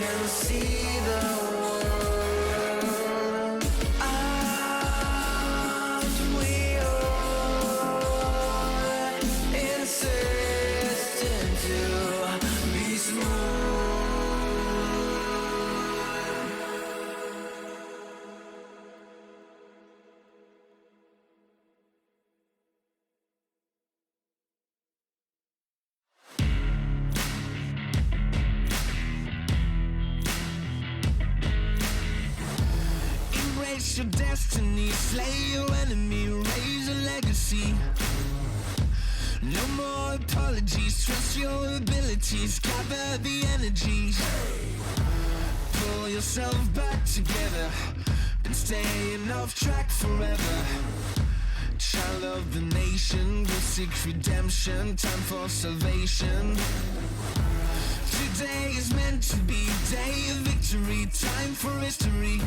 can see the world as we are, insisting to be smooth. Embrace your destiny, slay your enemy, raise a legacy. No more apologies, trust your abilities, gather the energies. Pull yourself back together, been staying off track forever. Child of the nation, will seek redemption, time for salvation. Today is meant to be day of victory, time for history.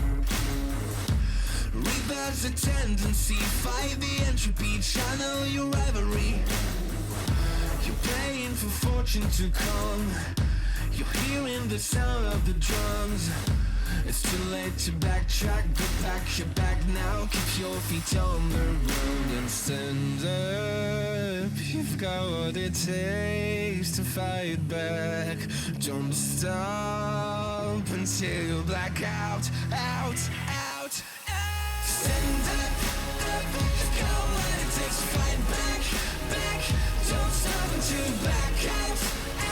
Reverse the tendency, fight the entropy, channel your rivalry. You're praying for fortune to come, you're hearing the sound of the drums. It's too late to backtrack, but pack your bag now. Keep your feet on the road and stand up. You've got what it takes to fight back. Don't stop until you black out, out, out. Stand up, up. You've got what it takes to fight back, back. Don't stop until you back out,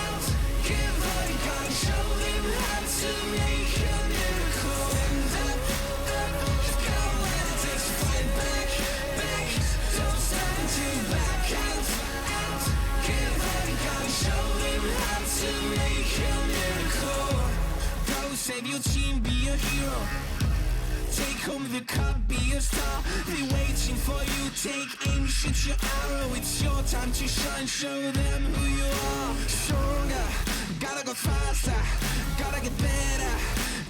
out. Give all you got and show them how to make a miracle. Stand up, up. You've got what it takes to fight back, back. Don't stop until you back out, out. Give all you got and show them how to make a miracle. Go save your team, be a hero. Take home the cup, be a star. They waiting for you, take aim, shoot your arrow. It's your time to shine, show them who you are. Stronger, gotta go faster, gotta get better,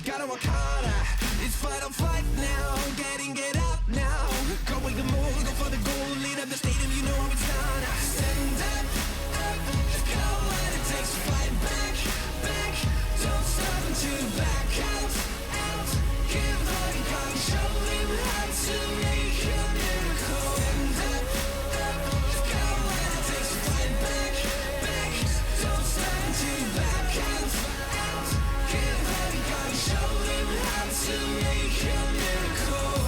gotta work harder. It's fight or flight now, get up now. Go where you move, go for the goal, lead up the stadium, you know how it's done. Stand up, up, you've got what it takes to fight back, back. Don't stop until you back out, out. Give all you got and show them how to make a miracle. Stand up, up, you've got what it takes to fight back, back. Don't stop until you back out, out. Give all you got and show them how to make a miracle.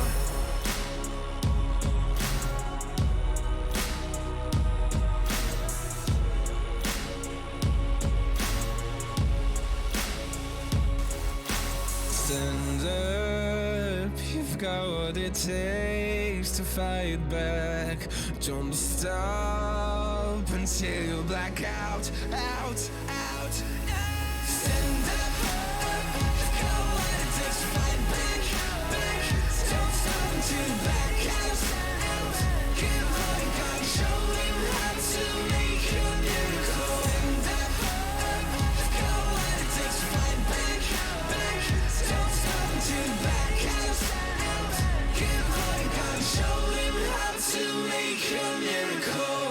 Stand up, you've got what it takes to fight back. Don't stop until you black out, out, out. Stand up, up, you've got what it takes to fight back, back. Don't stop until you back out, out. Give all you got and show them how to make a miracle. Stand up, up, you've got what it takes to fight back, back. Don't stop until you back out, out. Give all you got and show them how to make a miracle.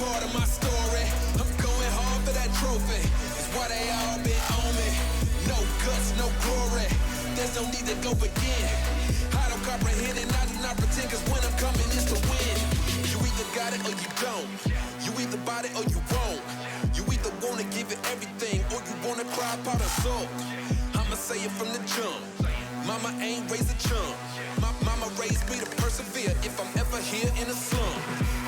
part of my story. I'm going hard for that trophy. It's why they all been on me. No guts, no glory. There's no need to go again. I don't comprehend it, I do not pretend, cause when I'm coming it's to win. You either got it or you don't. You either bought it or you won't. You either wanna give it everything or you wanna cry part of soul. I'ma say it from the jump. Mama ain't raised a chump. My mama raised me to persevere if I'm ever here in a slum.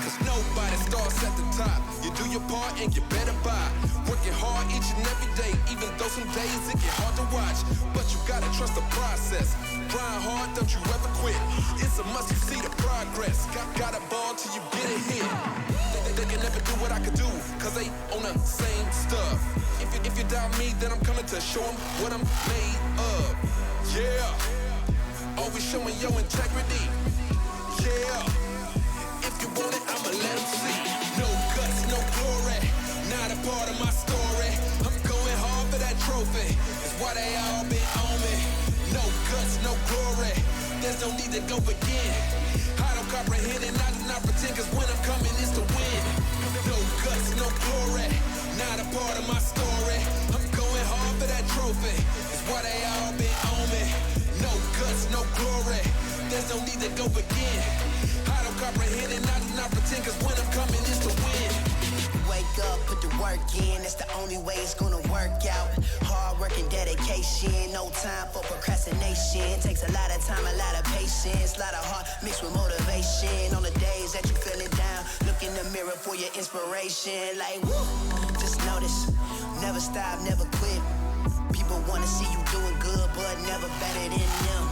Cause nobody starts at the top. You do your part and you better buy. Working hard each and every day, even though some days it get hard to watch. But you gotta trust the process. Grind hard, don't you ever quit. It's a must, you see the progress. Got a ball till you get a hit. They can never do what I could do, cause they on the same stuff. If you doubt me, then I'm coming to show them what I'm made of. Yeah, always showing your integrity. Yeah, if you want it, I'ma let them see. No guts, no glory, not a part of my story. I'm going hard for that trophy. It's why they all been on me. No guts, no glory. There's no need to go again. I don't comprehend it, I do not pretend, cause when I'm coming it's to win. No guts, no glory, not a part of my story. I'm going hard for that trophy. It's why they all been on me. No guts, no glory. There's no need to go again. I don't comprehend it, I do not pretend, cause when I'm coming it's to win. Wake up, put the work in, that's the only way it's gonna work out. Hard work and dedication, no time for procrastination. Takes a lot of time, a lot of patience, a lot of heart mixed with motivation. On the days that you feeling down, look in the mirror for your inspiration. Like, woo, just notice, never stop, never quit. People wanna see you doing good, but never better than them.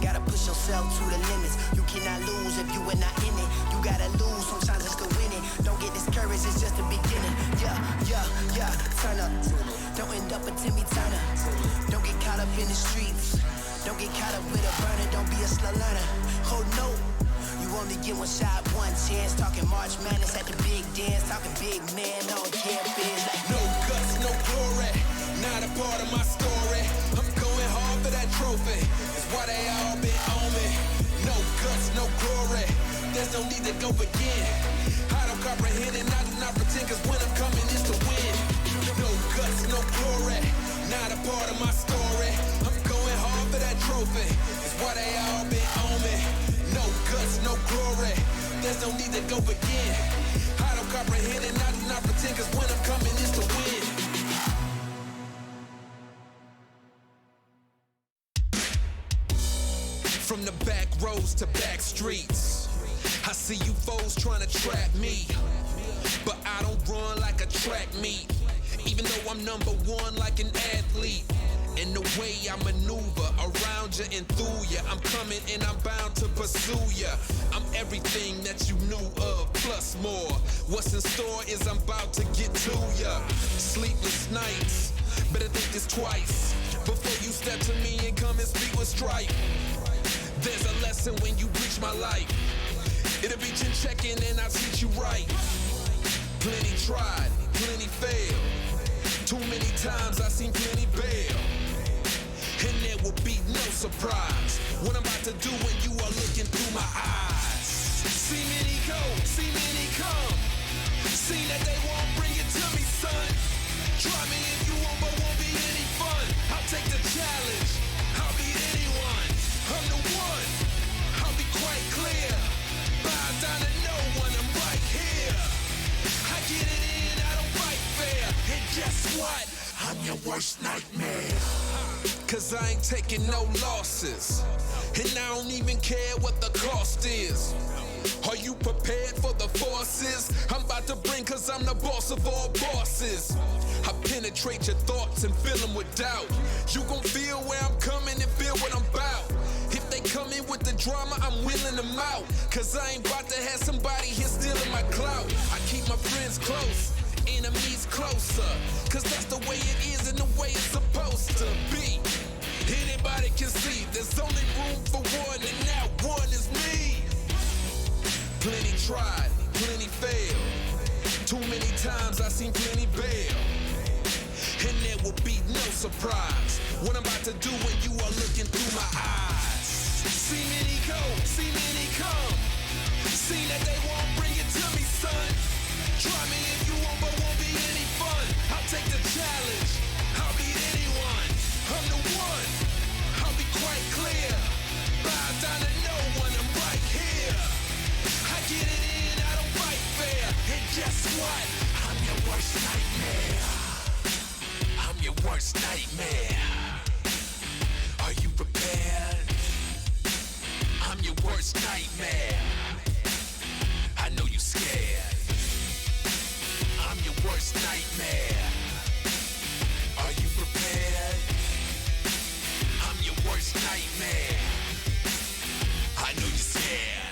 Gotta push yourself to the limits. You cannot lose if you are not in it. You gotta lose sometimes just to win it. Don't get discouraged, it's just the beginning. Yeah, turn up. Don't end up a Timmy Turner. Don't get caught up in the streets. Don't get caught up with a burner. Don't be a slow learner. Oh no, you only get one shot, one chance. Talking March Madness at the big dance. Talking big man on campus. Like no guts, no glory, not a part of my story. I'm going hard for that trophy. It's why they all been on me. No guts, no glory. There's no need to go again. I don't comprehend it, I do not pretend, cause when I'm coming it's to win. No guts, no glory, not a part of my story. I'm going hard for that trophy. It's why they all been on me. No guts, no glory. There's no need to go again. I don't comprehend it, I do not pretend, cause when I'm coming it's to win. From the back roads to back streets, I see you foes trying to trap me, but I don't run like a track meet, even though I'm number one like an athlete. And the way I maneuver around you and through you, I'm coming and I'm bound to pursue you. I'm everything that you knew of, plus more. What's in store is I'm about to get to you. Sleepless nights, better think this twice before you step to me and come and speak with stripe. There's a lesson when you reach my life. It'll be chin-checking and I'll teach you right. Plenty tried, plenty failed. Too many times I've seen plenty bail. And there will be no surprise what I'm about to do when you are looking through my eyes. See many go, see many come. See that they won't bring it to me, son. Try me if you want, but won't be any fun. I'll take the challenge, I'll beat anyone. I'm the one, I'll be quite clear. Bow down to no one, I'm right here. I get it in, I don't fight fair. And guess what? I'm your worst nightmare. Cause I ain't taking no losses, and I don't even care what the cost is. Are you prepared for the forces I'm about to bring, cause I'm the boss of all bosses. I penetrate your thoughts and fill them with doubt. You gon' feel where I'm coming and feel what I'm about. If they come in with the drama, I'm wheeling them out. Cause I ain't about to have somebody here stealing my clout. I keep my friends close, enemies closer, cause that's the way it is and the way it's supposed to be. Anybody can see there's only room for one, and that one is me. Plenty tried, plenty failed. Too many times I've seen plenty bail. And there will be no surprise what I'm about to do when you are looking through my eyes. See many go, see many come. See that they won't bring it to me, son. Try me if you want, but won't be any fun. I'll take the challenge. I'll beat anyone. I'm the one. I'll be quite clear. Bow down to no one. I'm right here. I get it in. I don't fight fair. And guess what? I'm your worst nightmare. I'm your worst nightmare. Are you prepared? I'm your worst nightmare. I know you scared. I'm your worst nightmare. Are you prepared? I'm your worst nightmare. I know you're scared.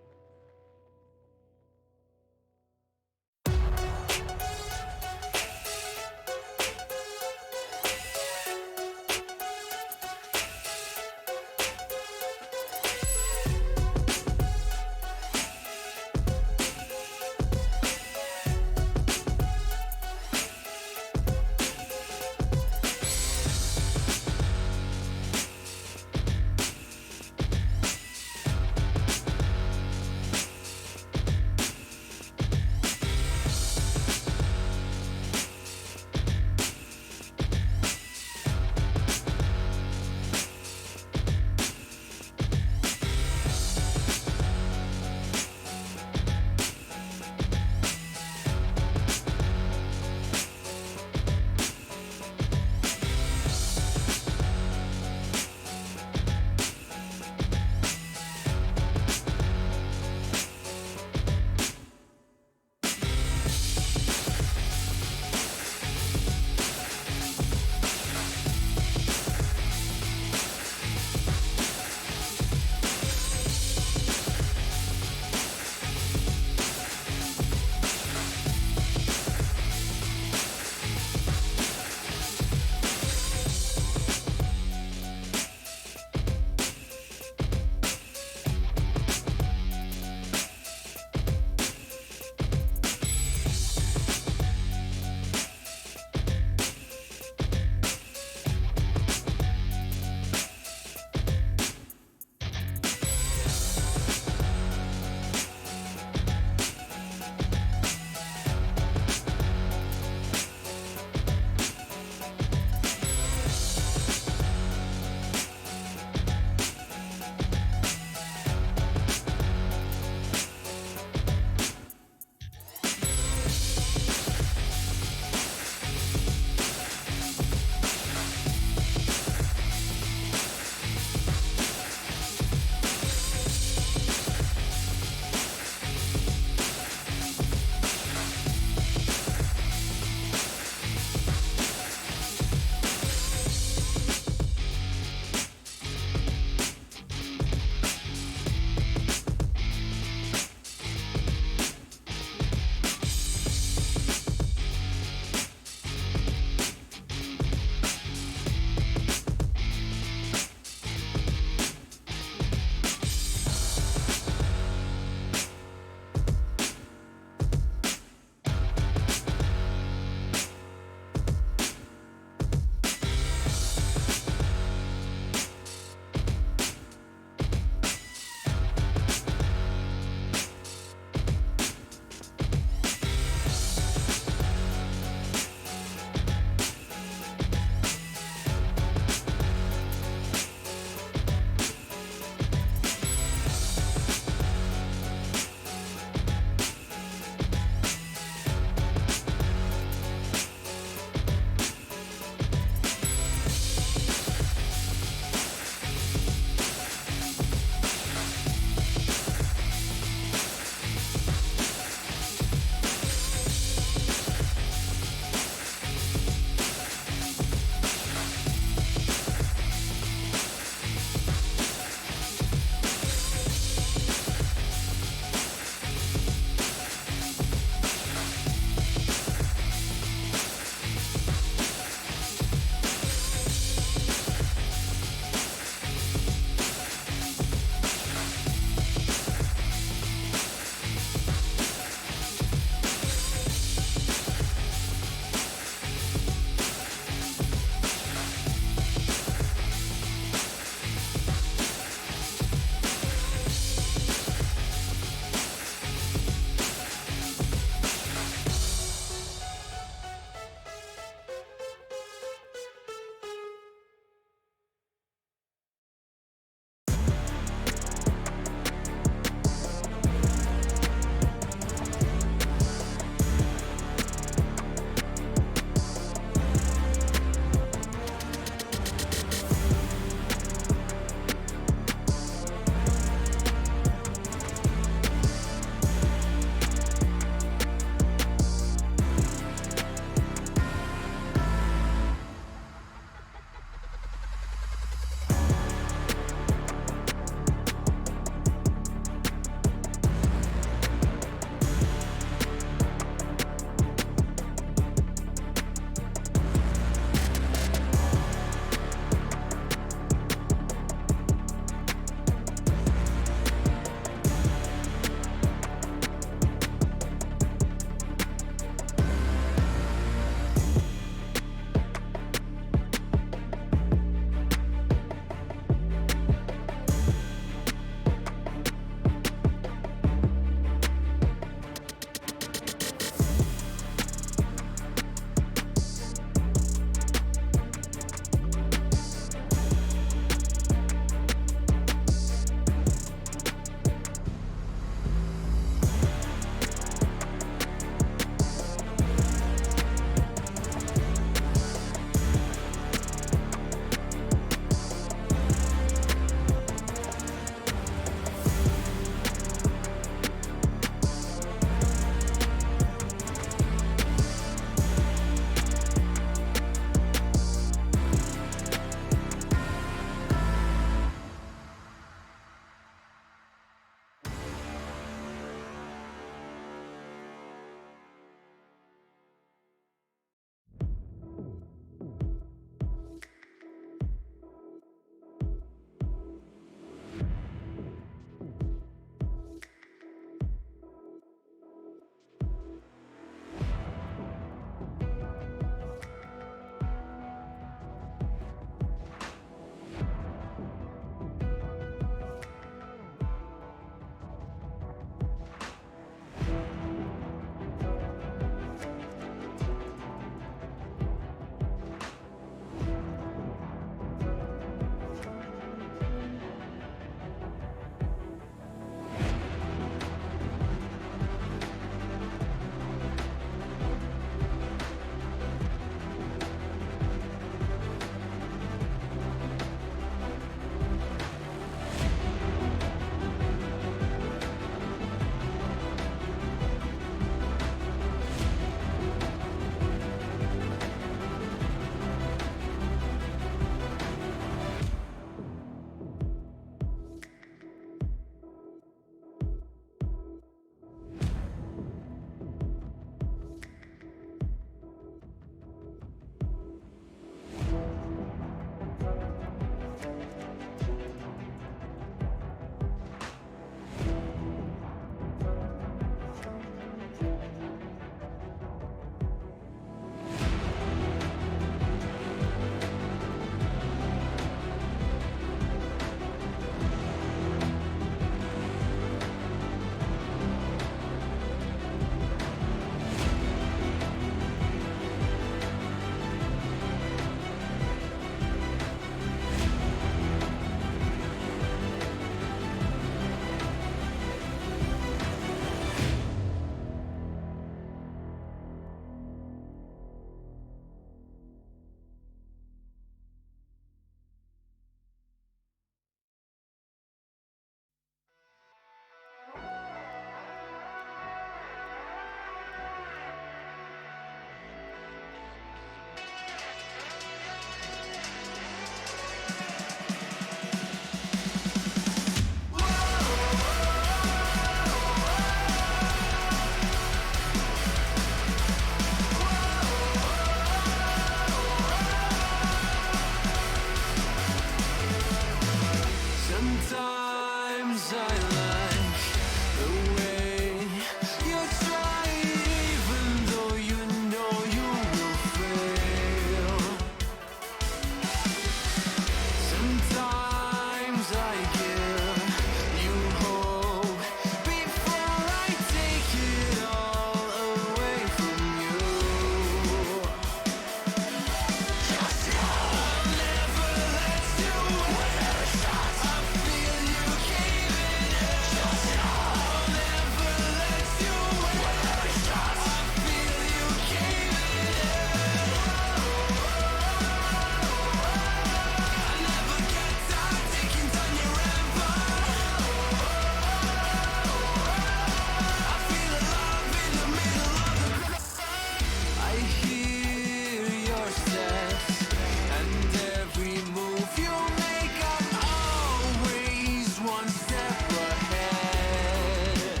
your steps, and every move you make, I'm always one step ahead.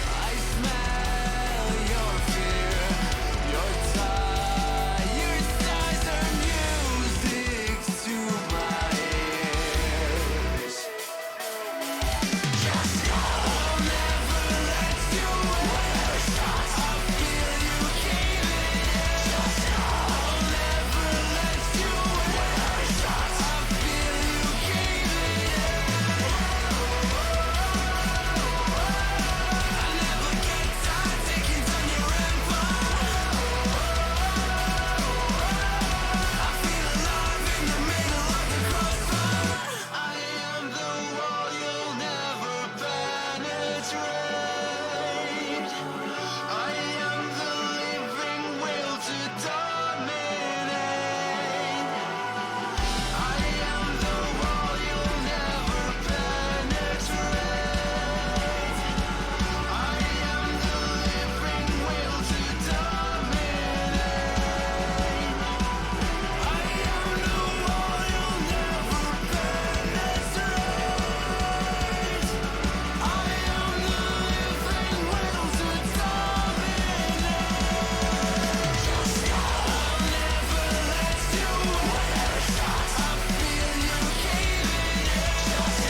I smell your fear, your tired sighs are music to my ears. I'll never let you in. I feel you caving in. I'll never let you in. I feel you caving in. I never get tired taking down your empire. I feel alive in the middle of the crossfire. I am the wall you'll never penetrate. I am the living will to dominate. I am the wall you'll never penetrate. I am the living will to dominate. I am the wall you'll never penetrate. I am the living will to dominate. I'll never let you in. I feel you caving in.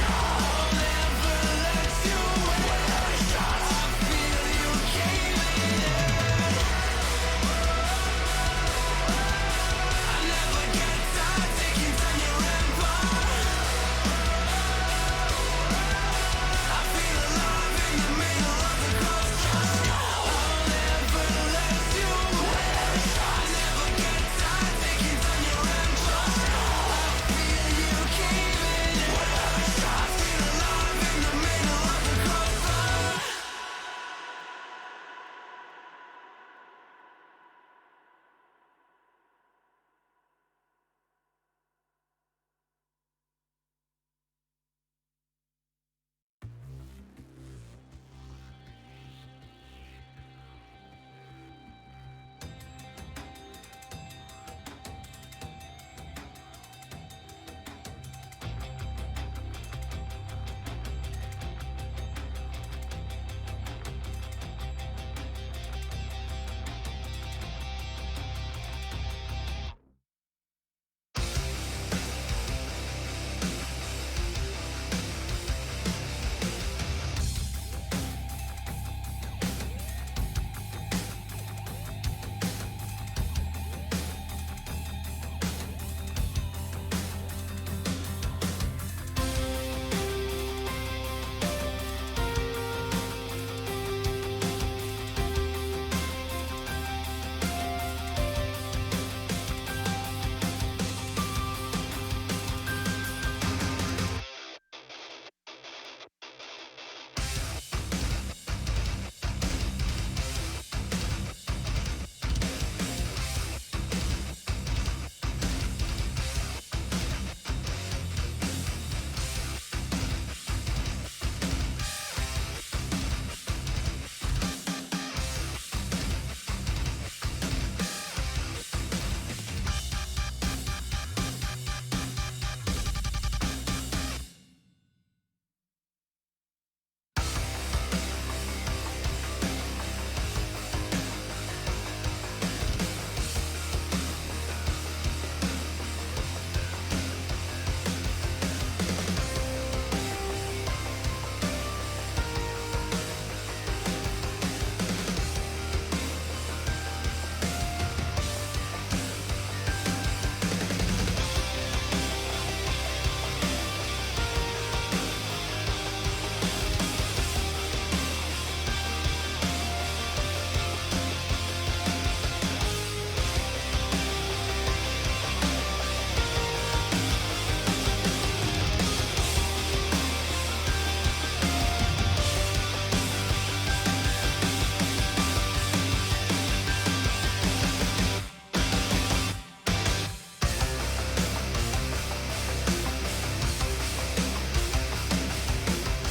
I'll never let you in. I feel you caving in. I never get tired taking down your empire. I feel alive in the middle of the crossfire. I'll never let you in. I never get tired taking down your empire. I feel you caving in. I feel alive in the middle of the crossfire.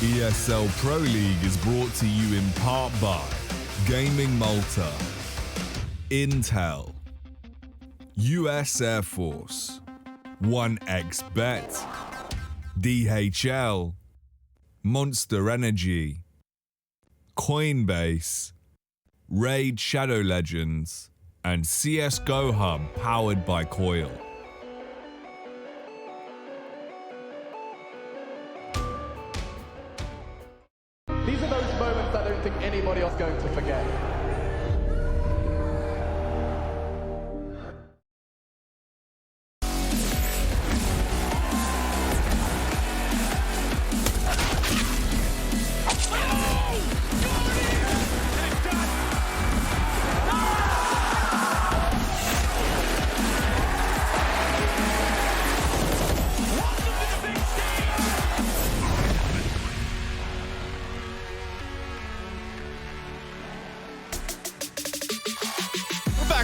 ESL Pro League is brought to you in part by Gaming Malta. Intel, US Air Force, 1xBet, DHL, Monster Energy, Coinbase, Raid Shadow Legends, and CSGO Hub powered by Coil. These are those moments I don't think anybody else is going to forget.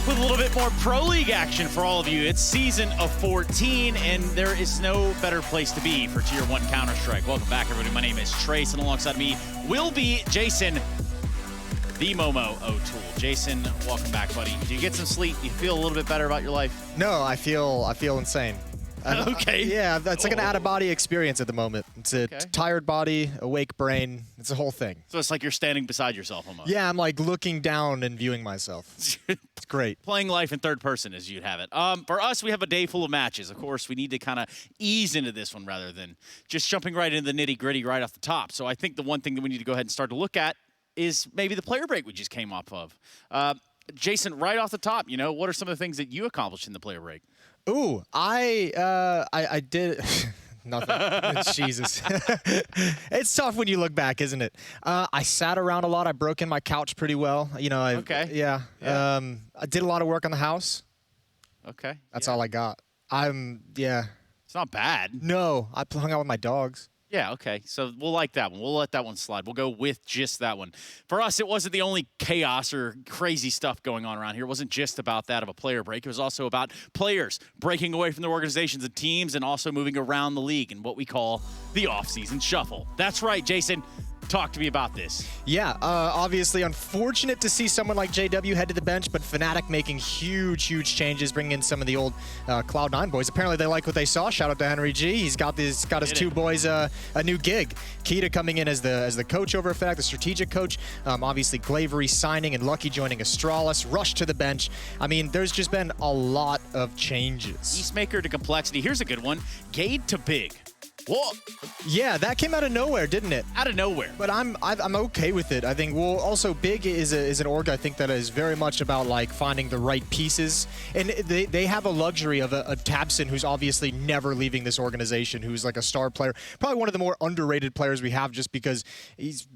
With a little bit more Pro League action for all of you. It's season of 14, and there is no better place to be for Tier 1 Counter-Strike. Welcome back, everybody. My name is Trace, and alongside me will be Jason, the Momo O'Toole. Jason, welcome back, buddy. Do you get some sleep? Do you feel a little bit better about your life? No, I feel insane. Okay. Yeah, it's like an out-of-body experience at the moment. It's a tired body, awake brain. It's a whole thing. So it's like you're standing beside yourself almost. Yeah, I'm like looking down and viewing myself. It's great. Playing life in third person, as you'd have it. For us, we have a day full of matches. Of course, we need to kind of ease into this one rather than just jumping right into the nitty-gritty right off the top. So I think the one thing that we need to go ahead and start to look at is maybe the player break we just came off of. Jason, right off the top, you know, what are some of the things that you accomplished in the player break? Ooh, I did nothing. Jesus. It's tough when you look back, isn't it? I sat around a lot. I broke in my couch pretty well. You know, yeah. I did a lot of work on the house. Okay. That's all I got. Yeah. It's not bad. No, I hung out with my dogs. Yeah, okay. So we'll like that one. We'll let that one slide. We'll go with just that one. For us, it wasn't the only chaos or crazy stuff going on around here. It wasn't just about that of a player break. It was also about players breaking away from their organizations and teams and also moving around the league in what we call the off-season shuffle. That's right, Jason. Talk to me about this. Yeah, obviously unfortunate to see someone like JW head to the bench, but Fnatic making huge changes, bringing in some of the old Cloud9 boys. Apparently they like what they saw. Shout out to Henry G. He's got his two boys a new gig. Kita coming in as the coach over at Fnatic, the strategic coach. Obviously Glavery signing and Lucky joining Astralis. Rush to the bench. I mean, there's just been a lot of changes. Eastmaker to Complexity. Here's a good one. Gade to Big. Whoa. Yeah, that came out of nowhere, didn't it? Out of nowhere. But I'm okay with it. I think, well, also Big is an org, I think, that is very much about like finding the right pieces. And they have a luxury of a tabseN who's obviously never leaving this organization, who's like a star player. Probably one of the more underrated players we have just because he's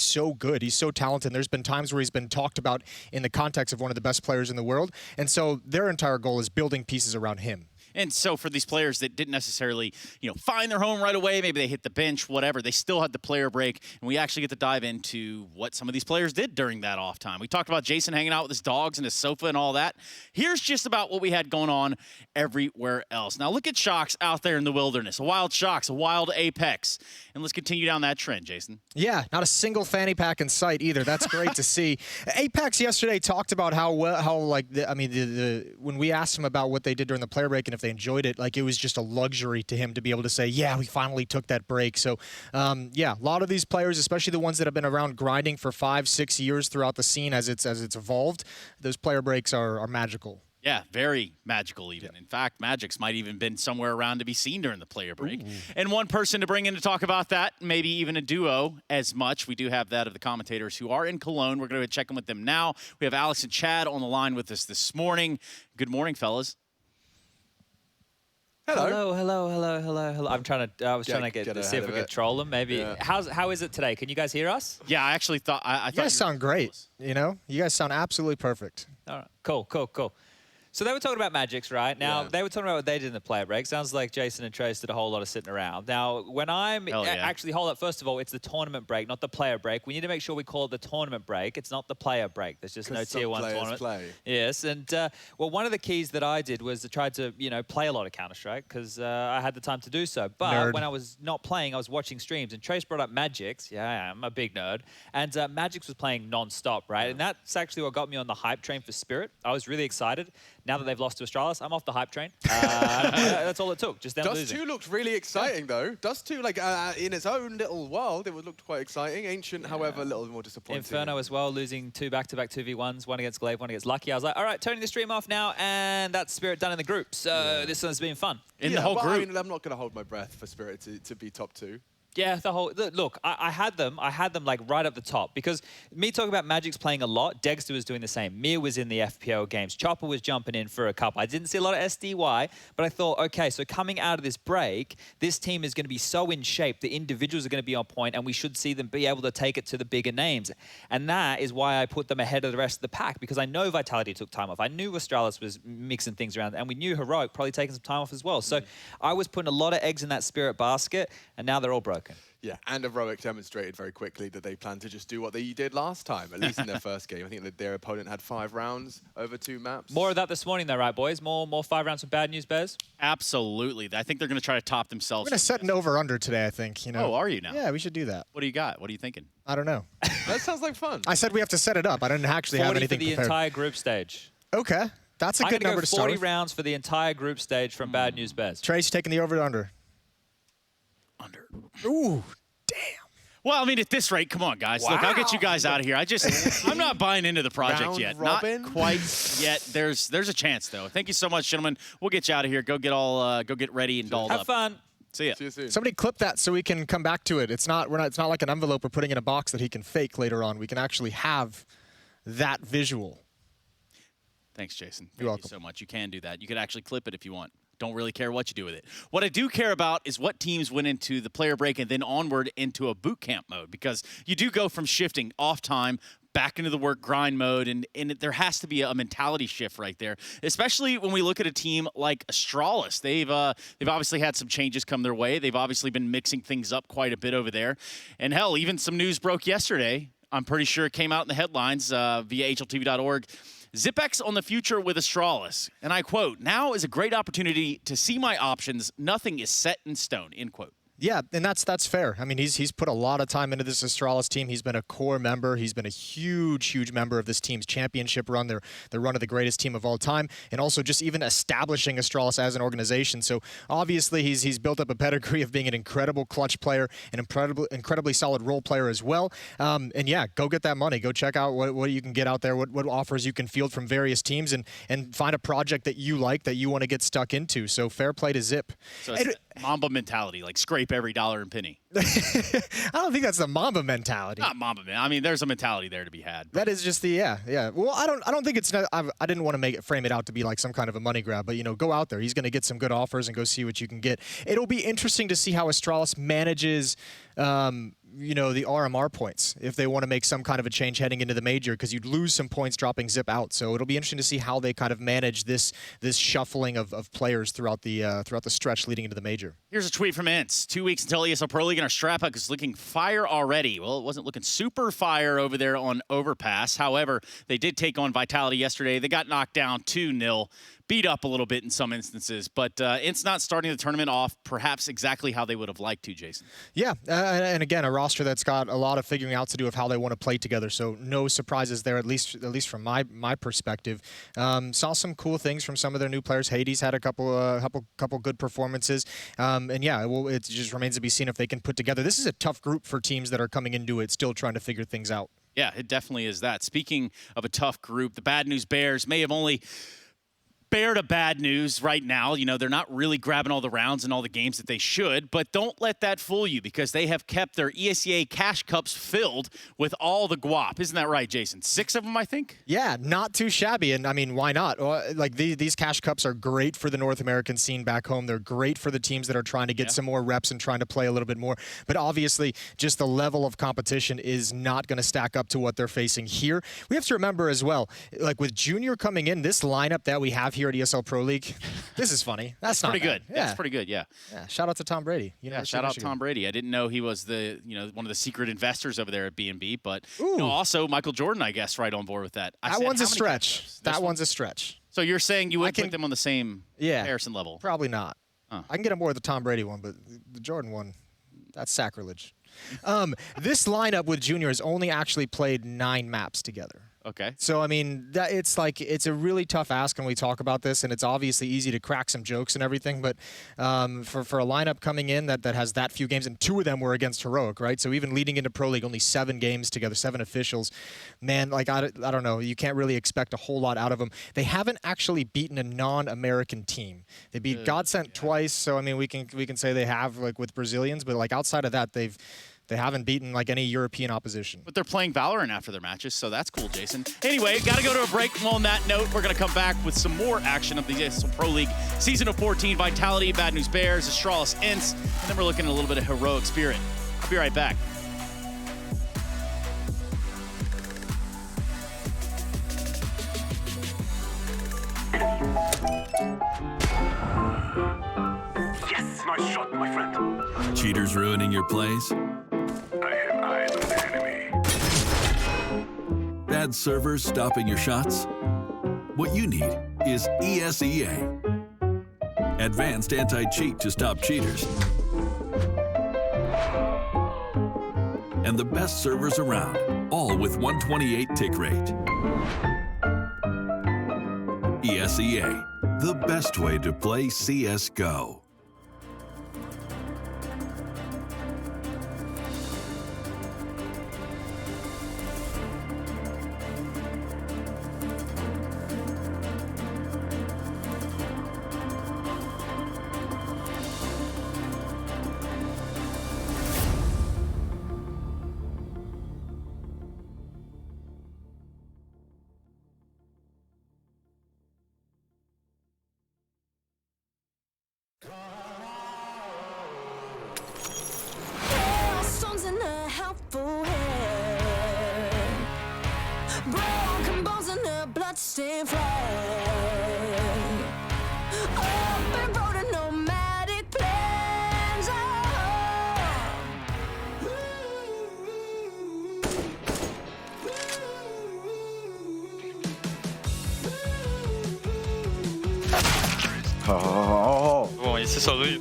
so good. He's so talented. And there's been times where he's been talked about in the context of one of the best players in the world. And so their entire goal is building pieces around him. And so for these players that didn't necessarily, find their home right away, maybe they hit the bench, whatever, they still had the player break, and we actually get to dive into what some of these players did during that off time. We talked about Jason hanging out with his dogs and his sofa and all that. Here's just about what we had going on everywhere else. Now look at Shox out there in the wilderness, a wild Shox, a wild Apex, and let's continue down that trend, Jason. Yeah, not a single fanny pack in sight either. That's great to see. Apex yesterday talked about when we asked him about what they did during the player break and if they enjoyed it, like it was just a luxury to him to be able to say, yeah, we finally took that break. So yeah, a lot of these players, especially the ones that have been around grinding for 5-6 years throughout the scene as it's evolved, those player breaks are magical. Yeah, very magical even. In fact, Magic's might even been somewhere around to be seen during the player break. Ooh. And one person to bring in to talk about that, maybe even a duo as much. We do have that of the commentators who are in Cologne. We're going to check in with them now. We have Alex and Chad on the line with us this morning. Good morning, fellas. Hello. I was trying to see if we could troll them. Maybe. Yeah. How is it today? Can you guys hear us? Yeah, I actually thought. I you guys sound great. You know, you guys sound absolutely perfect. All right. Cool. So they were talking about Magics, right? Now, they were talking about what they did in the player break. Sounds like Jason and Trace did a whole lot of sitting around. Now, when I'm actually, hold up, first of all, it's the tournament break, not the player break. We need to make sure we call it the tournament break. It's not the player break. There's just no tier 1 tournament. Play. Yes, and well, one of the keys that I did was to try to, play a lot of Counter-Strike because I had the time to do so. But when I was not playing, I was watching streams, and Trace brought up Magics. Yeah, I'm a big nerd. And Magics was playing non-stop, right? And that's actually what got me on the hype train for Spirit. I was really excited. Now that they've lost to Astralis, I'm off the hype train. That's all it took, just them losing. Dust 2 looked really exciting, though. Dust 2, like, in its own little world, it looked quite exciting. Ancient, however, a little more disappointing. Inferno as well, losing 2 back-to-back 2v1s, one against Glaive, one against Lucky. I was like, all right, turning the stream off now, and that's Spirit done in the group. So this one's been fun. In the whole group. I mean, I'm not going to hold my breath for Spirit to be top 2. Yeah, look, I had them like right up the top because me talking about Magic's playing a lot, Dexter was doing the same. Mir was in the FPL games. Chopper was jumping in for a couple. I didn't see a lot of SDY, but I thought, okay, so coming out of this break, this team is going to be so in shape. The individuals are going to be on point, and we should see them be able to take it to the bigger names. And that is why I put them ahead of the rest of the pack, because I know Vitality took time off. I knew Astralis was mixing things around, and we knew Heroic probably taking some time off as well. So I was putting a lot of eggs in that Spirit basket, and now they're all broken. Yeah, and Heroic demonstrated very quickly that they plan to just do what they did last time, at least in their first game. I think that their opponent had 5 rounds over 2 maps. More of that this morning, though, right, boys? More 5 rounds of bad news, Bears? Absolutely. I think they're going to try to top themselves. We're going to set an over-under today, I think. Oh, are you now? Yeah, we should do that. What do you got? What are you thinking? I don't know. That sounds like fun. I said we have to set it up. I didn't actually have anything for the prepared. entire group stage. Okay. That's a good number to start. 40 rounds for the entire group stage from Bad News Bears. Trace taking the over-under. Under. Ooh, damn. Well, I mean, at this rate, come on, guys. Look, I'll get you guys out of here. I'm not buying into the project yet. Robin? Not quite yet. There's a chance, though. Thank you so much, gentlemen. We'll get you out of here. Go get ready and dolled up. Have fun. See ya. See you soon. Somebody clip that so we can come back to it. It's not like an envelope we're putting in a box that he can fake later on. We can actually have that visual. Thanks, Jason. You're Thank welcome. you so much. You can do that. You could actually clip it if you want. Don't really care what you do with it. What I do care about is what teams went into the player break and then onward into a boot camp mode, because you do go from shifting off time back into the work grind mode, and there has to be a mentality shift right there, especially when we look at a team like Astralis. They've obviously had some changes come their way. They've obviously been mixing things up quite a bit over there. And hell, even some news broke yesterday. I'm pretty sure it came out in the headlines via HLTV.org. Zipex on the future with Astralis. And I quote, "Now is a great opportunity to see my options. Nothing is set in stone," end quote. Yeah, and that's fair. I mean, he's put a lot of time into this Astralis team. He's been a core member. He's been a huge member of this team's championship run, their run of the greatest team of all time, and also just even establishing Astralis as an organization. So obviously he's built up a pedigree of being an incredible clutch player, an incredibly solid role player as well. And yeah, go get that money. Go check out what you can get out there, what offers you can field from various teams, and find a project that you like, that you want to get stuck into. So fair play to Zip. So it's Mamba mentality, like scrape every dollar and penny. I don't think that's the Mamba mentality. Not Mamba, man. I mean, there's a mentality there to be had. That is just the yeah. Well, I don't think it's. I didn't want to frame it out to be like some kind of a money grab, but go out there. He's going to get some good offers and go see what you can get. It'll be interesting to see how Astralis manages. The RMR points if they want to make some kind of a change heading into the major, because you'd lose some points dropping Zip out. So it'll be interesting to see how they kind of manage this shuffling of players throughout the stretch leading into the major. Here's a tweet from Ince. 2 weeks until ESL Pro League, and our strap hook is looking fire already. Well, it wasn't looking super fire over there on Overpass. However, they did take on Vitality yesterday. They got knocked down 2-0. Beat up a little bit in some instances, but it's not starting the tournament off perhaps exactly how they would have liked to, Jason. Yeah, and again, a roster that's got a lot of figuring out to do of how they want to play together, so no surprises there, at least from my perspective. Saw some cool things from some of their new players. Hades had a couple good performances, and yeah, it just remains to be seen if they can put together. This is a tough group for teams that are coming into it still trying to figure things out. Yeah, it definitely is that. Speaking of a tough group, the Bad News Bears may have only bared a bad news right now. They're not really grabbing all the rounds and all the games that they should, but don't let that fool you, because they have kept their ESEA cash cups filled with all the guap. Isn't that right, Jason? 6 of them, I think? Yeah, not too shabby, and I mean, why not? Like these cash cups are great for the North American scene back home. They're great for the teams that are trying to get some more reps and trying to play a little bit more, but obviously just the level of competition is not going to stack up to what they're facing here. We have to remember as well, like with Junior coming in, this lineup that we have here here at ESL Pro League. This is funny. That's not pretty bad. good. That's pretty good. Yeah. Yeah. Shout out to Tom Brady. Yeah. University Shout of out Michigan. Tom Brady. I didn't know he was the one of the secret investors over there at B&B, but Ooh. also Michael Jordan, I guess, right on board with that. That one's a stretch. That one's a stretch. So you're saying you would put them on the same comparison level? Probably not. I can get on board with the Tom Brady one, but the Jordan one, that's sacrilege. This lineup with Junior has only actually played 9 maps together. Okay. So, I mean, it's a really tough ask when we talk about this, and it's obviously easy to crack some jokes and everything, but for a lineup coming in that has that few games, and 2 of them were against Heroic, right? So even leading into Pro League, only 7 games together, 7 officials. Man, like, I don't know. You can't really expect a whole lot out of them. They haven't actually beaten a non-American team. They beat Godsent twice, so, I mean, we can say they have, like, with Brazilians, but, like, outside of that, they haven't beaten like any European opposition. But they're playing Valorant after their matches, so that's cool, Jason. Anyway, got to go to a break. And on that note, we're going to come back with some more action of the ESL Pro League Season of 14, Vitality, Bad News Bears, Astralis Ints, and then we're looking at a little bit of Heroic Spirit. I'll be right back. Yes, nice shot, my friend. Cheaters ruining your plays? I have eyes on the enemy. Bad servers stopping your shots? What you need is ESEA. Advanced anti-cheat to stop cheaters. And the best servers around, all with 128 tick rate. ESEA, the best way to play CSGO. Stones in a helpful hand, broken bones in a bloodstained flag, open road and nomadic plans. Bon, il s'est sorti.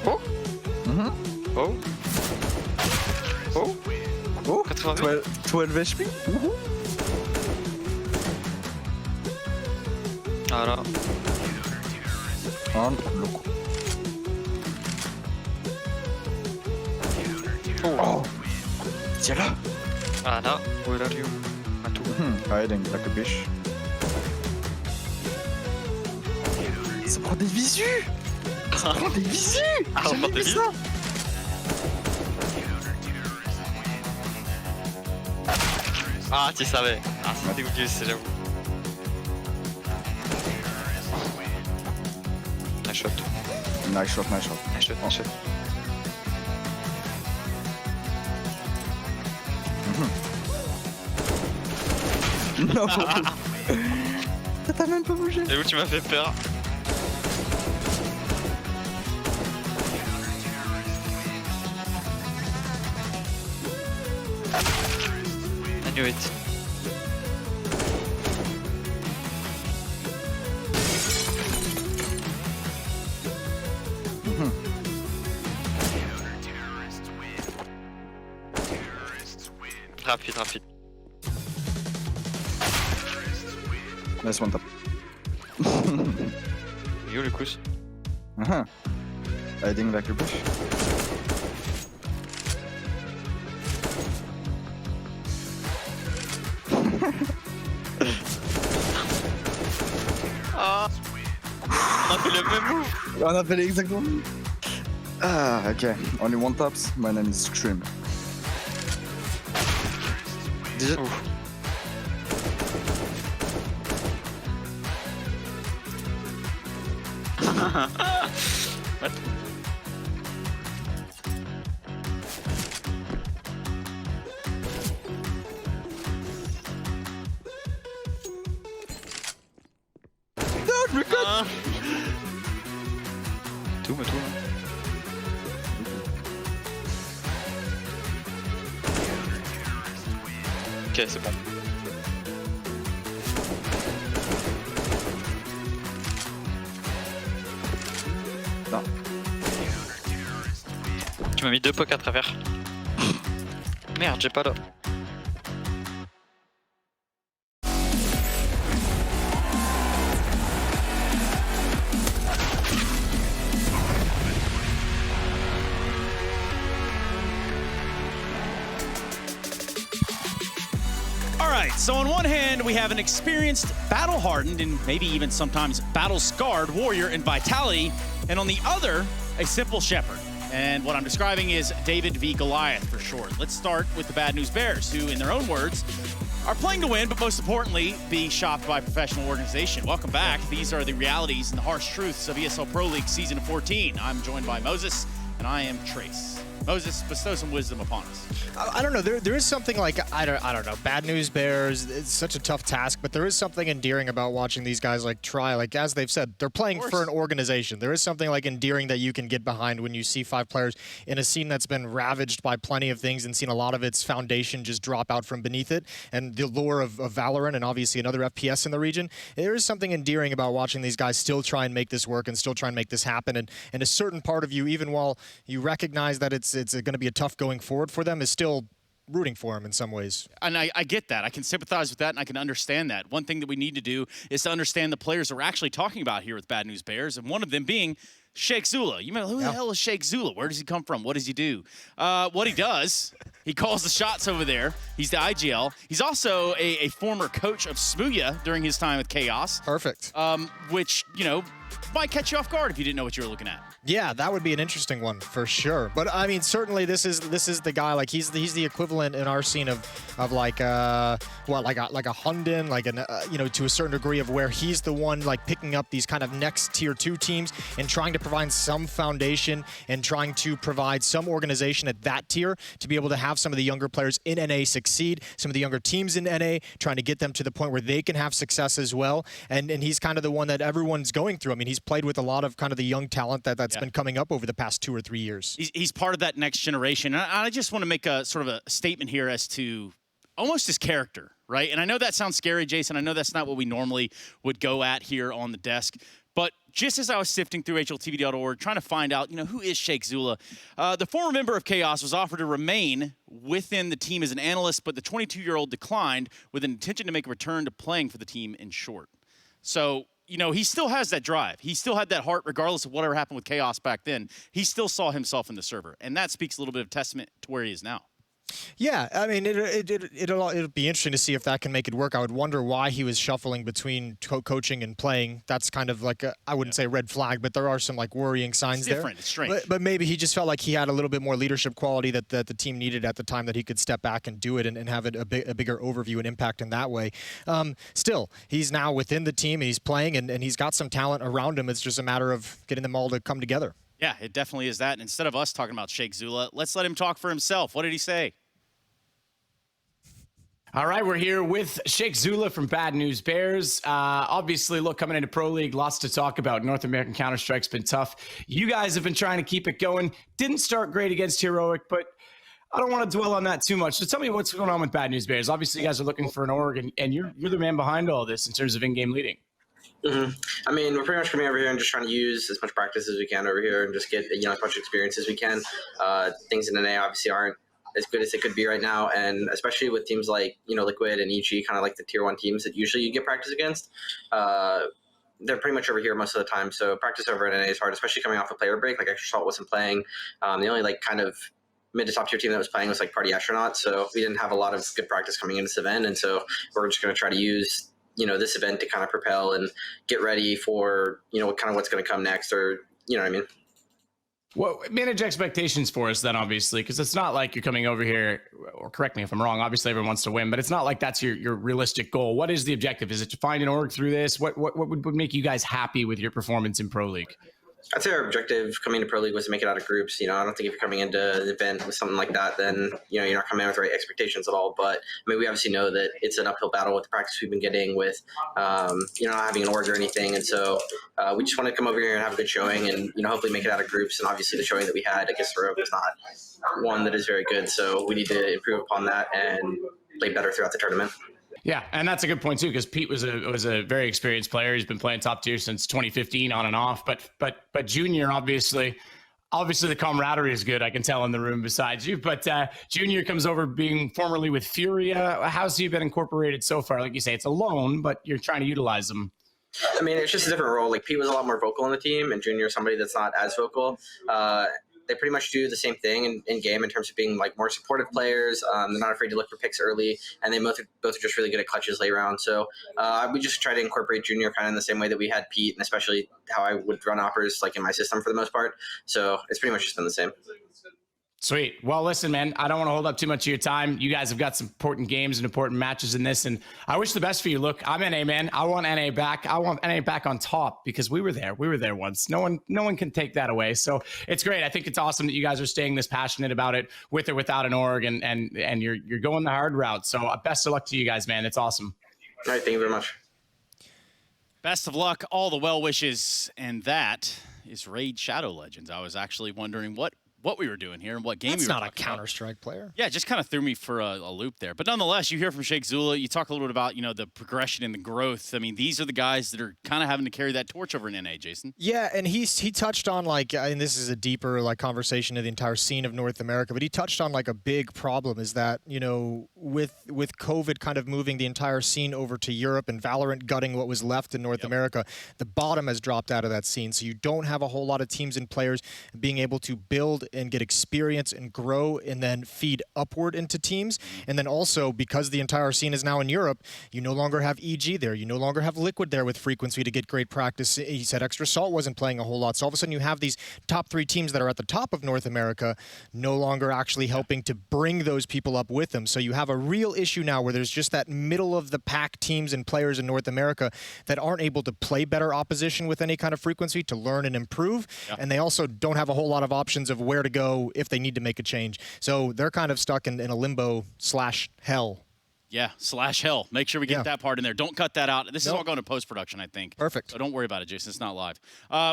Oh. Oh. Oh. Oh. 88. 12 HP. Voilà. Ah, loco. Oh. Tiens là. Voilà. Where are you? Matu. Hiding like a bitch. Ça prend des visus. Ça prend des visus. Ah, on prend des visus. Ah, tu savais. Ah, c'est dégoûté, c'est j'avoue. Nice shot. Nice shot, nice shot. Nice shot, nice shot. Non. T'as même pas bougé. Et où tu m'as fait peur. I knew it. Rapide, rapide. Nice one tap. You Lucas. Hiding like a bush. Ah, on a fait le même move. On a fait exactement. Ah, okay. Only one taps. My name is Scream. Déjà. What? we're good. Tout, mais tout. Ok, c'est bon. Non. Tu m'as mis 2 pocs à travers. Merde, j'ai pas là. All right, so on one hand, we have an experienced, battle-hardened, and maybe even sometimes battle-scarred warrior in Vitality, and on the other, a simple shepherd. And what I'm describing is David v. Goliath for short. Let's start with the Bad News Bears, who, in their own words, are playing to win, but most importantly, be shopped by a professional organization. Welcome back. These are the realities and the harsh truths of ESL Pro League Season 14. I'm joined by Moses, and I am Trace. Moses, bestow some wisdom upon us. I don't know. There is something like I don't know. Bad News Bears. It's such a tough task, but there is something endearing about watching these guys like try. Like as they've said, they're playing for an organization. There is something like endearing that you can get behind when you see 5 players in a scene that's been ravaged by plenty of things and seen a lot of its foundation just drop out from beneath it. And the lure of Valorant and obviously another FPS in the region. There is something endearing about watching these guys still try and make this work and still try and make this happen. And a certain part of you, even while you recognize that it's going to be a tough going forward for them, is still rooting for him in some ways. And I get that. I can sympathize with that, and I can understand that. One thing that we need to do is to understand the players that we're actually talking about here with Bad News Bears, and one of them being Sheikh Zula. You know, who the hell is Sheikh Zula? Where does he come from? What does he do? What he does, he calls the shots over there. He's the IGL. He's also a former coach of Smooya during his time with Chaos. Perfect. Which, you know, might catch you off guard if you didn't know what you were looking at. Yeah, that would be an interesting one for sure. But I mean, certainly this is the guy. Like he's the equivalent in our scene of like like a Hunden, like an you know, to a certain degree, of where he's the one like picking up these kind of next tier 2 teams and trying to provide some foundation and trying to provide some organization at that tier to be able to have some of the younger players in NA succeed, some of the younger teams in NA, trying to get them to the point where they can have success as well. And he's kind of the one that everyone's going through. I mean, he's played with a lot of kind of the young talent that's been coming up over the past 2 or 3 years. He's part of that next generation. And I just want to make a sort of a statement here as to almost his character, right? And I know that sounds scary, Jason. I know that's not what we normally would go at here on the desk. But just as I was sifting through HLTV.org, trying to find out, you know, who is Sheikh Zula, the former member of Chaos was offered to remain within the team as an analyst, but the 22-year-old declined with an intention to make a return to playing for the team in short. So, you know, he still has that drive. He still had that heart, regardless of whatever happened with Chaos back then. He still saw himself in the server, and that speaks a little bit of testament to where he is now. Yeah, I mean, it'll be interesting to see if that can make it work. I would wonder why he was shuffling between coaching and playing. That's kind of like I wouldn't say red flag, but there are some like worrying signs there. It's strange. But maybe he just felt like he had a little bit more leadership quality that the team needed at the time, that he could step back and do it and have a bigger overview and impact in that way. Still, he's now within the team and he's playing and he's got some talent around him. It's just a matter of getting them all to come together. Yeah, it definitely is that. And instead of us talking about Sheikh Zula, let's let him talk for himself. What did he say? All right, we're here with Sheikh Zula from Bad News Bears. Obviously, look, coming into Pro League, lots to talk about. North American Counter-Strike's been tough. You guys have been trying to keep it going. Didn't start great against Heroic, but I don't want to dwell on that too much. So tell me what's going on with Bad News Bears. Obviously, you guys are looking for an org, and you're the man behind all this in terms of in-game leading. I mean, we're pretty much coming over here and just trying to use as much practice as we can over here and just get, you know, as much experience as we can. Things in NA obviously aren't as good as it could be right now, and especially with teams like, you know, Liquid and EG, kind of like the tier 1 teams that usually you get practice against. They're pretty much over here most of the time, so practice over in NA is hard, especially coming off a player break. Like Extra Salt wasn't playing. The only like kind of mid to top tier team that was playing was like Party Astronaut, so we didn't have a lot of good practice coming into this event, and so we're just going to try to use, you know, this event to kind of propel and get ready for, you know, kind of what's going to come next, or, you know what I mean? Well, manage expectations for us then, obviously, because it's not like you're coming over here, or correct me if I'm wrong, obviously everyone wants to win, but it's not like that's your realistic goal. What is the objective? Is it to find an org through this? What would make you guys happy with your performance in Pro League? I'd say our objective coming to Pro League was to make it out of groups. I don't think if you're coming into the event with something like that, then, you're not coming in with the right expectations at all. But, we obviously know that it's an uphill battle with the practice we've been getting with, not having an org or anything. And so we just want to come over here and have a good showing and, hopefully make it out of groups. And obviously the showing that we had against Rogue was not one that is very good. So we need to improve upon that and play better throughout the tournament. Yeah, and that's a good point too, because Pete was a very experienced player. He's been playing top tier since 2015 on and off. But Junior, obviously the camaraderie is good. I can tell in the room besides you. But Junior comes over being formerly with Furia. How's he been incorporated so far? Like you say, it's a loan, but you're trying to utilize him. It's just a different role. Like Pete was a lot more vocal in the team, and Junior is somebody that's not as vocal. They pretty much do the same thing in game in terms of being like more supportive players. They're not afraid to look for picks early, and they both are just really good at clutches late round. So we just try to incorporate Junior kind of in the same way that we had Pete, and especially how I would run operas like in my system for the most part. So it's pretty much just been the same. Sweet. Well, listen, man, I don't want to hold up too much of your time. You guys have got some important games and important matches in this, and I wish the best for you. Look, I'm NA, man. I want NA back. I want NA back on top because we were there. We were there once. No one can take that away. So it's great. I think it's awesome that you guys are staying this passionate about it, with or without an org, and you're going the hard route. So best of luck to you guys, man. It's awesome. All right. Thank you very much. Best of luck. All the well wishes. And that is Raid Shadow Legends. I was actually wondering what we were doing here and what game we were talking about. That's not a Counter-Strike player. Yeah, it just kind of threw me for a loop there. But nonetheless, you hear from Sheikh Zula. You talk a little bit about, the progression and the growth. I mean, these are the guys that are kind of having to carry that torch over in NA, Jason. Yeah, and he touched on, and this is a deeper, conversation of the entire scene of North America, but he touched on, a big problem is that, with COVID kind of moving the entire scene over to Europe and Valorant gutting what was left in North America, the bottom has dropped out of that scene. So you don't have a whole lot of teams and players being able to build and get experience and grow and then feed upward into teams. And then also, because the entire scene is now in Europe, you no longer have EG there. You no longer have Liquid there with frequency to get great practice. He said Extra Salt wasn't playing a whole lot. So all of a sudden you have these top 3 teams that are at the top of North America no longer actually helping to bring those people up with them. So you have a real issue now where there's just that middle of the pack teams and players in North America that aren't able to play better opposition with any kind of frequency to learn and improve. And they also don't have a whole lot of options of where to go if they need to make a change. So they're kind of stuck in a limbo/hell. Yeah, /hell. Make sure we get that part in there. Don't cut that out. This is all going to post-production, I think. Perfect. So don't worry about it, Jason. It's not live.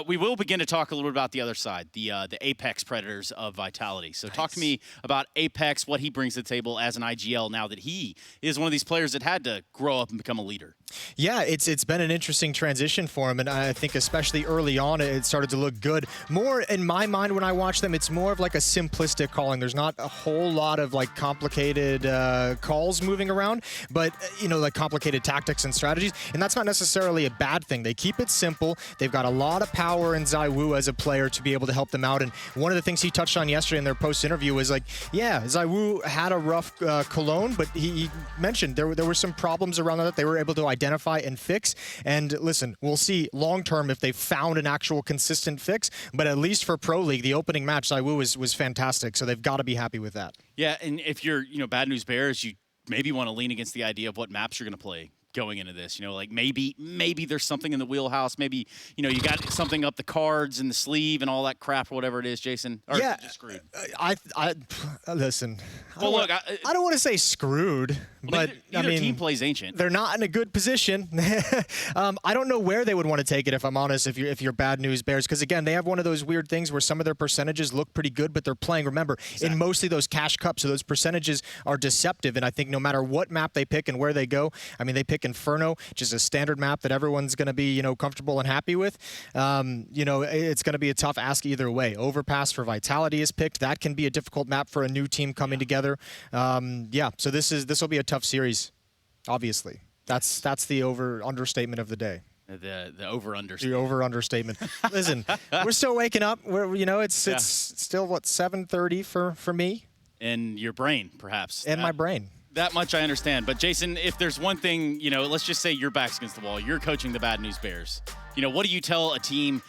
We will begin to talk a little bit about the other side, the Apex Predators of Vitality. So talk to me about Apex, what he brings to the table as an IGL now that he is one of these players that had to grow up and become a leader. Yeah, it's been an interesting transition for him, and I think especially early on it started to look good. More in my mind when I watch them, it's more of a simplistic calling. There's not a whole lot of complicated calls moving around, but complicated tactics and strategies, and that's not necessarily a bad thing. They keep it simple. They've got a lot of power in ZywOo as a player to be able to help them out, and one of the things he touched on yesterday in their post-interview was ZywOo had a rough Cologne, but he mentioned there were some problems around that they were able to identify and fix. And listen, we'll see long-term if they found an actual consistent fix, but at least for Pro League, the opening match, ZywOo was fantastic, so they've got to be happy with that. Yeah, and if you're, Bad News Bears, you maybe want to lean against the idea of what maps you're going to play going into this. Maybe there's something in the wheelhouse. Maybe, you got something up the cards and the sleeve and all that crap or whatever it is, Jason. Or yeah, just screwed. I listen. Well, look, I don't want to say screwed, but neither team plays Ancient. They're not in a good position. I don't know where they would want to take it, if I'm honest, if you're Bad News Bears, because again, they have one of those weird things where some of their percentages look pretty good, but they're playing, remember, in mostly those cash cups, so those percentages are deceptive, and I think no matter what map they pick and where they go, they pick Inferno, which is a standard map that everyone's going to be, comfortable and happy with. It's going to be a tough ask either way. Overpass for Vitality is picked. That can be a difficult map for a new team coming together. So this will be a tough series, obviously. That's the understatement of the day. The over-understatement. The over-understatement. Listen, we're still waking up. It's still, 7:30 for me? In your brain, perhaps. In my brain. That much I understand. But, Jason, if there's one thing, let's just say your back's against the wall. You're coaching the Bad News Bears. You know, what do you tell a team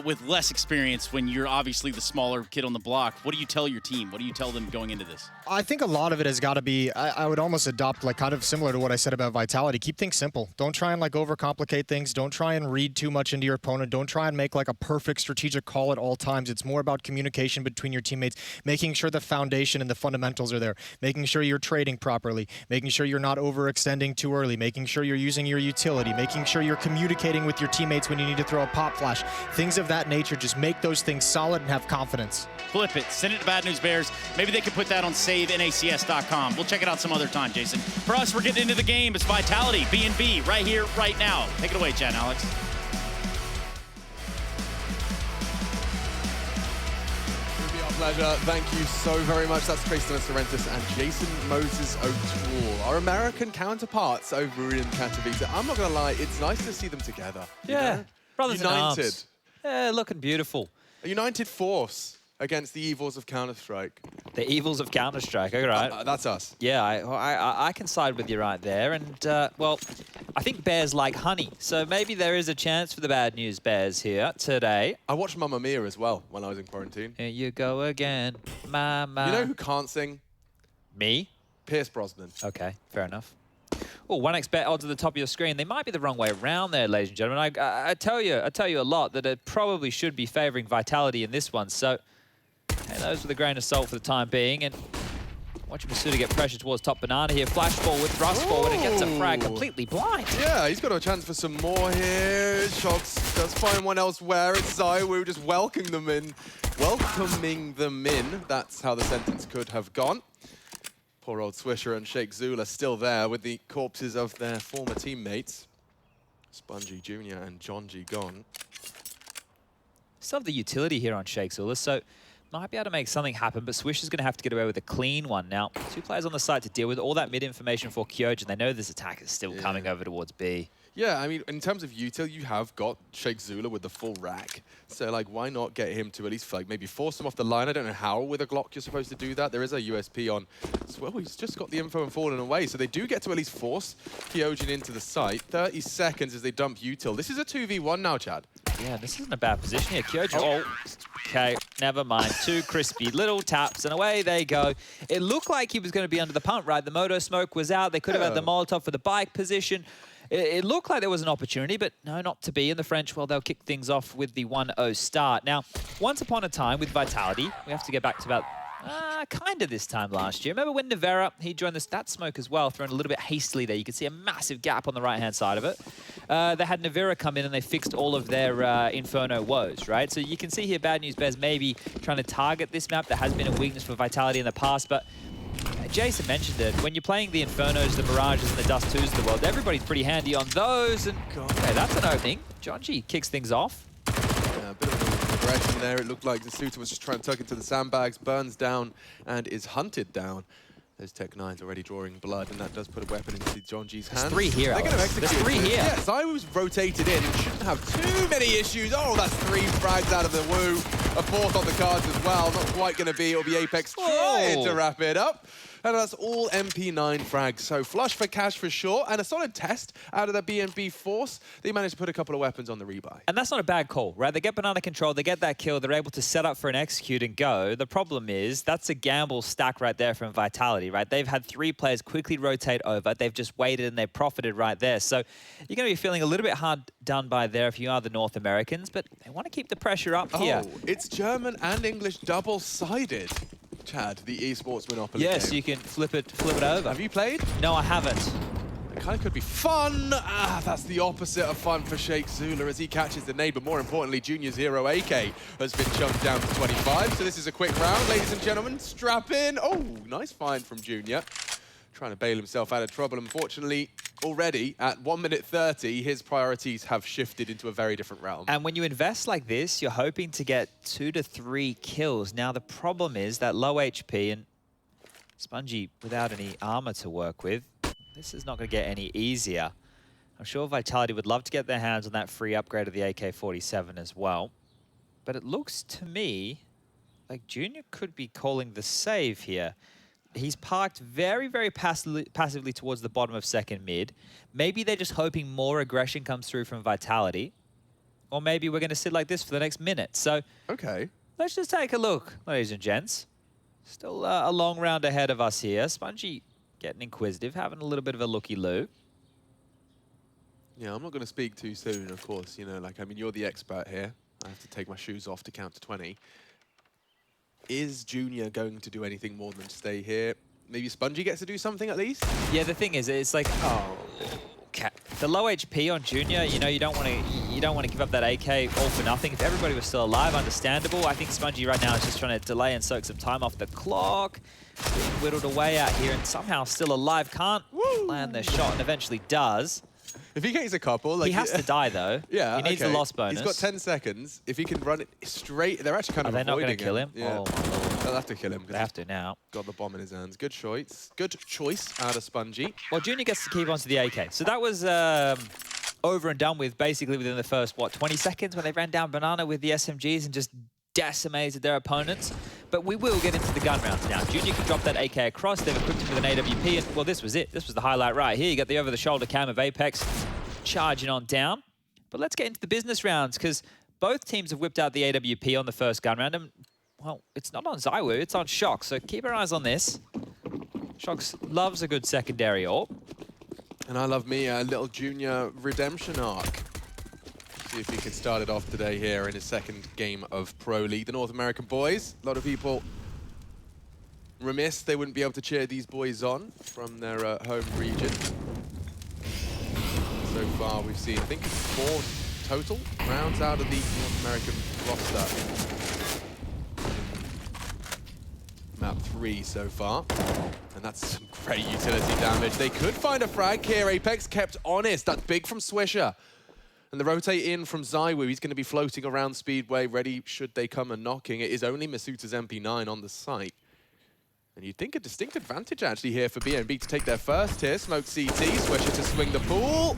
with less experience when you're obviously the smaller kid on the block? What do you tell your team? What do you tell them going into this? I think a lot of it has got to be, I would almost adopt like kind of similar to what I said about Vitality. Keep things simple. Don't try and like overcomplicate things. Don't try and read too much into your opponent. Don't try and make like a perfect strategic call at all times. It's more about communication between your teammates, making sure the foundation and the fundamentals are there, making sure you're trading properly, making sure you're not overextending too early, making sure you're using your utility, making sure you're communicating with your teammates when you need to throw a pop flash. Things of that nature. Just make those things solid and have confidence. Flip it. Send it to Bad News Bears. Maybe they could put that on savenacs.com. We'll check it out some other time, Jason. For us, we're getting into the game. It's Vitality, B&B, right here, right now. Take it away, Chad and Alex. Pleasure. Thank you so very much. That's Tristan Sorrentis and Jason Moses O'Toole, our American counterparts over in Katowice. I'm not going to lie, it's nice to see them together. Yeah, you know? brothers in United. arms. Yeah, looking beautiful. A united force against the evils of Counter-Strike. The evils of Counter-Strike, all right. That's us. Yeah, I can side with you right there. And, well, I think bears like honey. So maybe there is a chance for the Bad News Bears here today. I watched Mamma Mia as well when I was in quarantine. Here you go again, Mama. You know who can't sing? Me? Pierce Brosnan. Okay, fair enough. Oh, 1x bet odds at the top of your screen. They might be the wrong way around there, ladies and gentlemen. I tell you a lot that it probably should be favoring Vitality in this one. So, hey, those with a grain of salt for the time being. And watching Masuda get pressure towards top banana here. Flash ball with thrust forward and gets a frag completely blind. Yeah, he's got a chance for some more here. Shox does find one elsewhere. It's ZywOo just welcoming them in. That's how the sentence could have gone. Poor old Swisher and Sheikh Zula still there with the corpses of their former teammates. Spongy Jr. and John G gone. Still have the utility here on Sheikh Zula, so might be able to make something happen, but Swish is going to have to get away with a clean one. Now, 2 players on the site to deal with all that mid information for Kyojin. They know this attack is still coming over towards B. Yeah, I mean, in terms of util, you have got Sheikh Zula with the full rack. So, like, why not get him to at least, like, maybe force him off the line? I don't know how with a Glock you're supposed to do that. There is a USP on... Well, he's just got the info and fallen away. So they do get to at least force Kyojin into the site. 30 seconds as they dump util. This is a 2v1 now, Chad. Yeah, this isn't a bad position here. Kyojin, okay, never mind. 2 crispy little taps, and away they go. It looked like he was going to be under the pump, right? The moto smoke was out. They could have had the Molotov for the bike position. It looked like there was an opportunity, but no, not to be. In the French, well, they'll kick things off with the 1-0 start. Now, once upon a time with Vitality, we have to get back to about kind of this time last year. Remember when Nivera, he joined that smoke as well, thrown a little bit hastily there. You could see a massive gap on the right-hand side of it. They had Nivera come in and they fixed all of their Inferno woes, right? So you can see here Bad News Bears maybe trying to target this map. There has been a weakness for Vitality in the past, but Jason mentioned it. When you're playing the Infernos, the Mirages, and the Dust 2s of the world, everybody's pretty handy on those. And okay, that's an opening. John G kicks things off. Yeah, a bit of a progression there. It looked like the Suitor was just trying to tuck into the sandbags, burns down, and is hunted down. Those Tech 9's already drawing blood, and that does put a weapon into John G's hands. There's 3 here, They're going to execute. There's 3 here. Yeah, ZywOo's rotated in and shouldn't have too many issues. Oh, that's 3 frags out of the Woo. A 4th on the cards as well. Not quite going to be. It'll be Apex trying to wrap it up. And that's all MP9 frags. So flush for cash for sure, and a solid test out of the BNB force. They managed to put a couple of weapons on the rebuy. And that's not a bad call, right? They get banana control, they get that kill, they're able to set up for an execute and go. The problem is, that's a gamble stack right there from Vitality, right? They've had 3 players quickly rotate over. They've just waited and they've profited right there. So you're going to be feeling a little bit hard done by there if you are the North Americans, but they want to keep the pressure up here. Oh, it's German and English double-sided. Chad, the esports monopoly Yes, game. you can flip it over. Have you played? No, I haven't. It kind of could be fun. That's the opposite of fun for Sheikh Zula as he catches the nade, but more importantly, Junior Zero AK has been chunked down to 25. So this is a quick round, ladies and gentlemen. Strap in. Oh, nice find from Junior. Trying to bail himself out of trouble. Unfortunately, already at 1 minute 30, his priorities have shifted into a very different realm. And when you invest like this, you're hoping to get 2 to 3 kills. Now, the problem is that low HP and Spongy without any armor to work with, this is not going to get any easier. I'm sure Vitality would love to get their hands on that free upgrade of the AK-47 as well. But it looks to me like Junior could be calling the save here. He's parked very, very passively towards the bottom of second mid. Maybe they're just hoping more aggression comes through from Vitality. or maybe we're going to sit like this for the next minute. So okay, let's just take a look, ladies and gents. Still a long round ahead of us here. Spongy getting inquisitive, having a little bit of a looky-loo. Yeah, I'm not going to speak too soon, of course. You know, like, I mean, you're the expert here. I have to take my shoes off to count to 20. Is Junior going to do anything more than stay here? Maybe Spongy gets to do something at least? Yeah, the thing is, it's like, the low HP on Junior, you know, you don't want to give up that AK all for nothing. If everybody was still alive, understandable. I think Spongy right now is just trying to delay and soak some time off the clock. Being whittled away out here and somehow still alive. Can't land the shot and eventually does. If he gets a couple, like, he has to die though. Yeah, he needs okay. a loss bonus. He's got 10 seconds. If he can run it straight, they're actually kind of avoiding not going to kill him? Yeah. Oh, my Lord. They'll have to kill him. They have to now. Got the bomb in his hands. Good choice. Good choice out of Spongy. Well, Junior gets to keep on to the AK. So that was over and done with basically within the first, 20 seconds when they ran down Banana with the SMGs and just decimated their opponents. But we will get into the gun rounds now. Junior can drop that AK across. They've equipped him with an AWP. And, well, this was it. This was the highlight right here. You got the over-the-shoulder cam of Apex charging on down. But let's get into the business rounds because both teams have whipped out the AWP on the first gun round. And, well, it's not on ZywOo, it's on Shox. So keep our eyes on this. Shox loves a good secondary AWP. And I love me a little Junior redemption arc. See if he can start it off today here in his second game of Pro League. The North American boys, a lot of people remiss they wouldn't be able to cheer these boys on from their home region. So far we've seen, I think, 4 total rounds out of the North American roster. Map 3 so far. And that's some great utility damage. They could find a frag here. Apex kept honest. That's big from Swisher. And the rotate in from ZywOo. He's going to be floating around Speedway, ready should they come and knocking. It is only Masuta's MP9 on the site. And you'd think a distinct advantage actually here for BNB to take their first here. Smoke CT, Swisher to swing the pool.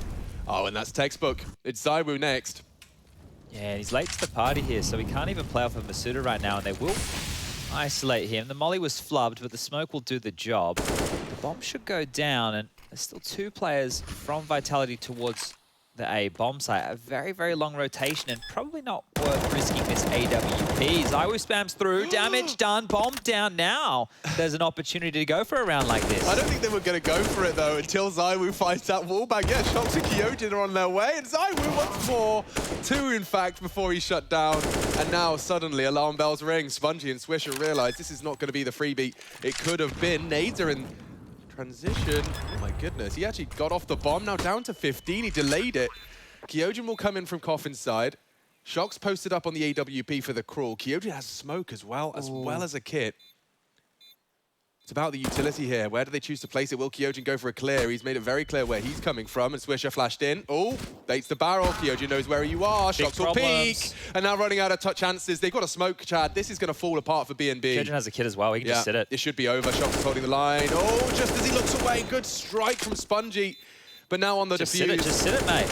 Oh, and that's textbook. It's ZywOo next. Yeah, he's late to the party here, so he can't even play off of Masuda right now, and they will isolate him. The molly was flubbed, but the smoke will do the job. The bomb should go down, and there's still 2 players from Vitality towards the A bomb site. A very, very long rotation, and probably not worth risking this AWP. ZywOo spams through, damage done, bomb down now. There's an opportunity to go for a round like this. I don't think they were going to go for it, though, until ZywOo finds that wallbang. Yeah, Shox and Kyojin are on their way, and ZywOo once more. 2, in fact, before he shut down. And now, suddenly, alarm bells ring. Spongy and Swisher realize this is not going to be the freebie it could have been. Nades are in transition. Oh, my goodness. He actually got off the bomb. Now down to 15. He delayed it. Kyojin will come in from Coffin's side. Shox posted up on the AWP for the crawl. Kyojin has smoke as well as a kit. It's about the utility here. Where do they choose to place it? Will Kyojin go for a clear? He's made it very clear where he's coming from, and Swisher flashed in. Oh, baits the barrel. Kyojin knows where you are. Shox will peek. And now running out of chances. They've got a smoke, Chad. This is going to fall apart for BNB. Kyojin has a kid as well. He can just sit it. It should be over. Shox is holding the line. Oh, just as he looks away. Good strike from Spongy. But now on the defuse. Just sit it, mate.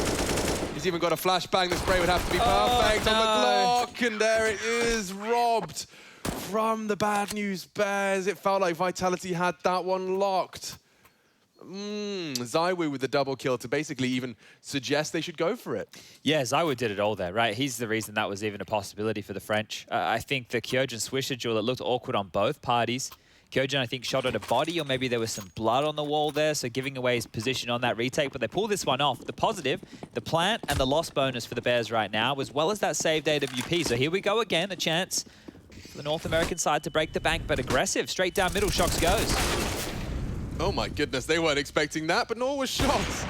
He's even got a flashbang. The spray would have to be perfect on the clock. And there it is, robbed from the Bad News Bears. It felt like Vitality had that one locked. ZywOo with the double kill to basically even suggest they should go for it. Yeah, ZywOo did it all there, right? He's the reason that was even a possibility for the French. I think the Kyojin-Swisher duel, it looked awkward on both parties. Kyojin, I think, shot at a body, or maybe there was some blood on the wall there, so giving away his position on that retake, but they pull this one off. The positive, the plant, and the loss bonus for the Bears right now, as well as that saved AWP. So here we go again, a chance for the North American side to break the bank, but aggressive. Straight down middle, Shox goes. Oh my goodness, they weren't expecting that, but nor was Shox.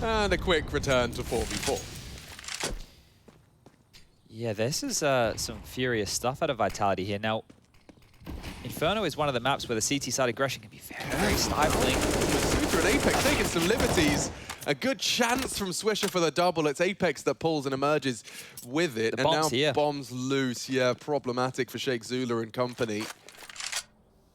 And a quick return to 4v4. Yeah, this is some furious stuff out of Vitality here. Now, Inferno is one of the maps where the CT side aggression can be very, very stifling. Masuda and Apex taking some liberties. A good chance from Swisher for the double. It's Apex that pulls and emerges with it. The bomb's here. Bombs loose. Yeah, problematic for Sheikh Zula and company.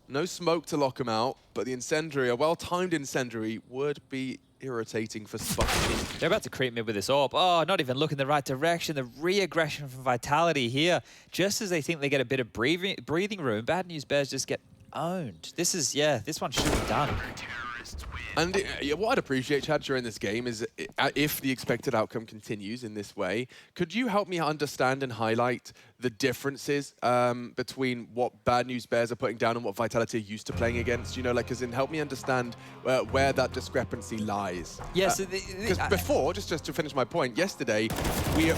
No smoke to lock him out, but the incendiary, a well-timed incendiary, would be irritating for Spongy. They're about to creep mid with this AWP. Oh, not even looking the right direction. The re-aggression from Vitality here. Just as they think they get a bit of breathing room, Bad News Bears just get owned. This is, yeah, this one should be done. And what I'd appreciate, Chad, during this game is if the expected outcome continues in this way, could you help me understand and highlight the differences between what Bad News Bears are putting down and what Vitality are used to playing against? You know, like, as in help me understand where that discrepancy lies. Yes, because before, just to finish my point, yesterday we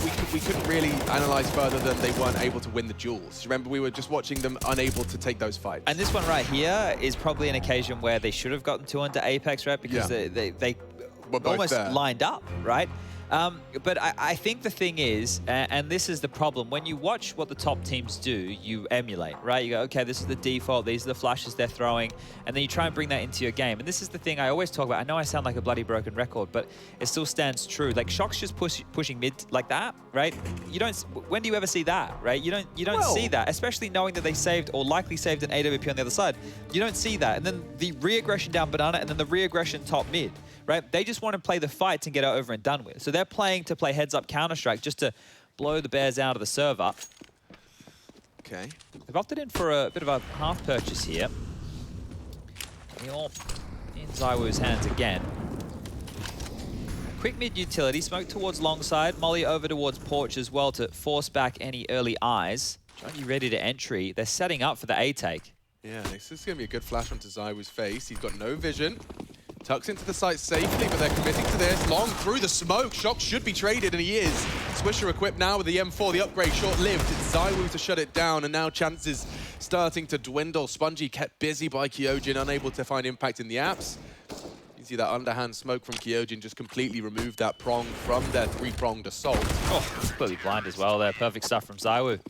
couldn't really analyze further than they weren't able to win the duels. Remember, we were just watching them unable to take those fights. And this one right here is probably an occasion where they should have gotten 2 onto Apex, right? Because they almost lined up, right? But I think the thing is, and this is the problem, when you watch what the top teams do, you emulate, right? You go, okay, this is the default, these are the flashes they're throwing, and then you try and bring that into your game. And this is the thing I always talk about. I know I sound like a bloody broken record, but it still stands true. Like, Shock's just pushing mid like that, right? You don't. When do you ever see that, right? You don't see that, especially knowing that they saved or likely saved an AWP on the other side. You don't see that. And then the re-aggression down banana, and then the re-aggression top mid. Right? They just want to play the fights and get it over and done with. So they're playing to play heads-up Counter-Strike just to blow the Bears out of the server. Okay. They've opted in for a bit of a half purchase here. All in Zywoo's hands again. Quick mid-utility, smoke towards long side, Molly over towards porch as well to force back any early eyes. Johnny ready to entry. They're setting up for the A-take. Yeah, this is going to be a good flash onto Zywoo's face. He's got no vision. Tucks into the site safely, but they're committing to this. Long through the smoke. Shock should be traded, and he is. Swisher equipped now with the M4. The upgrade short-lived. It's Zywoo to shut it down, and now chances starting to dwindle. Spongy kept busy by Kyojin, unable to find impact in the apps. You see that underhand smoke from Kyojin just completely removed that prong from their 3-pronged assault. Oh, completely blind as well there. Perfect stuff from Zywoo.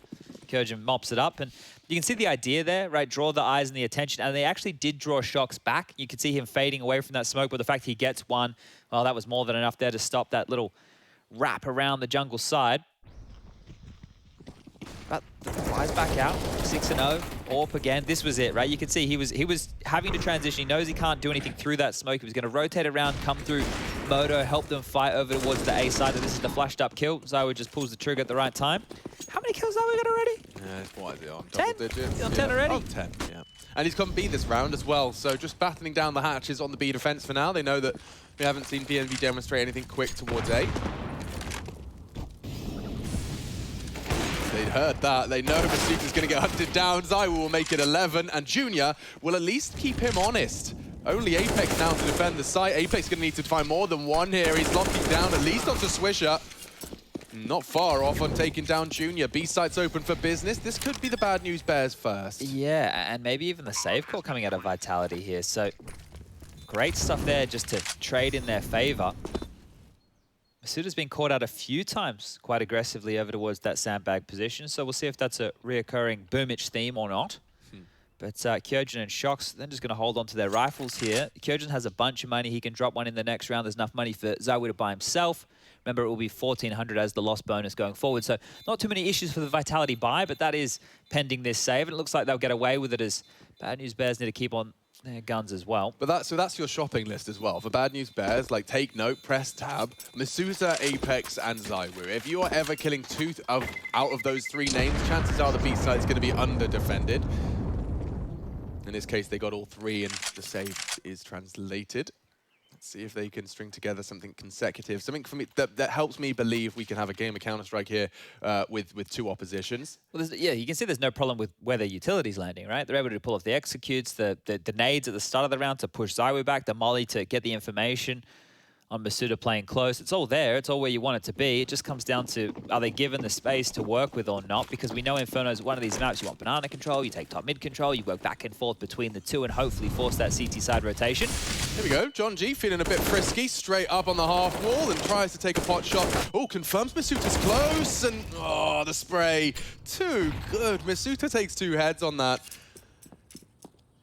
Kyojin mops it up, and you can see the idea there, right? Draw the eyes and the attention, and they actually did draw Shock's back. You could see him fading away from that smoke, but the fact he gets one, well, that was more than enough there to stop that little wrap around the jungle side. But the flies back out, 6-0, AWP again. This was it, right? You can see he was having to transition. He knows he can't do anything through that smoke. He was going to rotate around, come through Moto, help them fight over towards the A side. And this is the flashed up kill. Zywoo just pulls the trigger at the right time. How many kills Zywoo got already? Yeah, what is it, on 10? double digits? On 10 already? On 10, yeah. And he's come B this round as well, so just battening down the hatches on the B defense for now. They know that we haven't seen PNV demonstrate anything quick towards A. They'd heard that. They know Masuta's going to get hunted down. Zywoo will make it 11, and Junior will at least keep him honest. Only Apex now to defend the site. Apex going to need to find more than one here. He's locking down at least onto Swisher. Not far off on taking down Junior. B site's open for business. This could be the Bad News Bears first. Yeah, and maybe even the save call coming out of Vitality here. So great stuff there just to trade in their favor. Masuta's been caught out a few times quite aggressively over towards that sandbag position, so we'll see if that's a reoccurring Boomich theme or not. But Kyojin and Shox then just going to hold on to their rifles here. Kyojin has a bunch of money. He can drop one in the next round. There's enough money for Zywoo to buy himself. Remember, it will be 1,400 as the loss bonus going forward. So not too many issues for the Vitality buy, but that is pending this save. And it looks like they'll get away with it as Bad News Bears need to keep on their guns as well. But so that's your shopping list as well. For Bad News Bears, like, take note, press tab, Masuta, Apex, and Zywoo. If you are ever killing two out of those 3 names, chances are the B side is going to be under-defended. In this case, they got all 3, and the save is translated. Let's see if they can string together something consecutive. Something for me that helps me believe we can have a game of Counter-Strike here with 2 oppositions. Well, yeah, you can see there's no problem with where their utility's landing, right? They're able to pull off the executes, the nades at the start of the round to push Zywoo back, the molly to get the information on Masuta playing close. It's all there. It's all where you want it to be. It just comes down to, are they given the space to work with or not? Because we know Inferno's one of these maps, you want banana control, you take top mid control, you work back and forth between the 2 and hopefully force that CT side rotation. Here we go. John G feeling a bit frisky, straight up on the half wall and tries to take a pot shot. Oh, confirms Masuta's close, and oh, the spray. Too good. Masuta takes 2 heads on that.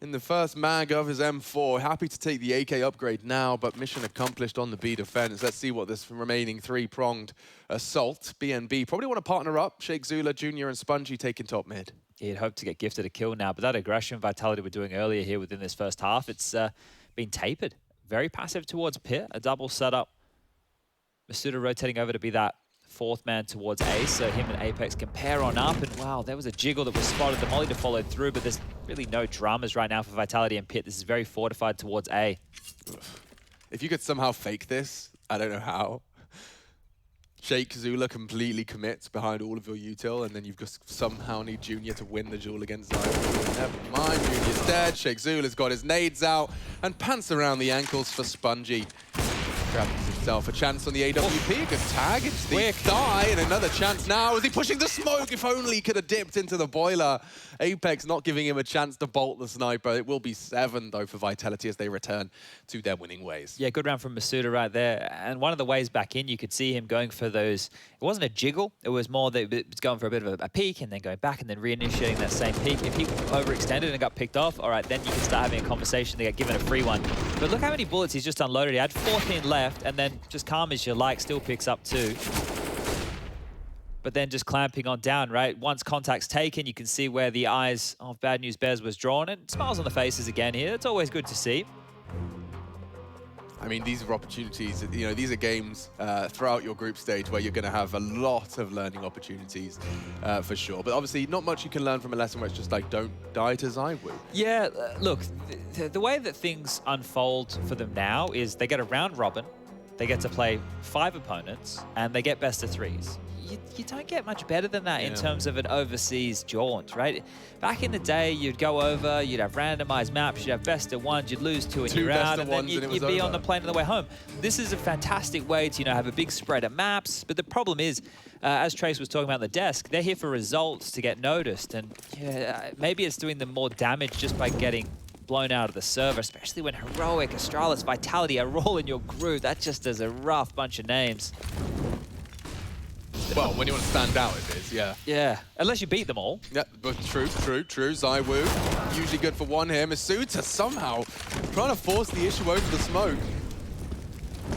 In the first mag of his M4, happy to take the AK upgrade now, but mission accomplished on the B defense. Let's see what this remaining 3-pronged assault, BNB, probably want to partner up. Sheikh Zula, Junior, and Spongy taking top mid. He'd hope to get gifted a kill now, but that aggression Vitality were doing earlier here within this first half, it's been tapered. Very passive towards Pit, a double setup. Masuta rotating over to be that 4th man towards Ace, so him and Apex can pair on up, and wow, there was a jiggle that was spotted. The molly to follow through, but there's really no dramas right now for Vitality and Pit. This is very fortified towards A. If you could somehow fake this, I don't know how. Sheikh Zula completely commits behind all of your util, and then you've just somehow need Junior to win the duel against Zyro. Never mind, Junior's dead. Sheikh Zula's got his nades out, and pants around the ankles for Spongy. Grabs himself a chance on the AWP. Good tag. It's the die, and another chance now. Is he pushing the smoke? If only he could have dipped into the boiler. Apex not giving him a chance to bolt the sniper. It will be 7, though, for Vitality as they return to their winning ways. Yeah, good round from Masuda right there. And one of the ways back in, you could see him going for those. It wasn't a jiggle. It was more that it was going for a bit of a peek and then going back and then reinitiating that same peek. If he overextended and got picked off, all right, then you can start having a conversation. They get given a free one. But look how many bullets he's just unloaded. He had 14 left, and then just calm as you like, still picks up 2. But then just clamping on down, right? Once contact's taken, you can see where the eyes of Bad News Bears was drawn, and smiles on the faces again here. It's always good to see. I mean, these are opportunities, you know, these are games throughout your group stage where you're going to have a lot of learning opportunities for sure. But obviously, not much you can learn from a lesson where it's just like, don't die to Zywu. Yeah, look, the way that things unfold for them now is they get a round robin, they get to play 5 opponents, and they get best of 3s. You don't get much better than that in terms of an overseas jaunt, right? Back in the day, you'd go over, you'd have randomized maps, you'd have best of 1s, you'd lose 2 in your round, and then you'd be on the plane on the way home. This is a fantastic way to, you know, have a big spread of maps, but the problem is, as Trace was talking about on the desk, they're here for results to get noticed, and maybe it's doing them more damage just by getting blown out of the server, especially when Heroic, Astralis, Vitality are all in your group. That just is a rough bunch of names. Well, when you want to stand out, it is, yeah. Yeah, unless you beat them all. Yeah, but true. Zywu, usually good for 1 here. Masuda somehow trying to force the issue over the smoke.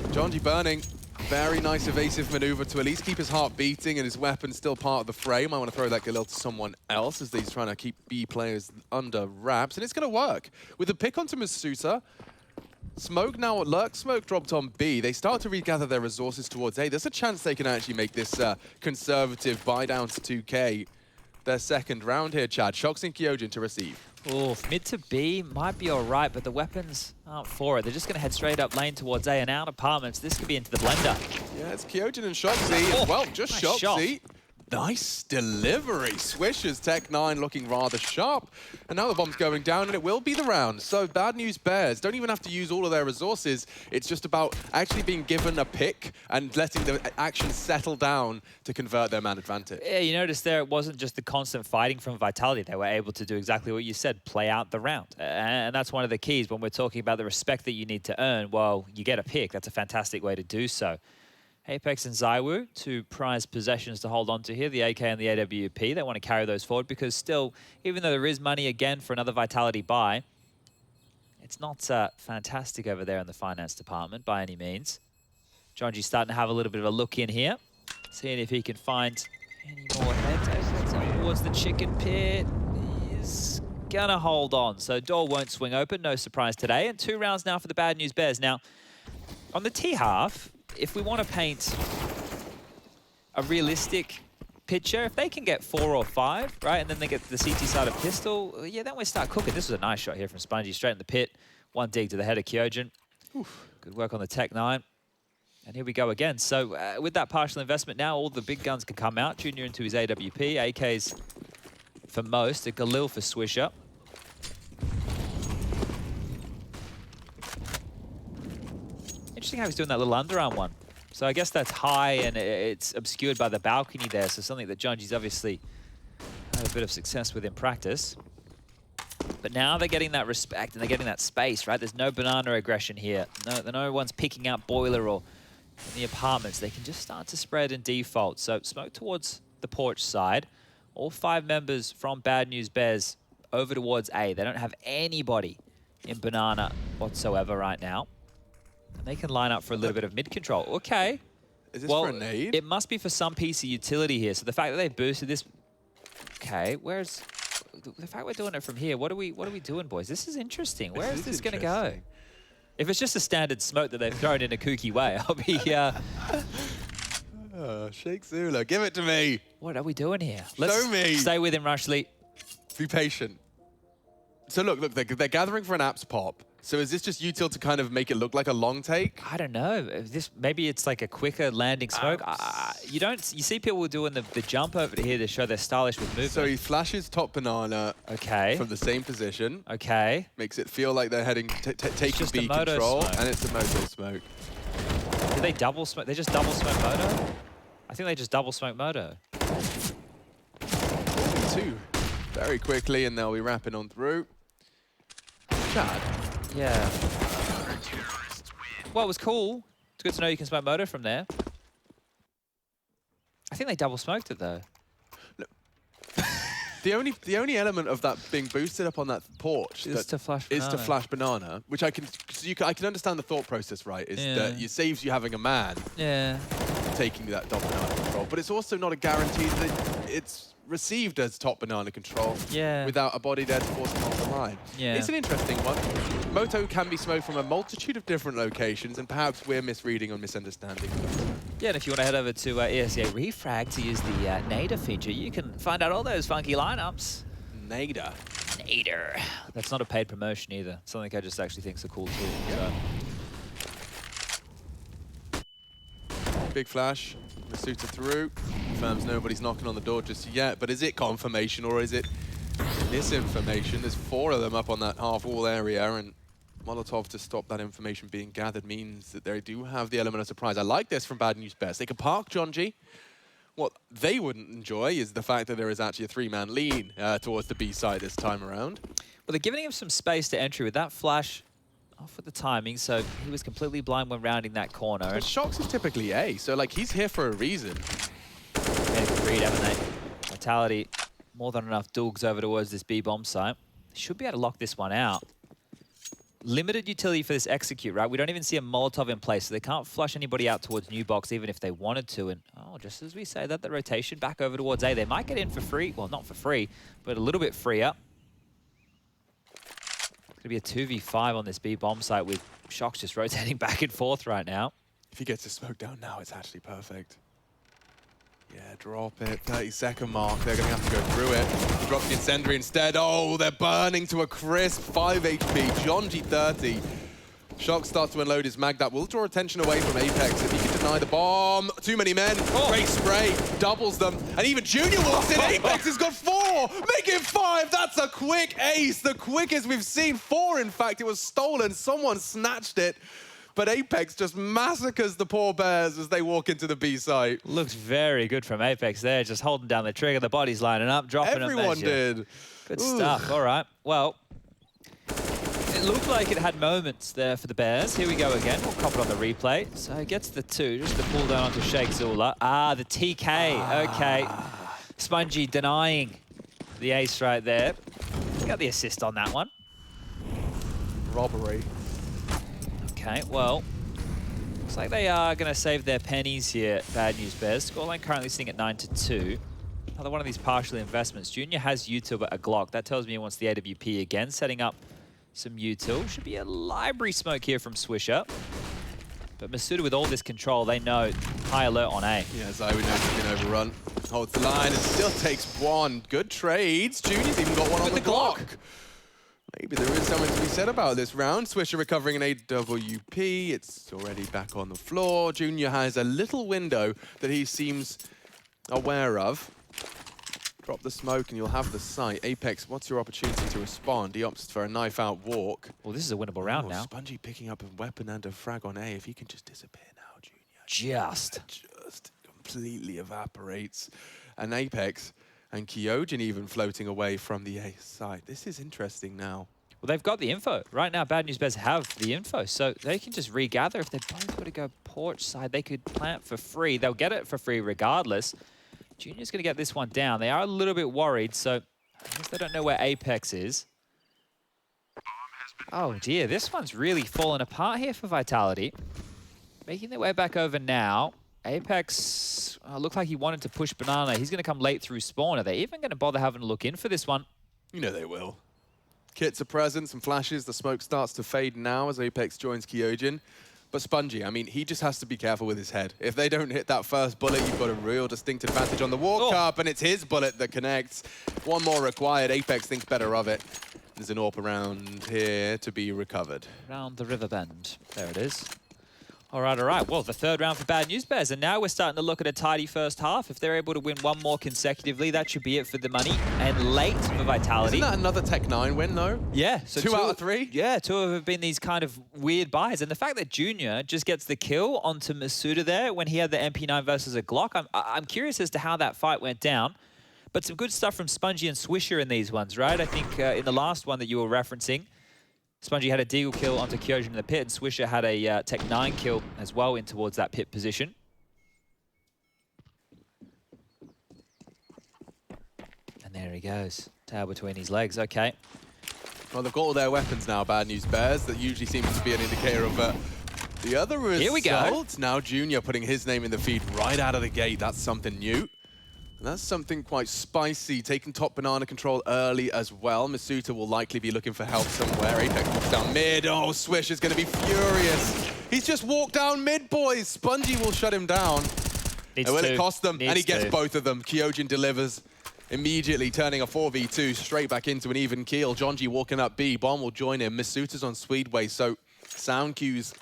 Jonji burning. Very nice evasive maneuver to at least keep his heart beating and his weapon still part of the frame. I want to throw that Galil to someone else as he's trying to keep B players under wraps. And it's going to work. With the pick onto Masuda, Smoke now, Lurk Smoke dropped on B. They start to regather their resources towards A. There's a chance they can actually make this conservative buy down to 2K. Their second round here, Chad. Shox and Kyojin to receive. Oh, mid to B might be all right, but the weapons aren't for it. They're just going to head straight up lane towards A and out apartments. This could be into the blender. Yeah, it's Kyojin and Shoxy as well. Just nice Shoxy. Nice delivery. Swisher's Tech 9 looking rather sharp. And now the bomb's going down, and it will be the round. So Bad News Bears don't even have to use all of their resources. It's just about actually being given a pick and letting the action settle down to convert their man advantage. Yeah, you notice there it wasn't just the constant fighting from Vitality. They were able to do exactly what you said, play out the round. And that's one of the keys when we're talking about the respect that you need to earn. Well, you get a pick. That's a fantastic way to do so. Apex and Zywu, 2 prized possessions to hold on to here, the AK and the AWP. They want to carry those forward because still, even though there is money again for another Vitality buy, it's not fantastic over there in the finance department by any means. Jonji's starting to have a little bit of a look in here, seeing if he can find any more heads towards the chicken pit. He's gonna hold on, so door won't swing open, no surprise today. And 2 rounds now for the Bad News Bears. Now, on the T half, if we want to paint a realistic picture, if they can get 4 or 5, right, and then they get the CT side of pistol, yeah, then we start cooking. This was a nice shot here from Spongy, straight in the pit. 1 dig to the head of Kyojin. Good work on the Tech 9. And here we go again. So with that partial investment now, all the big guns can come out. Junior into his AWP, AKs for most, a Galil for Swisher. Interesting how he's doing that little underarm one. So I guess that's high and it's obscured by the balcony there. So something that Jonji's obviously had a bit of success with in practice. But now they're getting that respect and they're getting that space, right? There's no banana aggression here. No one's picking out boiler or in the apartments. They can just start to spread and default. So smoke towards the porch side. All 5 members from Bad News Bears over towards A. They don't have anybody in banana whatsoever right now. And they can line up for a little bit of mid-control. Okay. Is this for a nade? It must be for some piece of utility here. So the fact that they boosted this... Okay, where's... The fact we're doing it from here, what are we doing, boys? This is interesting. Where is this going to go? If it's just a standard smoke that they've thrown in a kooky way, I'll be... Sheikh Zula, give it to me. What are we doing here? Show me. Stay with him, Rushley. Be patient. So look, they're gathering for an apps pop. So is this just util to kind of make it look like a long take? I don't know. Maybe it's like a quicker landing smoke. You see people doing the jump over here to show they're stylish with movement. So he flashes top banana. Okay. From the same position. Okay. Makes it feel like they're heading taking B control, and it's a moto smoke. Did they double smoke? They just double smoke moto? I think they just double smoke moto. 2 very quickly, and they'll be wrapping on through. Chad. Yeah. Well, it was cool. It's good to know you can smoke moto from there. I think they double smoked it though. Look, the only element of that being boosted up on that porch is to flash banana, which I can understand the thought process, right? Is that it saves you having a man. Yeah. Taking that top banana control, but it's also not a guarantee that it's received as top banana control without a body there to force it off the line. Yeah. It's an interesting one. Moto can be smoked from a multitude of different locations, and perhaps we're misreading or misunderstanding. Yeah, and if you want to head over to ESEA Refrag to use the Nader feature, you can find out all those funky lineups. Nader. Nader. That's not a paid promotion either. Something I just actually think is a cool tool. So. Big flash. Masuta through. Confirms nobody's knocking on the door just yet, but is it confirmation or is it misinformation? There's 4 of them up on that half-wall area, and Molotov to stop that information being gathered means that they do have the element of surprise. I like this from Bad News Bears. They can park John G. What they wouldn't enjoy is the fact that there is actually a 3-man lean towards the B side this time around. Well, they're giving him some space to entry with that flash. Off with the timing, so he was completely blind when rounding that corner. But Shox is typically A, so like he's here for a reason. Yeah, good read, haven't they? Vitality, more than enough doogs over towards this B bomb site. Should be able to lock this one out. Limited utility for this execute, right? We don't even see a Molotov in place, so they can't flush anybody out towards new box, even if they wanted to. And oh, just as we say that, the rotation back over towards A. They might get in for free. Well, not for free, but a little bit freer. Be a 2v5 on this B bomb site with Shox just rotating back and forth right now. If he gets a smoke down now, it's actually perfect. Yeah, drop it. 30-second mark. They're going to have to go through it. He drops the incendiary instead. Oh, they're burning to a crisp. 5 HP. John G 30. Shox starts to unload his mag. That will draw attention away from Apex. If he can deny the bomb. Too many men. Great spray. Doubles them. And even Junior walks in. Apex has got 4. Make it 5. That's a quick ace. The quickest we've seen. 4, in fact. It was stolen. Someone snatched it. But Apex just massacres the poor Bears as they walk into the B site. Looks very good from Apex there. Just holding down the trigger. The body's lining up. Dropping them. Everyone did. Good stuff. All right. Well, it looked like it had moments there for the Bears. Here we go again. We'll cop it on the replay. So it gets the 2, just the pull down onto Sheikh Zula. Ah, the TK. Okay. Spongy denying the ace right there. Got the assist on that one. Robbery. Okay, well, looks like they are going to save their pennies here, Bad News Bears. Scoreline currently sitting at 9-2. Another one of these partial investments. Junior has util, but a Glock. That tells me he wants the AWP again, setting up some util. Should be a library smoke here from Swisher. But Masuda, with all this control, they know high alert on A. Yeah, Zai we know he can overrun. Holds the line and still takes 1. Good trades. Junior's even got one on the Glock. Maybe there is something to be said about this round. Swisher recovering an AWP. It's already back on the floor. Junior has a little window that he seems aware of. Drop the smoke and you'll have the sight. Apex, what's your opportunity to respond? He opts for a knife-out walk. Well, this is a winnable round now. Spongy picking up a weapon and a frag on A. If he can just disappear now, Junior. Just completely evaporates. And Apex and Kyojin even floating away from the A side. This is interesting now. Well, they've got the info. Right now, Bad News Bears have the info, so they can just regather. If they're both going to go porch side, they could plant for free. They'll get it for free regardless. Junior's going to get this one down. They are a little bit worried, so I guess they don't know where Apex is. Oh, dear. This one's really fallen apart here for Vitality. Making their way back over now. Apex looked like he wanted to push Banana. He's going to come late through spawn. Are they even going to bother having to look in for this one? You know they will. Kits are present, some flashes. The smoke starts to fade now as Apex joins Kyojin. But Spongy, I mean, he just has to be careful with his head. If they don't hit that first bullet, you've got a real distinct advantage on the walk up, and it's his bullet that connects. One more required. Apex thinks better of it. There's an AWP around here to be recovered. Round the river bend. There it is. All right, all right. Well, the third round for Bad News Bears, and now we're starting to look at a tidy first half. If they're able to win one more consecutively, that should be it for the money. And late for Vitality. Isn't that another Tech9 win, though? Yeah. So two out of 3? Yeah, 2 have been these kind of weird buys. And the fact that Junior just gets the kill onto Masuda there when he had the MP9 versus a Glock, I'm curious as to how that fight went down. But some good stuff from Spongy and Swisher in these ones, right? I think in the last one that you were referencing, Spongy had a Deagle kill onto Kyojin in the pit, and Swisher had a Tech9 kill as well in towards that pit position. And there he goes. Tail between his legs. Okay. Well, they've got all their weapons now, Bad News Bears. That usually seems to be an indicator of the other results. Here we go. Now Junior putting his name in the feed right out of the gate. That's something new. And that's something quite spicy, taking top banana control early as well. Masuta will likely be looking for help somewhere. Apex walks down mid. Oh, Swish is going to be furious. He's just walked down mid, boys. Spongy will shut him down. And will it cost them? And he gets both of them. Kyojin delivers immediately, turning a 4v2 straight back into an even keel. Jonji walking up B. Bomb will join him. Masuta's on Swedway, so sound cues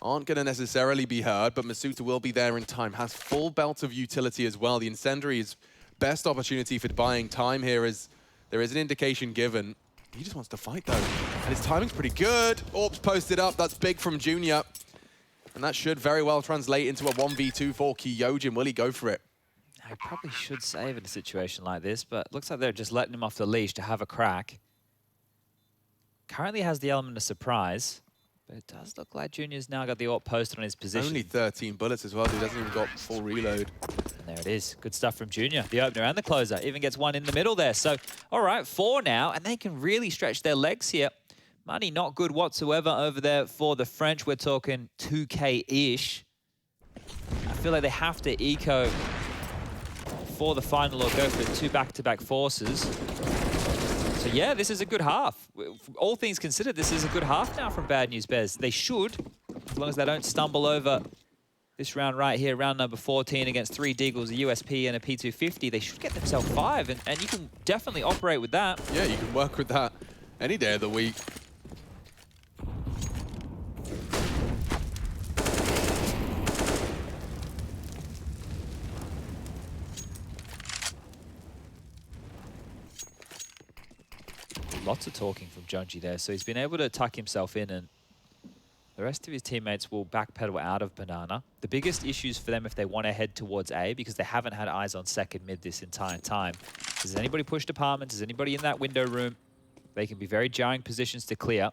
aren't going to necessarily be heard, but Masuta will be there in time. Has full belt of utility as well. The Incendiary is best opportunity for buying time here, as there is an indication given. He just wants to fight, though. And his timing's pretty good. AWP's posted up. That's big from Junior. And that should very well translate into a 1v2 for Kyojin. Will he go for it? I probably should save in a situation like this, but looks like they're just letting him off the leash to have a crack. Currently has the element of surprise. But it does look like Junior's now got the AWP posted on his position. Only 13 bullets as well. He doesn't even got full reload. And there it is. Good stuff from Junior. The opener and the closer. Even gets one in the middle there. So, all right, 4 now. And they can really stretch their legs here. Money not good whatsoever over there for the French. We're talking 2K-ish. I feel like they have to eco for the final or go for 2 back-to-back forces. So yeah, this is a good half. All things considered, this is a good half now from Bad News Bears. They should, as long as they don't stumble over this round right here, round number 14 against 3 Deagles, a USP and a P250, they should get themselves 5, and you can definitely operate with that. Yeah, you can work with that any day of the week. Lots of talking from Jonji there, so he's been able to tuck himself in, and the rest of his teammates will backpedal out of Banana. The biggest issues for them if they want to head towards A, because they haven't had eyes on second mid this entire time. Does anybody push apartments? Is anybody in that window room? They can be very jarring positions to clear.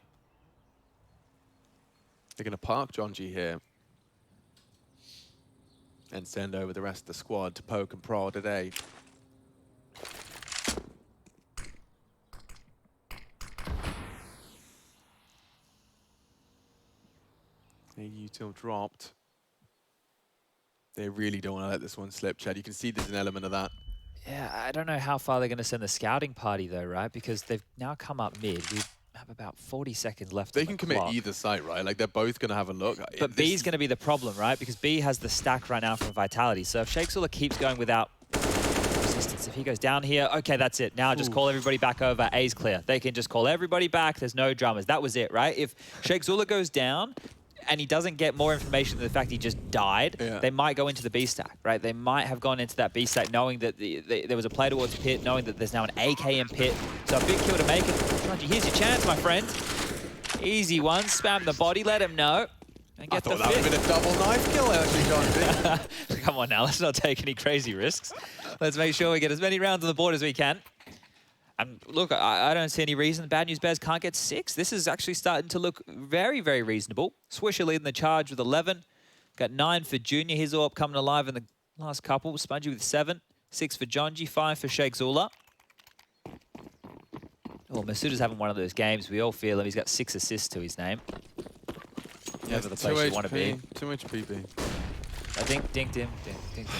They're going to park Jonji here and send over the rest of the squad to poke and prod at A. Util dropped. They really don't want to let this one slip, Chad. You can see there's an element of that. Yeah, I don't know how far they're going to send the scouting party, though, right? Because they've now come up mid. We have about 40 seconds left. They can commit either side, right? Like, they're both going to have a look. But B's going to be the problem, right? Because B has the stack right now from Vitality. So if Shakesula keeps going without resistance, if he goes down here, okay, that's it. Now just call everybody back over. A's clear. They can just call everybody back. There's no dramas. That was it, right? If Shakesula goes down and he doesn't get more information than the fact he just died, they might go into the B stack, right? They might have gone into that B stack knowing that there was a play towards pit, knowing that there's now an AK in pit. So a big kill to make it. Jonji, here's your chance, my friend. Easy one. Spam the body, let him know. And get I thought that would have been a double knife kill, actually, Jonji. Come on now, let's not take any crazy risks. Let's make sure we get as many rounds on the board as we can. And look, I don't see any reason the Bad News Bears can't get 6. This is actually starting to look very, very reasonable. Swisher leading the charge with 11. Got 9 for Junior. His AWP coming alive in the last couple. Spongy with 7. 6 for Jonji. 5 for Shakesula. Oh, Masuda's having one of those games. We all feel him. He's got 6 assists to his name. Never the place you want to be. Too much PP. I think ding, dim, ding, ding, ding.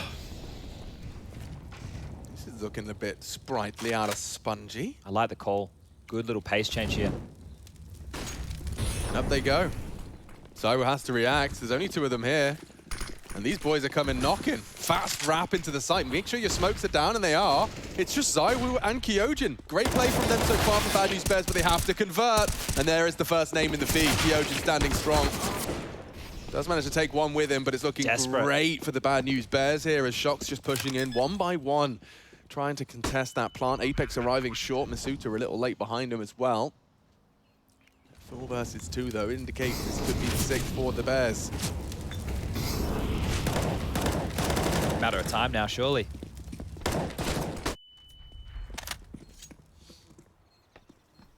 Looking a bit sprightly out of Spongy. I like the call. Good little pace change here. And up they go. So has to react. There's only 2 of them here. And these boys are coming knocking. Fast wrap into the site. Make sure your smokes are down, and they are. It's just ZywOo and Kyojin. Great play from them so far for Bad News Bears, but they have to convert. And there is the first name in the feed. Kyojin standing strong. Does manage to take one with him, but it's looking great for the Bad News Bears here as Shock's just pushing in one by one, trying to contest that plant. Apex arriving short. Masuta a little late behind him as well. 4 versus 2, though, indicates this could be the 6 for the Bears. Matter of time now, surely.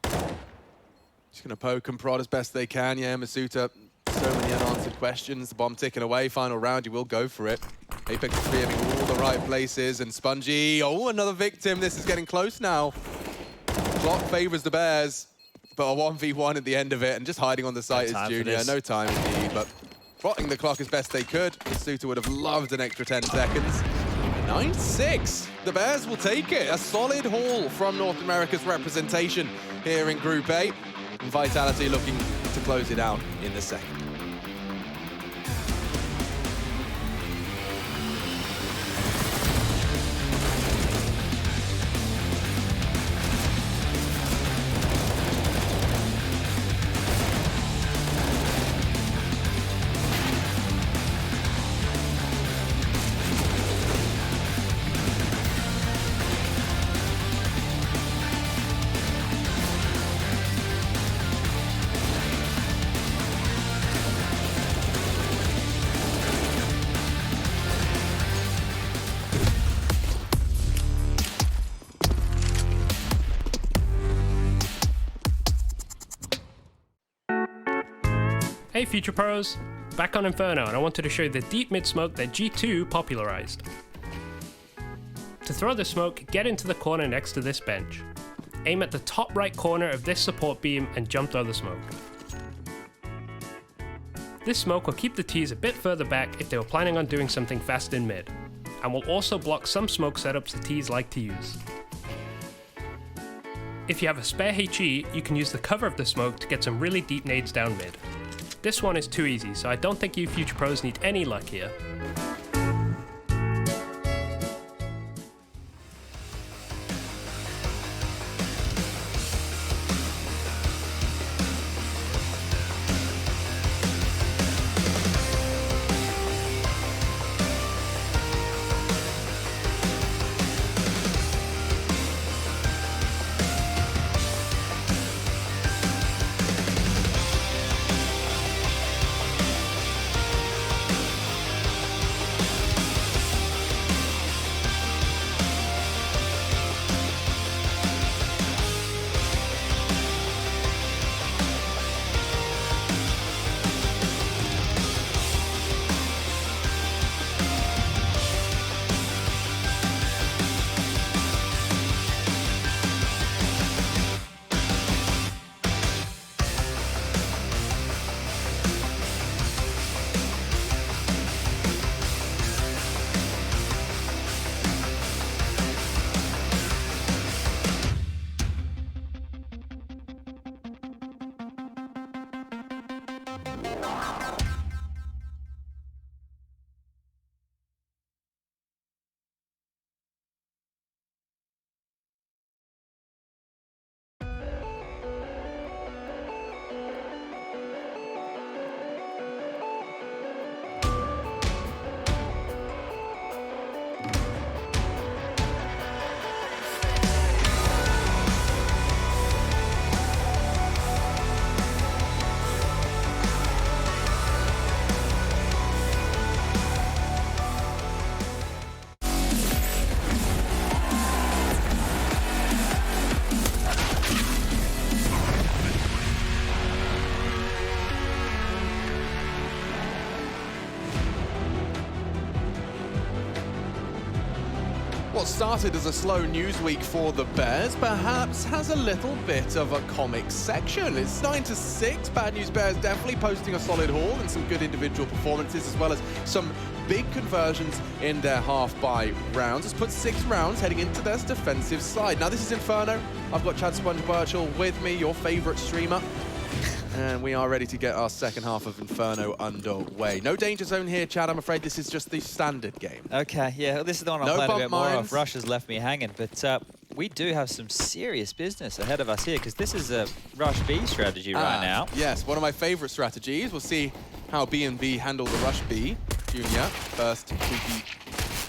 Just going to poke and prod as best they can. Yeah, Masuta, so many unanswered questions. The bomb ticking away. Final round, you will go for it. Apex is aiming all the right places. And Spongy, oh, another victim. This is getting close now. Clock favors the Bears, but a 1v1 at the end of it. And just hiding on the site is Junior. No time indeed, but trotting the clock as best they could. Masuta would have loved an extra 10 seconds. 9-6. The Bears will take it. A solid haul from North America's representation here in Group A. And Vitality looking to close it out in the second. Hey Future Pros, back on Inferno, and I wanted to show you the deep mid smoke that G2 popularized. To throw the smoke, get into the corner next to this bench. Aim at the top right corner of this support beam and jump throw the smoke. This smoke will keep the T's a bit further back if they were planning on doing something fast in mid, and will also block some smoke setups the T's like to use. If you have a spare HE, you can use the cover of the smoke to get some really deep nades down mid. This one is too easy, so I don't think you Future Pros need any luck here. What started as a slow news week for the Bears perhaps has a little bit of a comic section. It's 9-6. Bad News Bears definitely posting a solid haul and some good individual performances, as well as some big conversions in their half-by rounds. It's put 6 rounds heading into their defensive side. Now this is Inferno. I've got Chad Sponge Birchall with me, your favorite streamer. And we are ready to get our second half of Inferno underway. No danger zone here, Chad. I'm afraid this is just the standard game. Okay, yeah, this is the one I'm playing a bit more of. Rush has left me hanging, but we do have some serious business ahead of us here, because this is a Rush B strategy right now. Yes, one of my favorite strategies. We'll see how B&B handle the Rush B. Junior, first to be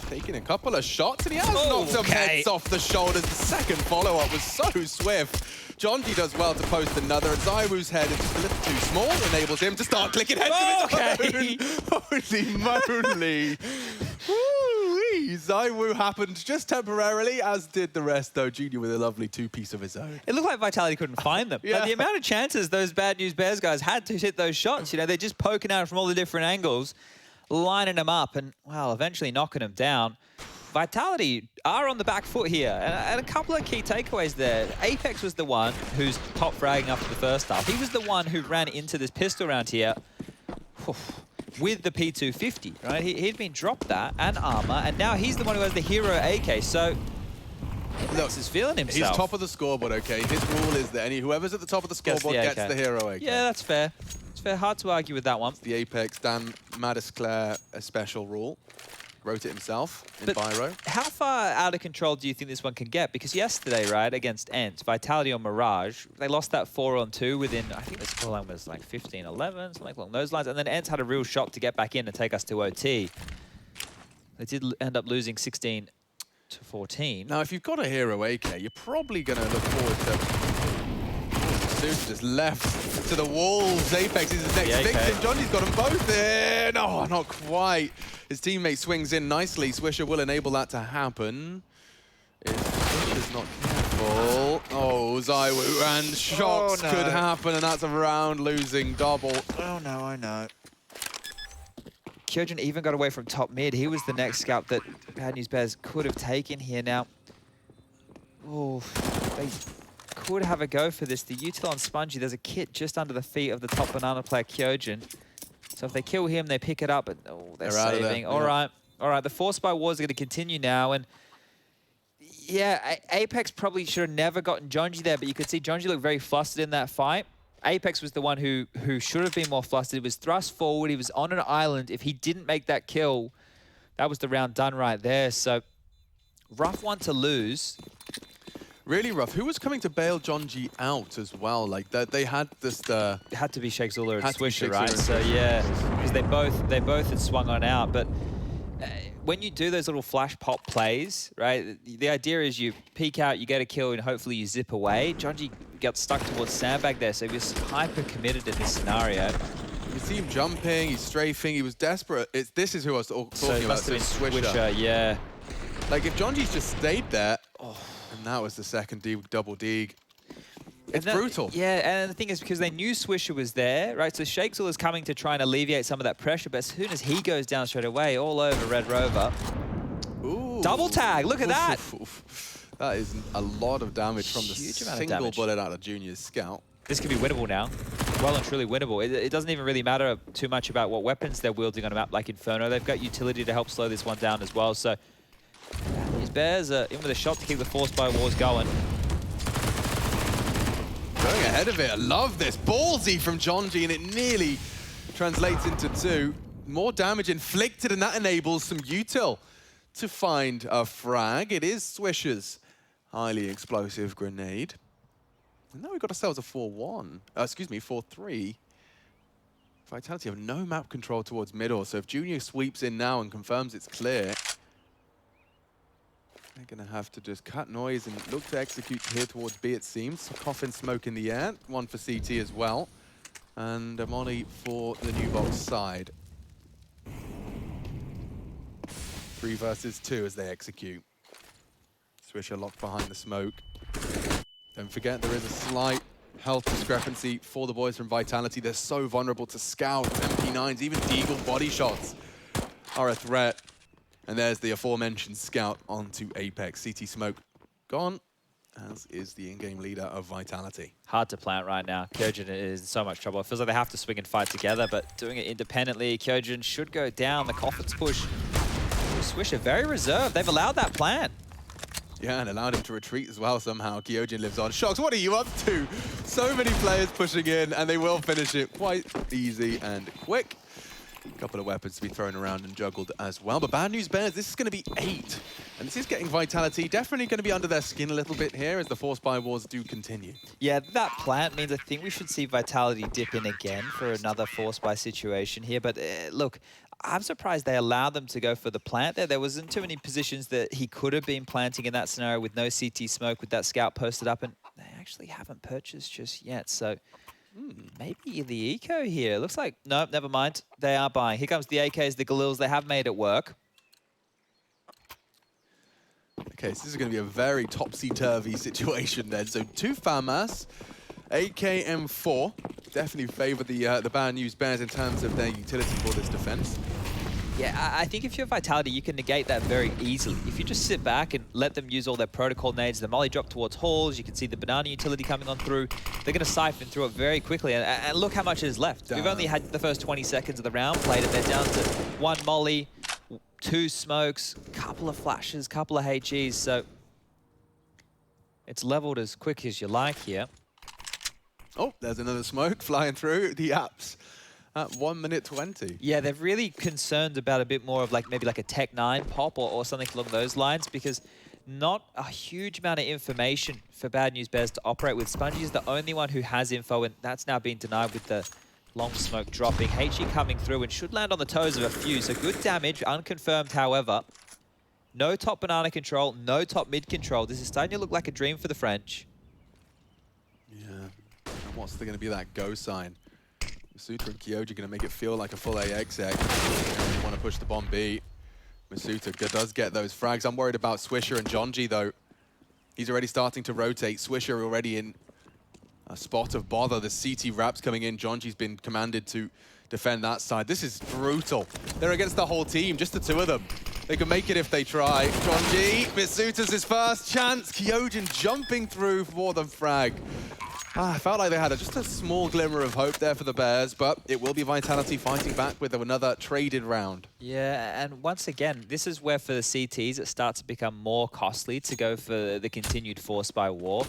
taking a couple of shots, and he has knocked some heads off the shoulders. The second follow-up was so swift. Jonji does well to post another, and Zywoo's head is just a little too small, enables him to start clicking heads of his own. Holy moly. Woo-wee. Zywoo happened just temporarily, as did the rest, though. Junior with a lovely two-piece of his own. It looked like Vitality couldn't find them. Yeah. Like, the amount of chances those Bad News Bears guys had to hit those shots, you know, they're just poking out from all the different angles, lining them up, and, well, eventually knocking them down. Vitality are on the back foot here, and a couple of key takeaways there. Apex was the one who's top fragging after the first half. He was the one who ran into this pistol round here with the P250, right? He'd been dropped that and armor, and now he's the one who has the hero AK, so Apex is feeling himself. He's top of the scoreboard, okay? His rule is that whoever's at the top of the scoreboard gets the hero AK. Yeah, that's fair. It's fair. Hard to argue with that one. The Apex Dan Madisclair a special rule. Wrote it himself in Biro. How far out of control do you think this one can get? Because yesterday, right, against Ent, Vitality on Mirage, they lost that 4-on-2 within, I think the scoreline was like 15-11, something along those lines. And then Ent had a real shot to get back in and take us to OT. They did end up losing 16-14. Now, if you've got a hero AK, you're probably going to look forward to... Suit just left to the walls. Apex is his next victim. Johnny's got them both in. Oh, not quite. His teammate swings in nicely. Swisher will enable that to happen. If Swisher's not careful. Oh, Zywoo, and shots could happen, and that's a round losing double. Oh, no, I know. Kyojin even got away from top mid. He was the next scout that Bad News Bears could have taken here. Now, oh, they could have a go for this. The util on Spongy, there's a kit just under the feet of the top banana player, Kyojin. So if they kill him, they pick it up, but they're saving. All right. The Force by Wars are going to continue now, and yeah, Apex probably should have never gotten Jonji there, but you could see Jonji look very flustered in that fight. Apex was the one who should have been more flustered. He was thrust forward. He was on an island. If he didn't make that kill, that was the round done right there. So rough one to lose. Really rough. Who was coming to bail Jonji out as well? Like that, they had this. It had to be Sheikh Zula and Swisher, right? So yeah, because they both had swung on out. But when you do those little flash pop plays, right? The idea is you peek out, you get a kill, and hopefully you zip away. Jonji got stuck towards sandbag there, so he was hyper committed in this scenario. You see him jumping, he's strafing, he was desperate. This is who I was talking about. So Swisher, yeah. Like if Jonji's just stayed there. And that was the second double dig. It's brutal. Yeah, and the thing is, because they knew Swisher was there, right? So Sheikh Zul is coming to try and alleviate some of that pressure, but as soon as he goes down straight away, all over Red Rover. Ooh. Double tag, look at that. That is a lot of damage from the single bullet out of Junior's scout. This could be winnable now. Well and truly winnable. It doesn't even really matter too much about what weapons they're wielding on a map like Inferno. They've got utility to help slow this one down as well, so these Bears are in with a shot to keep the Force by Wars going. Going ahead of it. I love this. Ballsy from Jonji, and it nearly translates into 2. More damage inflicted, and that enables some util to find a frag. It is Swisher's highly explosive grenade. And now we've got ourselves a 4-1. Excuse me, 4-3. Vitality have no map control towards middle, so if Junior sweeps in now and confirms it's clear, they're going to have to just cut noise and look to execute here towards B, it seems. Coffin smoke in the air. One for CT as well. And a molly for the new box side. 3 versus 2 as they execute. Swisher locked behind the smoke. Don't forget, there is a slight health discrepancy for the boys from Vitality. They're so vulnerable to scouts, MP9s, even Deagle body shots are a threat. And there's the aforementioned scout onto Apex. CT smoke gone, as is the in-game leader of Vitality. Hard to plant right now. Kyojin is in so much trouble. It feels like they have to swing and fight together, but doing it independently, Kyojin should go down. The Coffin's push. Swisher very reserved. They've allowed that plant. Yeah, and allowed him to retreat as well somehow. Kyojin lives on. Shox, what are you up to? So many players pushing in, and they will finish it quite easy and quick. A couple of weapons to be thrown around and juggled as well. But Bad News Bears, this is going to be 8. And this is getting Vitality definitely going to be under their skin a little bit here as the Force Buy Wars do continue. Yeah, that plant means I think we should see Vitality dip in again for another Force Buy situation here. But look, I'm surprised they allowed them to go for the plant there. There wasn't too many positions that he could have been planting in that scenario with no CT smoke, with that scout posted up. And they actually haven't purchased just yet. So maybe the eco here. Looks like, no, never mind. They are buying. Here comes the AKs, the Galils. They have made it work. Okay, so this is going to be a very topsy-turvy situation then. So 2 FAMAS, AKM4. Definitely favor the Bad News Bears in terms of their utility for this defense. Yeah, I think if you're Vitality, you can negate that very easily. If you just sit back and let them use all their protocol nades, the molly drop towards halls, you can see the banana utility coming on through. They're going to siphon through it very quickly. And look how much is left. We've only had the first 20 seconds of the round played, and they're down to 1 molly, 2 smokes, couple of flashes, couple of HEs. So it's leveled as quick as you like here. Oh, there's another smoke flying through the apps. At 1 minute 20. Yeah, they're really concerned about a bit more of maybe like a Tech 9 pop or something along those lines, because not a huge amount of information for Bad News Bears to operate with. Spongy is the only one who has info, and that's now been denied with the long smoke dropping. HE coming through and should land on the toes of a few, so good damage, unconfirmed however. No top banana control, no top mid control. This is starting to look like a dream for the French. Yeah, and what's going to be that go sign? Masuta and Kyojin going to make it feel like a full AX egg. They want to push the bomb B. Masuta does get those frags. I'm worried about Swisher and Jonji though. He's already starting to rotate. Swisher already in a spot of bother. The CT wraps coming in. Jonji's been commanded to defend that side. This is brutal. They're against the whole team, just the 2 of them. They can make it if they try. Jonji, Masuta's his first chance. Kyojin jumping through for the frag. I felt like they had just a small glimmer of hope there for the Bears, but it will be Vitality fighting back with another traded round. Yeah, and once again, this is where for the CTs it starts to become more costly to go for the continued Force Buy War.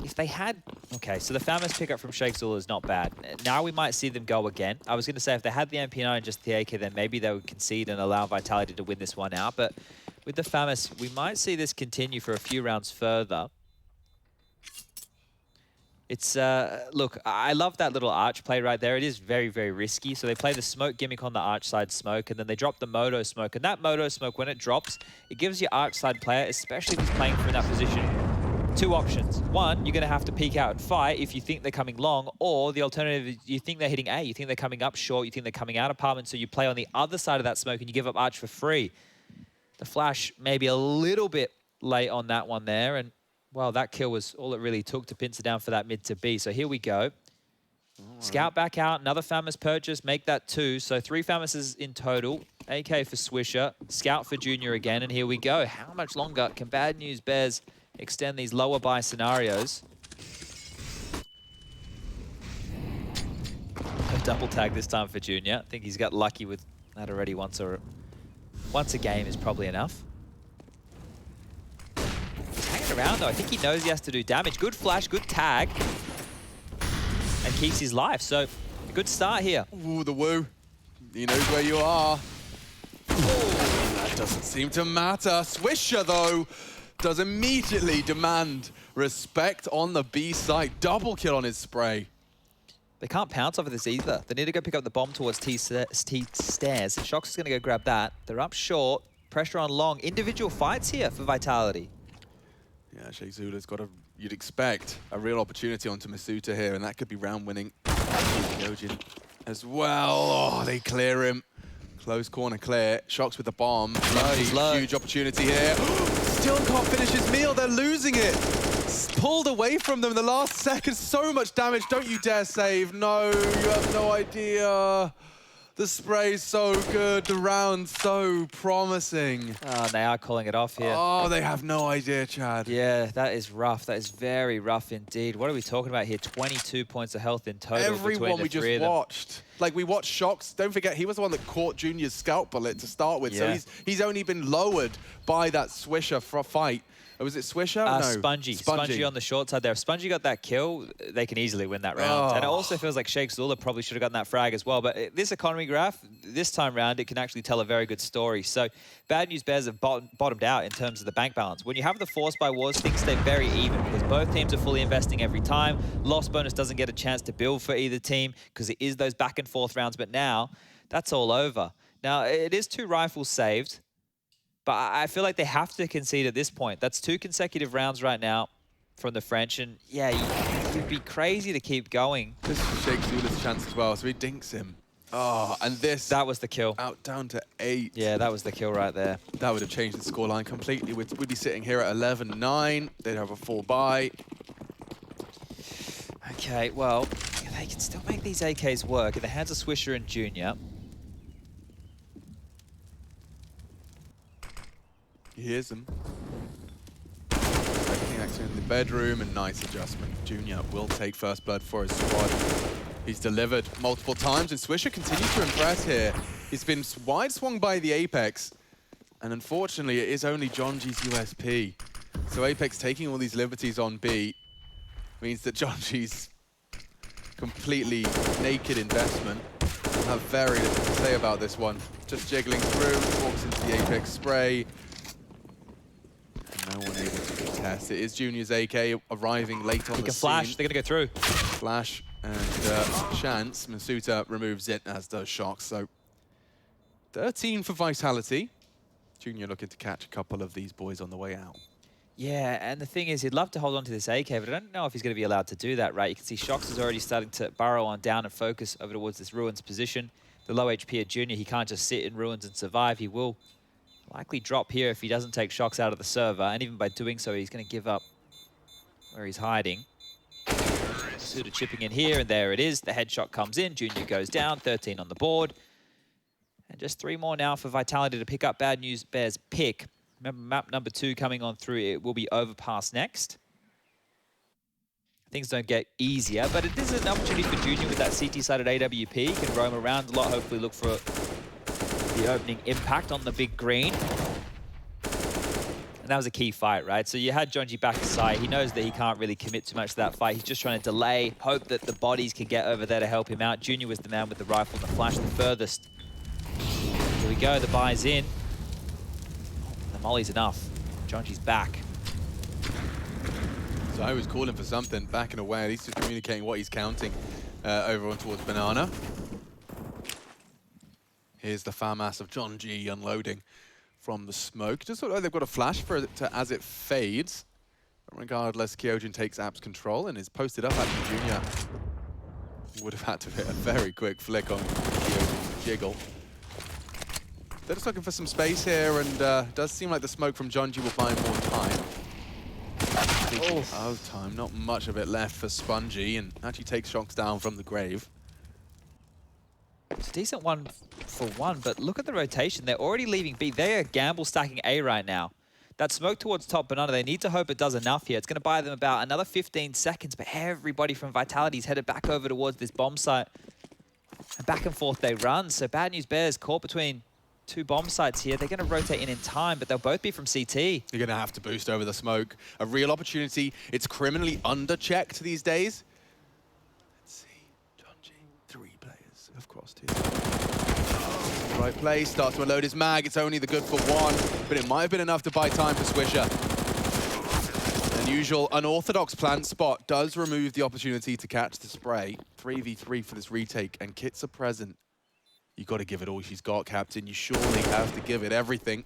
If they had... Okay, so the FAMAS pickup from Sheikh Zula is not bad. Now we might see them go again. I was going to say if they had the MP9 and just the AK, then maybe they would concede and allow Vitality to win this one out. But with the FAMAS, we might see this continue for a few rounds further. It's, look, I love that little arch play right there. It is very, very risky. So they play the smoke gimmick on the arch side smoke, and then they drop the Moto smoke. And that Moto smoke, when it drops, it gives your arch side player, especially if he's playing from that position, 2 options. One, you're going to have to peek out and fight if you think they're coming long, or the alternative is you think they're hitting A, you think they're coming up short, you think they're coming out apartment, so you play on the other side of that smoke and you give up arch for free. The flash maybe a little bit late on that one there, and well, that kill was all it really took to pincer down for that mid to B. So here we go. Scout back out, another FAMAS purchase, make that 2. So 3 FAMASes in total. AK for Swisher, Scout for Junior again, and here we go. How much longer can Bad News Bears extend these lower buy scenarios? A double tag this time for Junior. I think he's got lucky with that already once a game is probably enough. Around though, I think he knows he has to do damage. Good flash, good tag, and keeps his life. So a good start here. Ooh, the woo. He knows where you are. Oh, that doesn't seem to matter. Swisher though does immediately demand respect on the B site. Double kill on his spray. They can't pounce off of this either. They need to go pick up the bomb towards T stairs. Shox is going to go grab that. They're up short. Pressure on long. Individual fights here for Vitality. Yeah, Sheikh Zula's got you'd expect, a real opportunity onto Masuta here, and that could be round winning. Kyojin as well. Oh, they clear him. Close corner clear. Shox with the bomb. Huge opportunity here. Still can't finish his meal. They're losing it. Pulled away from them in the last second. So much damage. Don't you dare save. No, you have no idea. The spray's so good, the round's so promising. Oh, they are calling it off here. Oh, they have no idea, Chad. Yeah, that is rough. That is very rough indeed. What are we talking about here? 22 points of health in total. Everyone we just watched. Like, we watched Shox. Don't forget, he was the one that caught Junior's scout bullet to start with. Yeah. So he's only been lowered by that Swisher fight. Or was it Swisher? No. Spongy on the short side there. If Spongy got that kill, they can easily win that round. And it also feels like Sheikh Zula probably should have gotten that frag as well. But this economy graph, this time round, it can actually tell a very good story. So Bad News Bears have bottomed out in terms of the bank balance. When you have the force by wars, things stay very even because both teams are fully investing every time. Loss bonus doesn't get a chance to build for either team because it is those back and forth rounds. But now, that's all over. Now, it is 2 rifles saved. But I feel like they have to concede at this point. That's 2 consecutive rounds right now from the French. And yeah, you'd be crazy to keep going. This is Sheikh Zula's chance as well, so he dinks him. Oh, and this... That was the kill. Out down to 8. Yeah, that was the kill right there. That would have changed the scoreline completely. We'd be sitting here at 11-9. They'd have a 4 bye. Okay, well, they can still make these AKs work in the hands of Swisher and Junior. He hears them. Everything acting in the bedroom, and nice adjustment. Junior will take first blood for his squad. He's delivered multiple times, and Swisher continues to impress here. He's been wide swung by the Apex, and unfortunately, it is only Jonji's USP. So Apex taking all these liberties on B means that Jonji's completely naked investment. I have very little to say about this one. Just jiggling through, walks into the Apex spray. No one able to contest. It is Junior's AK arriving late on the scene. Flash, they're going to go through. Flash and chance. Masuta removes it, as does Shox. So 13 for Vitality. Junior looking to catch a couple of these boys on the way out. Yeah, and the thing is, he'd love to hold on to this AK, but I don't know if he's going to be allowed to do that, right? You can see Shox is already starting to burrow on down and focus over towards this Ruins position. The low HP at Junior, he can't just sit in Ruins and survive. He will likely drop here if he doesn't take Shox out of the server, and even by doing so, he's going to give up where he's hiding. Suda chipping in here, and there it is. The headshot comes in, Junior goes down, 13 on the board. And just 3 more now for Vitality to pick up Bad News Bears pick. Remember, map number 2 coming on through, it will be Overpass next. Things don't get easier, but it is an opportunity for Junior with that CT-sided AWP. He can roam around a lot, hopefully look for the opening impact on the big green. And that was a key fight, right? So you had Jonji back aside. He knows that he can't really commit too much to that fight. He's just trying to delay, hope that the bodies can get over there to help him out. Junior was the man with the rifle and the flash the furthest. Here we go, the buy's in. The molly's enough. Jonji's back. So I was calling for something, backing away. He's just communicating what he's counting over on towards Banana. Here's the FAMAS of Jonji unloading from the smoke. Just look like they've got a flash for it as it fades. But regardless, Kyojin takes App's control and is posted up. Actually, Junior would have had to hit a very quick flick on Kyojin's jiggle. They're just looking for some space here, and does seem like the smoke from Jonji will buy more time. Oh, time. Not much of it left for Spongy, and actually takes Shox down from the grave. It's a decent 1-for-1, but look at the rotation. They're already leaving B. They are gamble stacking A right now. That smoke towards top Banana, they need to hope it does enough here. It's going to buy them about another 15 seconds, but everybody from Vitality's headed back over towards this bomb site. And back and forth they run, so Bad News Bears caught between 2 bomb sites here. They're going to rotate in time, but they'll both be from CT. You're going to have to boost over the smoke. A real opportunity. It's criminally under-checked these days. Let's see. Jonji, 3 players. Of course, 2. Right play. Starts to unload his mag. It's only the good for 1, but it might have been enough to buy time for Swisher. Unusual, unorthodox plant spot does remove the opportunity to catch the spray. 3v3 for this retake, and kits are present. You got to give it all she's got, Captain. You surely have to give it everything.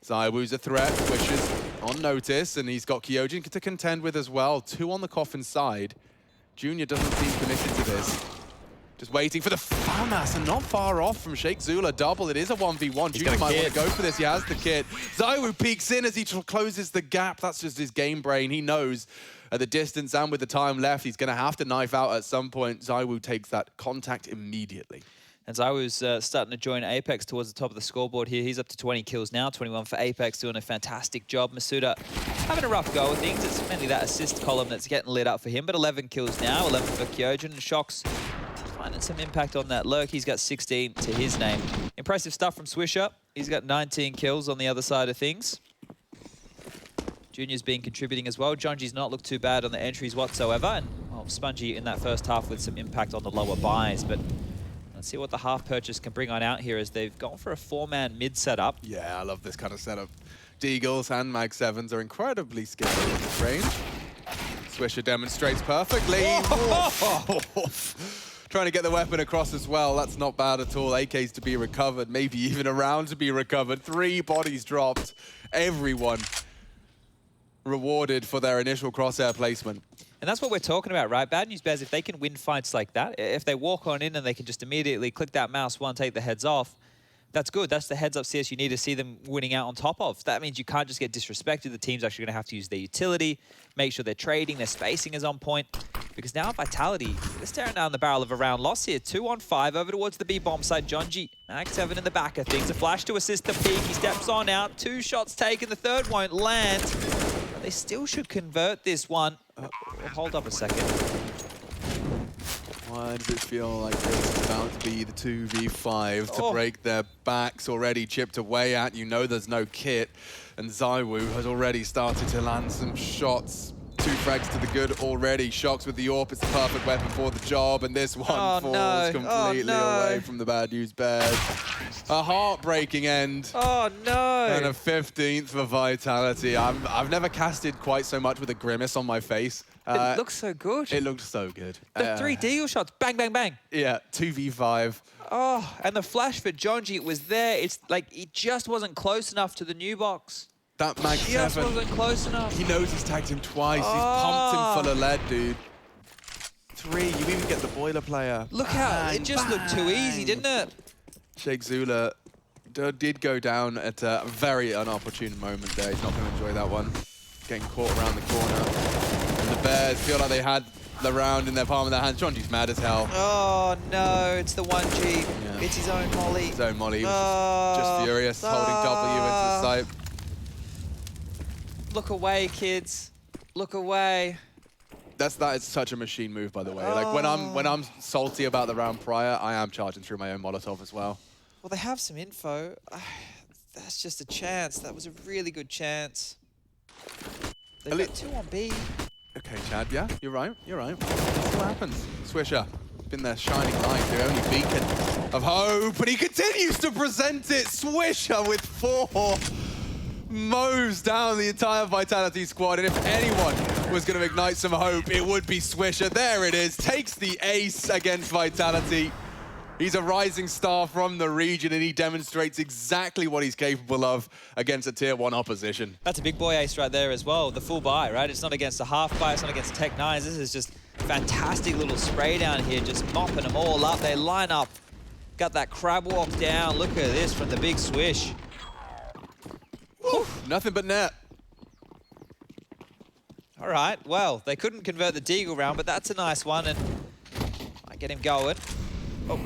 Zywoo's a threat, Wishes on notice, and he's got Kyojin to contend with as well. 2 on the coffin side. Junior doesn't seem committed to this. Just waiting for the FAMAS, and not far off from Sheikh Zula. Double, it is a 1v1. Junior might want to go for this. He has the kit. Zywoo peeks in as he closes the gap. That's just his game brain. He knows at the distance and with the time left, he's going to have to knife out at some point. Zywoo takes that contact immediately. And Zywoo's starting to join Apex towards the top of the scoreboard here. He's up to 20 kills now, 21 for Apex, doing a fantastic job. Masuda having a rough go of things. It's mainly that assist column that's getting lit up for him, but 11 kills now, 11 for Kyojin. And Shox finding some impact on that lurk. He's got 16 to his name. Impressive stuff from Swisher. He's got 19 kills on the other side of things. Junior's been contributing as well. Jonji's not looked too bad on the entries whatsoever. And well, Spongy in that first half with some impact on the lower buys. But let's see what the half purchase can bring on out here as they've gone for a 4-man mid setup. Yeah, I love this kind of setup. Deagles and Mag 7s are incredibly skilled in this range. Swisher demonstrates perfectly. Trying to get the weapon across as well. That's not bad at all. AKs to be recovered, maybe even a round to be recovered. 3 bodies dropped. Everyone rewarded for their initial crosshair placement. And that's what we're talking about, right? Bad News Bears, if they can win fights like that, if they walk on in and they can just immediately click that mouse one, take the heads off, that's good. That's the heads up CS you need to see them winning out on top of. That means you can't just get disrespected. The team's actually going to have to use their utility, make sure they're trading, their spacing is on point. Because now Vitality, they're staring down the barrel of a round loss here. 2-on-5 over towards the B-bomb side. Jonji, Mag 7 in the back of things. A flash to assist the peak. He steps on out. 2 shots taken. The third won't land. But they still should convert this one. Hold up a second. Why does it feel like this is about to be the 2v5 to break their backs already chipped away at? You know there's no kit. And Zywoo has already started to land some shots. 2 frags to the good already. Shocks with the AWP. It's the perfect weapon for the job. And this one falls completely away from the Bad News Bears. A heartbreaking end. Oh, no. And a 15th for Vitality. I've never casted quite so much with a grimace on my face. It looks so good. It looked so good. The 3 deagle shots. Bang, bang, bang. Yeah, 2v5. Oh, and the flash for Jonji, it was there. It's like it just wasn't close enough to the new box. That Mag 7. Just wasn't close enough. He knows he's tagged him twice. He's pumped him full of lead, dude. 3, you even get the boiler player. Look how it just looked too easy, didn't it? Sheikh Zula did go down at a very inopportune moment there. He's not going to enjoy that one. Getting caught around the corner. And the Bears feel like they had the round in their palm of their hands. Jonji's mad as hell. Oh, no. It's the 1G. Yeah. It's his own molly. His own molly. He was just furious, holding W into the sight. Look away, kids. Look away. That is such a machine move, by the way. Like when I'm salty about the round prior, I am charging through my own Molotov as well. Well, they have some info. That's just a chance. That was a really good chance. They've got 2 on B. Okay, Chad. Yeah, you're right. You're right. That's what happens. Swisher, been their shining light, their only beacon of hope, and he continues to present it. Swisher with 4. Mows down the entire Vitality squad, and if anyone was going to ignite some hope, it would be Swisher. There it is, takes the ace against Vitality. He's a rising star from the region, and he demonstrates exactly what he's capable of against a tier 1 opposition. That's a big boy ace right there as well, the full buy, right? It's not against a half buy, it's not against Tech 9s. This is just fantastic little spray down here, just mopping them all up. They line up, got that crab walk down. Look at this from the big swish. Nothing but net. All right, well, they couldn't convert the Deagle round, but that's a nice one, and I get him going. Oh.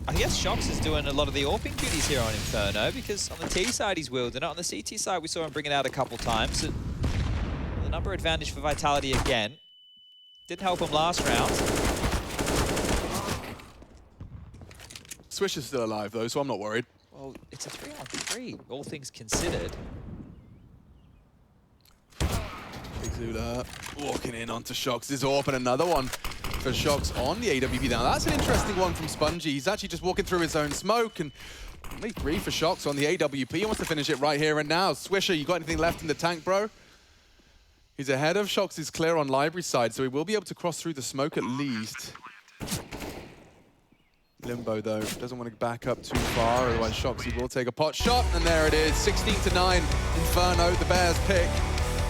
I guess Shox is doing a lot of the AWPing duties here on Inferno, because on the T side he's wielding it. On the CT side we saw him bring it out a couple times. So the number advantage for Vitality again. Didn't help him last round. Swish is still alive though, so I'm not worried. Well, it's a 3-on-3, all things considered. Zula walking in onto Shox. This is AWP, and another one for Shox on the AWP. Now that's an interesting one from Spongy. He's actually just walking through his own smoke, and only 3 for Shox on the AWP. He wants to finish it right here and now. Swisher, you got anything left in the tank, bro? He's ahead of Shox. He's clear on library side, so he will be able to cross through the smoke at least. Limbo, though, doesn't want to back up too far, otherwise Shoxy will take a pot shot, and there it is, 16-9, Inferno, the Bears pick.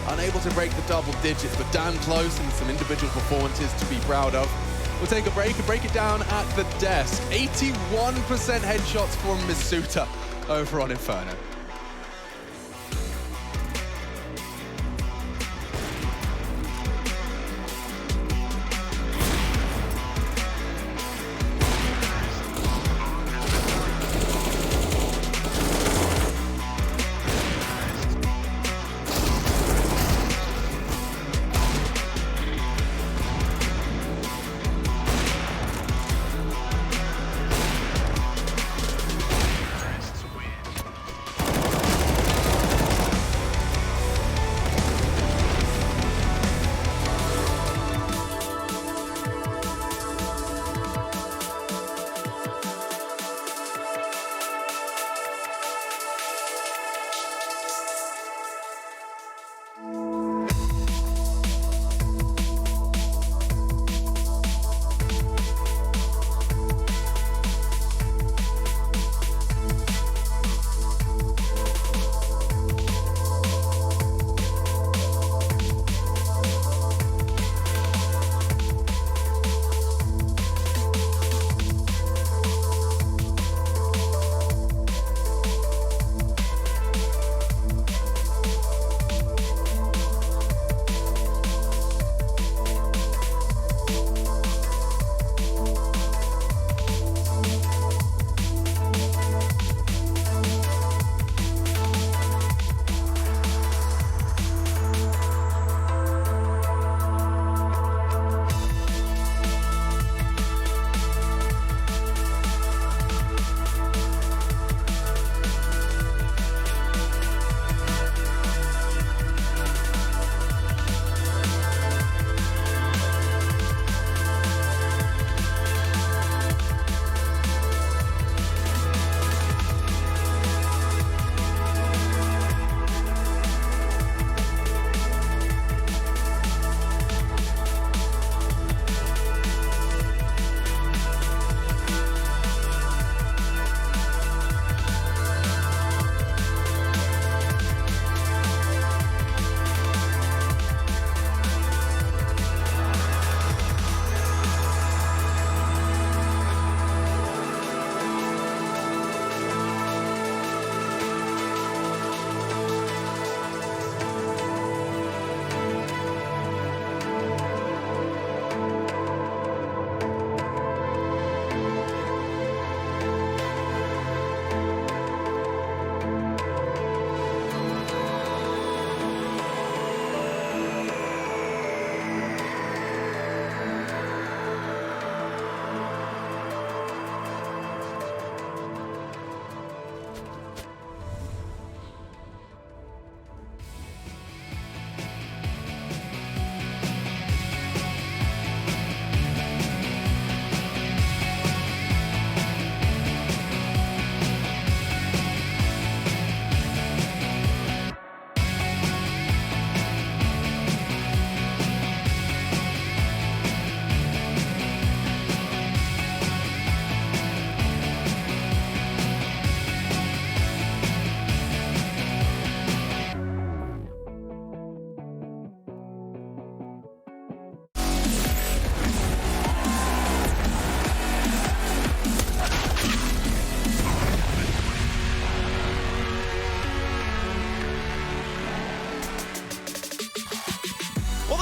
Unable to break the double digits, but damn close, and some individual performances to be proud of. We'll take a break and break it down at the desk. 81% headshots for Misuta over on Inferno.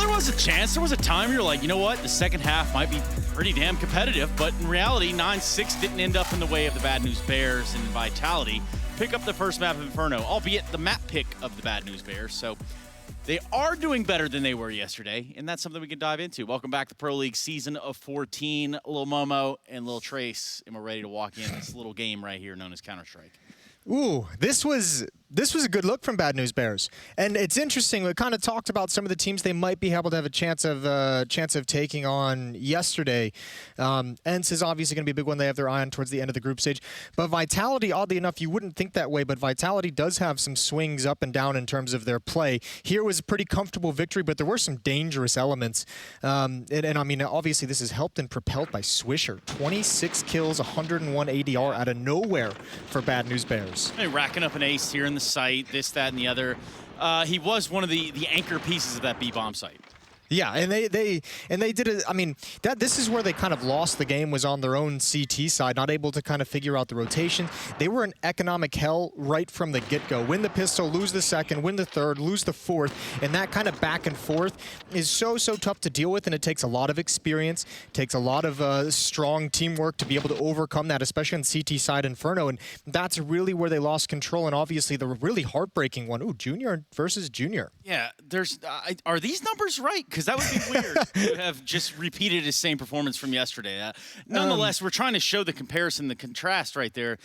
there was a chance. There was a time you're like, you know what? The second half might be pretty damn competitive, but in reality, 9-6 didn't end up in the way of the Bad News Bears, and Vitality pick up the first map of Inferno, albeit the map pick of the Bad News Bears. So they are doing better than they were yesterday, and that's something we can dive into. Welcome back to Pro League Season of 14. Lil Momo and Lil Trace, and we're ready to walk in this little game right here known as Counter-Strike. Ooh, this was a good look from Bad News Bears, and it's interesting. We kind of talked about some of the teams they might be able to have a chance of taking on yesterday. ENCE is obviously going to be a big one. They have their eye on towards the end of the group stage. But Vitality, oddly enough, you wouldn't think that way, but Vitality does have some swings up and down in terms of their play. Here was a pretty comfortable victory, but there were some dangerous elements. And I mean, obviously, this is helped and propelled by Swisher. 26 kills, 101 ADR out of nowhere for Bad News Bears. And racking up an ace here in the site, this, that, and the other. He was one of the anchor pieces of that B-bomb site. Yeah, and they did it. I mean, this is where they kind of lost the game, was on their own CT side, not able to kind of figure out the rotation. They were in economic hell right from the get-go. Win the pistol, lose the second, win the third, lose the fourth, and that kind of back and forth is so tough to deal with, and it takes a lot of experience, takes a lot of strong teamwork to be able to overcome that, especially on CT side Inferno, and that's really where they lost control, and obviously the really heartbreaking one. Ooh, Junior versus Junior. Yeah, there's are these numbers right? Because that would be weird to have just repeated his same performance from yesterday. Nonetheless, we're trying to show the comparison, the contrast right there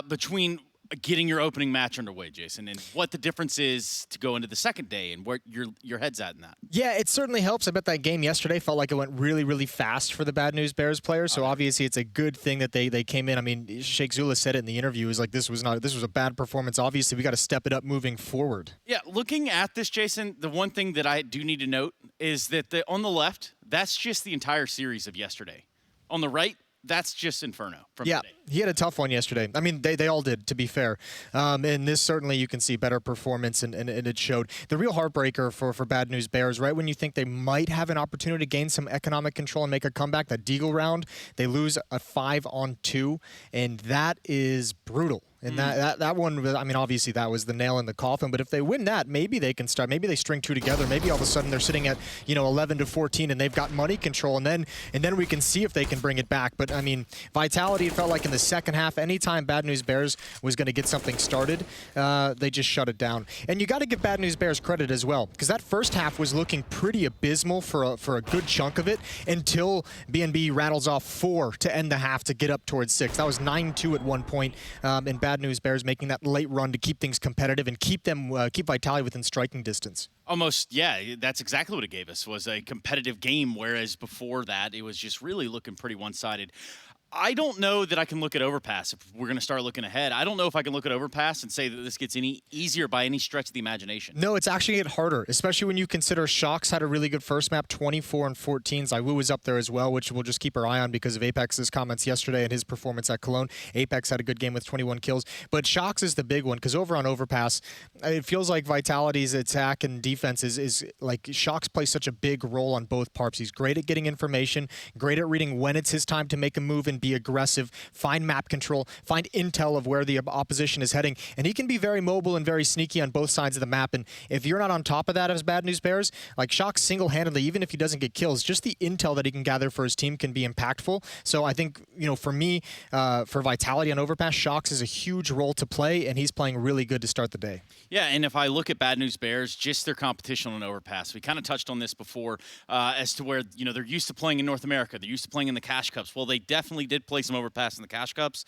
between getting your opening match underway, Jason, and what the difference is to go into the second day and where your head's at in that. Yeah, it certainly helps. I bet that game yesterday felt like it went really, really fast for the Bad News Bears players. So obviously it's a good thing that they came in. I mean, Sheikh Zula said it in the interview. He was like, this was a bad performance. Obviously, we got to step it up moving forward. Yeah, looking at this, Jason, the one thing that I do need to note is that on the left, that's just the entire series of yesterday. On the right, that's just Inferno from today. He had a tough one yesterday. I mean, they all did, to be fair. And this certainly you can see better performance, and it showed. The real heartbreaker for Bad News Bears, right when you think they might have an opportunity to gain some economic control and make a comeback, that Deagle round, they lose a 5-on-2, and that is brutal. And that one, I mean, obviously that was the nail in the coffin. But if they win that, maybe they can start. Maybe they string two together. Maybe all of a sudden they're sitting at 11-14, and they've got money control. And then we can see if they can bring it back. But I mean, Vitality, it felt like in the second half, anytime Bad News Bears was going to get something started, they just shut it down. And you got to give Bad News Bears credit as well, because that first half was looking pretty abysmal for a good chunk of it until BNB rattles off 4 to end the half to get up towards 6. That was 9-2 at one point, and Bad News Bears making that late run to keep things competitive and keep Vitality within striking distance. Almost, yeah, that's exactly what it gave us, was a competitive game, whereas before that, it was just really looking pretty one-sided. I don't know that I can look at Overpass if we're going to start looking ahead. I don't know if I can look at Overpass and say that this gets any easier by any stretch of the imagination. No, it's actually getting harder, especially when you consider Shox had a really good first map, 24-14. Zywoo was up there as well, which we'll just keep our eye on because of Apex's comments yesterday and his performance at Cologne. Apex had a good game with 21 kills, but Shox is the big one because over on Overpass, it feels like Vitality's attack and defense is like Shox plays such a big role on both parts. He's great at getting information, great at reading when it's his time to make a move and be aggressive, find map control, find intel of where the opposition is heading, and he can be very mobile and very sneaky on both sides of the map. And if you're not on top of that as Bad News Bears, like Shox single-handedly, even if he doesn't get kills, just the intel that he can gather for his team can be impactful. So I think, for me, for Vitality on Overpass, Shox is a huge role to play, and he's playing really good to start the day. Yeah, and if I look at Bad News Bears, just their competition on Overpass, we kind of touched on this before as to where, they're used to playing in North America. They're used to playing in the Cash Cups. Well, they definitely did play some Overpass in the Cash Cups.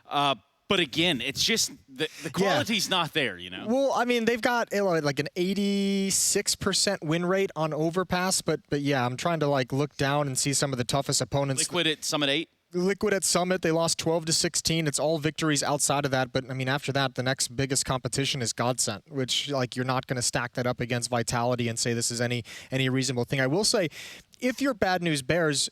But again, it's just the quality's not there, Well, I mean, they've got like an 86% win rate on Overpass, but yeah, I'm trying to look down and see some of the toughest opponents. Liquid at Summit 8? Liquid at Summit, they lost 12-16. It's all victories outside of that. But, I mean, after that, the next biggest competition is Godsent, which, you're not going to stack that up against Vitality and say this is any reasonable thing. I will say, if you're Bad News Bears,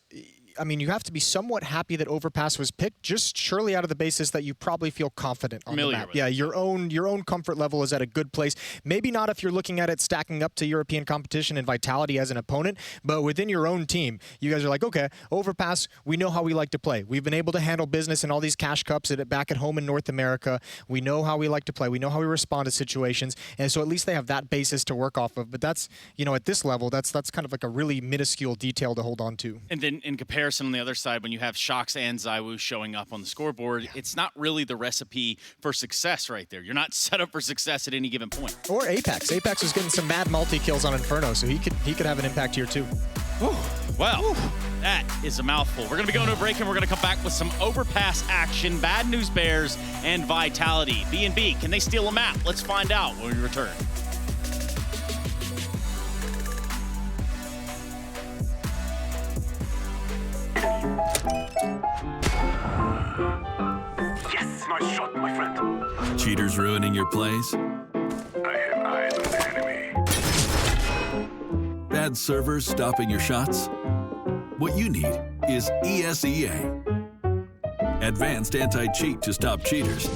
I mean, you have to be somewhat happy that Overpass was picked, just surely out of the basis that you probably feel confident on the map. Yeah, your own comfort level is at a good place. Maybe not if you're looking at it stacking up to European competition and Vitality as an opponent, but within your own team, you guys are like, okay, Overpass, we know how we like to play. We've been able to handle business in all these cash cups back at home in North America. We know how we like to play. We know how we respond to situations, and so at least they have that basis to work off of. But that's, you know, at this level, that's kind of like a really minuscule detail to hold on to. And then in comparison on the other side, when you have Shox and ZywOo showing up on the scoreboard, it's not really the recipe for success right there. You're not set up for success at any given point. Or Apex. Apex was getting some mad multi-kills on Inferno, so he could have an impact here too. Well, that is a mouthful. We're going to be going to a break, and we're going to come back with some Overpass action, Bad News Bears, and Vitality. B&B, can they steal a map? Let's find out when we return. Yes, nice shot, my friend. Cheaters ruining your plays? I have eyes on the enemy. Bad servers stopping your shots? What you need is ESEA. Advanced anti-cheat to stop cheaters.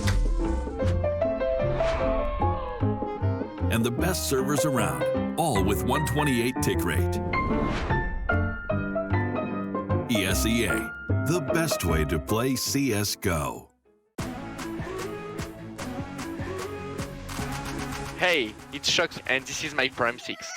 And the best servers around, all with 128 tick rate. ESEA, the best way to play CSGO. Hey, it's Shox and this is my Prime 6.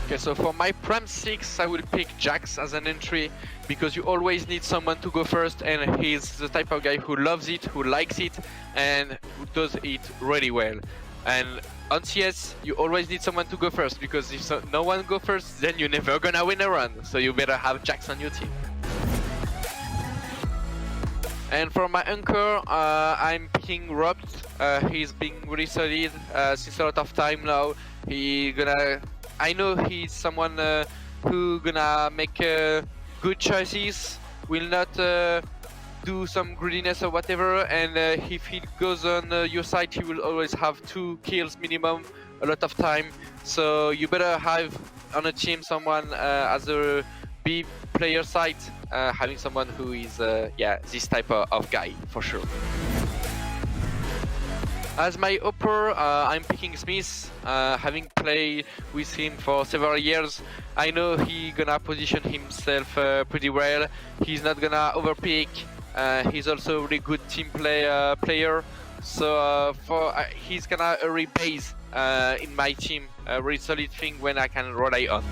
Okay, so for my Prime 6, I will pick Jax as an entry because you always need someone to go first, and he's the type of guy who loves it, who likes it, and who does it really well. And on CS, you always need someone to go first because if no one go first, then you're never gonna win a run. So you better have Jax on your team. And for my anchor, I'm picking Robt. He's been really solid since a lot of time now. I know he's someone who gonna make good choices, will not do some greediness or whatever, and if he goes on your side, he will always have 2 kills minimum a lot of time. So you better have on a team someone as a B player side, having someone who is this type of guy for sure. As my upper, I'm picking Smith. Having played with him for several years, I know he's gonna position himself pretty well. He's not gonna overpick. He's also a really good team player. So he's gonna rebase in my team, a really solid thing when I can rely on.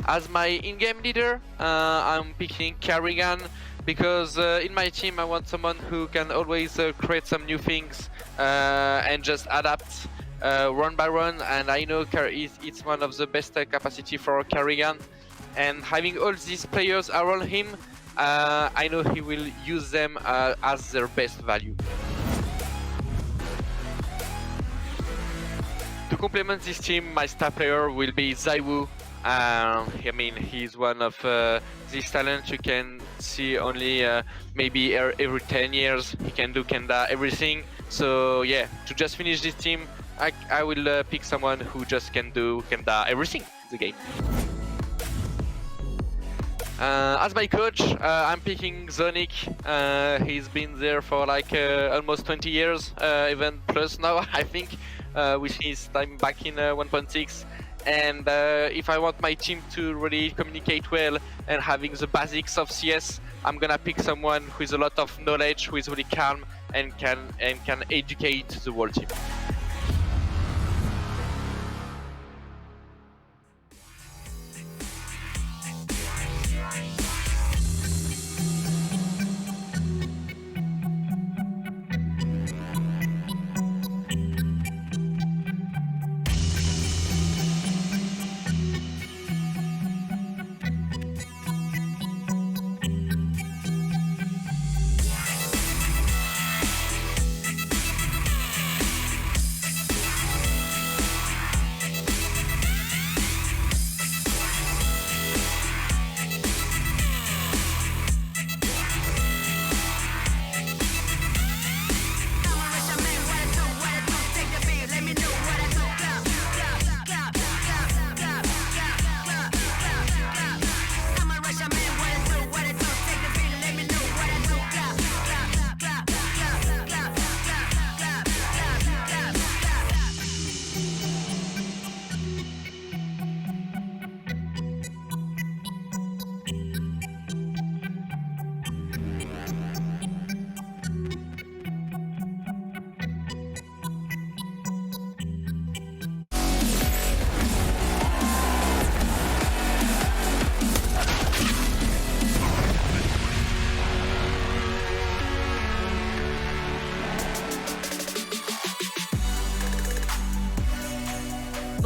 As my in-game leader, I'm picking Carrigan because in my team I want someone who can always create some new things and just adapt run by run, and I know it's one of the best capacity for Carrigan, and having all these players around him, I know he will use them as their best value. To complement this team, my star player will be ZywOo. I mean, he's one of these talents you can see only maybe every 10 years. He can do everything. So yeah, to just finish this team, I will pick someone who just can do everything in the game. As my coach, I'm picking Zonic. He's been there for like almost 20 years, even plus now, I think, with his time back in 1.6. And if I want my team to really communicate well and having the basics of CS, I'm gonna pick someone who has a lot of knowledge, who is really calm and can educate the whole team.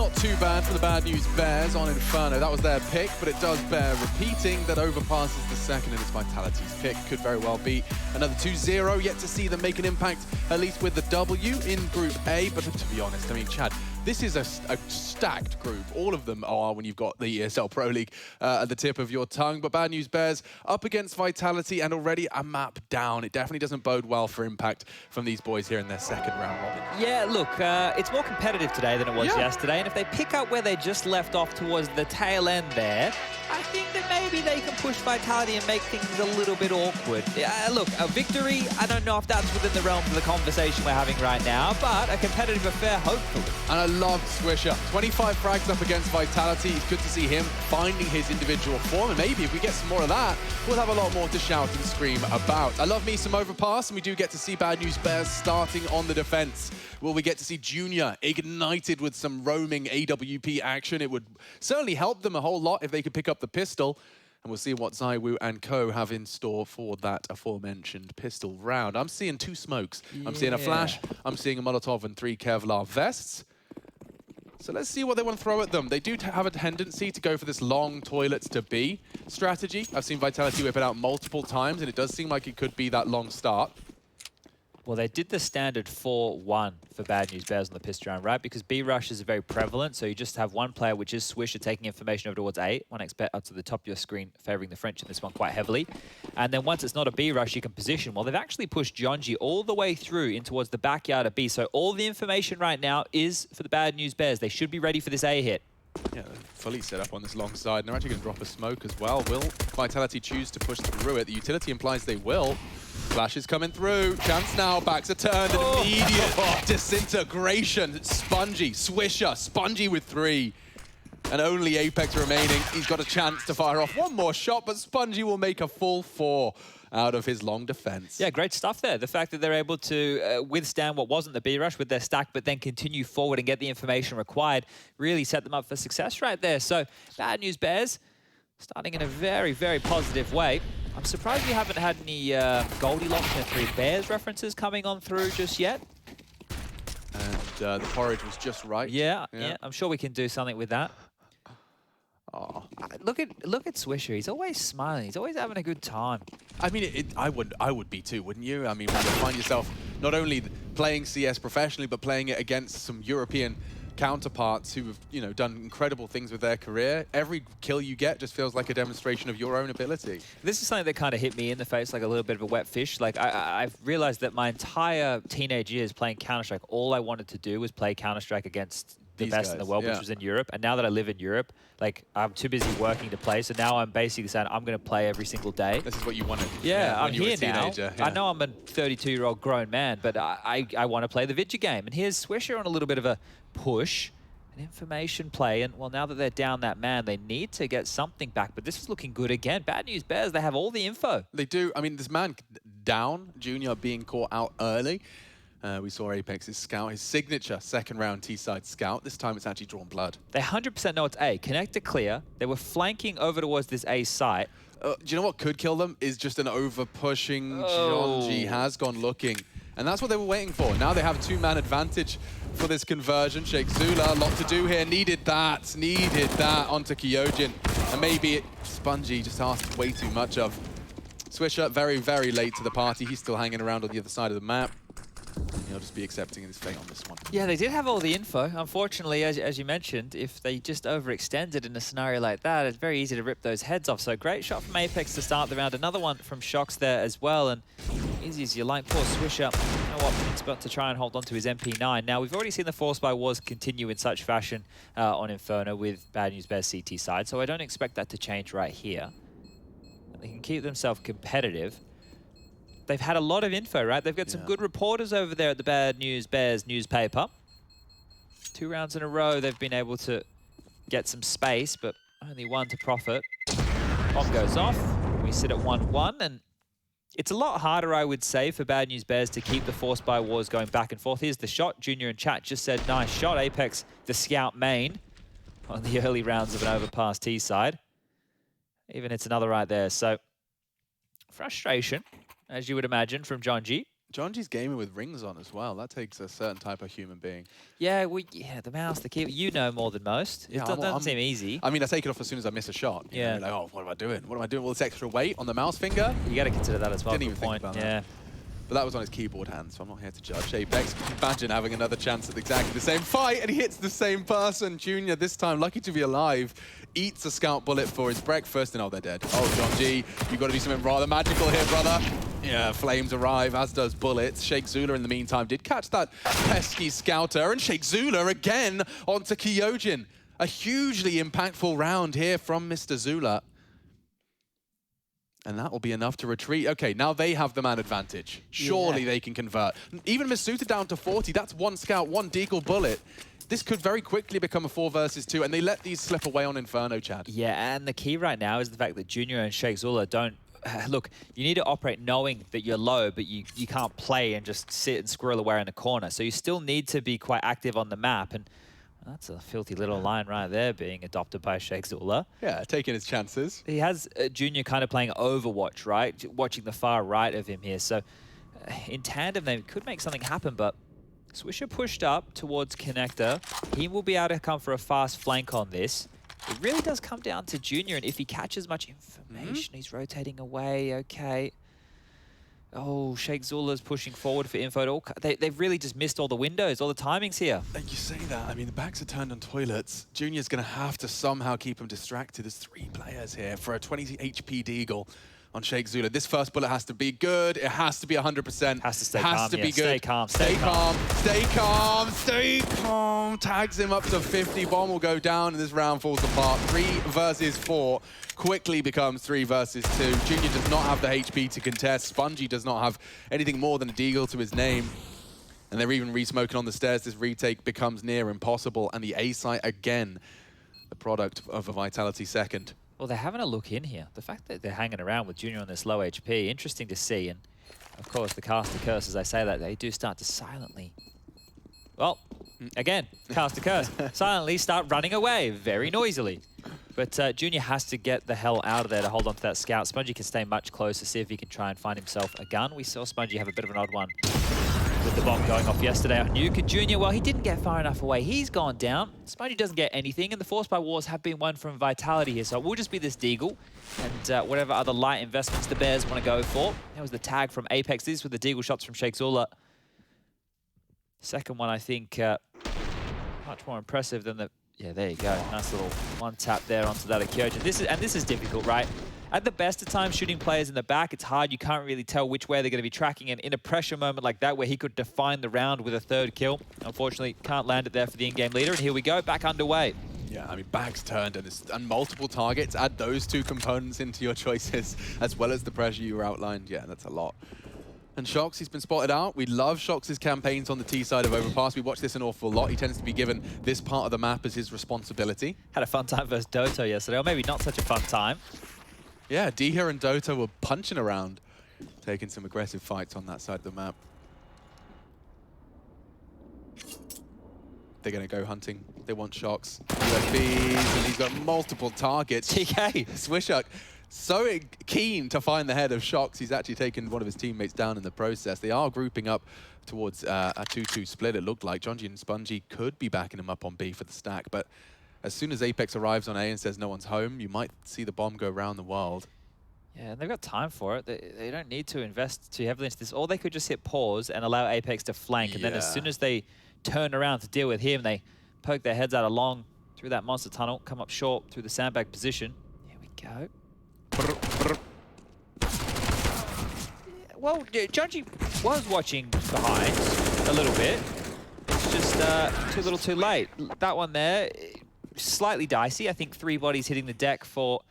not too bad for the Bad News Bears on Inferno. That was their pick, but it does bear repeating that Overpass is the second and it's Vitality's pick. Could very well be another 2-0. Yet to see them make an impact, at least with the W in Group A. But to be honest, I mean, Chad, this is a stacked group. All of them are when you've got the ESL Pro League at the tip of your tongue. But Bad News Bears up against Vitality and already a map down. It definitely doesn't bode well for impact from these boys here in their second round robin. Yeah, look, it's more competitive today than it was yesterday. And if they pick up where they just left off towards the tail end there, I think that maybe they can push Vitality and make things a little bit awkward. Look, a victory, I don't know if that's within the realm of the conversation we're having right now, but a competitive affair, hopefully. And I love Swisher. 25 frags up against Vitality. It's good to see him finding his individual form. And maybe if we get some more of that, we'll have a lot more to shout and scream about. I love me some Overpass, and we do get to see Bad News Bears starting on the defense. Will we get to see Junior ignited with some roaming AWP action? It would certainly help them a whole lot if they could pick up the pistol. And we'll see what Zywoo and co have in store for that aforementioned pistol round. I'm seeing 2 smokes. I'm seeing a flash. I'm seeing a Molotov and 3 Kevlar vests. So let's see what they want to throw at them. They do have a tendency to go for this long toilets to B strategy. I've seen Vitality whip it out multiple times, and it does seem like it could be that long start. Well, they did the standard 4-1 for Bad News Bears on the pistol round, right? Because B rushes are very prevalent, so you just have one player, which is Swisher, taking information over towards A, 1x up to the top of your screen, favoring the French in this one quite heavily. And then once it's not a B rush, you can position. Well, they've actually pushed Jonji all the way through in towards the backyard of B, so all the information right now is for the Bad News Bears. They should be ready for this A hit. Yeah, they're fully set up on this long side, and they're actually going to drop a smoke as well. Will Vitality choose to push through it? The utility implies they will. Flash is coming through. Chance now, backs a turn, and immediate disintegration. Spongy, Swisher, Spongy with 3. And only Apex remaining. He's got a chance to fire off one more shot, but Spongy will make a full 4 out of his long defense. Yeah, great stuff there. The fact that they're able to withstand what wasn't the B-rush with their stack, but then continue forward and get the information required, really set them up for success right there. So, Bad News Bears starting in a very, very positive way. I'm surprised we haven't had any Goldilocks and 3 Bears references coming on through just yet. And the porridge was just right. Yeah, I'm sure we can do something with that. Oh. Look at Swisher. He's always smiling. He's always having a good time. I mean, I would be too, wouldn't you? I mean, when you find yourself not only playing CS professionally, but playing it against some European counterparts who have, you know, done incredible things with their career. Every kill you get just feels like a demonstration of your own ability. This is something that kind of hit me in the face like a little bit of a wet fish. Like, I've realized that my entire teenage years playing Counter-Strike, all I wanted to do was play Counter-Strike against the best in the world, which was in Europe. And now that I live in Europe, like, I'm too busy working to play. So now I'm basically saying I'm going to play every single day. This is what you wanted. Yeah, I'm here now. Yeah. I know I'm a 32-year-old grown man, but I want to play the video game. And here's Swisher on a little bit of a push, an information play. And, well, now that they're down that man, they need to get something back. But this is looking good again. Bad News Bears, they have all the info. They do. I mean, this man down, Junior being caught out early. We saw Apex's scout, his signature second-round T-side scout. This time it's actually drawn blood. They 100% know it's A. Connector clear. They were flanking over towards this A site. Do you know what could kill them? Is just an over-pushing Jonji has gone looking. And that's what they were waiting for. Now they have a 2-man advantage for this conversion. ShakeZula, a lot to do here. Needed that onto Kyojin. And maybe Spongy just asked way too much of. Swisher, very, very late to the party. He's still hanging around on the other side of the map. He'll just be accepting his fate on this one. Yeah, they did have all the info. Unfortunately, as you mentioned, if they just overextended in a scenario like that, it's very easy to rip those heads off. So great shot from Apex to start the round. Another one from Shox there as well. And easy as you like, poor Swisher. No options but to try and hold on to his MP9. Now, we've already seen the Force by Wars continue in such fashion on Inferno with Bad News Bears CT side. So I don't expect that to change right here. They can keep themselves competitive. They've had a lot of info, right? They've got some good reporters over there at the Bad News Bears newspaper. 2 rounds in a row, they've been able to get some space, but only one to profit. Bomb goes off. We sit at 1-1, and it's a lot harder, I would say, for Bad News Bears to keep the Force by Wars going back and forth. Here's the shot. Junior in chat just said, nice shot. Apex, the scout main on the early rounds of an overpass T side. Even it's another right there. So, frustration, as you would imagine, from Jonji. Jonji's gaming with rings on as well. That takes a certain type of human being. Yeah, the mouse, the keyboard, you know more than most. It doesn't seem easy. I mean, I take it off as soon as I miss a shot. You know, like, oh, what am I doing? What am I doing with this extra weight on the mouse finger? You got to consider that as well. Didn't even think about that. But that was on his keyboard hand, so I'm not here to judge. Apex, imagine having another chance at exactly the same fight, and he hits the same person. Junior, this time, lucky to be alive, eats a scout bullet for his breakfast, and oh, they're dead. Oh, John G, you've got to do something rather magical here, brother. Yeah, flames arrive, as does bullets. Sheikh Zula, in the meantime, did catch that pesky scouter, and Sheikh Zula again onto Kyojin. A hugely impactful round here from Mr. Zula. And that will be enough to retreat. Okay, now they have the man advantage. Surely they can convert. Even Masuta down to 40, that's one scout, one deagle bullet. This could very quickly become a 4 versus 2, and they let these slip away on Inferno, Chad. Yeah, and the key right now is the fact that Junior and Sheikh Zula don't... Look, you need to operate knowing that you're low, but you can't play and just sit and squirrel away in the corner. So you still need to be quite active on the map, and that's a filthy little line right there being adopted by Sheikh Zula. Yeah, taking his chances. He has Junior kind of playing Overwatch, right? Watching the far right of him here. So in tandem, they could make something happen, but Swisher pushed up towards Connector. He will be able to come for a fast flank on this. It really does come down to Junior, and if he catches much information, he's rotating away, okay. Oh, Sheikh Zula's pushing forward for info. They've really just missed all the windows, all the timings here. And you say that, I mean, the backs are turned on toilets. Junior's going to have to somehow keep him distracted. There's 3 players here for a 20 HP deagle on Sheikh Zula. This first bullet has to be good. It has to be 100%. Has to stay calm. Has to be good. Stay calm. Stay calm. Stay calm. Stay calm. Tags him up to 50. Bomb will go down, and this round falls apart. 3 versus 4 quickly becomes 3 versus 2. Junior does not have the HP to contest. Spongy does not have anything more than a deagle to his name. And they're even re-smoking on the stairs. This retake becomes near impossible. And the A site again, the product of a Vitality second. Well, they're having a look in here. The fact that they're hanging around with Junior on this low HP, interesting to see. And of course, the caster curse, as I say that, they do start to silently... Well, again, caster curse. Silently start running away very noisily. But Junior has to get the hell out of there to hold on to that scout. Spongy can stay much closer, see if he can try and find himself a gun. We saw Spongy have a bit of an odd one with the bomb going off yesterday on Nuke. And Junior, well, he didn't get far enough away. He's gone down. Spongy doesn't get anything, and the Force by Wars have been won from Vitality here. So it will just be this deagle and whatever other light investments the Bears want to go for. That was the tag from Apex. These were the deagle shots from Sheikh Zula. Second one, I think, much more impressive than the... Yeah, there you go. Nice little one tap there onto that Kyojin. This is difficult, right? At the best of times, shooting players in the back, it's hard. You can't really tell which way they're going to be tracking. And in a pressure moment like that, where he could define the round with a 3rd kill, unfortunately, can't land it there for the in-game leader. And here we go, back underway. Yeah, I mean, backs turned and multiple targets. Add those 2 components into your choices, as well as the pressure you outlined. Yeah, that's a lot. And Shox, he's been spotted out. We love Shox's campaigns on the T side of Overpass. We watch this an awful lot. He tends to be given this part of the map as his responsibility. Had a fun time versus Doto yesterday, or maybe not such a fun time. Yeah, Diha and Doto were punching around, taking some aggressive fights on that side of the map. They're going to go hunting. They want Shox. USBs, and he's got multiple targets. TK. Swisher. So keen to find the head of Shox, he's actually taken one of his teammates down in the process. They are grouping up towards a 2-2 split, it looked like. Jonji and Spongy could be backing him up on B for the stack, but as soon as Apex arrives on A and says no one's home, you might see the bomb go around the world. Yeah, and they've got time for it. They don't need to invest too heavily into this. Or they could just hit pause and allow Apex to flank, and then as soon as they turn around to deal with him, they poke their heads out along through that monster tunnel, come up short through the sandbag position. Here we go. Well, Jonji was watching behind a little bit. It's just too little too late. That one there, slightly dicey. I think 3 bodies hitting the deck for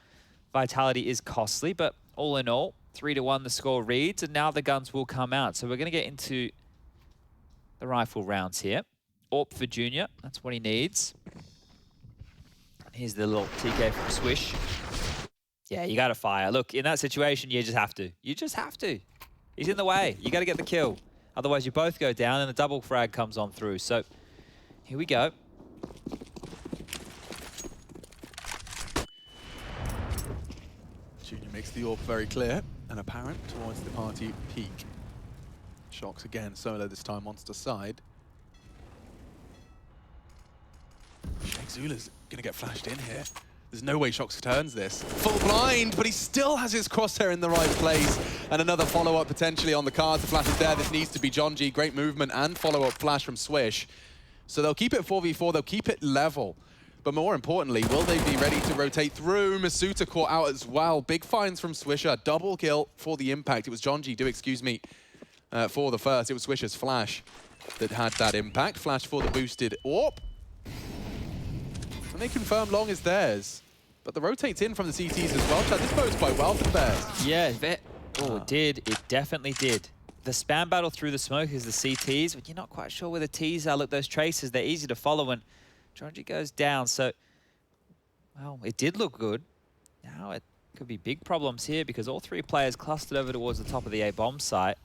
Vitality is costly, but all in all, 3-1 the score reads, and now the guns will come out. So we're going to get into the rifle rounds here. AWP for Junior, that's what he needs. Here's the little TK from Swish. Yeah, you got to fire. Look, in that situation, you just have to. You just have to. He's in the way. You got to get the kill. Otherwise, you both go down and the double frag comes on through. So, here we go. Junior makes the AWP very clear and apparent towards the party peak. Shocks again, solo this time, monster side. Sheikh Zula's gonna get flashed in here. There's no way Shocks turns this. Full blind, but he still has his crosshair in the right place. And another follow-up potentially on the cards. The flash is there. This needs to be John G. Great movement and follow-up flash from Swish. So they'll keep it 4v4, they'll keep it level. But more importantly, will they be ready to rotate through? Masuta caught out as well. Big finds from Swisher. Double kill for the impact. It was John G, for the first. It was Swisher's flash that had that impact. Flash for the boosted AWP. And they confirm long is theirs. But the rotates in from the CTs as well. Chad, this bodes quite well for the Bears. Yeah, it did. It definitely did. The spam battle through the smoke is the CTs, but you're not quite sure where the Ts are. Look, those traces, they're easy to follow when Jonji goes down. So, well, it did look good. Now it could be big problems here because all three players clustered over towards the top of the A bomb site.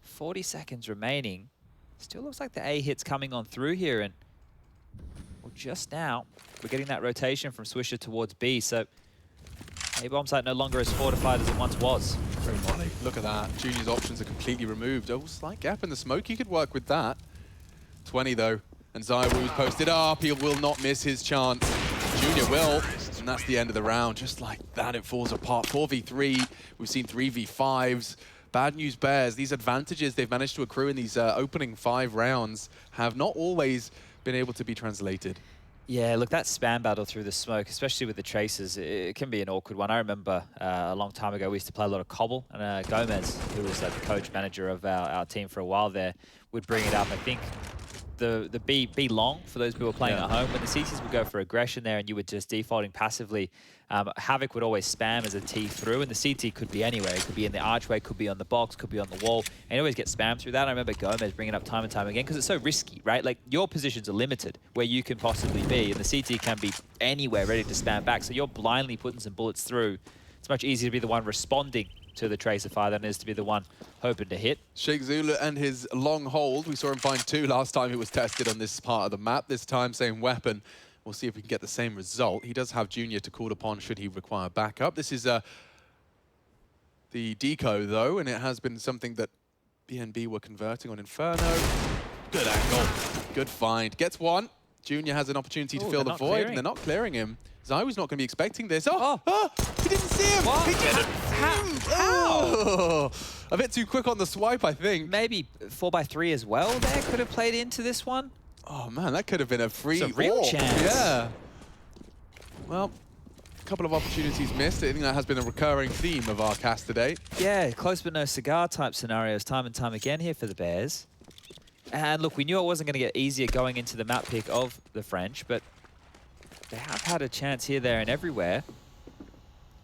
40 seconds remaining. Still looks like the A hit's coming on through here, and well, just now we're getting that rotation from Swisher towards B. So A bomb site no longer as fortified as it once was. Very molly. Look at that. Junior's options are completely removed. Oh, slight gap in the smoke. He could work with that. 20 though, and Zywoo's posted up. He will not miss his chance. Junior will, and that's the end of the round. Just like that, it falls apart. 4v3. We've seen 3v5s. Bad news Bears. These advantages they've managed to accrue in these opening 5 rounds have not always been able to be translated. Yeah, look, that spam battle through the smoke, especially with the traces, it can be an awkward one. I remember a long time ago, we used to play a lot of Cobble, and Gomez, who was the coach manager of our team for a while there, would bring it up. I think the B long, for those people playing at home, when the CTs would go for aggression there and you were just defaulting passively, Havoc would always spam as a T through, and the CT could be anywhere. It could be in the archway, could be on the box, could be on the wall, and you always get spammed through that. I remember Gomez bringing it up time and time again because it's so risky, right? Like, your positions are limited where you can possibly be, and the CT can be anywhere ready to spam back, so you're blindly putting some bullets through. It's much easier to be the one responding to the Tracer fire than it is to be the one hoping to hit. Sheikh Zula and his long hold. We saw him find 2 last time he was tested on this part of the map. This time, same weapon. We'll see if we can get the same result. He does have Junior to call upon should he require backup. This is the deco, though, and it has been something that BNB were converting on Inferno. Good angle. Good find. Gets one. Junior has an opportunity to fill the void, and they're not clearing him. Zywoo's not going to be expecting this. Oh! He didn't see him! What? He didn't How? A bit too quick on the swipe, I think. Maybe 4x3 as well there could have played into this one. Oh man, that could have been a free real chance. Yeah. Well, a couple of opportunities missed. I think that has been a recurring theme of our cast today. Yeah, close but no cigar type scenarios time and time again here for the Bears. And look, we knew it wasn't going to get easier going into the map pick of the French, but they have had a chance here, there, and everywhere.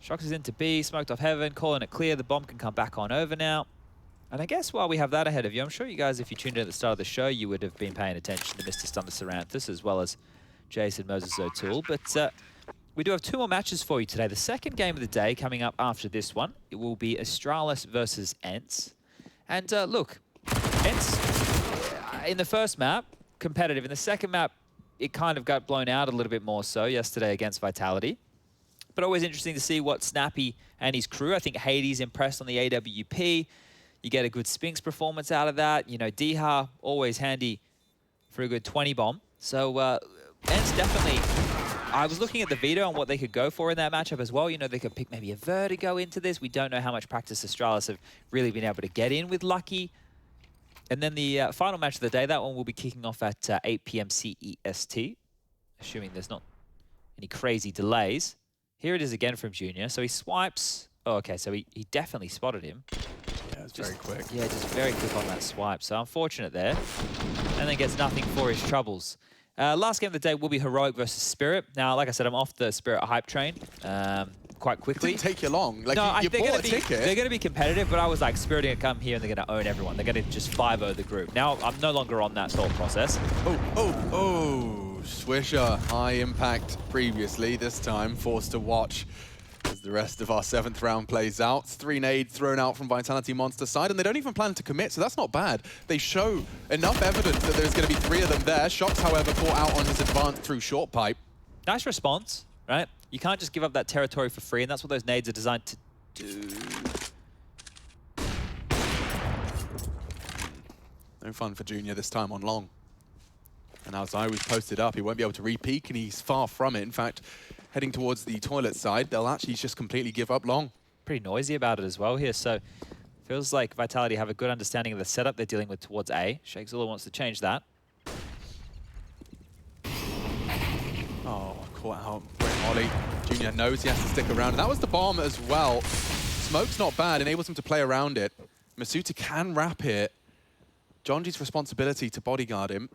Shox is into B, smoked off heaven, calling it clear. The bomb can come back on over now. And I guess while we have that ahead of you, I'm sure you guys, if you tuned in at the start of the show, you would have been paying attention to Mr. Stunner Saranthus as well as Jason Moses O'Toole. But we do have 2 more matches for you today. The second game of the day coming up after this one, it will be Astralis versus Ents. And look, Ents, in the first map, competitive. In the second map, it kind of got blown out a little bit more so yesterday against Vitality. But always interesting to see what Snappy and his crew, I think Hades impressed on the AWP. You get a good Spinks performance out of that. You know, Diha, always handy for a good 20 bomb. So, Ents definitely, I was looking at the Vito and what they could go for in that matchup as well. You know, they could pick maybe a Vertigo into this. We don't know how much practice Astralis have really been able to get in with Lucky. And then the final match of the day, that one will be kicking off at 8 p.m. CEST, assuming there's not any crazy delays. Here it is again from Junior. So he swipes. Oh, okay, so he definitely spotted him. Yeah, it's very quick. Yeah, just very quick on that swipe. So unfortunate there. And then gets nothing for his troubles. Last game of the day will be Heroic versus Spirit. Now, like I said, I'm off the Spirit hype train quite quickly. It didn't take you long. Like, no, you bought a ticket. They're going to be competitive, but I was like, Spirit are going to come here and they're going to own everyone. They're going to just 5-0 the group. Now, I'm no longer on that thought process. Oh, Swisher, high impact previously. This time, forced to watch as the rest of our 7th round plays out. 3 nades thrown out from Vitality Monster side, and they don't even plan to commit, so that's not bad. They show enough evidence that there's going to be 3 of them there. Shox, however, caught out on his advance through short pipe. Nice response, right? You can't just give up that territory for free, and that's what those nades are designed to do. No fun for Junior this time on long. And as I was posted up, he won't be able to re-peek, and he's far from it. In fact, heading towards the toilet side, they'll actually just completely give up long. Pretty noisy about it as well here, so feels like Vitality have a good understanding of the setup they're dealing with towards A. ShakeZilla wants to change that. Oh, caught out. Great Molly. Junior knows he has to stick around. And that was the bomb as well. Smoke's not bad, enables him to play around it. Masuta can wrap here. Jonji's responsibility to bodyguard him.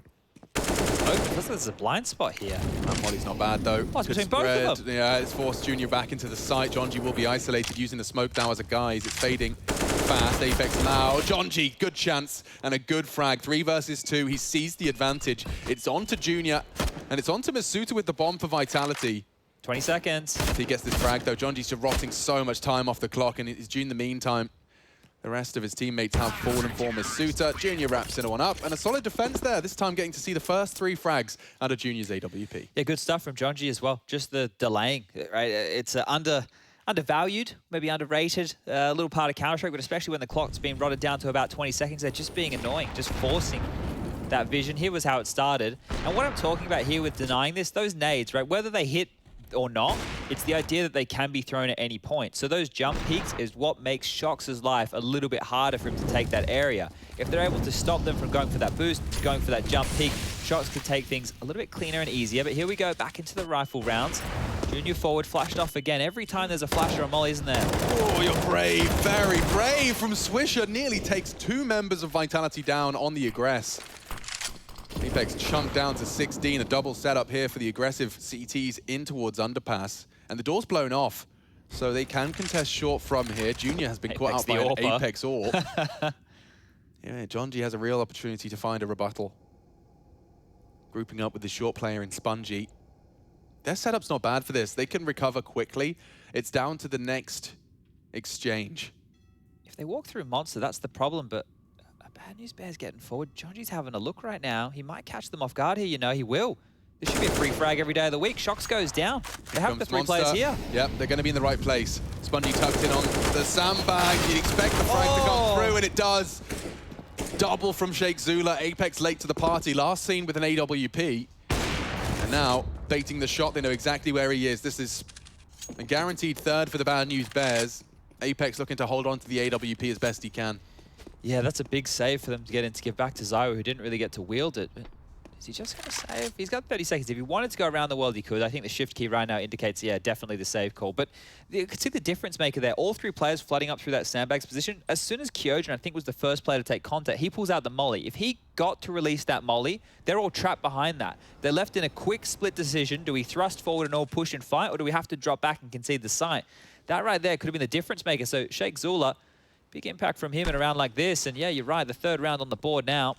Oh, there's a blind spot here. That Molly's not bad though. Oh, it's between both of them. Yeah, it's forced Junior back into the site. Jonji will be isolated using the smoke now as a guise. It's fading fast. Apex now. Jonji, good chance and a good frag. 3 versus 2. He seized the advantage. It's on to Junior and it's on to Masuta with the bomb for Vitality. 20 seconds. If he gets this frag though, Jonji's just rotting so much time off the clock, and it's in the meantime. The rest of his teammates have fallen for Masuta. Junior wraps in one up, and a solid defense there, this time getting to see the first 3 frags out of Junior's AWP. Yeah, good stuff from Jonji as well. Just the delaying, right? It's undervalued, maybe underrated, a little part of Counter-Strike, but especially when the clock's been rotted down to about 20 seconds, they're just being annoying, just forcing that vision. Here was how it started. And what I'm talking about here with denying this, those nades, right? Whether they hit or not, it's the idea that they can be thrown at any point. So those jump peaks is what makes Shox' life a little bit harder for him to take that area. If they're able to stop them from going for that boost, going for that jump peak, Shox could take things a little bit cleaner and easier. But here we go, back into the rifle rounds. Junior forward, flashed off again. Every time there's a flash or a molly, isn't there? Oh, you're brave, very brave from Swisher. Nearly takes 2 members of Vitality down on the aggress. Apex chunked down to 16, a double setup here for the aggressive CTs in towards underpass. And the door's blown off, so they can contest short from here. Junior has been caught out by an Apex AWP. Yeah, Jonji has a real opportunity to find a rebuttal. Grouping up with the short player in Spongy. Their setup's not bad for this. They can recover quickly. It's down to the next exchange. If they walk through Monster, that's the problem, but Bad News Bears getting forward. Jonji's having a look right now. He might catch them off guard here, you know, he will. This should be a free frag every day of the week. Shox goes down. They have the 3 players here. Yep, they're going to be in the right place. Spongy tucked in on the sandbag. You'd expect the frag to come through, and it does. Double from ShakeZilla. Apex late to the party. Last seen with an AWP. And now, baiting the shot, they know exactly where he is. This is a guaranteed 3rd for the Bad News Bears. Apex looking to hold on to the AWP as best he can. Yeah, that's a big save for them to get in to give back to Zyro, who didn't really get to wield it. But is he just going to save? He's got 30 seconds. If he wanted to go around the world, he could. I think the shift key right now indicates, yeah, definitely the save call. But you could see the difference maker there. All 3 players flooding up through that sandbags position. As soon as Kyojin, I think, was the first player to take contact, he pulls out the molly. If he got to release that molly, they're all trapped behind that. They're left in a quick split decision. Do we thrust forward and all push and fight, or do we have to drop back and concede the site? That right there could have been the difference maker. So ShakeZilla, big impact from him in a round like this. And yeah, you're right, the 3rd round on the board now.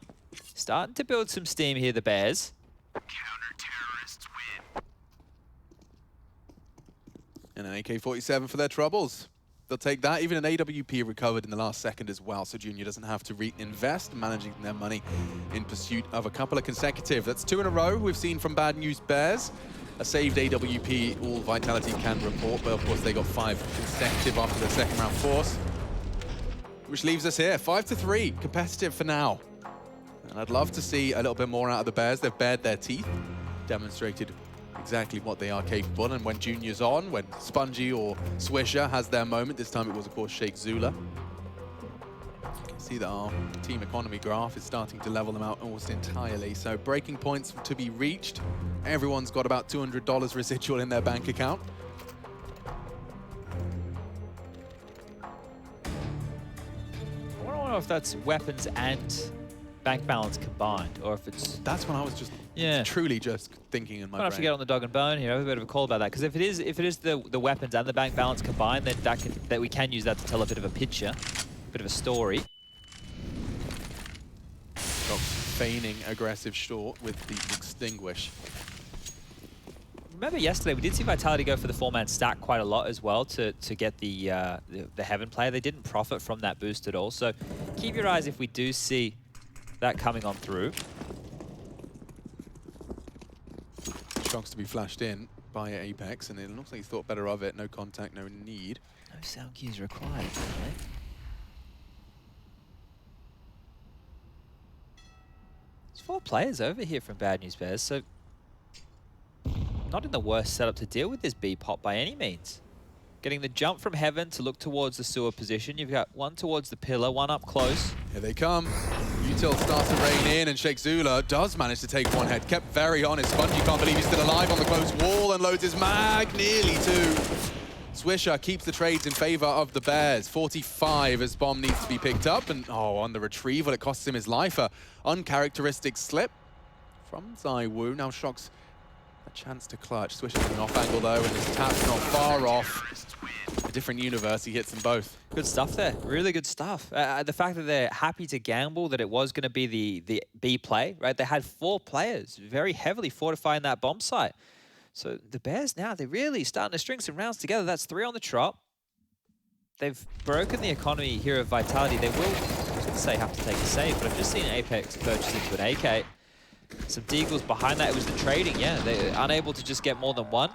Starting to build some steam here, the Bears. Counter-terrorists win. And an AK-47 for their troubles. They'll take that. Even an AWP recovered in the last second as well, so Junior doesn't have to reinvest, managing their money in pursuit of a couple of consecutive. That's 2 in a row we've seen from Bad News Bears. A saved AWP, all Vitality can report, but of course they got 5 consecutive after their 2nd round force. Which leaves us here, 5-3, competitive for now. And I'd love to see a little bit more out of the Bears. They've bared their teeth, demonstrated exactly what they are capable. And when Junior's on, when Spongy or Swisher has their moment, this time it was, of course, ShakeZilla. You can see that our team economy graph is starting to level them out almost entirely. So breaking points to be reached. Everyone's got about $200 residual in their bank account. I don't know if that's weapons and bank balance combined, or if it's... That's when I was just truly just thinking in my brain. I don't have to get on the dog and bone here. I have a bit of a call about that, because if it is the weapons and the bank balance combined, then that we can use that to tell a bit of a picture, a bit of a story. Feigning aggressive short with the extinguish. Remember yesterday we did see Vitality go for the 4-man stack quite a lot as well to get the Heaven player. They didn't profit from that boost at all, so keep your eyes if we do see that coming on through. Chunks to be flashed in by Apex, and it looks like he thought better of it. No contact, no need. No sound cues required, apparently. 4 players over here from Bad News Bears, so not in the worst setup to deal with this B pop by any means. Getting the jump from heaven to look towards the sewer position. You've got one towards the pillar, one up close. Here they come. Util starts to rain in, and Sheikh Zula does manage to take one head. Kept very honest. Spongy can't believe he's still alive on the close wall and loads his mag. Nearly 2. Swisher keeps the trades in favor of the Bears. 45 as bomb needs to be picked up, and on the retrieval, it costs him his life. A uncharacteristic slip from ZywOo. Now Shock's a chance to clutch. Swisher's an off angle though, and his tap's not far off. A different universe, he hits them both. Good stuff there, really good stuff. The fact that they're happy to gamble that it was going to be the B play, right? They had 4 players very heavily fortifying that bomb site. So the Bears now, they're really starting to string some rounds together. That's 3 on the trot. They've broken the economy here of Vitality. They will, I was going to say, have to take a save, but I've just seen Apex purchase into an AK. Some Deagles behind that. It was the trading, yeah. They're unable to just get more than one.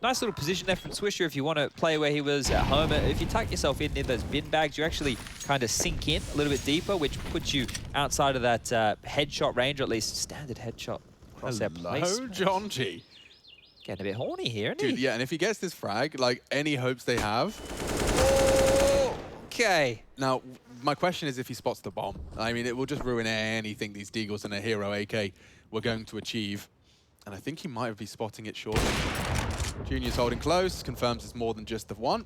Nice little position there from Swisher if you want to play where he was at home. If you tuck yourself in near those bin bags, you actually kind of sink in a little bit deeper, which puts you outside of that headshot range, or at least standard headshot across their placement. John G. Getting a bit horny here, isn't Dude, he? yeah, and if he gets this frag, like, any hopes they have. Okay. Now, my question is if he spots the bomb. I mean, it will just ruin anything these Deagles and a hero AK were going to achieve. And I think he might be spotting it shortly. Junior's holding close, confirms it's more than just the one.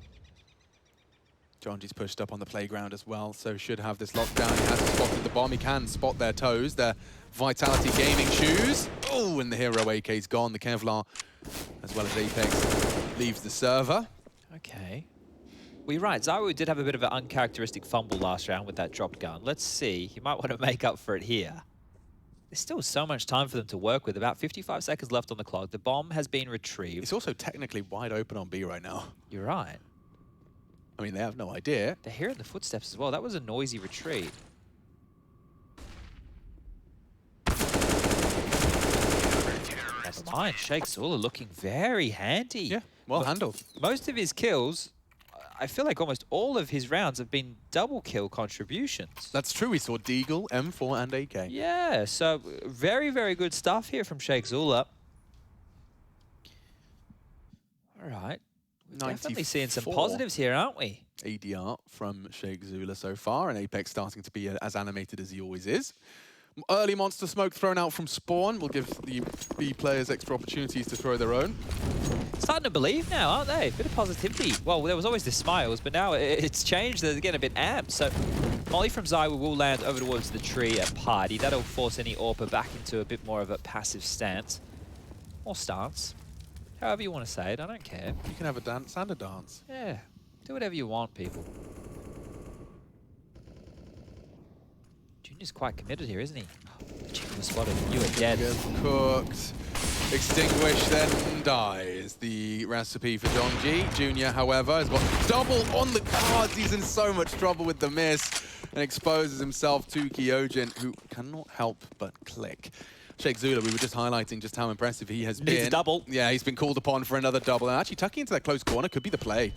Jonji's pushed up on the playground as well, so should have this locked down. He hasn't spotted the bomb. He can spot their toes, their Vitality gaming shoes. Oh, and the hero AK's gone. The Kevlar, as well as Apex, leaves the server. Okay. Well, you're right. ZywOo did have a bit of an uncharacteristic fumble last round with that dropped gun. Let's see. He might want to make up for it here. There's still so much time for them to work with. About 55 seconds left on the clock. The bomb has been retrieved. It's also technically wide open on B right now. You're right. I mean, they have no idea. They're hearing the footsteps as well. That was a noisy retreat. Never mind. Sheikh Zula looking very handy. Yeah, well handled. Most of his kills, I feel like almost all of his rounds have been double kill contributions. That's true. We saw Deagle, M4, and AK. Yeah, so very, very good stuff here from Sheikh Zula. All right. We're definitely seeing some positives here, aren't we? ADR from Sheikh Zula so far, and Apex starting to be as animated as he always is. Early monster smoke thrown out from spawn will give the B players extra opportunities to throw their own. Starting to believe now, aren't they? A bit of positivity. Well, there was always the smiles, but now it's changed. They're getting a bit amped. So Molly from ZywOo will land over towards the tree at Party. That'll force any AWPer back into a bit more of a passive stance. Or stance. However you want to say it, I don't care. You can have a dance and a dance. Yeah, do whatever you want, people. Junior's quite committed here, isn't he? Oh, the chicken was spotted. You are dead. Cooked. Extinguished, then dies. The recipe for John G. Junior, however, has got double on the cards. He's in so much trouble with the miss and exposes himself to Kyojin, who cannot help but click. Sheikh Zula, we were just highlighting just how impressive he has been. Needs a double. Yeah, he's been called upon for another double. And actually tucking into that close corner could be the play.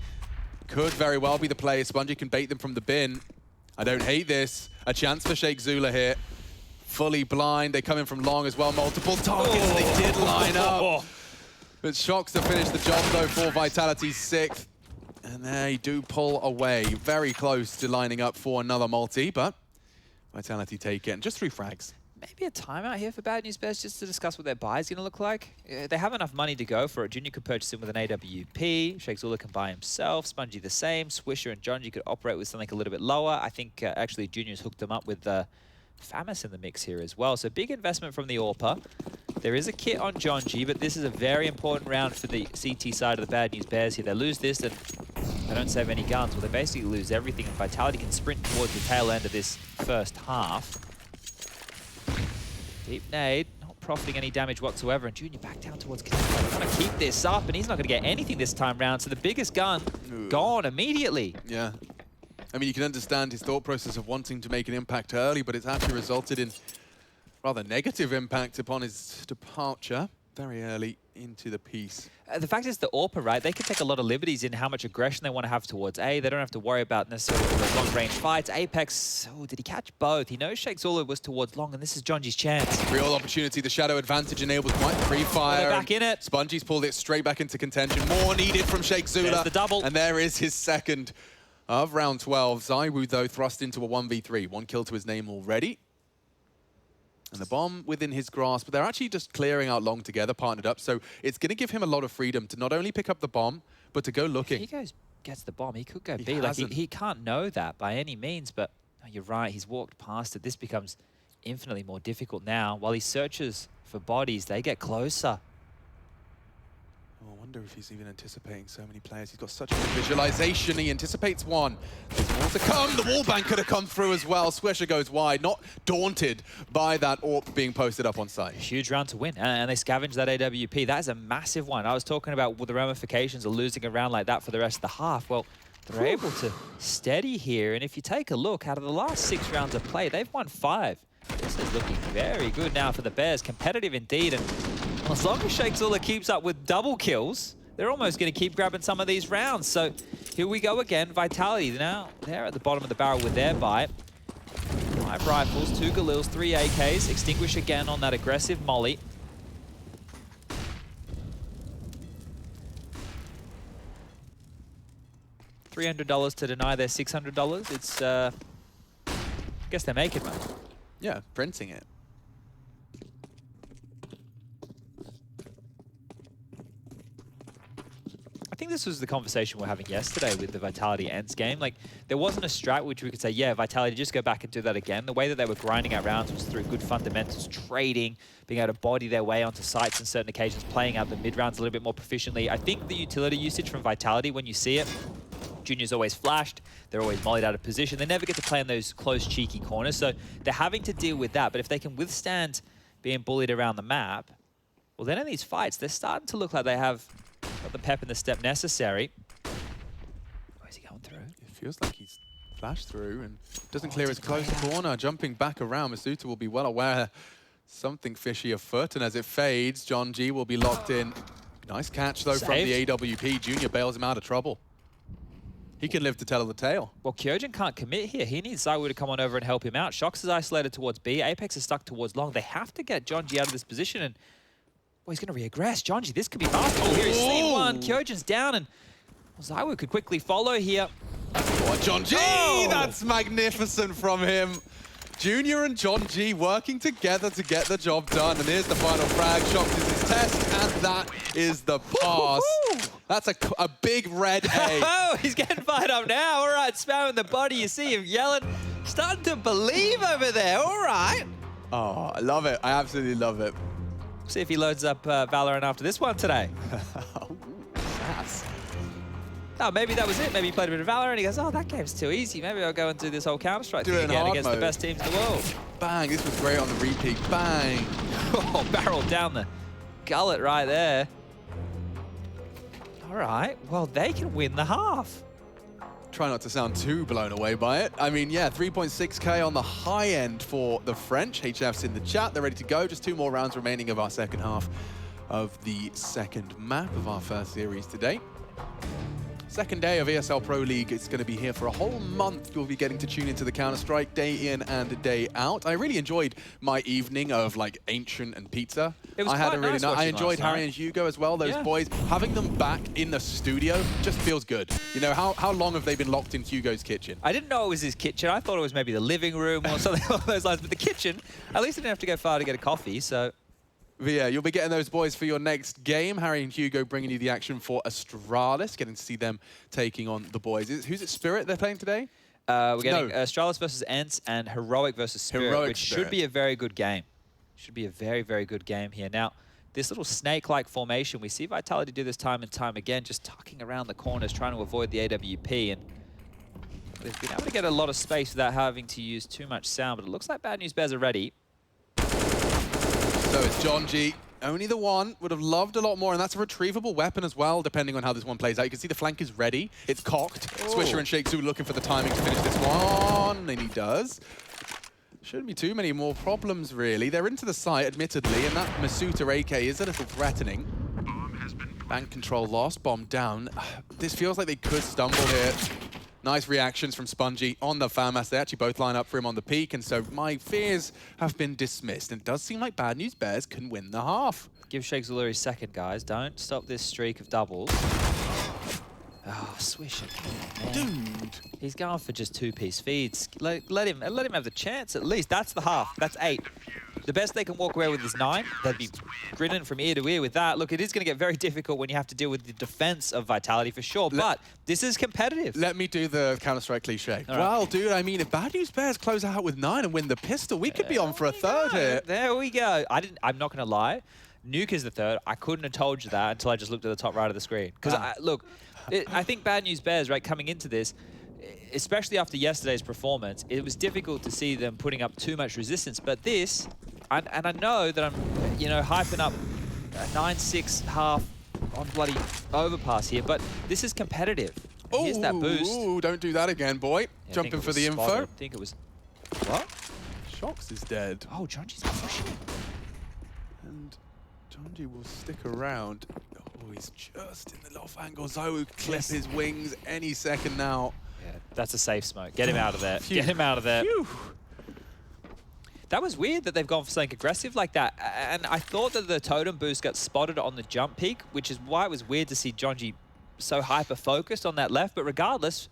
Could very well be the play. Spongy can bait them from the bin. I don't hate this. A chance for Sheikh Zula here. Fully blind. They come in from long as well. Multiple targets. They did line up. But Shocks to finish the job, though, for Vitality's 6th. And they do pull away. Very close to lining up for another multi, but Vitality take it. And just 3 frags. Maybe a timeout here for Bad News Bears just to discuss what their buy is going to look like. They have enough money to go for it. Junior could purchase him with an AWP. Sheikh Zula can buy himself. Spongy the same. Swisher and Jonji could operate with something a little bit lower. I think actually Junior's hooked them up with Famis in the mix here as well. So big investment from the AWPer. There is a kit on Jonji, but this is a very important round for the CT side of the Bad News Bears here. They lose this, and they don't save any guns. Well, they basically lose everything, and Vitality can sprint towards the tail end of this first half. Deep nade, not profiting any damage whatsoever, and Junior back down towards Connector. They're going to keep this up, and he's not going to get anything this time round, so the biggest gun gone immediately. Yeah. I mean, you can understand his thought process of wanting to make an impact early, but it's actually resulted in rather negative impact upon his departure. very early into the piece. The fact is the AWPer, right, they can take a lot of liberties in how much aggression they want to have towards A. They don't have to worry about necessarily those long-range fights. Apex, oh, did he catch both? He knows Sheikh Zula was towards long, and this is Jonji's chance. Real opportunity. The Shadow advantage enables quite free fire. Back in it. Spongey's pulled it straight back into contention. More needed from Sheikh Zula. There's the double. And there is his second of round 12. ZywOo, though, thrust into a 1v3. 1 kill to his name already. And the bomb within his grasp, but they're actually just clearing out long together, partnered up. So it's going to give him a lot of freedom to not only pick up the bomb, but to go looking. If he gets the bomb, he could go B. Like he can't know that by any means, but no, you're right. He's walked past it. This becomes infinitely more difficult now. While he searches for bodies, they get closer. Oh, I wonder if he's even anticipating so many players. He's got such a good visualization. He anticipates one. There's more to come. The wallbang could have come through as well. Swisher goes wide, not daunted by that AWP being posted up on site. Huge round to win, and they scavenge that AWP. That is a massive one. I was talking about the ramifications of losing a round like that for the rest of the half. Well, they're able to steady here, and if you take a look, out of the last 6 rounds of play, they've won 5. This is looking very good now for the Bears. Competitive indeed, and as long as Sheikh Zula keeps up with double kills, they're almost going to keep grabbing some of these rounds. So here we go again. Vitality now, they're at the bottom of the barrel with their buy. 5 rifles, 2 Galils, 3 AKs. Extinguish again on that aggressive molly. $300 to deny their $600. It's, I guess they're making money. Yeah, printing it. I think this was the conversation we were having yesterday with the Vitality Ents game. Like, there wasn't a strat which we could say, yeah, Vitality, just go back and do that again. The way that they were grinding out rounds was through good fundamentals, trading, being able to body their way onto sites on certain occasions, playing out the mid-rounds a little bit more proficiently. I think the utility usage from Vitality, when you see it, Junior's always flashed, they're always mollied out of position. They never get to play in those close, cheeky corners, so they're having to deal with that. But if they can withstand being bullied around the map, well, then in these fights, they're starting to look like they have got the pep and the step necessary. Oh, is he going through? It feels like he's flashed through and doesn't clear his close corner. Jumping back around, Masuta will be well aware something fishy afoot, and as it fades, John G will be locked in. Nice catch, though, from the AWP. Junior bails him out of trouble. He can live to tell the tale. Well, Kyojin can't commit here. He needs ZywOo to come on over and help him out. Shox is isolated towards B. Apex is stuck towards long. They have to get Jonji out of this position, and well, he's going to reaggress. Jonji, this could be basketball here. He's seen one. Kyojin's down, and well, ZywOo could quickly follow here. Oh, John G! Oh! That's magnificent from him. Junior and John G working together to get the job done. And here's the final frag. Shox is his test, and that is the pass. That's a big red A. Oh, he's getting fired up now. All right, spamming the body. You see him yelling. Starting to believe over there. All right. Oh, I love it. I absolutely love it. See if he loads up Valorant after this one today. Yes. Oh, maybe that was it. Maybe he played a bit of Valorant and he goes, oh, that game's too easy. Maybe I'll go and do this whole Counter-Strike thing again against the best teams in the world. Bang, this was great on the repeat. Bang. Oh, barrel down the gullet right there. All right, well, they can win the half. Try not to sound too blown away by it. I mean, yeah, 3.6K on the high end for the French. HF's in the chat. They're ready to go. Just 2 more rounds remaining of our second half of the second map of our first series today. Second day of ESL Pro League. It's going to be here for a whole month. You'll be getting to tune into the Counter-Strike day in and day out. I really enjoyed my evening of like Ancient and Pizza. It was I had a really nice. I enjoyed Harry and Hugo as well. Those boys, having them back in the studio just feels good. You know, how long have they been locked in Hugo's kitchen? I didn't know it was his kitchen. I thought it was maybe the living room or something along those lines. But the kitchen, at least I didn't have to go far to get a coffee, so... But yeah, you'll be getting those boys for your next game. Harry and Hugo bringing you the action for Astralis, getting to see them taking on the boys. Who's it, Spirit they're playing today? We're getting Astralis versus Ents and Heroic versus Spirit, which should be a very good game. Should be a very, very good game here. Now, this little snake-like formation, we see Vitality do this time and time again, just tucking around the corners, trying to avoid the AWP. And they've been able to get a lot of space without having to use too much sound, but it looks like Bad News Bears are ready. So it's John G. Only the one. Would have loved a lot more, and that's a retrievable weapon as well, depending on how this one plays out. You can see the flank is ready. It's cocked. Swisher and Sheikh Zula looking for the timing to finish this one, and he does. Shouldn't be too many more problems, really. They're into the site, admittedly, and that Masuta AK is a little threatening. Bank control lost, bomb down. This feels like they could stumble here. Nice reactions from Spongy on the FAMAS. They actually both line up for him on the peak, and so my fears have been dismissed. And it does seem like Bad News Bears can win the half. Give Sheikh Zula his second, guys. Don't stop this streak of doubles. Oh, swish it. Dude. He's going for just two-piece feeds. Let him have the chance at least. That's the half. That's 8. The best they can walk away with is 9. They'd be grinning from ear to ear with that. Look, it is going to get very difficult when you have to deal with the defense of Vitality for sure, but this is competitive. Let me do the Counter-Strike cliche. All right. Well, dude, I mean, if Bad News Bears close out with 9 and win the pistol, we could be on for a third here. There we go. I'm not going to lie. Nuke is the third. I couldn't have told you that until I just looked at the top right of the screen. Because, look, I think Bad News Bears, right, coming into this, especially after yesterday's performance, it was difficult to see them putting up too much resistance. But this, and I know that I'm, hyping up a 9-6 half on bloody overpass here, but this is competitive. Here's that boost. Ooh, don't do that again, boy. Yeah, Jumping for the info. I think it was... What? Shox is dead. Oh, Jonji's pushing. And Jonji will stick around. Oh, he's just in the off angle. Zoe clip his wings any second now. Yeah, that's a safe smoke. Get him out of there. Get him out of there. Phew. That was weird that they've gone for something aggressive like that. And I thought that the totem boost got spotted on the jump peak, which is why it was weird to see Jonji so hyper-focused on that left. But regardless,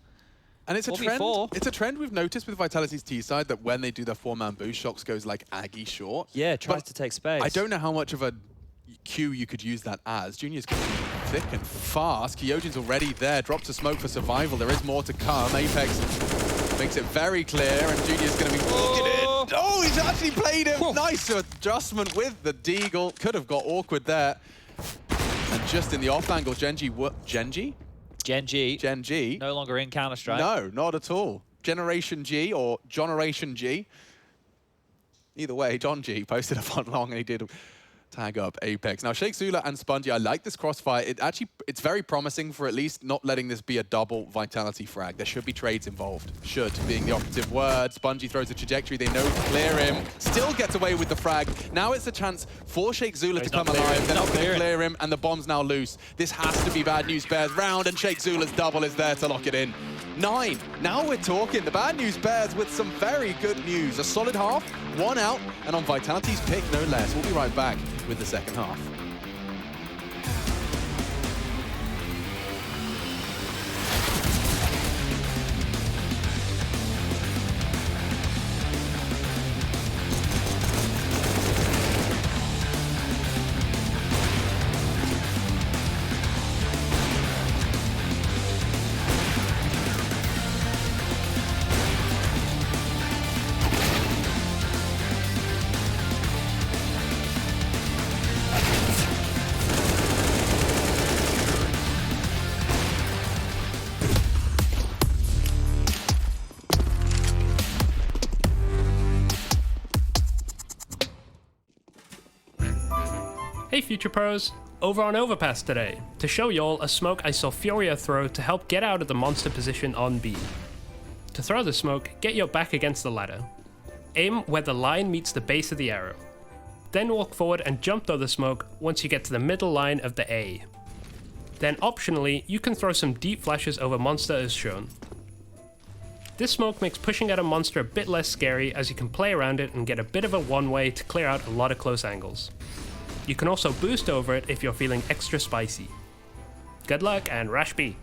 and it's a 4v4. trend. It's a trend we've noticed with Vitality's T side that when they do their 4-man boost, Shox goes like Aggie short. Yeah, tries to take space. I don't know how much of a Q you could use that as. Junior's going to be thick and fast. Kyojin's already there. Drops a smoke for survival. There is more to come. Apex makes it very clear, and Junior's going to be walking in. Oh, he's actually played him. Whoa. Nice adjustment with the Deagle. Could have got awkward there. And just in the off angle, Genji. Gen-G. No longer in Counter-Strike. No, not at all. Generation G or Generation G. Either way, John G posted up on long and he did tag up Apex. Now, Sheikh Zula and Spongy, I like this crossfire. It's very promising for at least not letting this be a double Vitality frag. There should be trades involved. Should being the operative word. Spongy throws a trajectory. They know to clear him. Still gets away with the frag. Now it's a chance for Sheikh Zula to come alive. They're not going to clear him, and the bomb's now loose. This has to be Bad News Bears round, and Sheikh Zula's double is there to lock it in. 9. Now we're talking. The Bad News Bears with some very good news. A solid half, 1 out, and on Vitality's pick, no less. We'll be right back with the second half. Hey Future Pros, over on Overpass today, to show y'all a smoke I saw Furia throw to help get out of the monster position on B. To throw the smoke, get your back against the ladder. Aim where the line meets the base of the arrow. Then walk forward and jump throw the smoke once you get to the middle line of the A. Then optionally, you can throw some deep flashes over monster as shown. This smoke makes pushing at a monster a bit less scary as you can play around it and get a bit of a one-way to clear out a lot of close angles. You can also boost over it if you're feeling extra spicy. Good luck and Rash B.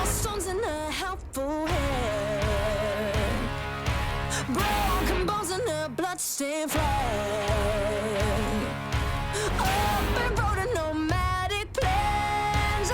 Storms in a helpful hand, broken bones in a bloodstained flag. Open road and nomadic plans.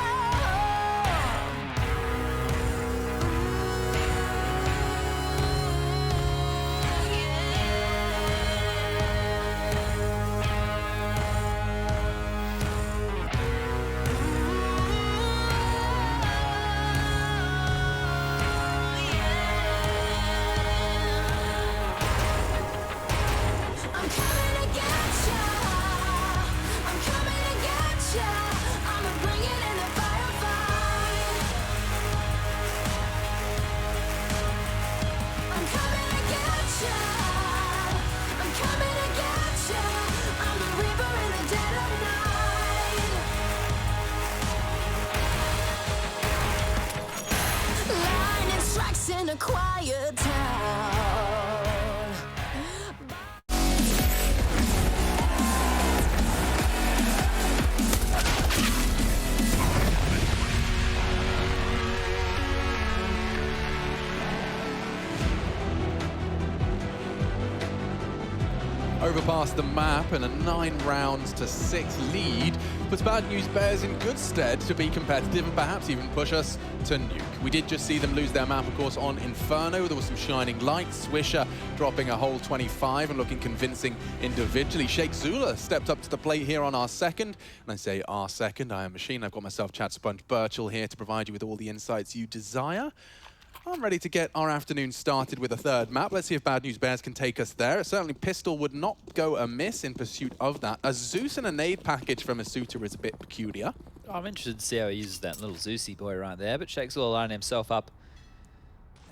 overpass the map, and a 9 rounds to 6 lead puts Bad News Bears in good stead to be competitive and perhaps even push us to nuke. We did just see them lose their map, of course, on Inferno. There was some shining lights. Swisher dropping a whole 25 and looking convincing individually. Sheikh Zula stepped up to the plate here on our second. And I say our second, I am Machine. I've got myself Chad Sponge Birchall here to provide you with all the insights you desire. I'm ready to get our afternoon started with a third map. Let's see if Bad News Bears can take us there. Certainly Pistol would not go amiss in pursuit of that. A Zeus and a nade package from Asuta is a bit peculiar. I'm interested to see how he uses that little Zeusy boy right there, but Shakes will line himself up.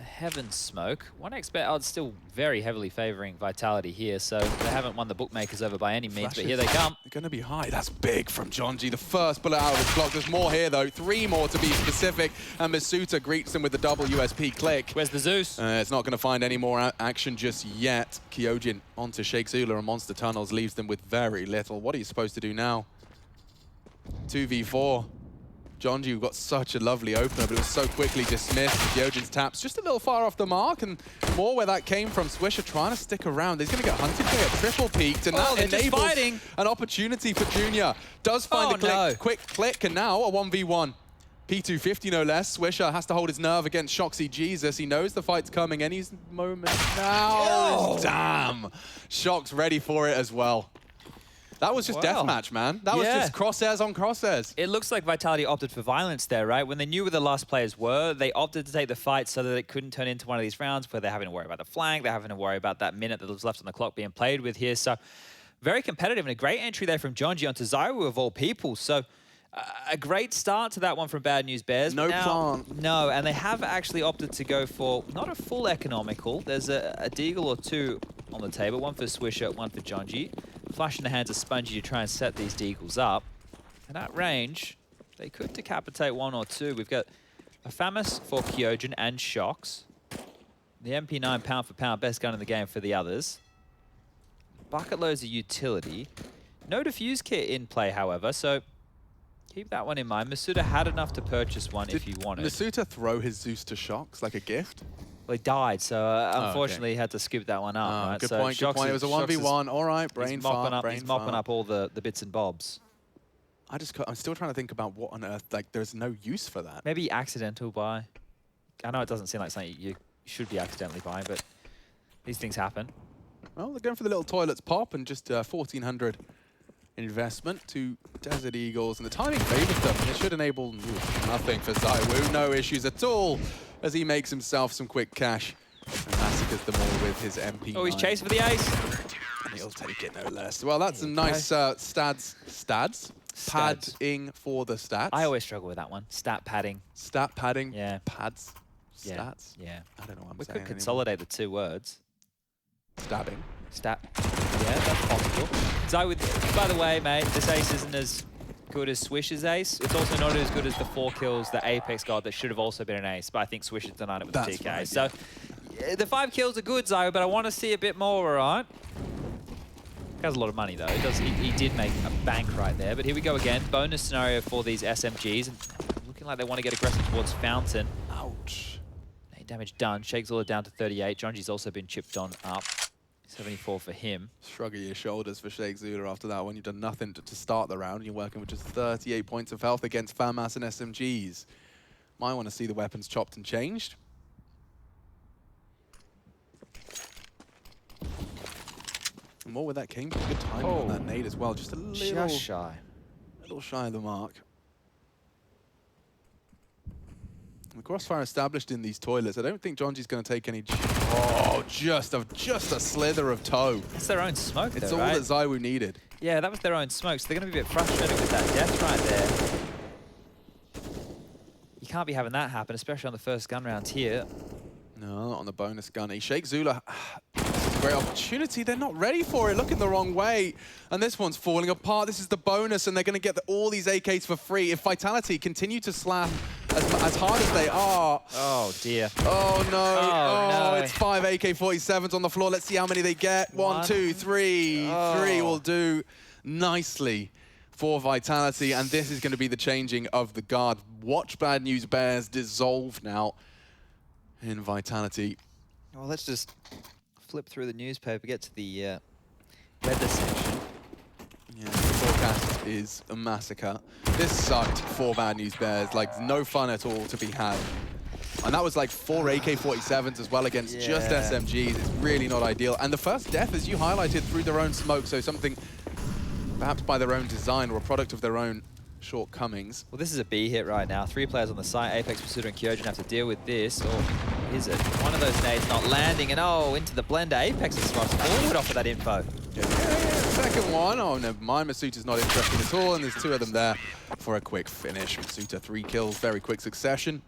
A Heaven Smoke. 1xBet odds still very heavily favoring Vitality here, so they haven't won the bookmakers over by any means, but here they come. They're going to be high. That's big from Jonji. The first bullet out of his clock. There's more here, though. 3 more to be specific, and Masuta greets them with the double USP click. Where's the Zeus? It's not going to find any more action just yet. Kyojin onto Sheikh Zula, and Monster Tunnels leaves them with very little. What are you supposed to do now? 2v4. Jonji got such a lovely opener, but it was so quickly dismissed. Kyojin's taps just a little far off the mark, and more where that came from. Swisher trying to stick around. He's going to get hunted by a triple peaked, and that enables an opportunity for Junior. Does find the click, quick click, and now a 1v1. P250 no less. Swisher has to hold his nerve against Shoxy Jesus. He knows the fight's coming any moment now. Oh. Damn. Shock's ready for it as well. That was just deathmatch, man. That was just crosshairs on crosshairs. It looks like Vitality opted for violence there, right? When they knew where the last players were, they opted to take the fight so that it couldn't turn into one of these rounds where they're having to worry about the flank, they're having to worry about that minute that was left on the clock being played with here. So very competitive and a great entry there from Jonji onto Zaiwu of all people. So a great start to that one from Bad News Bears. No plan. No, and they have actually opted to go for not a full economical. There's a deagle or 2 on the table, one for Swisher, one for Jonji. Flash in the hands of Spongy to try and set these deagles up. And at range, they could decapitate 1 or 2. We've got a Famus for Kyojin and Shox. The MP9 pound for pound, best gun in the game for the others. Bucket loads of utility. No defuse kit in play, however, so keep that one in mind. Masuda had enough to purchase one if he wanted. Did Masuda throw his Zeus to Shox like a gift? Well, he died, so unfortunately he had to scoop that one up. Right? Good so point, good point. It was a 1v1. All right, brain fart, He's mopping up all the bits and bobs. I'm still trying to think about what on earth, like, there's no use for that. Maybe accidental buy. I know it doesn't seem like something you should be accidentally buying, but these things happen. Well, they're going for the little toilets pop and just 1,400 investment to Desert Eagles, and the timing favors them. It should enable nothing for Zaiwu. No issues at all as he makes himself some quick cash and massacres them all with his MP9. Oh, he's chasing for the ace. And he'll take it no less. Well, that's some nice stads. Padding for the stats. I always struggle with that one. Stat padding. Stat padding. Yeah. Pads. Stats. Yeah. I don't know what I'm saying. saying. We could consolidate the 2 words. Stabbing. Stat. Yeah, that's possible. Zaiwu, by the way, mate, this ace isn't as good as Swish's ace. It's also not as good as the 4 kills that Apex got that should have also been an ace, but I think Swish has denied it with the TK. Right, so the 5 kills are good, Zaiwu, but I want to see a bit more, all right? He has a lot of money, though. He did make a bank right there, but here we go again. Bonus scenario for these SMGs. And looking like they want to get aggressive towards Fountain. Ouch. 8 damage done. Sheikh Zula down to 38. Jonji's also been chipped on up. 74 for him. Shrug of your shoulders for Sheikh Zula after that one. You've done nothing to start the round. You're working with just 38 points of health against FAMAS and SMGs. Might want to see the weapons chopped and changed. And more where that came from. Good timing on that nade as well. Just a little shy. Little shy of the mark. The crossfire established in these toilets. I don't think Jonji's going to take any... Oh, just a slither of toe. It's their own smoke, It's though, all right? that Zaiwu needed. Yeah, that was their own smoke, so they're going to be a bit frustrated with that death right there. You can't be having that happen, especially on the first gun round here. No, not on the bonus gunny. Sheikh Zula, great opportunity. They're not ready for it. Looking the wrong way. And this one's falling apart. This is the bonus, and they're going to get all these AKs for free. If Vitality continue to slap as hard as they are... Oh, dear. Oh, no. Oh, no. It's 5 AK-47s on the floor. Let's see how many they get. 1, 2, 3. 3 will do nicely for Vitality, and this is going to be the changing of the guard. Watch Bad News Bears dissolve now in Vitality. Well, let's just flip through the newspaper, get to the weather section. Yeah, the forecast is a massacre. This sucked for Bad News Bears. Like, no fun at all to be had. And that was like 4 AK-47s as well against just SMGs. It's really not ideal. And the first death, as you highlighted, through their own smoke, so something perhaps by their own design or a product of their own shortcomings. Well, this is a B hit right now. 3 players on the site. Apex, Masuta, and Kyojin have to deal with this. Or is it? One of those nades not landing, and oh, into the blender. Apex is thrust forward off of that info. Yeah, second one. Oh, never mind. Masuta's not interested at all, and there's 2 of them there for a quick finish. Masuta 3 kills, very quick succession.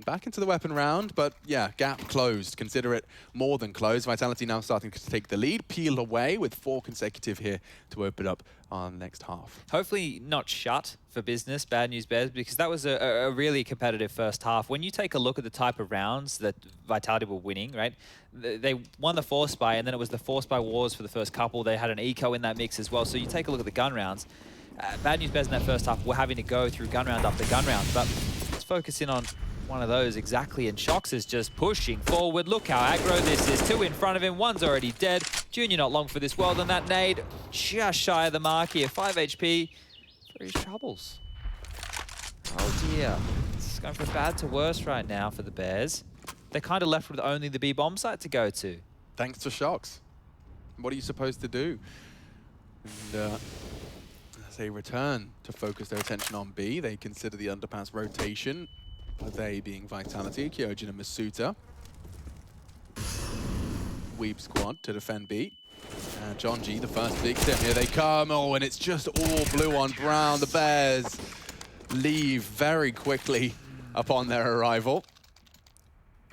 Back into the weapon round, but yeah, gap closed. Consider it more than closed. Vitality now starting to take the lead, peel away with 4 consecutive here to open up our next half. Hopefully not shut for business, Bad News Bears, because that was a really competitive first half. When you take a look at the type of rounds that Vitality were winning, right? They won the Force Buy, and then it was the Force Buy Wars for the first couple. They had an eco in that mix as well. So you take a look at the gun rounds. Bad News Bears in that first half were having to go through gun round after gun round, but let's focus in on one of those exactly, and Shox is just pushing forward. Look how aggro this is. 2 in front of him, 1's already dead. Junior not long for this world, and that nade just shy of the mark here. 5 HP for his troubles. Oh dear. It's going from bad to worse right now for the Bears. They're kind of left with only the B bomb site to go to. Thanks to Shox. What are you supposed to do? And as they return to focus their attention on B, they consider the underpass rotation. They being Vitality, Kyojin and Masuta. Weeb squad to defend B. And John G, the first victim. Here they come. Oh, and it's just all blue on brown. The Bears leave very quickly upon their arrival.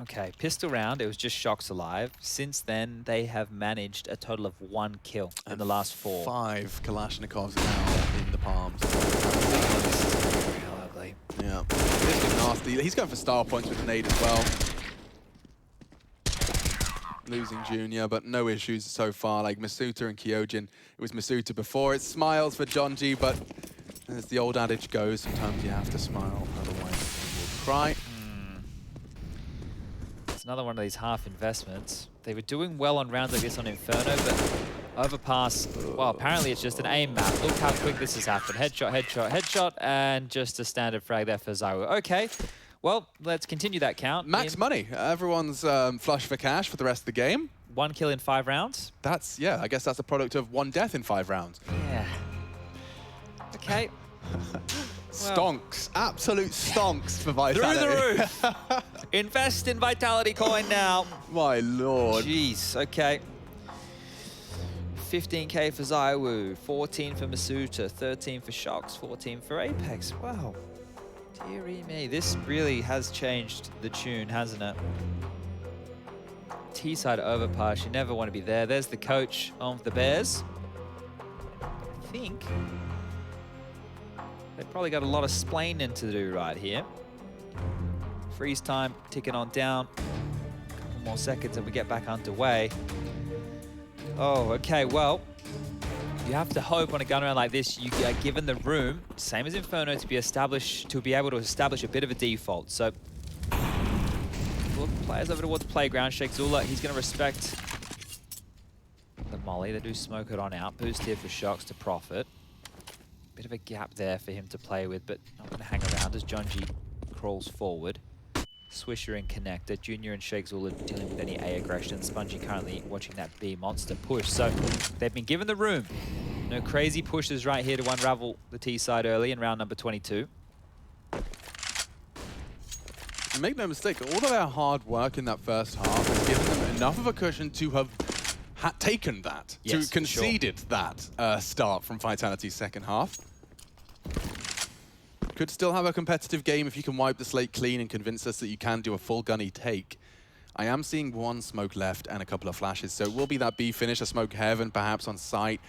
Okay, pistol round, it was just Shox alive. Since then, they have managed a total of 1 kill in the last 4. 5 Kalashnikovs now in the palms. Ugly. Yeah, this is nasty. He's going for star points with the nade as well. Losing Junior, but no issues so far. Like Masuta and Kyojin, it was Masuta before. It's smiles for John G, but as the old adage goes, sometimes you have to smile, otherwise you will cry. It's another one of these half investments. They were doing well on rounds like this on Inferno, but overpass, well, apparently it's just an aim map. Look how quick this has happened. Headshot, headshot, headshot, and just a standard frag there for Zaiwu. Okay, well, let's continue that count. Max money. Everyone's flush for cash for the rest of the game. 1 kill in 5 rounds. That's, yeah, I guess that's a product of 1 death in 5 rounds. Yeah. Okay. Stonks. Absolute stonks for Vitality. Through the roof. Invest in Vitality coin now. My lord. Jeez, okay. 15k for Zaiwu, 14 for Masuta, 13 for Shox, 14 for Apex. Wow. Dearie me. This really has changed the tune, hasn't it? T-side overpass. You never want to be there. There's the coach of the Bears. I think they've probably got a lot of splaining to do right here. Freeze time ticking on down. A couple more seconds and we get back underway. Oh, okay, well, you have to hope on a gun round like this, you are given the room, same as Inferno, to be able to establish a bit of a default. So, look, players over towards playground. Sheikh Zula, he's going to respect the molly. They do smoke it on out. Boost here for Shox to profit. Bit of a gap there for him to play with, but not going to hang around as John G crawls forward. Swisher and Connector. Junior and Sheikh Zula dealing with any A aggression. Spongy currently watching that B monster push. So they've been given the room. No crazy pushes right here to unravel the T side early in round number 22. Make no mistake, all of their hard work in that first half has given them enough of a cushion to have taken that, yes, to conceded that start from Vitality's second half. Could still have a competitive game if you can wipe the slate clean and convince us that you can do a full gunny take. I am seeing 1 smoke left and a couple of flashes, so it will be that B finish, a smoke heaven perhaps on site.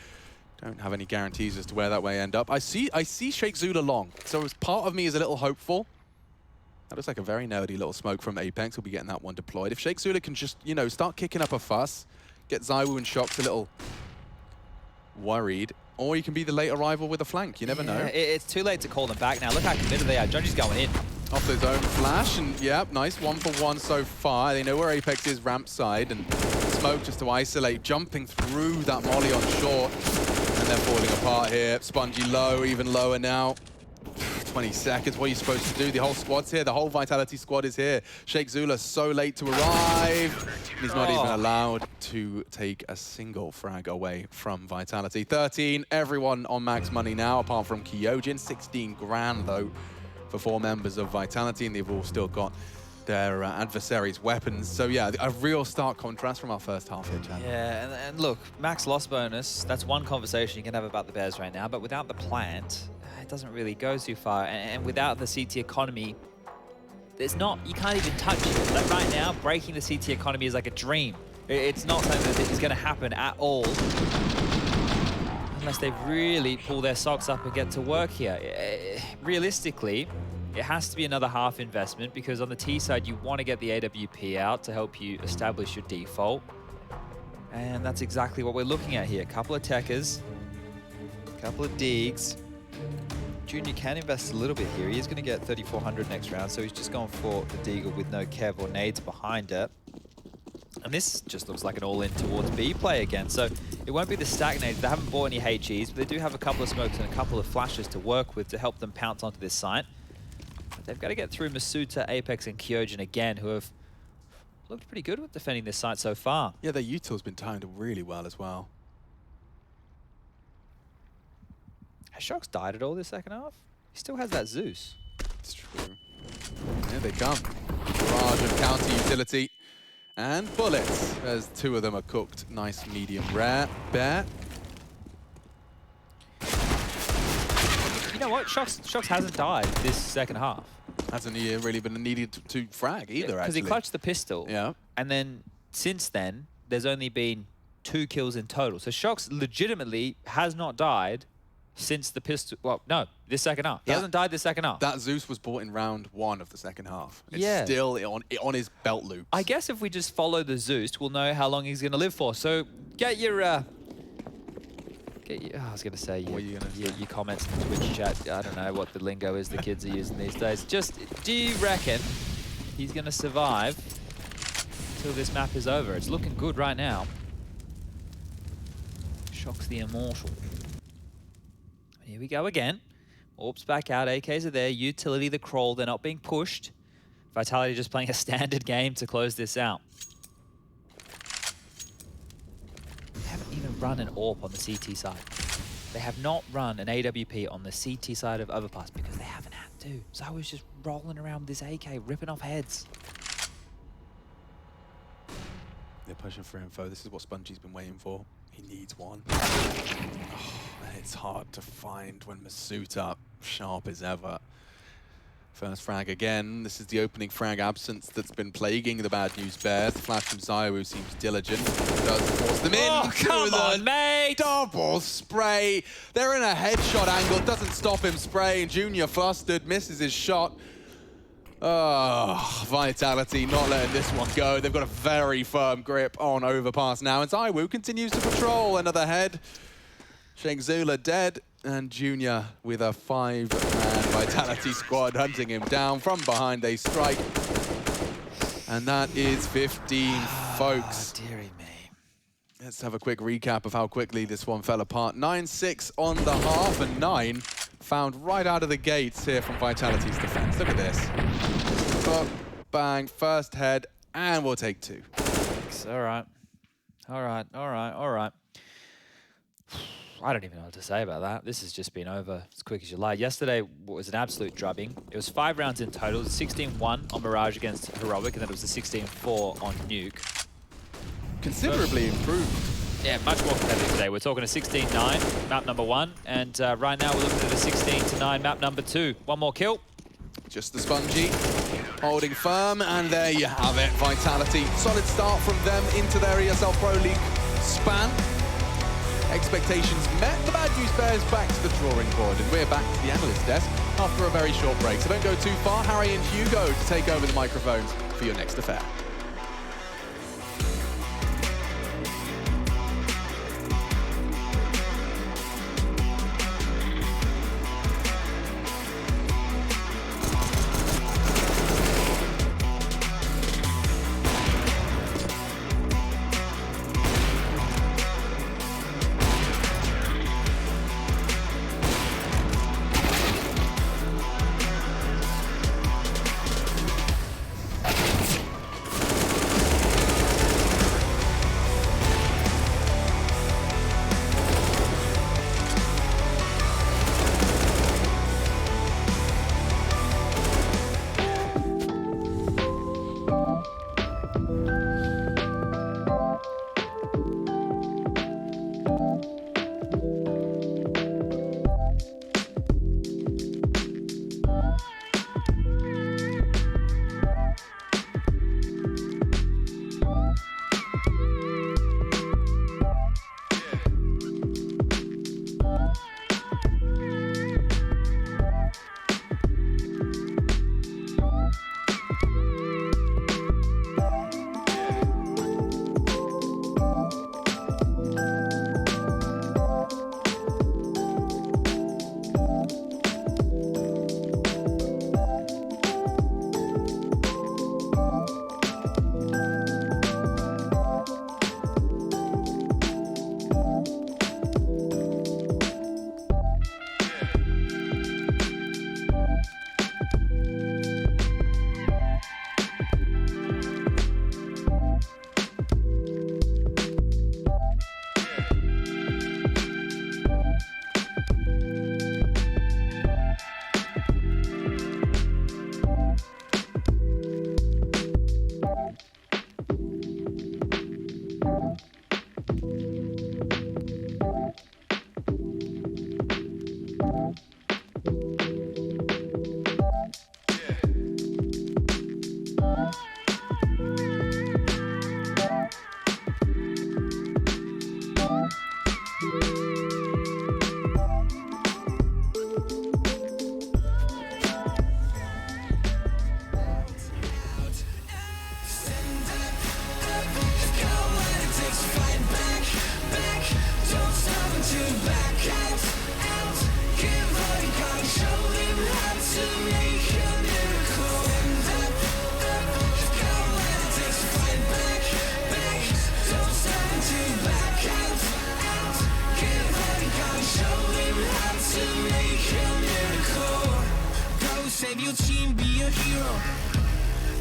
Don't have any guarantees as to where that way end up. I see Sheikh Zula long, so as part of me is a little hopeful. That looks like a very nerdy little smoke from Apex. We'll be getting that one deployed. If Sheikh Zula can just, you know, start kicking up a fuss, get Zaiwu and Shox a little worried, or you can be the late arrival with a flank. You never know. It's too late to call them back now. Look how committed they are. Judge is going in. Off his own flash, and yeah, nice 1 for 1 so far. They know where Apex is ramp side, and smoke just to isolate, jumping through that molly on short, and they're falling apart here. Spongy low, even lower now. 20 seconds, what are you supposed to do? The whole squad's here, the whole Vitality squad is here. Sheikh Zula so late to arrive. He's not even allowed to take a single frag away from Vitality. 13, everyone on max money now, apart from Kyojin. 16 grand though for 4 members of Vitality, and they've all still got their adversaries' weapons. So yeah, a real stark contrast from our first half here, Chad. Yeah, and look, max loss bonus, that's one conversation you can have about the Bears right now, but without the plant, it doesn't really go too far. And without the CT economy, there's not, you can't even touch it. Like right now, breaking the CT economy is like a dream. It's not something that is going to happen at all, unless they really pull their socks up and get to work here. Realistically, it has to be another half investment, because on the T side, you want to get the AWP out to help you establish your default. And that's exactly what we're looking at here. A couple of techers, a couple of Deegs. Junior can invest a little bit here. He is going to get 3,400 next round, so he's just going for the Deagle with no Kev or nades behind it. And this just looks like an all-in towards B play again, so it won't be the stack nades. They haven't bought any HEs, but they do have a couple of smokes and a couple of flashes to work with to help them pounce onto this site. But they've got to get through Masuta, Apex, and Kyojin again, who have looked pretty good with defending this site so far. Yeah, their util's been timed really well as well. Has Shox died at all this second half? He still has that Zeus. It's true. Here they come. Barrage of counter utility and bullets, as 2 of them are cooked. Nice medium rare. Bear. You know what? Shox hasn't died this second half. Hasn't he really been needed to frag either, actually? Because he clutched the pistol. Yeah. And then since then, there's only been 2 kills in total. So Shox legitimately has not died since the pistol. Well, no, this second half. He hasn't died this second half. That Zeus was bought in round 1 of the second half. It's still on his belt loop. I guess if we just follow the Zeus, we'll know how long he's going to live for. So get your... I was going to say your comments in the Twitch chat. I don't know what the lingo is the kids are using these days. Just, do you reckon he's going to survive until this map is over? It's looking good right now. Shox the Immortal. Here we go again. Orbs back out, AKs are there. Utility, the crawl, they're not being pushed. Vitality just playing a standard game to close this out. They haven't even run an AWP on the CT side. They have not run an AWP on the CT side of Overpass because they haven't had to. So I was just rolling around with this AK, ripping off heads. They're pushing for info. This is what Spongy's been waiting for. He needs one. Oh, it's hard to find when Masuta sharp as ever. First frag again. This is the opening frag absence that's been plaguing the Bad News Bears. The flash from Zaiwu seems diligent. Does force them in. Oh, come on, mate! Double spray. They're in a headshot angle. Doesn't stop him spraying. Junior flustered, misses his shot. Oh, Vitality not letting this one go. They've got a very firm grip on Overpass now. And Zaiwu continues to patrol. Another head. Sheikh Zula dead. And Junior with a 5-man Vitality squad hunting him down. From behind they strike. And that is 15, folks. Dearie me. Let's have a quick recap of how quickly this one fell apart. 9-6 on the half, and 9 found right out of the gates here from Vitality's defense. Look at this. Oh, bang, first head, and we'll take 2. All right. All right, all right, all right. I don't even know what to say about that. This has just been over as quick as you like. Yesterday was an absolute drubbing. It was 5 rounds in total. It was 16-1 on Mirage against Heroic, and then it was a 16-4 on Nuke. Considerably improved. Yeah, much more competitive today. We're talking a 16-9, map number 1, and right now we're looking at a 16-9, map number 2. One more kill. Just the Spongy, holding firm, and there you have it. Vitality, solid start from them into their ESL Pro League span. Expectations met. The Bad News Bears back to the drawing board, and we're back to the analyst desk after a very short break. So don't go too far. Harry and Hugo to take over the microphones for your next affair.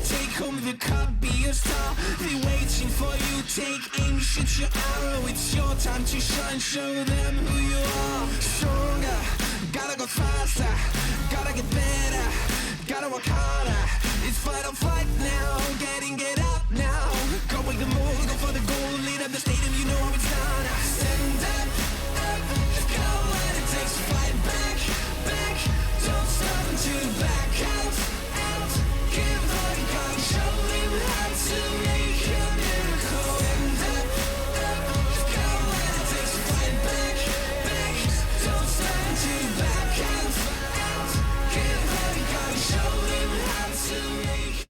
Take home the cup, be a star. They waiting for you. Take aim, shoot your arrow. It's your time to shine. Show them who you are. Stronger, gotta go faster. Gotta get better. Gotta work harder. It's fight or flight now. Get out now. Go with the move, go for the goal. Lead up the stadium, you know how it's done. Stand up, go when it takes to fight back. Don't stop until you back out. Give all you got, show him how to make a miracle. Stand up, go when it takes to fight back. Don't stop until you back out. Give all you got, show him how to make.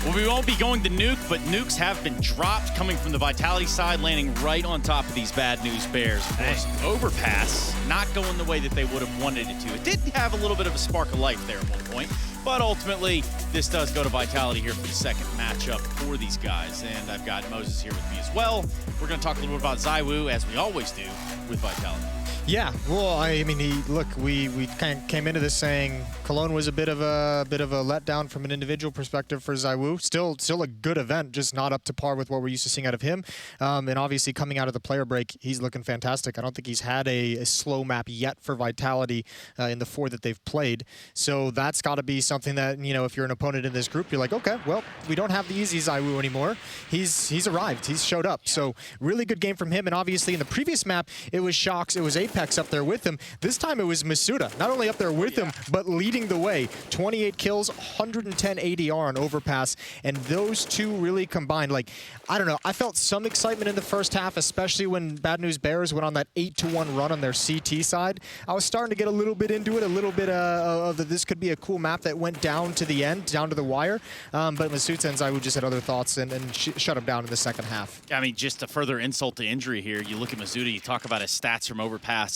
Well, we won't be going to nuke, but nukes have been dropped coming from the Vitality side, landing right on top of these Bad News Bears. Of course, overpass not going the way that they would have wanted it to. It did have a little bit of a spark of life there at one point, but ultimately, this does go to Vitality here for the second matchup for these guys. And I've got Moses here with me as well. We're going to talk a little bit about ZywOo, as we always do with Vitality. Yeah, well, I mean, we kind of came into this saying Cologne was a bit of a letdown from an individual perspective for ZywOo. Still a good event, just not up to par with what we're used to seeing out of him. And obviously, coming out of the player break, he's looking fantastic. I don't think he's had a slow map yet for Vitality in the 4 that they've played. So that's got to be something that, you know, if you're an opponent in this group, you're like, okay, well, we don't have the easy ZywOo anymore. He's arrived. He's showed up. So really good game from him. And obviously, in the previous map, it was Shox, it was Apex up there with him. This time it was Masuda, not only up there with him, but leading the way. 28 kills, 110 ADR on Overpass, and those two really combined. Like, I don't know, I felt some excitement in the first half, especially when Bad News Bears went on that 8-1 run on their CT side. I was starting to get a little bit into it, a little bit of this could be a cool map that went down to the end, down to the wire. But Masuda and ZywOo just had other thoughts and shut him down in the second half. I mean, just a further insult to injury here. You look at Masuda, you talk about his stats from Overpass.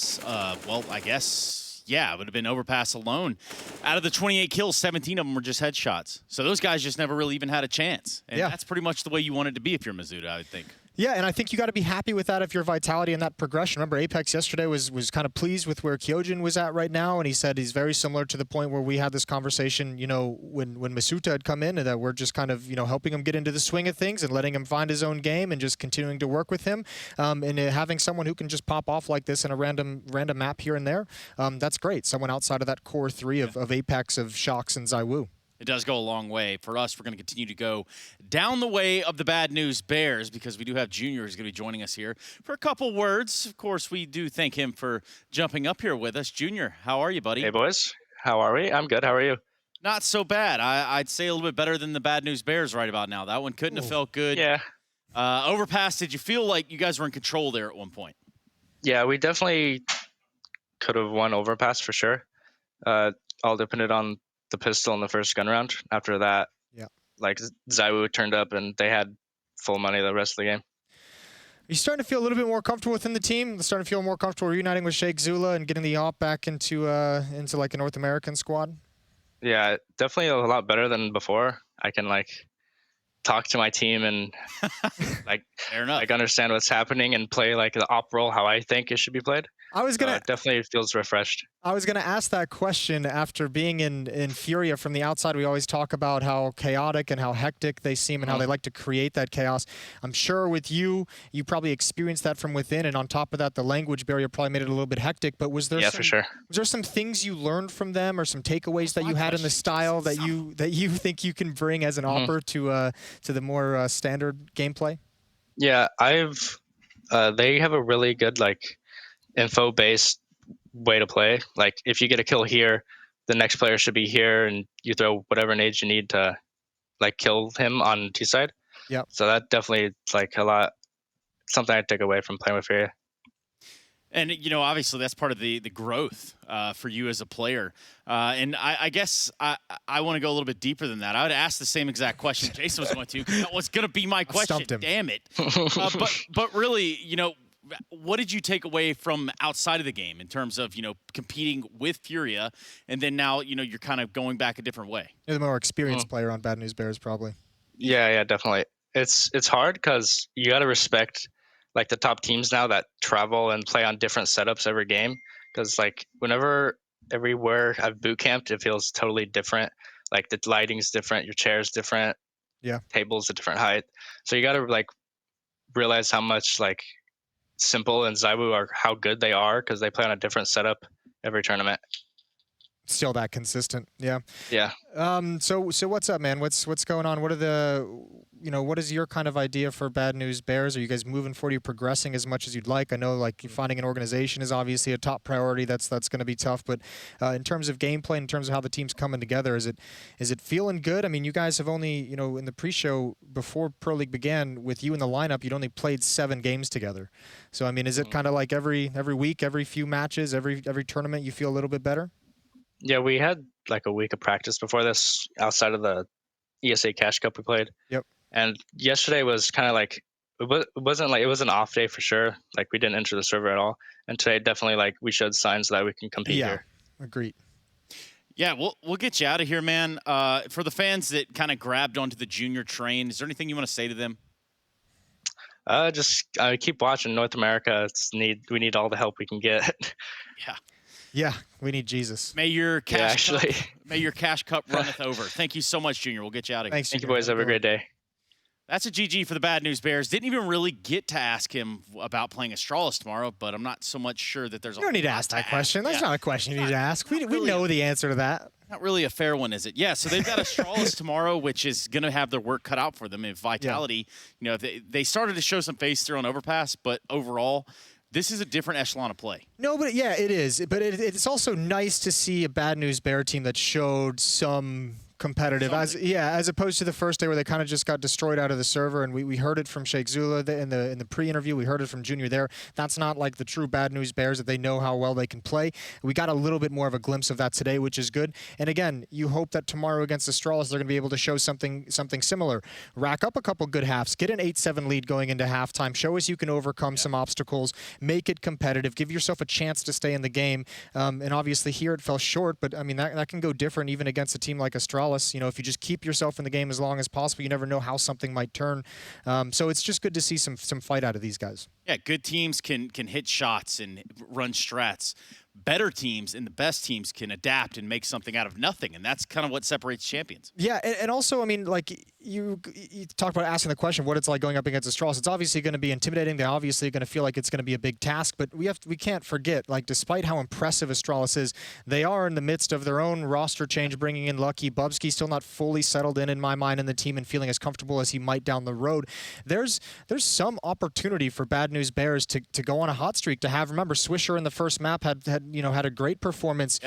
Well, I guess, yeah, it would have been Overpass alone. Out of the 28 kills, 17 of them were just headshots. So those guys just never really even had a chance. And that's pretty much the way you want it to be if you're Masuda, I would think. Yeah, and I think you got to be happy with that if you're Vitality and that progression. Remember, Apex yesterday was kind of pleased with where Kyojin was at right now, and he said he's very similar to the point where we had this conversation, you know, when Masuda had come in, and that we're just kind of, you know, helping him get into the swing of things and letting him find his own game and just continuing to work with him. And having someone who can just pop off like this in a random map here and there, that's great. Someone outside of that core 3 of Apex, of Shox, and ZywOo. It does go a long way. For us, we're going to continue to go down the way of the Bad News Bears because we do have Junior who's going to be joining us here for a couple words. Of course, we do thank him for jumping up here with us. Junior, how are you, buddy? Hey, boys. How are we? I'm good. How are you? Not so bad. I'd say a little bit better than the Bad News Bears right about now. That one couldn't have felt good. Yeah. Overpass, did you feel like you guys were in control there at one point? Yeah, we definitely could have won Overpass for sure. All depended on the pistol in the first gun round. After that, like ZywOo turned up and they had full money the rest of the game. You're starting to feel a little bit more comfortable within the team. Starting to feel more comfortable reuniting with Sheikh Zula and getting the op back into like a North American squad. Yeah, definitely a lot better than before. I can like talk to my team and like understand what's happening and play like the op role how I think it should be played. I was gonna it definitely feels refreshed. I was gonna ask that question after being in Furia from the outside. We always talk about how chaotic and how hectic they seem and how they like to create that chaos. I'm sure with you probably experienced that from within, and on top of that, the language barrier probably made it a little bit hectic. But was there for sure. Was there some things you learned from them, or some takeaways that you had in the style that you think you can bring as an opper to the more standard gameplay? Yeah, they have a really good like info-based way to play. Like if you get a kill here, the next player should be here, and you throw whatever nades you need to like kill him on T side. Yeah. So that definitely like something I take away from playing with Furia. And, you know, obviously that's part of the growth for you as a player. And I guess I want to go a little bit deeper than that. I would ask the same exact question Jason was going to. That was going to be my question. Damn it. But really, you know, what did you take away from outside of the game in terms of, you know, competing with Furia, and then now, you know, you're kind of going back a different way? You're the more experienced player on Bad News Bears, probably. Yeah, definitely. It's hard because you got to respect like the top teams now that travel and play on different setups every game. Because like everywhere I've boot camped, it feels totally different. Like the lighting's different, your chair's different, Yeah. tables a different height. So you got to like realize how much like Simple and Zaiwu are how good they are because they play on a different setup every tournament. Still that consistent, yeah. Yeah. So what's up, man? What's going on? What are the, what is your kind of idea for Bad News Bears? Are you guys moving forward? Are you progressing as much as you'd like? I know like finding an organization is obviously a top priority. That's going to be tough. But in terms of gameplay, in terms of how the team's coming together, is it feeling good? I mean, you guys have only, in the pre-show before Pro League began, with you in the lineup, you'd only played 7 games together. So I mean, is it kind of like every week, every few matches, every tournament, you feel a little bit better? Yeah, we had like a week of practice before this outside of the ESA Cash Cup we played. Yep. And yesterday was kind of like, it was an off day for sure. Like we didn't enter the server at all. And today definitely like we showed signs that we can compete here. Agreed. Yeah, we'll get you out of here, man. For the fans that kind of grabbed onto the junior train, is there anything you want to say to them? Just keep watching North America. We need all the help we can get. Yeah. Yeah, we need Jesus. May your cash cup runneth over. Thank you so much, Junior. We'll get you out of here. Thanks, Thank you, boys. Have a great day. That's a GG for the Bad News Bears. Didn't even really get to ask him about playing Astralis tomorrow, but I'm not so much sure that there's. You don't need to ask that question. That's not a question you need to ask. We know the answer to that. Not really a fair one, is it? Yeah, so they've got Astralis tomorrow, which is going to have their work cut out for them. If Vitality, they started to show some face through on Overpass, but overall, this is a different echelon of play. No, but yeah, it is. But it's also nice to see a Bad News Bear team that showed some competitive, as opposed to the first day where they kind of just got destroyed out of the server. And we heard it from Sheikh Zula in the pre-interview. We heard it from Junior there. That's not like the true Bad News Bears, that they know how well they can play. We got a little bit more of a glimpse of that today, which is good. And again, you hope that tomorrow against Astralis, they're going to be able to show something similar. Rack up a couple good halves, get an 8-7 lead going into halftime, show us you can overcome some obstacles, make it competitive, give yourself a chance to stay in the game. And obviously here it fell short, but I mean, that can go different even against a team like Astralis. If you just keep yourself in the game as long as possible, you never know how something might turn. So it's just good to see some fight out of these guys. Yeah, good teams can hit shots and run strats. Better teams and the best teams can adapt and make something out of nothing, and that's kind of what separates champions. Yeah, and also, I mean, like you talk about asking the question, what it's like going up against Astralis. It's obviously going to be intimidating. They're obviously going to feel like it's going to be a big task, but we can't forget, like, despite how impressive Astralis is, they are in the midst of their own roster change, bringing in Lucky. Bubsky still not fully settled in my mind, in the team and feeling as comfortable as he might down the road. There's some opportunity for Bad News Bears to go on a hot streak, to have, remember, Swisher in the first map had a great performance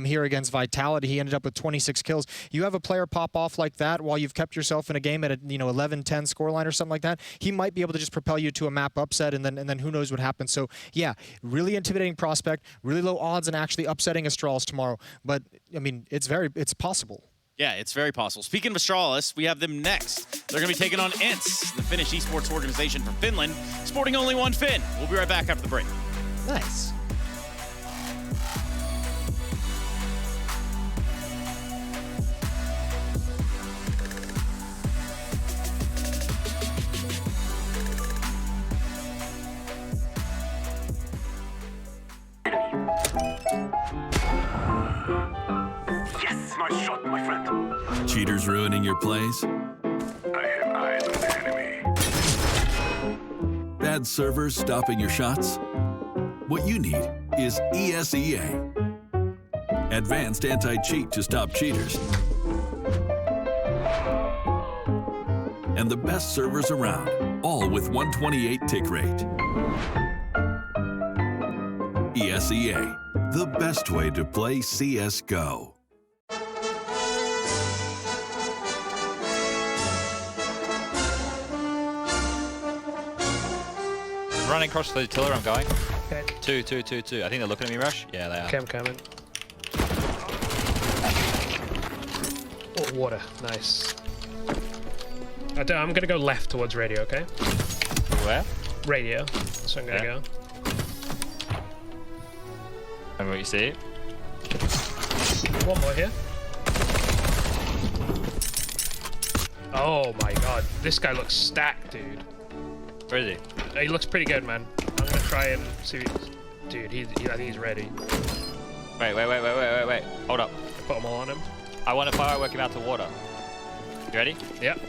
here against Vitality. He ended up with 26 kills. You have a player pop off like that while you've kept yourself in a game at a 11-10 scoreline or something like that. He might be able to just propel you to a map upset, and then who knows what happens. So yeah, really intimidating prospect, really low odds in actually upsetting Astralis tomorrow. But I mean, it's possible. Yeah, it's very possible. Speaking of Astralis, we have them next. They're going to be taking on ENCE, the Finnish esports organization from Finland, sporting only one Finn. We'll be right back after the break. Nice. Yes, nice shot, my friend. Cheaters ruining your plays? I have eyes on the enemy. Bad servers stopping your shots? What you need is ESEA. Advanced anti-cheat to stop cheaters. And the best servers around, all with 128 tick rate. ESEA, the best way to play CSGO. Running across the tiller, I'm going. Okay. 2. I think they're looking at me, Rush. Yeah, they are. Okay, I'm coming. Oh, water. Nice. I'm going to go left towards radio, okay? Where? Radio. So I'm going to go. And what you see? One more here. Oh my god, this guy looks stacked, dude. Where is he? He looks pretty good, man. I'm gonna try and see. Dude, I think he's ready. Wait. Hold up. Put them all on him. I want to firework him out to water. You ready? Yep.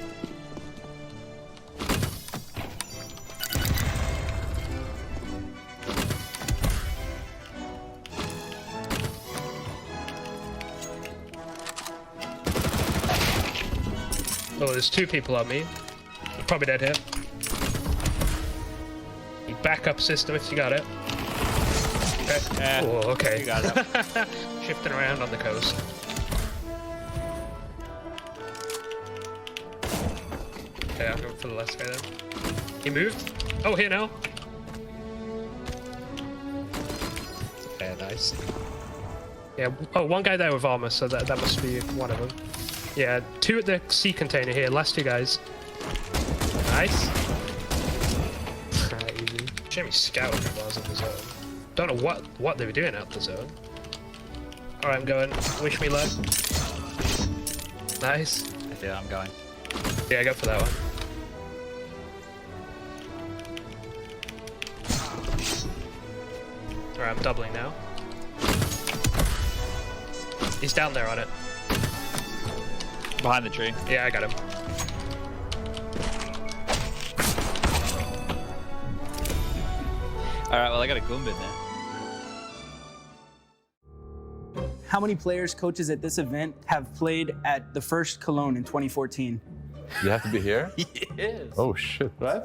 Oh, there's 2 people on me. They're probably dead here. Backup system if you got it. Okay. Oh, okay. You got it. Shifting around on the coast. Okay, I'm going for the last guy then. He moved. Oh, here now. Okay, nice. Yeah. Oh, one guy there with armor, so that must be one of them. Yeah, 2 at the sea container here. Last 2 guys. Nice. Easy. Jimmy scouted while I was in the zone. Don't know what they were doing out the zone. Alright, I'm going. Wish me luck. Nice. Yeah, I'm going. Yeah, go for that one. Alright, I'm doubling now. He's down there on it. Behind the tree. Yeah, I got him. Alright, well I got a Goombin there. How many players, coaches at this event have played at the first Cologne in 2014? You have to be here? Yes. Oh shit, right?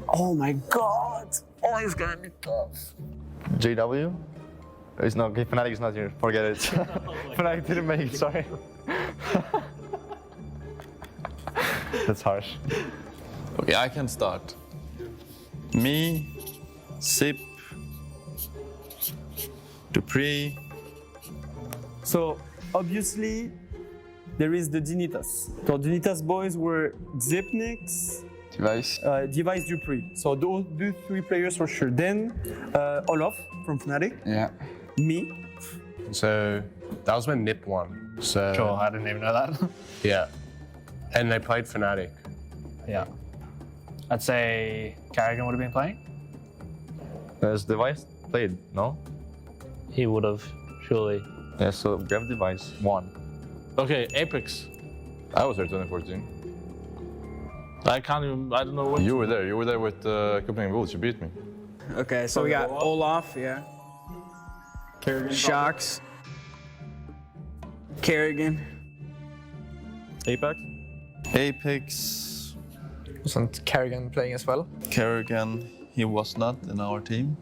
Oh my god! Oh, it's gonna be tough. JW? It's not, Fnatic is not here, forget it. Fnatic didn't make it, sorry. That's harsh. Okay, I can start. Me, Sip, Dupree. So obviously there is the Dignitas. So Dignitas boys were Zipnix, Device Dupree. So those 3 players for sure. Then Olaf from Fnatic. Yeah. Me. So that was when Nip won. So Sure, I didn't even know that. yeah. And they played Fnatic. Yeah. I'd say Carrigan would have been playing. Has Device played, no? He would have, surely. Yeah, so grab Device, 1. Okay, Apex. I was there 2014. I can't even, I don't know what. You were there with Copenhagen Wolves, you beat me. Okay, so we got Olaf, yeah. Carrigan. Shocks. Carrigan. Apex? Apex. Wasn't Carrigan playing as well? Kerrigan, he was not in our team.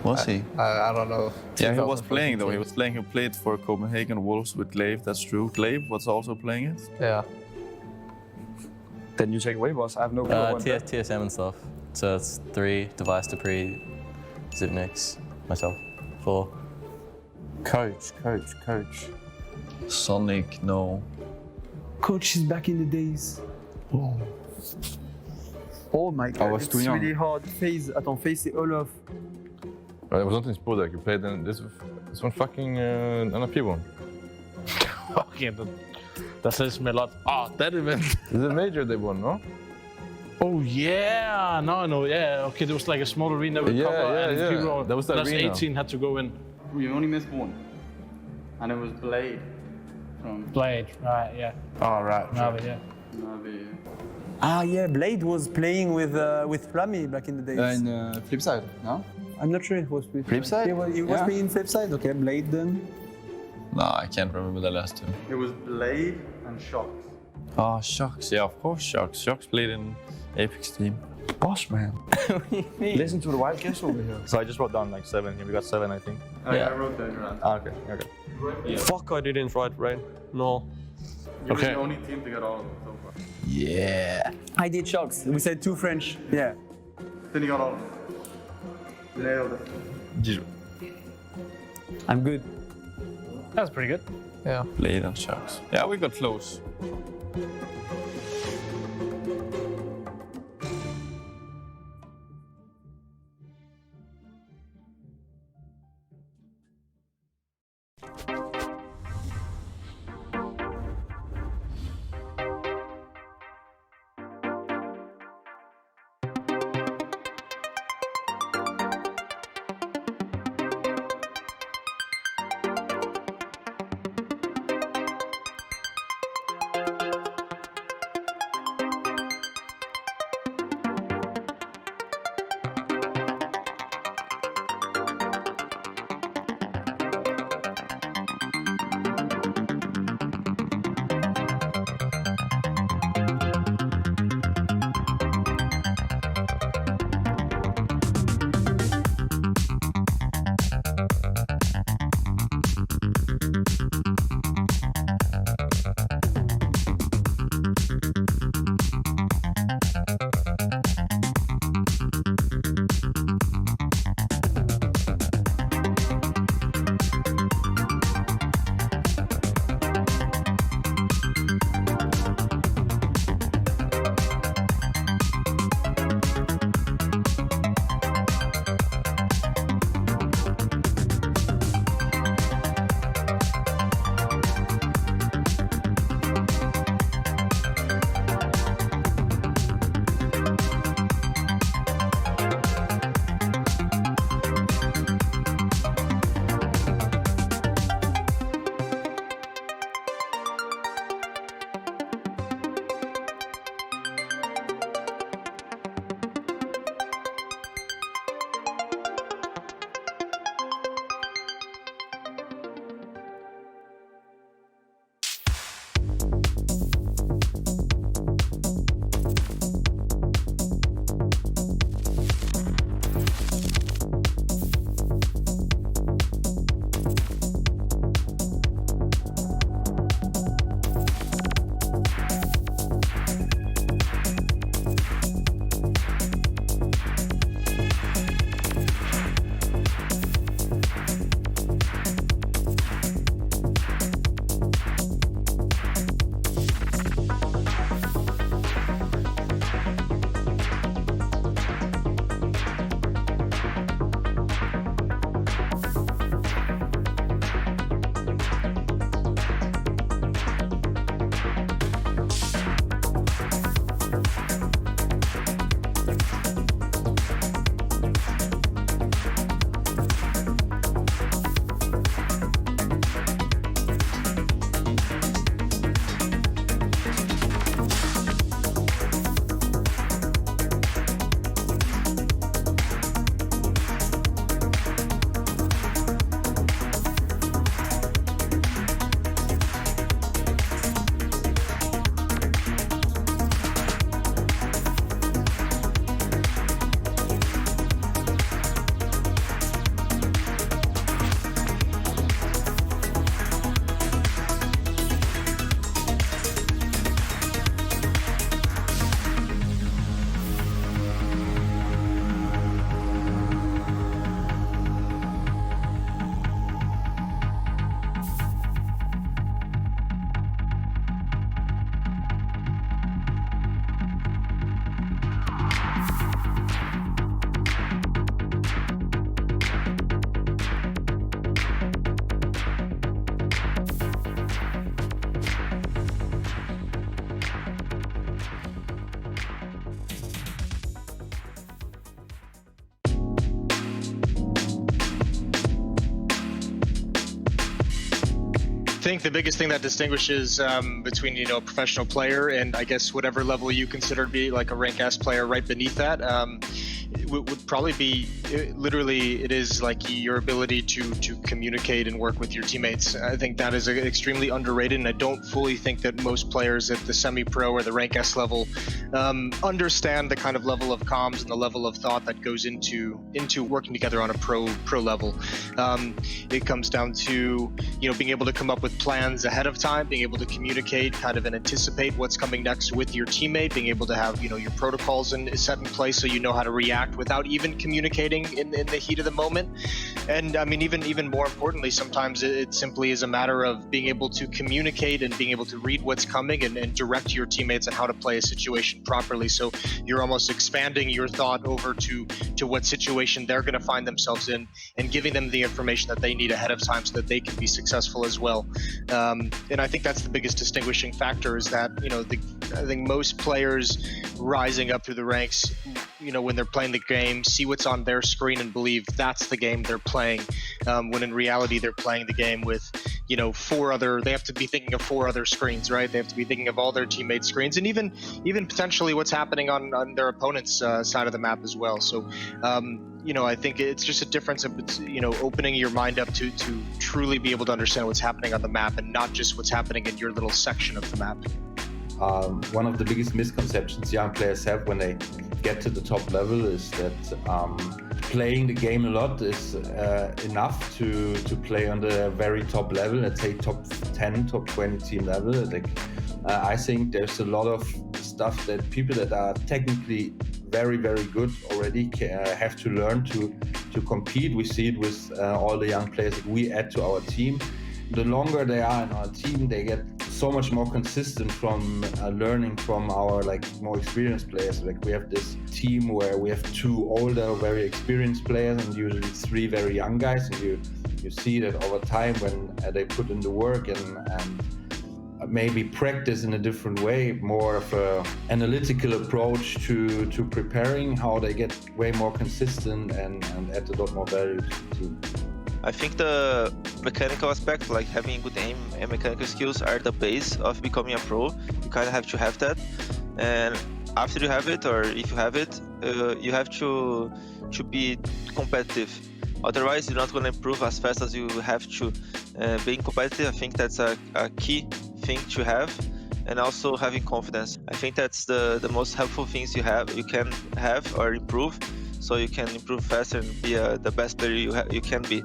Was he? I don't know. Yeah, he was playing though. He was playing. He played for Copenhagen Wolves with Glaive. That's true. Glaive was also playing it. Yeah. Then you take away, boss. I have no clue. TSM and stuff. So it's 3, Device Dupree, Zipnix, myself. 4. Coach. Sonic, no. Coach is back in the days. Oh my god, I was too young. It's really hard. FaZe, attends, FaZe c'est Olaf. I was not in Spodek, you played in this one fucking NFP1. Okay, but that says me a lot. Ah, that event. Is it major they won, no? Oh yeah, no, I know, yeah. Okay, there was like a small arena with Yeah, cover yeah, and yeah. people That was the plus arena. 18 had to go in. We only missed one. And it was Blade from Blade, right, yeah. Oh, right. Navi, yeah. Navi. Ah, yeah, Blade was playing with Flammy back in the days. In Flipside, no? I'm not sure it was with Flipside? He was Yeah. playing in Flipside? Okay, Blade then. No, I can't remember the last two. It was Blade and Shocks. Oh, Shocks. Yeah, of course, Shocks. Shocks played in Apex team. Boss, man. Listen to the wild guess over here. So I just wrote down like 7 here. We got 7, I think. I wrote down your answer. Okay. Fuck, I didn't write right. No. You're the only team to get all of them so far. Yeah. I did Shocks. We said 2 French. Yeah. Then you got all of them. Nailed it. I'm good. That was pretty good. Yeah. Blade and Shocks. Yeah, we got close. think the biggest thing that distinguishes between, a professional player and I guess whatever level you consider to be like a rank S player right beneath that would probably be literally it is like your ability to communicate and work with your teammates. I think that is extremely underrated, and I don't fully think that most players at the semi-pro or the rank S level understand the kind of level of comms and the level of thought that goes into working together on a pro level. It comes down to being able to come up with plans ahead of time, being able to communicate kind of and anticipate what's coming next with your teammate, being able to have your protocols set in place so you know how to react without even communicating in the heat of the moment. And I mean, even more importantly, sometimes it simply is a matter of being able to communicate and being able to read what's coming and direct your teammates on how to play a situation properly. So you're almost expanding your thought over to what situation they're going to find themselves in and giving them the information that they need ahead of time so that they can be successful as well. And I think that's the biggest distinguishing factor is that, I think most players rising up through the ranks, when they're playing the game, see what's on their screen and believe that's the game they're playing, when in reality they're playing the game with, they have to be thinking of 4 other screens, right? They have to be thinking of all their teammates' screens and even potentially what's happening on their opponent's side of the map as well. So, I think it's just a difference of, opening your mind up to truly be able to understand what's happening on the map and not just what's happening in your little section of the map. One of the biggest misconceptions young players have when they get to the top level is that playing the game a lot is enough to play on the very top level, let's say top 10, top 20 team level. I think there's a lot of stuff that people that are technically very, very good already have to learn to compete. We see it with all the young players that we add to our team. The longer they are in our team, they get so much more consistent from learning from our more experienced players. We have this team where we have 2 older, very experienced players and usually 3 very young guys. And you see that over time when they put in the work and maybe practice in a different way, more of an analytical approach to preparing, how they get way more consistent and add a lot more value to the team. I think the mechanical aspect, like having good aim and mechanical skills, are the base of becoming a pro. You kind of have to have that, and after you have it, or if you have it, you have to be competitive. Otherwise, you're not going to improve as fast as you have to. Being competitive, I think that's a key thing to have, and also having confidence. I think that's the most helpful things you can have or improve, so you can improve faster and be the best player you can be.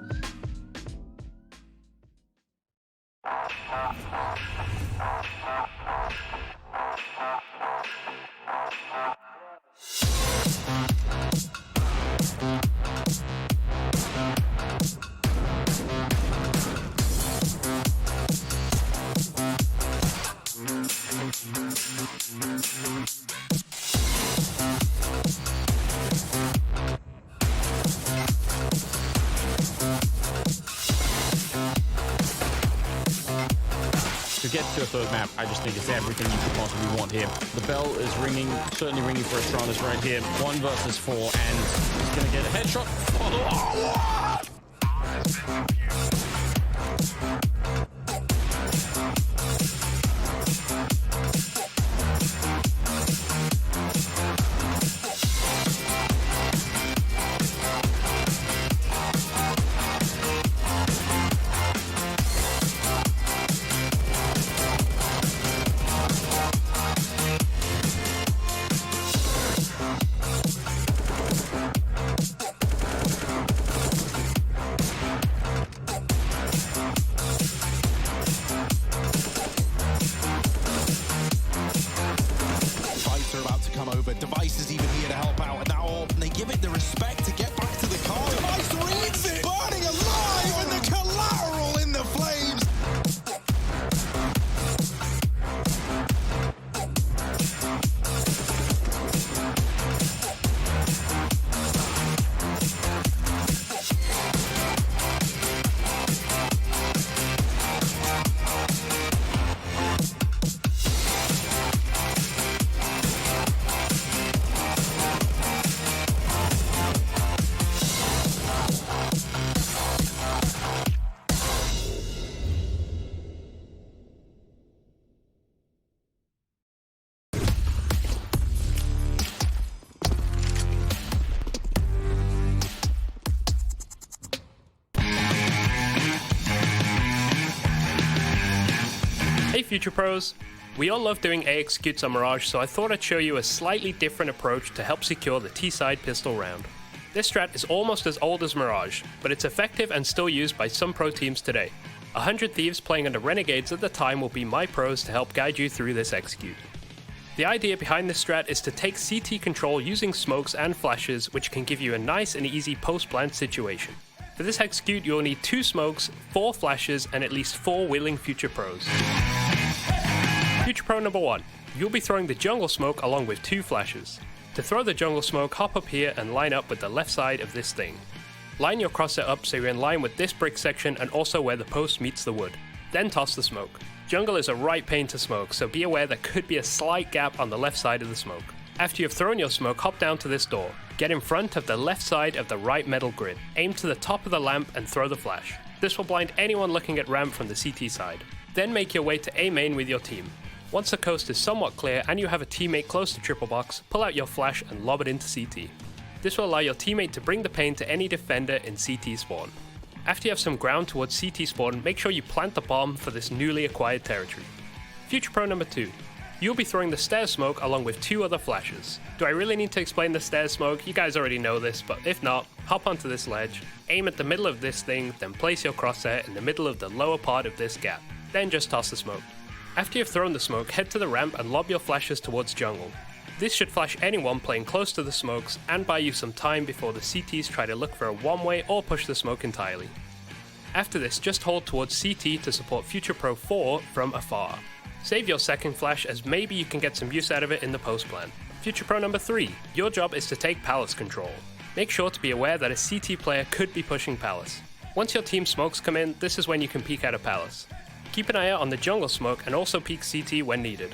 To get to a third map, I just think it's everything you could possibly want here. The bell is ringing, certainly ringing for Astralis right here. 1 versus 4, and he's going to get a headshot. Oh, Future Pros? We all love doing A executes on Mirage, so I thought I'd show you a slightly different approach to help secure the T-side pistol round. This strat is almost as old as Mirage, but it's effective and still used by some pro teams today. 100 Thieves playing under Renegades at the time will be my pros to help guide you through this execute. The idea behind this strat is to take CT control using smokes and flashes, which can give you a nice and easy post-plant situation. For this execute, you'll need 2 smokes, 4 flashes, and at least 4 willing Future Pros. Future Pro number 1. You'll be throwing the jungle smoke along with 2 flashes. To throw the jungle smoke, hop up here and line up with the left side of this thing. Line your crosshair up so you're in line with this brick section and also where the post meets the wood. Then toss the smoke. Jungle is a right pane to smoke, so be aware there could be a slight gap on the left side of the smoke. After you've thrown your smoke, hop down to this door. Get in front of the left side of the right metal grid. Aim to the top of the lamp and throw the flash. This will blind anyone looking at ramp from the CT side. Then make your way to A main with your team. Once the coast is somewhat clear and you have a teammate close to triple box, pull out your flash and lob it into CT. This will allow your teammate to bring the pain to any defender in CT spawn. After you have some ground towards CT spawn, make sure you plant the bomb for this newly acquired territory. Future Pro number 2. You'll be throwing the stairs smoke along with 2 other flashes. Do I really need to explain the stairs smoke? You guys already know this, but if not, hop onto this ledge, aim at the middle of this thing, then place your crosshair in the middle of the lower part of this gap. Then just toss the smoke. After you've thrown the smoke, head to the ramp and lob your flashes towards jungle. This should flash anyone playing close to the smokes and buy you some time before the CTs try to look for a one-way or push the smoke entirely. After this, just hold towards CT to support Future Pro 4 from afar. Save your second flash as maybe you can get some use out of it in the post plan. Future Pro number 3, your job is to take Palace control. Make sure to be aware that a CT player could be pushing Palace. Once your team smokes come in, this is when you can peek out of Palace. Keep an eye out on the jungle smoke and also peek CT when needed.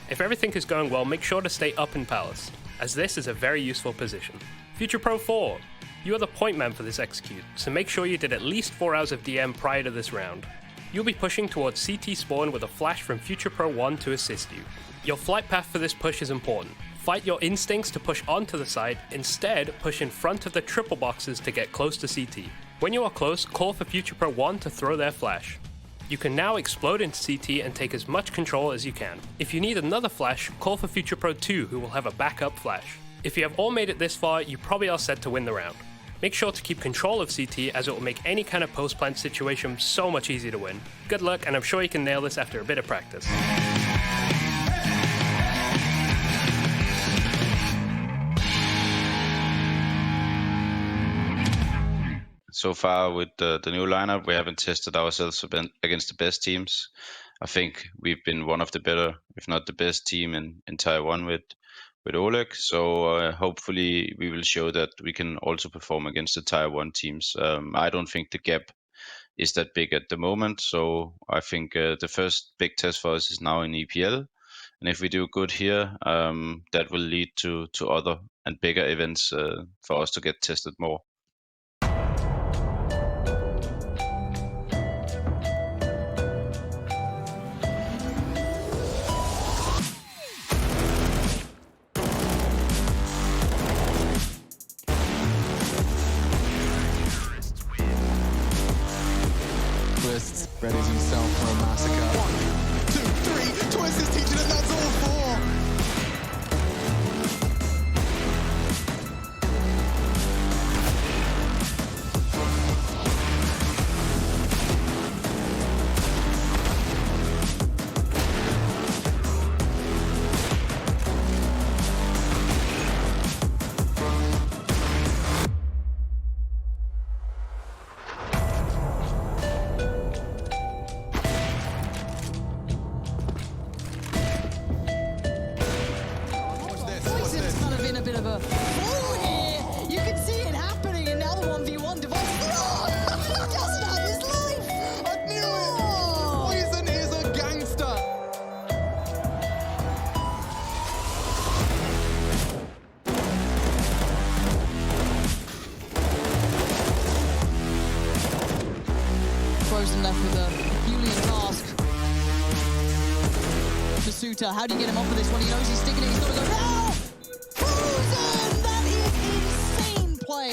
If everything is going well, make sure to stay up in Palace, as this is a very useful position. Future Pro 4, you are the point man for this execute, so make sure you did at least 4 hours of DM prior to this round. You'll be pushing towards CT spawn with a flash from Future Pro 1 to assist you. Your flight path for this push is important. Fight your instincts to push onto the side, instead push in front of the triple boxes to get close to CT. When you are close, call for Future Pro 1 to throw their flash. You can now explode into CT and take as much control as you can. If you need another flash, call for Future Pro 2 who will have a backup flash. If you have all made it this far, you probably are set to win the round. Make sure to keep control of CT as it will make any kind of post-plant situation so much easier to win. Good luck, and I'm sure you can nail this after a bit of practice. So far with the new lineup, we haven't tested ourselves against the best teams. I think we've been one of the better, if not the best team in Taiwan with Oleg. So hopefully we will show that we can also perform against the Tier 1 teams. I don't think the gap is that big at the moment. So I think the first big test for us is now in EPL. And if we do good here, that will lead to other and bigger events for us to get tested more. Readies himself for a massacre. 1, 2, 3, Twist is teaching it, that's all 4. Frozen left with a Herculean task. Masuta, how do you get him off of this one? He knows he's sticking it, he's got to go now! Frozen! That is insane play!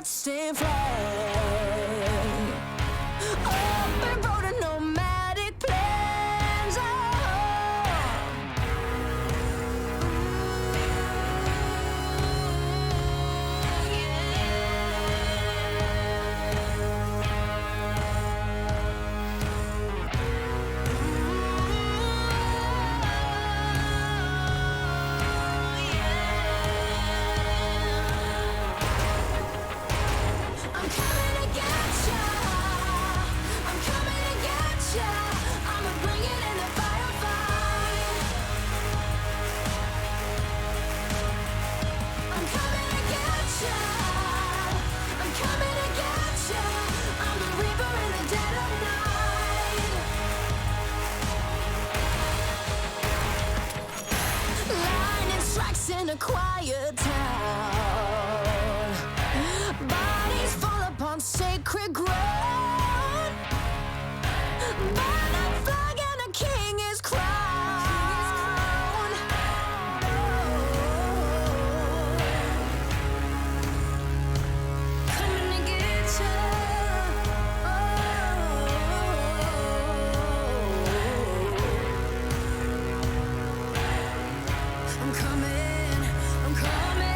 bloodstained flag. Open road and nomadic plans. I'm coming to get ya. I'm coming to get ya. I'ma bring it in the firefight. I'm coming to get ya. I'm coming to get ya. I'm the reaper in the dead of night. Lightning strikes in a quiet town. Bodies fall upon sacred ground. Burn up flag and a king is crowned. Coming to get ya. I'm coming, I'm coming.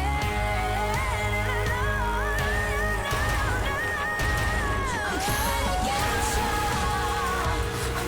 I'm coming to get ya. I'm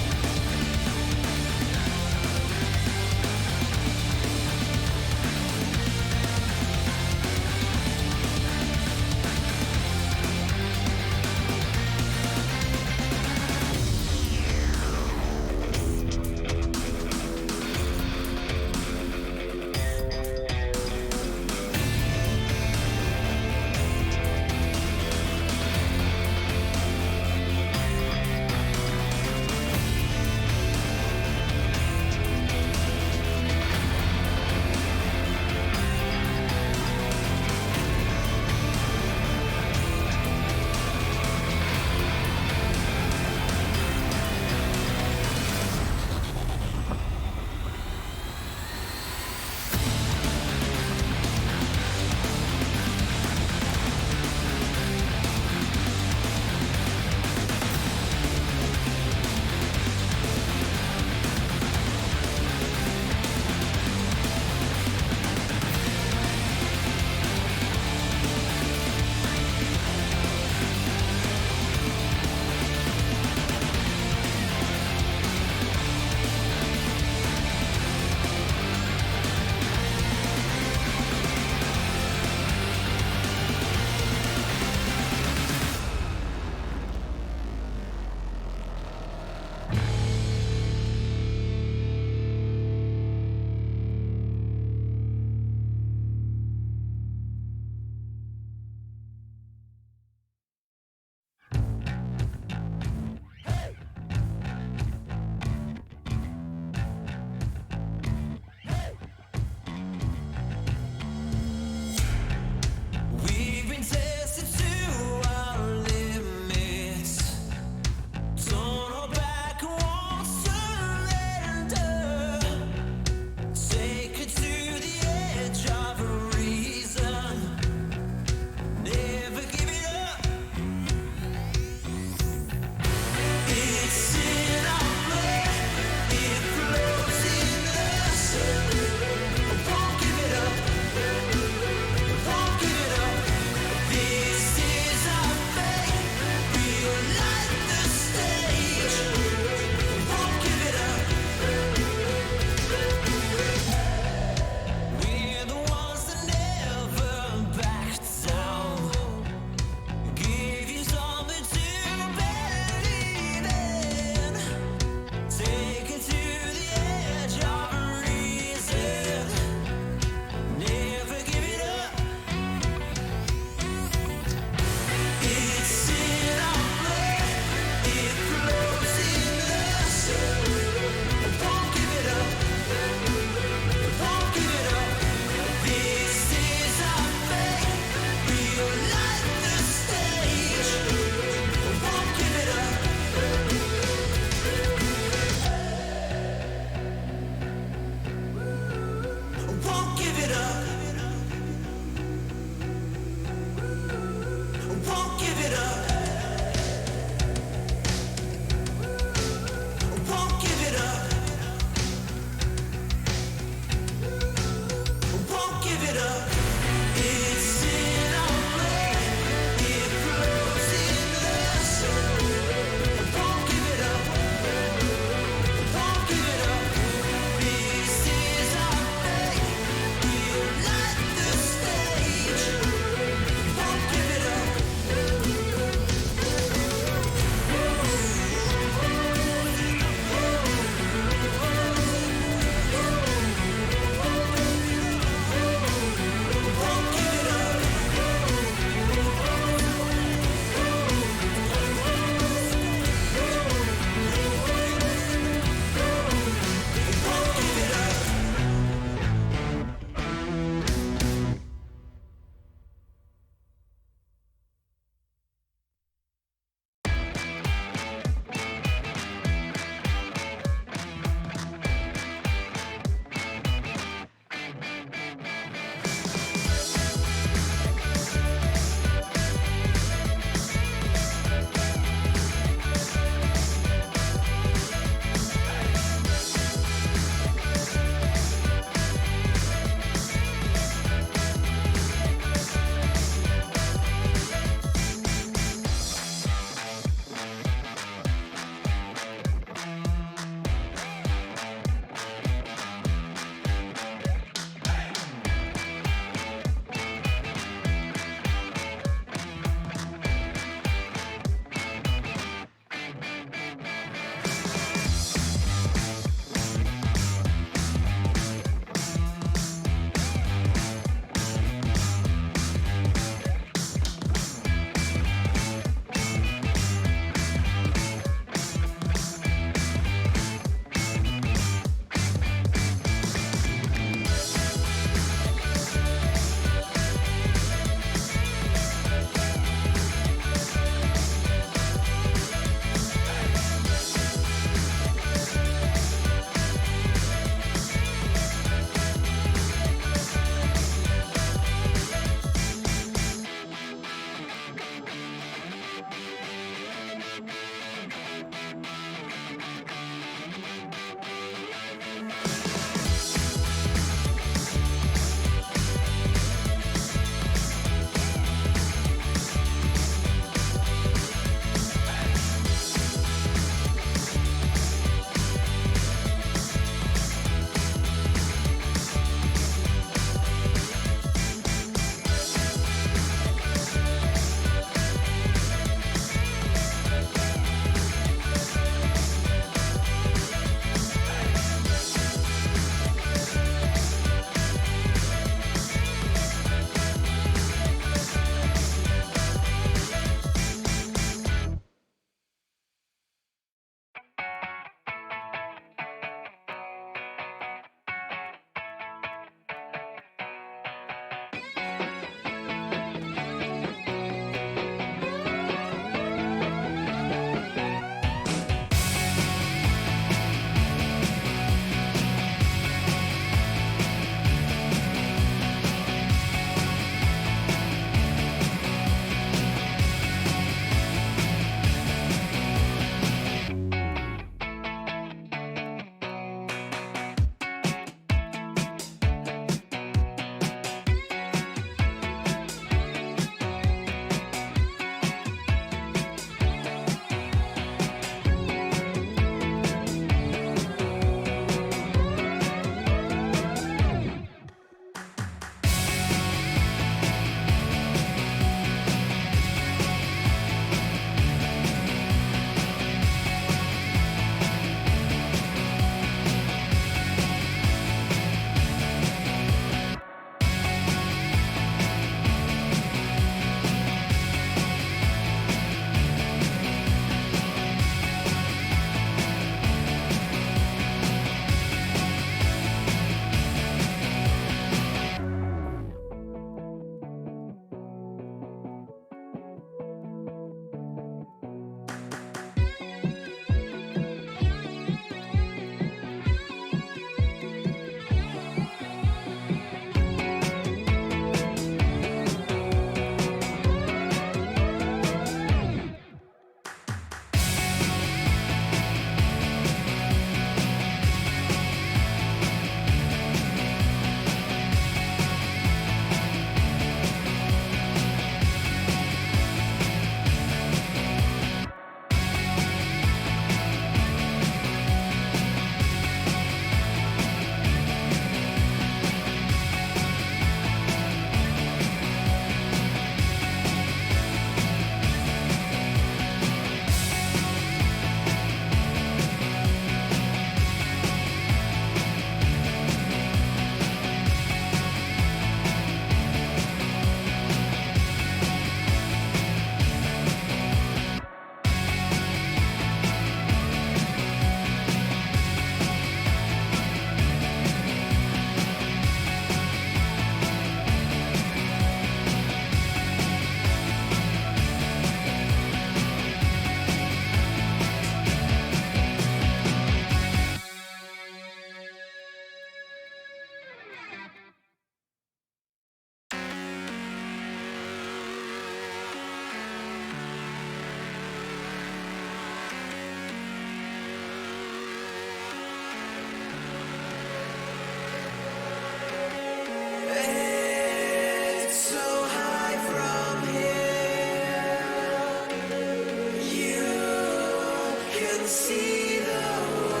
can see the world.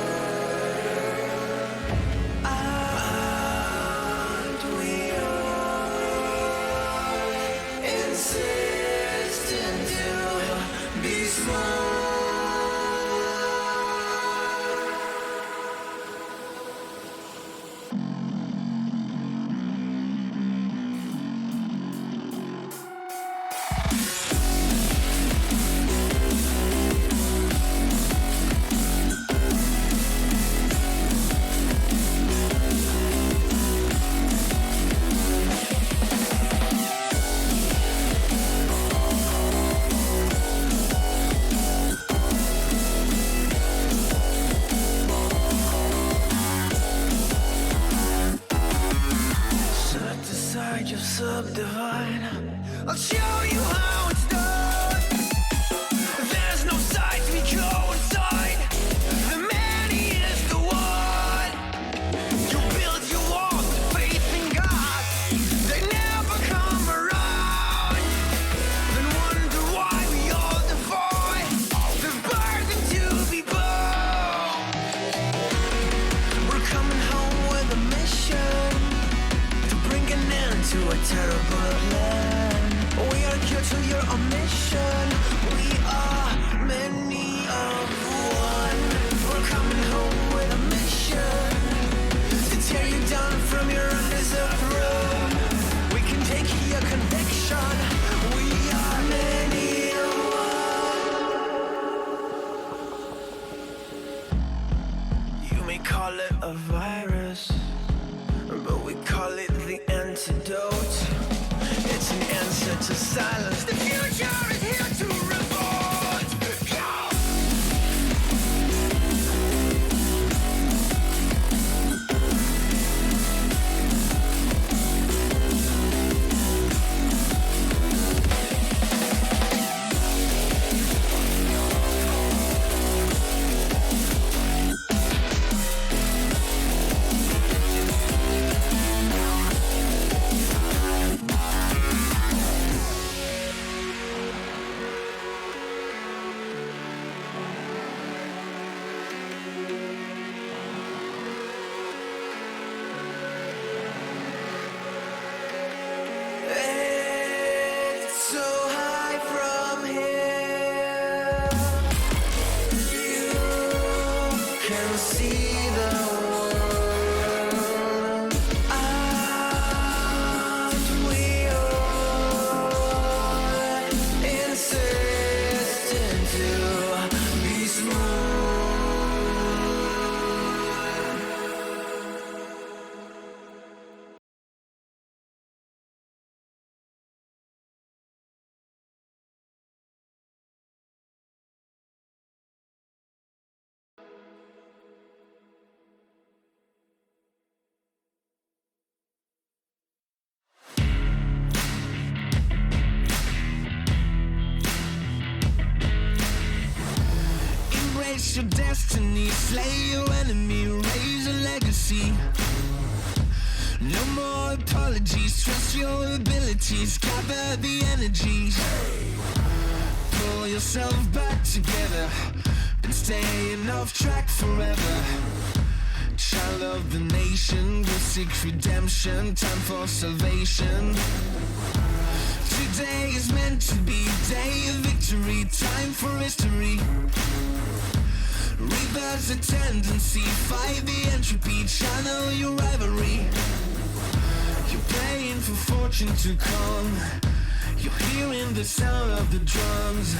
Aren't we all insistent to be small? Subdivide. I'll show you how it's done. There's no sight, we go inside. The man, he is the one. You build your walls with faith in God. They never come around. Then wonder why we all divide. The burden to be borne. We're coming home with a mission to bring an end to a terrible land. We are here to your mission. We are many of one. We're coming home with a mission to tear you down from your undeserved throne. We can take your conviction. We are many of one. You may call it a virus, but we call it the antidote. It's an answer to silence. The future is here to revolt. Go! Embrace your destiny, slay your enemy, raise a legacy. No more apologies, trust your abilities, gather the energies. Pull yourself back together, been staying off track forever. Child of the nation, go seek redemption, time for salvation. Today is meant to be day of victory, time for history. Reverse the tendency, fight the entropy, channel your rivalry. You're praying for fortune to come, you're hearing the sound of the drums.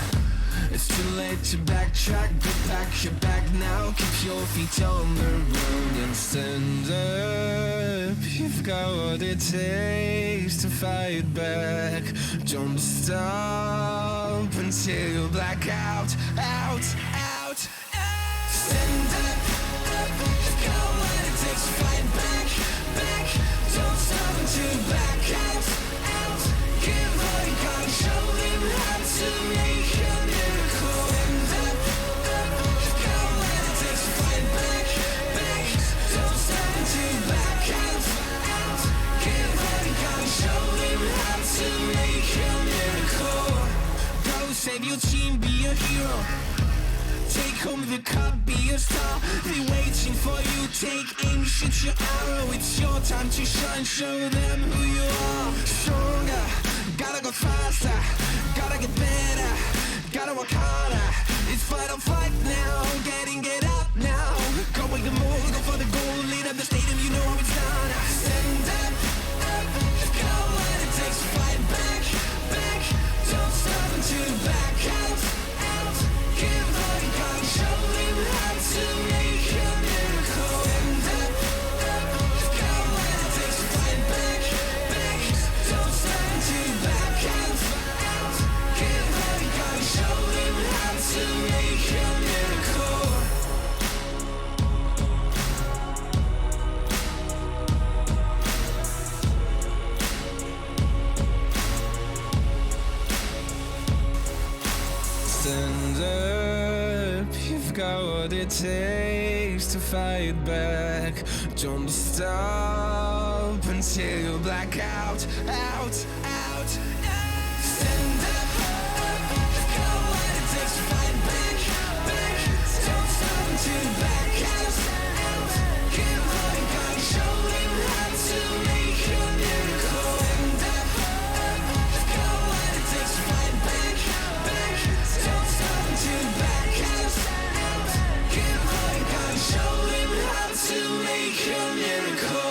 It's too late to backtrack, go back your back now. Keep your feet on the road and stand up. You've got what it takes to fight back. Don't stop until you black out, out, out, out. Stand up, up. You've got what it takes to fight back, back. Don't stop until you black out, out. Give all you got and show them how to make a miracle. Stand up, up. You've got what it takes to fight back, back. Don't stop until you black out, out. Give all you got and show them how to make a miracle. Go save your team, be a hero. become the cup, be a star. They waiting for you, take aim, shoot your arrow. It's your time to shine, show them who you are. Stronger, gotta go faster, gotta get better, gotta work harder. It's fight or flight now, getting it up now. Go with the move, go for the goal, lead up the stadium, you know how it's done. Stand up, up, go what it takes to fight back, back. Don't stop until you back out, out. Give all you got, show them how to make a miracle. Stand up, up, go what it takes to fight back, back. Don't stop until you back out, out. Give all you got, show them how to make a miracle. Stand up, you've got what it takes to fight back. Don't stop until you black out, out, out. Stand up, you've got what it takes to fight back, back. Don't stop until you black out, out. Give all you got, show them how to make a miracle. Stand up, you've got what it takes to fight back, back. Don't stop until you back out, out. Give all you got, show them how to make a miracle.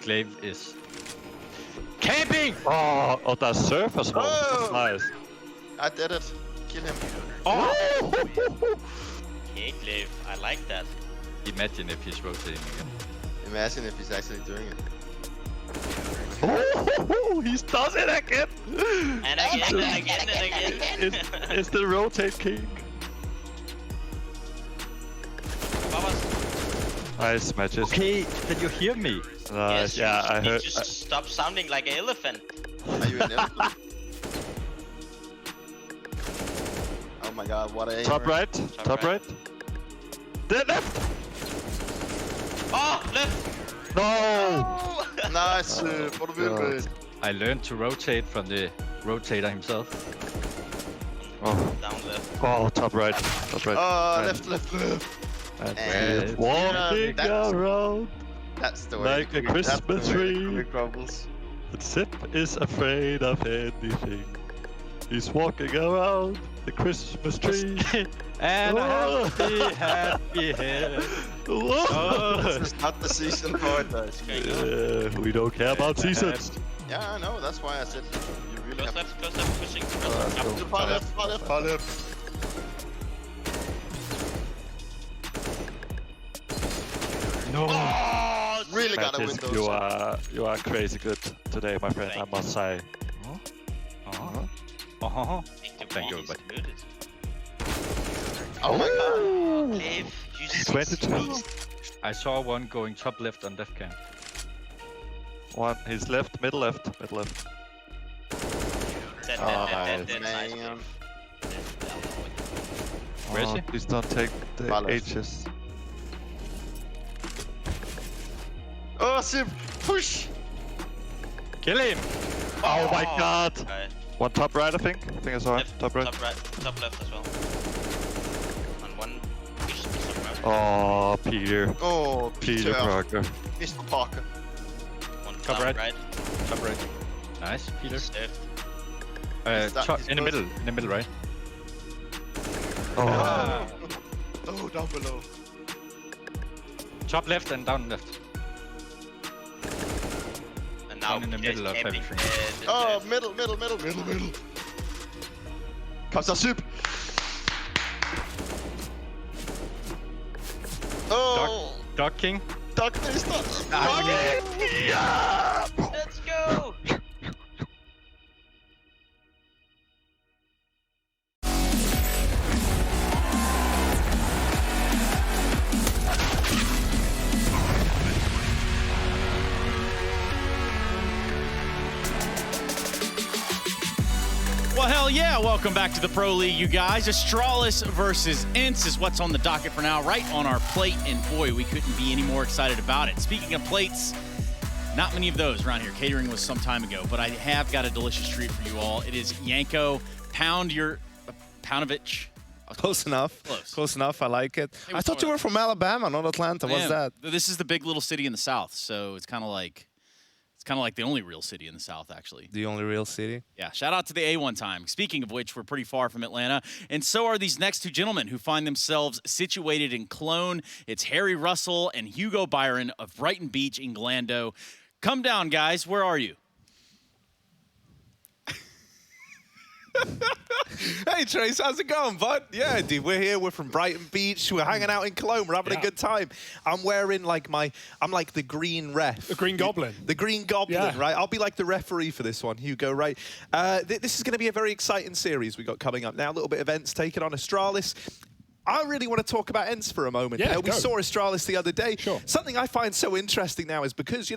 Glaive is camping! Oh, der er surf as well. That's nice. I did it. Kill him. Oh! Okay, Glaive, I like that. Imagine if he's rotating again. Imagine if he's actually doing it. Oh, he does it again! And again, and again, and again. It's the rotate king. Nice matches. Okay, can you hear me? Yes, yeah, I heard. Just stop sounding like an elephant. Are you an elephant? Oh my god, what a Top right, top right. The left! Oh, left! No! Nice, for the win. I learned to rotate from the rotator himself. Oh, down left. Oh, top right, top right. Oh, left. And walking around. That's the way. Like a Christmas tree. Crumbles. The Zip is afraid of anything. He's walking around the Christmas tree. And happy head. This is not the season for it, though. We don't care about seasons. Yeah, I know. That's why I said you really have left, pushing. Far left. No. Oh, really gotta win Mattis, those. you are crazy good today, my friend. I must say. Thank you, everybody. Oh my god. Glaive, you 22. I saw one going top left on left cam. One, he's left, middle left. Dead. Man. Where is he? Please don't take the Follow. H's. go, Sim! Push! Kill him! Oh my god! Okay. One top right, I think. I saw him. Top right. Top right, top left as well. And one push top right. Oh, Peter. Oh, Peter Parker. Mr. Parker. One Top right. Top right. Nice, Peter. Left. In the middle, right? Oh. Oh, down below. Top left and down left. And now Down in the middle of aiming, everything. Oh, middle. Comes the soup. Oh, Dog King. Duck this stuff. Yeah! Let's go! Well, hell yeah. Welcome back to the Pro League, you guys. Astralis versus Ints is what's on the docket for now, right on our plate. And boy, we couldn't be any more excited about it. Speaking of plates, not many of those around here. Catering was some time ago, but I have got a delicious treat for you all. It is Yanko. Poundovich. Close enough. Close enough. I like it. I thought you were from Alabama, not Atlanta. What's that? This is the big little city in the South, so it's kind of like the only real city in the South, actually. The only real city? Yeah, shout out to the A1 time. Speaking of which, we're pretty far from Atlanta, and so are these next two gentlemen who find themselves situated in Cologne. It's Harry Russell and Hugo Byron of Brighton Beach in Glando. Come down, guys. Where are you? Hey Trace, how's it going, bud? Yeah, dude, we're here. We're from Brighton Beach. We're hanging out in Cologne. We're having a good time. I'm wearing I'm like the green ref. The Green Goblin. The Green Goblin, right? I'll be like the referee for this one, Hugo, right? This is going to be a very exciting series we got coming up now. A little bit of Ents taking on Astralis. I really want to talk about Ents for a moment. Yeah, we saw Astralis the other day. Sure. Something I find so interesting now is because,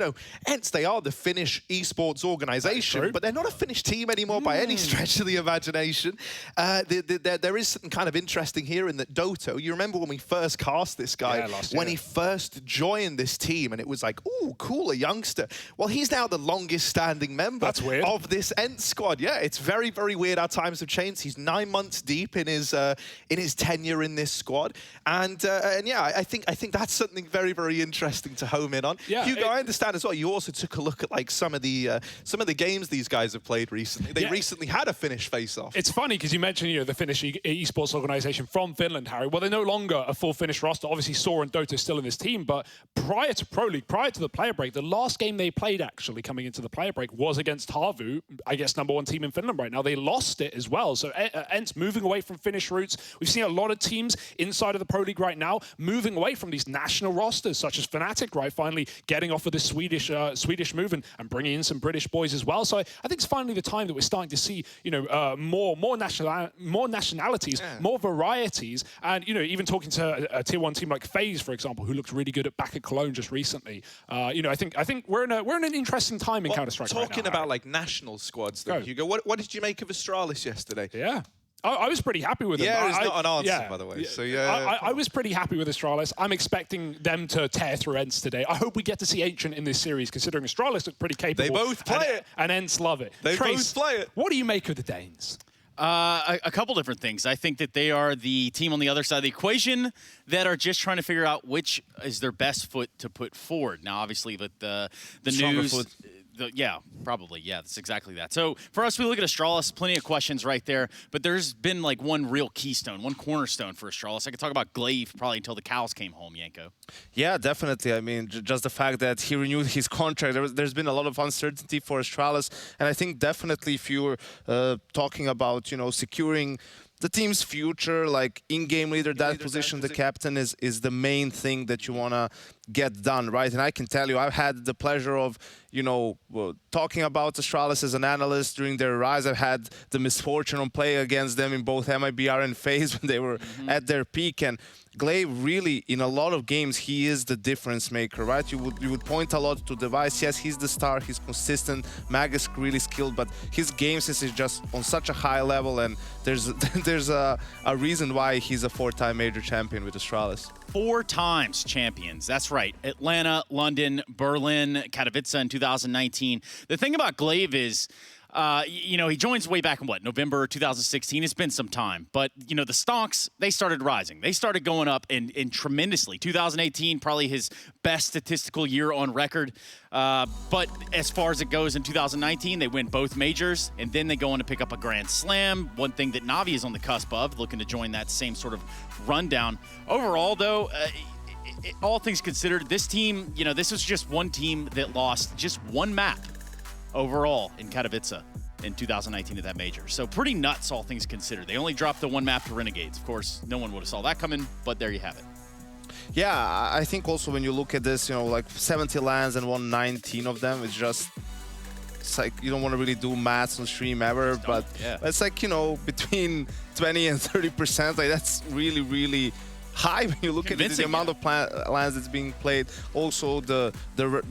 Ents, they are the Finnish esports organization, but they're not a Finnish team anymore by any stretch of the imagination. There is something kind of interesting here in that Doto, you remember when we first cast this guy, when he first joined this team, and it was like, ooh, cool, a youngster. Well, he's now the longest standing member of this Ents squad. Yeah, it's very, very weird. Our times have changed. He's 9 months deep in his tenure in this squad, and yeah, I think that's something very, very interesting to home in on. Yeah, Hugo, I understand as well. You also took a look at like some of the games these guys have played recently. They recently had a Finnish face-off. It's funny because you mentioned the Finnish esports organization from Finland, Harry. Well, they're no longer a full Finnish roster. Obviously, Saw and Dota are still in this team, but prior to Pro League, prior to the player break, the last game they played actually coming into the player break was against Harvu, I guess #1 team in Finland right now. They lost it as well. So Ents moving away from Finnish roots. We've seen a lot of teams inside of the Pro League right now moving away from these national rosters, such as Fnatic, right? Finally getting off of this Swedish move and bringing in some British boys as well. So I think it's finally the time that we're starting to see, more nationalities, more varieties, and even talking to a tier 1 team like FaZe, for example, who looks really good back at Cologne just recently. I think we're in an interesting time in Counter-Strike. Talking about like national squads, though, Hugo, what did you make of Astralis yesterday? Yeah. I was pretty happy with them. Yeah, it's not an answer, by the way. So yeah, I was pretty happy with Astralis. I'm expecting them to tear through Ents today. I hope we get to see Ancient in this series, considering Astralis look pretty capable. They both play it, and Ents love it. They both play it. What do you make of the Danes? A couple different things. I think that they are the team on the other side of the equation that are just trying to figure out which is their best foot to put forward. Now, obviously, with the news. Foot. Yeah, probably. Yeah, that's exactly that. So for us, we look at Astralis, plenty of questions right there, but there's been like one real keystone, one cornerstone for Astralis. I could talk about Glaive probably until the cows came home, Yanko. Yeah, definitely. I mean, just the fact that he renewed his contract, there's been a lot of uncertainty for Astralis, and I think definitely if you're talking about, securing the team's future, like in-game leader, that position, the captain is the main thing that you want to get done, right? And I can tell you, I've had the pleasure of, talking about Astralis as an analyst during their rise. I've had the misfortune of playing against them in both MIBR and FaZe when they were at their peak. And Glaive really, in a lot of games, he is the difference maker, right? You would point a lot to Device. Yes, he's the star. He's consistent. Mag is really skilled, but his game sense is just on such a high level, and there's a reason why he's a 4-time major champion with Astralis. 4 times champions. That's right. Atlanta, London, Berlin, Katowice in 2019. The thing about Glaive is, you know, he joins way back in November 2016. It's been some time. But, you know, the Stonks, they started rising. They started going up and tremendously. 2018, probably his best statistical year on record. But as far as it goes in 2019, they win both majors, and then they go on to pick up a Grand Slam. One thing that Navi is on the cusp of, looking to join that same sort of rundown. Overall, though, all things considered, this team, you know, this was just one team that lost just one map overall in Katowice in 2019 at that major. So pretty nuts, all things considered. They only dropped the one map to Renegades. Of course, no one would have saw that coming, but there you have it. Yeah, I think also when you look at this, you know, like 70 lands and won 19 of them, it's just, it's like you don't want to really do maths on stream ever, but yeah. It's like, you know, between 20 and 30%, like that's really, really high when you look at the amount of lands that's being played. Also, the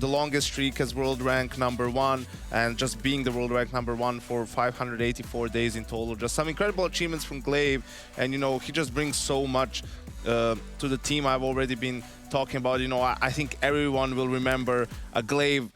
longest streak as world rank #1, and just being the world rank #1 for 584 days in total. Just some incredible achievements from Glaive, and you know, he just brings so much to the team. I've already been talking about, you know, I think everyone will remember a Glaive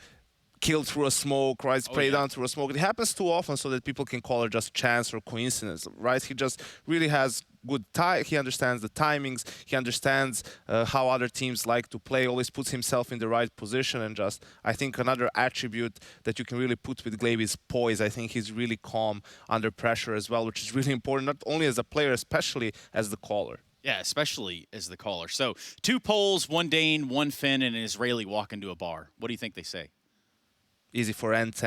kill through a smoke, right? Spray down through a smoke. It happens too often so that people can call it just chance or coincidence, right? He just really has good he understands the timings, he understands how other teams like to play, always puts himself in the right position, and just, I think another attribute that you can really put with Glaive is poise. I think he's really calm under pressure as well, which is really important, not only as a player, especially as the caller. Yeah, especially as the caller. So 2 Poles, 1 Dane, 1 Finn, and an Israeli walk into a bar. What do you think they say? Easy for Ents.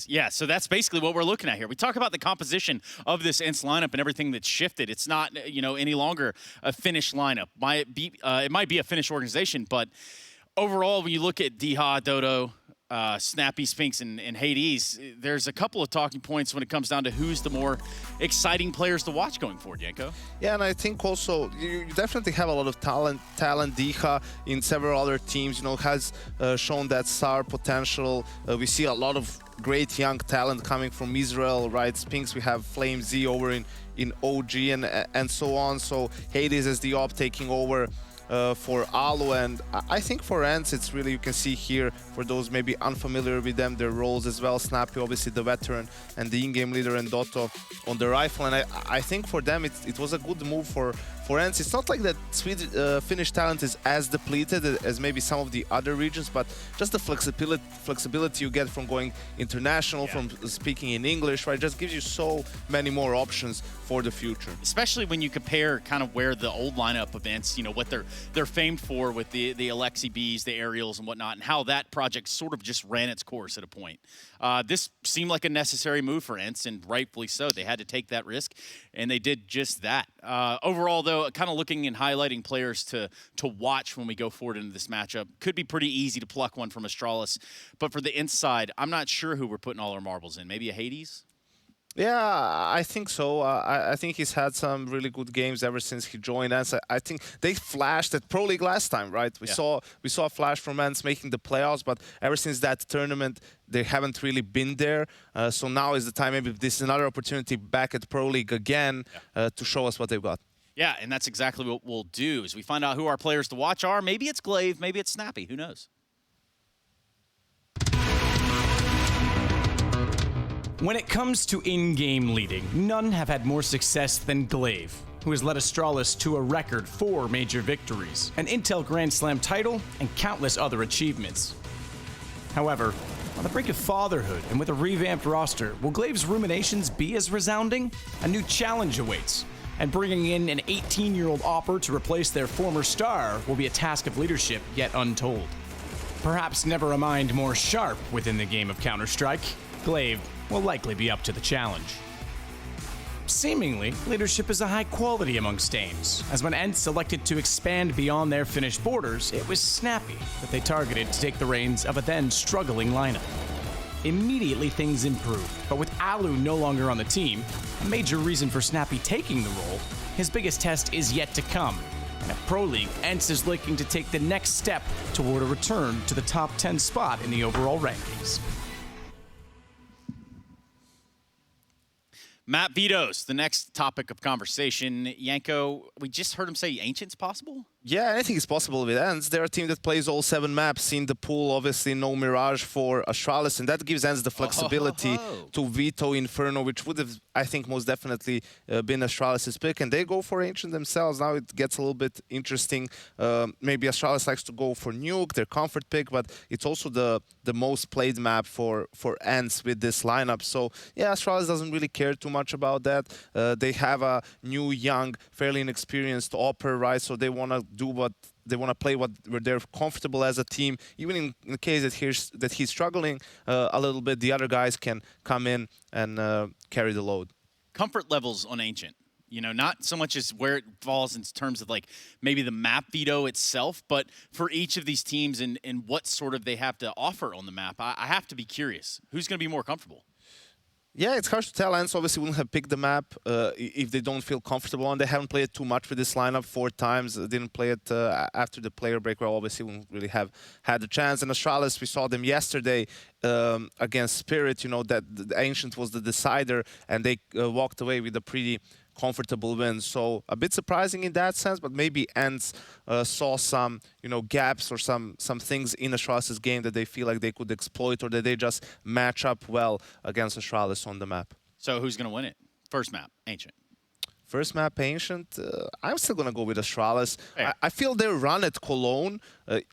Yeah, so that's basically what we're looking at here. We talk about the composition of this Ents lineup and everything that's shifted. It's not, you know, any longer a Finnish lineup. It might be a Finnish organization, but overall, when you look at Diha, Dodo, Snappy, Sphinx, and Hades, there's a couple of talking points when it comes down to who's the more exciting players to watch going forward, Janko. Yeah, and I think also you definitely have a lot of talent. Diha in several other teams, you know, has shown that star potential. We see a lot of great young talent coming from Israel, right? Sphinx, we have Flame Z over in OG and so on. So Hades is the op taking over for Alu, and I think for Ents, it's really, you can see here, for those maybe unfamiliar with them, their roles as well. Snappy, obviously the veteran, and the in-game leader, and Dotto on the rifle. And I think for them, it was a good move for Ents. It's not like that Finnish talent is as depleted as maybe some of the other regions, but just the flexibility you get from going international, from speaking in English, right, just gives you so many more options for the future. Especially when you compare kind of where the old lineup of Ents, you know, what they're famed for with the Alexi Bs, the Aerials and whatnot, and how that project sort of just ran its course at a point. This seemed like a necessary move for Ents, and rightfully so. They had to take that risk, and they did just that. Overall, though, kind of looking and highlighting players to watch when we go forward into this matchup. Could be pretty easy to pluck one from Astralis, but for the Ents side, I'm not sure who we're putting all our marbles in. Maybe a Hades? Yeah, I think so. I think he's had some really good games ever since he joined us. I think they flashed at Pro League last time, right? We saw a flash from Ents making the playoffs, but ever since that tournament, they haven't really been there. So now is the time. Maybe this is another opportunity back at Pro League again to show us what they've got. Yeah, and that's exactly what we'll do as we find out who our players to watch are. Maybe it's Glaive, maybe it's Snappy. Who knows? When it comes to in-game leading, none have had more success than Glaive, who has led Astralis to a record 4 major victories, an Intel Grand Slam title, and countless other achievements. However, on the brink of fatherhood and with a revamped roster, will Glaive's ruminations be as resounding? A new challenge awaits, and bringing in an 18-year-old Opper to replace their former star will be a task of leadership yet untold. Perhaps never a mind more sharp within the game of Counter-Strike, Glaive will likely be up to the challenge. Seemingly, leadership is a high quality amongst Danes, as when Ents selected to expand beyond their Finnish borders, it was Snappy that they targeted to take the reins of a then struggling lineup. Immediately things improved, but with Alu no longer on the team, a major reason for Snappy taking the role, his biggest test is yet to come. And at Pro League, Ents is looking to take the next step toward a return to the top 10 spot in the overall rankings. Map vetoes, the next topic of conversation. Yanko, we just heard him say Ancient's possible? Yeah, anything is possible with ENCE. They're a team that plays all 7 maps in the pool. Obviously, no Mirage for Astralis, and that gives ENCE the flexibility to veto Inferno, which would have, I think, most definitely been Astralis' pick. And they go for Ancient themselves. Now it gets a little bit interesting. Maybe Astralis likes to go for Nuke, their comfort pick, but it's also the most played map for ENCE with this lineup. So, yeah, Astralis doesn't really care too much about that. They have a new, young, fairly inexperienced Opera, right? So they want to do what they want to play, where they're comfortable as a team. Even in the case that he's struggling a little bit, the other guys can come in and carry the load. Comfort levels on Ancient. You know, not so much as where it falls in terms of like maybe the map veto itself, but for each of these teams and what sort of they have to offer on the map. I have to be curious. Who's going to be more comfortable? Yeah, it's hard to tell. ENCE obviously wouldn't have picked the map if they don't feel comfortable on. They haven't played too much with this lineup 4 times. Didn't play it after the player break, where obviously wouldn't really have had the chance. And Astralis, we saw them yesterday against Spirit. You know, that the Ancient was the decider, and they walked away with a pretty comfortable win. So a bit surprising in that sense, but maybe ENCE saw some, you know, gaps or some things in Astralis' game that they feel like they could exploit, or that they just match up well against Astralis on the map. So who's going to win it? First map, Ancient. First map, Ancient. I'm still going to go with Astralis. I feel their run at Cologne,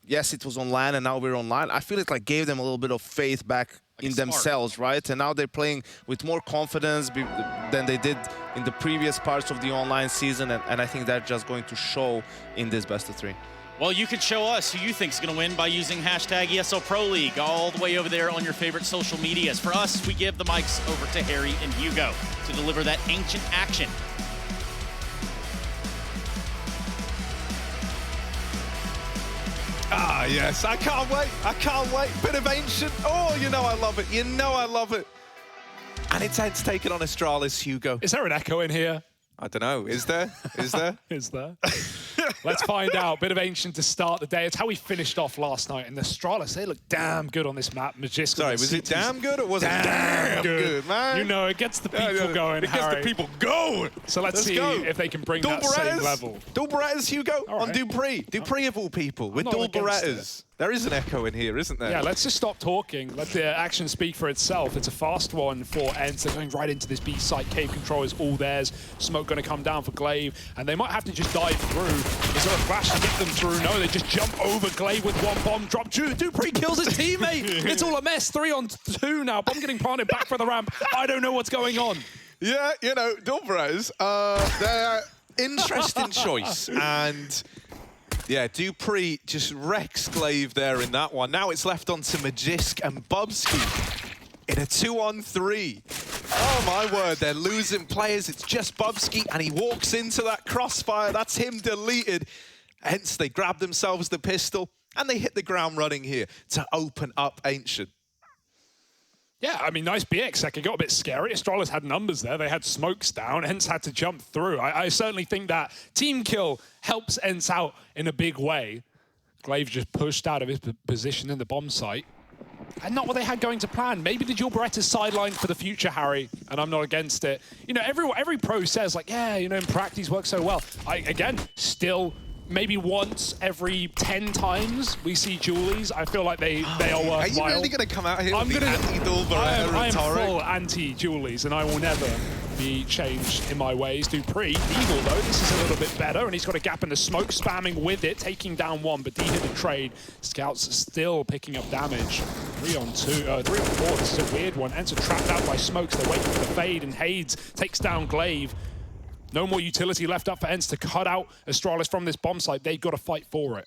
yes, it was online and now we're online. I feel it like gave them a little bit of faith back in themselves, right? And now they're playing with more confidence than they did in the previous parts of the online season. And I think that's just going to show in this best of 3. Well, you can show us who you think is going to win by using hashtag ESL Pro League all the way over there on your favorite social medias. For us, we give the mics over to Harry and Hugo to deliver that Ancient action. Ah, yes, I can't wait. I can't wait. Bit of Ancient. Oh, you know I love it. You know I love it. And it's ENCE taking on Astralis, Hugo. Is there an echo in here? I don't know. Is there? Is there? Is there? Let's find out. Bit of Ancient to start the day. It's how we finished off last night. And the Astralis, they look damn good on this map. Magisk. Sorry, was it damn good or was it damn good, man? You know, it gets the people going, It gets the people going. So let's see if they can bring that same level. Dual Berettas, Hugo, All right. on Dupree. Dupree of all people, with dual Berettas. There is an echo in here, isn't there? Yeah, let's just stop talking. Let the action speak for itself. It's a fast one for ENCE. They're going right into this B site. Cave control is all theirs. Smoke going to come down for Glaive, and they might have to just dive through. Is there a flash to get them through? No, they just jump over Glaive with one bomb. Drop Dupree kills his teammate. It's all a mess. 3-on-2 now. Bomb getting planted back for the ramp. I don't know what's going on. Yeah, you know, dual Berettas, they're interesting choice, and yeah, Dupree just wrecks Glaive there in that one. Now it's left on to Magisk and Bubsky in a 2-on-3. Oh my word, they're losing players. It's just Bubsky, and he walks into that crossfire. That's him deleted. Hence, they grab themselves the pistol, and they hit the ground running here to open up Ancient. Yeah, I mean, nice BX second. Got a bit scary. Astralis had numbers there. They had smokes down. ENCE had to jump through. I certainly think that team kill helps ENCE out in a big way. Glaive just pushed out of his position in the bomb site. And not what they had going to plan. Maybe the dual Beretta's sidelined for the future, Harry, and I'm not against it. You know, every pro says, like, yeah, you know, in practice works so well. Again, still maybe once every 10 times we see Julies. I feel like they are worthwhile. Are you really going to come out here with the anti-dual Beretta I am rhetoric? full anti-Julies, and I will never be changed in my ways. Dupree, Eagle though, this is a little bit better, and he's got a gap in the smoke, spamming with it, taking down one, but D hit the trade. Scouts are still picking up damage. 3-on-4, this is a weird one. ENCE are trapped out by smokes, they're waiting for the fade, and Hades takes down Glaive. No more utility left up for ENCE to cut out Astralis from this bomb site. They've got to fight for it.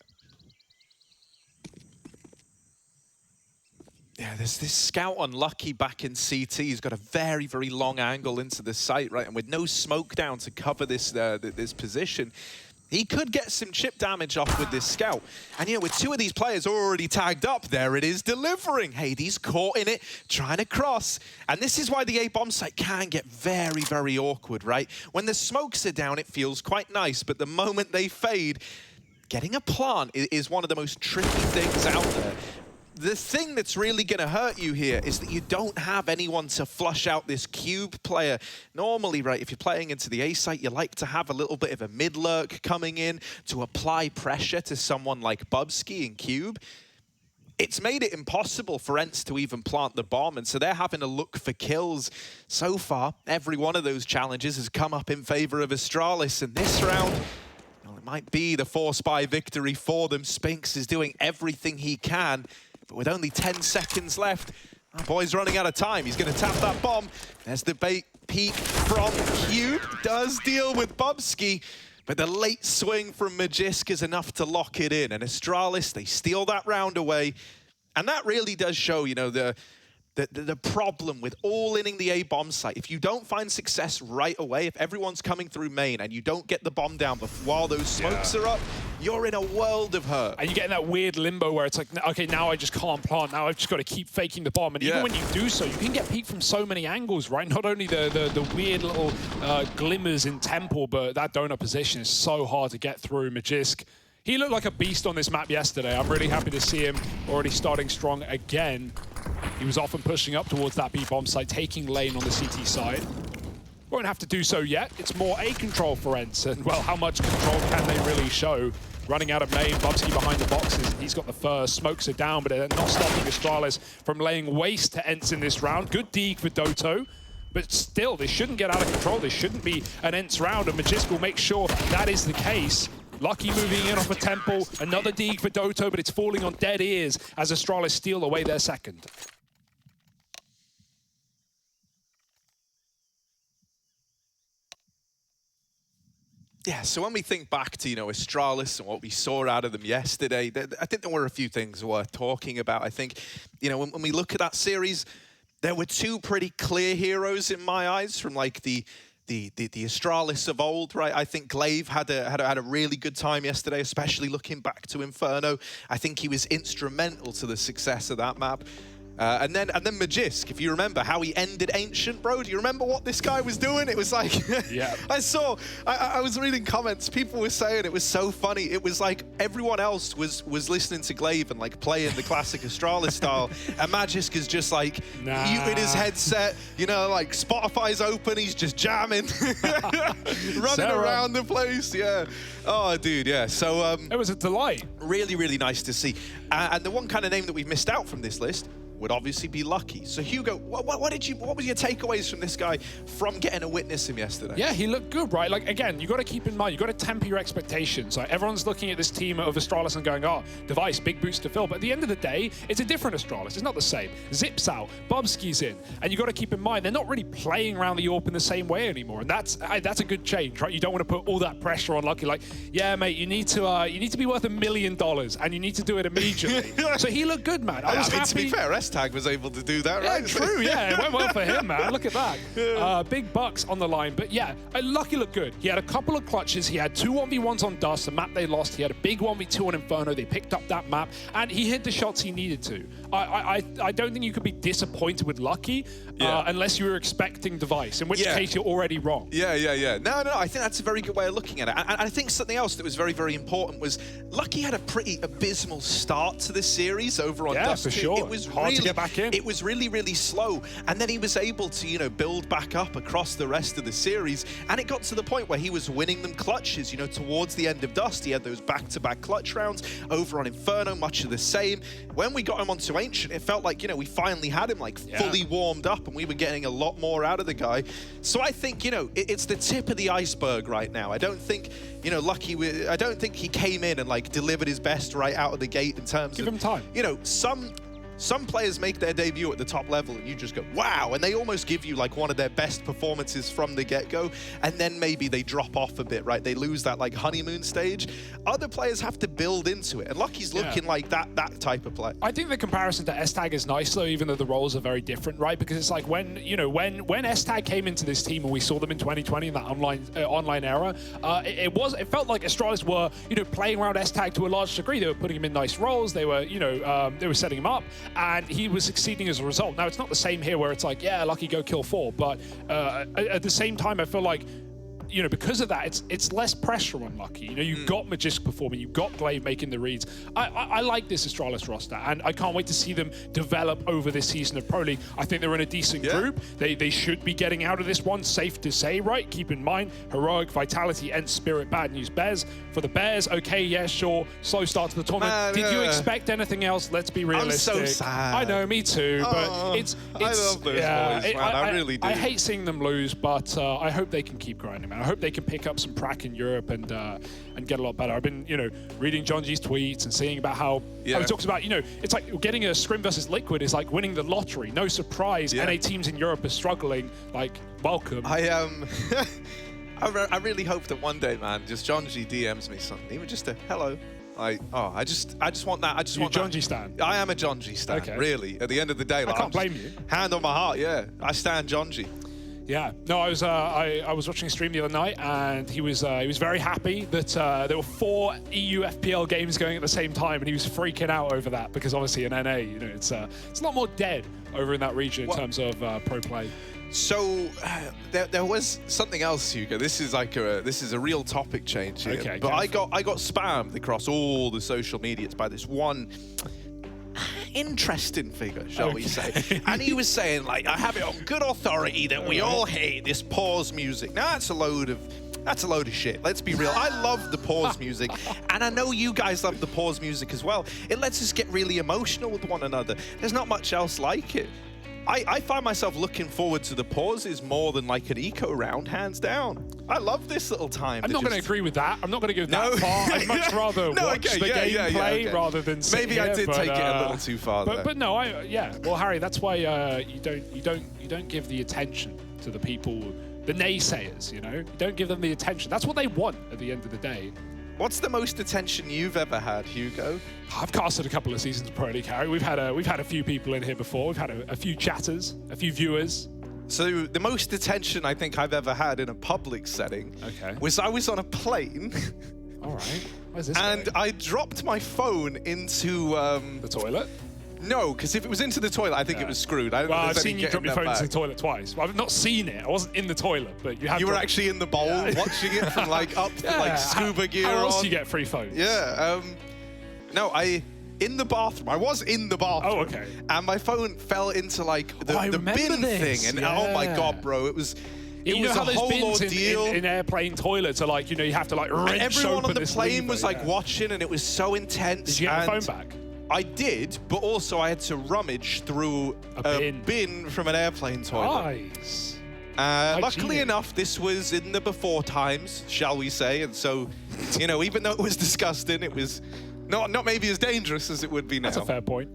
Yeah, there's this scout on Lucky back in CT. He's got a very, very long angle into the site, right? And with no smoke down to cover this this position, he could get some chip damage off with this scout. And, you know, with 2 of these players already tagged up, there it is, delivering. Hades caught in it, trying to cross. And this is why the A bomb site can get very, very awkward, right? When the smokes are down, it feels quite nice. But the moment they fade, getting a plant is one of the most tricky things out there. the thing that's really going to hurt you here is that you don't have anyone to flush out this cube player. Normally, right, if you're playing into the A site, you like to have a little bit of a mid-lurk coming in to apply pressure to someone like Bubsky and Cube. It's made it impossible for Ents to even plant the bomb, and so they're having to look for kills. So far, every one of those challenges has come up in favor of Astralis, and this round, well, it might be the 4-spy victory for them. Spinks is doing everything he can, but with only 10 seconds left, our boy's running out of time. He's going to tap that bomb. There's the peek from Cube. Does deal with Bubsky, but the late swing from Magisk is enough to lock it in. And Astralis, they steal that round away. And that really does show, you know, the problem with all-inning the A-bomb site. If you don't find success right away, if everyone's coming through main and you don't get the bomb down while those smokes are up, you're in a world of hurt. And you get in that weird limbo where it's like, okay, now I just can't plant. Now I've just got to keep faking the bomb. And even when you do so, you can get peeked from so many angles, right? Not only the weird little glimmers in Temple, but that donut position is so hard to get through. Magisk, he looked like a beast on this map yesterday. I'm really happy to see him already starting strong again. He was often pushing up towards that B-bomb site, taking lane on the CT side. Won't have to do so yet. It's more A control for Ents, and well, how much control can they really show? Running out of main, Bubsky behind the boxes. He's got the first. Smokes are down, but they're not stopping Astralis from laying waste to Ents in this round. Good dig for Doto. But still, they shouldn't get out of control. This shouldn't be an Ents round, and Magisk will make sure that is the case. Lucky moving in off a Temple. Another dig for Doto, but it's falling on dead ears as Astralis steal away their second. Yeah, so when we think back to, you know, Astralis and what we saw out of them yesterday, I think there were a few things worth talking about. I think, you know, when we look at that series, there were two pretty clear heroes in my eyes from like the Astralis of old, right? I think Glaive had a really good time yesterday, especially looking back to Inferno. I think he was instrumental to the success of that map. And then Magisk, if you remember how he ended Ancient, bro, do you remember what this guy was doing? It was like, yeah. I was reading comments, people were saying it was so funny. It was like everyone else was listening to Glaive and like playing the classic Astralis style, and Magisk is just like, muted his headset, you know, like Spotify's open, he's just jamming, running around the place, yeah. Oh, dude, yeah. So it was a delight. Really, really nice to see. And the one kind of name that we've missed out from this list would obviously be Lucky. So Hugo, what were your takeaways from this guy from getting to witness him yesterday? Yeah, he looked good, right? Like, again, you got to keep in mind, you got to temper your expectations. Like, everyone's looking at this team of Astralis and going, oh, Device, big boost to Phil. But at the end of the day, it's a different Astralis. It's not the same. Zip's out, Bubsky's in. And you got to keep in mind, they're not really playing around the AWP in the same way anymore. And that's a good change, right? You don't want to put all that pressure on Lucky. Like, yeah, mate, you need to be worth $1 million and you need to do it immediately. So he looked good, man. I was happy. To be fair, S-Tag was able to do that, right? Yeah, true, yeah. It went well for him, man. Look at that. Big bucks on the line. But yeah, Lucky looked good. He had a couple of clutches. He had 2 1v1s on Dust, the map they lost. He had a big 1v2 on Inferno. They picked up that map, and he hit the shots he needed to. I don't think you could be disappointed with Lucky unless you were expecting Device, in which case you're already wrong. Yeah. No, I think that's a very good way of looking at it. And I think something else that was very, very important was Lucky had a pretty abysmal start to this series over on Dust. Yeah, for sure. It was hard to get back in. It was really, really slow. And then he was able to, you know, build back up across the rest of the series. And it got to the point where he was winning them clutches, you know, towards the end of Dust. He had those back-to-back clutch rounds over on Inferno, much of the same. When we got him onto Ancient, it felt like, you know, we finally had him like fully warmed up and we were getting a lot more out of the guy. So I think, you know, it's the tip of the iceberg right now. I don't think, you know, Lucky, I don't think he came in and like delivered his best right out of the gate in terms of... Give him time. You know, some players make their debut at the top level and you just go, wow, and they almost give you like one of their best performances from the get-go, and then maybe they drop off a bit, right? They lose that like honeymoon stage. Other players have to build into it, and Lucky's looking like that type of play. I think the comparison to S-Tag is nice though, even though the roles are very different, right? Because it's like when S-Tag came into this team and we saw them in 2020 in that online era, it felt like Astralis were, you know, playing around S-Tag to a large degree. They were putting him in nice roles. They were, you know, they were setting him up. And he was succeeding as a result. Now, it's not the same here where it's like, yeah, Lucky, go kill 4. But at the same time, I feel like you know, because of that, it's less pressure on Lucky. You know, you've got Magisk performing, you've got Glaive making the reads. I like this Astralis roster, and I can't wait to see them develop over this season of Pro League. I think they're in a decent group. They should be getting out of this one, safe to say, right? Keep in mind, Heroic, Vitality, and Spirit. Bad news, Bears. For the Bears, okay, yeah, sure, slow start to the tournament. Man, Did you expect anything else? Let's be realistic. I'm so sad. I know, me too, but it's I love those boys, man. I really do. I hate seeing them lose, but I hope they can keep grinding, man. I hope they can pick up some prac in Europe and get a lot better. I've been, you know, reading John G's tweets and seeing about how he talks about, you know, it's like getting a Scrim versus Liquid is like winning the lottery. No surprise. NA teams in Europe are struggling. Like, welcome. I really hope that one day, man, just John G DMs me something, even just a hello. I just want that. I just want John G stan. I am a John G stan. Okay. Really. At the end of the day, like, I can't blame you. Hand on my heart, yeah. I stand John G. Yeah, no, I was watching a stream the other night, and he was very happy that there were 4 EU FPL games going at the same time, and he was freaking out over that because obviously in NA, you know, it's a lot more dead over in that region in terms of pro play. So there was something else, Hugo. This is like this is a real topic change here. Okay, but I got spammed across all the social medias by this one interesting figure, shall we say. And he was saying, like, I have it on good authority that we all hate this pause music. Now that's a load of shit. Let's be real. I love the pause music, and I know you guys love the pause music as well. It lets us get really emotional with one another. There's not much else like it. I find myself looking forward to the pauses more than like an eco round, hands down. I love this little time. I'm not going to agree with that. I'm not going to go that far. I'd much rather watch the gameplay rather than sit Maybe here, I did but, take it a little too far. But no, well, Harry, that's why you don't give the attention to the people, the naysayers. You know, you don't give them the attention. That's what they want at the end of the day. What's the most attention you've ever had, Hugo? I've casted a couple of seasons of Pro League, Harry. We've had a few people in here before. We've had a few chatters, a few viewers. So the most attention I think I've ever had in a public setting was I was on a plane. All right. Where's this and going? I dropped my phone into the toilet. No, because if it was into the toilet, I think it was screwed. I don't know if I've there's seen any you drop your getting phone that into the toilet twice. Well, I've not seen it. I wasn't in the toilet, but you have. You were actually in the bowl watching it from like up to like scuba gear How else on. do you get free phones? Yeah. No, in the bathroom. I was in the bathroom. Oh, okay. And my phone fell into like the bin thing, and oh my god, bro, it was. It you was know how a those whole bins ordeal. in airplane toilets are like, you know, you have to like wrench Everyone open on the this plane lever, was like watching, and it was so intense. Did you get your and phone back? I did, but also I had to rummage through a bin from an airplane toilet. Nice. Luckily enough, this was in the before times, shall we say, and so, you know, even though it was disgusting, it was not maybe as dangerous as it would be now. That's a fair point.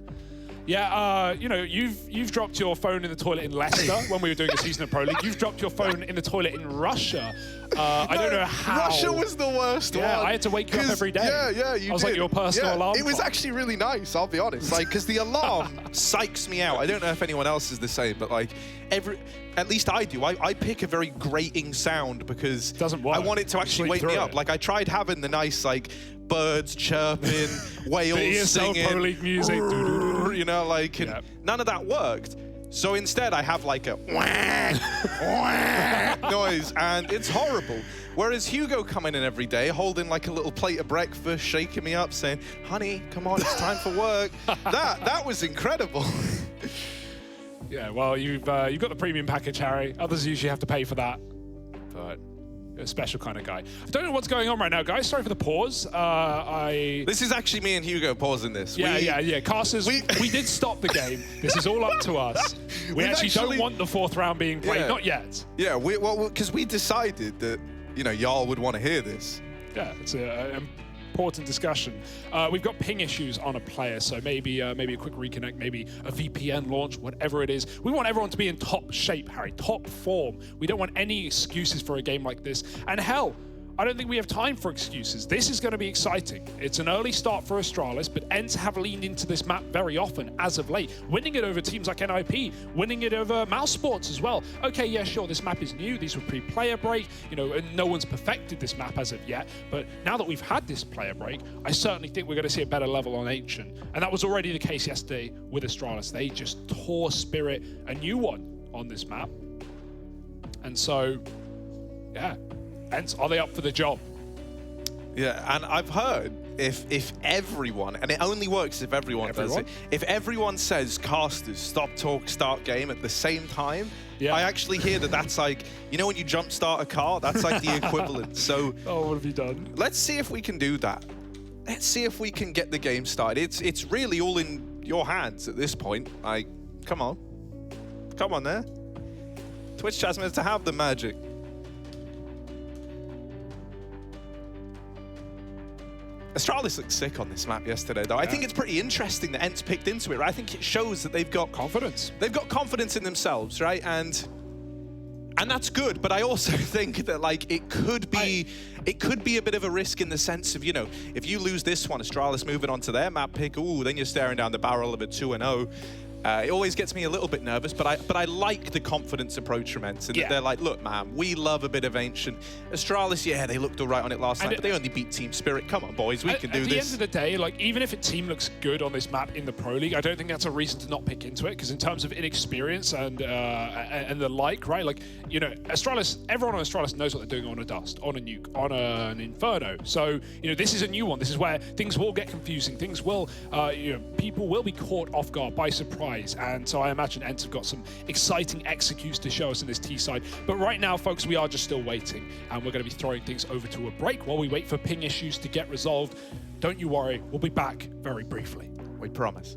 Yeah, you know, you've dropped your phone in the toilet in Leicester when we were doing a season of Pro League. You've dropped your phone in the toilet in Russia. I don't know how. Russia was the worst one. I had to wake you up every day. Yeah, you I was did. like your personal alarm It was clock. actually really nice, I'll be honest. Like, because the alarm psychs me out. I don't know if anyone else is the same, but like at least I do. I pick a very grating sound because doesn't work. I want it to actually wake me up. Like I tried having the nice like birds chirping, whales the ESL singing, Pro League music, you know, like and none of that worked. So instead, I have like a noise, and it's horrible. Whereas Hugo coming in every day, holding like a little plate of breakfast, shaking me up, saying, "Honey, come on, it's time for work." that was incredible. Yeah, well, you've got the premium package, Harry. Others usually have to pay for that, but a special kind of guy. I don't know what's going on right now, guys. Sorry for the pause. This is actually me and Hugo pausing this. Yeah. Casters, we did stop the game. This is all up to us. We actually don't want the fourth round being played. Not yet. Yeah, because we decided that, you know, y'all would want to hear this. Yeah, it's an important discussion. We've got ping issues on a player, so maybe a quick reconnect, maybe a VPN launch, whatever it is. We want everyone to be in top shape, Harry, top form. We don't want any excuses for a game like this. And hell, I don't think we have time for excuses. This is going to be exciting. It's an early start for Astralis, but Ents have leaned into this map very often as of late, winning it over teams like NIP, winning it over Mouse Sports as well. Okay, yeah, sure, this map is new. These were pre-player break, you know, and no one's perfected this map as of yet. But now that we've had this player break, I certainly think we're going to see a better level on Ancient. And that was already the case yesterday with Astralis. They just tore Spirit a new one on this map. And so, yeah. Ents, are they up for the job? Yeah, and I've heard if everyone, and it only works if everyone does it, if everyone says casters stop talk start game at the same time, I actually hear that's like, you know when you jump start a car, that's like the equivalent. So oh, what have you done? Let's see if we can do that. Let's see if we can get the game started. It's really all in your hands at this point. Like, come on there. Twitch chat's meant to have the magic. Astralis looked sick on this map yesterday, though. I think it's pretty interesting that Ents picked into it, right? I think it shows that they've got confidence. They've got confidence in themselves, right? And that's good, but I also think that like it could be a bit of a risk in the sense of, you know, if you lose this one, Astralis moving on to their map pick, ooh, then you're staring down the barrel of a 2-0. It always gets me a little bit nervous, but I like the confidence approach from Ents. And they're like, look, man, we love a bit of Ancient. Astralis, yeah, they looked all right on it last night, but they only beat Team Spirit. Come on, boys, we can do this. At the end of the day, like, even if a team looks good on this map in the Pro League, I don't think that's a reason to not pick into it, because in terms of inexperience and the like, right? Like, you know, Astralis, everyone on Astralis knows what they're doing on a Dust, on a Nuke, on an Inferno. So, you know, this is a new one. This is where things will get confusing. Things will, you know, people will be caught off guard by surprise. And so I imagine Ents have got some exciting executes to show us in this T side. But right now, folks, we are just still waiting. And we're going to be throwing things over to a break while we wait for ping issues to get resolved. Don't you worry, we'll be back very briefly. We promise.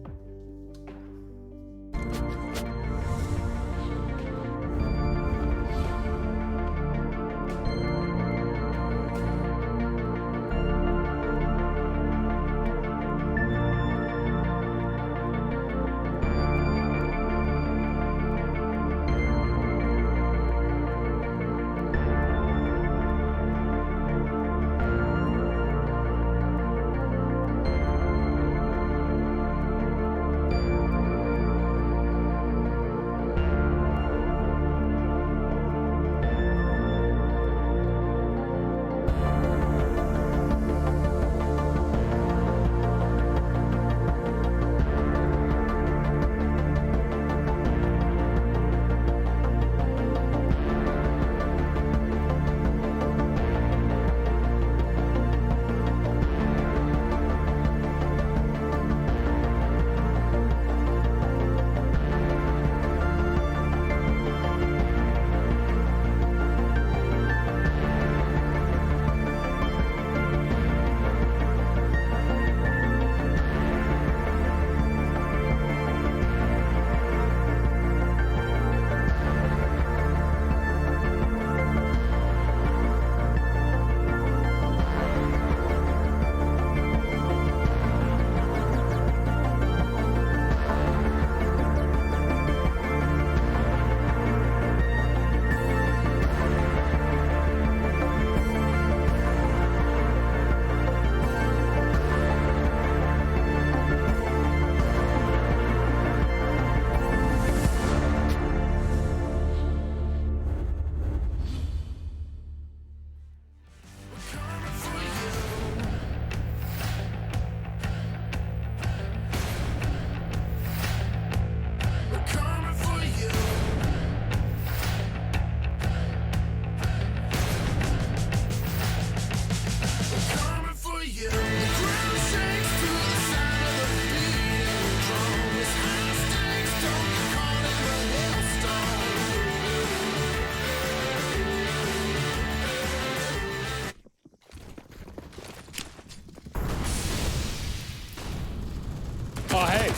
Oh, hey,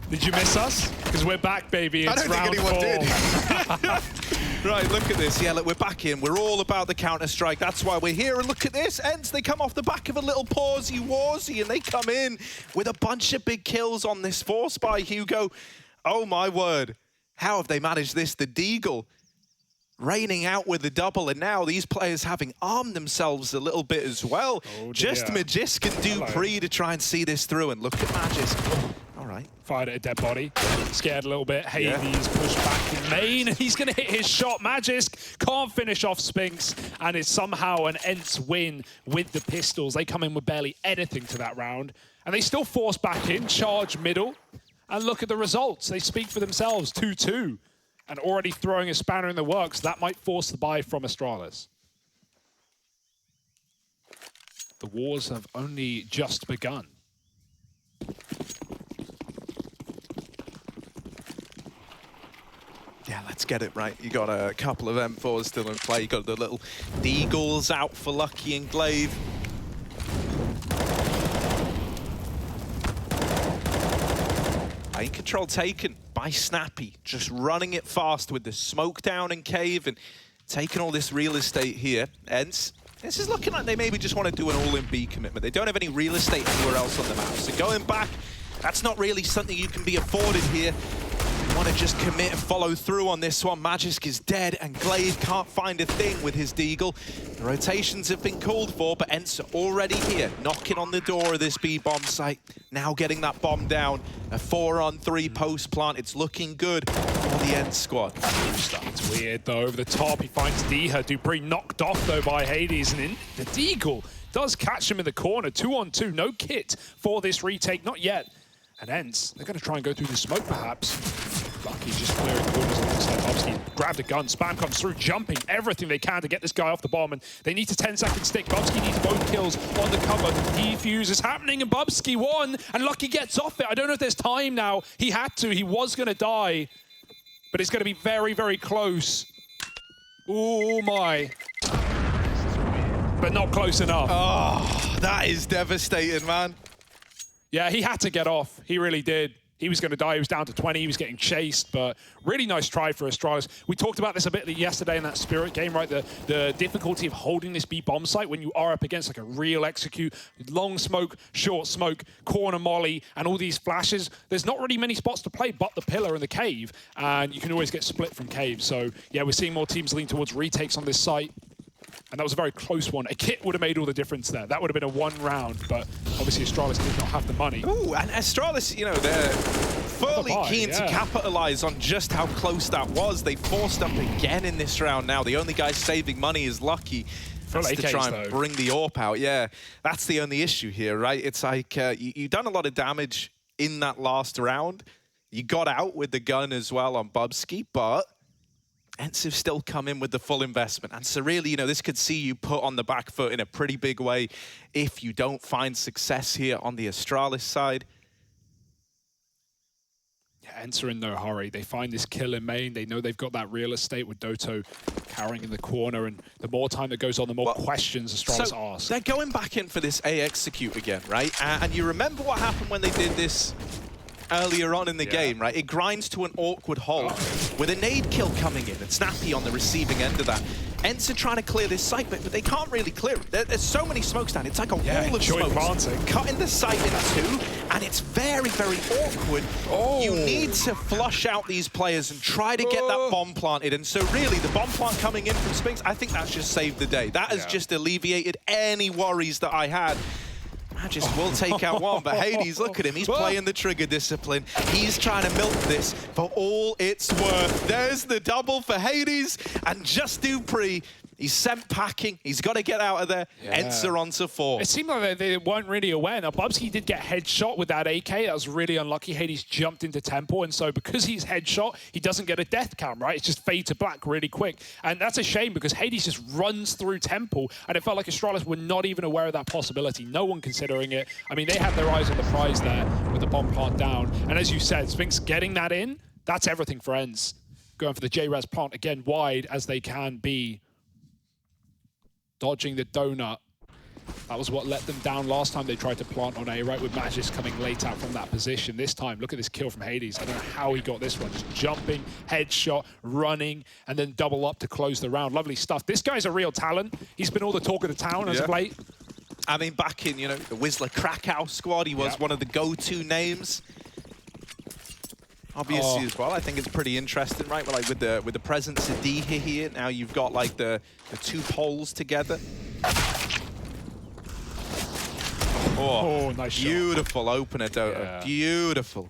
did you miss us? Because we're back, baby. It's I don't think anyone 4. did. Right, look at this. Yeah, look, we're back in. We're all about the Counter-Strike. That's why we're here. And look at this. Ents, they come off the back of a little pausey-warsy, and they come in with a bunch of big kills on this force by Hugo. Oh, my word. How have they managed this? The Deagle raining out with the double, and now these players having armed themselves a little bit as well. Oh, just Magisk and Dupree to try and see this through, and look at Magisk. All right. Fired at a dead body. Scared a little bit. Hades pushed back in main, and he's going to hit his shot. Magisk can't finish off Spinks, and it's somehow an Ents win with the pistols. They come in with barely anything to that round, and they still force back in, charge middle, and look at the results. They speak for themselves, 2-2. And already throwing a spanner in the works, that might force the buy from Astralis. The wars have only just begun. Yeah, let's get it right. You got a couple of M4s still in play. You got the little Deagles out for Lucky and Glaive. Lane control taken by Snappy, just running it fast with the smoke down in cave and taking all this real estate here. Hence, this is looking like they maybe just want to do an all-in B commitment. They don't have any real estate anywhere else on the map. So going back, that's not really something you can be afforded here. They want to just commit and follow through on this one. Magisk is dead and Glaive can't find a thing with his Deagle. The rotations have been called for, but Ents are already here, knocking on the door of this B-bomb site. Now getting that bomb down. A 4-on-3 post plant. It's looking good for the Ents squad. It's weird though, over the top. He finds Diha. Dupree knocked off though by Hades, and in the Deagle does catch him in the corner. 2-on-2, no kit for this retake, not yet. And Ents, they're going to try and go through the smoke perhaps. Lucky just clearing corners alongside Bubsky. Grabbed a gun, Spam comes through, jumping everything they can to get this guy off the bomb, and they need to 10-second stick. Bubsky needs both kills on the cover. Defuse is happening, and Bubsky won, and Lucky gets off it. I don't know if there's time now. He had to, he was going to die, but it's going to be very, very close. Oh my. But not close enough. Oh, that is devastating, man. Yeah, he had to get off. He really did. He was going to die. He was down to 20. He was getting chased, but really nice try for Astralis. We talked about this a bit yesterday in that Spirit game, right? The difficulty of holding this B-bomb site when you are up against like a real execute, long smoke, short smoke, corner molly, and all these flashes. There's not really many spots to play but the pillar and the cave, and you can always get split from cave. So yeah, we're seeing more teams lean towards retakes on this site. And that was a very close one. A kit would have made all the difference there. That would have been a 1 round, but obviously Astralis did not have the money. Ooh, and Astralis, you know, they're fully keen to capitalize on just how close that was. They forced up again in this round now. The only guy saving money is Lucky. That's to try and bring the AWP out. Yeah, that's the only issue here, right? It's like you've done a lot of damage in that last round. You got out with the gun as well on Bubsky, but Ents have still come in with the full investment. And so really, you know, this could see you put on the back foot in a pretty big way if you don't find success here on the Astralis side. Yeah, Ents are in no hurry. They find this kill in main. They know they've got that real estate with Doto cowering in the corner. And the more time that goes on, the more questions Astralis ask. They're going back in for this A execute again, right? And you remember what happened when they did this earlier on in the game, right? It grinds to an awkward halt with a nade kill coming in and Snappy on the receiving end of that. Ents are trying to clear this site, but they can't really clear it. There's so many smokes down. It's like a wall of smokes cutting the site in two, and it's very, very awkward. You need to flush out these players and try to get that bomb planted. And so really, the bomb plant coming in from Spinks, I think that's just saved the day. That has just alleviated any worries that I had. Magisk will take out one, but Hades, look at him. He's playing the trigger discipline. He's trying to milk this for all it's worth. There's the double for Hades, and just Dupree. He's sent packing. He's got to get out of there. Ents are on to 4. It seemed like they weren't really aware. Now, Bubsky did get headshot with that AK. That was really unlucky. Hades jumped into Temple, and so because he's headshot, he doesn't get a death cam, right? It's just fade to black really quick. And that's a shame because Hades just runs through Temple, and it felt like Astralis were not even aware of that possibility. No one considering it. I mean, they had their eyes on the prize there with the bomb plant down. And as you said, Spinks getting that in, that's everything for Ents. Going for the J-Raz plant again, wide as they can be. Dodging the donut. That was what let them down last time they tried to plant on A, right, with Magisk coming late out from that position. This time, look at this kill from Hades. I don't know how he got this one. Just jumping, headshot, running, and then double up to close the round. Lovely stuff. This guy's a real talent. He's been all the talk of the town as of late. I mean, back in, you know, the Whistler Krakow squad, he was one of the go-to names. Obviously as well, I think it's pretty interesting, right? Like with the presence of D here, now you've got like the two poles together. Oh, nice beautiful opener, Doto. Beautiful.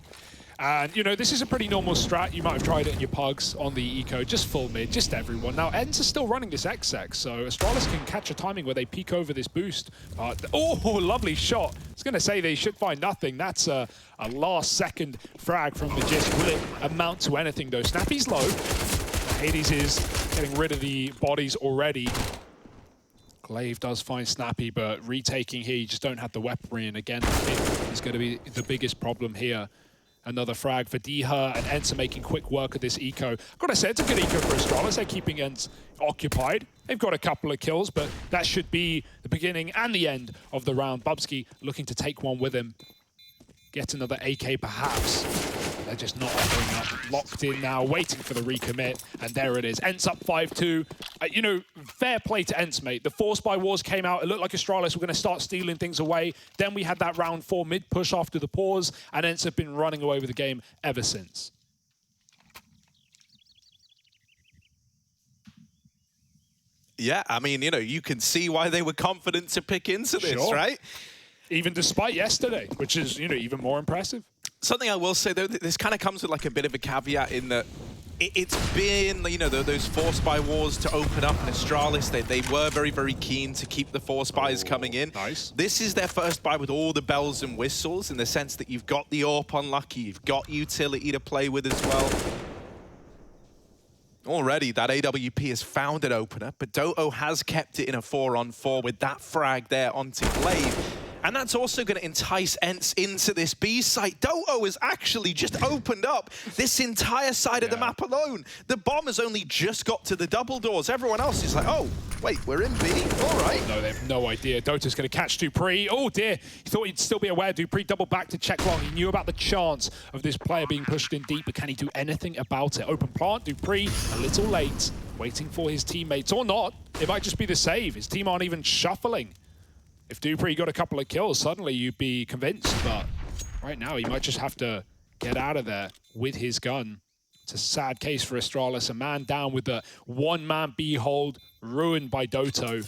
And, you know, this is a pretty normal strat. You might have tried it in your pugs on the eco, just full mid, just everyone. Now, Ents are still running this XX, so Astralis can catch a timing where they peek over this boost. But, oh, lovely shot. I was going to say they should find nothing. That's a last-second frag from the Magisk. Will it amount to anything, though? Snappy's low. Hades is getting rid of the bodies already. Glaive does find Snappy, but retaking here, you just don't have the weaponry. And again, it is going to be the biggest problem here. Another frag for Diha, and Ents are making quick work of this eco. I've got to say, it's a good eco for Astralis. They're keeping Ents occupied. They've got a couple of kills, but that should be the beginning and the end of the round. Bubsky looking to take one with him. Get another AK perhaps. They're just not offering up. Locked in now, waiting for the recommit. And there it is. Ents up 5-2. You know, fair play to Ents, mate. The Force by Wars came out. It looked like Astralis were going to start stealing things away. Then we had that round 4 mid push after the pause. And Ents have been running away with the game ever since. Yeah, I mean, you know, you can see why they were confident to pick into this, right? Even despite yesterday, which is, you know, even more impressive. Something I will say, though, this kind of comes with like a bit of a caveat in that it's been, you know, those Force Buy wars to open up in Astralis. They were very, very keen to keep the Force Buys coming in. Nice. This is their first buy with all the bells and whistles in the sense that you've got the AWP on Lucky, you've got utility to play with as well. Already, that AWP has found an opener, but Doto has kept it in a 4-on-4 with that frag there onto Glaive. And that's also going to entice Ents into this B site. Doto has actually just opened up this entire side of the map alone. The bomb has only just got to the double doors. Everyone else is like, oh, wait, we're in B? All right. No, they have no idea. Dota's going to catch Dupree. Oh, dear. He thought he'd still be aware. Dupree double back to check long. He knew about the chance of this player being pushed in deep, but can he do anything about it? Open plant, Dupree, a little late, waiting for his teammates. Or not. It might just be the save. His team aren't even shuffling. If Dupree got a couple of kills, suddenly you'd be convinced, but right now he might just have to get out of there with his gun. It's a sad case for Astralis, a man down with the one-man B hold, ruined by Doto.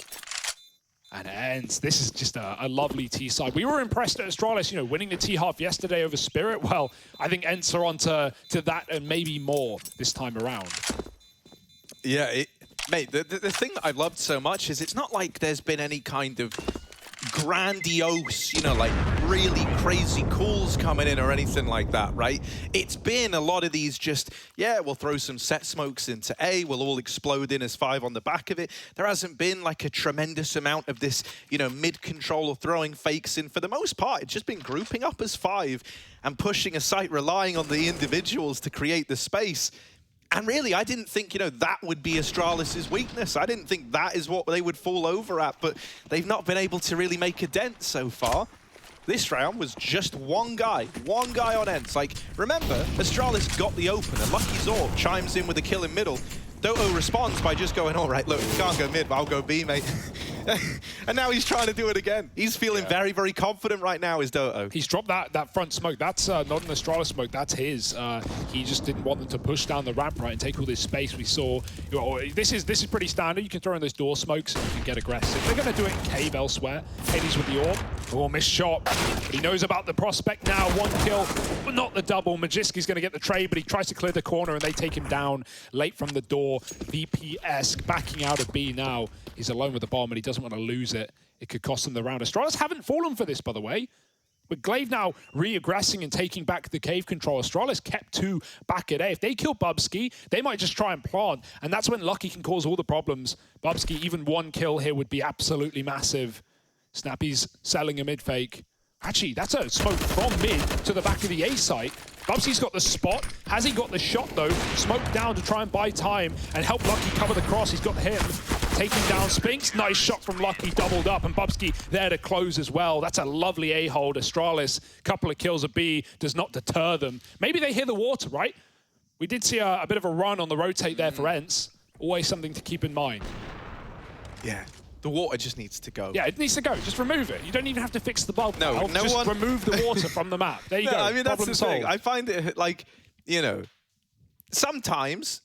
And Ents, this is just a lovely T side. We were impressed at Astralis, you know, winning the T half yesterday over Spirit. Well, I think Ents are on to that and maybe more this time around. Yeah, mate, the thing that I've loved so much is it's not like there's been any kind of grandiose, you know, like really crazy calls coming in or anything like that, right? It's been a lot of these just, yeah, we'll throw some set smokes into A, we'll all explode in as 5 on the back of it. There hasn't been like a tremendous amount of this, you know, mid-control or throwing fakes in. For the most part, it's just been grouping up as 5 and pushing a site, relying on the individuals to create the space. And really, I didn't think, you know, that would be Astralis' weakness. I didn't think that is what they would fall over at, but they've not been able to really make a dent so far. This round was just one guy on Ents. Like, remember, Astralis got the opener. Lucky Zorb chimes in with a kill in middle. Doto responds by just going, all right, look, you can't go mid, but I'll go B, mate. And now he's trying to do it again. He's feeling very, very confident right now, is Doto. He's dropped that front smoke. That's not an Astralis smoke, that's his. He just didn't want them to push down the ramp right and take all this space. We saw, you know, this is pretty standard. You can throw in those door smokes and you can get aggressive. They're going to do it in cave elsewhere. Hades with the AWP. Oh, missed shot. But he knows about the prospect now. 1 kill, but not the double. Majiski's going to get the trade, but he tries to clear the corner and they take him down late from the door. VP-esque backing out of B now. He's alone with the bomb and he doesn't want to lose it. It could cost them the round. Astralis haven't fallen for this, by the way. With Glaive now re-aggressing and taking back the cave control, Astralis kept 2 back at A. If they kill Bubsky, they might just try and plant. And that's when Lucky can cause all the problems. Bubsky, even 1 kill here would be absolutely massive. Snappy's selling a mid fake. Actually, that's a smoke from mid to the back of the A site. Bubsky's got the spot. Has he got the shot, though? Smoke down to try and buy time and help Lucky cover the cross. He's got him. Taking down Spinks. Nice shot from Lucky, doubled up. And Bubsky there to close as well. That's a lovely A-hold. Astralis, couple of kills at B, does not deter them. Maybe they hear the water, right? We did see a bit of a run on the rotate there for Ents. Always something to keep in mind. Yeah. The water just needs to go. Yeah, it needs to go. Just remove it. You don't even have to fix the bulb. No, now. no Just one... remove the water from the map. There you go. I mean, that's Problem the solved. thing. I find it, like, you know, sometimes,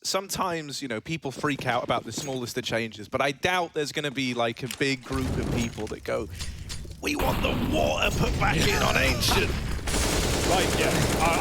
you know, people freak out about the smallest of changes, but I doubt there's going to be, like, a big group of people that go, we want the water put back in on Ancient. Right, yeah.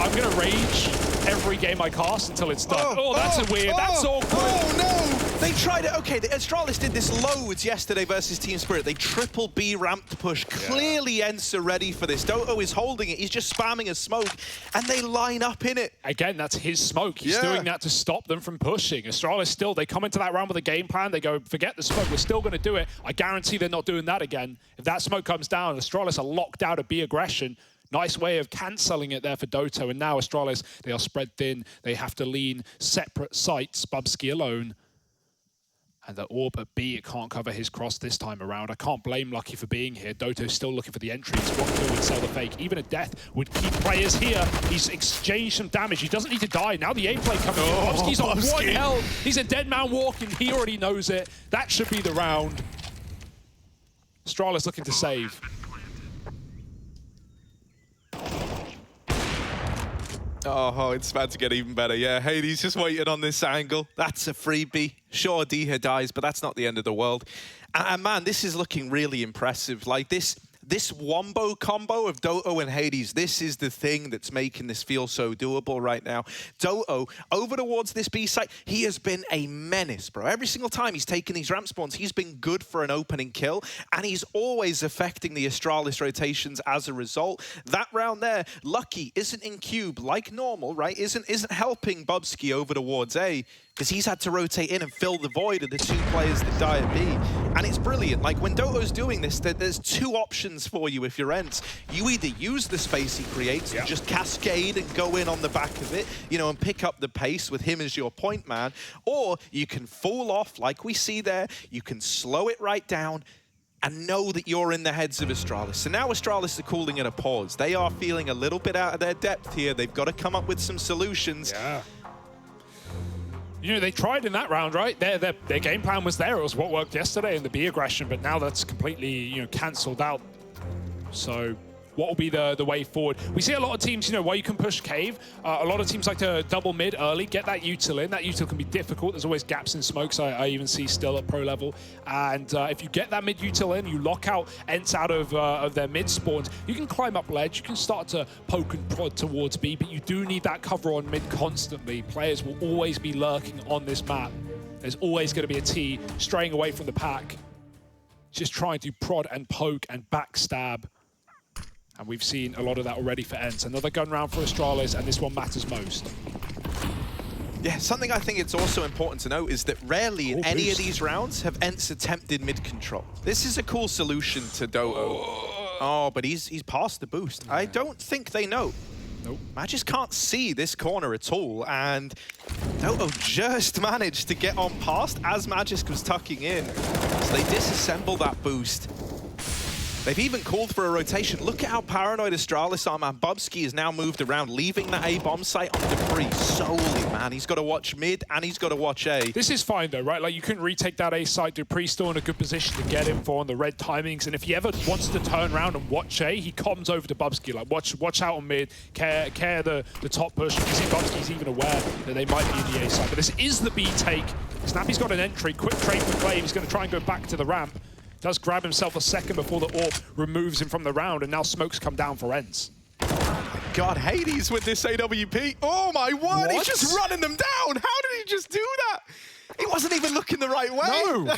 I'm going to rage every game I cast until it's done. Oh, that's a weird. That's awkward. Oh, no! They tried it. Okay, the Astralis did this loads yesterday versus Team Spirit. They triple B ramped push. Clearly, Ents are ready for this. Doto is holding it. He's just spamming a smoke, and they line up in it. Again, that's his smoke. He's doing that to stop them from pushing. Astralis still, they come into that round with a game plan. They go, forget the smoke. We're still going to do it. I guarantee they're not doing that again. If that smoke comes down, Astralis are locked out of B aggression. Nice way of cancelling it there for Doto. And now Astralis, they are spread thin. They have to lean separate sites. Bubsky alone. And the orb at B, it can't cover his cross this time around. I can't blame Lucky for being here. Doto's still looking for the entries. One kill would sell the fake. Even a death would keep players here. He's exchanged some damage. He doesn't need to die. Now the A play coming in. Bubsky's on 1 health. He's a dead man walking. He already knows it. That should be the round. Astralis looking to save. Oh, it's about to get even better. Yeah, Hades just waiting on this angle. That's a freebie. Sure, Diha dies, but that's not the end of the world. And man, this is looking really impressive. Like this wombo combo of Doto and Hades, this is the thing that's making this feel so doable right now. Doto, over towards this B site, he has been a menace, bro. Every single time he's taken these ramp spawns, he's been good for an opening kill, and he's always affecting the Astralis rotations as a result. That round there, Lucky isn't in cube like normal, right? Isn't helping Bubsky over towards A, because he's had to rotate in and fill the void of the 2 players that die at B. And it's brilliant. Like, when Doto's doing this, there's 2 options for you if you're Ents. You either use the space he creates and just cascade and go in on the back of it, you know, and pick up the pace with him as your point man, or you can fall off like we see there, you can slow it right down, and know that you're in the heads of Astralis. So now Astralis are calling it a pause. They are feeling a little bit out of their depth here. They've got to come up with some solutions. Yeah. You know, they tried in that round, right? Their game plan was there. It was what worked yesterday in the B aggression, but now that's completely, you know, cancelled out. So what will be the way forward? We see a lot of teams, you know, while you can push cave, a lot of teams like to double mid early, get that util in. That util can be difficult. There's always gaps in smokes I even see still at pro level. And if you get that mid util in, you lock out Ents out of their mid spawns, you can climb up ledge, you can start to poke and prod towards B, but you do need that cover on mid constantly. Players will always be lurking on this map. There's always going to be a T straying away from the pack, just trying to prod and poke and backstab. And we've seen a lot of that already for Ents. Another gun round for Astralis, and this one matters most. Yeah, something I think it's also important to note is that rarely in any of these rounds have Ents attempted mid-control. This is a cool solution to Doto. Oh, but he's past the boost. I don't think they know. Nope. Magisk can't see this corner at all, and Doto just managed to get on past as Magisk was tucking in. So they disassemble that boost. They've even called for a rotation. Look at how paranoid Astralis are, man. Bubsky has now moved around, leaving that A bomb site on Debris solely, man. He's got to watch mid and he's got to watch A. This is fine, though, right? Like, you can retake that A site. Debris still in a good position to get him for on the red timings. And if he ever wants to turn around and watch A, he comes over to Bubsky. Like, watch out on mid, care the top push. You see Bubsky's even aware that they might be in the A site. But this is the B take. Snappy's got an entry. Quick trade for Clave. He's going to try and go back to the ramp. Does grab himself a second before the orb removes him from the round, and now smokes come down for Ents. God, Hades with this AWP. Oh my word, What? he's just running them down. How did he just do that? He wasn't even looking the right way. No,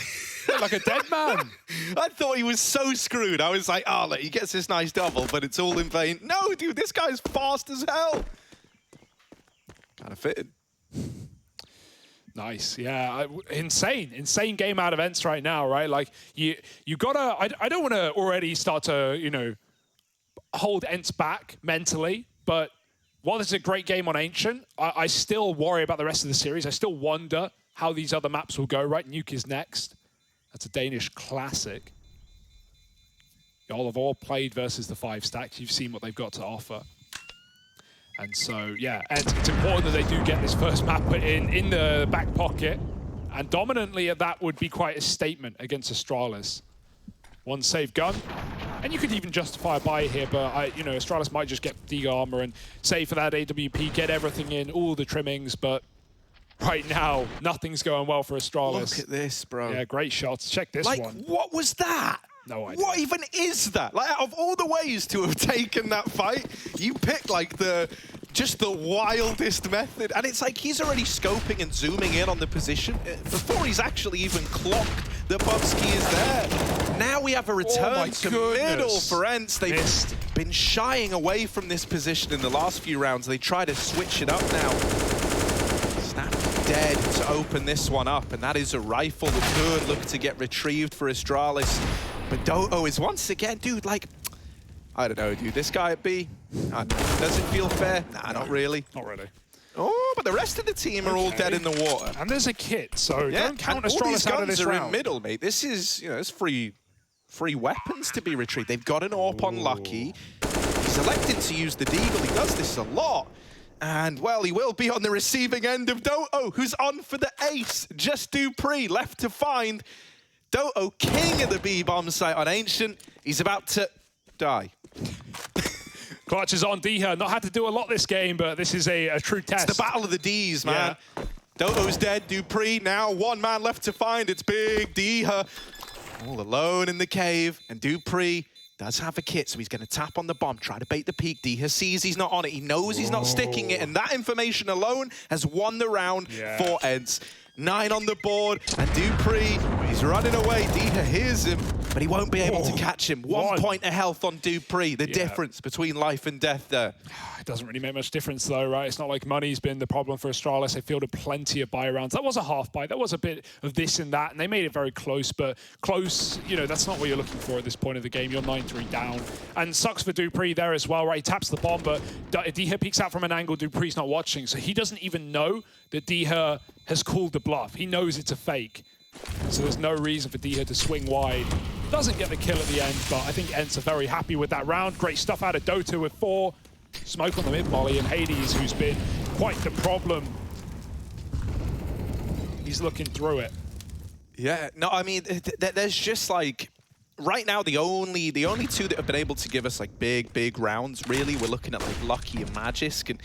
like a dead man. I thought he was so screwed. I was like, oh, look, he gets this nice double, but it's all in vain. No, dude, this guy's fast as hell. Kind of fitted. Nice, yeah, insane game out of Ents right now, right? Like, you gotta, I don't want to already start to, you know, hold Ents back mentally, but while this is a great game on Ancient, I still worry about the rest of the series. I still wonder how these other maps will go, right? Nuke is next. That's a Danish classic. Y'all have all played versus the 5 stacks. You've seen what they've got to offer. And so, yeah, and it's important that they do get this first map put in the back pocket. And dominantly, that would be quite a statement against Astralis. One save gun. And you could even justify a buy here, but you know, Astralis might just get the armor and save for that AWP, get everything in, all the trimmings, but right now, nothing's going well for Astralis. Look at this, bro. Yeah, great shots. Check this one. Like, what was that? No idea. What even is that? Like, out of all the ways to have taken that fight, you picked like the Just the wildest method. And it's like he's already scoping and zooming in on the position before he's actually even clocked that Bubsky is there. Now we have a return to middle for Ents. They've been shying away from this position in the last few rounds. They try to switch it up now. Snap dead to open this one up, and that is a rifle that could look to get retrieved for Astralis. But Doto is once again, dude, like, I don't know, dude. This guy at B, does it feel fair? Nah, not really. Not really. Oh, but the rest of the team are all dead in the water. And there's a kit, so don't count Astralis out of this round. All these guns are in round. middle, mate. This is, you know, it's free weapons to be retrieved. They've got an AWP on Lucky. He's elected to use the Deagle. He does this a lot. And, well, he will be on the receiving end of Doto, who's on for the ace. Just Dupree left to find. Doto, king of the B-bomb site on Ancient. He's about to die. Clutch is on Diha. Not had to do a lot this game, but this is a true test. It's the battle of the Ds, man. Yeah. Doto's dead. Dupree now one man left to find. It's big Diha all alone in the cave. And Dupree does have a kit, so he's going to tap on the bomb, try to bait the peak. Diha sees he's not on it. He knows he's not sticking it. And that information alone has won the round for Ents. 9 on the board, and Dupree, he's running away. Diha hears him, but he won't be able to catch him. 1 point of health on Dupree, the difference between life and death there. It doesn't really make much difference though, right? It's not like money's been the problem for Astralis. They fielded plenty of buy rounds. That was a half buy. That was a bit of this and that, and they made it very close, but close, you know, that's not what you're looking for at this point of the game. You're 9-3 down. And sucks for Dupree there as well, right? He taps the bomb, but Diha peeks out from an angle Dupree's not watching, so he doesn't even know that Diha has called the bluff. He knows it's a fake. So there's no reason for Diha to swing wide. Doesn't get the kill at the end, but I think Ents are very happy with that round. Great stuff out of Dota with 4. Smoke on the mid volley, and Hades, who's been quite the problem. He's looking through it. Yeah, no, I mean, there's just like, right now, the only two that have been able to give us like big rounds, really, we're looking at like Lucky and Magisk,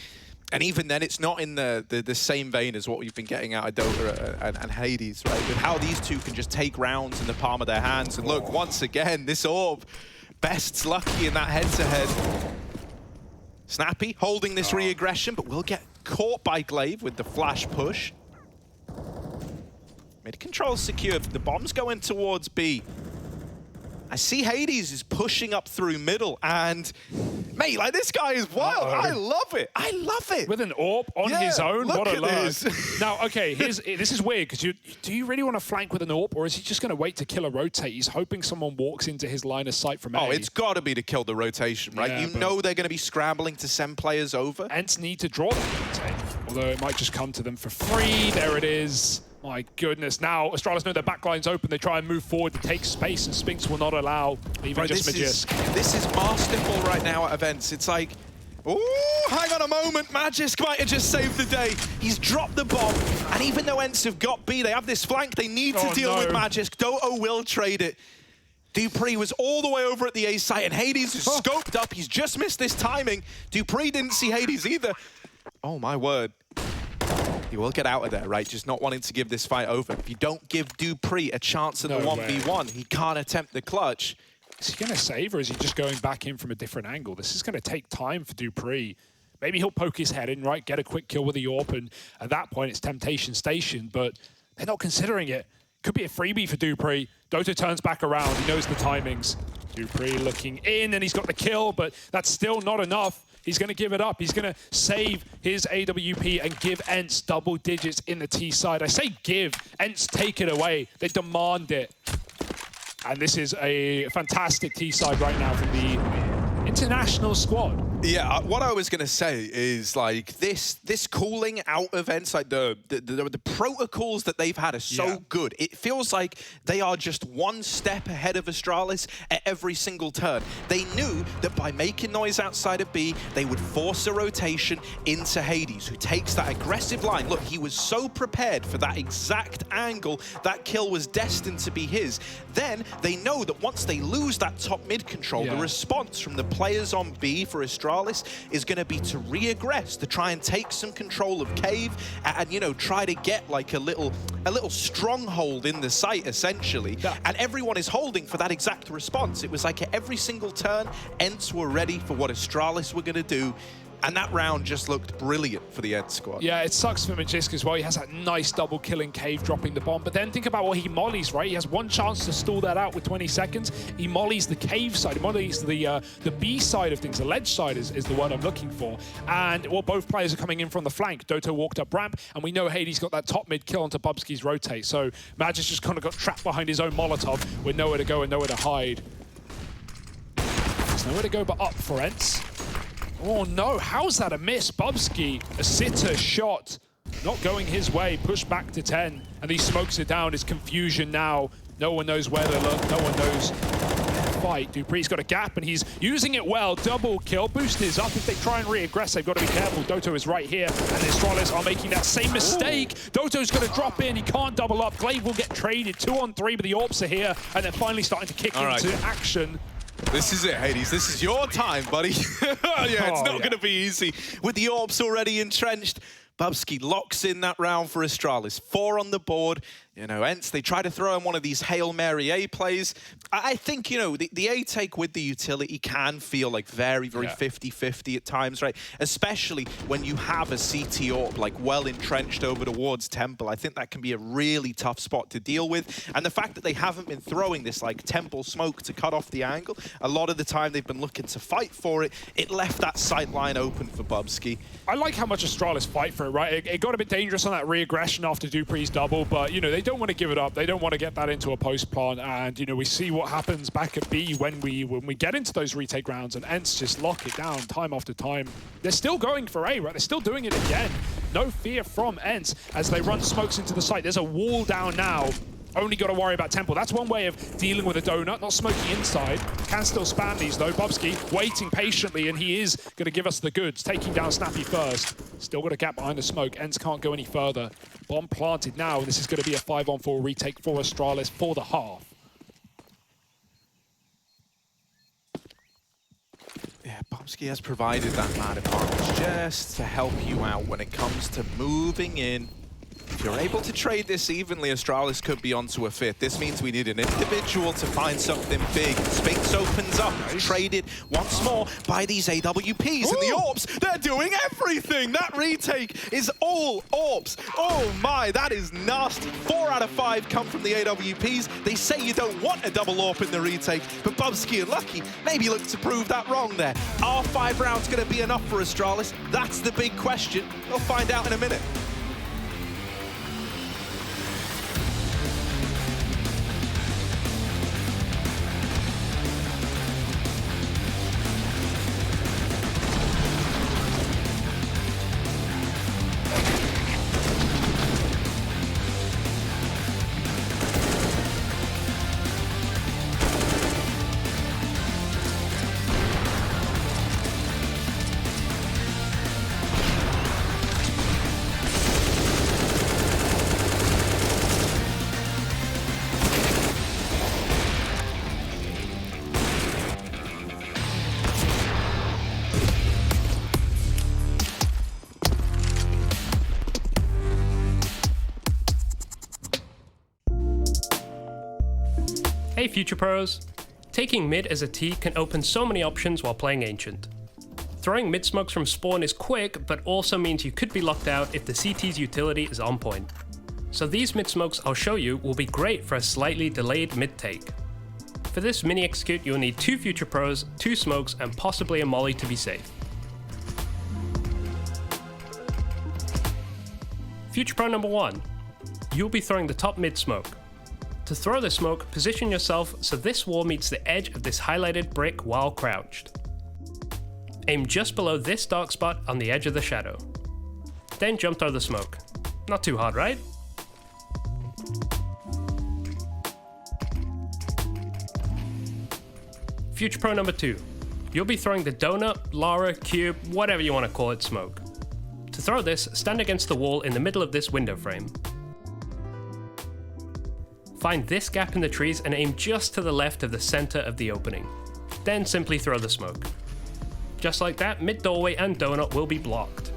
and even then, it's not in the same vein as what we've been getting out of Dota and Hades, right? With how these two can just take rounds in the palm of their hands. And look, once again, this orb bests Lucky in that head-to-head. Snappy holding this re-aggression, but will get caught by Glaive with the flash push. Mid control secured. The bomb's going towards B. I see Hades is pushing up through middle, and mate, like this guy is wild. I love it. I love it. With an AWP on his own, what a lurk. Now, okay, this is weird because do you really want to flank with an AWP, or is he just going to wait to kill a rotate? He's hoping someone walks into his line of sight from A. Oh, it's got to be to kill the rotation, right? Yeah, you know they're going to be scrambling to send players over. Ents need to draw that rotate, although it might just come to them for free. There it is. My goodness. Now, Astralis know their backline's open. They try and move forward to take space, and Spinks will not allow even just Magisk. This is masterful right now at events. It's like, oh, hang on a moment. Magisk might have just saved the day. He's dropped the bomb, and even though Ents have got B, they have this flank. They need to deal with Magisk. Doto will trade it. Dupree was all the way over at the A site, and Hades is scoped up. He's just missed this timing. Dupree didn't see Hades either. Oh, my word. He will get out of there, right? Just not wanting to give this fight over. If you don't give Dupree a chance at the 1v1, he can't attempt the clutch. Is he going to save, or is he just going back in from a different angle? This is going to take time for Dupree. Maybe he'll poke his head in, right? Get a quick kill with the AWP, and at that point, it's Temptation Station, but they're not considering it. Could be a freebie for Dupree. Dota turns back around. He knows the timings. Dupree looking in, and he's got the kill, but that's still not enough. He's going to give it up. He's going to save his AWP and give Ents double digits in the T side. I say give. Ents take it away. They demand it. And this is a fantastic T side right now from the international squad. Yeah, what I was going to say is like this cooling out events, like the protocols that they've had are so good. It feels like they are just one step ahead of Astralis at every single turn. They knew that by making noise outside of B, they would force a rotation into Hades, who takes that aggressive line. Look, he was so prepared for that exact angle. That kill was destined to be his. Then they know that once they lose that top mid control, the response from the players on B for Astralis is going to be to re-aggress, to try and take some control of Cave and, you know, try to get like a little stronghold in the site, essentially. And everyone is holding for that exact response. It was like at every single turn, Ents were ready for what Astralis were going to do. And that round just looked brilliant for the Ed squad. Yeah, it sucks for Magisk as well. He has that nice double kill in Cave, dropping the bomb. But then think about what he mollies, right? He has one chance to stall that out with 20 seconds. He mollies the Cave side. He mollies the B side of things. The ledge side is the word I'm looking for. And well, both players are coming in from the flank. Doto walked up ramp, and we know Hades got that top mid kill onto Bubsky's rotate. So Magisk just kind of got trapped behind his own Molotov with nowhere to go and nowhere to hide. There's nowhere to go but up for Ents. Oh no, how's that a miss? Bubsky, a sitter shot, not going his way, pushed back to 10, and he smokes it down. It's confusion now. No one knows where to look, no one knows fight. Dupree's got a gap and he's using it well. Double kill, boost is up. If they try and re-aggress, they've got to be careful. Doto is right here, and the Astralis are making that same mistake. Doto's going to drop in, he can't double up. Glaive will get traded 2-on-3, but the Orps are here, and they're finally starting to kick into action. This is it, Hades. This is your time, buddy. Yeah, it's not going to be easy. With the Orps already entrenched, Bubsky locks in that round for Astralis. 4 on the board. You know, Ents, they try to throw in one of these Hail Mary A plays. I think, you know, the A take with the utility can feel like very 50-50 at times, right? Especially when you have a CT Orb like well entrenched over towards Temple. I think that can be a really tough spot to deal with. And the fact that they haven't been throwing this like Temple smoke to cut off the angle, a lot of the time they've been looking to fight for it. It left that sight line open for Bubsky. I like how much Astralis fight for it, right? It got a bit dangerous on that re-aggression after Dupree's double, but, you know, they don't want to give it up. They don't want to get that into a post plant, and, you know, we see what happens back at B when we get into those retake rounds, and Ents just lock it down time after time. They're still going for A, right? They're still doing it again. No fear from Ents as they run smokes into the site. There's a wall down now. Only got to worry about Temple. That's one way of dealing with a donut, not smoking inside. Can still spam these though. Bubsky waiting patiently, and he is going to give us the goods, taking down Snappy first. Still got a gap behind the smoke. Ents can't go any further. Bomb planted now, and this is going to be a 5-on-4 retake for Astralis for the half. Yeah, Bubsky has provided that man advantage just to help you out when it comes to moving in. If you're able to trade this evenly, Astralis could be onto a 5th. This means we need an individual to find something big. Spinks opens up, traded once more by these AWPs. And the Orps, they're doing everything! That retake is all Orps. Oh my, that is nasty. 4 out of 5 come from the AWPs. They say you don't want a double Orp in the retake, but Bubsky and Lucky maybe look to prove that wrong there. Are 5 rounds going to be enough for Astralis? That's the big question. We'll find out in a minute. Hey Future Pros! Taking mid as a T can open so many options while playing Ancient. Throwing mid smokes from spawn is quick, but also means you could be locked out if the CT's utility is on point. So these mid smokes I'll show you will be great for a slightly delayed mid take. For this mini execute you'll need 2 Future Pros, 2 smokes, and possibly a molly to be safe. Future Pro number 1. You'll be throwing the top mid smoke. To throw the smoke, position yourself so this wall meets the edge of this highlighted brick while crouched. Aim just below this dark spot on the edge of the shadow. Then jump through the smoke. Not too hard, right? Future Pro number 2. You'll be throwing the donut, Lara, cube, whatever you want to call it smoke. To throw this, stand against the wall in the middle of this window frame. Find this gap in the trees and aim just to the left of the center of the opening. Then simply throw the smoke. Just like that, mid-doorway and donut will be blocked.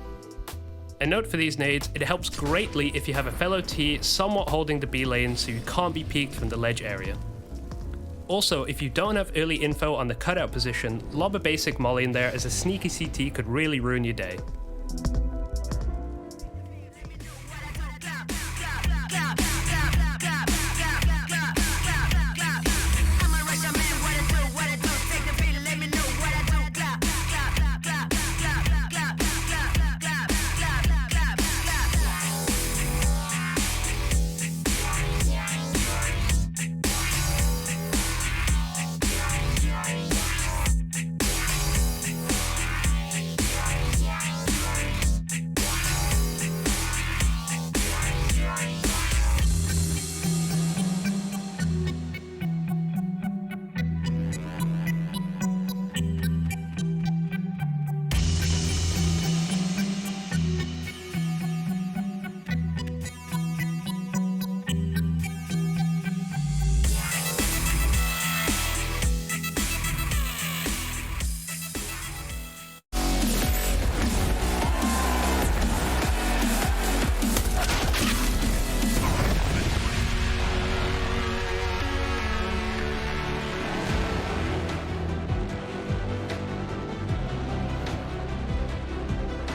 A note for these nades, it helps greatly if you have a fellow T somewhat holding the B lane so you can't be peeked from the ledge area. Also, if you don't have early info on the cutout position, lob a basic molly in there, as a sneaky CT could really ruin your day.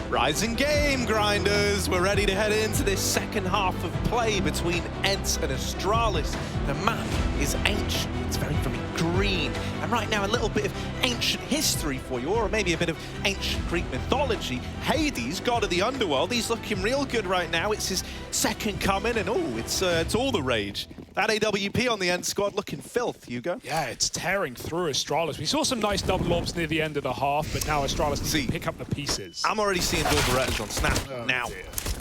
Rising game, grinders. We're ready to head into this second half of play between ENCE and Astralis. The map is ancient. It's very, very green. And right now, a little bit of ancient history for you, or maybe a bit of ancient Greek mythology. Hades, god of the underworld, he's looking real good right now. It's his second coming, and it's all the rage. That AWP on the end squad looking filth, Hugo. Yeah, it's tearing through Astralis. We saw some nice double orbs near the end of the half, but now Astralis needs to pick up the pieces. I'm already seeing double Berettas on Snap now.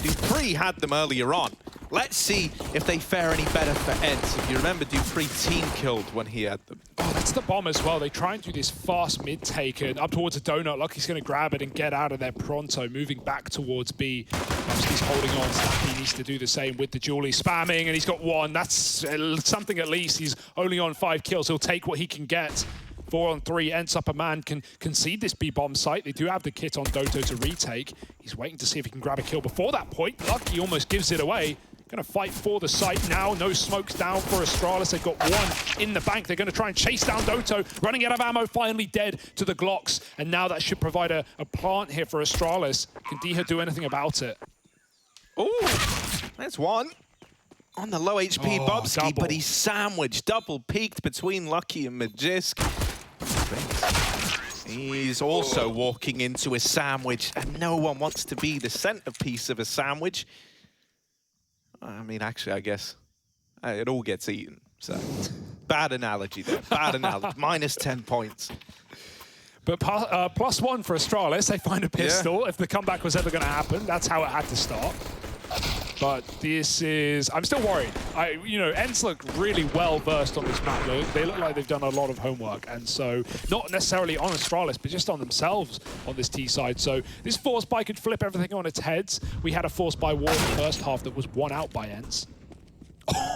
Dupree had them earlier on. Let's see if they fare any better for ENCE. If you remember, Dupree team killed when he had them. Oh, that's the bomb as well. They try and do this fast mid-take and up towards a donut. Lucky's going to grab it and get out of there pronto, moving back towards B. He's holding on. Snappy needs to do the same with the Julie spamming, and he's got one. That's something at least. He's only on 5 kills. He'll take what he can get. 4 on 3, ENCE up a man, can concede this B-bomb site. They do have the kit on Doto to retake. He's waiting to see if he can grab a kill before that point. Lucky almost gives it away. Going to fight for the site now. No smokes down for Astralis. They've got one in the bank. They're going to try and chase down Doto. Running out of ammo, finally dead to the Glocks. And now that should provide a plant here for Astralis. Can Diha do anything about it? Oh, there's one. On the low HP Bobski, but he's sandwiched, double peaked between Lucky and Magisk. He's also walking into a sandwich, and no one wants to be the centerpiece of a sandwich. I mean, actually, I guess it all gets eaten. So, bad analogy there. Bad analogy. Minus 10 points. But +1 for Astralis. They find a pistol. If the comeback was ever going to happen, that's how it had to start. But this is... I'm still worried. You know, ENCE look really well-versed on this map. They look like they've done a lot of homework. And so, not necessarily on Astralis, but just on themselves on this T side. So, this force buy could flip everything on its heads. We had a force buy war in the first half that was won out by ENCE.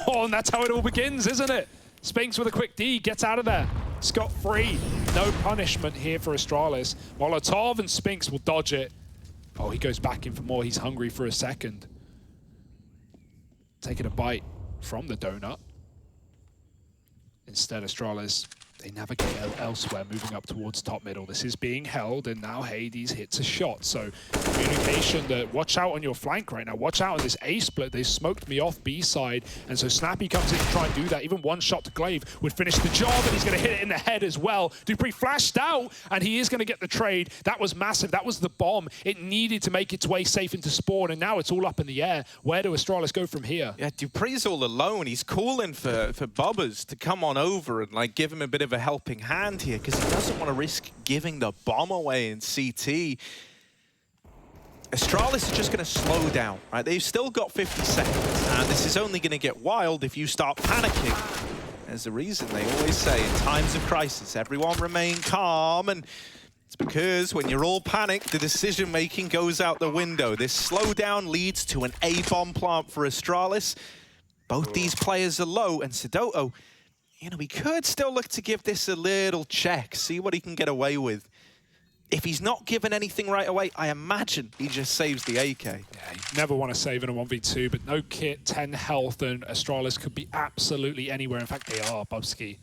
Oh, and that's how it all begins, isn't it? Spinks with a quick D, gets out of there. Scot-free. No punishment here for Astralis. Molotov and Spinks will dodge it. Oh, he goes back in for more. He's hungry for a second. Taking a bite from the donut. Instead, Astralis, they navigate elsewhere, moving up towards top middle. This is being held, and now Hades hits a shot. So communication that watch out on your flank right now. Watch out on this A split. They smoked me off B side, and so Snappy comes in to try and do that. Even one shot to Glaive would finish the job, and he's going to hit it in the head as well. Dupree flashed out, and he is going to get the trade. That was massive. That was the bomb. It needed to make its way safe into spawn, and now it's all up in the air. Where do Astralis go from here? Yeah, Dupree's all alone. He's calling for Bobbers to come on over and like give him a bit of a helping hand here, because he doesn't want to risk giving the bomb away in CT. Astralis is just going to slow down, right? They've still got 50 seconds, and this is only going to get wild if you start panicking. There's a reason they always say in times of crisis, everyone remain calm, and it's because when you're all panicked, the decision-making goes out the window. This slowdown leads to an A-bomb plant for Astralis. Both these players are low, and Sedoto, you know, he could still look to give this a little check, see what he can get away with. If he's not given anything right away, I imagine he just saves the AK. Yeah, you never want to save in a 1v2, but no kit, 10 health, and Astralis could be absolutely anywhere. In fact, they are, Bubsky.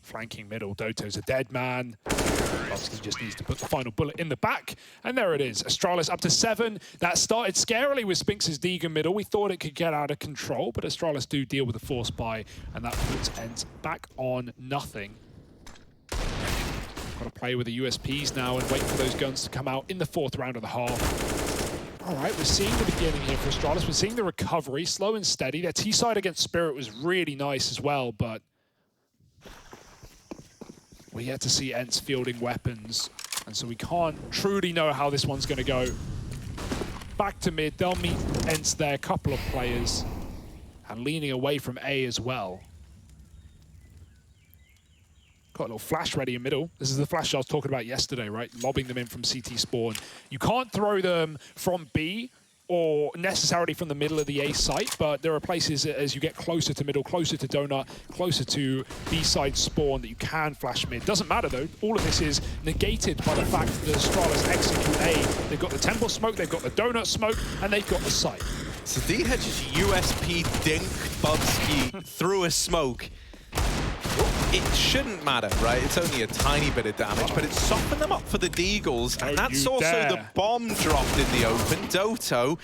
flanking middle. Doto's a dead man. Obviously just needs to put the final bullet in the back. And there it is. Astralis up to 7. That started scarily with Spinx's Deegan middle. We thought it could get out of control, but Astralis do deal with the force buy, and that puts ENCE back on nothing. Got to play with the USPs now and wait for those guns to come out in the 4th round of the half. All right, we're seeing the beginning here for Astralis. We're seeing the recovery, slow and steady. Their T-side against Spirit was really nice as well, but we're yet to see ENCE fielding weapons, and so we can't truly know how this one's going to go. Back to mid, they'll meet ENCE there, a couple of players, and leaning away from A as well. Got a little flash ready in middle. This is the flash I was talking about yesterday, right? Lobbing them in from CT spawn. You can't throw them from B or necessarily from the middle of the A site, but there are places as you get closer to middle, closer to donut, closer to B side spawn that you can flash mid. Doesn't matter though, all of this is negated by the fact that Astralis execute A. They've got the temple smoke, they've got the donut smoke, and they've got the site. So D-Head just USP dink Bubsky through a smoke. It shouldn't matter, right? It's only a tiny bit of damage, but it's softened them up for the Deagles, and that's also the bomb dropped in the open. Doto,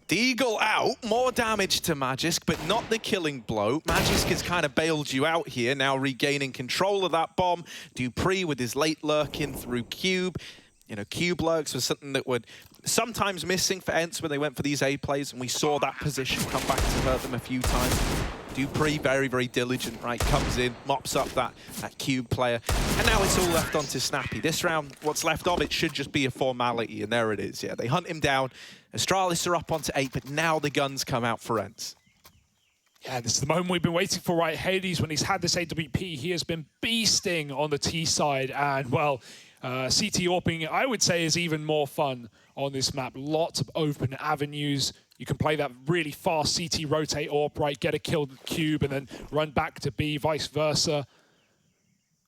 Deagle out, more damage to Magisk, but not the killing blow. Magisk has kind of bailed you out here, now regaining control of that bomb. Dupree with his late lurk in through Cube. You know, Cube lurks was something that would sometimes missing for ENCE when they went for these A plays, and we saw that position come back to hurt them a few times. Dupree, very, very diligent, right? Comes in, mops up that Cube player. And now it's all left onto Snappy. This round, what's left of it should just be a formality, and there it is. Yeah, they hunt him down. Astralis are up onto 8, but now the guns come out for ENCE. Yeah, this is the moment we've been waiting for, right? Hades, when he's had this AWP, he has been beasting on the T side. And, well, CT AWPing, I would say, is even more fun on this map. Lots of open avenues. You can play that really fast CT rotate AWP, right? Get a kill with Cube and then run back to B, vice versa.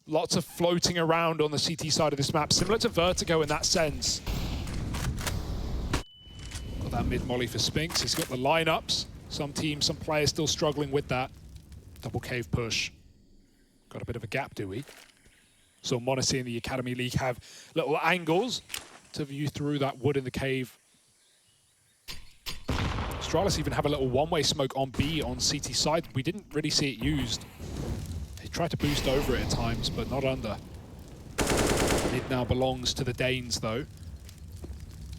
Lots of floating around on the CT side of this map, similar to Vertigo in that sense. Got that mid molly for Spinx. He's got the lineups. Some teams, some players still struggling with that. Double cave push. Got a bit of a gap, do we? So Monacy and the Academy League have little angles to view through that wood in the cave. Astralis even have a little one-way smoke on B on CT side. We didn't really see it used. They tried to boost over it at times, but not under. Mid now belongs to the Danes, though.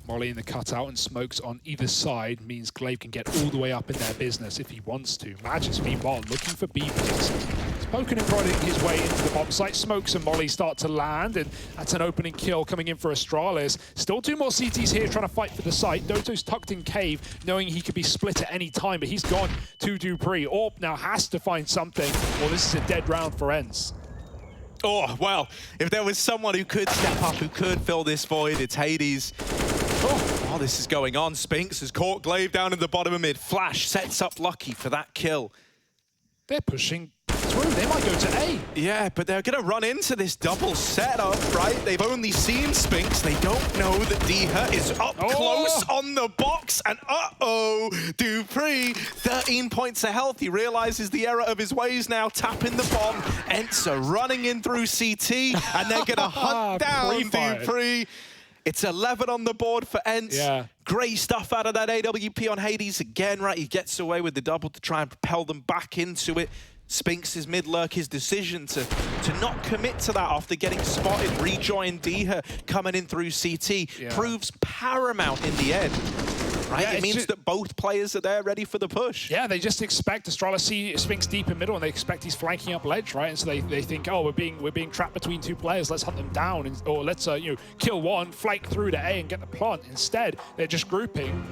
Molly in the cutout and smokes on either side means Glaive can get all the way up in their business if he wants to. Magisk, meanwhile, looking for B picks. He's poking and prodding his way into the bomb site. Smokes and Molly start to land, and that's an opening kill coming in for Astralis. Still 2 more CTs here trying to fight for the site. Doto's tucked in cave, knowing he could be split at any time, but he's gone to Dupree. AWP now has to find something, or this is a dead round for ENCE. Oh, well, if there was someone who could step up, who could fill this void, it's Hades. Oh, while this is going on, Spinx has caught Glaive down in the bottom of mid. Flash sets up Lucky for that kill. They're pushing through. They might go to A. Yeah, but they're going to run into this double setup, right? They've only seen Spinx. They don't know that Diha is up close on the box. And uh-oh, Dupree, 13 points of health. He realizes the error of his ways now, tapping the bomb. ENCE are running in through CT, and they're going to hunt down Dupree. It's 11 on the board for ENCE. Yeah. Great stuff out of that AWP on Hades again, right? He gets away with the double to try and propel them back into it. Spinx's mid-lurk, his decision to not commit to that after getting spotted, rejoin Diha coming in through CT, proves paramount in the end. Right? Yeah, it means that both players are there ready for the push. Yeah, they just expect Astralis see Spinx deep in middle, and they expect he's flanking up ledge, right? And so they think, oh, we're being trapped between 2 players. Let's hunt them down, or let's kill one, flank through to A, and get the plant. Instead, they're just grouping.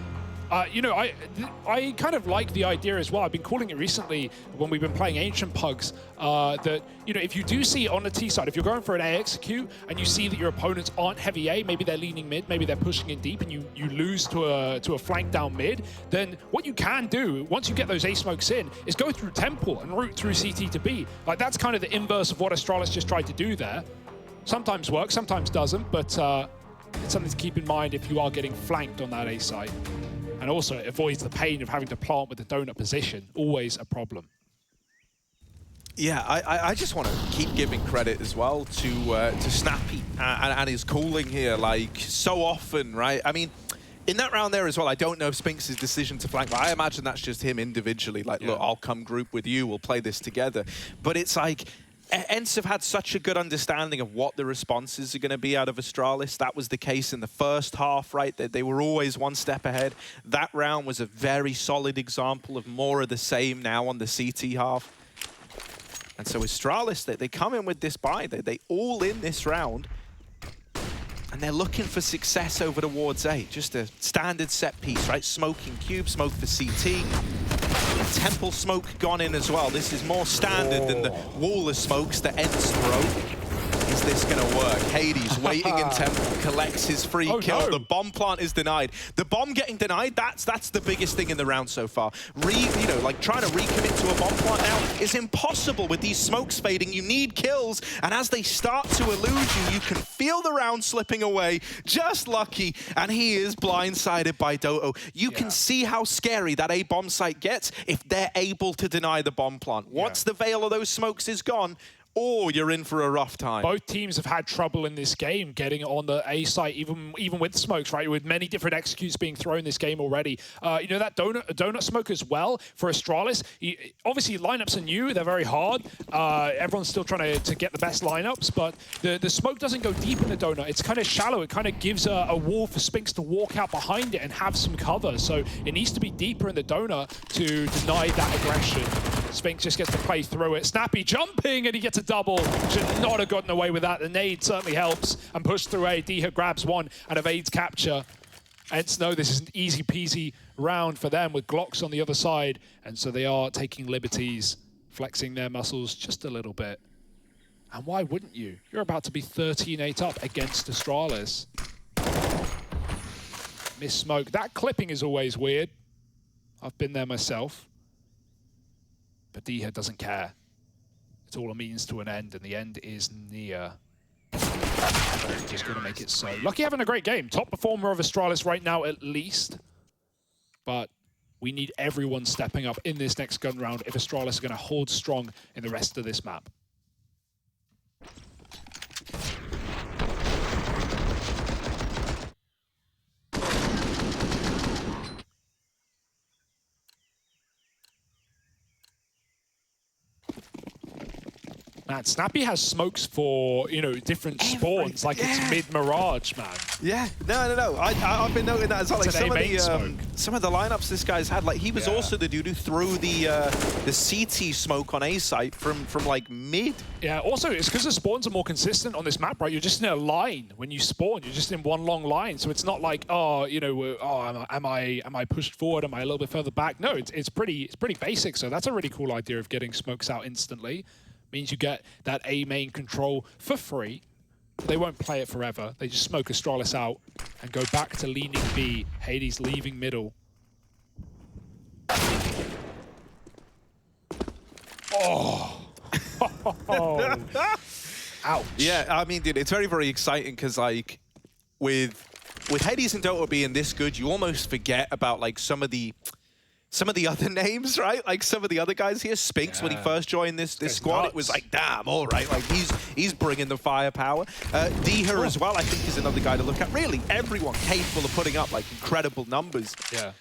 I kind of like the idea as well. I've been calling it recently when we've been playing Ancient Pugs, that, if you do see on the T side, if you're going for an A execute and you see that your opponents aren't heavy A, maybe they're leaning mid, maybe they're pushing in deep, and you lose to a flank down mid, then what you can do, once you get those A smokes in, is go through Temple and route through CT to B. Like, that's kind of the inverse of what Astralis just tried to do there. Sometimes works, sometimes doesn't, but it's something to keep in mind if you are getting flanked on that A side. And also, it avoids the pain of having to plant with the donut position. Always a problem. Yeah, I just want to keep giving credit as well to Snappy and his calling here. Like, so often, right? I mean, in that round there as well, I don't know if Spinks' decision to flank, but I imagine that's just him individually. Like, look, I'll come group with you, we'll play this together. But it's like, ENCE have had such a good understanding of what the responses are going to be out of Astralis. That was the case in the first half, right? They were always one step ahead. That round was a very solid example of more of the same now on the CT half. And so Astralis, they come in with this buy. They all in this round. And they're looking for success over towards A. Just a standard set piece, right? Smoking cube, smoke for CT. Temple smoke gone in as well. This is more standard than the wall of smokes that ENCE throw. Is this going to work? Hades waiting in Temple, collects his free kill. No. The bomb plant is denied. The bomb getting denied, that's the biggest thing in the round so far. You know, like trying to recommit to a bomb plant now is impossible with these smokes fading. You need kills, and as they start to elude you, you can feel the round slipping away. Just lucky, and he is blindsided by Doto. You can see how scary that A bomb site gets if they're able to deny the bomb plant. Once the veil of those smokes is gone, or you're in for a rough time. Both teams have had trouble in this game getting on the A site, even with smokes, right? With many different executes being thrown this game already. You know, that donut smoke as well for Astralis. Obviously, lineups are new. They're very hard. Everyone's still trying to get the best lineups, but the smoke doesn't go deep in the donut. It's kind of shallow. It kind of gives a wall for Spinks to walk out behind it and have some cover. So it needs to be deeper in the donut to deny that aggression. Spinks just gets to play through it. Snappy jumping, and he gets a double. Should not have gotten away with that. The nade certainly helps and pushed through A. Diha grabs one and evades capture. ENCE know this is an easy peasy round for them with Glocks on the other side, and so they are taking liberties, flexing their muscles just a little bit. And why wouldn't you? You're about to be 13-8 up against Astralis. Miss smoke. That clipping is always weird. I've been there myself. But Diha doesn't care. It's all a means to an end, and the end is near. Just going to make it so. Lucky having a great game. Top performer of Astralis right now, at least. But we need everyone stepping up in this next gun round if Astralis are going to hold strong in the rest of this map. Man, Snappy has smokes for, you know, different spawns, like it's mid-Mirage, man. Yeah, no. I've been noting that as well. Like some of the lineups this guy's had, like he was also the dude who threw the CT smoke on A site from like mid. Yeah, also it's because the spawns are more consistent on this map, right? You're just in a line when you spawn. You're just in one long line, so it's not like, oh, you know, oh, am I pushed forward? Am I a little bit further back? No, it's pretty basic. So that's a really cool idea of getting smokes out instantly. Means you get that A main control for free. They won't play it forever. They just smoke Astralis out and go back to leaning B. Hades leaving middle. Oh. Ouch. Yeah, I mean, dude, it's very, very exciting because, like, with Hades and Dota being this good, you almost forget about, like, some of the other names, right? Like some of the other guys here. Spinks, when he first joined this squad, it was like, damn, all right. Like he's bringing the firepower. Diha as well, I think, is another guy to look at. Really, everyone capable of putting up like incredible numbers. Yeah.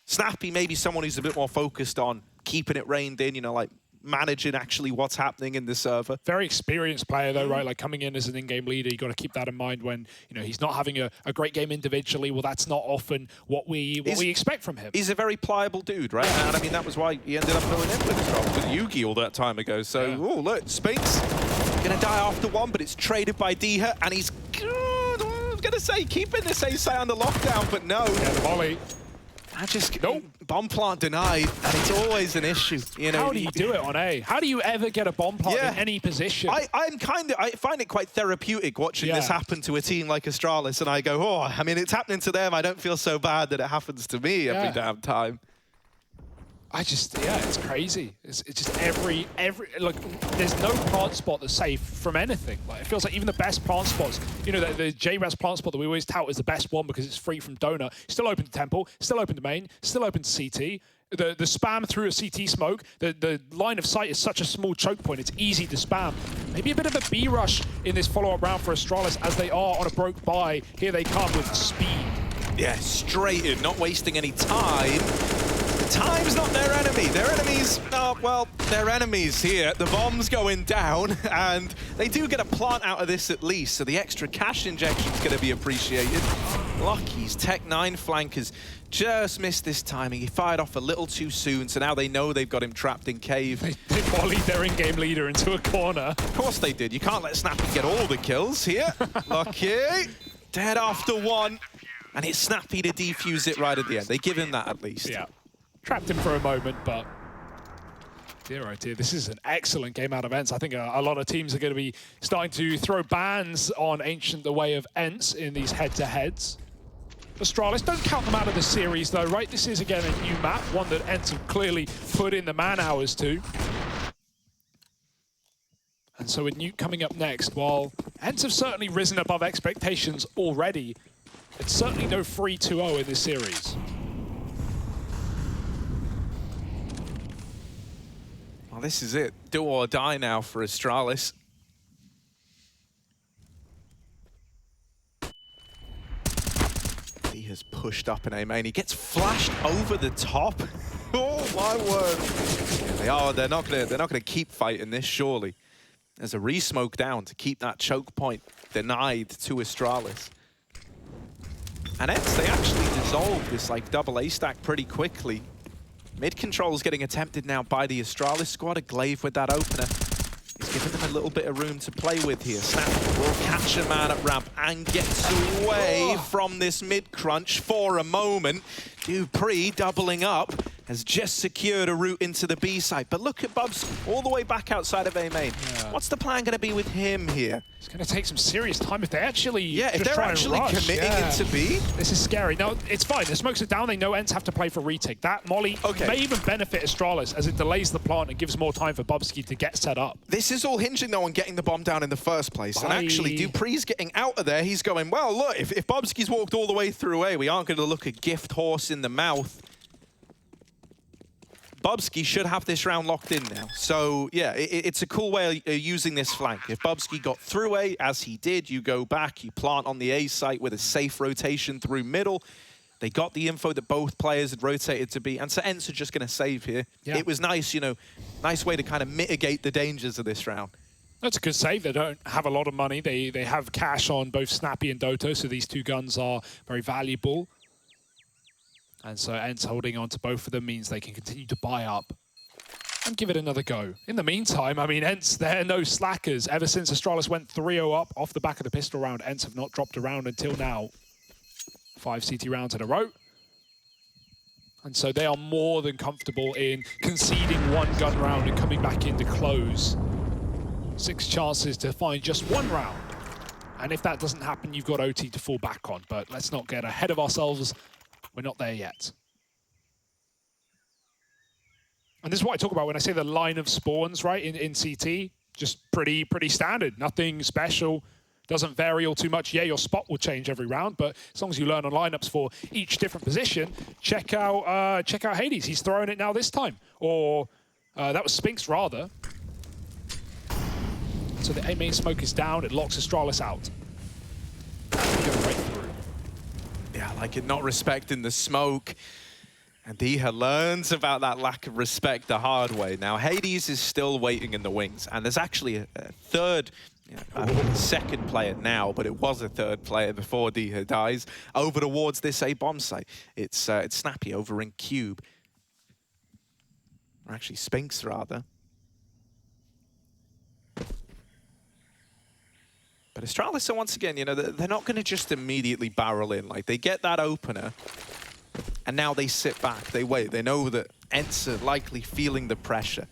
Snappy, maybe someone who's a bit more focused on keeping it reined in, you know, like managing actually what's happening in the server. Very experienced player though, right? Like coming in as an in-game leader, you got to keep that in mind when, you know, he's not having a great game individually. Well, that's not often what we expect from him. He's a very pliable dude, right? And I mean, that was why he ended up going in with Yugi all that time ago. So, oh, look, Spinks gonna die after one, but it's traded by Diha, and he's, I was gonna say, keeping this A site under lockdown, but no. Yeah, the volley. Bomb plant denied, and it's always an issue. You know, how do you do it on A? How do you ever get a bomb plant in any position? I find it quite therapeutic watching this happen to a team like Astralis, and I go, oh, I mean, it's happening to them. I don't feel so bad that it happens to me every damn time. It's crazy. It's just every like, there's no plant spot that's safe from anything. Like, it feels like even the best plant spots, you know, the JRAS plant spot that we always tout is the best one because it's free from donut. Still open to Temple, still open to main, still open to CT. the spam through a CT smoke. The line of sight is such a small choke point. It's easy to spam. Maybe a bit of a B rush in this follow-up round for Astralis as they are on a broke buy. Here they come with speed. Yeah, straight in, not wasting any time. The time's not their enemy. Their enemies, oh, well, they're enemies here. The bomb's going down, and they do get a plant out of this at least, so the extra cash injection's going to be appreciated. Lucky's Tech 9 flankers just missed this timing. He fired off a little too soon, so now they know they've got him trapped in cave. They volleyed their in-game leader into a corner. Of course they did. You can't let Snappy get all the kills here. Lucky, dead after one. And it's Snappy to defuse it right at the end. They give him that at least. Yeah. Trapped him for a moment, but dear oh dear, this is an excellent game out of ENCE. I think a lot of teams are going to be starting to throw bans on Ancient the way of ENCE in these head-to-heads. Astralis, don't count them out of the series though, right? This is again a new map, one that ENCE have clearly put in the man-hours to. And so with Nuke coming up next, while ENCE have certainly risen above expectations already, it's certainly no free 2-0 in this series. Well, this is it. Do or die now for Astralis. He has pushed up in A main. He gets flashed over the top. Oh my word! Yeah, they're not gonna keep fighting this. Surely, there's a re-smoke down to keep that choke point denied to Astralis. And ENCE, they actually dissolved this like double A stack pretty quickly. Mid control is getting attempted now by the Astralis squad. A Glaive with that opener. He's giving them a little bit of room to play with here. Snap will catch a man at ramp and gets away from this mid crunch for a moment. Dupree doubling up has just secured a route into the B site. But look at Bubs all the way back outside of A main. Yeah. What's the plan going to be with him here? It's going to take some serious time if they actually if they're actually committing into B. This is scary. No, it's fine. The smokes are down. They know ENCE have to play for retake. That Molly may even benefit Astralis as it delays the plant and gives more time for Bubsky to get set up. This is all hinging though on getting the bomb down in the first place. And actually, Dupree's getting out of there. He's going, well, look, if Bubsky's walked all the way through A, we aren't going to look a gift horse in the mouth. Bubsky should have this round locked in now. So, yeah, it's a cool way of using this flank. If Bubsky got through A, as he did, you go back, you plant on the A site with a safe rotation through middle. They got the info that both players had rotated to B, and so ENCE are just going to save here. Yeah. It was nice, you know, nice way to kind of mitigate the dangers of this round. That's a good save. They don't have a lot of money. They have cash on both Snappy and Doto, so these two guns are very valuable. And so ENCE holding on to both of them means they can continue to buy up and give it another go. In the meantime, I mean, ENCE, they're no slackers. Ever since Astralis went 3-0 up off the back of the pistol round, ENCE have not dropped a round until now. 5 CT rounds in a row. And so they are more than comfortable in conceding one gun round and coming back in to close. 6 chances to find just one round. And if that doesn't happen, you've got OT to fall back on. But let's not get ahead of ourselves. We're not there yet. And this is what I talk about when I say the line of spawns, right, in CT. Just pretty standard, nothing special. Doesn't vary all too much. Yeah, your spot will change every round, but as long as you learn on lineups for each different position, check out Hades. He's throwing it now this time. Or that was Spinks, rather. So the A main smoke is down. It locks Astralis out. Go right through. Yeah, like it not respecting the smoke. And Diha learns about that lack of respect the hard way. Now, Hades is still waiting in the wings, and there's actually a third, a second player now, but it was a third player before Diha dies, over towards this A bomb site. It's Snappy over in Cube. Or actually, Spinks, rather. But Astralis, so once again, you know, they're not going to just immediately barrel in. Like, they get that opener, and now they sit back, they wait. They know that ENCE are likely feeling the pressure.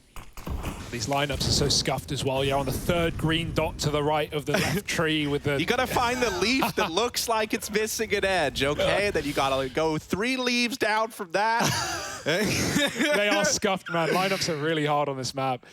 These lineups are so scuffed as well. You're on the third green dot to the right of the left tree with the... You got to find the leaf that looks like it's missing an edge, okay? Then you got to go 3 leaves down from that. They are scuffed, man. Lineups are really hard on this map.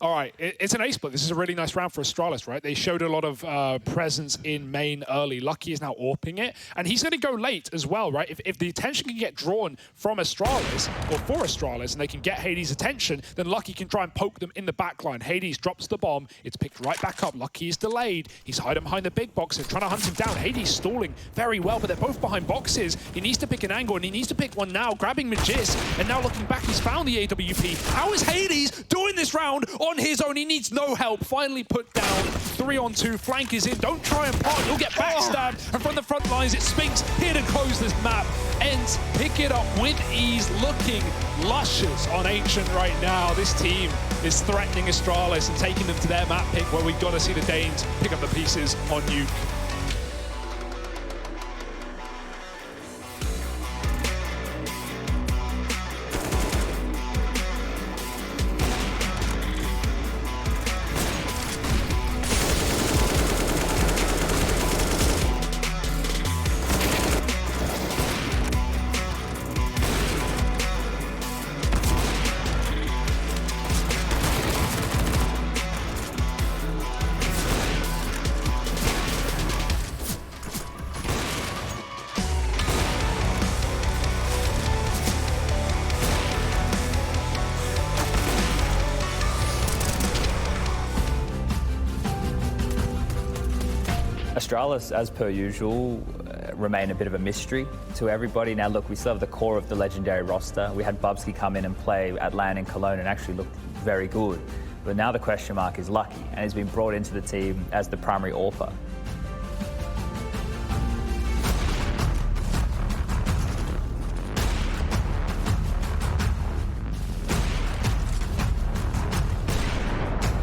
All right, it's an A split. This is a really nice round for Astralis, right? They showed a lot of presence in main early. Lucky is now AWPing it, and he's going to go late as well, right? If the attention can get drawn from Astralis, or for Astralis, and they can get Hades' attention, then Lucky can try and poke them in the backline. Hades drops the bomb. It's picked right back up. Lucky is delayed. He's hiding behind the big box. They're trying to hunt him down. Hades stalling very well, but they're both behind boxes. He needs to pick an angle, and he needs to pick one now, grabbing Magis, and now looking back, he's found the AWP. How is Hades doing this round on his own? He needs no help. Finally put down. 3-on-2. Flank is in. Don't try and part. You'll get backstabbed. And from the front lines, it's Spinks here to close this map. Ents pick it up with ease, looking luscious on Ancient right now. This team is threatening Astralis and taking them to their map pick, where we've got to see the Danes pick up the pieces on Nuke. Astralis, as per usual, remain a bit of a mystery to everybody. Now, look, we still have the core of the legendary roster. We had Bubsky come in and play at LAN in Cologne and actually looked very good. But now the question mark is Lucky, and he's been brought into the team as the primary AWPer.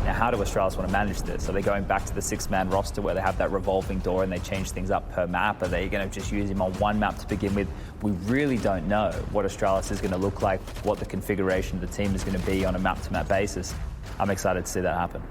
How do Astralis want to manage this? Are they going back to the 6-man roster where they have that revolving door and they change things up per map? Are they going to just use him on one map to begin with? We really don't know what Astralis is going to look like, what the configuration of the team is going to be on a map-to-map basis. I'm excited to see that happen.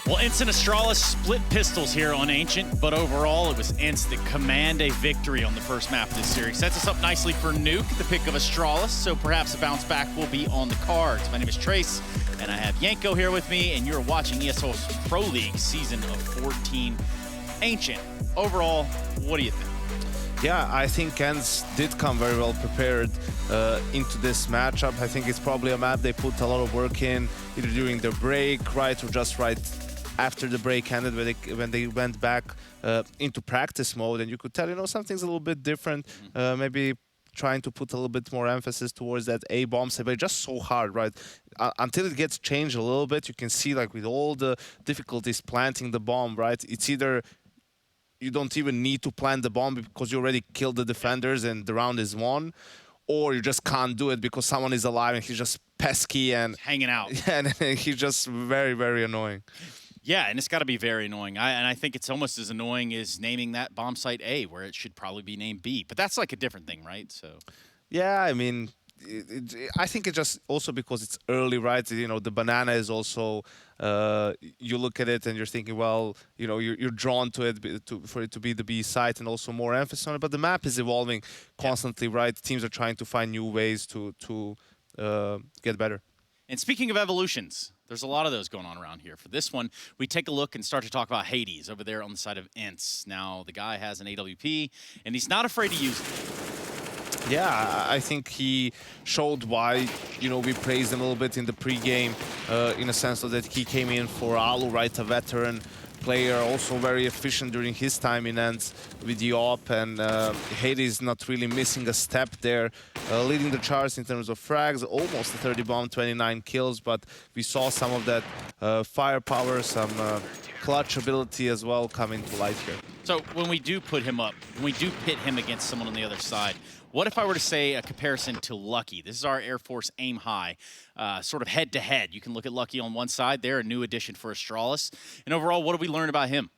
Well, Ince and Astralis split pistols here on Ancient, but overall it was Ince that command a victory on the first map of this series. Sets us up nicely for Nuke, the pick of Astralis, so perhaps a bounce back will be on the cards. My name is Trace, and I have Yanko here with me, and you're watching ESL Pro League Season of 14 Ancient. Overall, what do you think? Yeah, I think Ents did come very well prepared into this matchup. I think it's probably a map they put a lot of work in, either during the break, right, or just right after the break ended, when they went back into practice mode, and you could tell, you know, something's a little bit different. Maybe trying to put a little bit more emphasis towards that A bomb side, but it's just so hard, right? Until it gets changed a little bit, you can see, like, with all the difficulties planting the bomb, right? It's either you don't even need to plant the bomb because you already killed the defenders and the round is won, or you just can't do it because someone is alive and he's just pesky and hanging out. Yeah, and he's just very, very annoying. Yeah, and it's got to be very annoying. And I think it's almost as annoying as naming that bomb site A, where it should probably be named B. But that's like a different thing, right? So. Yeah, I mean, I think it's just also because it's early, right? You know, the banana is also, you look at it and you're thinking, well, you know, you're drawn to it for it to be the B site and also more emphasis on it. But the map is evolving constantly, right? Teams are trying to find new ways to get better. And speaking of evolutions, there's a lot of those going on around here. For this one, we take a look and start to talk about Hades over there on the side of Ince. Now, the guy has an AWP, and he's not afraid to use it. Yeah, I think he showed why, you know, we praised him a little bit in the pregame, in a sense of that he came in for Alu, right, a veteran player, also very efficient during his time in Ents with the op, and Hades not really missing a step there, leading the charts in terms of frags, almost a 30 bomb, 29 kills, but we saw some of that firepower, some clutch ability as well coming to light here. So when we do put him up, when we do pit him against someone on the other side, what if I were to say a comparison to Lucky? This is our Air Force Aim High, sort of head-to-head. You can look at Lucky on one side. They're a new addition for Astralis. And overall, what do we learn about him?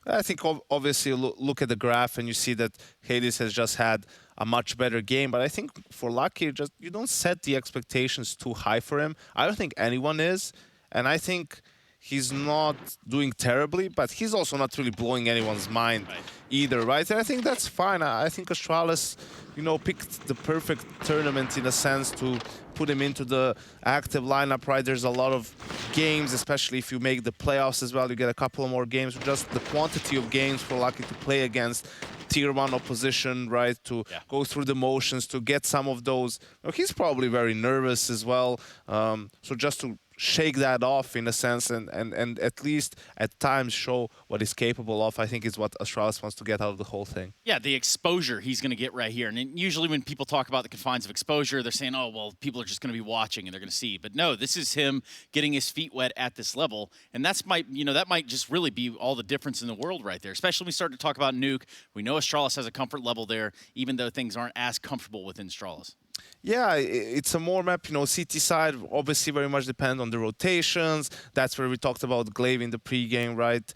I think obviously look at the graph and you see that Hades has just had a much better game. But I think for Lucky, you don't set the expectations too high for him. I don't think anyone is. And I think he's not doing terribly, but he's also not really blowing anyone's mind either, right? And I think that's fine. I think Astralis, you know, picked the perfect tournament in a sense to put him into the active lineup, right? There's a lot of games, especially if you make the playoffs as well. You get a couple of more games. Just the quantity of games for Lucky to play against tier 1 opposition, right? To go through the motions, to get some of those. You know, he's probably very nervous as well. So just to shake that off in a sense and at least at times show what he's capable of, I think is what Astralis wants to get out of the whole thing. Yeah, the exposure he's going to get right here. And usually when people talk about the confines of exposure, they're saying, oh, well, people are just going to be watching and they're going to see. But no, this is him getting his feet wet at this level. And that might just really be all the difference in the world right there, especially when we start to talk about Nuke. We know Astralis has a comfort level there, even though things aren't as comfortable within Astralis. Yeah, it's a more map, you know, CT side obviously very much depend on the rotations. That's where we talked about Glaive in the pregame, right?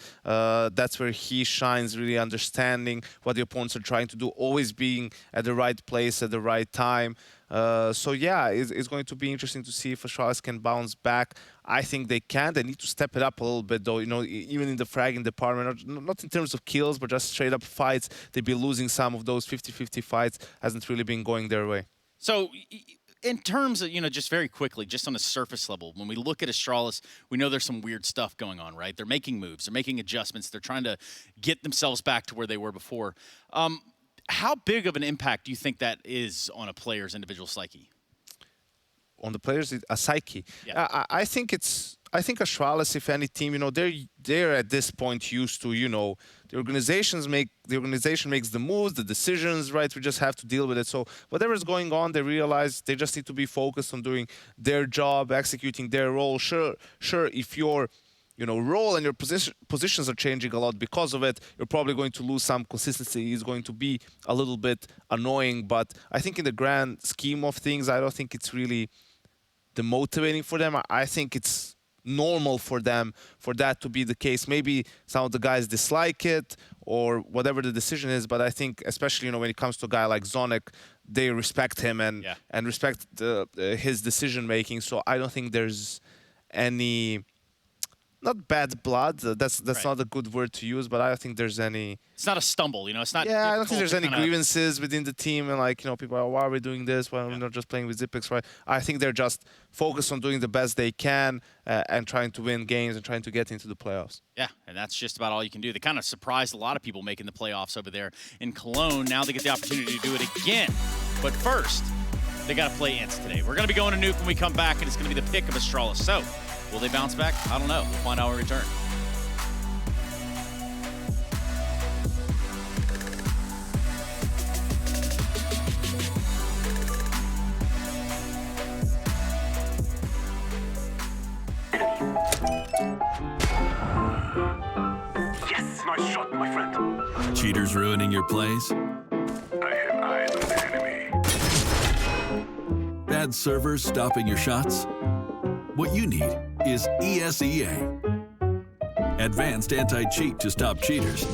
That's where he shines, really understanding what the opponents are trying to do, always being at the right place at the right time. So yeah, it's going to be interesting to see if Astralis can bounce back. I think they can. They need to step it up a little bit, though. You know, even in the fragging department, not in terms of kills, but just straight up fights. They've been losing some of those 50-50 fights. Hasn't really been going their way. So in terms of, you know, just very quickly, just on a surface level, when we look at Astralis, we know there's some weird stuff going on, right? They're making moves. They're making adjustments. They're trying to get themselves back to where they were before. How big of an impact do you think that is on a player's individual psyche? On the players' psyche? Yeah. I think Astralis, if any team, you know, they're at this point used to, you know, the organization makes the moves, the decisions, right? We just have to deal with it. So whatever's going on, they realize they just need to be focused on doing their job, executing their role. Sure, if your, you know, role and your positions are changing a lot because of it, you're probably going to lose some consistency. It's going to be a little bit annoying, but I think in the grand scheme of things, I don't think it's really demotivating for them. I think it's normal for them for that to be the case. Maybe some of the guys dislike it or whatever the decision is, but I think especially, you know, when it comes to a guy like Zonic, they respect him and respect his decision making. So I don't think there's any not bad blood. That's not a good word to use, but I don't think there's any. It's not a stumble, you know. It's not. Yeah, I don't think there's any kinda... grievances within the team, and like, you know, people are, why are we doing this? Why are we not just playing with Xyp9x, right? I think they're just focused on doing the best they can and trying to win games and trying to get into the playoffs. Yeah, and that's just about all you can do. They kind of surprised a lot of people making the playoffs over there in Cologne. Now they get the opportunity to do it again. But first, they got to play Ints today. We're going to be going to Nuke when we come back, and it's going to be the pick of Astralis. So, will they bounce back? I don't know. We'll find out when we return. Yes, nice shot, my friend. Cheaters ruining your plays? I have eyes on the enemy. Bad servers stopping your shots? What you need is ESEA. Advanced anti-cheat to stop cheaters.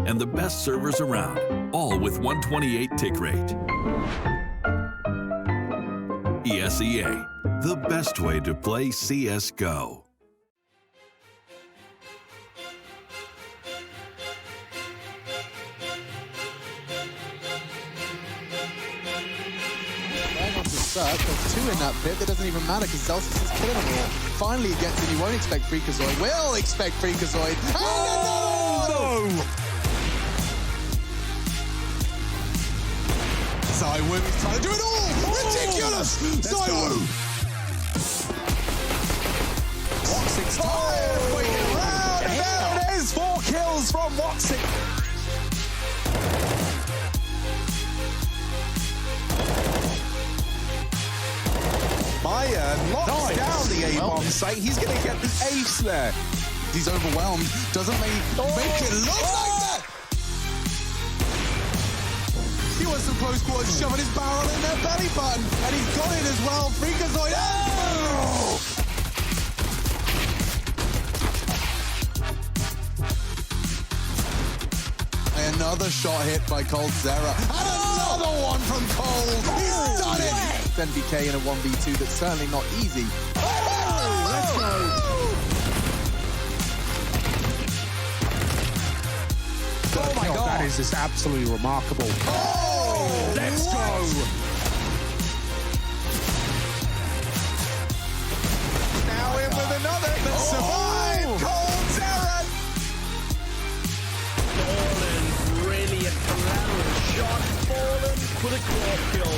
And the best servers around, all with 128 tick rate. ESEA, the best way to play CSGO. Search. There's 2 in that pit. That doesn't even matter because Celsius is killing them all. Finally, he gets in. He won't expect Freakazoid. Will expect Freakazoid. Oh, no! Zywoo is trying to do it all. Ridiculous! Zywoo! Woxing's tired of waiting around. And there it is. 4 kills from Woxing. Maya locks down the A-bomb site. He's going to get the ace there. He's overwhelmed. Doesn't make it look like that. He wants some close quarters, shoving his barrel in their belly button. And he's got it as well. Freakazoid. Oh! Another shot hit by coldzera. And another one from Cold. He's done it. NBK in a 1v2 that's certainly not easy. Oh, let's go. Oh my God. That is just absolutely remarkable. Oh, let's go. Now in with another that survived. coldzera. Fallen, brilliant collateral shot. Fallen with a quad kill.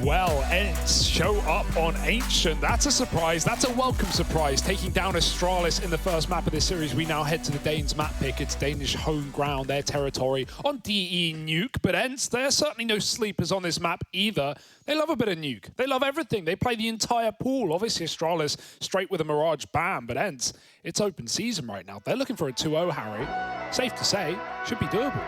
Well, Ents show up on Ancient. That's a surprise. That's a welcome surprise. Taking down Astralis in the first map of this series. We now head to the Danes map pick. It's Danish home ground, their territory on DE Nuke. But Ents, they're certainly no sleepers on this map either. They love a bit of Nuke. They love everything. They play the entire pool. Obviously, Astralis straight with a Mirage bam. But Ents, it's open season right now. They're looking for a 2-0, Harry. Safe to say, should be doable.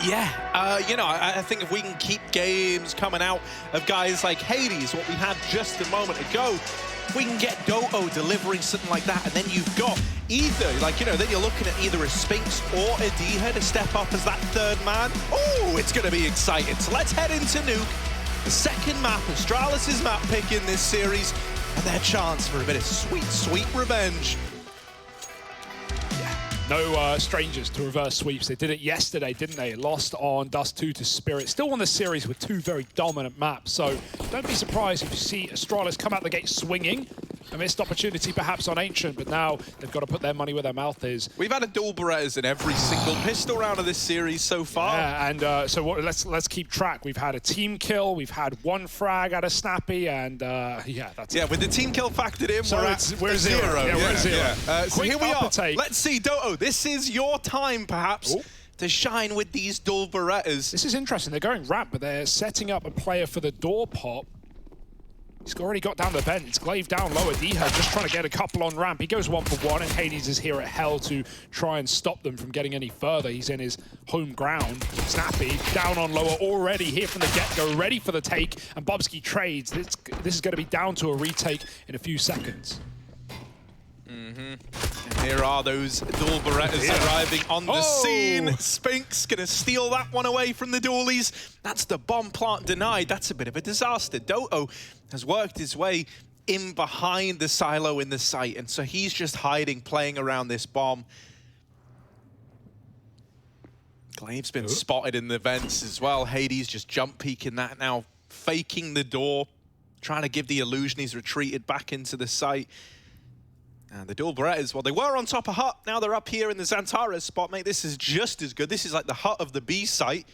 Yeah, you know, I think if we can keep games coming out of guys like Hades, what we had just a moment ago, if we can get Doto delivering something like that, and then you've got either, like, you know, then you're looking at either a Spinx or a D-Head to step up as that third man. Oh, it's going to be exciting. So let's head into Nuke, the second map, Astralis' map pick in this series, and their chance for a bit of sweet, sweet revenge. No strangers to reverse sweeps. They did it yesterday, didn't they? Lost on Dust 2 to Spirit. Still won the series with two very dominant maps. So don't be surprised if you see Astralis come out the gate swinging. A missed opportunity perhaps on Ancient, but now they've got to put their money where their mouth is. We've had a dual Berettas in every single pistol round of this series so far. Yeah, and so let's keep track. We've had a team kill, we've had one frag out of Snappy, and yeah, that's with the team kill factored in, so we're zero. Yeah, we're zero. Yeah. So here we are. Take. Let's see, Doto, this is your time perhaps to shine with these dual Berettas. This is interesting. They're going ramp, but they're setting up a player for the door pop. He's already got down the vent. It's Glaive down lower. D-Head just trying to get a couple on ramp. He goes 1 for 1, and Hades is here at Hell to try and stop them from getting any further. He's in his home ground. Snappy down on lower already here from the get-go, ready for the take, and Bobski trades. This is going to be down to a retake in a few seconds. And here are those dual Berettas arriving on the scene. Spinx gonna steal that one away from the dualies. That's the bomb plant denied. That's a bit of a disaster. Doto has worked his way in behind the silo in the site, and so he's just hiding, playing around this bomb. Glaive's been spotted in the vents as well. Hades just jump peeking that now, faking the door, trying to give the illusion he's retreated back into the site. And the dual Berettas, well, they were on top of Hut. Now they're up here in the Xantares spot, mate. This is just as good. This is like the Hut of the B site.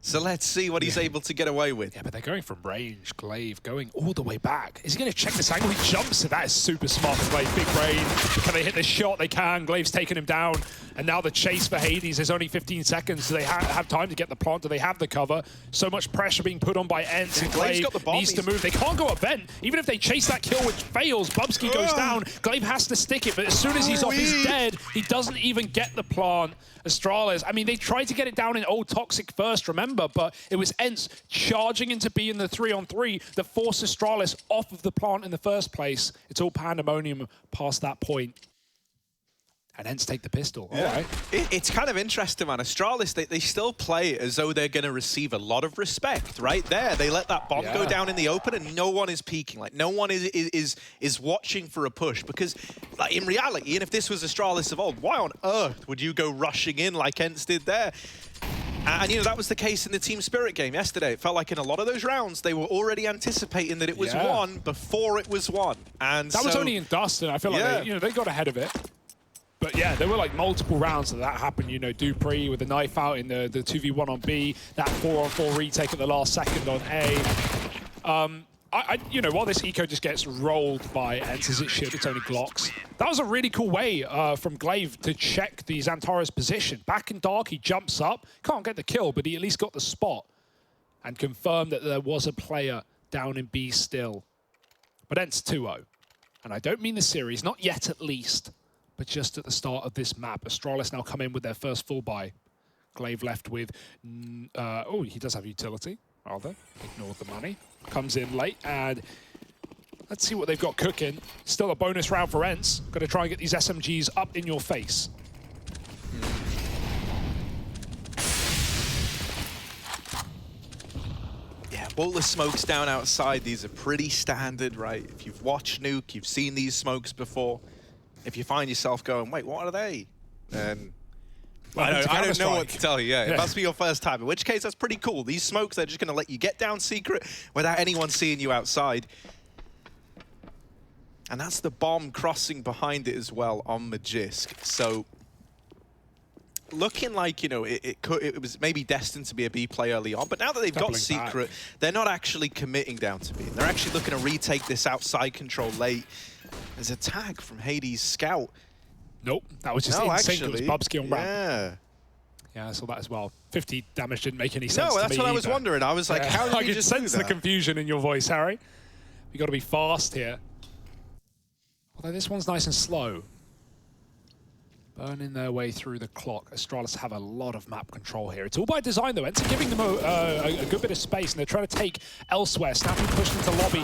So let's see what he's able to get away with. Yeah, but they're going from range. Glaive going all the way back. Is he going to check this angle? He jumps it. That is super smart from Glaive. Big brain. Can they hit this shot? They can. Glaive's taking him down. And now the chase for Hades is only 15 seconds. Do they have time to get the plant? Do they have the cover? So much pressure being put on by Ents. And Glaive needs to move. They can't go up vent. Even if they chase that kill, which fails, Bubsky goes down. Glaive has to stick it. But as soon as he's off, he's dead. He doesn't even get the plant. Astralis, I mean, they tried to get it down in Old Toxic first, remember, but it was Ents charging into B in the 3-on-3 that forced Astralis off of the plant in the first place. It's all pandemonium past that point. And Ents take the pistol. Yeah. All right. It's kind of interesting, man. Astralis, they still play as though they're going to receive a lot of respect right there. They let that bomb go down in the open, and no one is peeking. Like, no one is watching for a push. Because, like, in reality, and if this was Astralis of old, why on earth would you go rushing in like Ents did there? And, you know, that was the case in the Team Spirit game yesterday. It felt like in a lot of those rounds, they were already anticipating that it was won before it was won. And that was only in Dust, and I feel like they got ahead of it. But yeah, there were like multiple rounds that happened. You know, Dupree with the knife out in the 2v1 on B, that 4-on-4 retake at the last second on A. You know, while this eco just gets rolled by Ents as it should, it's only Glocks. That was a really cool way from Glaive to check the Xantares position. Back in dark, he jumps up, can't get the kill, but he at least got the spot and confirmed that there was a player down in B still. But Ents 2-0. And I don't mean the series, not yet at least, but just at the start of this map. Astralis now come in with their first full buy. Glaive left with, oh, he does have utility, rather. Ignored the money. Comes in late, and let's see what they've got cooking. Still a bonus round for Ents. Got to try and get these SMGs up in your face. Yeah, boltless smokes down outside. These are pretty standard, right? If you've watched Nuke, you've seen these smokes before. If you find yourself going, wait, what are they? Then I don't know what to tell you. Yeah, it must be your first time. In which case, that's pretty cool. These smokes, they're just going to let you get down secret without anyone seeing you outside. And that's the bomb crossing behind it as well on Magisk. So looking like, you know, it was maybe destined to be a B play early on, but now that they've got Secret, they're not actually committing down to B. They're actually looking to retake this outside control late. There's a tag from Hades' scout. Nope, that was just in sync. It was Bubsky on ramp. Yeah, I saw that as well. 50 damage didn't make any sense. No, that's what I was wondering. I was like, how did he just do that? I could sense the confusion in your voice, Harry. We got to be fast here. Although this one's nice and slow. Burning their way through the clock. Astralis have a lot of map control here. It's all by design, though. Enter giving them a good bit of space, and they're trying to take elsewhere. Snappy pushed into lobby.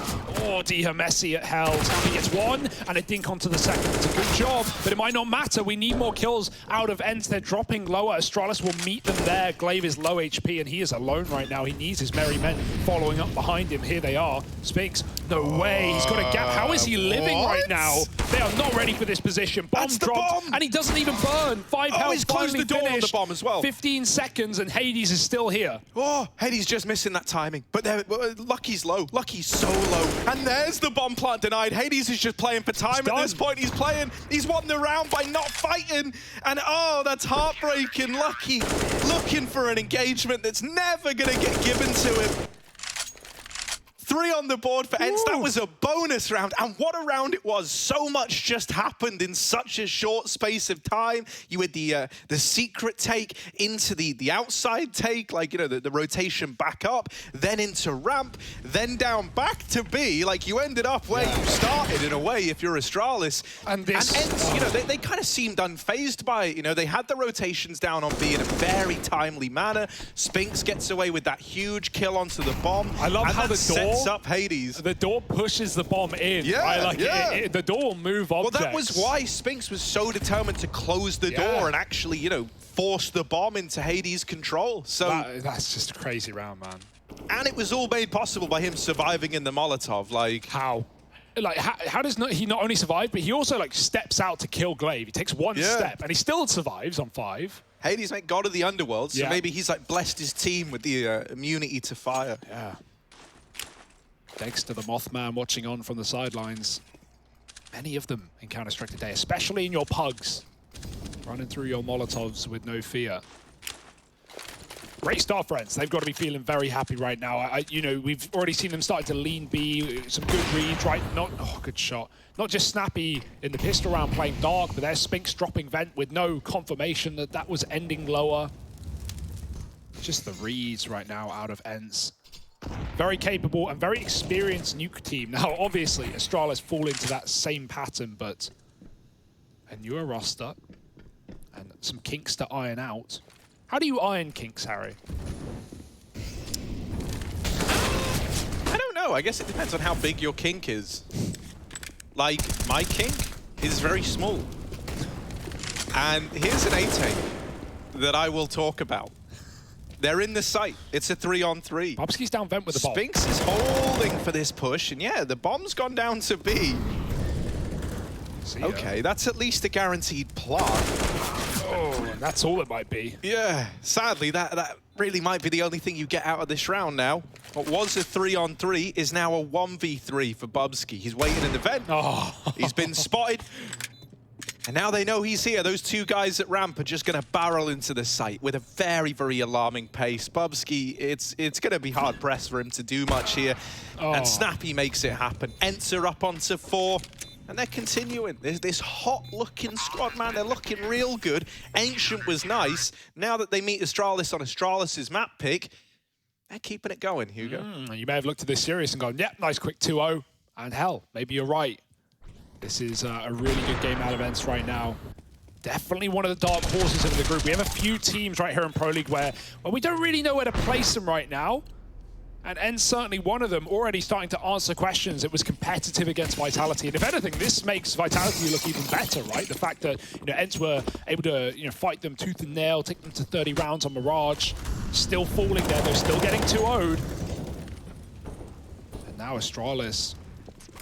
Oh, Diha messy at hell. Snappy gets one, and a dink onto the second. It's a good job, but it might not matter. We need more kills out of Ents. They're dropping lower. Astralis will meet them there. Glaive is low HP, and he is alone right now. He needs his merry men following up behind him. Here they are. Spinks, no way. He's got a gap. How is he living right now? They are not ready for this position. Bomb dropped, and he doesn't even burn. 5 health. He's closed the door on the bomb as well. 15 seconds, and Hades is still here. Oh, Hades just missing that timing. But Lucky's low. Lucky's so low. And there's the bomb plant denied. Hades is just playing for time at this point. He's won the round by not fighting. And oh, that's heartbreaking. Lucky looking for an engagement that's never going to get given to him. 3 on the board for Ents. That was a bonus round, and what a round it was. So much just happened in such a short space of time. You had the secret take into the outside take, like, you know, the rotation back up, then into ramp, then down back to B. Like, you ended up where you started in a way if you're Astralis. And Ents, you know, they kind of seemed unfazed by it. You know, they had the rotations down on B in a very timely manner. Spinks gets away with that huge kill onto the bomb. I love how the door up Hades. The door pushes the bomb in. Yeah, right? Like the door will move objects. Well, that was why Spinks was so determined to close the door and actually, you know, force the bomb into Hades' control. So that's just a crazy round, man. And it was all made possible by him surviving in the Molotov. Like, how? Like, how does he not only survive, but he also like steps out to kill Glaive. He takes one step, and he still survives on 5. Hades, mate, god of the underworld. So maybe he's like blessed his team with the immunity to fire. Yeah. Dexter the Mothman watching on from the sidelines. Many of them in Counter-Strike today, especially in your pugs. Running through your Molotovs with no fear. Great start, friends. They've got to be feeling very happy right now. You know, we've already seen them starting to lean B, some good reads, right? Good shot. Not just Snappy in the pistol round playing dark, but there's Spinks dropping vent with no confirmation that that was ending lower. Just the reads right now out of Ents. Very capable and very experienced nuke team. Now, obviously, Astralis fall into that same pattern, but a newer roster and some kinks to iron out. How do you iron kinks, Harry? I don't know. I guess it depends on how big your kink is. Like, my kink is very small. And here's an A-take that I will talk about. They're in the site. It's a 3-on-3. Bobsky's down vent with the bomb. Spinks is holding for this push, and yeah, the bomb's gone down to B. Okay, that's at least a guaranteed plant. Oh, that's all it might be. Yeah, sadly, that really might be the only thing you get out of this round now. What was a 3-on-3 is now a 1v3 for Bubsky. He's waiting in the vent. Oh. He's been spotted. And now they know he's here. Those 2 guys at ramp are just going to barrel into the site with a very, very alarming pace. Bubsky, it's going to be hard-pressed for him to do much here. And Snappy makes it happen. Ents are up onto 4. And they're continuing. There's this hot-looking squad, man. They're looking real good. Ancient was nice. Now that they meet Astralis on Astralis' map pick, they're keeping it going, Hugo. You may have looked at this series and gone, yep, nice quick 2-0. And hell, maybe you're right. This is a really good game out of Ents right now. Definitely one of the dark horses of the group. We have a few teams right here in Pro League where we don't really know where to place them right now. And Ents certainly one of them, already starting to answer questions. It was competitive against Vitality. And if anything, this makes Vitality look even better, right? The fact that, you know, Ents were able to, you know, fight them tooth and nail, take them to 30 rounds on Mirage. Still falling there, though, still getting 2-0'd. And now Astralis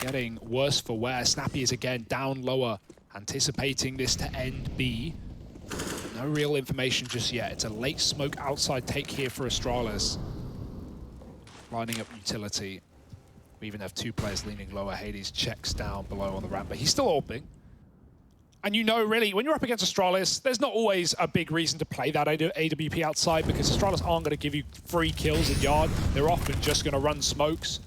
getting worse for wear. Snappy is again down lower, anticipating this to end B. No real information just yet. It's a late smoke outside take here for Astralis. Lining up utility. We even have 2 players leaning lower. Hades checks down below on the ramp, but he's still opening. And you know, really, when you're up against Astralis, there's not always a big reason to play that AWP outside because Astralis aren't going to give you free kills at yard. They're often just going to run smokes.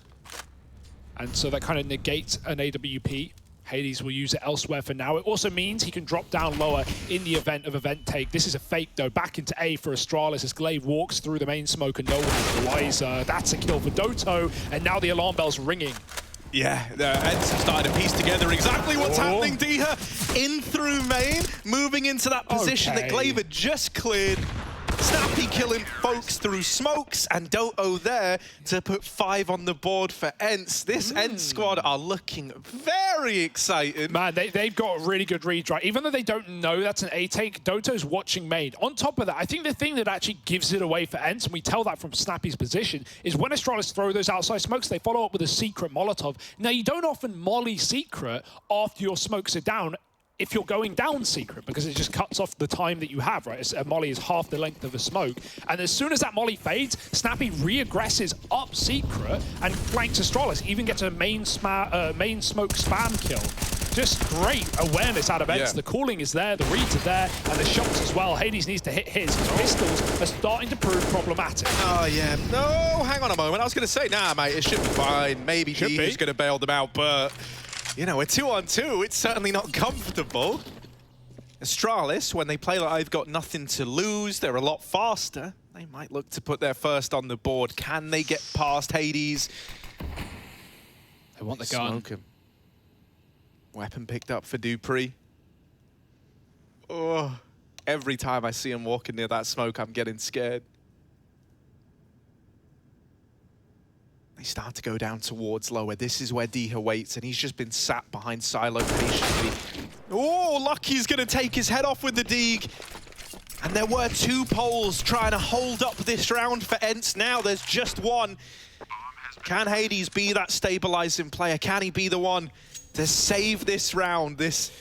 And so that kind of negates an AWP. Hades will use it elsewhere for now. It also means he can drop down lower in the event of event take. This is a fake, though. Back into A for Astralis as Glaive walks through the main smoke and no one is wiser. That's a kill for Doto, and now the alarm bell's ringing. Yeah, the Ents have started to piece together exactly what's happening. Diha in through main, moving into that position that Glaive had just cleared. Snappy killing folks through smokes, and Doto there to put 5 on the board for Ents. This Ents squad are looking very excited. Man, they've got a really good read, right? Even though they don't know that's an A take, Doto's watching main. On top of that, I think the thing that actually gives it away for Ents, and we tell that from Snappy's position, is when Astralis throw those outside smokes, they follow up with a secret Molotov. Now, you don't often molly secret after your smokes are down if you're going down secret, because it just cuts off the time that you have, right? A molly is half the length of a smoke. And as soon as that molly fades, Snappy re-aggresses up secret and flanks Astralis, even gets a main smoke spam kill. Just great awareness out of Ents. The calling is there, the reads are there, and the shots as well. Hades needs to hit his. Pistols are starting to prove problematic. Oh, yeah. No, hang on a moment. I was going to say, nah, mate, it should be fine. Maybe he's going to bail them out, but... You know, a 2-on-2, it's certainly not comfortable. Astralis, when they play like they've got nothing to lose, they're a lot faster. They might look to put their first on the board. Can they get past Hades? They want the gun. Smoke him. Weapon picked up for Dupree. Oh, every time I see him walking near that smoke, I'm getting scared. They start to go down towards lower. This is where Diha waits, and he's just been sat behind Silo patiently. Oh, Lucky's going to take his head off with the Deeg. And there were 2 poles trying to hold up this round for Ents. Now there's just one. Can Hades be that stabilizing player? Can he be the one to save this round, this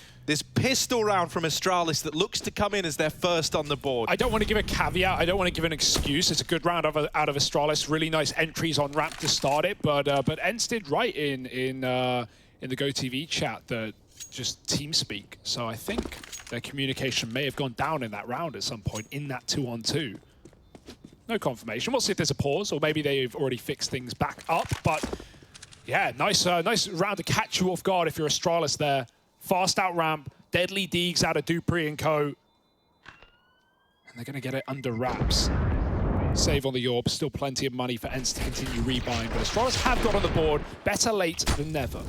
pistol round from Astralis that looks to come in as their first on the board? I don't want to give a caveat. I don't want to give an excuse. It's a good round out of Astralis. Really nice entries on ramp to start it. But Ents did right in the GoTV chat that just team speak. So I think their communication may have gone down in that round at some point in that 2-on-2. No confirmation. We'll see if there's a pause, or maybe they've already fixed things back up. But yeah, nice round to catch you off guard if you're Astralis there. Fast out ramp, deadly Deegs out of Dupree and co. And they're going to get it under wraps. Save on the Orb, still plenty of money for Ents to continue rebuying, but Astralis have got on the board, better late than never.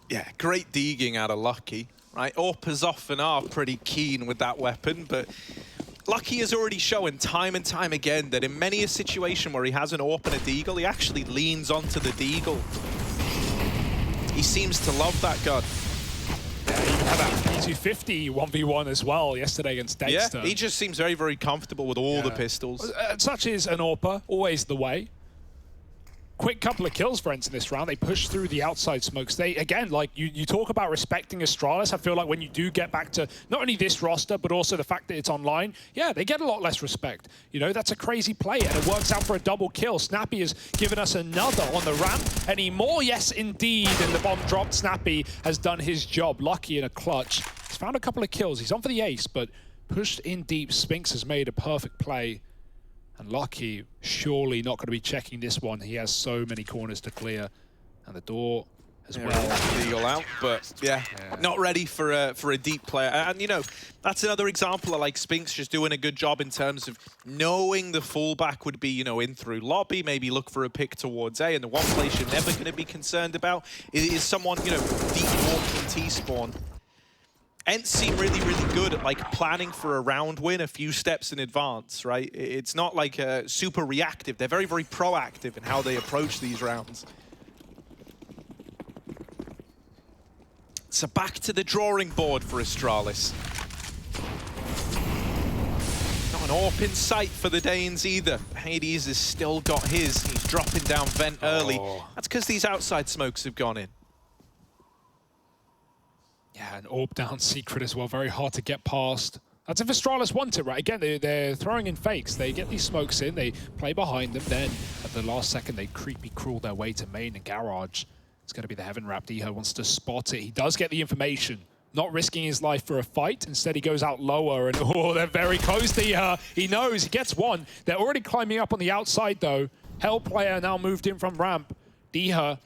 Yeah, great deegging out of Lucky, right? Orpers often are pretty keen with that weapon, but Lucky has already shown time and time again that in many a situation where he has an AWP and a deagle, he actually leans onto the deagle. He seems to love that gun. Yeah, he even had that P250 1v1 as well yesterday against Dexter. Yeah, he just seems very, very comfortable with all the pistols. Such is an AWPer, always the way. Quick couple of kills for Ents in this round. They push through the outside smokes. They, again, like you talk about respecting Astralis. I feel like when you do get back to not only this roster, but also the fact that it's online, yeah, they get a lot less respect. You know, that's a crazy play, and it works out for a double kill. Snappy has given us another on the ramp. Any more? Yes, indeed. And the bomb dropped. Snappy has done his job. Lucky in a clutch. He's found a couple of kills. He's on for the ace, but pushed in deep. Spinks has made a perfect play. And Lucky, surely not going to be checking this one. He has so many corners to clear. And the door as well. Deagle out, but yeah, not ready for a deep player. And, you know, that's another example of, like, Spinks just doing a good job in terms of knowing the fallback would be, you know, in through lobby, maybe look for a pick towards A. And the one place you're never going to be concerned about is someone, you know, deep walking T-spawn. Ents seem really, really good at, like, planning for a round win a few steps in advance, right? It's not, like, super reactive. They're very, very proactive in how they approach these rounds. So back to the drawing board for Astralis. Not an AWP in sight for the Danes either. Hades has still got his. He's dropping down vent early. That's because these outside smokes have gone in. Yeah, an orb down secret as well. Very hard to get past. That's if Astralis want it, right? Again, they're throwing in fakes. They get these smokes in, they play behind them, then at the last second, they creepy crawl their way to main and garage. It's going to be the Heaven Wrap. Diho wants to spot it. He does get the information. Not risking his life for a fight. Instead, he goes out lower, and oh, they're very close to he knows, he gets one. They're already climbing up on the outside, though. Hell player now moved in from ramp. Diha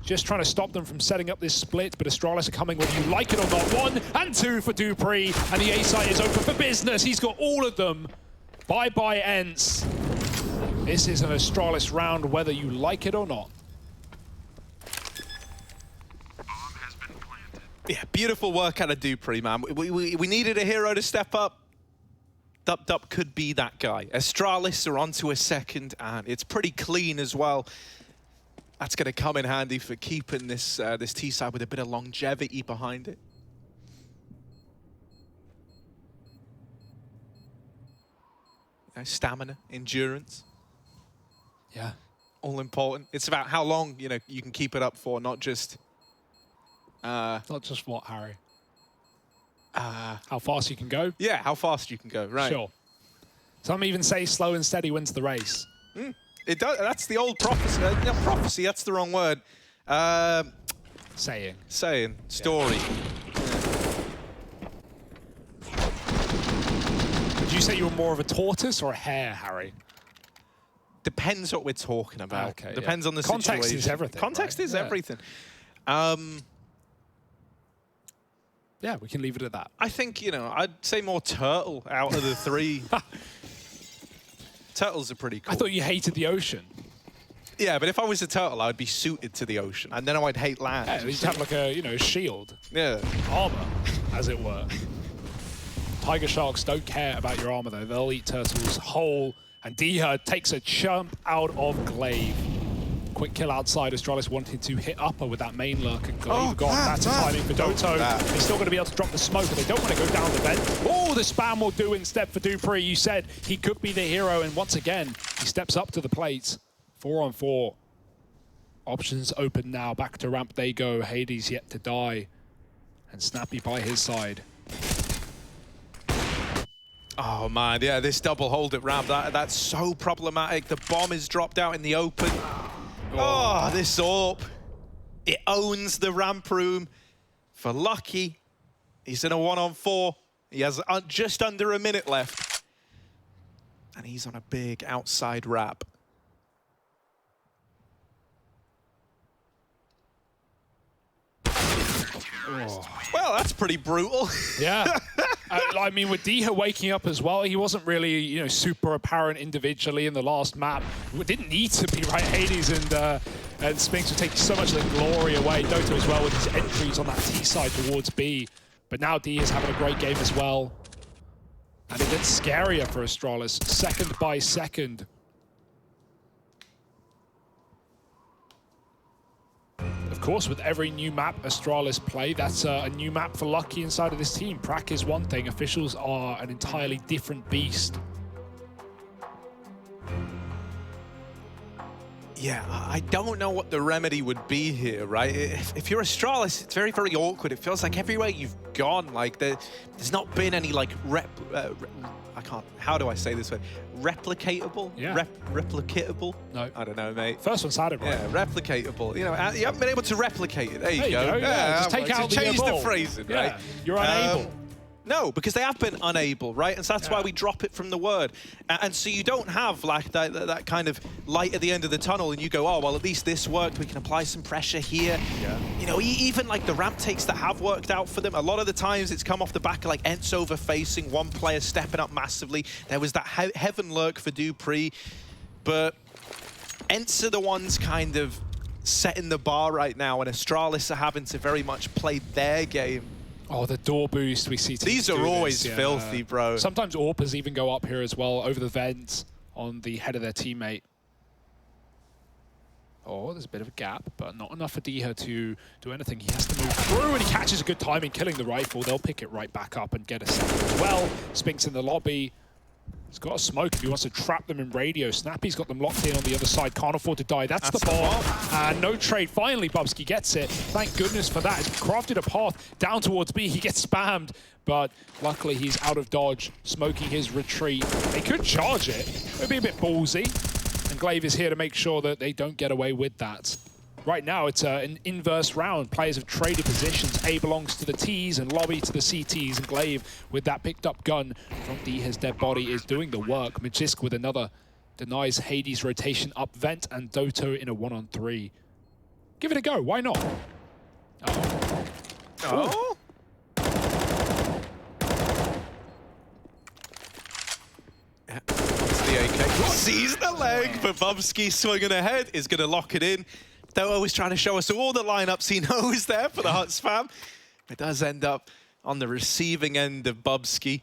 just trying to stop them from setting up this split, but Astralis are coming whether you like it or not. 1 and 2 for dupreeh, and the A site is open for business. He's got all of them. Bye-bye, Ents. This is an Astralis round, whether you like it or not. Yeah, beautiful work out of dupreeh, man. We needed a hero to step up. Dup could be that guy. Astralis are onto a second, and it's pretty clean as well. That's going to come in handy for keeping this this T-side with a bit of longevity behind it. You know, stamina, endurance. Yeah. All important. It's about how long, you know, you can keep it up for, not just... not just what, Harry? How fast you can go? Yeah, how fast you can go, right. Sure. Some even say slow and steady wins the race. It does. That's the old prophecy. No, prophecy, that's the wrong word. Saying. Story. Yeah. Would you say you were more of a tortoise or a hare, Harry? Depends what we're talking about. Okay, Depends on the situation. Context is everything. Context is everything. Yeah, we can leave it at that. I think, you know, I'd say more turtle out of the three. Turtles are pretty cool. I thought you hated the ocean. Yeah, but if I was a turtle, I'd be suited to the ocean, and then I'd hate land. Yeah, you'd have like a, you know, shield. Yeah. Armor, as it were. Tiger sharks don't care about your armor, though. They'll eat turtles whole, and Diha takes a chump out of Glaive. Quick kill outside. Astralis wanting to hit upper with that main lurk, and Glaive got that's timing for Doto. They're still going to be able to drop the smoke, but they don't want to go down the vent. Oh, the spam will do instead for dupreeh. You said he could be the hero, and once again, he steps up to the plate. 4 on 4. Options open now. Back to ramp they go. Hades yet to die, and Snappy by his side. Oh man, yeah, this double hold at ramp, that's so problematic. The bomb is dropped out in the open. Oh, this AWP. It owns the ramp room. For Lucky, he's in a 1-on-4. He has just under a minute left. And he's on a big outside wrap. Well, that's pretty brutal. Yeah. I mean, with Diha waking up as well, he wasn't really, you know, super apparent individually in the last map. We didn't need to be, right? Hades and Spinks were taking so much of the glory away. Doto as well with his entries on that T side towards B. But now Diha's having a great game as well. And it gets scarier for Astralis, second by second. Of course, with every new map Astralis play, that's a new map for Lucky inside of this team. Prac is one thing, officials are an entirely different beast. Yeah, I don't know what the remedy would be here, right? If you're Astralis, it's very, very awkward. It feels like everywhere you've gone, like there's not been any like I can't, how do I say this word? Replicatable? Yeah. Replicatable? No. I don't know, mate. First one sounded right. Yeah, replicatable. You know, you haven't been able to replicate it. There you go. Yeah, just take out the change the ball. phrasing, yeah. right? You're unable. No, because they have been unable, right? And so that's why we drop it from the word. And so you don't have like that kind of light at the end of the tunnel and you go, oh, well, at least this worked. We can apply some pressure here. Yeah. You know, even like the ramp takes that have worked out for them, a lot of the times it's come off the back of like Ents over-facing, one player stepping up massively. There was that heaven lurk for dupreeh. But Ents are the ones kind of setting the bar right now, and Astralis are having to very much play their game. Oh, the door boost we see. These are always filthy, bro. Sometimes AWPers even go up here as well, over the vent on the head of their teammate. Oh, there's a bit of a gap, but not enough for Diha to do anything. He has to move through, and he catches a good timing, killing the rifle. They'll pick it right back up and get a second as well. Spinks in the lobby. He's got a smoke if he wants to trap them in radio. Snappy's got them locked in on the other side. Can't afford to die. That's the bomb. And no trade. Finally, Bubsky gets it. Thank goodness for that. He's crafted a path down towards B. He gets spammed, but luckily he's out of dodge, smoking his retreat. They could charge it. It would be a bit ballsy. And Glaive is here to make sure that they don't get away with that. Right now, it's an inverse round. Players have traded positions. A belongs to the Ts and Lobby to the CTs. And Glaive, with that picked up gun from D, his dead body, is doing the work. Magisk with another denies Hades rotation up vent, and Doto in a 1-on-3. Give it a go. Why not? Oh. Yeah. The AK sees the leg, but Bubsky swinging ahead is going to lock it in. Doto is trying to show us all the lineups he knows there for the hot spam. It does end up on the receiving end of Bubsky.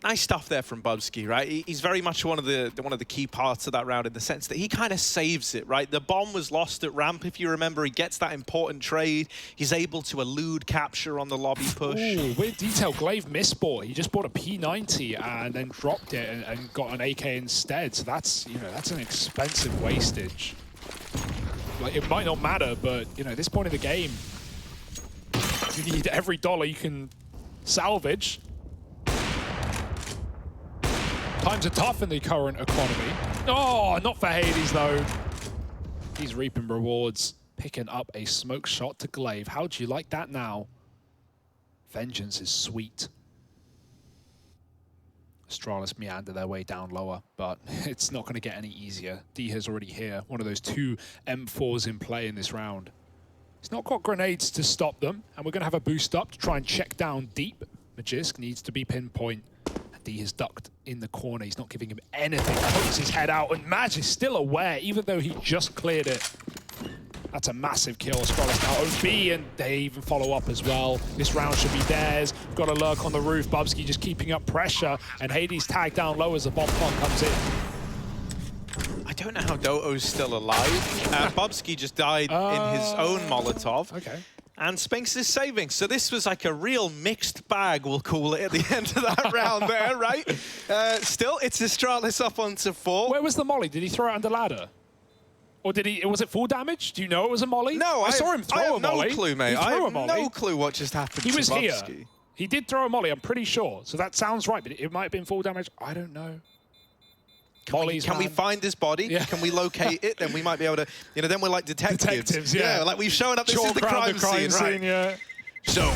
Nice stuff there from Bubsky, right? He's very much one of the key parts of that round in the sense that he kind of saves it, right? The bomb was lost at ramp, if you remember. He gets that important trade. He's able to elude capture on the lobby push. Ooh, weird detail. Glaive misbought. He just bought a P90 and then dropped it and got an AK instead. So that's, you know, that's an expensive wastage. Like, it might not matter, but, you know, at this point in the game, you need every dollar you can salvage. Times are tough in the current economy. Oh, not for Hades, though. He's reaping rewards, picking up a smoke shot to Glaive. How do you like that now? Vengeance is sweet. Astralis meander their way down lower, but it's not going to get any easier. D is already here, one of those 2 M4s in play in this round. He's not got grenades to stop them, and we're going to have a boost up to try and check down deep. Magisk needs to be pinpoint. D has ducked in the corner. He's not giving him anything. Pokes his head out, and Maj is still aware, even though he just cleared it. That's a massive kill. Astralis now OB, and they even follow up as well. This round should be theirs. Got a lurk on the roof. Bubsky just keeping up pressure, and Hades tagged down low as the bomb plant comes in. I don't know how Doto's still alive. Bubsky just died in his own Molotov. Okay. And Spinks is saving. So this was like a real mixed bag, we'll call it, at the end of that round there, right? Still, it's Astralis up onto 4. Where was the molly? Did he throw it under ladder? Or did he? Was it full damage? Do you know it was a molly? No, I saw him throw a molly. I have no clue, mate. I have no clue what just happened He to was Bubsky. here. He did throw a molly, I'm pretty sure. So that sounds right, but it might have been full damage. I don't know. Can we find his body? Yeah. Can we locate it? Then we might be able to, you know, then we're like detectives. Yeah. Like we've shown up, this is the crime scene, right? Yeah. So,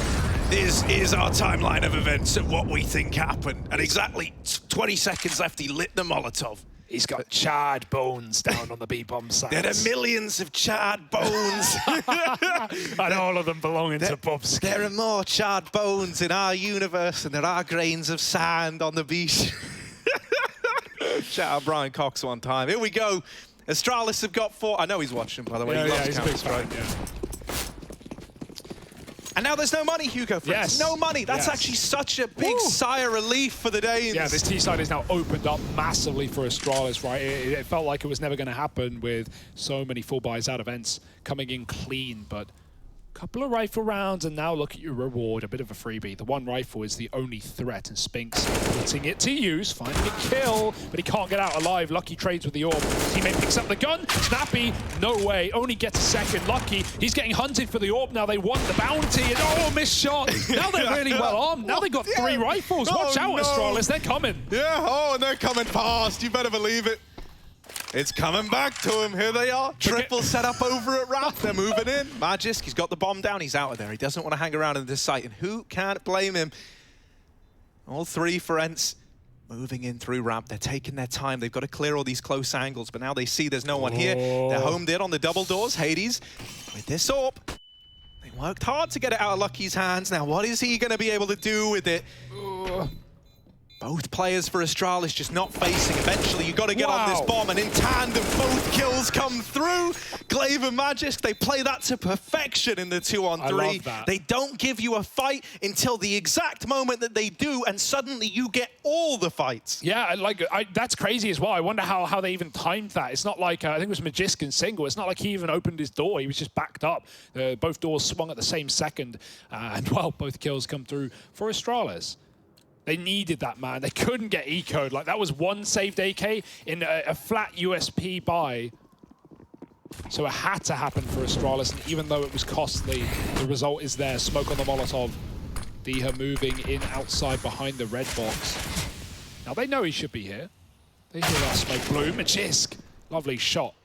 this is our timeline of events of what we think happened. And exactly 20 seconds left, he lit the Molotov. He's got charred bones down on the B-bomb site. There are millions of charred bones. And all of them belonging to Bubsky. There are more charred bones in our universe than there are grains of sand on the beach. Shout out Brian Cox one time. Here we go. Astralis have got 4. I know he's watching, by the way. He loves he's a big fan, yeah. And now there's no money, Hugo. Yes. No money. That's actually such a big sigh of relief for the Danes. Yeah, this T-side is now opened up massively for Astralis, right? It felt like it was never going to happen with so many full buys out events coming in clean, but couple of rifle rounds, and now look at your reward, a bit of a freebie. The one rifle is the only threat, and Spinks putting it to use, finding a kill, but he can't get out alive. Lucky trades with the orb. Teammate picks up the gun. Snappy, no way, only gets a second. Lucky, he's getting hunted for the orb now. They want the bounty, and oh, missed shot. Now they're really well armed. Now they've got 3 rifles. Watch out, Astralis, they're coming. Yeah, oh, and they're coming fast. You better believe it. It's coming back to him. Here they are. Triple set up over at ramp. They're moving in. Magisk, he's got the bomb down. He's out of there. He doesn't want to hang around in this site, and who can't blame him? All 3 for Ents moving in through ramp. They're taking their time. They've got to clear all these close angles, but now they see there's no one here. They're homed in on the double doors. Hades with this orb. They worked hard to get it out of Lucky's hands. Now, what is he going to be able to do with it? Both players for Astralis just not facing. Eventually, you got to get on this bomb, and in tandem, both kills come through. Glaive and Magisk, they play that to perfection in the 2-on-3. I love that. They don't give you a fight until the exact moment that they do, and suddenly you get all the fights. Yeah, like that's crazy as well. I wonder how they even timed that. It's not like, I think it was Magisk and Single. It's not like he even opened his door. He was just backed up. Both doors swung at the same second, and well, both kills come through for Astralis. They needed that, man. They couldn't get eco'd. Like, that was one saved AK in a flat USP buy. So it had to happen for Astralis, and even though it was costly, the result is there. Smoke on the Molotov. Diha moving in outside behind the red box. Now they know he should be here. They hear that smoke bloom. Magisk, lovely shot.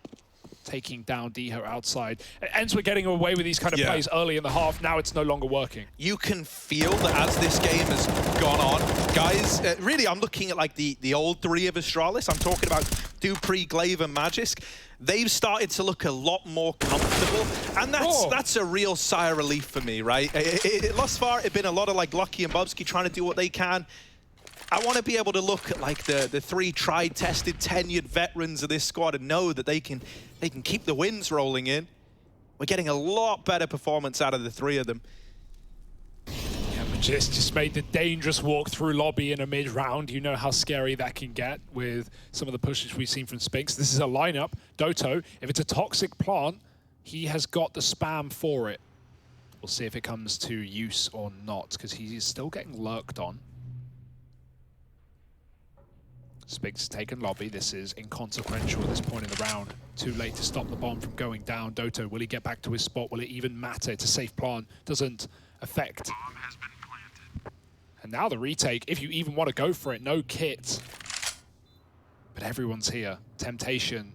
Taking down Diha outside. Ends with getting away with these kind of plays early in the half. Now it's no longer working. You can feel that as this game has gone on, guys, really I'm looking at like the old three of Astralis. I'm talking about dupreeh, Glaive and Magisk. They've started to look a lot more comfortable, and that's a real sigh of relief for me, right? Thus far, it's been a lot of like Lucky and Bubsky trying to do what they can. I want to be able to look at like the three tried, tested, tenured veterans of this squad and know that they can keep the wins rolling in. We're getting a lot better performance out of the three of them. Yeah, Magisk just made the dangerous walk through lobby in a mid-round. You know how scary that can get with some of the pushes we've seen from Spinks. This is a lineup. Doto, if it's a toxic plant, he has got the spam for it. We'll see if it comes to use or not, because he's still getting lurked on. Spinks has taken lobby. This is inconsequential at this point in the round. Too late to stop the bomb from going down. Doto, will he get back to his spot? Will it even matter? It's a safe plant. Doesn't affect. Bomb has been planted. And now the retake, if you even want to go for it, no kit. But everyone's here. Temptation.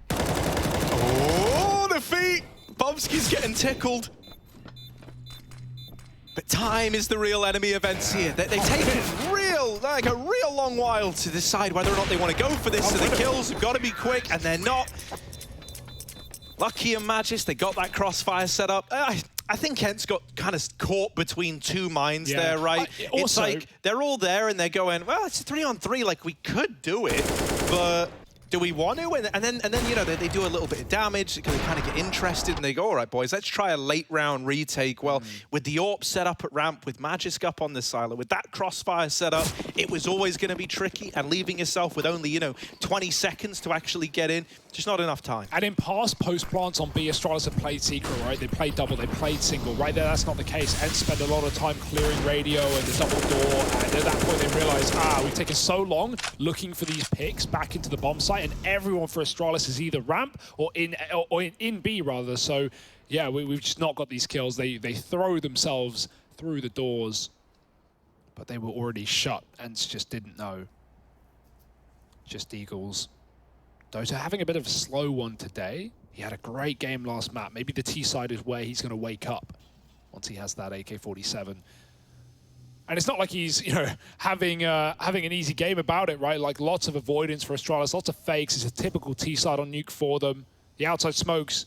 Oh, the feet! Bobsky's getting tickled. But time is the real enemy of NC. They take a real long while to decide whether or not they want to go for this. So the kills have got to be quick, and they're not. Lucky and Magisk, they got that crossfire set up. I think Kent's got kind of caught between two minds there, right? It's like they're all there and they're going, well, it's a 3-on-3, like we could do it, but do we want to? And then you know, they do a little bit of damage because they kind of get interested and they go, all right, boys, let's try a late round retake. Well, with the AWP set up at ramp, with Magisk up on the silo, with that crossfire set up, it was always going to be tricky, and leaving yourself with only, you know, 20 seconds to actually get in, just not enough time. And in past post-plants on B, Astralis have played secret, right? They played double, they played single. Right there, that's not the case. And spend a lot of time clearing radio and the double door. And at that point, they realize, we've taken so long looking for these picks back into the bomb site, and everyone for Astralis is either ramp or in B, rather. So, yeah, we've just not got these kills. They throw themselves through the doors, but they were already shut and just didn't know. Just Eagles. Doto having a bit of a slow one today. He had a great game last map. Maybe the T side is where he's going to wake up once he has that AK-47. And it's not like he's, you know, having an easy game about it, right? Like lots of avoidance for Astralis, lots of fakes. It's a typical T side on nuke for them. The outside smokes,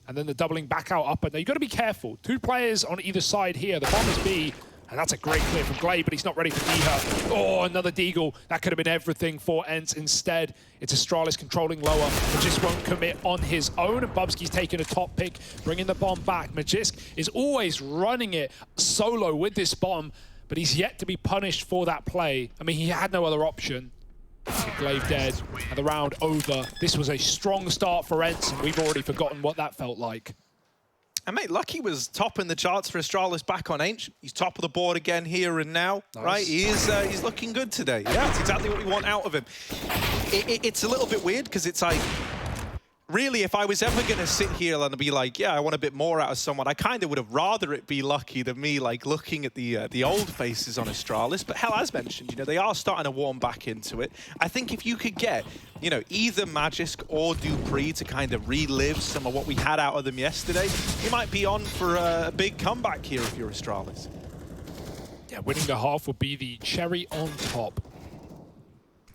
and then the doubling back out up. But you've got to be careful. Two players on either side here. The bomb is B. And that's a great clear from Glaive, but he's not ready for Diha. Oh, another Deagle. That could have been everything for Ents. Instead, it's Astralis controlling lower, but just won't commit on his own. And Bubsky's taking a top pick, bringing the bomb back. Magisk is always running it solo with this bomb, but he's yet to be punished for that play. I mean, he had no other option. Glaive dead, and the round over. This was a strong start for Ents, and we've already forgotten what that felt like. And mate, Lucky was topping the charts for Astralis back on Ancient. He's top of the board again here and now, right? He is, he's looking good today. Yeah, that's exactly what we want out of him. It's a little bit weird because it's like, really, if I was ever going to sit here and be like, yeah, I want a bit more out of someone, I kind of would have rather it be Lucky than me, like, looking at the old faces on Astralis. But hell, as mentioned, you know, they are starting to warm back into it. I think if you could get, you know, either Magisk or dupreeh to kind of relive some of what we had out of them yesterday, you might be on for a big comeback here if you're Astralis. Yeah, winning the half would be the cherry on top.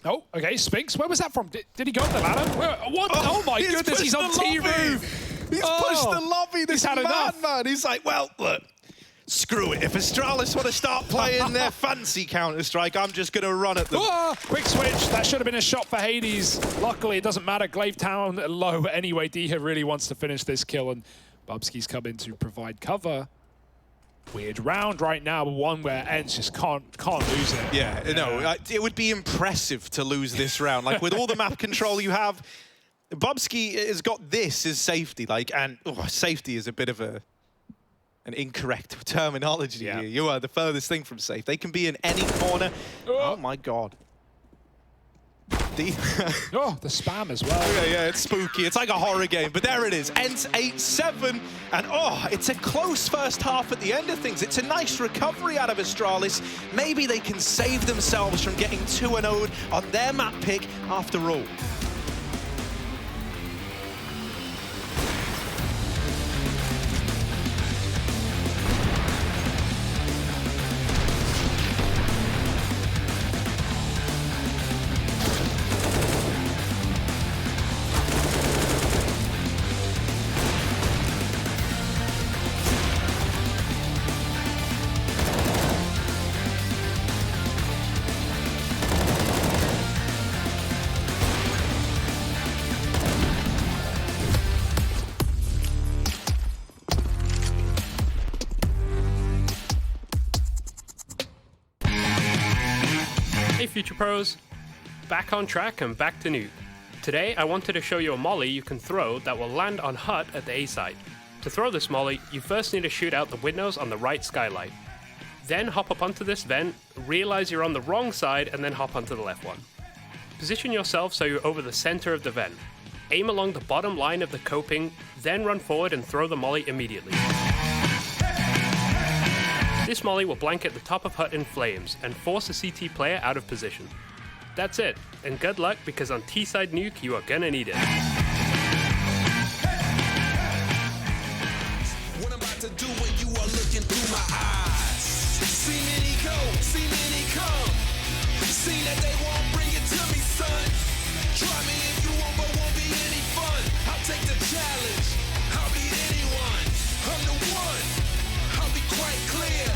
Oh, okay, Spinks, where was that from? Did he go up the ladder? What? Oh my goodness, he's on T-roof! He's pushed the lobby, this man. He's like, well, look, screw it. If Astralis want to start playing their fancy Counter-Strike, I'm just going to run at them. Oh, quick switch. That should have been a shot for Hades. Luckily, it doesn't matter. Glaive Town low. Anyway, Diha really wants to finish this kill, and Bubsky's come in to provide cover. Weird round right now, but one where Ents just can't lose it. Yeah, no, it would be impressive to lose this round. Like, with all the map control you have, Bobski has got this as safety, like, and safety is a bit of an incorrect terminology here. You are the furthest thing from safe. They can be in any corner. Oh my God. The spam as well. Yeah, it's spooky. It's like a horror game, but there it is. Ents 8-7, and it's a close first half at the end of things. It's a nice recovery out of Astralis. Maybe they can save themselves from getting 2-0'd on their map pick after all. Hey Future Pros, back on track and back to new. Today I wanted to show you a molly you can throw that will land on hut at the A side. To throw this molly, you first need to shoot out the windows on the right skylight. Then hop up onto this vent, realize you're on the wrong side, and then hop onto the left one. Position yourself so you're over the center of the vent. Aim along the bottom line of the coping, then run forward and throw the molly immediately. This molly will blanket the top of hut in flames and force a CT player out of position. That's it, and good luck because on T-side nuke you are gonna need it. What I'm about to do when you are looking through my eyes. See many go, see many come. See that they won't bring it to me, son. Try me if you want, but won't be any fun. I'll take the challenge. I'll beat anyone. I'm the one. I'll be quite clear.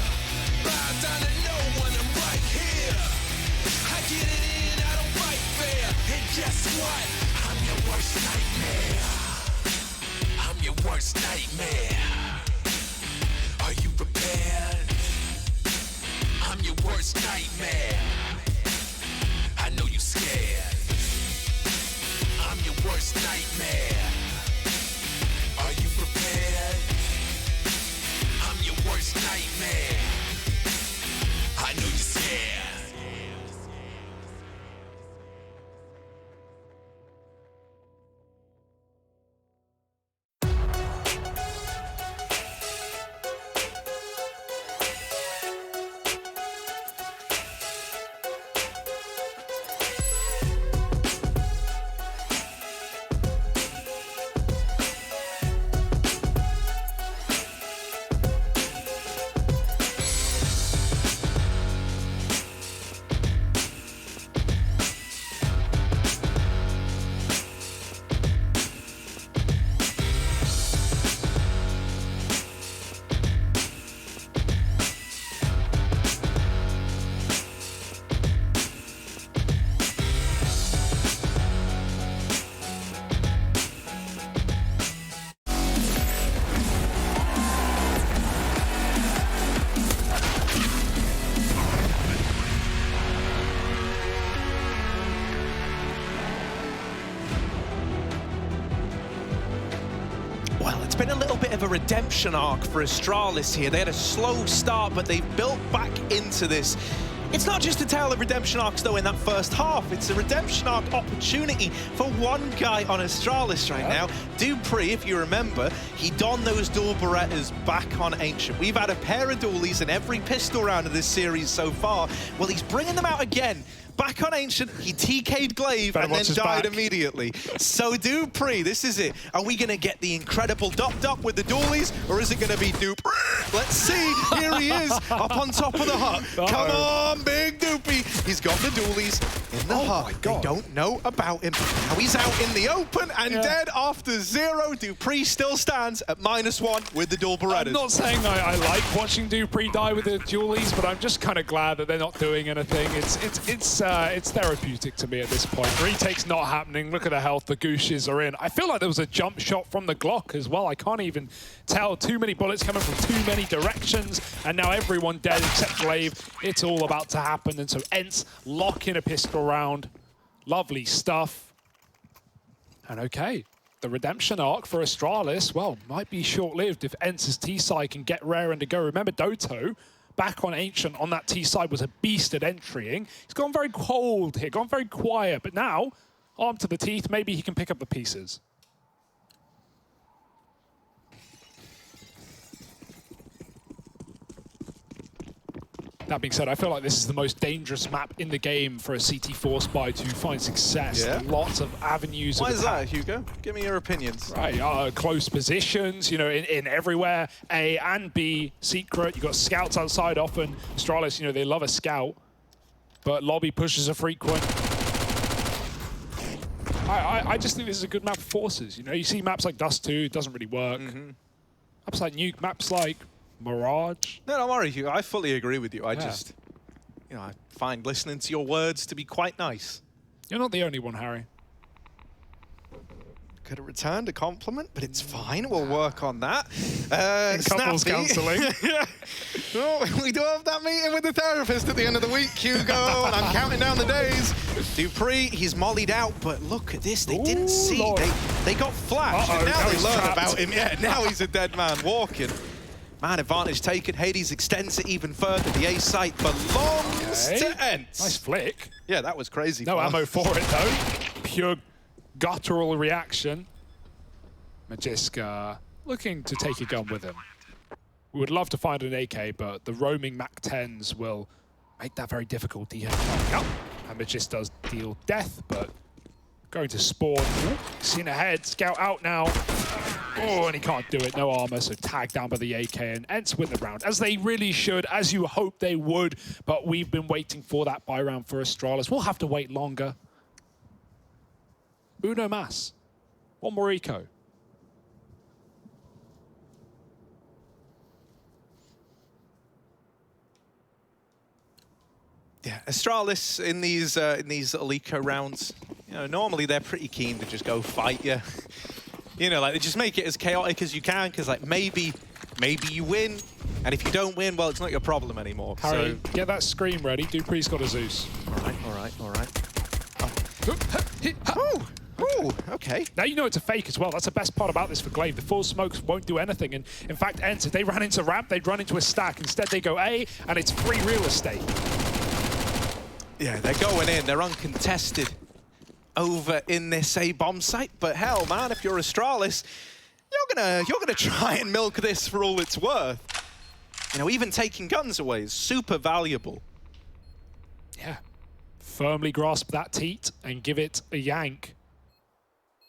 Bow down to no one. I'm right here. I get it in. I don't fight fair. And guess what? I'm your worst nightmare. I'm your worst nightmare. Are you prepared? I'm your worst nightmare. I know you scared. I'm your worst nightmare. Are you prepared? I'm your worst nightmare. I know you're scared. Well, it's been a little bit of a redemption arc for Astralis here. They had a slow start, but they've built back into this. It's not just a tale of redemption arcs, though, in that first half. It's a redemption arc opportunity for one guy on Astralis right now. Dupree, if you remember, he donned those dual Berettas back on Ancient. We've had a pair of dualies in every pistol round of this series so far. Well, he's bringing them out again. Back on Ancient, he TK'd Glaive and then died immediately. So Dupree, this is it. Are we going to get the incredible Dup with the dualies, or is it going to be Dupe? Let's see. Here he is, up on top of the hut. Come on, big Dupey. He's got the dualies in the hut. They don't know about him. Now he's out in the open and dead after 0. Dupree still stands at -1 with the dual Berettas. I'm not saying I like watching Dupree die with the dualies, but I'm just kind of glad that they're not doing anything. It's therapeutic to me at this point. Retake's not happening. Look at the health the Gooshes are in. I feel like there was a jump shot from the Glock as well. I can't even tell. Too many bullets coming from too many directions, and now everyone dead except Glaive. It's all about to happen, and so Ents lock in a pistol round. Lovely stuff. And okay, the redemption arc for Astralis, well, might be short-lived if Ence's T-side can get rare and to go. Remember, Doto, back on Ancient on that T-side, was a beast at entrying. He's gone very cold here, gone very quiet, but now, arm to the teeth, maybe he can pick up the pieces. That being said, I feel like this is the most dangerous map in the game for a CT4 spy to find success. Yeah. Lots of avenues Why of is attack. that, Hugo? Give me your opinions. Right, close positions, you know, in everywhere. A and B, secret. You've got scouts outside often. Astralis, you know, they love a scout. But lobby pushes are frequent. I just think this is a good map for forces. You know, you see maps like Dust 2, it doesn't really work. Maps like Nuke, maps like Mirage. No, don't worry, Hugo. I fully agree with you. I just, you know, I find listening to your words to be quite nice. You're not the only one, Harry. Could have returned a compliment, but it's fine. We'll work on that. Couples counselling. Oh, we do have that meeting with the therapist at the end of the week, Hugo, and I'm counting down the days. Dupree, he's mollied out, but look at this. They didn't see. They got flashed, and now they learn about him. Yeah, now he's a dead man walking. Man, advantage taken. Hades extends it even further. The A site belongs to Ents. Nice flick. Yeah, that was crazy. No ammo for it, though. Pure guttural reaction. Magiska looking to take a gun with him. We would love to find an AK, but the roaming MAC-10s will make that very difficult. He coming up, and Magis does deal death, but going to spawn. Seen ahead, scout out now. Oh, and he can't do it, no armor, so tagged down by the AK, and Ents win the round, as they really should, as you hope they would, but we've been waiting for that buy round for Astralis. We'll have to wait longer. Uno mas. One more eco. Yeah, Astralis in these little eco rounds, you know, normally they're pretty keen to just go fight you. You know, like they just make it as chaotic as you can, because like maybe you win, and if you don't win, well, it's not your problem anymore. Harry, get that scream ready. Dupree's got a Zeus. All right. Oh, okay. Now you know it's a fake as well. That's the best part about this for Glaive. The full smokes won't do anything. And in fact, Ents, if they ran into ramp, they'd run into a stack. Instead, they go A, and it's free real estate. Yeah, they're going in. They're uncontested over in this A bomb site. But hell, man, if you're Astralis, you're gonna try and milk this for all it's worth. You know, even taking guns away is super valuable. Yeah. Firmly grasp that teat and give it a yank.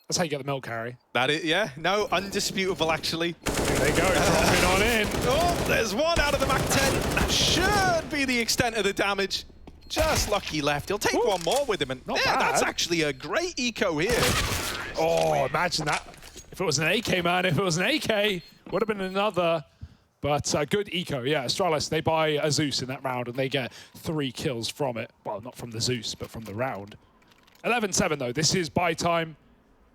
That's how you get the milk, Harry. That is, yeah. No, undisputable, actually. There they go, dropping on in. Oh, there's one out of the MAC-10. That should be the extent of the damage. Just lucky left. He'll take one more with him. And Not yeah, bad. That's actually a great eco here. Oh, imagine that. If it was an AK, man, if it was an AK, would have been another. But good eco, yeah. Astralis, they buy a Zeus in that round, and they get 3 kills from it. Well, not from the Zeus, but from the round. 11-7, though. This is buy time,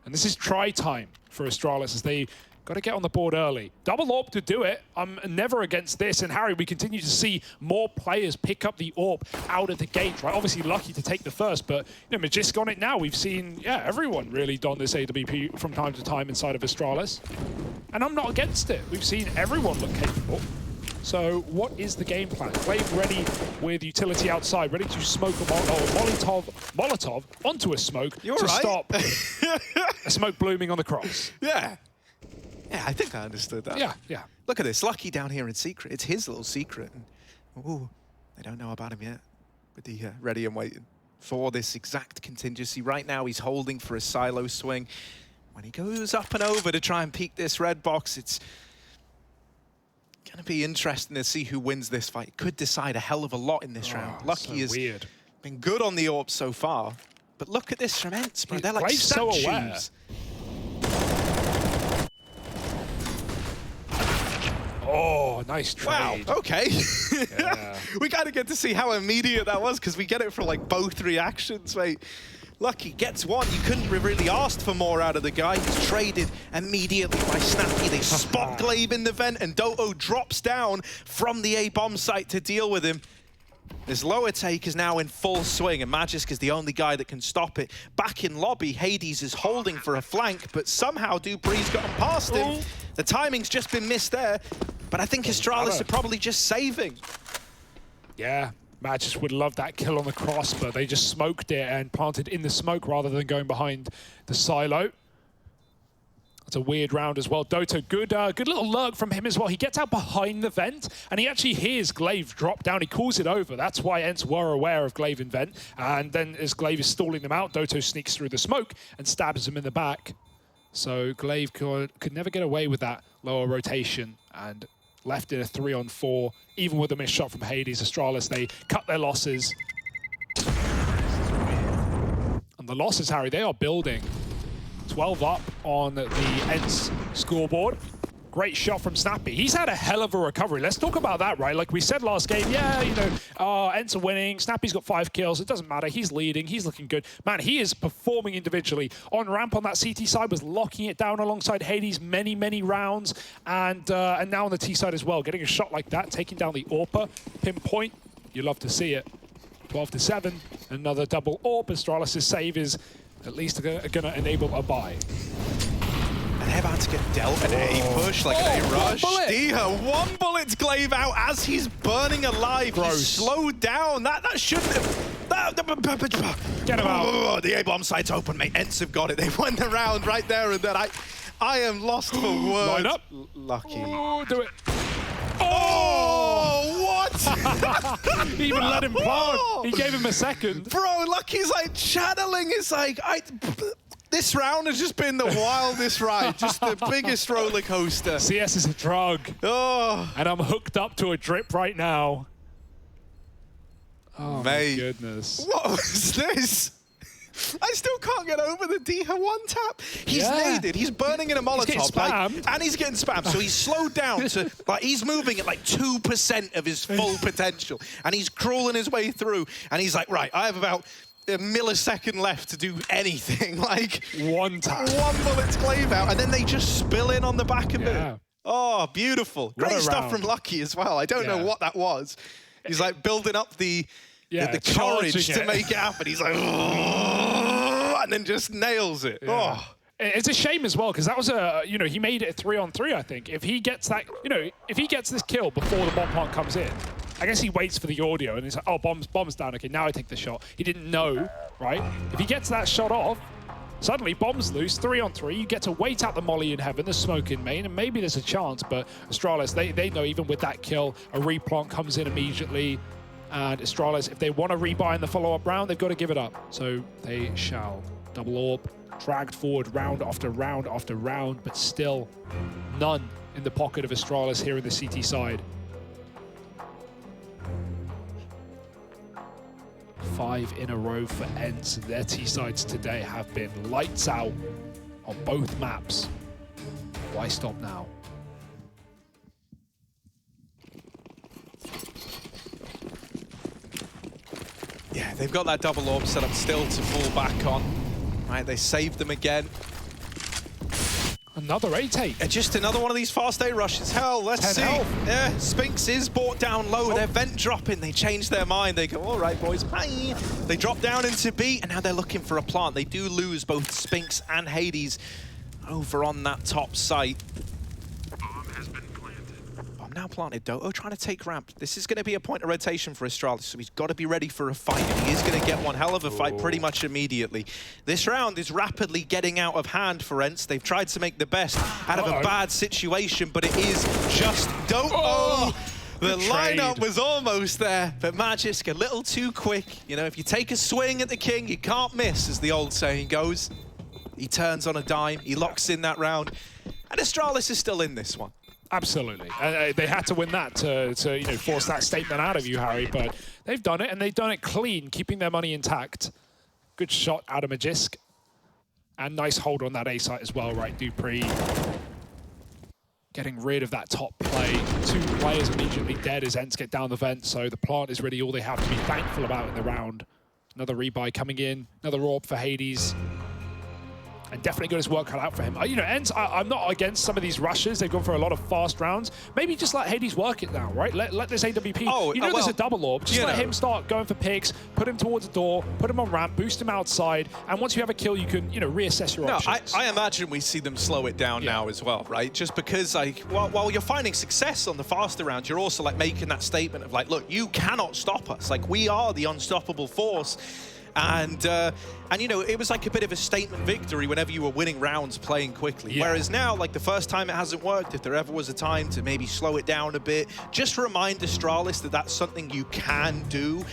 and this is try time for Astralis, as they got to get on the board early. Double AWP to do it. I'm never against this. And Harry, we continue to see more players pick up the AWP out of the gate, right? Obviously lucky to take the first, but you know, Magisk on it now. We've seen, yeah, everyone really don this AWP from time to time inside of Astralis. And I'm not against it. We've seen everyone look capable. So what is the game plan? Glaive ready with utility outside, ready to smoke a Molotov onto a smoke stop a smoke blooming on the cross. Yeah. Yeah, I think I understood that. Yeah. Look at this. Lucky down here in secret. It's his little secret. And, ooh, they don't know about him yet. But the ready and waiting for this exact contingency. Right now, he's holding for a silo swing. When he goes up and over to try and peek this red box, it's going to be interesting to see who wins this fight. It could decide a hell of a lot in this round. Lucky has been good on the AWP so far. But look at this from Ents, bro. They're like statues. So aware. Oh, nice trade. Wow, okay. Yeah. We kind of get to see how immediate that was, because we get it from like both reactions, mate. Lucky gets one. You couldn't have really asked for more out of the guy. He's traded immediately by Snappy. They spot Glaive in the vent, and Doto drops down from the A-bomb site to deal with him. This lower take is now in full swing, and Magisk is the only guy that can stop it. Back in lobby, Hades is holding for a flank, but somehow Dupree's gotten past him. The timing's just been missed there, but I think Astralis are probably just saving. Yeah, Magisk would love that kill on the cross, but they just smoked it and planted in the smoke rather than going behind the silo. It's a weird round as well. Doto, good little lurk from him as well. He gets out behind the vent, and he actually hears Glaive drop down. He calls it over. That's why Ents were aware of Glaive in vent. And then as Glaive is stalling them out, Doto sneaks through the smoke and stabs him in the back. So Glaive could never get away with that lower rotation and left in a 3-on-4. Even with a missed shot from Hades, Astralis, they cut their losses. And the losses, Harry, they are building. 12 up on the Ents scoreboard. Great shot from Snappy. He's had a hell of a recovery. Let's talk about that, right? Like we said last game, yeah, you know, Ents are winning. Snappy's got 5 kills. It doesn't matter. He's leading. He's looking good. Man, he is performing individually. On ramp on that CT side was locking it down alongside Hades many, many rounds. And now on the T side as well. Getting a shot like that, taking down the AWPer. Pinpoint. You love to see it. 12-7. Another double AWP. Astralis' save is at least going to enable a buy. And they're about to get dealt an A push, like an A rush. Diha, 1 bullet's Glaive out as he's burning alive. He's slowed down. That shouldn't have... Get him out. The A-bomb site's open, mate. Ents have got it. They won the round right there and then. I am lost for words. Line up. Lucky. Oh, do it. Oh, what? He even let him plant. He gave him a second. Bro, Lucky's like channeling. It's like, this round has just been the wildest ride. Just the biggest roller coaster. CS is a drug. Oh. And I'm hooked up to a drip right now. Oh, mate. My goodness. What was this? I still can't get over the Diha 1 tap. He's naded. He's burning in a Molotov. And he's getting spammed. So he's slowed down to, like, he's moving at like 2% of his full potential. And he's crawling his way through. And he's like, right, I have about a millisecond left to do anything. Like, 1 tap. 1 bullet's Glaive out. And then they just spill in on the back of it. Oh, beautiful. Great stuff from Lucky as well. I don't know what that was. He's like building up the courage to make it happen. He's like, and then just nails it. Yeah. Oh. It's a shame as well, because that was you know, he made it a 3-on-3, I think. If he gets that, you know, if he gets this kill before the bomb plant comes in, I guess he waits for the audio and he's like, oh, bomb's down. Okay, now I take the shot. He didn't know, right? If he gets that shot off, suddenly bomb's loose, 3-on-3. You get to wait out the molly in heaven, the smoke in main, and maybe there's a chance. But Astralis, they know even with that kill, a replant comes in immediately. And Astralis, if they want to rebuy in the follow-up round, they've got to give it up. So they shall. Double AWP, dragged forward round after round after round, but still none in the pocket of Astralis here in the CT side. 5 in a row for Ents. Their T sides today have been lights out on both maps. Why stop now? Yeah, they've got that double AWP set up still to fall back on. Right, they saved them again. Another A-take. Just another one of these fast A rushes. Hell, let's see. Yeah, Spinks is brought down low. They're vent dropping. They change their mind. They go, all right, boys, bye. They drop down into B, and now they're looking for a plant. They do lose both Spinks and Hades over on that top site. Now planted Doto, trying to take ramp. This is going to be a point of rotation for Astralis, so he's got to be ready for a fight. And he is going to get one hell of a fight pretty much immediately. This round is rapidly getting out of hand for Ents. They've tried to make the best out of a bad situation, but it is just Doto. The lineup was almost there, but Magisk a little too quick. You know, if you take a swing at the king, you can't miss, as the old saying goes. He turns on a dime, he locks in that round, and Astralis is still in this one. Absolutely. They had to win that to you know, force that statement out of you, Harry, but they've done it, and they've done it clean, keeping their money intact. Good shot out of Magisk. And nice hold on that A site as well, right? Dupree getting rid of that top play. 2 players immediately dead as Ents get down the vent, so the plant is really all they have to be thankful about in the round. Another rebuy coming in, another AWP for Hades. and definitely got his work cut out for him. You know, Ents, I'm not against some of these rushes. They've gone for a lot of fast rounds. Maybe just let Hades work it now, right? Let this AWP, you know, there's a double orb. Just let him start going for picks, put him towards the door, put him on ramp, boost him outside, and once you have a kill, you can, you know, reassess your options. I imagine we see them slow it down now as well, right? Just because, like, while you're finding success on the faster rounds, you're also like making that statement of like, look, you cannot stop us. Like, we are the unstoppable force. And you know, it was like a bit of a statement victory whenever you were winning rounds playing quickly. Whereas now, like the first time it hasn't worked, if there ever was a time to maybe slow it down a bit, just remind Astralis that that's something you can do.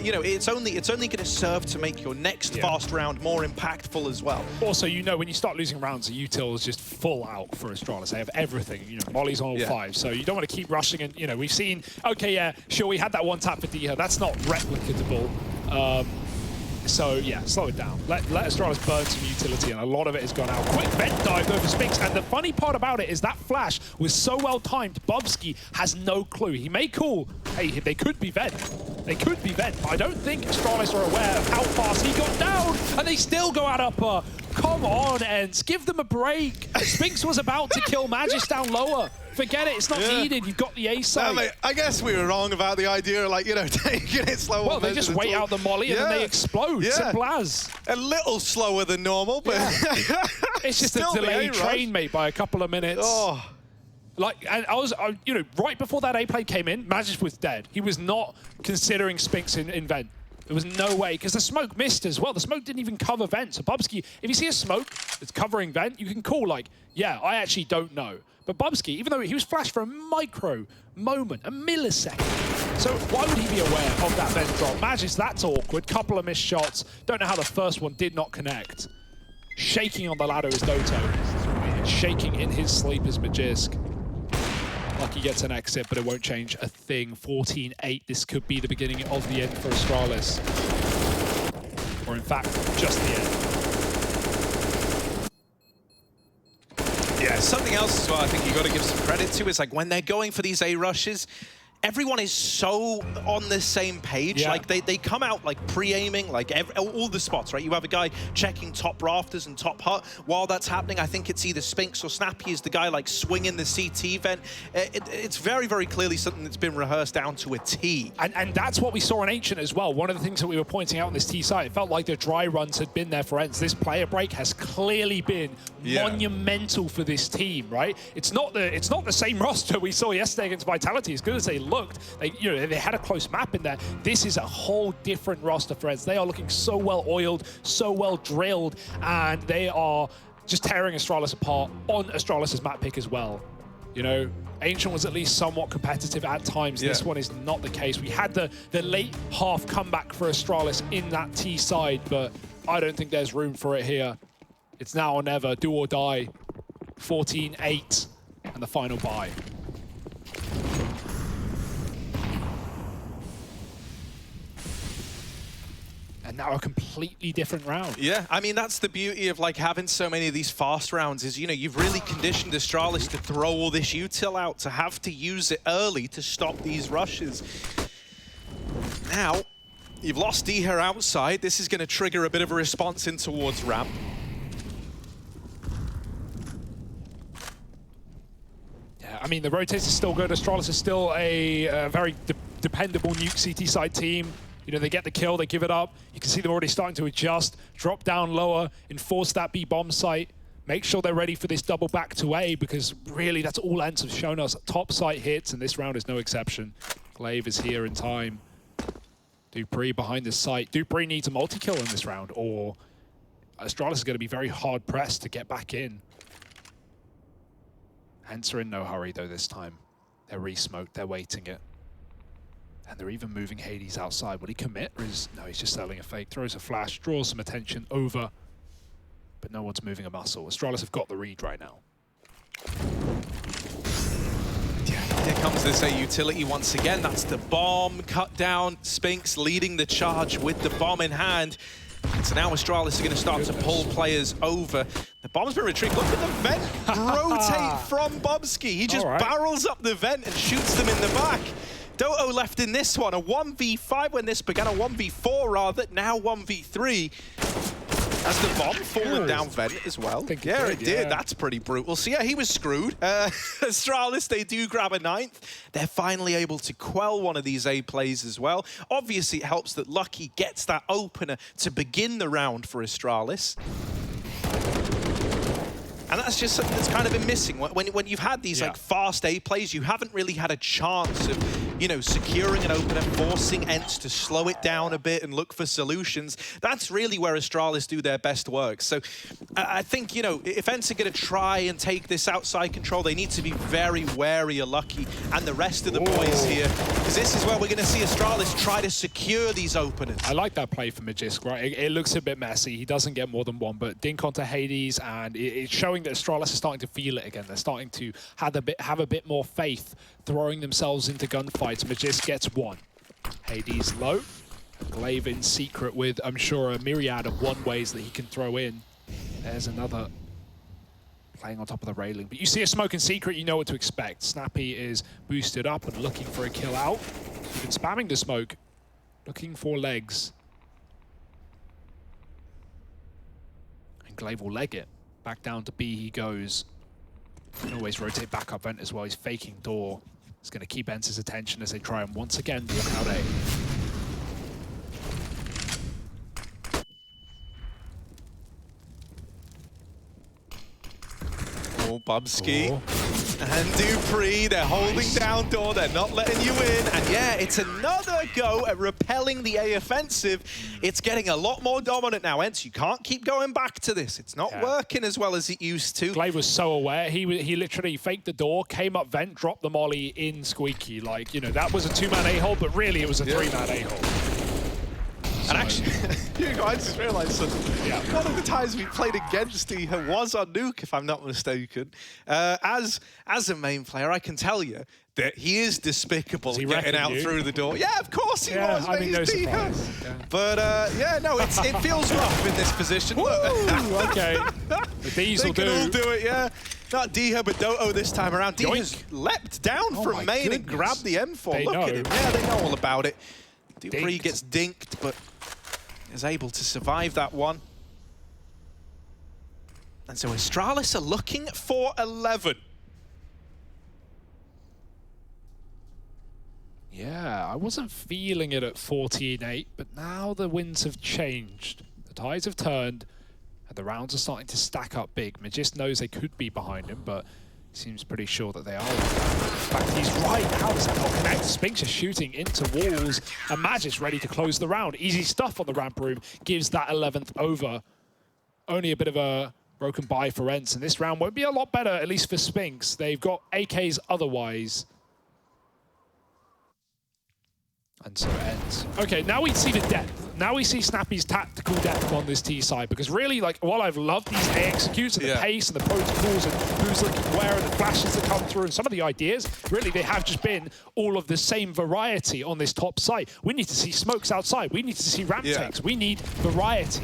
You know, it's only going to serve to make your next fast round more impactful as well. Also, you know, when you start losing rounds, the util is just full out for Astralis. They have everything. You know, Molly's on all 5, so you don't want to keep rushing. And you know, we've seen, okay, yeah, sure, we had that one tap for Diha. That's not replicatable. So yeah, slow it down. Let Astralis burn some utility, and a lot of it has gone out. Quick vent dive over Spinks, and the funny part about it is that flash was so well timed. Bubsky has no clue. He may call, hey, they could be vent. They could be vent, but I don't think Astralis are aware of how fast he got down, and they still go out upper. Come on, Ents, give them a break. Spinks was about to kill Magis down lower. Forget it, it's not needed. You've got the A side. No, mate, I guess we were wrong about the idea of, like, you know, taking it slower. Well, they just wait out the molly and then they explode. Simple as. A little slower than normal, but it's just a delayed train, mate, by a couple of minutes. Oh. Like, and you know, right before that A play came in, Magis was dead. He was not considering Spinks in vent. There was no way, because the smoke missed as well. The smoke didn't even cover vent. So Bubsky, if you see a smoke that's covering vent, you can call like, yeah, I actually don't know. But Bubsky, even though he was flashed for a micro moment, a millisecond, so why would he be aware of that vent drop? Magis, that's awkward. Couple of missed shots. Don't know how the first one did not connect. Shaking on the ladder is Doto. Shaking in his sleep is Magisk. Lucky gets an exit, but it won't change a thing. 14-8. This could be the beginning of the end for Astralis. Or in fact, just the end. Yeah, something else as well I think you've got to give some credit to is like when they're going for these A rushes, everyone is so on the same page. Like they come out like pre-aiming, like all the spots, right? You have a guy checking top rafters and top hut. While that's happening, I think it's either Spinks or Snappy is the guy like swinging the CT vent. It's very, very clearly something that's been rehearsed down to a T. And that's what we saw in Ancient as well. One of the things that we were pointing out on this T side, it felt like the dry runs had been there for Ents. This player break has clearly been monumental for this team, right? It's not the same roster we saw yesterday against Vitality. As good as they looked, they had a close map in there. This is a whole different roster for Ents. They are looking so well oiled, so well drilled, and they are just tearing Astralis apart on Astralis' map pick as well. You know, Ancient was at least somewhat competitive at times. This one is not the case. We had the late half comeback for Astralis in that T side, but I don't think there's room for it here. It's now or never, do or die. 14-8, and the final bye. And now a completely different round. Yeah, I mean, that's the beauty of like having so many of these fast rounds is, you know, you've really conditioned Astralis to throw all this util out, to have to use it early to stop these rushes. Now, you've lost Diha outside. This is going to trigger a bit of a response in towards ramp. Yeah, I mean, the rotates is still good. Astralis is still a very dependable nuke CT side team. You know, they get the kill, they give it up. You can see them already starting to adjust, drop down lower, enforce that B bomb site, make sure they're ready for this double back to A, because really that's all Ents have shown us. Top site hits, and this round is no exception. Glaive is here in time. Dupree behind the site. Dupree needs a multi-kill in this round, or Astralis is going to be very hard pressed to get back in. Ents are in no hurry though this time. They're re-smoked, they're waiting it. And they're even moving Hades outside. Will he commit? Or is... No, he's just selling a fake. Throws a flash, draws some attention over. But no one's moving a muscle. Astralis have got the read right now. Yeah, here comes this A utility once again. That's the bomb cut down. Spinks leading the charge with the bomb in hand. So now Astralis is going to start to pull players over. The bomb's been retrieved. Look at the vent rotate from Bubsky. He just barrels up the vent and shoots them in the back. Doto left in this one, a 1v5 when this began, a 1v4 rather, now 1v3. Has the bomb fallen down vent as well? Yeah, it did. That's pretty brutal. So yeah, he was screwed. Astralis, they do grab a 9th. They're finally able to quell one of these A plays as well. Obviously, it helps that Lucky gets that opener to begin the round for Astralis. And that's just something that's kind of been missing. When you've had these like fast A plays, you haven't really had a chance of, you know, securing an opener, forcing ENCE to slow it down a bit and look for solutions. That's really where Astralis do their best work. So I think, you know, if ENCE are going to try and take this outside control, they need to be very wary of Lucky and the rest of the boys here, because this is where we're going to see Astralis try to secure these openers. I like that play for Magisk, right? It looks a bit messy. He doesn't get more than one, but dink onto Hades, and it's showing that Astralis is starting to feel it again. They're starting to have a bit more faith, throwing themselves into gunfights. Magisk gets one. Hades low. Glaive in secret with, I'm sure, a myriad of one-ways that he can throw in. There's another playing on top of the railing. But you see a smoke in secret, you know what to expect. Snappy is boosted up and looking for a kill out. He's been spamming the smoke, looking for legs. And Glaive will leg it. Back down to B he goes. Can always rotate back up vent as well. He's faking door. He's going to keep ENCE's attention as they try and once again walk out A. Oh, Bubsky and Dupree, they're holding down door, they're not letting you in. And yeah, it's another go at repelling the A offensive. It's getting a lot more dominant now, ENCE. You can't keep going back to this. It's not working as well as it used to. Glaive was so aware. He literally faked the door, came up vent, dropped the molly in Squeaky. Like, you know, that was a 2-man A-hole, but really it was a 3-man A-hole. And actually, I just realised something. One of the times we played against Deha was on Nuke, if I'm not mistaken. As a main player, I can tell you that he is despicable getting out through the door. Yeah, of course he was. I mean, no surprise. But yeah, no, it feels rough in this position. Ooh, okay. The D's will do. They can all do it, yeah. Not Deha, but Doto this time around. Deha's leapt down from main and grabbed the M4. Look at him. Yeah, they know all about it. Dupree gets dinked, but is able to survive that one. And so Astralis are looking for 11. Yeah, I wasn't feeling it at 14-8, but now the winds have changed. The tides have turned, and the rounds are starting to stack up big. Magisk knows they could be behind him, but seems pretty sure that they are. In fact, he's right. How does that not connect? Spinks is shooting into walls, and Magisk ready to close the round. Easy stuff on the ramp room, gives that 11th over. Only a bit of a broken buy for ENCE, and this round won't be a lot better, at least for Spinks. They've got AKs otherwise. And so ENCE. Okay, now we see the depth. Now we see Snappy's tactical depth on this T side, because really, like, while I've loved these A executes and the pace and the protocols and who's looking where and the flashes that come through and some of the ideas, really they have just been all of the same variety on this top site. We need to see smokes outside. We need to see ramp takes. We need variety.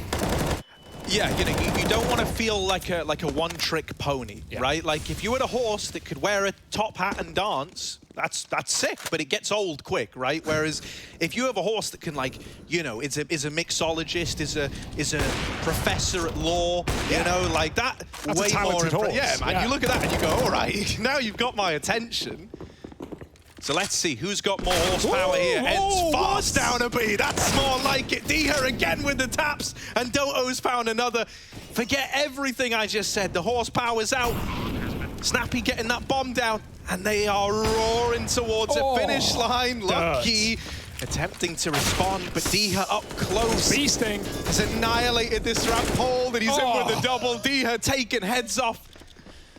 Yeah, you know, you don't want to feel like a one-trick pony, right? Like, if you had a horse that could wear a top hat and dance, that's sick, but it gets old quick, right? Whereas if you have a horse that can, like, you know, is a mixologist, is a professor at law, you know, like that, that's way a talented more horse. Yeah, man, you look at that and you go, all right, now you've got my attention. So let's see who's got more horsepower here. ENCE fast down a B. That's more like it. Deha again with the taps, and Doto's found another. Forget everything I just said. The horsepower's out. Snappy getting that bomb down, and they are roaring towards the finish line. Lucky attempting to respond, but Deha up close. Beasting has annihilated this ramp hold, and he's in with the double. Deha taking heads off.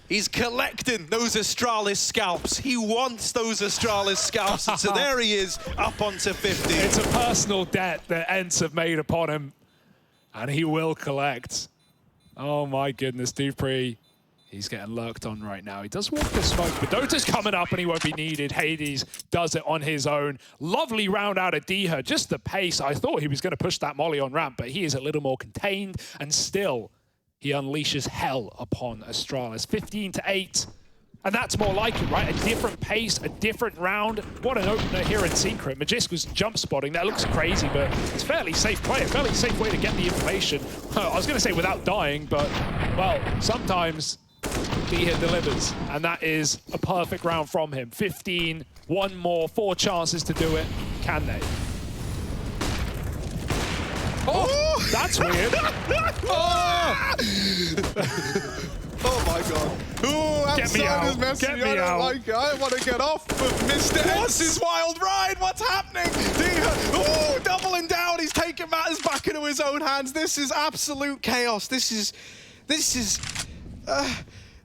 He's collecting those Astralis scalps. He wants those Astralis scalps. And so there he is, up onto 50. It's a personal debt that ENCE have made upon him, and he will collect. Oh my goodness, Dupree. He's getting lurked on right now. He does walk the smoke, but Dota's coming up and he won't be needed. Hades does it on his own. Lovely round out of Deha. Just the pace. I thought he was going to push that molly on ramp, but he is a little more contained, and still he unleashes hell upon Astralis. 15-8. And that's more like it, right? A different pace, a different round. What an opener here in Secret. Magisk was jump spotting. That looks crazy, but it's fairly safe play, a fairly safe way to get the information. I was going to say without dying, but, well, sometimes Diha delivers. And that is a perfect round from him. 15, one more, 4 chances to do it. Can they? Oh, that's weird. Oh my god. Ooh, Get me outside is out. messy. Get me I don't out. like it. I want to get off of Mr. Ence's wild ride. What's happening? Ooh, doubling down. He's taking matters back into his own hands. This is absolute chaos. This is,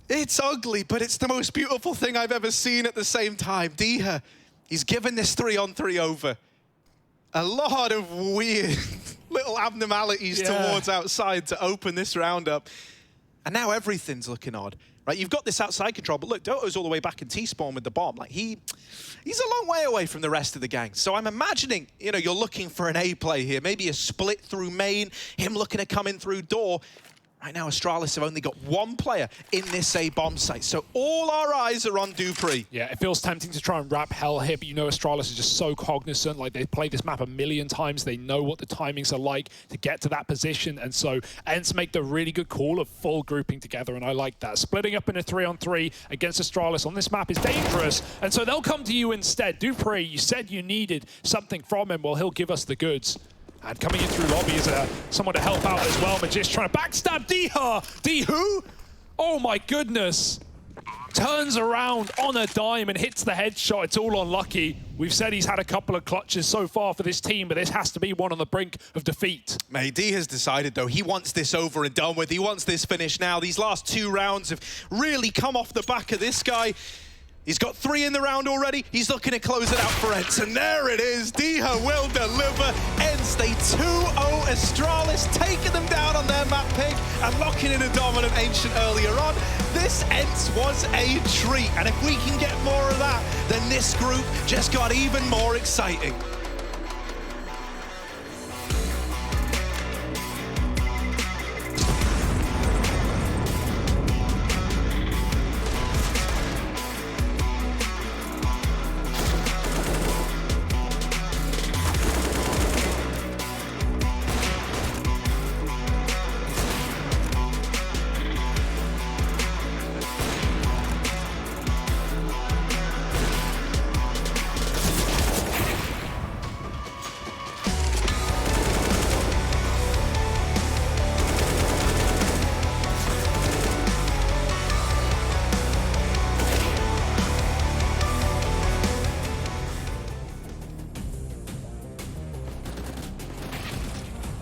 it's ugly, but it's the most beautiful thing I've ever seen at the same time. Diha, he's given this 3-on-3 over. A lot of weird little abnormalities towards outside to open this round up. And now everything's looking odd, right? You've got this outside control, but look, Doto's all the way back in T-spawn with the bomb. Like, he's a long way away from the rest of the gang. So I'm imagining, you know, you're looking for an A play here, maybe a split through main, him looking to come in through door. Right now, Astralis have only got 1 player in this A bomb site, so all our eyes are on Dupree. Yeah, it feels tempting to try and wrap hell here, but you know Astralis is just so cognizant. Like, they've played this map a million times. They know what the timings are like to get to that position, and so Ents make the really good call of full grouping together, and I like that. Splitting up in a 3-on-3 against Astralis on this map is dangerous, and so they'll come to you instead. Dupree, you said you needed something from him. Well, he'll give us the goods. And coming in through lobby is someone to help out as well. Magisk trying to backstab Diha. Who? Oh my goodness. Turns around on a dime and hits the headshot. It's all unlucky. We've said he's had a couple of clutches so far for this team, but this has to be one on the brink of defeat. Mate, D has decided, though, he wants this over and done with. He wants this finished now. These last 2 rounds have really come off the back of this guy. He's got 3 in the round already. He's looking to close it out for Ents. And there it is. Diha will deliver. Ents, they 2-0 Astralis, taking them down on their map pick and locking in a dominant Ancient earlier on. This Ents was a treat. And if we can get more of that, then this group just got even more exciting.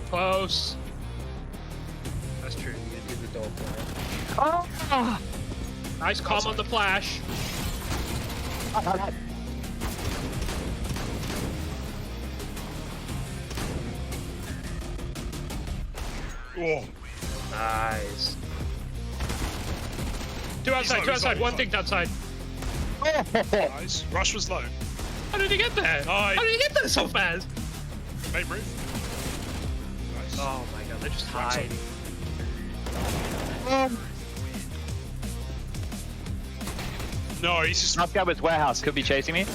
Close. That's true. You did the dog play. Oh! Nice calm on the flash. Oh. Nice. 2 outside, 2 outside, 1 dinked outside. Nice. Rush was low. How did he get there? Nice. How did he get there so fast? Main roof. Nice. Oh my god, they're just hiding. No, he's just... Last guy was warehouse, could be chasing me.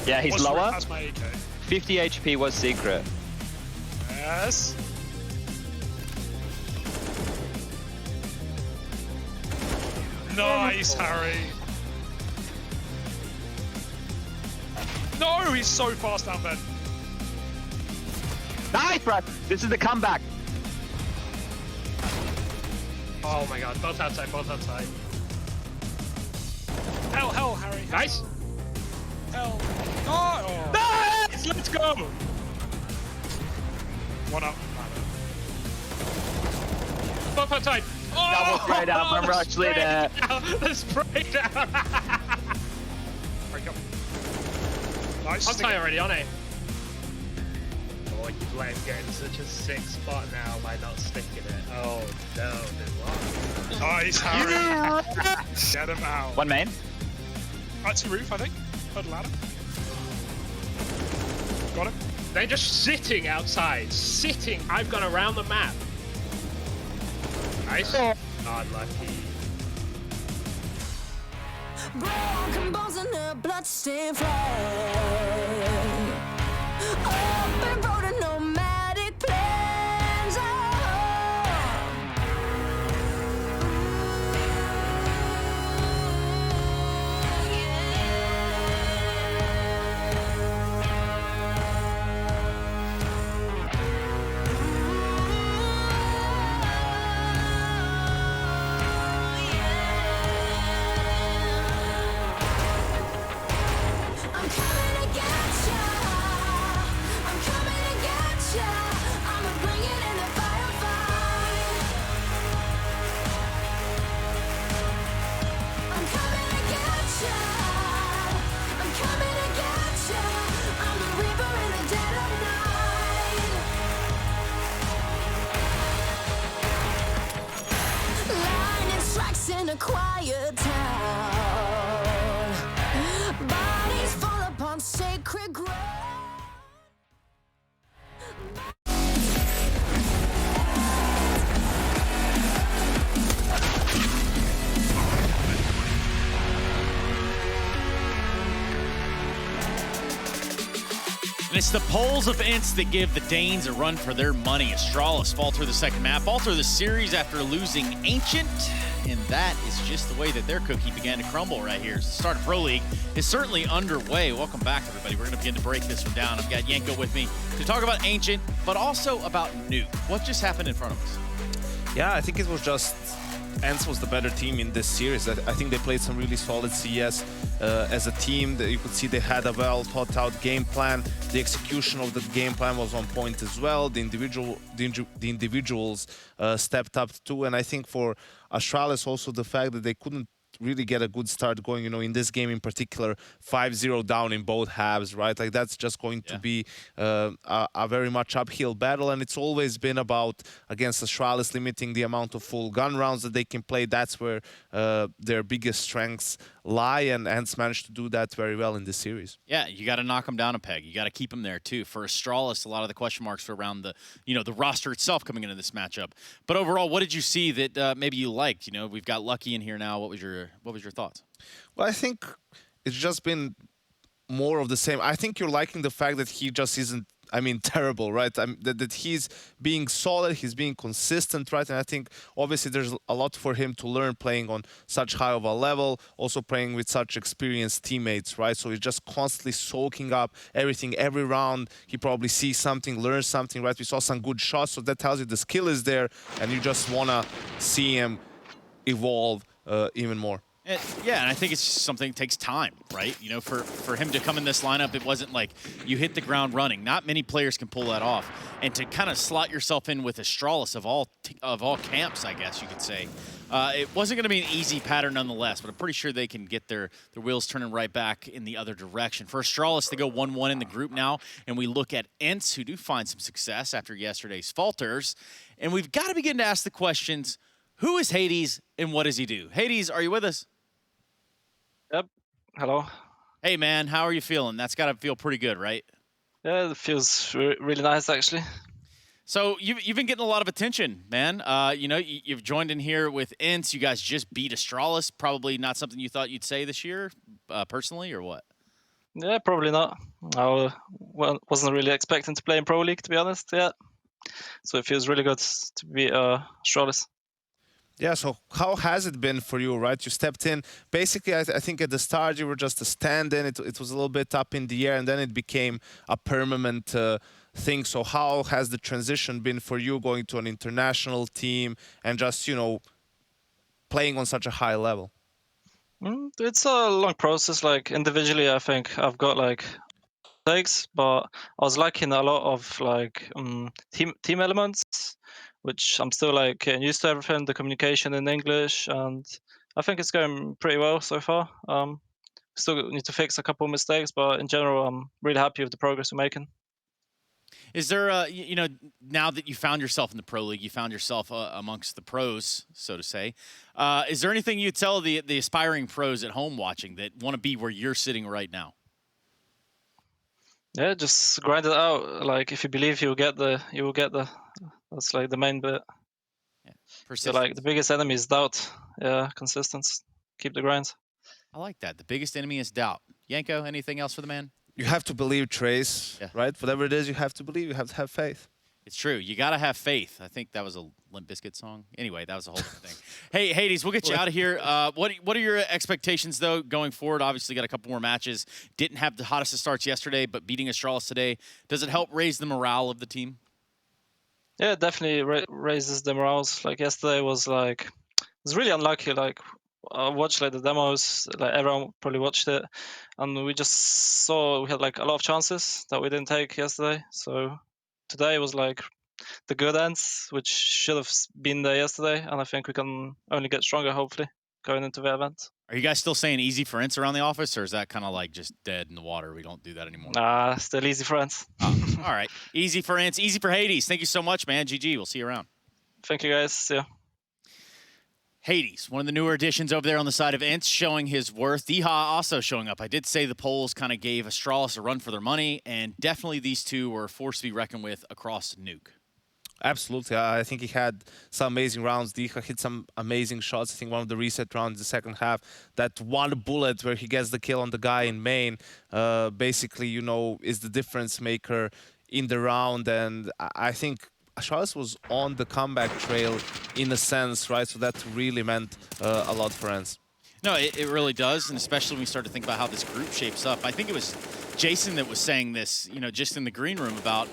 Yeah, he's lower. That's my AK. 50 HP was secret. Yes. Nice, Harry. No, he's so fast down there. Nice, bro. This is the comeback. Oh my god, both outside, both outside. Hell, hell, Harry. Nice. Hell. Oh. Nice! Let's go! 1 up. Both outside. Double spray down from Rush leader. The spray down. Nice. Outside already, on it. Oh, you let him get in such a sick spot now by not sticking it. Oh no, there's one. Nice, Harry. Get him out. 1 main. That's roof, I think. Heard a ladder. Got him. They're just sitting outside. Sitting. I've gone around the map. Nice. Unlucky. Broken bones and a bloodstained flag. Open road and nomadic plans. I'm coming to get ya. I'm coming to get ya. I'ma bring it in the firefight. I'm coming to get ya. I'm coming to get ya. I'm the reaper in the dead of night. Lightning strikes in a quiet town. Bodies fall upon sacred ground. And it's the polls of Ints that give the Danes a run for their money. Astralis fall through the second map, fall through the series after losing Ancient, and that is just the way that their cookie began to crumble right here. So the start of Pro League is certainly underway. Welcome back, everybody. We're going to begin to break this one down. I've got Yanko with me to talk about Ancient, but also about Nuke. What just happened in front of us? Yeah, I think it was just ENCE was the better team in this series. I think they played some really solid CS as a team. That you could see they had a well thought out game plan. The execution of the game plan was on point as well. The individuals stepped up too. And I think for Astralis also the fact that they couldn't really get a good start going, you know, in this game in particular, 5-0 down in both halves, right? Like that's just going to be a very much uphill battle, and it's always been about, against Astralis, limiting the amount of full gun rounds that they can play. That's where their biggest strengths lie, and ENCE managed to do that very well in this series. Yeah, you got to knock them down a peg. You got to keep them there too. For Astralis, a lot of the question marks were around the, the roster itself coming into this matchup. But overall, what did you see that maybe you liked? You know, we've got Lucky in here now. What was your thoughts? Well, I think it's just been more of the same. I think you're liking the fact that he just isn't, terrible, right? That he's being solid, he's being consistent, right? And I think obviously there's a lot for him to learn playing on such high of a level, also playing with such experienced teammates, right? So he's just constantly soaking up everything, every round. He probably sees something, learns something, right? We saw some good shots, so that tells you the skill is there, and you just want to see him evolve even more. Yeah, and I think it's just something that takes time, right? You know, for him to come in this lineup, it wasn't like you hit the ground running. Not many players can pull that off. And to kind of slot yourself in with Astralis of all camps, I guess you could say, it wasn't going to be an easy pattern nonetheless, but I'm pretty sure they can get their wheels turning right back in the other direction. For Astralis, they go 1-1 in the group now, and we look at ENCE, who do find some success after yesterday's falters. And we've got to begin to ask the questions, who is Hades and what does he do? Hades, are you with us? Yep. Hello. Hey, man. How are you feeling? That's got to feel pretty good, right? Yeah, it feels really nice, actually. So you've been getting a lot of attention, man. You've joined in here with ENCE. You guys just beat Astralis. Probably not something you thought you'd say this year, personally, or what? Yeah, probably not. I wasn't really expecting to play in Pro League, to be honest, yet. So it feels really good to be Astralis. Yeah, so how has it been for you, right? You stepped in. Basically, I think at the start you were just a stand-in. It was a little bit up in the air, and then it became a permanent thing. So how has the transition been for you going to an international team and just, playing on such a high level? It's a long process. Like, individually, I think I've got, mistakes, but I was lacking a lot of, team elements, which I'm still getting used to everything, the communication in English, and I think it's going pretty well so far. Still need to fix a couple of mistakes, but in general, I'm really happy with the progress we're making. Is there, now that you found yourself in the Pro League, you found yourself amongst the pros, so to say, is there anything you tell the aspiring pros at home watching that want to be where you're sitting right now? Yeah, just grind it out. Like, if you believe you will get there. That's the main bit. Yeah. So, the biggest enemy is doubt. Yeah, consistency. Keep the grind. I like that. The biggest enemy is doubt. Yanko, anything else for the man? You have to believe, Trace, right? Whatever it is, you have to believe. You have to have faith. It's true. You got to have faith. I think that was a Limp Bizkit song. Anyway, that was a whole different thing. Hey, Hades, we'll get you out of here. What are your expectations, though, going forward? Obviously, got a couple more matches. Didn't have the hottest of starts yesterday, but beating Astralis today. Does it help raise the morale of the team? Yeah, it definitely raises the morals. Like yesterday was really unlucky. Like I watched like the demos, like everyone probably watched it, and we just saw we had like a lot of chances that we didn't take yesterday. So today was like the good ends, which should have been there yesterday, and I think we can only get stronger hopefully going into the event. Are you guys still saying easy for Ints around the office, or is that kind of like just dead in the water? We don't do that anymore. Nah, still easy for Ints. All right, easy for Ints, easy for Hades. Thank you so much, man. GG. We'll see you around. Thank you, guys. See ya. Hades, one of the newer additions over there on the side of Ints, showing his worth. Deha also showing up. I did say the polls kind of gave Astralis a run for their money, and definitely these two were a force to be reckoned with across Nuke. Absolutely. I think he had some amazing rounds. Deha hit some amazing shots. I think one of the reset rounds in the second half, that one bullet where he gets the kill on the guy in main, basically, you know, is the difference maker in the round. And I think Astralis was on the comeback trail in a sense, right? So that really meant a lot for Ens. No, it really does, and especially when we start to think about how this group shapes up. I think it was Jason that was saying this, you know, just in the green room about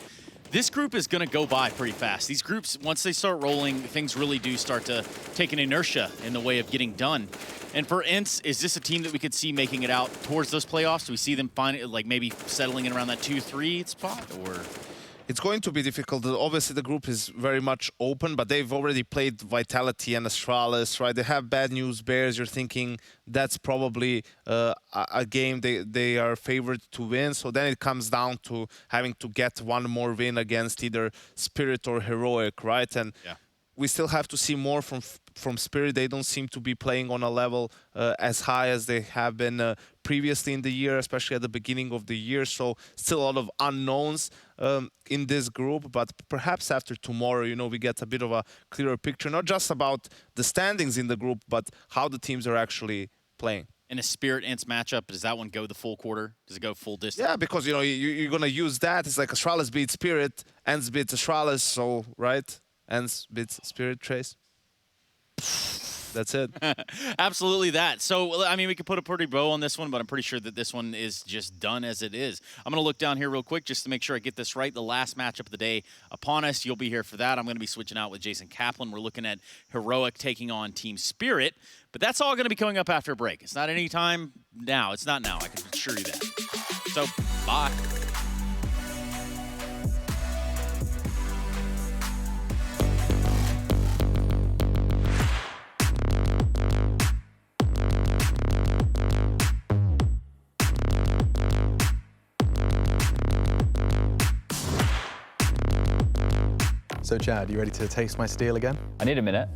this group is going to go by pretty fast. These groups, once they start rolling, things really do start to take an inertia in the way of getting done. And for Ints, is this a team that we could see making it out towards those playoffs? Do we see them like maybe settling in around that 2-3 spot, or? It's going to be difficult. Obviously, the group is very much open, but they've already played Vitality and Astralis, right? They have Bad News Bears. You're thinking that's probably a game they are favored to win. So then it comes down to having to get one more win against either Spirit or Heroic, right? And we still have to see more from Spirit. They don't seem to be playing on a level as high as they have been previously in the year, especially at the beginning of the year. So still a lot of unknowns in this group, but perhaps after tomorrow, you know, we get a bit of a clearer picture, not just about the standings in the group, but how the teams are actually playing. In a Spirit Ints matchup, does that one go the full quarter? Does it go full distance? Yeah, because, you know, you're going to use that. It's like Astralis beats Spirit, Ens beats Astralis, so, right? Ens beats Spirit, Trace. That's it. Absolutely that. So, I mean, we could put a pretty bow on this one, but I'm pretty sure that this one is just done as it is. I'm going to look down here real quick just to make sure I get this right. The last matchup of the day upon us. You'll be here for that. I'm going to be switching out with Jason Kaplan. We're looking at Heroic taking on Team Spirit, but that's all going to be coming up after a break. It's not any time now. It's not now. I can assure you that. So, bye. So Chad, you ready to taste my steel again? I need a minute.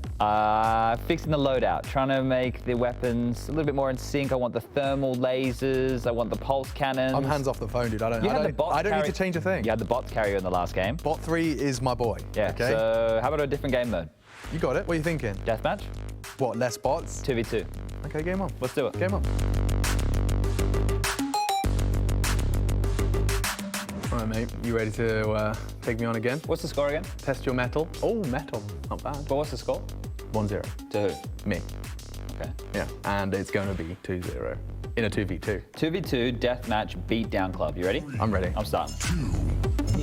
Fixing the loadout, trying to make the weapons a little bit more in sync. I want the thermal lasers, I want the pulse cannons. I'm hands off the phone, dude. I don't need to change a thing. You had the bots carrier in the last game. Bot 3 is my boy. Yeah, okay? So how about a different game mode? You got it. What are you thinking? Deathmatch? What, less bots? 2v2. Okay, game on. Let's do it. Game on. All right, mate. You ready to take me on again? What's the score again? Test your metal. Oh, metal. Not bad. But what's the score? 1-0. To who? Me. Okay. Yeah, and it's going to be 2-0 in a 2v2. 2v2 deathmatch beatdown club. You ready? I'm ready. I'm starting. 2,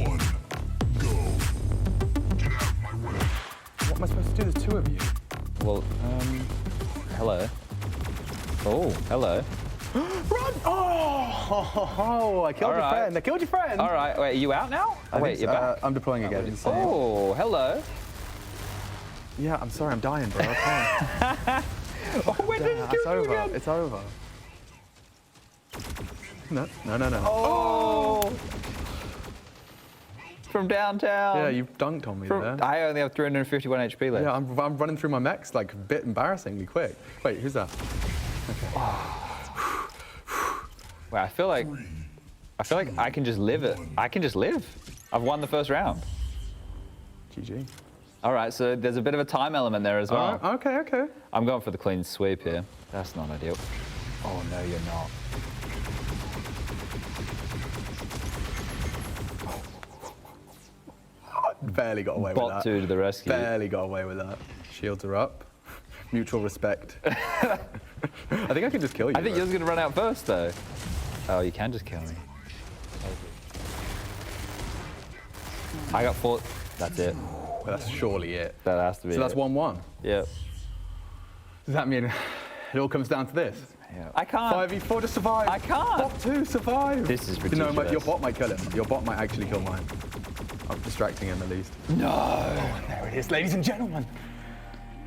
1, go. Get out of my way. What am I supposed to do? There's two of you. Well, hello. Oh, hello. Run! Oh, I killed your friend. I killed your friend. All right, wait, are you out now? Oh, wait, you're back. I'm deploying again. Oh, hello. Yeah, I'm sorry, I'm dying, bro. I can't. Oh, when did you kill you again? It's over. No. Oh! From downtown. Yeah, you dunked on me there. I only have 351 HP left. Yeah, I'm running through my mechs like a bit embarrassingly quick. Wait, who's that? Okay. Wow, I feel like I can just live it. I can just live. I've won the first round. GG. All right, so there's a bit of a time element there as well. Okay. I'm going for the clean sweep here. That's not ideal. Oh, no, you're not. Barely got away with that. Bot 2 to the rescue. Barely got away with that. Shields are up. Mutual respect. I think I can just kill you. I think you're going to run out first, though. Oh, you can just kill me. I got 4. That's it. Well, that's surely it. That has to be So that's 1-1. Yep. Does that mean it all comes down to this? Yeah. I can't. 5v4 to survive. I can't. Bot 2, survive. This is ridiculous. No, your bot might kill him. Your bot might actually kill mine. I'm distracting him at least. No. Oh, there it is, ladies and gentlemen.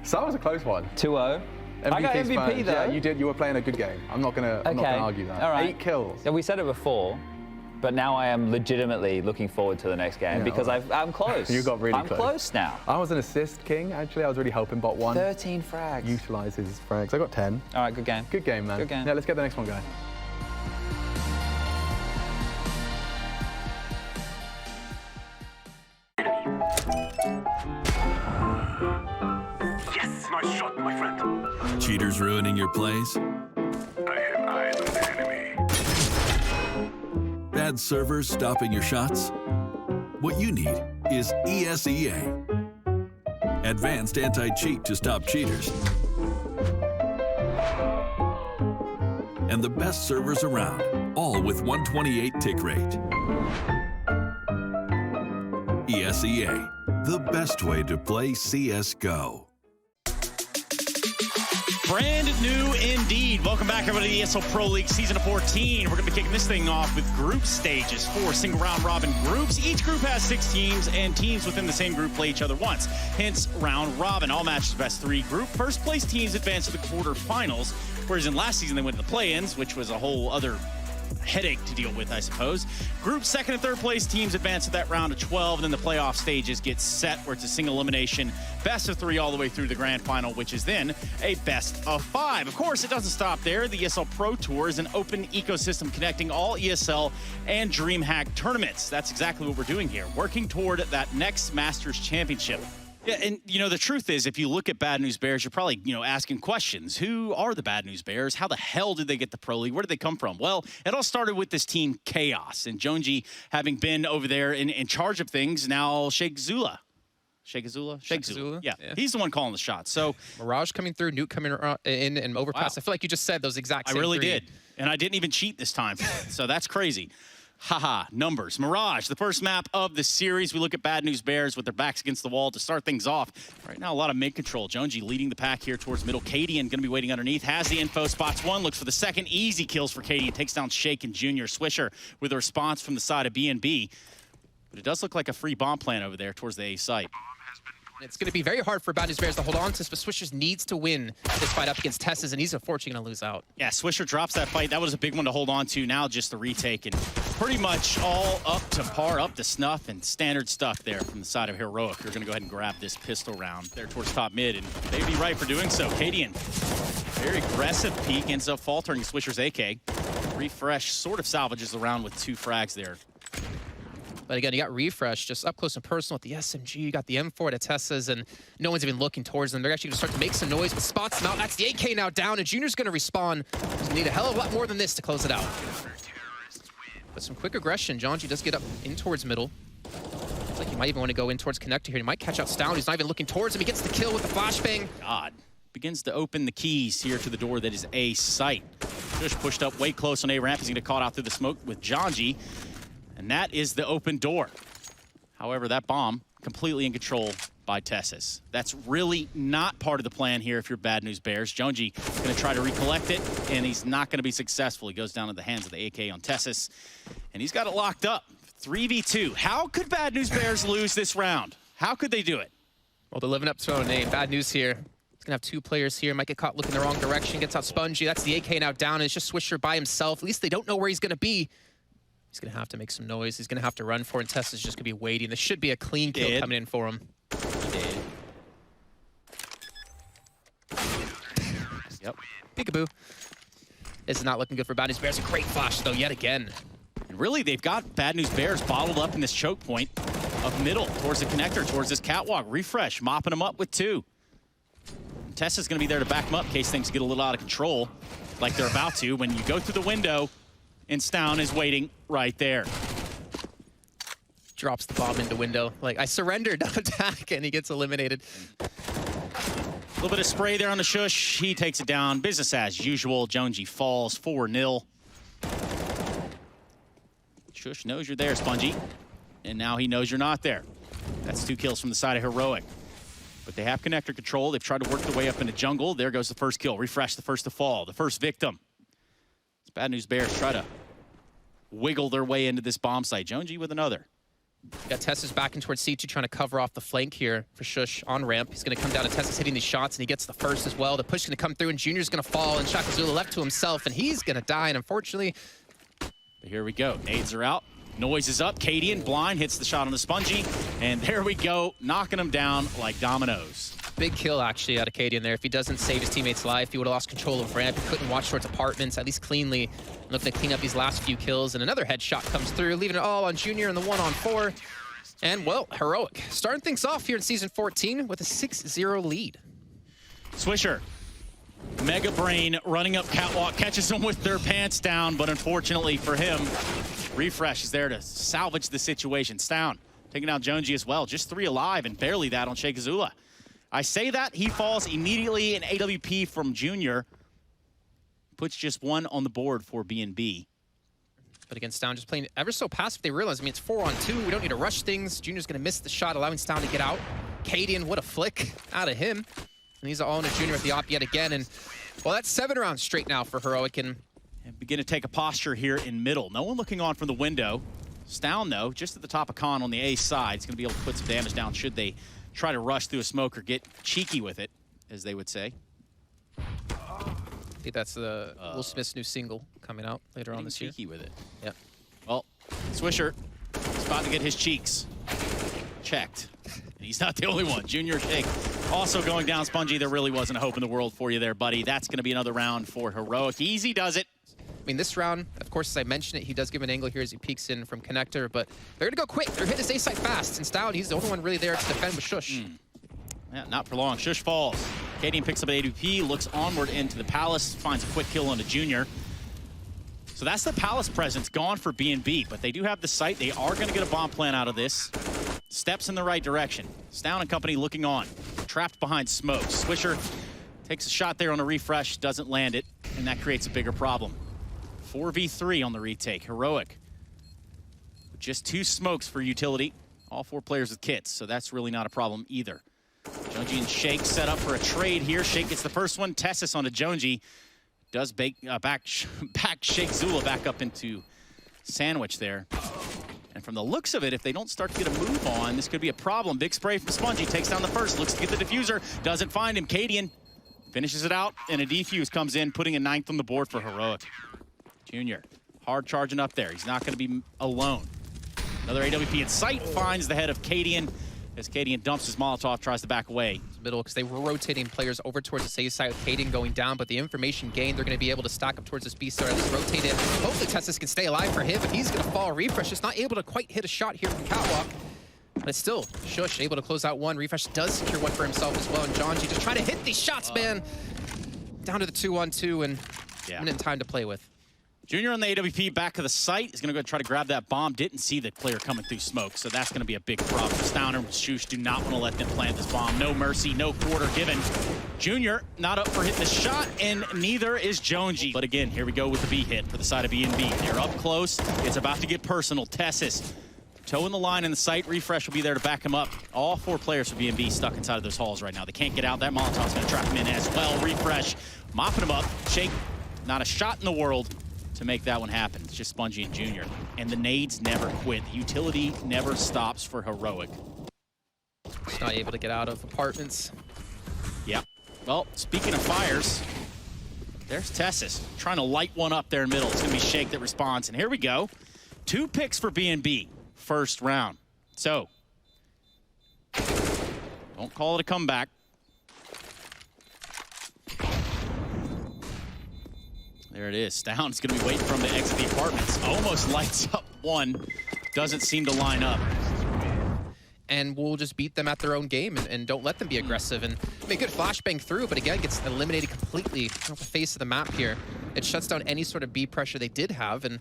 So that was a close one. 2-0. I got MVP fans. though. Yeah, you did. You were playing a good game. I'm not gonna argue that. All right. 8 kills. Yeah, we said it before, but now I am legitimately looking forward to the next game because I'm close. You got really close. I'm close now. I was an assist king, actually. I was really hoping bot 1. 13 frags. Utilize his frags. I got 10. All right, good game. Good game, man. Good game. Yeah, let's get the next one going. Yes, nice shot, my friend. Cheaters ruining your plays? I have eyes on the enemy. Bad servers stopping your shots? What you need is ESEA. Advanced anti-cheat to stop cheaters. And the best servers around, all with 128 tick rate. ESEA, the best way to play CSGO. Brand new indeed. Welcome back, everybody, to the ESL Pro League Season 14. We're going to be kicking this thing off with group stages, 4 single round robin groups. Each group has 6 teams, and teams within the same group play each other once. Hence, round robin. All matches best 3 group. First place teams advance to the quarterfinals, whereas in last season they went to the play-ins, which was a whole other headache to deal with, I suppose. Group 2nd and 3rd place teams advance to that round of 12, and then the playoff stages get set where it's a single elimination, best of 3 all the way through the grand final, which is then a best of 5. Of course, it doesn't stop there. The ESL Pro Tour is an open ecosystem connecting all ESL and DreamHack tournaments. That's exactly what we're doing here, working toward that next Masters Championship. Yeah, and the truth is, if you look at Bad News Bears, you're probably, asking questions. Who are the Bad News Bears? How the hell did they get the Pro League? Where did they come from? Well, it all started with this team, Chaos, and Jonesy having been over there in charge of things, now Sheikh Zula. Yeah, he's the one calling the shots. So Mirage coming through, Nuke coming in, and Overpass. Wow. I feel like you just said those exact same I really 3. did, and I didn't even cheat this time, so that's crazy. Haha, numbers. Mirage, the first map of the series. We look at Bad News Bears with their backs against the wall to start things off. Right now, a lot of mid control. Jonesy leading the pack here towards middle. Cadian going to be waiting underneath. Has the info. Spots 1. Looks for the second. Easy kills for Cadian. Takes down Shake and Junior. Swisher with a response from the side of BNB. But it does look like a free bomb plant over there towards the A site. It's going to be very hard for Bad News Bears to hold on to this, but Swishers needs to win this fight up against Tess's, and he's unfortunately going to lose out. Yeah, Swisher drops that fight. That was a big one to hold on to. Now just the retake, and pretty much all up to par, up to snuff, and standard stuff there from the side of Heroic. You're going to go ahead and grab this pistol round there towards top mid, and they'd be right for doing so. Cadian, very aggressive peek, ends up faltering Swisher's AK. Refresh sort of salvages the round with 2 frags there. But again, you got Refresh just up close and personal with the SMG. You got the M4 at Tessa's, and no one's even looking towards them. They're actually going to start to make some noise, but spots them out. That's the AK now down, and Junior's going to respawn. He's going to need a hell of a lot more than this to close it out. But some quick aggression. Jonji does get up in towards middle. Looks like he might even want to go in towards Connector here. He might catch out Stout. He's not even looking towards him. He gets the kill with the flashbang. God. Begins to open the keys here to the door that is A site. Just pushed up way close on A ramp. He's going to get caught out through the smoke with Jonji. And that is the open door. However, that bomb completely in control by Tessis. That's really not part of the plan here if you're Bad News Bears. Jonji going to try to recollect it, and he's not going to be successful. He goes down to the hands of the AK on Tessis, and he's got it locked up. 3v2. How could Bad News Bears lose this round? How could they do it? Well, they're living up to their own name. Bad News here. He's going to have 2 players here. Might get caught looking the wrong direction. Gets out Spongy. That's the AK now down, and it's just Swisher by himself. At least they don't know where he's going to be. He's going to have to make some noise. He's going to have to run for it, and Tessa's just going to be waiting. This should be a clean kill coming in for him. Yep. Peekaboo. This is not looking good for Bad News Bears. A great flash, though, yet again. And really, they've got Bad News Bears bottled up in this choke point of middle, towards the connector, towards this catwalk. Refresh, mopping them up with 2. Tessa's going to be there to back him up in case things get a little out of control, like they're about to. When you go through the window, and Stown is waiting right there. Drops the bomb into window. Like, I surrendered, don't attack, and he gets eliminated. A little bit of spray there on the Shush. He takes it down. Business as usual. Jonesy falls 4-0. Shush knows you're there, Spongy. And now he knows you're not there. That's 2 kills from the side of Heroic. But they have connector control. They've tried to work their way up into jungle. There goes the first kill. Refresh, the first to fall. The first victim. It's Bad News Bears try to wiggle their way into this bomb site. Jonesy with another. Got Tessa's backing towards C2, trying to cover off the flank here for Shush on ramp. He's going to come down to Tessa's hitting these shots, and he gets the first as well. The push is going to come through, and Junior's going to fall, and Shakazula left to himself, and he's going to die, and unfortunately... But here we go. Nades are out. Noise is up. Cadian, blind, hits the shot on the Spongy, and there we go, knocking him down like dominoes. Big kill, actually, out of Cadian there. If he doesn't save his teammate's life, he would have lost control of ramp. He couldn't watch towards apartments, at least cleanly. Looking to clean up these last few kills, and another headshot comes through, leaving it all on Junior in the 1-on-4. And, well, Heroic starting things off here in Season 14 with a 6-0 lead. Swisher, Mega Brain running up catwalk, catches them with their pants down, but unfortunately for him, Refresh is there to salvage the situation. Stown taking out Jonesy as well, just 3 alive and barely that on Shakazula. I say that, he falls immediately, an AWP from Junior. Puts just 1 on the board for BNB. But again, Stown just playing ever so passive. They realize, I mean, it's 4-on-2. We don't need to rush things. Junior's going to miss the shot, allowing Stown to get out. Cadian, what a flick out of him. And he's all in a Junior at the op yet again. And, well, that's 7 rounds straight now for Heroic. And begin to take a posture here in middle. No one looking on from the window. Stown, though, just at the top of Con on the A side. He's going to be able to put some damage down should they try to rush through a smoke or get cheeky with it, as they would say. I think that's the Will Smith's new single coming out later on this year. Cheeky with it. Yep. Well, Swisher is about to get his cheeks checked. And he's not the only one. Junior Shake also going down. Spongy, there really wasn't a hope in the world for you there, buddy. That's going to be another round for Heroic. Easy does it. I mean, this round, of course, as I mentioned it, he does give an angle here as he peeks in from connector, but they're going to go quick. They're hitting his A site fast. And Stoud, he's the only one really there to defend with Shush. Yeah, not for long. Shush falls. Cadian picks up an AWP, looks onward into the Palace, finds a quick kill on a Junior. So that's the Palace presence gone for BNB, but they do have the site. They are going to get a bomb plan out of this. Steps in the right direction. Stown and company looking on. Trapped behind smoke. Swisher takes a shot there on a refresh, doesn't land it, and that creates a bigger problem. 4v3 on the retake. Heroic. Just 2 smokes for utility. All 4 players with kits, so that's really not a problem either. Jonesy and Shake set up for a trade here. Shake gets the first one. Tessis on to Jonesy. Does back Shake Zula back up into sandwich there. And from the looks of it, if they don't start to get a move on, this could be a problem. Big spray from Spongy. Takes down the first. Looks to get the diffuser. Doesn't find him. Cadian finishes it out. And a defuse comes in, putting a 9th on the board for Heroic. Junior, hard charging up there. He's not going to be alone. Another AWP in sight. Finds the head of Cadian. As Cadian dumps his Molotov, tries to back away. Middle, because they were rotating players over towards the safe side with Cadian going down, but the information gained, they're going to be able to stack up towards this beast, or at least rotate it. Hopefully Tessis can stay alive for him, but he's going to fall. Refresh is not able to quite hit a shot here from Catwalk. But it's still Shush able to close out one. Refresh does secure one for himself as well, and Jonji just trying to hit these shots, man. Down to the 2-on-2 and minute time to play with. Junior on the AWP back of the site is going to go try to grab that bomb. Didn't see the player coming through smoke, so that's going to be a big problem. Stowner and Shush do not want to let them plant this bomb. No mercy, no quarter given. Junior not up for hitting the shot, and neither is Jonesy. But again, here we go with the B hit for the side of BNB. They're up close. It's about to get personal. Tessis toeing the line in the site. Refresh will be there to back him up. All 4 players for BNB stuck inside of those halls right now. They can't get out. That Molotov's going to trap him in as well. Refresh mopping him up. Shake, not a shot in the world to make that one happen. It's just Spongy and Junior. And the nades never quit. The utility never stops for Heroic. Just not able to get out of apartments. Yep. Well, speaking of fires, there's Tessis trying to light one up there in middle. It's going to be Shake that responds. And here we go. 2 picks for BNB. First round. So, don't call it a comeback. There it is. Stown's going to be waiting for him to exit the apartments. Almost lights up one. Doesn't seem to line up. and we'll just beat them at their own game and don't let them be aggressive. And I mean, good flashbang through, but again, gets eliminated completely off the face of the map here. It shuts down any sort of B pressure they did have, and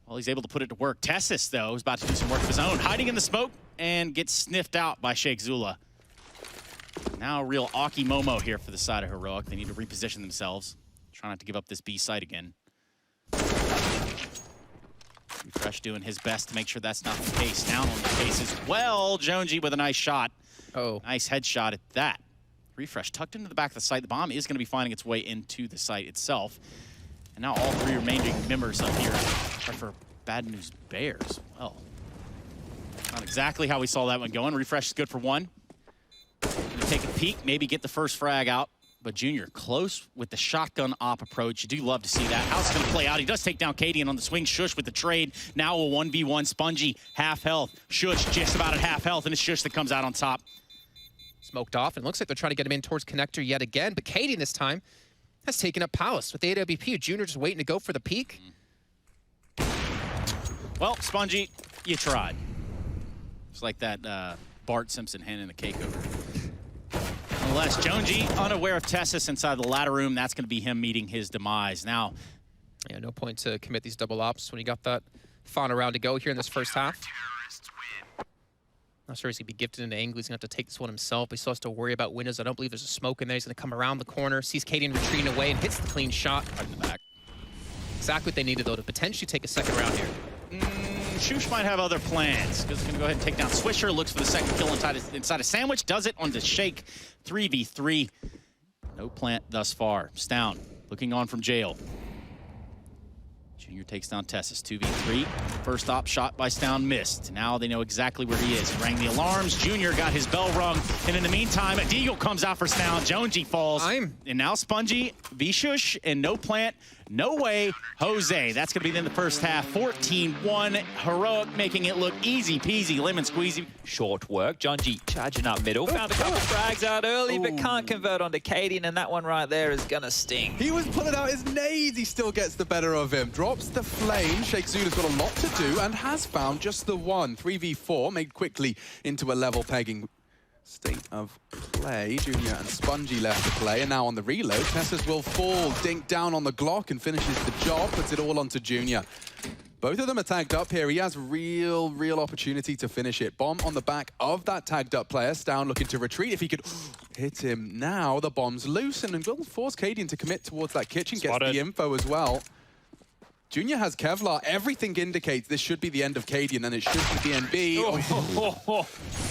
well, he's able to put it to work. Tessus, though, is about to do some work of his own, hiding in the smoke and gets sniffed out by Sheikh Zula. Now a real Aki Momo here for the side of Heroic. They need to reposition themselves. Try not to give up this B site again. Refresh doing his best to make sure that's not the case. Down on the case as well. Jonesy with a nice shot. Oh. Nice headshot at that. Refresh tucked into the back of the site. The bomb is going to be finding its way into the site itself. And now all three remaining members up here are for Bad News Bears. Well, not exactly how we saw that one going. Refresh is good for one. Gonna take a peek, maybe get the first frag out. But Junior close with the shotgun op approach. You do love to see that. How's it going to play out? He does take down Cadian on the swing. Shush with the trade. Now a 1v1. Spongy, half health. Shush just about at half health, and it's Shush that comes out on top. Smoked off, and it looks like they're trying to get him in towards Connector yet again. But Cadian this time has taken up Palace with the AWP. Junior just waiting to go for the peak. Well, Spongy, you tried. It's like that Bart Simpson handing the cake over. Nonetheless, Jonesy unaware of Tessus inside the ladder room. That's going to be him meeting his demise. Now, yeah, no point to commit these double ops when you got that final round to go here in this first half. Not sure he's going to be gifted into angle. He's going to have to take this one himself. He still has to worry about windows. I don't believe there's a smoke in there. He's going to come around the corner, sees Cadian retreating away, and hits the clean shot right in the back. Exactly what they needed, though, to potentially take a second round here. Shush might have other plans. He's going to go ahead and take down Swisher. Looks for the second kill inside a sandwich. Does it on the Shake. 3v3. No plant thus far. Stown looking on from jail. Junior takes down Tessus. 2v3. First op shot by Stown missed. Now they know exactly where he is. He rang the alarms. Junior got his bell rung. And in the meantime, Deagle comes out for Stown. Jonesy falls. And now Spongy, V-Shush, and no plant. No way, Jose. That's going to be in the first half. 14-1. Heroic making it look easy peasy, lemon squeezy. Short work. Jonji charging up middle. Found a couple frags out early, but can't convert onto Cadian, and that one right there is going to sting. He was pulling out his nades. He still gets the better of him. Drops the flame. Sheikh Zula's got a lot to do and has found just the one. 3v4 made quickly into a level pegging state of play. Junior and Spongy left to play, and now on the reload, Tessus will fall, dink down on the Glock and finishes the job, puts it all onto Junior. Both of them are tagged up here. He has real opportunity to finish it. Bomb on the back of that tagged up player. Stown looking to retreat. If he could hit him now, the bomb's loose and will force Cadian to commit towards that kitchen. Spotted. Gets the info as well. Junior has Kevlar. Everything indicates this should be the end of Cadian, and it should be DNB.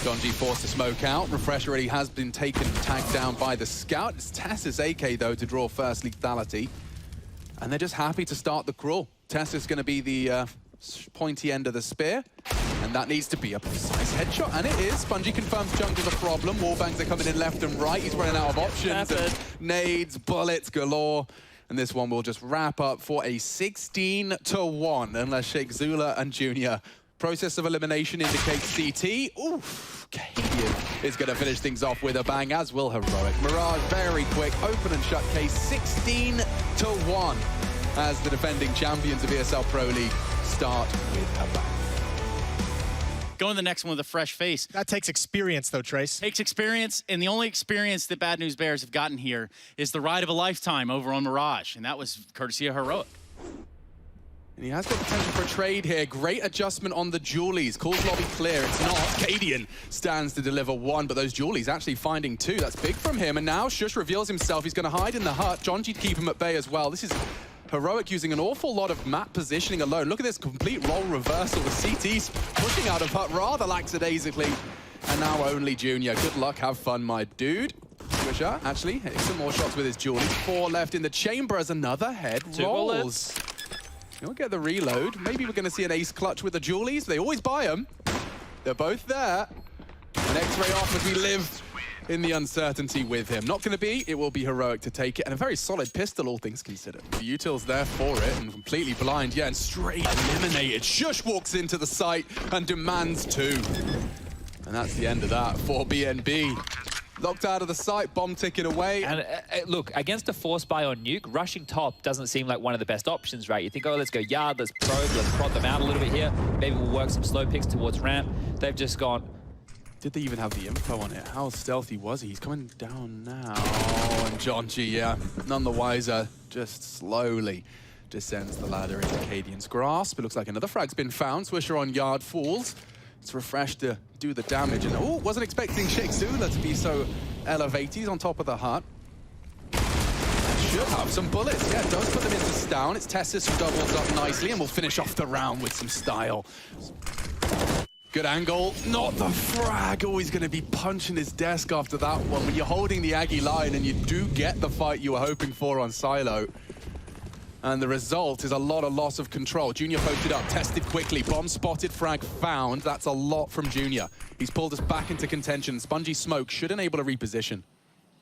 Donji forced to smoke out. Refresh already has been taken and tagged down by the scout. It's Tessus AK, though, to draw first lethality. And they're just happy to start the crawl. Tessus is going to be the pointy end of the spear. And that needs to be a precise headshot. And it is. Spongy confirms jungle's a problem. Wallbangs are coming in left and right. He's running out of options. And nades, bullets galore. And this one will just wrap up for a 16-1, unless Sheikh Zula and Junior. Process of elimination indicates CT. Oof, Cadian is going to finish things off with a bang, as will Heroic. Mirage, very quick, open and shut case, 16-1, as the defending champions of ESL Pro League start with a bang. Going to the next one with a fresh face. That takes experience, though, Trace. Takes experience, and the only experience that Bad News Bears have gotten here is the ride of a lifetime over on Mirage, and that was courtesy of Heroic. And he has got potential for a trade here. Great adjustment on the Julies. Calls lobby clear. It's not. Cadian stands to deliver one, but those Julies actually finding two. That's big from him. And now Shush reveals himself. He's going to hide in the hut. Jonji to keep him at bay as well. This is Heroic using an awful lot of map positioning alone. Look at this complete role reversal with CTs pushing out of hut rather lackadaisically. And now only Junior. Good luck, have fun, my dude. Swisher actually hitting some more shots with his Julie. 4 left in the chamber as another head rolls. He'll get the reload. Maybe we're going to see an ace clutch with the Julies. They always buy them. They're both there. An X-ray off as we live in the uncertainty with him. Not going to be. It will be Heroic to take it. And a very solid pistol, all things considered. The util's there for it and completely blind. Yeah, and straight eliminated. Shush walks into the site and demands 2. And that's the end of that for BNB. Locked out of the site, bomb ticking away. And look, against a force buy on Nuke, rushing top doesn't seem like one of the best options, right? You think, oh, let's go yard, let's probe, let's prod them out a little bit here. Maybe we'll work some slow picks towards ramp. They've just gone Did they even have the info on it? How stealthy was he? He's coming down now. And John G, yeah, none the wiser, just slowly descends the ladder into Cadian's grasp. It looks like another frag's been found. Swisher on yard falls. It's refreshed to do the damage. And oh, wasn't expecting Sheikh Zula to be so elevated. He's on top of the hut. Should have some bullets. Yeah, it does put them into stun. It's Tessus who doubles up nicely and will finish off the round with some style. Good angle. Not the frag. Always going to be punching his desk after that one. When you're holding the Aggie line and you do get the fight you were hoping for on Silo. And the result is a lot of loss of control. Junior poked it up, tested quickly. Bomb spotted, frag found. That's a lot from Junior. He's pulled us back into contention. Spongy Smoke should enable a reposition.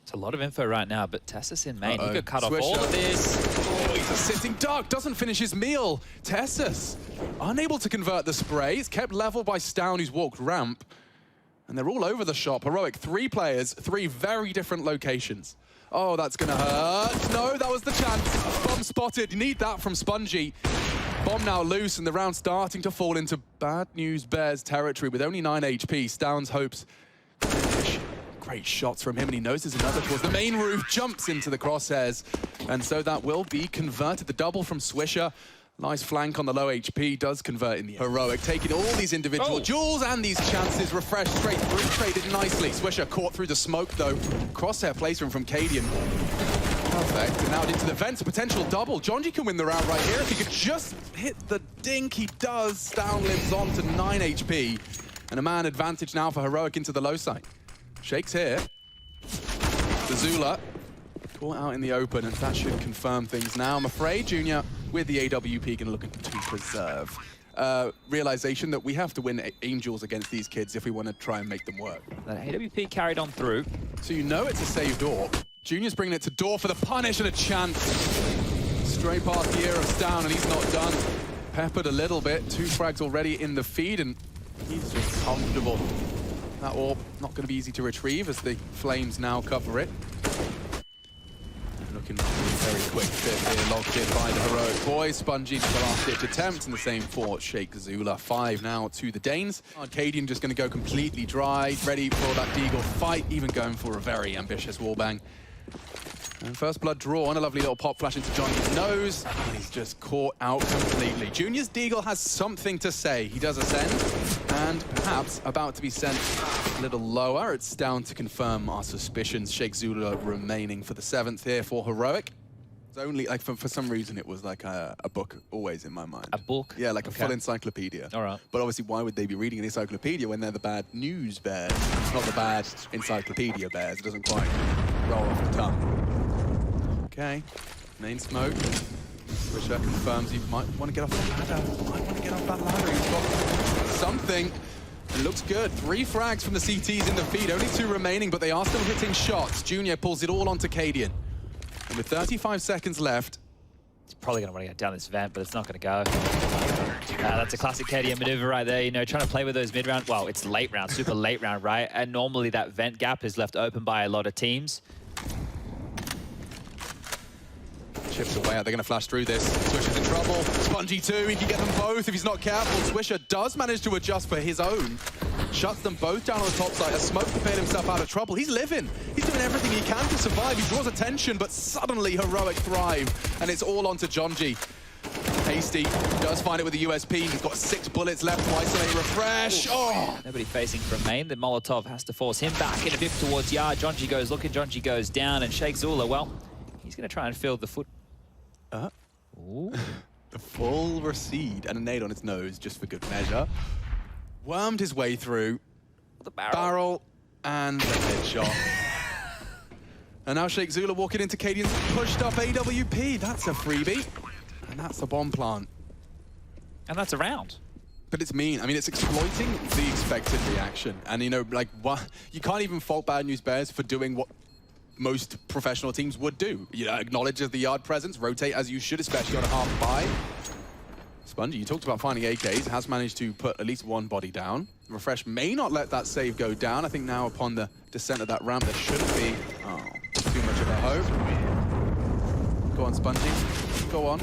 It's a lot of info right now, but Tessus in main. He could cut off Swisher. all of this. Oh, he's a sitting duck. Doesn't finish his meal. Tessus, unable to convert the spray. It's kept level by Stown, who's walked ramp. And they're all over the shop. Heroic, 3 players, 3 very different locations. Oh, that's gonna hurt. No, that was the chance. Bomb spotted. You need that from Spongy. Bomb now loose, and the round starting to fall into bad news Bears territory with only 9 HP. Stown's hopes. Great shots from him, and he knows there's another towards the main roof. Jumps into the crosshairs, and so that will be converted. The double from Swisher. Nice flank on the low HP, does convert in the Heroic, taking all these individual duels and these chances, refreshed straight through, traded nicely. Swisher caught through the smoke though. Crosshair placement from Cadian. Perfect, and now into the vents, a potential double. Jonji can win the round right here. If he could just hit the dink, he does. Down lives on to 9 HP. And a man advantage now for Heroic into the low side. Shakes here. The Zula. Caught out in the open, and that should confirm things now. I'm afraid Junior, with the AWP, going to look to preserve. Realization that we have to win Angels against these kids if we want to try and make them work. That AWP carried on through. So you know it's a saved door. Junior's bringing it to door for the punish and a chance. Straight past the ear of Stown, and he's not done. Peppered a little bit. 2 frags already in the feed, and he's just comfortable. That orb not going to be easy to retrieve as the flames now cover it. Looking very quick fit here, logged in by the Heroic boys. Spongy to the last-ditch attempt, and the same for Sheikh Zula. 5 now to the Danes. Arcadian just going to go completely dry, ready for that Deagle fight, even going for a very ambitious wallbang. And first blood drawn, a lovely little pop flash into Johnny's nose, and he's just caught out completely. Junior's Deagle has something to say. He does ascend, and perhaps about to be sent a little lower. It's down to confirm our suspicions. Sheikh Zula remaining for the 7th here for Heroic. It's only, like, for some reason, it was like a book always in my mind. A book? Yeah, like a full encyclopedia. All right. But obviously, why would they be reading an encyclopedia when they're the bad news bears, not the bad encyclopedia bears? It doesn't quite roll off the tongue. Okay, main smoke. Swisher confirms he might want to get off that ladder. He's got something. It looks good. 3 frags from the CTs in the feed. Only 2 remaining, but they are still hitting shots. Junior pulls it all onto Cadian. And with 35 seconds left... He's probably going to want to get down this vent, but it's not going to go. That's a classic Cadian maneuver right there. You know, trying to play with those mid-round... Well, it's late round, super late round, right? And normally that vent gap is left open by a lot of teams. Chips away. They're going to flash through this. Swisher's in trouble. Spongy too. He can get them both if he's not careful. Swisher does manage to adjust for his own. Shuts them both down on the top side. A smoke to bail himself out of trouble. He's living. He's doing everything he can to survive. He draws attention, but suddenly Heroic thrive. And it's all onto Jonji. Hasty does find it with the USP. He's got 6 bullets left to isolate, refresh. Oh! Nobody facing from main. The Molotov has to force him back in a bit towards yard. Jonji goes looking. Jonji goes down. And Sheikh Zula, well, he's going to try and fill the foot. Ooh. The full recede and a nade on its nose just for good measure. Wormed his way through. The barrel. And the headshot. And now Sheikh Zula walking into Cadian's pushed up AWP. That's a freebie. And that's a bomb plant. And that's a round. But it's mean. I mean, it's exploiting the expected reaction. And, you know, like, you can't even fault Bad News Bears for doing what most professional teams would do. You know, acknowledge the yard presence, rotate as you should, especially on a half buy. Spongy, you talked about finding AKs, has managed to put at least 1 body down. Refresh may not let that save go down. I think now upon the descent of that ramp, there shouldn't be too much of a hope. Go on, Spongy. Go on.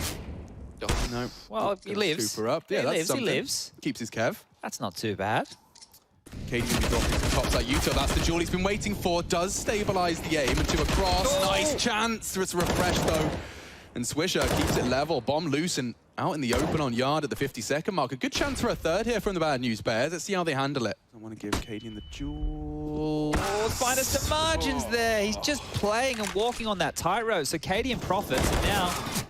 No. Well, he lives. Super up. Yeah, he that's lives. something. He lives. Keeps his Kev. That's not too bad. Katie's going to be dropping to the top side. Yuto, that's the duel he's been waiting for. Does stabilize the aim into a cross. Nice chance. It's refreshed though. And Swisher keeps it level. Bomb loose and out in the open on yard at the 50-second mark. A good chance for a third here from the Bad News Bears. Let's see how they handle it. I want to give Katie the duel. Oh, finest of margins there. He's just playing and walking on that tightrope. So Katie in profits. And now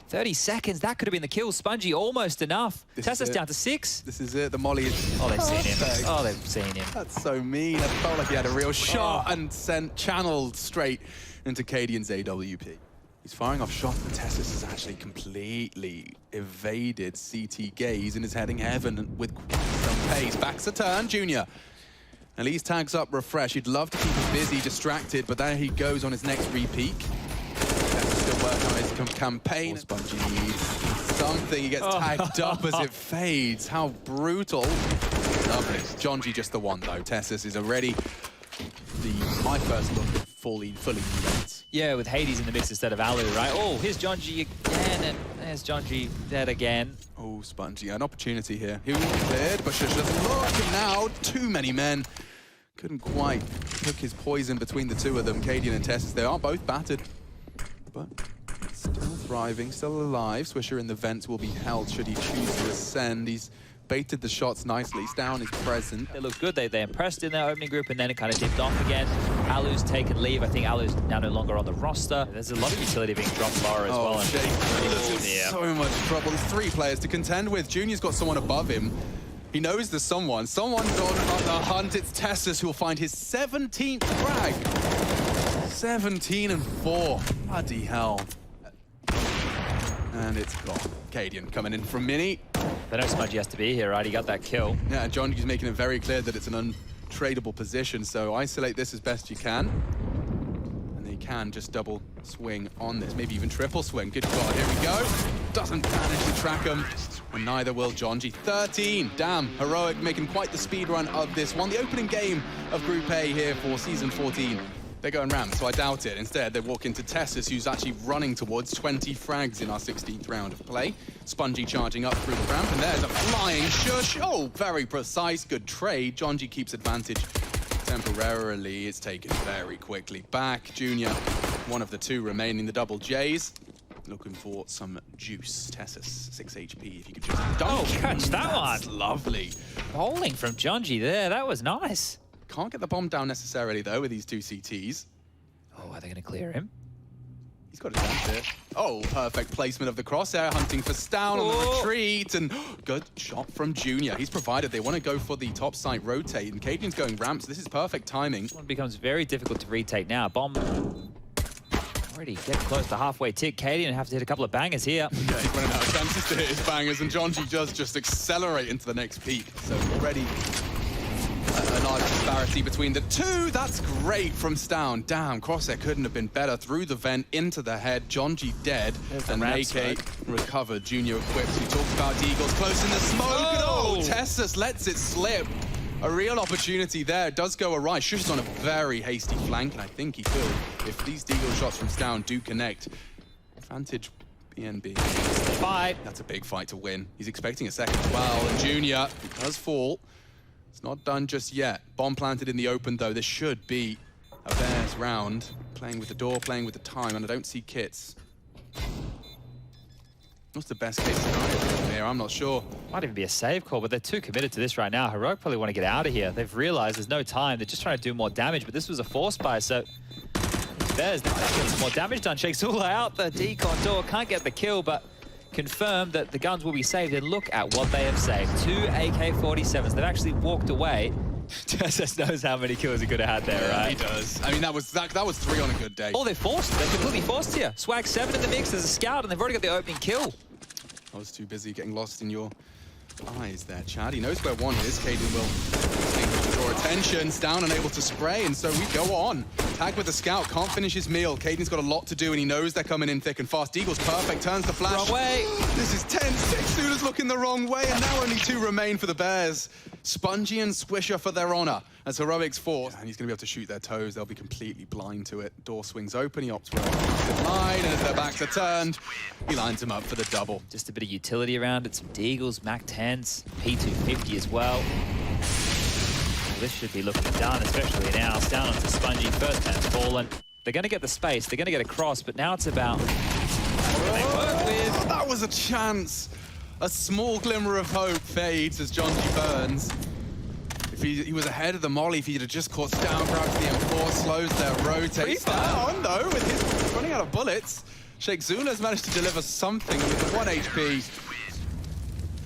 30 seconds. That could have been the kill. Spongy almost enough. Tessa's down to 6. This is it. The molly is... Oh, they've seen him. Oh, they've seen him. That's so mean. I felt like he had a real shot and channeled straight into Cadian's AWP. He's firing off shots, but Tessus has actually completely evaded CT gaze and is heading heaven with some pace. Backs a turn, Junior. At least tags up Refresh. He'd love to keep him busy, distracted, but there he goes on his next re-peak. Tessus still working on his campaign. Spongy needs something. He gets tagged up as it fades. How brutal. Lovely. Jonji just the one, though. Tessus is already my first look at fully events. Yeah, with Hades in the mix instead of Alu, right? Oh, here's Jonji again, and there's Jonji dead again. Oh, Spongy, an opportunity here. He will be cleared, but Shush doesn't look, and now too many men. Couldn't quite hook his poison between the two of them, Cadian and Tessus. They are both battered, but still thriving, still alive. Swisher in the vents will be held should he choose to ascend. He's baited the shots nicely. Down is present. They look good. They impressed in their opening group, and then it kind of dipped off again. Alu's taken leave. I think Alu's now no longer on the roster. There's a lot of utility being dropped lower as well. Jake is in so much trouble. There's 3 players to contend with. Junior's got someone above him. He knows there's someone. Someone's on the hunt. It's Tessus who will find his 17th frag. 17 and 4. Bloody hell. And it's gone. Cadian coming in from Mini. They know Smudgy has to be here, right? He got that kill. Yeah, Jonji's making it very clear that it's an untradeable position, so isolate this as best you can. And they can just double swing on this, maybe even triple swing. Good God, here we go. Doesn't manage to track him, and neither will Jonji. 13, damn, Heroic making quite the speed run of this one. The opening game of Group A here for Season 14. They're going ramp, so I doubt it. Instead, they walk into Tessus, who's actually running towards 20 frags in our 16th round of play. Spongy charging up through the ramp, and there's a flying Shush. Oh, very precise, good trade. Jonji keeps advantage temporarily. It's taken very quickly back. Junior, one of the 2 remaining, the double J's. Looking for some juice. Tessus, 6 HP, if you could just dunk. Oh, catch that That's one. Lovely. Bowling from Jonji there. That was nice. Can't get the bomb down necessarily, though, with these 2 CTs. Oh, are they going to clear him? He's got a chance here. Oh, perfect placement of the crosshair, hunting for Stown on the retreat, and good shot from Junior. He's provided they want to go for the top site rotate, and Cadian's going ramp, so this is perfect timing. This one becomes very difficult to retake now. Bomb already getting close to halfway tick. Cadian have to hit a couple of bangers here. Yeah, he's running out of chances to hit his bangers, and Jonji does just accelerate into the next peak. So already a large disparity between the 2. That's great from Stown. Damn, Crosshair couldn't have been better. Through the vent, into the head. Jonji dead. And AK recovered. Junior equipped. We talked about Deagles close in the smoke. Oh, Tessus lets it slip. A real opportunity there. It does go awry. Shush is on a very hasty flank, and I think he could. If these Deagle shots from Stown do connect. Advantage BNB. Fight. That's a big fight to win. He's expecting a second as well. And Junior, he does fall. It's not done just yet. Bomb planted in the open, though. This should be a Bears round. Playing with the door, playing with the time, and I don't see kits. What's the best case scenario here? I'm not sure. Might even be a save call, but they're too committed to this right now. Heroic probably want to get out of here. They've realized there's no time. They're just trying to do more damage, but this was a force buy, so Bears, they might get some more damage done. Shakes all out the decon door. Can't get the kill, but confirmed that the guns will be saved, and look at what they have saved. 2 AK-47s. They've actually walked away. Tessus knows how many kills he could have had there, right? He does. I mean, that was 3 on a good day. Oh, they're forced. They're completely forced here. Swag 7 in the mix. There's a scout, and they've already got the opening kill. I was too busy getting lost in your eyes there, Chad. He knows where 1 is. Caden will draw attention. Down and able to spray, and so we go on. Tag with the scout, can't finish his meal. Caden's got a lot to do, and he knows they're coming in thick and fast. Deagle's perfect, turns the flash. Wrong way. This is tense. 6 Suitors looking the wrong way, and now only 2 remain for the Bears. Spongy and Swisher for their honor as Heroic's force. And he's going to be able to shoot their toes. They'll be completely blind to it. Door swings open. He opts for a line, and as their backs are turned, he lines him up for the double. Just a bit of utility around it. Some Deagles, Mac 10s, P250 as well. This should be looking done, especially now. It's down onto Spongy. First man's fallen. They're going to get the space. They're going to get across, but now it's about what they work with. That was a chance. A small glimmer of hope fades as John G burns. If he was ahead of the molly, if he'd have just caught down, grabs the M4, slows their rotate down, though, with his running out of bullets. Sheikh Zula's managed to deliver something with 1 HP.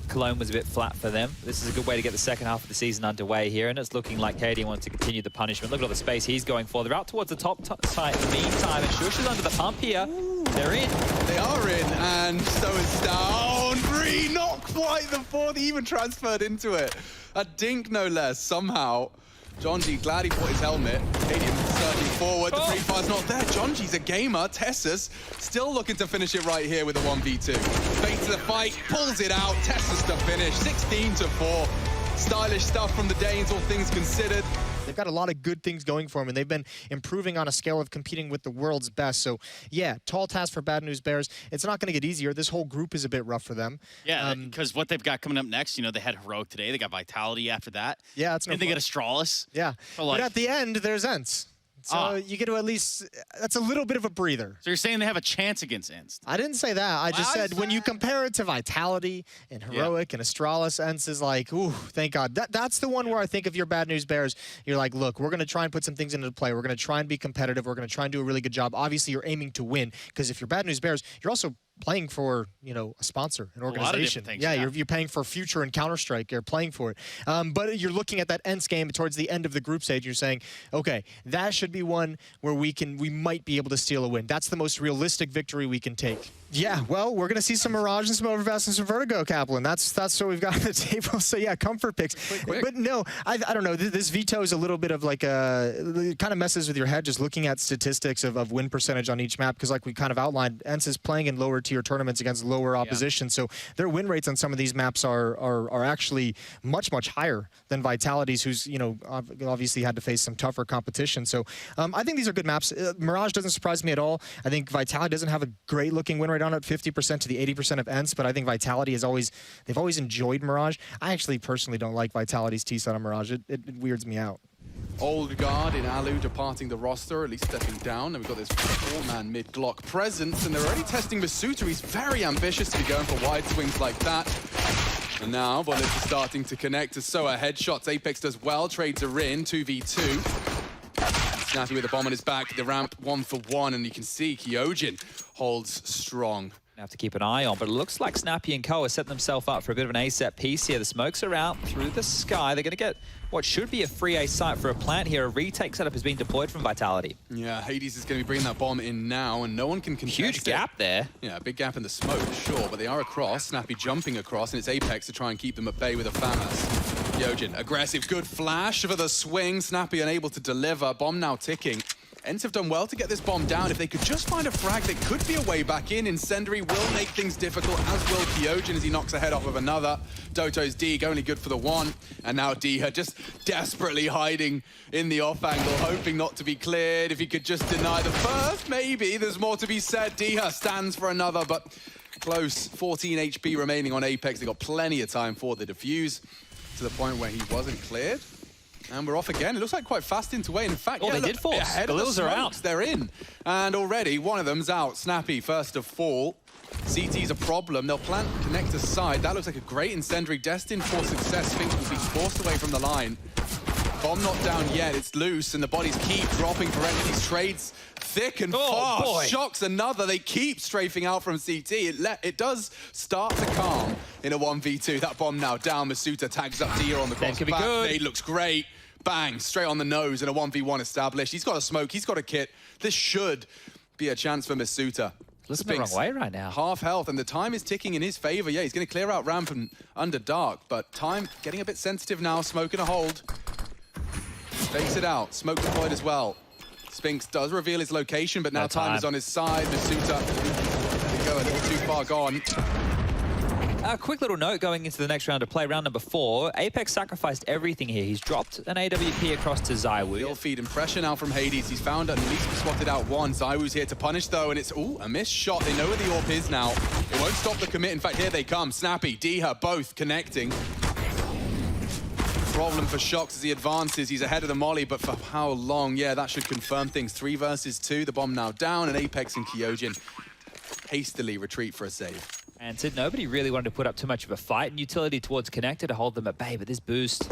Cologne was a bit flat for them. This is a good way to get the second half of the season underway here, and it's looking like KD wants to continue the punishment. Look at all the space he's going for. They're out towards the top side in the meantime, and Shush is under the pump here. They're in. They are in, and so is down. 3, not quite the 4th, he even transferred into it. A dink, no less, somehow. John G, glad he bought his helmet. Cadian surging forward, the free fire's not there. John G's a gamer. Tessas still looking to finish it right here with a 1v2. Baits the fight, pulls it out. Tessas to finish, 16-4. Stylish stuff from the Danes, all things considered. They've got a lot of good things going for them, and they've been improving on a scale of competing with the world's best. So, yeah, tall task for Bad News Bears. It's not going to get easier. This whole group is a bit rough for them. Yeah, because what they've got coming up next, you know, they had Heroic today. They got Vitality after that. Yeah, that's no And they get Astralis. Yeah, So, like, but at the end, there's Ents. So you get to at least, that's a little bit of a breather. So you're saying they have a chance against Inst? I didn't say that. I just said when you compare it to Vitality and Heroic and Astralis, Ents is like, ooh, thank God. That's the one where I think if you're Bad News Bears, you're like, look, we're going to try and put some things into play. We're going to try and be competitive. We're going to try and do a really good job. Obviously, you're aiming to win, because if you're Bad News Bears, you're also playing for, you know, a sponsor, an organization. Things, yeah, you're paying for Future and Counter-Strike. You're playing for it. But you're looking at that Ents game towards the end of the group stage. You're saying, okay, that should be one where we might be able to steal a win. That's the most realistic victory we can take. Yeah, well, we're going to see some Mirage and some Overvest and some Vertigo, Kaplan. That's what we've got on the table. So, yeah, comfort picks. Quick. But no, I don't know. This veto is a little bit of like it kind of messes with your head just looking at statistics of win percentage on each map, because like we kind of outlined, Ents is playing in lower tier tournaments against lower opposition. So their win rates on some of these maps are actually much higher than Vitality's, who's, you know, obviously had to face some tougher competition. So I think these are good maps. Mirage doesn't surprise me at all. I think Vitality doesn't have a great looking win rate on it, 50% to the 80% of Ents, but I think Vitality is they've always enjoyed Mirage. I actually personally don't like Vitality's T-side on Mirage. It weirds me out. Old guard in Alu departing the roster, at least stepping down. And we've got this 4-man mid-Glock presence, and they're already testing Masuta. He's very ambitious to be going for wide swings like that. And now bullets are starting to connect to Soa headshots. Apex does well, trades are in, 2v2. Snappy with the bomb on his back, the ramp 1-for-1, and you can see Kyojin holds strong. Have to keep an eye on, but it looks like Snappy and Co are setting themselves up for a bit of an A-set piece here. The smokes are out through the sky. They're going to get what should be a free A site for a plant here. A retake setup has been deployed from Vitality. Yeah, Hades is going to be bringing that bomb in now, and no one can contest Huge gap there. Yeah, big gap in the smoke, sure, but they are across. Snappy jumping across, and it's Apex to try and keep them at bay with a FAMAS. Kyojin, aggressive, good flash for the swing. Snappy unable to deliver. Bomb now ticking. Ents have done well to get this bomb down. If they could just find a frag, there could be a way back in. Incendiary will make things difficult, as will Kyojin as he knocks a head off of another. Doto's Deeg only good for the one. And now Deha just desperately hiding in the off angle, hoping not to be cleared. If he could just deny the first, maybe. There's more to be said. Deha stands for another, but close. 14 HP remaining on Apex. They got plenty of time for the defuse, to the point where he wasn't cleared. And we're off again. It looks like quite fast into way. In fact, they did force. The Lils are out. They're in. And already one of them's out. Snappy, first of fall. CT's a problem. They'll plant connector side. That looks like a great incendiary. Destined for success. Sphinx will be forced away from the line. Bomb not down yet. It's loose, and the bodies keep dropping for enemies. Trades thick and fast. Boy. Shocks another. They keep strafing out from CT. It does start to calm in a 1v2. That bomb now down. Masuta tags up Dia on the cross. Nade looks great. Bang, straight on the nose, and a 1v1 established. He's got a smoke, he's got a kit. This should be a chance for Masuta. Looking the wrong way right now. Half health, and the time is ticking in his favor. Yeah, he's going to clear out ramp and under dark, but time getting a bit sensitive now. Smoke and a hold. Fakes it out. Smoke deployed as well. Sphinx does reveal his location, but now time is on his side. Masuta, they go a little too far gone. A quick little note going into the next round of play, round number 4. Apex sacrificed everything here. He's dropped an AWP across to Zywoo. He'll feed and pressure now from Hades. He's found at least spotted out one. Zywoo's here to punish though, and it's a missed shot. They know where the AWP is now. It won't stop the commit. In fact, here they come. Snappy, Deha, both connecting. problem for Shox as he advances. He's ahead of the molly, but for how long? Yeah, that should confirm things. 3 versus 2, the bomb now down, and Apex and Kyojin hastily retreat for a save. And Sid, nobody really wanted to put up too much of a fight, and utility towards Connector to hold them at bay, but this boost,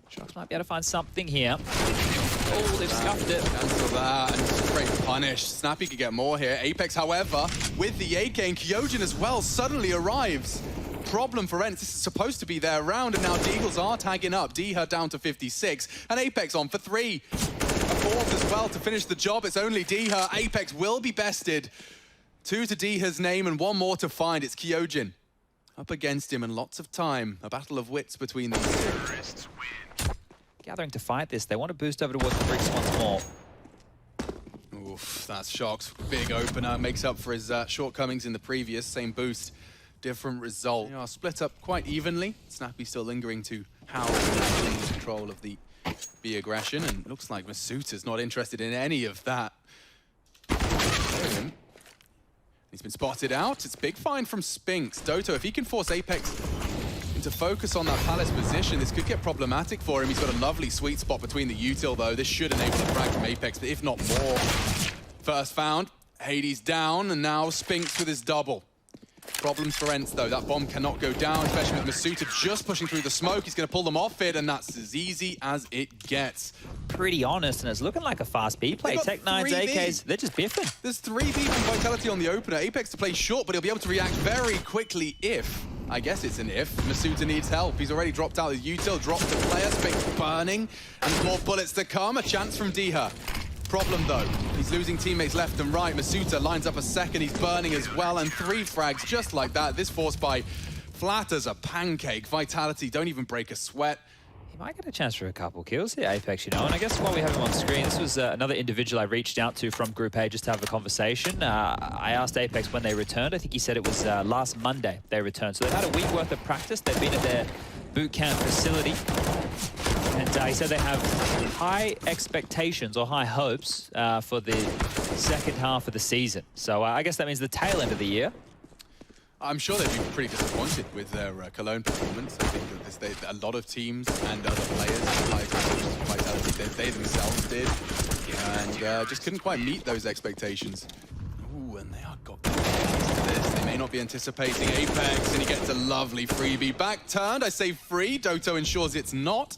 Shox might be able to find something here. Oh, they've scuffed it. Cancel that, and straight punish. Snappy could get more here. Apex, however, with the AK and Kyojin as well, suddenly arrives. Problem for Ents, this is supposed to be their round, and now Deagles are tagging up. Deha down to 56, and Apex on for 3. A 4th as well to finish the job. It's only Deha. Apex will be bested. 2 to Deha's name, and 1 more to find. It's Kyojin up against him, and lots of time. A battle of wits between these two. Gathering to fight this. They want to boost over towards the bricks once more. Oof, that's Shox. Big opener. Makes up for his shortcomings in the previous. Same boost. Different result. They are split up quite evenly. Snappy still lingering to howl in control of the B aggression, and it looks like Masuta's not interested in any of that. He's been spotted out. It's a big find from Spinks. Doto, if he can force Apex into focus on that Palace position, this could get problematic for him. He's got a lovely sweet spot between the util, though. This should enable a frag from Apex, but if not more. First found, Hades down, and now Spinks with his double. Problems for Ents, though. That bomb cannot go down, especially with Masuta just pushing through the smoke. He's going to pull them off it, and that's as easy as it gets. Pretty honest, and it's looking like a fast B play. Tech9's AKs, they're just biffing. There's 3 B from Vitality on the opener. Apex to play short, but he'll be able to react very quickly if, I guess it's an if, Masuta needs help. He's already dropped out his util, dropped the player, Spinks burning, and more bullets to come. A chance from Deha. Problem though, he's losing teammates left and right. Masuta lines up a second, he's burning as well, and 3 frags just like that. This force by flat as a pancake. Vitality don't even break a sweat. He might get a chance for a couple kills here, Apex, you know. And I guess while we have him on screen, this was another individual I reached out to from Group A just to have a conversation. I asked Apex when they returned. I think he said it was last Monday they returned. So they've had a week worth of practice. They've been at their boot camp facility. And he said they have high expectations or high hopes for the second half of the season. So I guess that means the tail end of the year. I'm sure they'd be pretty disappointed with their Cologne performance. I think that a lot of teams and other players like Vitality, they themselves did, and just couldn't quite meet those expectations. Ooh, and they are got this. They may not be anticipating Apex, and he gets a lovely freebie. Back turned, I say free. Doto ensures it's not.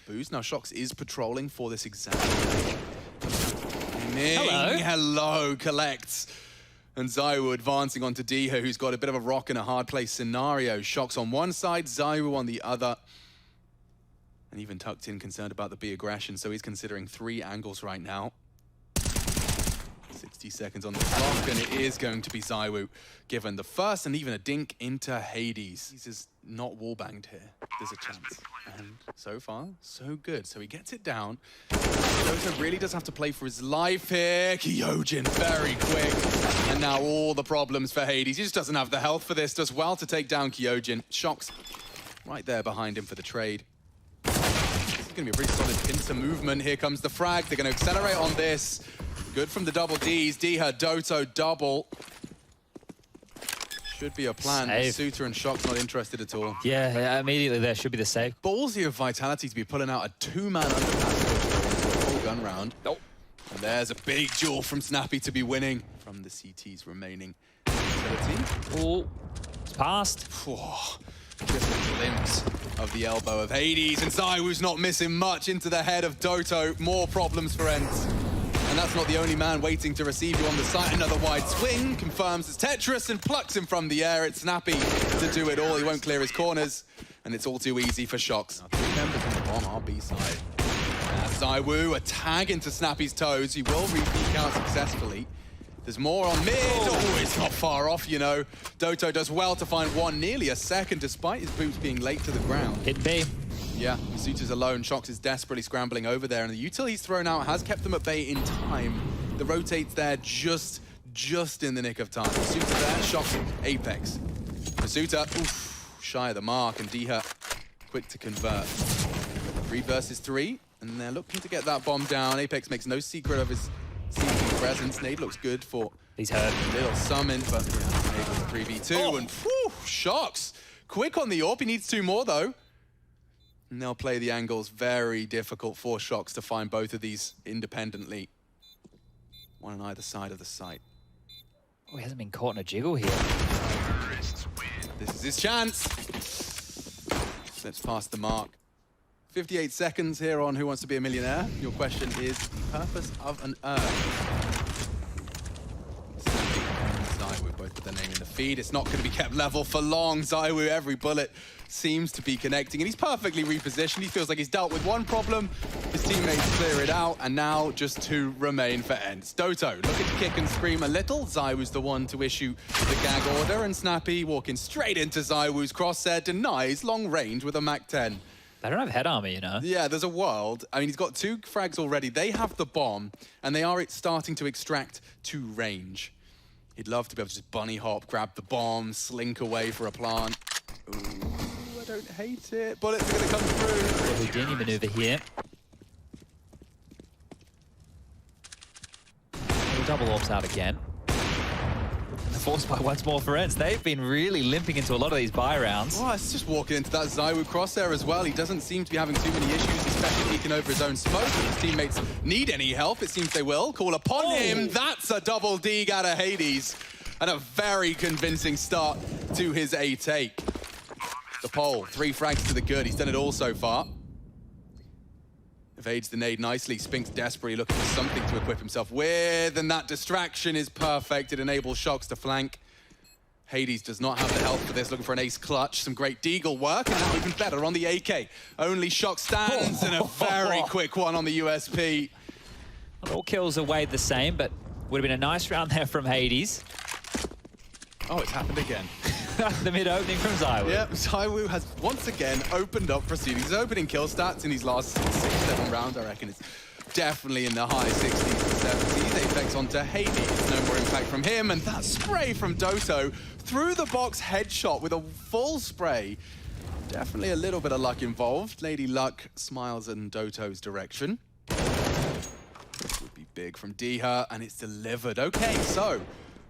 Booze. Now Shox is patrolling for this exact Hello, collects. And Zaiwu advancing onto Deha, who's got a bit of a rock and a hard place scenario. Shox on one side, Zaiwu on the other. And even tucked in, concerned about the B aggression, so he's considering 3 angles right now. 60 seconds on the clock, and it is going to be Zaiwu given the first, and even a dink into Hades. He's just not wallbanged here. There's a chance. And so far, so good. So he gets it down. Doto really does have to play for his life here. Kyojin very quick. And now all the problems for Hades. He just doesn't have the health for this. Does well to take down Kyojin. Shox right there behind him for the trade. This is going to be a pretty solid pincer movement. Here comes the frag. They're going to accelerate on this. Good from the double Ds. Deha, Doto, double. Should be a plan. Suter and Shox not interested at all. Yeah, immediately there should be the save. Ballsy of Vitality to be pulling out a 2-man underpass into a full gun round. Oh. And there's a big duel from Snappy to be winning from the CT's remaining ability. Oh, it's passed. Just a glimpse of the elbow of Hades, and Zaiwu's not missing much into the head of Doto. More problems for Ents. And that's not the only man waiting to receive you on the site. Another wide swing, confirms it's Tetris and plucks him from the air. It's Snappy to do it all. He won't clear his corners, and it's all too easy for Shox. Now, 3 members on the bomb RB side. Zaiwu, a tag into Snappy's toes. He will re-peek out successfully. There's more on mid. Oh, it's not far off, you know. Doto does well to find one, nearly a second, despite his boots being late to the ground. Hit B. Yeah, Masuta's alone. Shox is desperately scrambling over there, and the util he's thrown out has kept them at bay in time. The rotate's there just in the nick of time. Masuta there, Shox, Apex. Masuta, shy of the mark, and Deha quick to convert. 3 versus 3, and they're looking to get that bomb down. Apex makes no secret of his seeking presence. Nade looks good for he's hurt. Little summon, but yeah, Nade was a 3v2, and Shox quick on the AWP. He needs 2 more though. And they'll play the angles. Very difficult for Shox to find both of these independently. One on either side of the site. Oh, he hasn't been caught in a jiggle here. This is his chance. Slips past the mark. 58 seconds here on Who Wants to Be a Millionaire. Your question is the purpose of an Earth. ZywOo both put their name in the feed. It's not going to be kept level for long. ZywOo, every bullet seems to be connecting, and he's perfectly repositioned. He feels like he's dealt with one problem. His teammates clear it out, and now just two remain for Ents. Doto looking to kick and scream a little. ZywOo's the one to issue the gag order, and Snappy walking straight into ZywOo's crosshair, denies long range with a Mac-10. They don't have head armor, you know? Yeah, there's a world. I mean, he's got 2 frags already. They have the bomb, and they are starting to extract to range. He'd love to be able to just bunny hop, grab the bomb, slink away for a plant. Ooh, I don't hate it. Bullets are going to come through. Houdini maneuver here. Double orbs out again. Forced by once more for Ents. They've been really limping into a lot of these buy rounds. Oh, it's just walking into that ZywOo crosshair as well. He doesn't seem to be having too many issues, especially peeking over his own smoke. If his teammates need any help, it seems they will. Call upon him. That's a double dig out of Hades. And a very convincing start to his A take. The pole, 3 frags to the good. He's done it all so far. Evades the nade nicely. Spinks desperately looking for something to equip himself with, and that distraction is perfect. It enables Shox to flank. Hades does not have the health for this, looking for an ace clutch. Some great deagle work, and now even better on the AK. Only Shox stands, and a very quick one on the USP. All kills are weighed the same, but would have been a nice round there from Hades. Oh, it's happened again. The mid-opening from ZywOo. Yep, ZywOo has once again opened up proceedings. His opening kill stats in these last 6-7 rounds, I reckon, is definitely in the high 60s and 70s. Apex onto Hades. No more impact from him, and that spray from Doto through the box headshot with a full spray. Definitely a little bit of luck involved. Lady Luck smiles in Doto's direction. This would be big from Diha, and it's delivered. Okay, so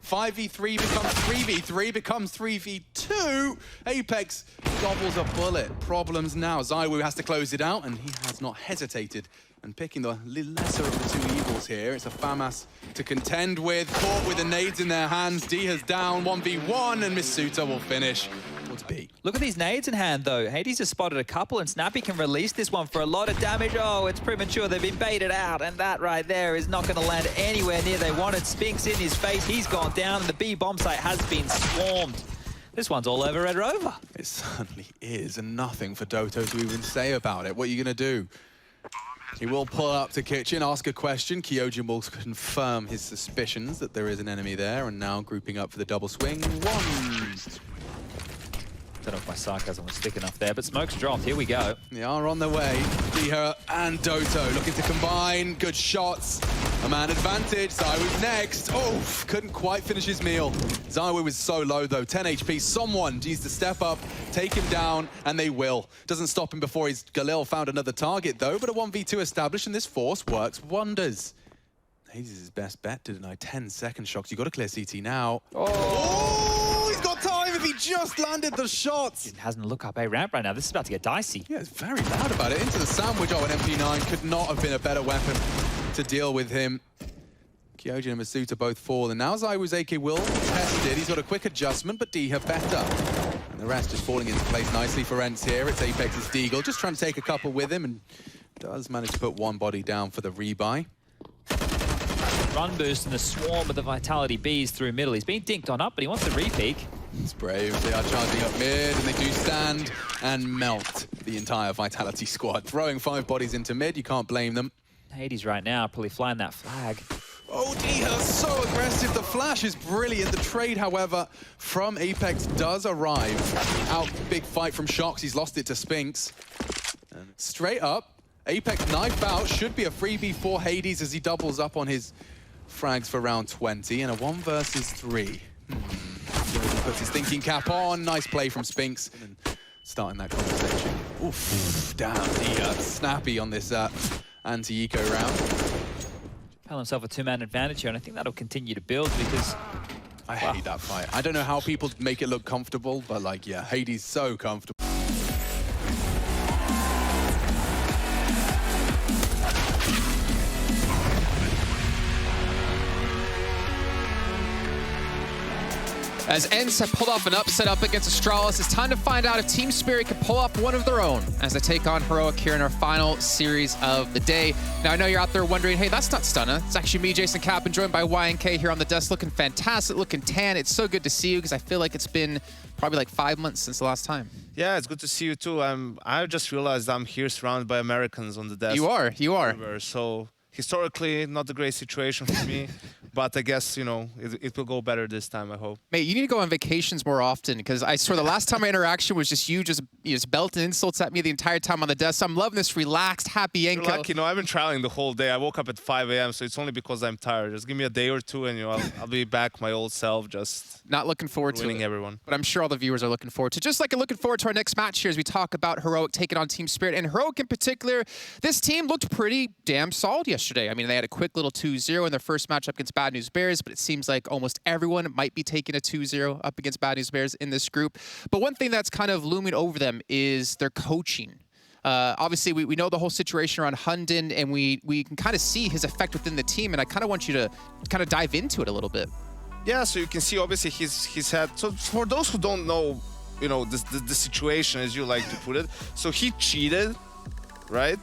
5v3 becomes 3v3, becomes 3v2. Apex gobbles a bullet. Problems now. ZywOo has to close it out, and he has not hesitated. And picking the lesser of the 2 evils here. It's a FAMAS to contend with. Caught with the nades in their hands. Diha's down, 1v1, and Misuta will finish. What's B? Look at these nades in hand, though. Hades has spotted a couple, and Snappy can release this one for a lot of damage. Oh, it's premature. They've been baited out, and that right there is not going to land anywhere near they wanted. Spinks in his face. He's gone down, and the B bomb site has been swarmed. This one's all over Red Rover. It certainly is, and nothing for Doto to even say about it. What are you going to do? He will pull up to kitchen, ask a question. Kyojin will confirm his suspicions that there is an enemy there, and now grouping up for the double swing. 1. Don't know if my sarcasm was thick enough there, but smoke's dropped. Here we go. They are on their way. Diha and Doto looking to combine. Good shots. A man advantage. ZywOo's next. Oh, couldn't quite finish his meal. ZywOo was so low, though. 10 HP. Someone needs to step up, take him down, and they will. Doesn't stop him before his Galil found another target, though, but a 1v2 established, and this force works wonders. Hades is his best bet to deny 10-second Shox. You've got to clear CT now. Oh, he's got time if he just landed the shots. He hasn't look up A ramp right now. This is about to get dicey. Yeah, it's very loud about it. Into the sandwich. Oh, an MP9 could not have been a better weapon to deal with him. Kyojin and Misuta both fall, and now ZywOo's AK will be tested. He's got a quick adjustment, but Diha better. And the rest just falling into place nicely for Ents here. It's Apex's Deagle, just trying to take a couple with him, and does manage to put one body down for the rebuy. Run boost and the swarm of the Vitality Bees through middle. He's been dinked on up, but he wants to re-peek. It's brave. They are charging up mid, and they do stand and melt the entire Vitality squad. Throwing 5 bodies into mid, you can't blame them. Hades right now, probably flying that flag. Oh, Diha, so aggressive. The flash is brilliant. The trade, however, from Apex does arrive. Out, big fight from Shox. He's lost it to Spinks. And straight up, Apex knife out. Should be a freebie for Hades as he doubles up on his frags for round 20. And a 1 versus 3. Puts his thinking cap on. Nice play from Spinks. And starting that conversation. Oof, damn, Diha. Snappy on this anti-eco round. Found himself a 2-man advantage here, and I think that'll continue to build because... I hate that fight. I don't know how people make it look comfortable, but like, yeah, Hades so comfortable. As ENCE have pulled off an upset up against Astralis, it's time to find out if Team Spirit can pull off one of their own as they take on Heroic here in our final series of the day. Now, I know you're out there wondering, hey, that's not Stunna. It's actually me, Jason Kapp, and joined by YNK here on the desk, looking fantastic, looking tan. It's so good to see you because I feel like it's been probably like 5 months since the last time. Yeah, it's good to see you too. I just realized I'm here surrounded by Americans on the desk. You are. So historically, not a great situation for me, but I guess, it will go better this time, I hope. Mate, you need to go on vacations more often because I swear the last time my interaction was just you just belting insults at me the entire time on the desk. So I'm loving this relaxed, happy Yanko. You're lucky, I've been traveling the whole day. I woke up at 5 a.m., so it's only because I'm tired. Just give me a day or two and I'll be back my old self, just not looking forward to it. Everyone. But I'm sure all the viewers are looking forward to just like looking forward to our next match here as we talk about Heroic taking on Team Spirit. And Heroic in particular, this team looked pretty damn solid yesterday. I mean, they had a quick little 2-0 in their first matchup against Bad News Bears, but it seems like almost everyone might be taking a 2-0 up against Bad News Bears in this group. But one thing that's kind of looming over them is their coaching. Obviously, we know the whole situation around Hunden, and we can kind of see his effect within the team, and I kind of want you to kind of dive into it a little bit. Yeah, so you can see, obviously, he's had... So for those who don't know, the situation, as you like to put it, so he cheated, right?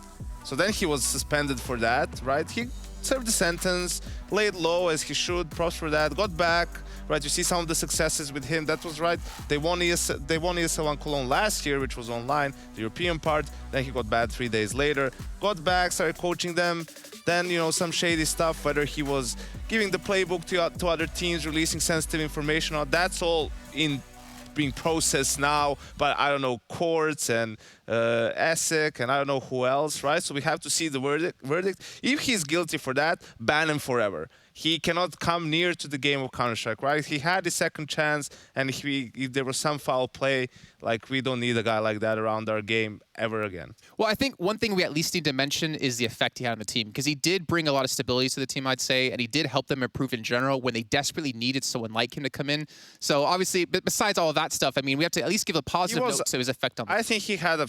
So then he was suspended for that, right? He served the sentence, laid low as he should, props for that, got back, right? You see some of the successes with him, that was right. They won ESL 1 Cologne last year, which was online, the European part. Then he got bad 3 days later, got back, started coaching them. Then, some shady stuff, whether he was giving the playbook to other teams, releasing sensitive information, that's all being processed now, but I don't know, courts and ESSEC and I don't know who else, right? So we have to see the verdict. If he's guilty for that, ban him forever. He cannot come near to the game of Counter-Strike, right? He had his second chance, and if there was some foul play, we don't need a guy like that around our game ever again. Well, I think one thing we at least need to mention is the effect he had on the team, because he did bring a lot of stability to the team, I'd say, and he did help them improve in general when they desperately needed someone like him to come in. So obviously, besides all of that stuff, I mean, we have to at least give a positive note to his effect on them. I think he had a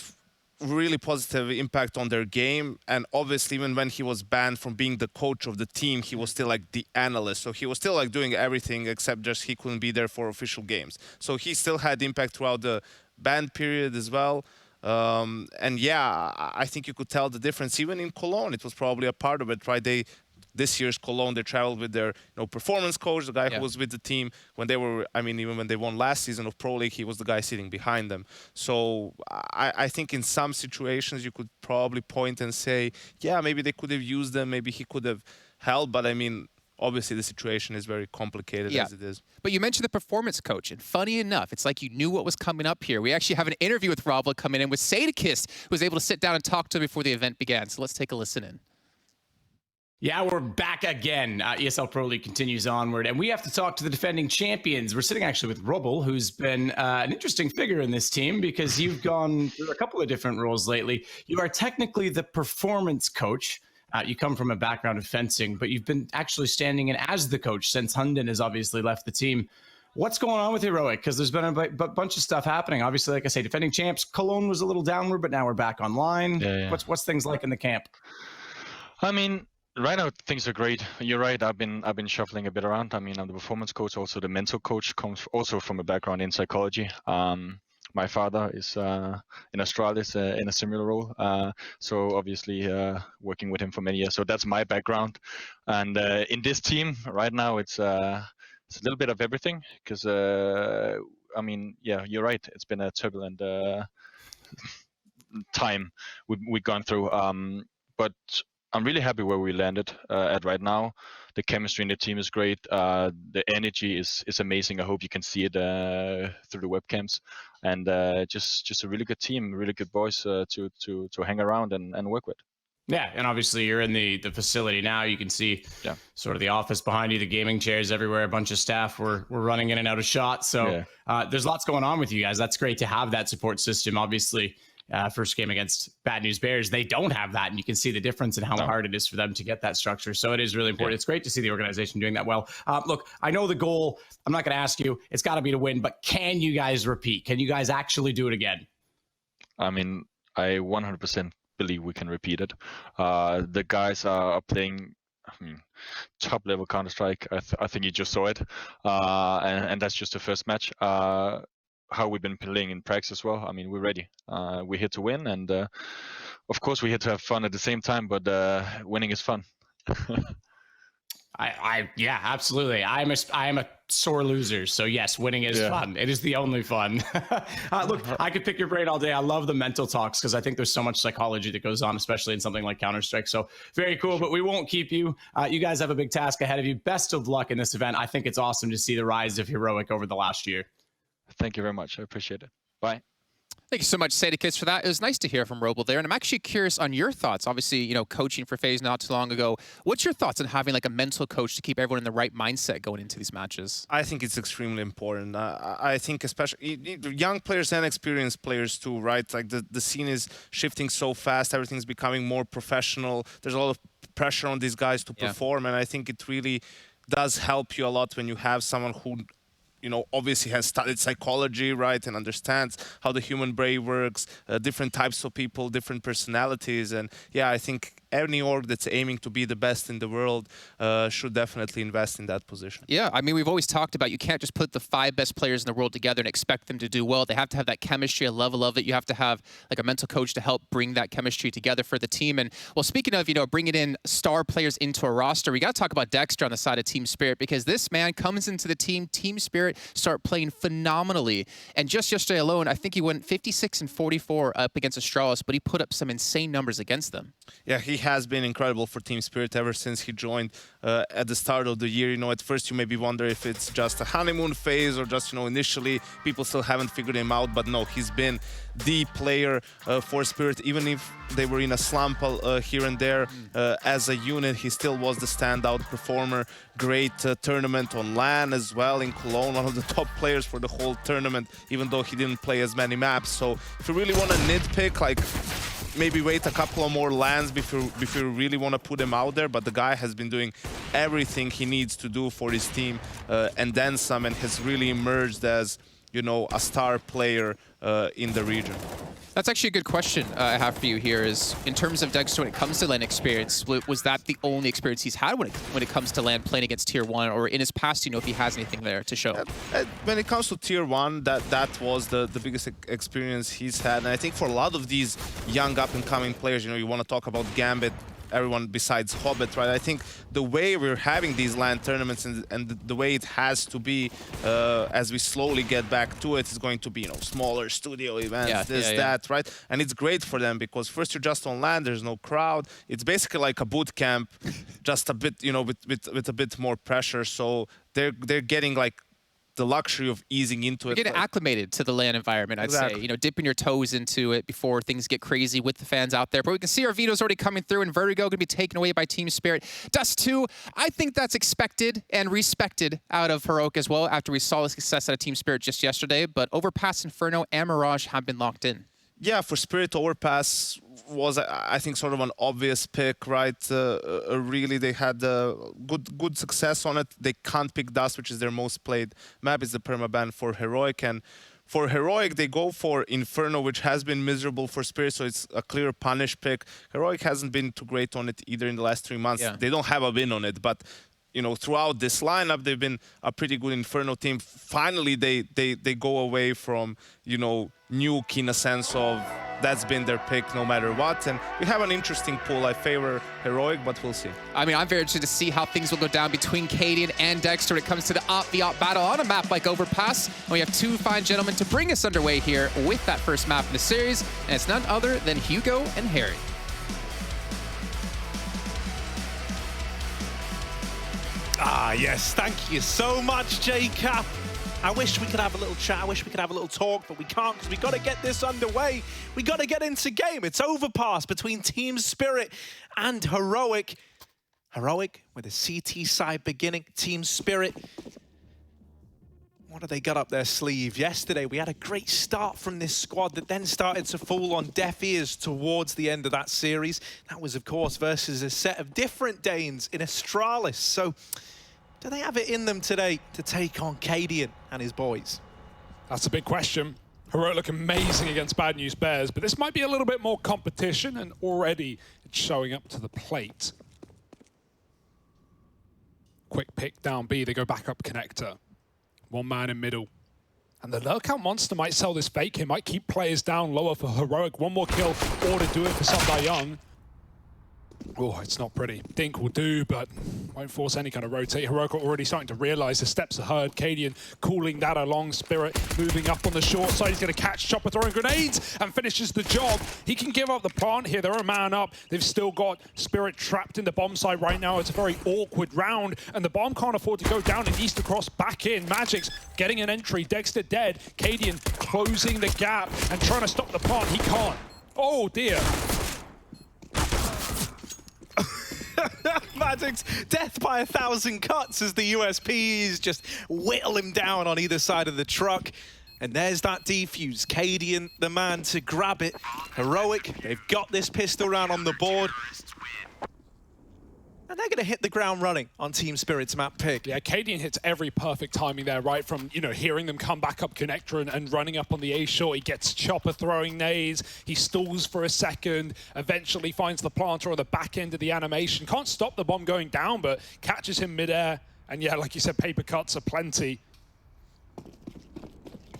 really positive impact on their game, and obviously even when he was banned from being the coach of the team, he was still the analyst, so he was still doing everything except just he couldn't be there for official games. So he still had impact throughout the ban period as well. And yeah, I think you could tell the difference even in Cologne. It was probably a part of it, right? This year's Cologne, they traveled with their performance coach, the guy who was with the team when they were, even when they won last season of Pro League, he was the guy sitting behind them. So I think in some situations you could probably point and say, yeah, maybe they could have used them, maybe he could have helped, but obviously the situation is very complicated as it is. But you mentioned the performance coach, and funny enough, it's like you knew what was coming up here. We actually have an interview with Robla coming in with Sadakist, who was able to sit down and talk to him before the event began. So let's take a listen in. Yeah, we're back again. ESL Pro League continues onward, and we have to talk to the defending champions. We're sitting actually with Rubble, who's been an interesting figure in this team because you've gone through a couple of different roles lately. You are technically the performance coach. You come from a background of fencing, but you've been actually standing in as the coach since Hunden has obviously left the team. What's going on with Heroic? Because there's been a bunch of stuff happening. Obviously, like I say, defending champs, Cologne was a little downward, but now we're back online. Yeah. What's things like in the camp? Right now things are great. You're right. I've been shuffling a bit around. I'm the performance coach, also the mental coach, comes also from a background in psychology. My father is in Australia in a similar role, so obviously working with him for many years. So that's my background. And in this team right now, it's a little bit of everything because you're right. It's been a turbulent time we've gone through, but I'm really happy where we landed at right now. The chemistry in the team is great. The energy is amazing. I hope you can see it through the webcams. And just a really good team, really good boys to hang around and work with. Yeah, and obviously you're in the facility now. You can see sort of the office behind you, the gaming chairs everywhere, a bunch of staff. We're running in and out of shot. So there's lots going on with you guys. That's great to have that support system. Obviously, first game against Bad News Bears, they don't have that, and you can see the difference in how hard it is for them to get that structure. So it is really important. It's great to see the organization doing that well. Look, I know the goal, I'm not going to ask you, it's got to be to win, but can you guys repeat? Can you guys actually do it again? I 100% believe we can repeat it. The guys are playing top level Counter-Strike. I think you just saw it, and that's just the first match. How we've been playing in practice as well. I mean, we're ready. We're here to win, and of course we're here to have fun at the same time. But winning is fun. Yeah, absolutely. I am a sore loser, so yes, winning is fun. It is the only fun. Look, I could pick your brain all day. I love the mental talks because I think there's so much psychology that goes on, especially in something like Counter-Strike. So very cool, but we won't keep you. You guys have a big task ahead of you. Best of luck in this event. I think it's awesome to see the rise of Heroic over the last year. Thank you very much. I appreciate it. Bye. Thank you so much, Sadie-Kids, for that. It was nice to hear from Roble there. And I'm actually curious on your thoughts. Obviously, you know, coaching for FaZe not too long ago. What's your thoughts on having like a mental coach to keep everyone in the right mindset going into these matches? I think it's extremely important. I think especially young players and experienced players too, right? Like the scene is shifting so fast. Everything's becoming more professional. There's a lot of pressure on these guys to perform. And I think it really does help you a lot when you have someone who, you know, obviously has studied psychology, right, and understands how the human brain works, different types of people, different personalities. And yeah, I think any org that's aiming to be the best in the world should definitely invest in that position. Yeah, I mean, we've always talked about you can't just put the 5 best players in the world together and expect them to do well. They have to have that chemistry, a level of it. You have to have like a mental coach to help bring that chemistry together for the team. And well, speaking of, you know, bringing in star players into a roster, we got to talk about Dexter on the side of Team Spirit, because this man comes into the Team Spirit, start playing phenomenally. And just yesterday alone, I think he went 56 and 44 up against Astralis, but he put up some insane numbers against them. Yeah, he has been incredible for Team Spirit ever since he joined at the start of the year. You know, at first you maybe wonder if it's just a honeymoon phase or just, you know, initially people still haven't figured him out. But no, he's been the player for Spirit. Even if they were in a slump here and there as a unit, he still was the standout performer. Great tournament on LAN as well in Cologne, one of the top players for the whole tournament, even though he didn't play as many maps. So if you really want to nitpick, like, maybe wait a couple of more LANs before you really want to put him out there. But the guy has been doing everything he needs to do for his team and then some, and has really emerged as, you know, a star player in the region. That's actually a good question I have for you here is, in terms of Dexter, when it comes to LAN experience, was that the only experience he's had when it comes to LAN playing against Tier 1, or in his past, you know, if he has anything there to show? When it comes to Tier 1, that was the biggest experience he's had. And I think for a lot of these young up-and-coming players, you know, you want to talk about Gambit, everyone besides Hobbit, right? I think the way we're having these LAN tournaments and the way it has to be as we slowly get back to it is going to be, you know, smaller studio events, that, right? And it's great for them because first you're just on LAN, there's no crowd. It's basically like a boot camp, just a bit, you know, with a bit more pressure. So they're getting like the luxury of easing into it. Getting acclimated to the LAN environment, I'd say. You know, dipping your toes into it before things get crazy with the fans out there. But we can see our vetoes already coming through, and Vertigo going to be taken away by Team Spirit. Dust 2, I think that's expected and respected out of Heroic as well after we saw the success out of Team Spirit just yesterday. But Overpass, Inferno, and Mirage have been locked in. Yeah, for Spirit, Overpass was, I think, sort of an obvious pick, right? Really, they had good success on it. They can't pick Dust, which is their most played map. It's the permaban for Heroic. And for Heroic, they go for Inferno, which has been miserable for Spirit, so it's a clear punish pick. Heroic hasn't been too great on it either in the last 3 months. They don't have a win on it, but you know, throughout this lineup, they've been a pretty good Inferno team. Finally, they go away from, you know, nuke in a sense of that's been their pick no matter what. And we have an interesting pool. I favor Heroic, but we'll see. I mean, I'm very interested to see how things will go down between Cadian and Dexter when it comes to the op battle on a map like Overpass. And we have 2 fine gentlemen to bring us underway here with that first map in the series. And it's none other than Hugo and Harry. Ah, yes. Thank you so much, Jacob. I wish we could have a little chat. I wish we could have a little talk, but we can't because we got to get this underway. We got to get into game. It's Overpass between Team Spirit and Heroic. Heroic with a CT side beginning. Team Spirit, what have they got up their sleeve? Yesterday, we had a great start from this squad that then started to fall on deaf ears towards the end of that series. That was, of course, versus a set of different Danes in Astralis. So, do they have it in them today to take on Cadian and his boys? That's a big question. Heroic look amazing against Bad News Bears, but this might be a little bit more competition, and already it's showing up to the plate. pick down B. They go back up connector. One man in middle. And the lurkout monster might sell this fake. He might keep players down lower for Heroic. One more kill or to do it for Sunday Young. Oh, it's not pretty. Dink will do, but won't force any kind of rotate. Heroic are already starting to realize the steps are heard. Cadian cooling that along. Spirit moving up on the short side. He's going to catch Chopper throwing grenades and finishes the job. He can give up the plant here. They're a man up. They've still got Spirit trapped in the bomb side right now. It's a very awkward round, and the bomb can't afford to go down. It needs to cross back in. Magic's getting an entry. Dexter dead. Cadian closing the gap and trying to stop the plant. He can't. Oh, dear. Magic's death by 1,000 cuts as the USPs just whittle him down on either side of the truck. And there's that defuse. Cadian, the man to grab it. Heroic, they've got this pistol round on the board. And they're going to hit the ground running on Team Spirit's map pick. Yeah, Cadian hits every perfect timing there, right from, you know, hearing them come back up connector and running up on the A short. He gets Chopper throwing nades. He stalls for a second, eventually finds the planter on the back end of the animation. Can't stop the bomb going down, but catches him midair. And yeah, like you said, paper cuts are plenty.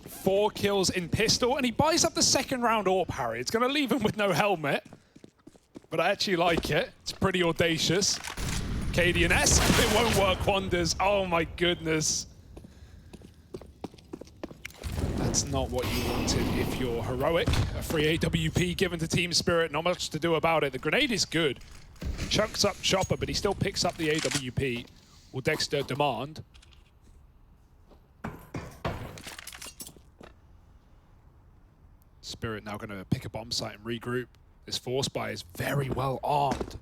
4 kills in pistol, and he buys up the second round AWP, Harry. It's going to leave him with no helmet, but I actually like it. It's pretty audacious. Cadian-esque, it won't work wonders. Oh my goodness. That's not what you wanted if you're Heroic. A free AWP given to Team Spirit, not much to do about it. The grenade is good. Chunks up Chopper, but he still picks up the AWP. Will Dexter demand? Spirit now going to pick a bomb site and regroup. This force buy is very well armed.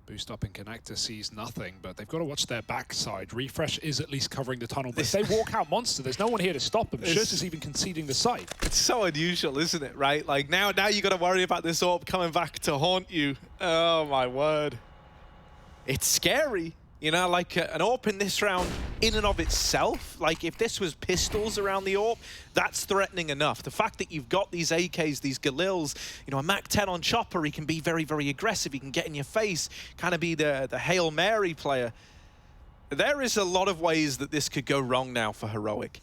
Boost up in connector, sees nothing, but they've got to watch their backside. Refresh is at least covering the tunnel, but if they walk out monster, there's no one here to stop them. Schurz is even conceding the site. It's so unusual, isn't it, right? Like, now you got to worry about this AWP coming back to haunt you. Oh, my word. It's scary. You know, like an AWP in this round, in and of itself, like if this was pistols around the AWP, that's threatening enough. The fact that you've got these AKs, these Galils, you know, a Mac 10 on Chopper, he can be very, very aggressive. He can get in your face, kind of be the Hail Mary player. There is a lot of ways that this could go wrong now for Heroic.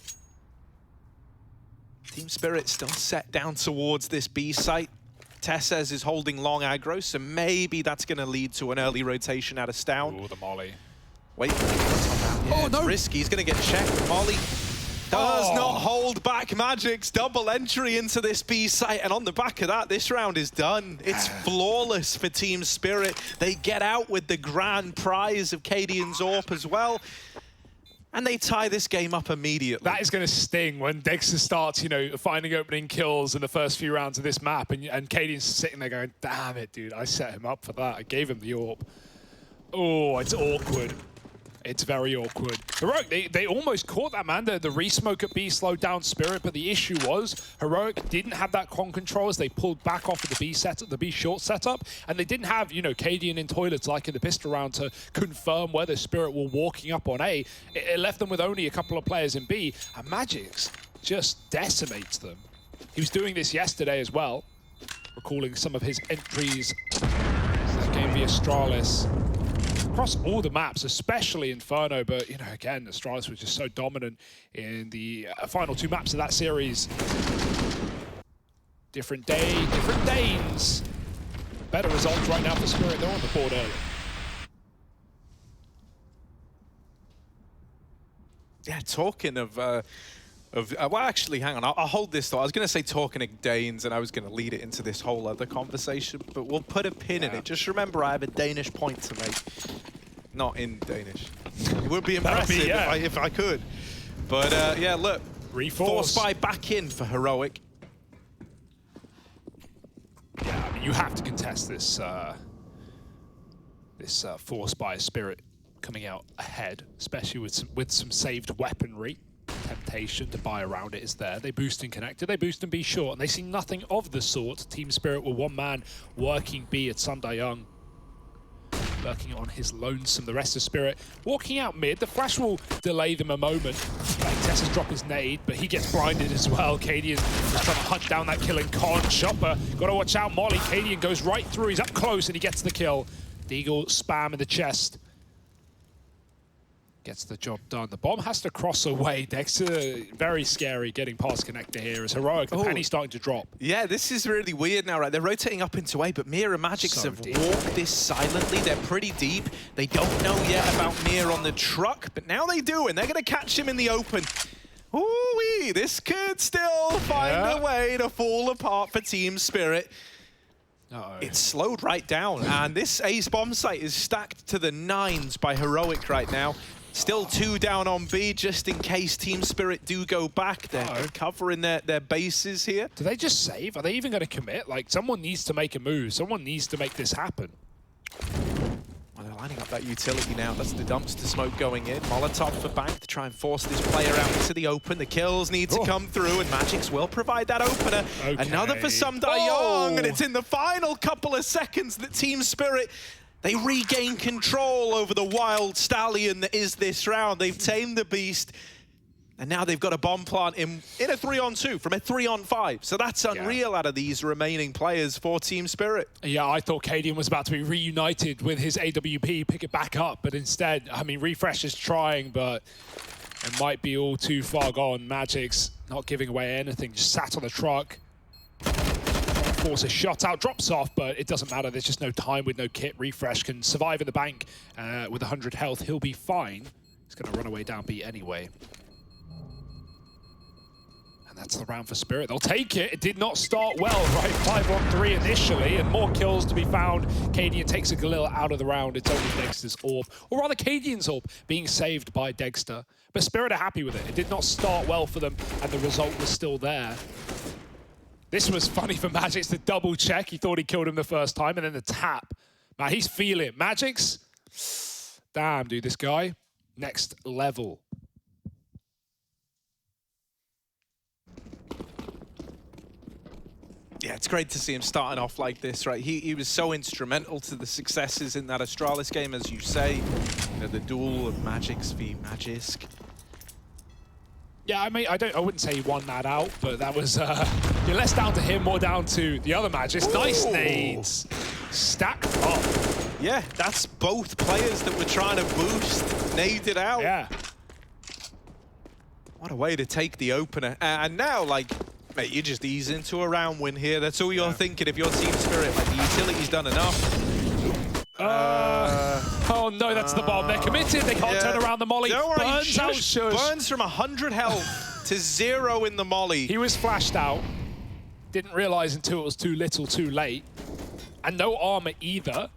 Team Spirit still set down towards this B site. Tessez is holding long aggro, so maybe that's going to lead to an early rotation out of Stown. Oh, the molly. Wait. Yeah, oh, no. It's risky. He's going to get checked. Molly does not hold back. Magic's double entry into this B site, and on the back of that, this round is done. It's flawless for Team Spirit. They get out with the grand prize of Cadian's AWP as well. And they tie this game up immediately. That is going to sting when Dexter starts, you know, finding opening kills in the first few rounds of this map, and Cadian's sitting there going, damn it, dude, I set him up for that. I gave him the AWP. Oh, it's awkward. It's very awkward. Heroic, they almost caught that, man. The re-smoke at B slowed down Spirit, but the issue was Heroic didn't have that con control as they pulled back off of the B short setup, and they didn't have, you know, Cadian in toilets like in the pistol round to confirm whether Spirit were walking up on A. It left them with only a couple of players in B, and Magic's just decimates them. He was doing this yesterday as well, recalling some of his entries that game via Astralis. Across all the maps, especially Inferno, but, you know, again, Astralis was just so dominant in the final 2 maps of that series. Different day, different Danes. Better results right now for Spirit. They're on the board early. Yeah, talking of well, actually, hang on. I'll hold this thought. I was going to say talking of Danes, and I was going to lead it into this whole other conversation, but we'll put a pin in it. Just remember, I have a Danish point to make. Not in Danish. It would be impressive if I could. But yeah, look. Force buy back in for Heroic. Yeah, I mean, you have to contest this force buy Spirit coming out ahead, especially with some saved weaponry. Temptation to buy around it is there. They boost in connector, they boost in B short, and they see nothing of the sort. Team Spirit were one man working B at Sunday Young. Lurking on his lonesome. The rest of Spirit walking out mid. The flash will delay them a moment. Tessa's drop his nade, but he gets blinded as well. Cadian is trying to hunt down that killing con. Chopper, got to watch out. Molly, Cadian goes right through. He's up close and he gets the kill. Deagle spam in the chest. Gets the job done. The bomb has to cross away. Dexter, very scary getting past connector here. As Heroic, the penny's starting to drop. Yeah, this is really weird now, right? They're rotating up into A, but Mir and Magix have walked this silently. They're pretty deep. They don't know yet about Mir on the truck, but now they do, and they're going to catch him in the open. Ooh-wee, this could still find a way to fall apart for Team Spirit. It's slowed right down, and this Ace bomb site is stacked to the 9s by Heroic right now. Still 2 down on B, just in case Team Spirit do go back. They're covering their bases here. Do they just save? Are they even going to commit? Like, someone needs to make a move. Someone needs to make this happen. Well, they're lining up that utility now. That's the dumpster smoke going in. Molotov for Bank to try and force this player out into the open. The kills need to come through, and Magix will provide that opener. Another for Sum Young, and it's in the final couple of seconds that Team Spirit, they regain control over the wild stallion that is this round. They've tamed the beast, and now they've got a bomb plant in a 3-on-2 from a 3-on-5. So that's unreal out of these remaining players for Team Spirit. Yeah, I thought Cadian was about to be reunited with his AWP, pick it back up, but instead, I mean, Refresh is trying, but it might be all too far gone. Magix not giving away anything, just sat on the truck. Force a shot out, drops off, but it doesn't matter. There's just no time with no kit. Refresh can survive in the bank with 100 health. He'll be fine. He's going to run away down B anyway. And that's the round for Spirit. They'll take it. It did not start well, right? 5-on-3 initially, and more kills to be found. Cadian takes a Galil out of the round. It's only Dexter's orb, or rather Cadian's orb, being saved by Dexter. But Spirit are happy with it. It did not start well for them, and the result was still there. This was funny for Magix to double check. He thought he killed him the first time, and then the tap. Man, he's feeling it. Magix, damn, dude, this guy, next level. Yeah, it's great to see him starting off like this, right? He was so instrumental to the successes in that Astralis game, as you say. You know, the duel of Magix v Magisk. Yeah, I mean, I wouldn't say he won that out, but that was less down to him, more down to the other Magix. Nice nades, stacked up. Yeah, that's both players that were trying to boost, naded out. Yeah. What a way to take the opener. And now, like, mate, you just ease into a round win here. That's all you're thinking if you're Team Spirit. Like, the utility's done enough. Oh no, that's the bomb. They're committed. They can't turn around the molly. Don't worry, Burns out, shush. Burns from 100 health to 0 in the molly. He was flashed out. Didn't realize until it was too little, too late. And no armor either.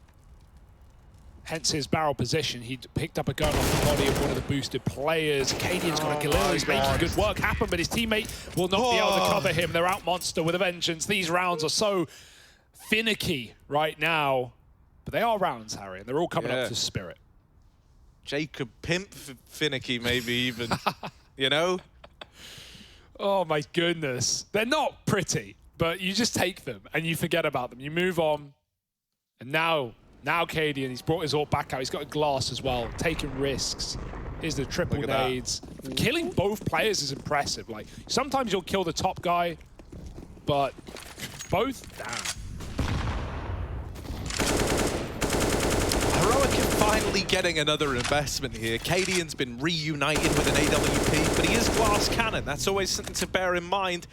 Hence his barrel position. He picked up a gun off the body of one of the boosted players. Cadian's got a Galil. He's making good work happen, but his teammate will not be able to cover him. They're out monster with a vengeance. These rounds are so finicky right now. But they are rounds, Harry, and they're all coming up to Spirit. Jacob Pimp finicky, maybe even, you know? Oh my goodness. They're not pretty, but you just take them and you forget about them. You move on. And now Cadian, he's brought his orb back out. He's got a glass as well, taking risks. Here's the triple nades. Killing both players is impressive. Like, sometimes you'll kill the top guy, but both, damn. Heroic are finally getting another investment here. Cadian's been reunited with an AWP, but he is glass cannon. That's always something to bear in mind.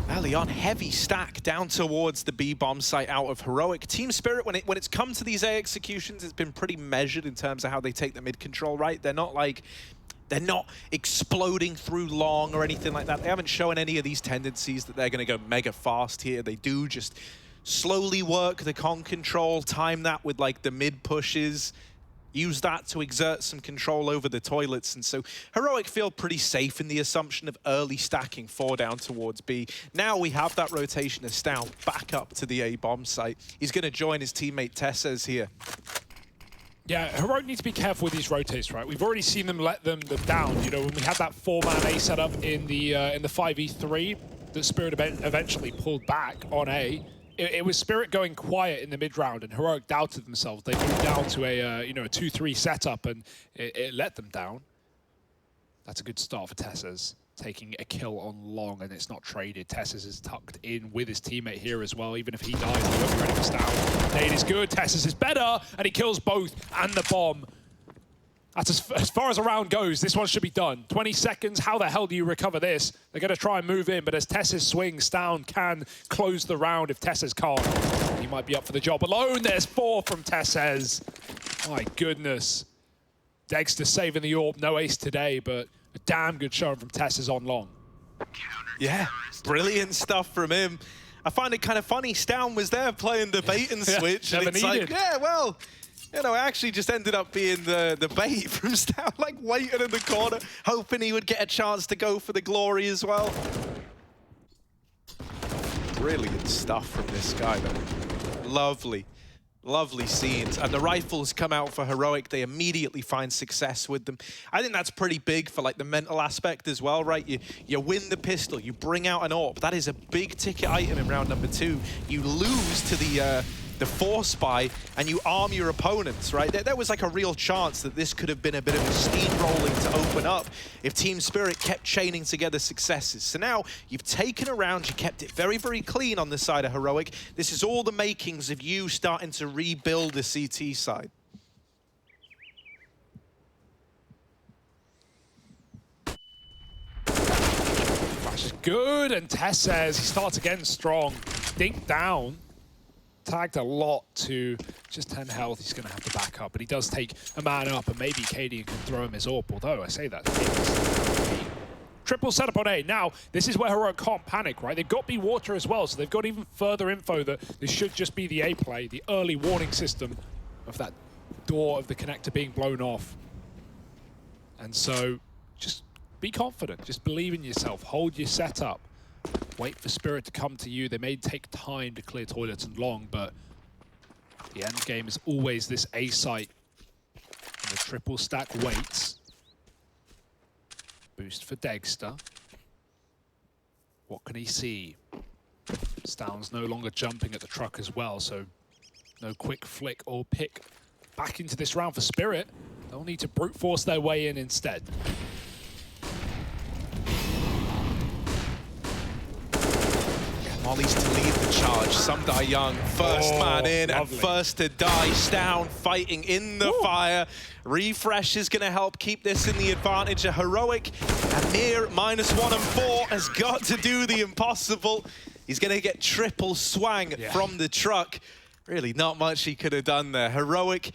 Early on, heavy stack down towards the B bomb site out of Heroic. Team Spirit, when it's come to these A executions, it's been pretty measured in terms of how they take the mid control, right? They're not exploding through long or anything like that. They haven't shown any of these tendencies that they're going to go mega fast here. They do just slowly work the con control, time that with like the mid pushes, use that to exert some control over the toilets. And so Heroic feel pretty safe in the assumption of early stacking 4 down towards B. Now we have that rotation of Stout back up to the A bomb site. He's going to join his teammate Tessez here. Yeah, Heroic needs to be careful with these rotates, right? We've already seen them let them down. You know, when we had that 4-man A setup in the 5v3, the Spirit eventually pulled back on A. It was Spirit going quiet in the mid-round, and Heroic doubted themselves. They moved down to a 2-3 setup, and it let them down. That's a good start for Tessez. taking a kill on long, and it's not traded. Tessus is tucked in with his teammate here as well. Even if he dies, he won't be ready for Stout. Nade is good, Tessus is better, and he kills both and the bomb. That's as far as a round goes. This one should be done. 20 seconds, how the hell do you recover this? They're going to try and move in, but as Tessus swings, Down can close the round if Tessus can't. He might be up for the job alone. There's 4 from Tessus. My goodness. Dexter saving the AWP. No ace today, but a damn good showing from Tessus on long. Yeah, brilliant stuff from him. I find it kind of funny. Stown was there playing the bait and switch, and it's like, yeah, well, you know, it actually just ended up being the bait from Stown, like waiting in the corner, hoping he would get a chance to go for the glory as well. Brilliant stuff from this guy, though. Lovely. Lovely scenes. And the rifles come out for Heroic. They immediately find success with them. I think that's pretty big for like the mental aspect as well, right? You win the pistol, you bring out an AWP. That is a big ticket item in round number 2. You lose to the force spy and you arm your opponents, right? There was like a real chance that this could have been a bit of a steamrolling to open up if Team Spirit kept chaining together successes. So now you've taken a round, you kept it very, very clean on the side of Heroic. This is all the makings of you starting to rebuild the CT side. Flash is good, and Tess says he starts again strong. Dink down. Tagged a lot to just 10 health. He's going to have to back up, but he does take a man up, and maybe Cadian can throw him his AWP, although I say that. Triple setup on A. Now, this is where Heroic can't panic, right? They've got B water as well, so they've got even further info that this should just be the A play, the early warning system of that door of the connector being blown off. And so, just be confident. Just believe in yourself. Hold your setup. Wait for Spirit to come to you. They may take time to clear toilets and long, but the end game is always this A site. And the triple stack waits. Boost for Dexter. What can he see? Stown's no longer jumping at the truck as well, so no quick flick or pick back into this round for Spirit. They'll need to brute force their way in instead. Molly's to lead the charge. Some die young. First man in and first to die. Stown fighting in the fire. Refresh is going to help keep this in the advantage. A Heroic, Amir -1 and 4 has got to do the impossible. He's going to get triple swang from the truck. Really not much he could have done there. Heroic,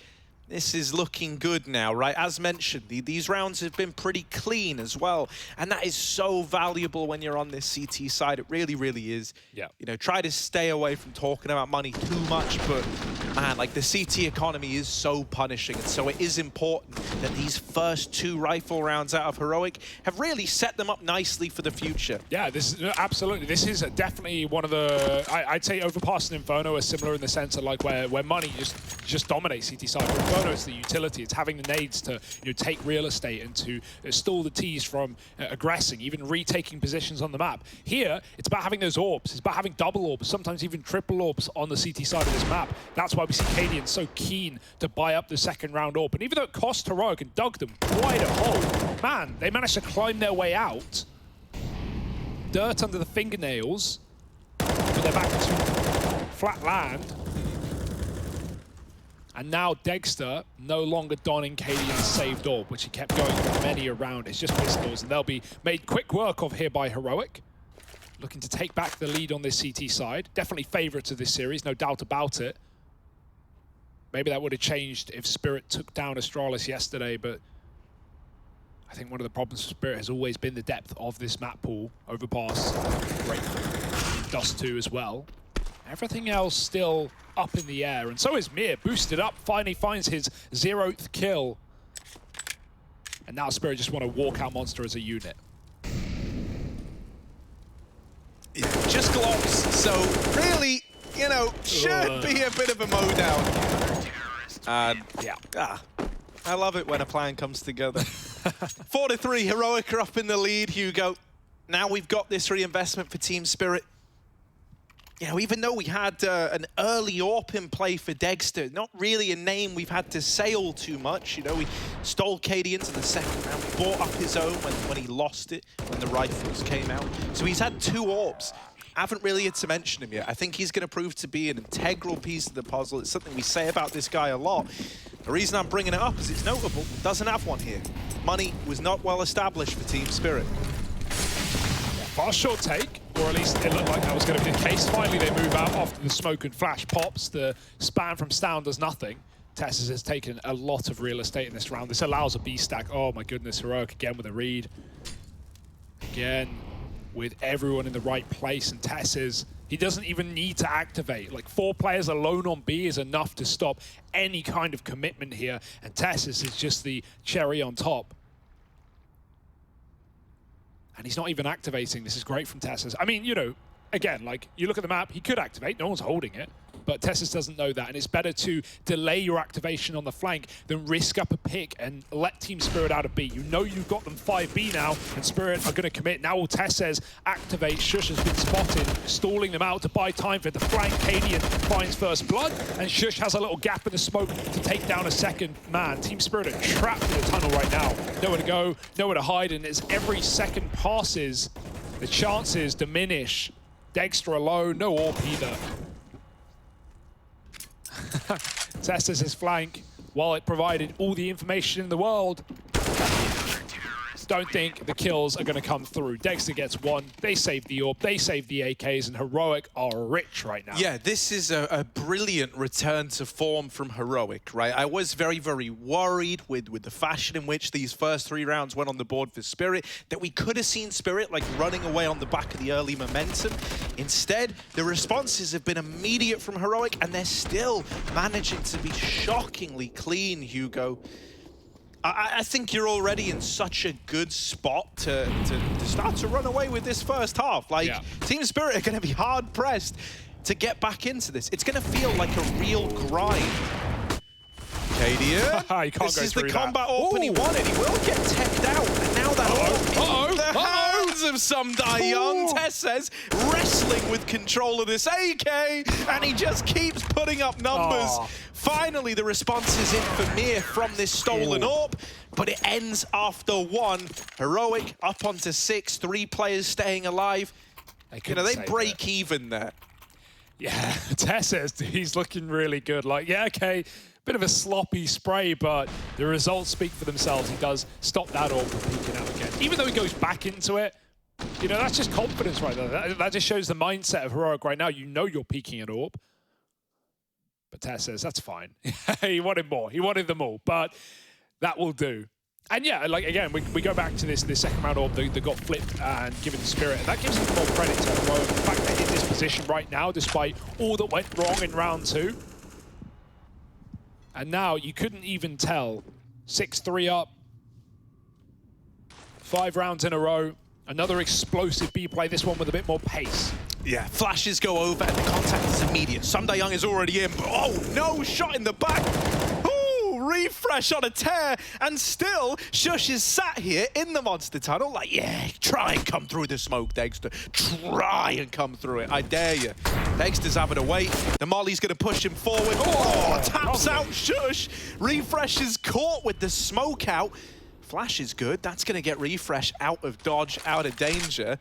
this is looking good now, right? As mentioned, these rounds have been pretty clean as well. And that is so valuable when you're on this CT side. It really, really is. Yeah. You know, try to stay away from talking about money too much, but man, like the CT economy is so punishing. And so it is important that these first 2 rifle rounds out of Heroic have really set them up nicely for the future. Yeah, this is absolutely. This is definitely one of the, I'd say Overpass and Inferno are similar in the sense of like where money just dominates CT side. For Inferno, it's the utility. It's having the nades to take real estate and to stall the T's from aggressing, even retaking positions on the map. Here, it's about having those orbs. It's about having double orbs, sometimes even triple orbs on the CT side of this map. That's why we see Cadian so keen to buy up the second round orb. And even though it cost Heroic and dug them quite a hole, man, they managed to climb their way out. Dirt under the fingernails, but they're back to flat land. And now Dexter no longer donning Cadian's saved orb, which he kept going for many a round. It's just pistols, and they'll be made quick work of here by Heroic. Looking to take back the lead on this CT side. Definitely favourites of this series, no doubt about it. Maybe that would have changed if Spirit took down Astralis yesterday, but I think one of the problems for Spirit has always been the depth of this map pool. Overpass, great. Dust 2 as well. Everything else still up in the air, and so is Mir, boosted up, finally finds his 0th kill. And now Spirit just want to walk out Monster as a unit. Yeah, just globs, so really, you know, should be a bit of a mow down. And yeah, I love it when a plan comes together. 4-3, Heroic are up in the lead, Hugo. Now we've got this reinvestment for Team Spirit. you know, even though we had an early AWP in play for Dexter, not really a name we've had to say all too much. You know, we stole KD into the second round, bought up his own when he lost it, when the rifles came out. So he's had 2 AWPs. Haven't really had to mention him yet. I think he's going to prove to be an integral piece of the puzzle. It's something we say about this guy a lot. The reason I'm bringing it up is it's notable. Doesn't have one here. Money was not well established for Team Spirit. Fast short take, or at least it looked like that was going to be the case. Finally, they move out after the smoke and flash pops. The span from Stound does nothing. Tessus has taken a lot of real estate in this round. This allows a B stack. Oh my goodness, Heroic again with a read. Again, with everyone in the right place, and Tessus, he doesn't even need to activate. Like 4 players alone on B is enough to stop any kind of commitment here, and Tessus is just the cherry on top. And he's not even activating. This is great from Tessus. I mean, you know, again, like, you look at the map, he could activate, no one's holding it. But Tessus doesn't know that, and it's better to delay your activation on the flank than risk up a pick and let Team Spirit out of B. You know you've got them 5B now, and Spirit are going to commit. Now will Tessus activate. Shush has been spotted, stalling them out to buy time for the flank. Cadian finds first blood, and Shush has a little gap in the smoke to take down a second man. Team Spirit are trapped in the tunnel right now. Nowhere to go, nowhere to hide, and as every second passes, the chances diminish. Dexter alone, no AWP either. Tessus his flank, while it provided all the information in the world. Don't think the kills are going to come through. Dexter gets 1, they save the AWP, they save the AKs, and Heroic are rich right now. Yeah, this is a brilliant return to form from Heroic, right? I was very, very worried with the fashion in which these first 3 rounds went on the board for Spirit, that we could have seen Spirit like running away on the back of the early momentum. Instead, the responses have been immediate from Heroic, and they're still managing to be shockingly clean, Hugo. I think you're already in such a good spot to start to run away with this first half. Like, Team Spirit are going to be hard-pressed to get back into this. It's going to feel like a real grind. Cadian, this is the combat open he wanted. He will get teched out. And now that in the hands of some Young. Tess says, wrestling with control of this AK, and he just keeps putting up numbers. Finally, the response is in for Mir from this stolen AWP, but it ends after 1. Heroic up onto 6, 3 players staying alive. You know, they break even there. Yeah, Tess says he's looking really good. Like, yeah, okay, bit of a sloppy spray, but the results speak for themselves. He does stop that AWP from peeking out again. Even though he goes back into it, you know, that's just confidence right there. That just shows the mindset of Heroic right now. You know you're peeking at AWP. But Tess says, that's fine. He wanted more. He wanted them all, but that will do. And yeah, like, again, we go back to this second round AWP that got flipped and given to Spirit. And that gives them more credit to Heroic. The fact they're in this position right now, despite all that went wrong in round 2. And now you couldn't even tell. 6-3 up. 5 rounds in a row. Another explosive B play, this one with a bit more pace. Yeah, flashes go over and the contact is immediate. Young is already in, but oh no, shot in the back. Ooh, refresh on a tear, and still Shush is sat here in the monster tunnel like, yeah, try and come through the smoke, Dexter. Try and come through it, I dare you. Dexter's having to wait. The Molly's gonna push him forward. Oh, taps out Shush. Refresh is caught with the smoke out. Flash is good. That's going to get Refresh out of dodge, out of danger.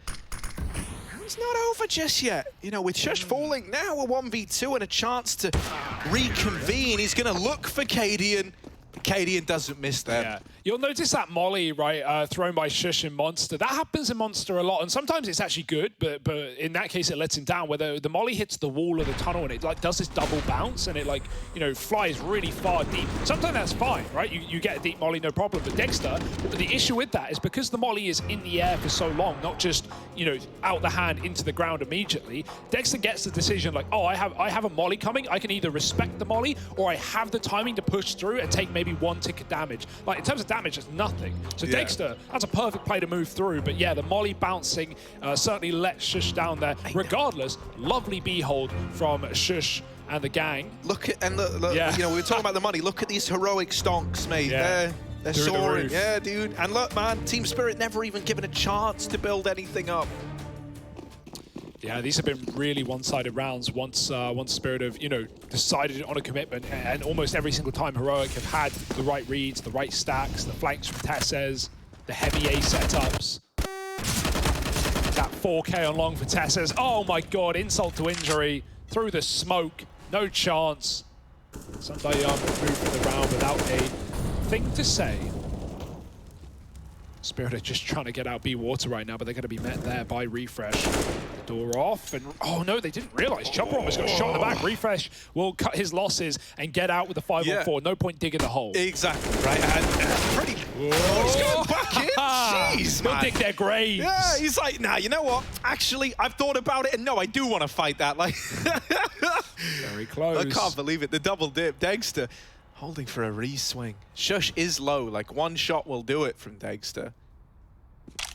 It's not over just yet. You know, with Shush falling, now a 1v2 and a chance to reconvene. He's going to look for Cadian. Cadian doesn't miss them. Yeah. You'll notice that molly, right, thrown by Shush in Monster. That happens in Monster a lot, and sometimes it's actually good, but in that case it lets him down, where the molly hits the wall of the tunnel and it like does this double bounce and it like, you know, flies really far deep. Sometimes that's fine, right? You get a deep molly, no problem. But Dexter, the issue with that is because the molly is in the air for so long, not just, you know, out the hand into the ground immediately. Dexter gets the decision like, oh, I have a molly coming. I can either respect the molly or I have the timing to push through and take maybe 1 tick of damage. Like in terms of damage, it's nothing. So yeah. Dexter, that's a perfect play to move through. But yeah, the molly bouncing certainly lets Shush down there. Regardless, lovely B hold from Shush and the gang. Look at, and look, yeah. You know, we were talking about the money. Look at these heroic stonks, mate. Yeah. They're soaring. Yeah, dude. And look, man, Team Spirit never even given a chance to build anything up. Yeah, these have been really one-sided rounds once Spirit have, decided on a commitment, and almost every single time Heroic have had the right reads, the right stacks, the flanks from Tesses, the heavy A setups. That 4K on long for Tesses. Oh my god, insult to injury. Through the smoke, no chance. Sundayoung moved for the round without a thing to say. Spirit are just trying to get out B water right now, but they're going to be met there by Refresh. The door off, and oh no, they didn't realize. Chopper almost got shot in the back. Refresh will cut his losses and get out with the 5-on-4. No point digging the hole. Exactly, right? And pretty... Oh, he's going back in? Jeez, man. They'll dig their graves. Yeah, he's like, nah, you know what? Actually, I've thought about it, and no, I do want to fight that. Like, very close. I can't believe it. The double dip. Degster holding for a re-swing. Shush is low. Like, one shot will do it from Degster.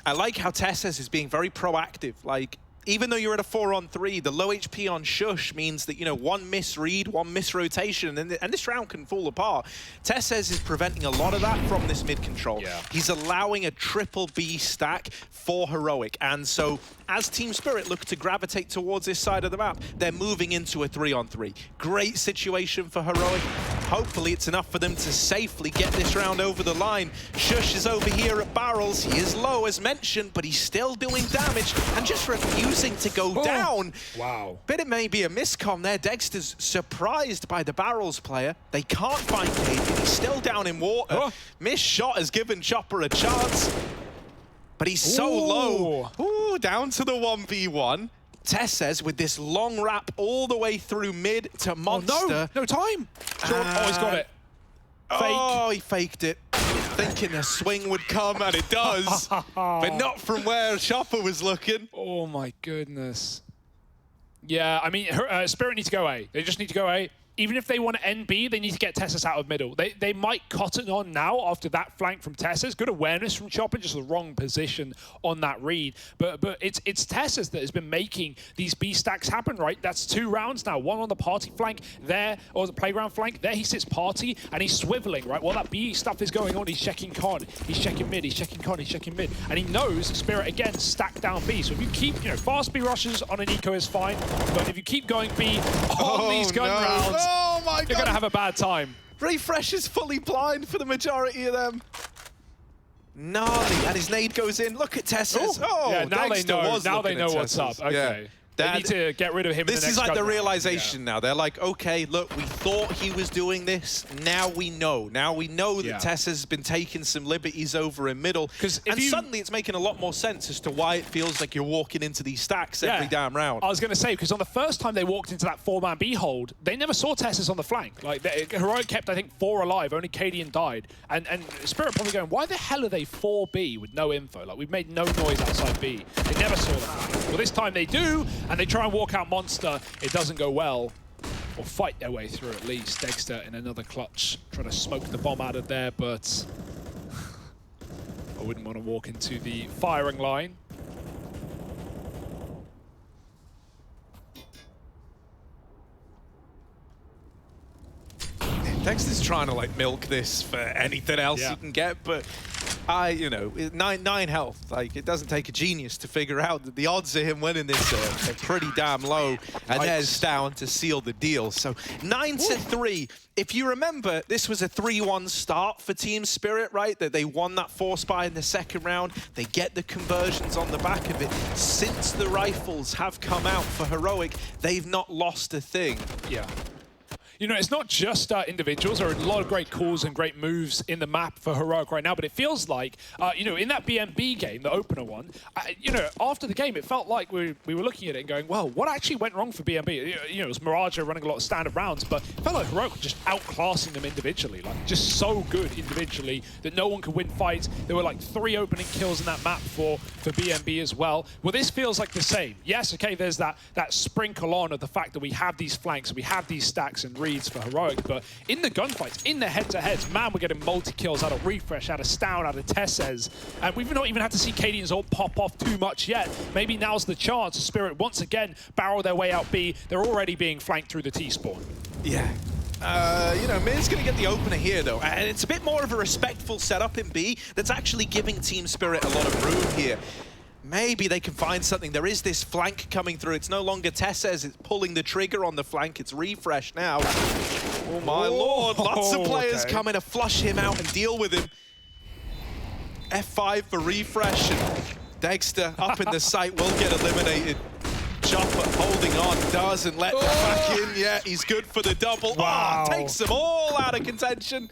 I like how Tesses is being very proactive. Like, even though you're at a 4-on-3, the low HP on Shush means that, one misread, one misrotation, and this round can fall apart. Tesses is preventing a lot of that from this mid control. Yeah. He's allowing a triple B stack for Heroic, and so as Team Spirit look to gravitate towards this side of the map, they're moving into a 3-on-3. Great situation for Heroic. Hopefully it's enough for them to safely get this round over the line. Shush is over here at barrels. He is low as mentioned, but he's still doing damage and just refusing to go down. Wow. But it may be a miscom there. Dexter's surprised by the barrels player. They can't find Cade. He's still down in water. Missed shot has given Chopper a chance. But he's so low. Ooh, down to the 1v1. Tesses with this long wrap all the way through mid to Monster. No time. Oh, he's got it. Fake. Oh, he faked it. Thinking a swing would come, and it does. But not from where Chopper was looking. Oh my goodness. Yeah, I mean, Spirit need to go A. They just need to go A. Even if they want to end B, they need to get Tessus out of middle. They might cotton on now after that flank from Tessus. Good awareness from Chopper, just the wrong position on that read. But it's Tessus that has been making these B stacks happen, right? That's 2 rounds now. One on the party flank there, or the playground flank. There he sits party, and he's swiveling, right? While that B stuff is going on, he's checking con, he's checking mid, he's checking con, he's checking mid. And he knows Spirit, again, stack down B. So if you keep, fast B rushes on an eco is fine. But if you keep going B on these gun rounds, oh my God, you're going to have a bad time. Refresh is fully blind for the majority of them. Gnarly, and his nade goes in. Look at Tessus. Oh, yeah, now they know. Now they know what's up. Okay. Yeah. They need to get rid of him. This in the is next like the round. realization now. They're like, okay, look, we thought he was doing this. Now we know. Now we know that Tess has been taking some liberties over in middle. And suddenly it's making a lot more sense as to why it feels like you're walking into these stacks every damn round. I was going to say, because on the first time they walked into that 4-man B hold, they never saw Tessus on the flank. Like, Heroic kept, I think, 4 alive. Only Cadian died. And Spirit probably going, why the hell are they 4B with no info? Like, we've made no noise outside B. They never saw that. Well, this time they do, and they try and walk out Monster. It doesn't go well, or fight their way through at least. Dexter in another clutch, trying to smoke the bomb out of there, but I wouldn't want to walk into the firing line. Dexter's trying to like milk this for anything else he can get, but 9 health. Like, it doesn't take a genius to figure out that the odds of him winning this are pretty damn low, and there's down to seal the deal. So 9-3. If you remember, this was a 3-1 start for Team Spirit, right? That they won that force buy in the second round. They get the conversions on the back of it. Since the rifles have come out for Heroic, they've not lost a thing. Yeah. It's not just individuals. There are a lot of great calls and great moves in the map for Heroic right now, but it feels like, in that BMB game, the opener one, after the game, it felt like we were looking at it and going, well, what actually went wrong for BMB? It was Miraja running a lot of standard rounds, but it felt like Heroic was just outclassing them individually, like just so good individually that no one could win fights. There were like 3 opening kills in that map for BMB as well. Well, this feels like the same. Yes, okay, there's that sprinkle on of the fact that we have these flanks, we have these stacks and reads for Heroic, but in the gunfights, in the head-to-heads, man, we're getting multi-kills out of Refresh, out of Stown, out of Tesses, and we've not even had to see Cadian's ult pop off too much yet. Maybe now's the chance. Spirit once again barrel their way out B. They're already being flanked through the T-spawn. Yeah. Mir's going to get the opener here, though, and it's a bit more of a respectful setup in B that's actually giving Team Spirit a lot of room here. maybe they can find something. There is this flank coming through. It's no longer Tesses, it's pulling the trigger on the flank. It's Refresh now. Oh my lord, lots of players coming to flush him out and deal with him. F5 for Refresh, and Dexter up in the site will get eliminated. Chopper holding on, doesn't let them back in yet. He's good for the double. Wow. Takes them all out of contention.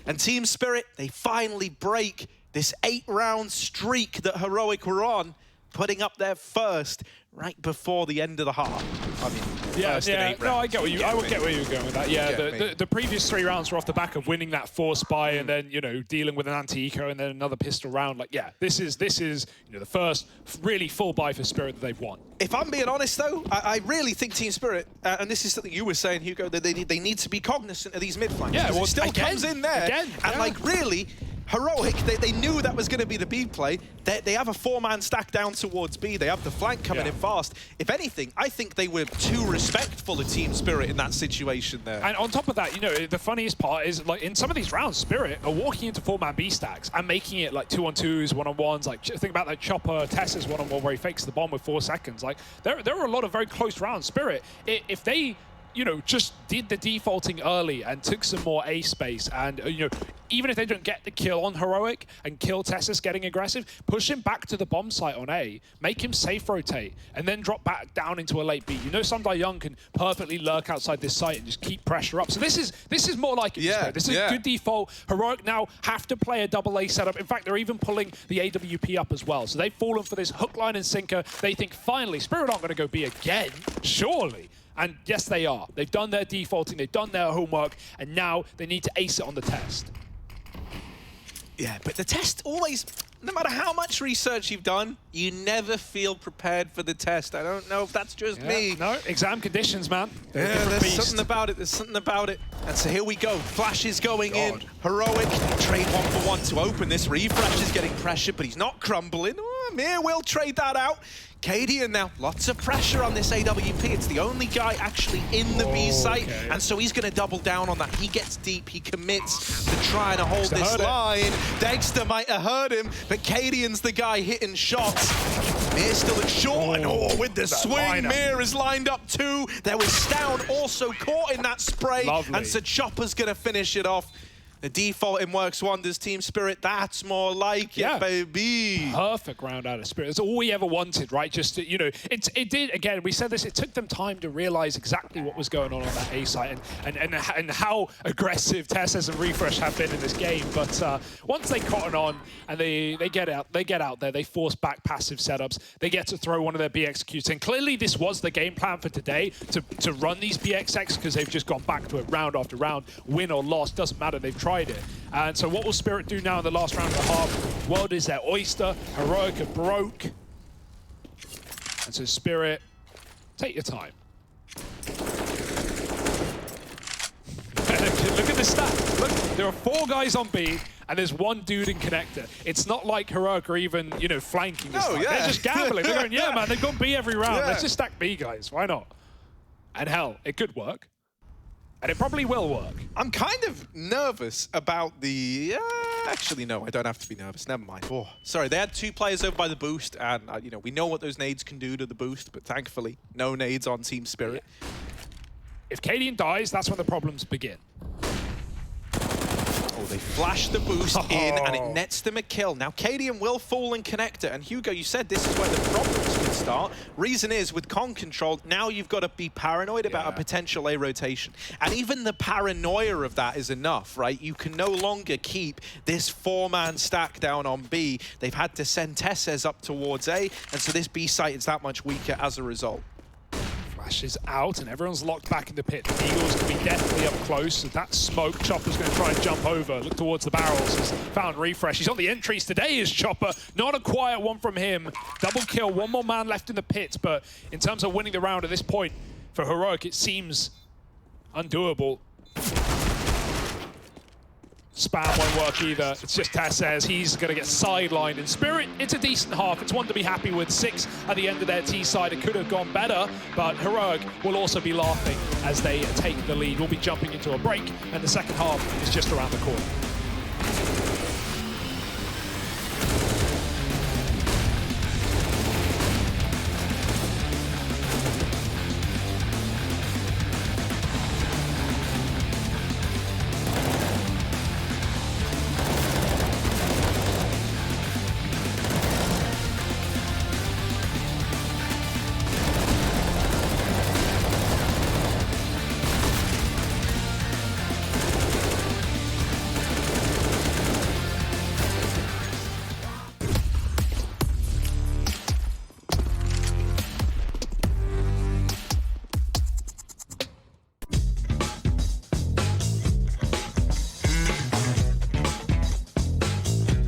And Team Spirit, they finally break this 8-round streak that Heroic were on, putting up their first right before the end of the half. I mean, first in 8 rounds. No, I get where you. I would get where you were going with that. Yeah, the previous 3 rounds were off the back of winning that force buy and then dealing with an anti-eco and then another pistol round. Like, yeah, this is the first really full buy for Spirit that they've won. If I'm being honest though, I really think Team Spirit, and this is something you were saying, Hugo, that they need to be cognizant of these mid flanks. Yeah, well, it still comes in there, and like really. Heroic, they knew that was going to be the B play. They have a 4-man stack down towards B. They have the flank coming in fast. If anything, I think they were too respectful of Team Spirit in that situation there. And on top of that, the funniest part is, like, in some of these rounds, Spirit are walking into 4-man B stacks and making it like 2-on-2s, 1-on-1s. Like, think about like Chopper, Tessa's 1-on-1 where he fakes the bomb with 4 seconds. Like, there are a lot of very close rounds. Spirit, if they just did the defaulting early and took some more A space and, even if they don't get the kill on Heroic and kill Tessus getting aggressive, push him back to the bomb site on A, make him safe rotate, and then drop back down into a late B. Sundai Young can perfectly lurk outside this site and just keep pressure up. So this is more like it. This is a good default. Heroic now have to play a double A setup. In fact, they're even pulling the AWP up as well. So they've fallen for this hook, line, and sinker. They think, finally, Spirit aren't going to go B again, surely. And yes, they are. They've done their defaulting, they've done their homework, and now they need to ace it on the test. Yeah, but the test always, no matter how much research you've done, you never feel prepared for the test. I don't know if that's just me. No, exam conditions, man. There's something about it. There's something about it. And so here we go. Flash is going in. Heroic. Trade 1-for-1 to open this. Refresh is getting pressure, but he's not crumbling. Mir will trade that out. Cadian now, lots of pressure on this AWP. It's the only guy actually in the B site, and so he's going to double down on that. He gets deep, he commits to trying to hold this line. Dexter might have heard him, but Cadian's the guy hitting shots. Mir still at short, and with the swing, Mir is lined up too. There was Stown also caught in that spray, and so Chopper's going to finish it off. The default in works wonders, Team Spirit. That's more like it, baby. Perfect round out of Spirit. That's all we ever wanted, right? Just to, it did, again, we said this, it took them time to realize exactly what was going on that A site and how aggressive Tessus and Refresh have been in this game. But once they cotton on and they get out there, they force back passive setups, they get to throw one of their BXQs in. Clearly, this was the game plan for today, to run these BXX, because they've just gone back to it round after round, win or loss, doesn't matter, they've tried it. And so what will Spirit do now in the last round and a half? World is their oyster. Heroic are broke. And so Spirit, take your time. Look at the stats. Look, there are 4 guys on B, and there's 1 dude in connector. It's not like Heroic are even, flanking this time. They're just gambling. They're going, yeah, man, they've gone B every round. Let's just stack B, guys. Why not? And hell, it could work. And it probably will work. I'm kind of nervous about the... actually, no, I don't have to be nervous. Never mind. Oh, sorry, they had 2 players over by the boost, and we know what those nades can do to the boost, but thankfully, no nades on Team Spirit. If Cadian dies, that's when the problems begin. Oh, they flash the boost in, and it nets them a kill. Now, Cadian will fall in connector, and Hugo, you said this is where the problems can start. Reason is, with con control, now you've got to be paranoid about a potential A rotation. And even the paranoia of that is enough, right? You can no longer keep this 4-man stack down on B. They've had to send Tesses up towards A, and so this B site is that much weaker as a result. Flash is out, and everyone's locked back in the pit. The Eagles can be definitely up close. So that smoke, Chopper's going to try and jump over. Look towards the barrels. He's found Refresh. He's on the entries today, is Chopper. Not a quiet one from him. Double kill, 1 more man left in the pit. But in terms of winning the round at this point, for Heroic, it seems undoable. Spam won't work either. It's just Tesses. He's going to get sidelined. In Spirit, it's a decent half. It's one to be happy with. 6 at the end of their T side. It could have gone better, but Heroic will also be laughing as they take the lead. We'll be jumping into a break, and the second half is just around the corner.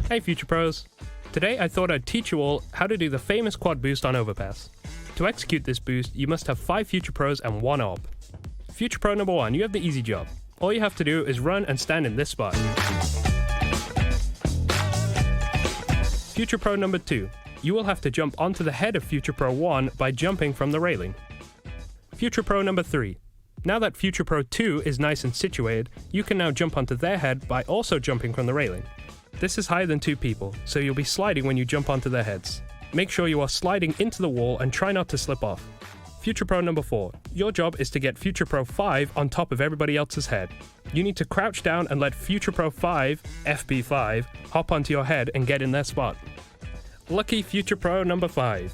Hey Future Pros! Today I thought I'd teach you all how to do the famous quad boost on overpass. To execute this boost, you must have 5 Future Pros and 1 AWP. Future Pro number 1, you have the easy job. All you have to do is run and stand in this spot. Future Pro number 2, you will have to jump onto the head of Future Pro 1 by jumping from the railing. Future Pro number 3, now that Future Pro 2 is nice and situated, you can now jump onto their head by also jumping from the railing. This is higher than 2 people, so you'll be sliding when you jump onto their heads. Make sure you are sliding into the wall and try not to slip off. Future Pro number 4, your job is to get Future Pro 5 on top of everybody else's head. You need to crouch down and let Future Pro 5, FB5, hop onto your head and get in their spot. Lucky Future Pro number 5.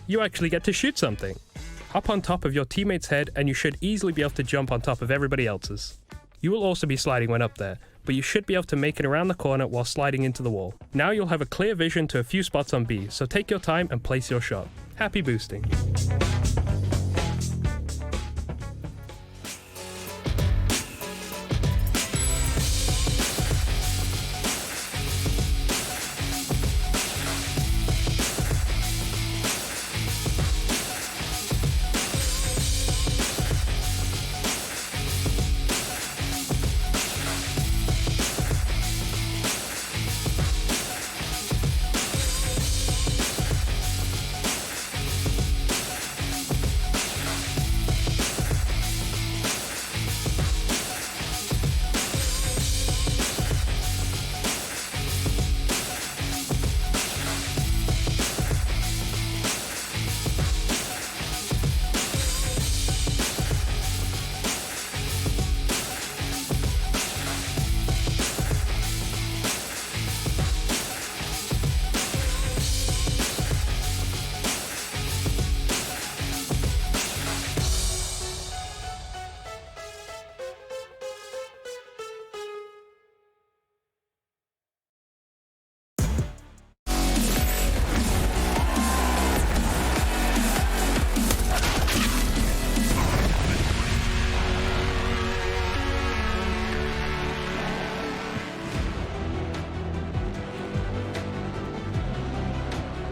You actually get to shoot something. Hop on top of your teammate's head and you should easily be able to jump on top of everybody else's. You will also be sliding when up there, but you should be able to make it around the corner while sliding into the wall. Now you'll have a clear vision to a few spots on B, so take your time and place your shot. Happy boosting.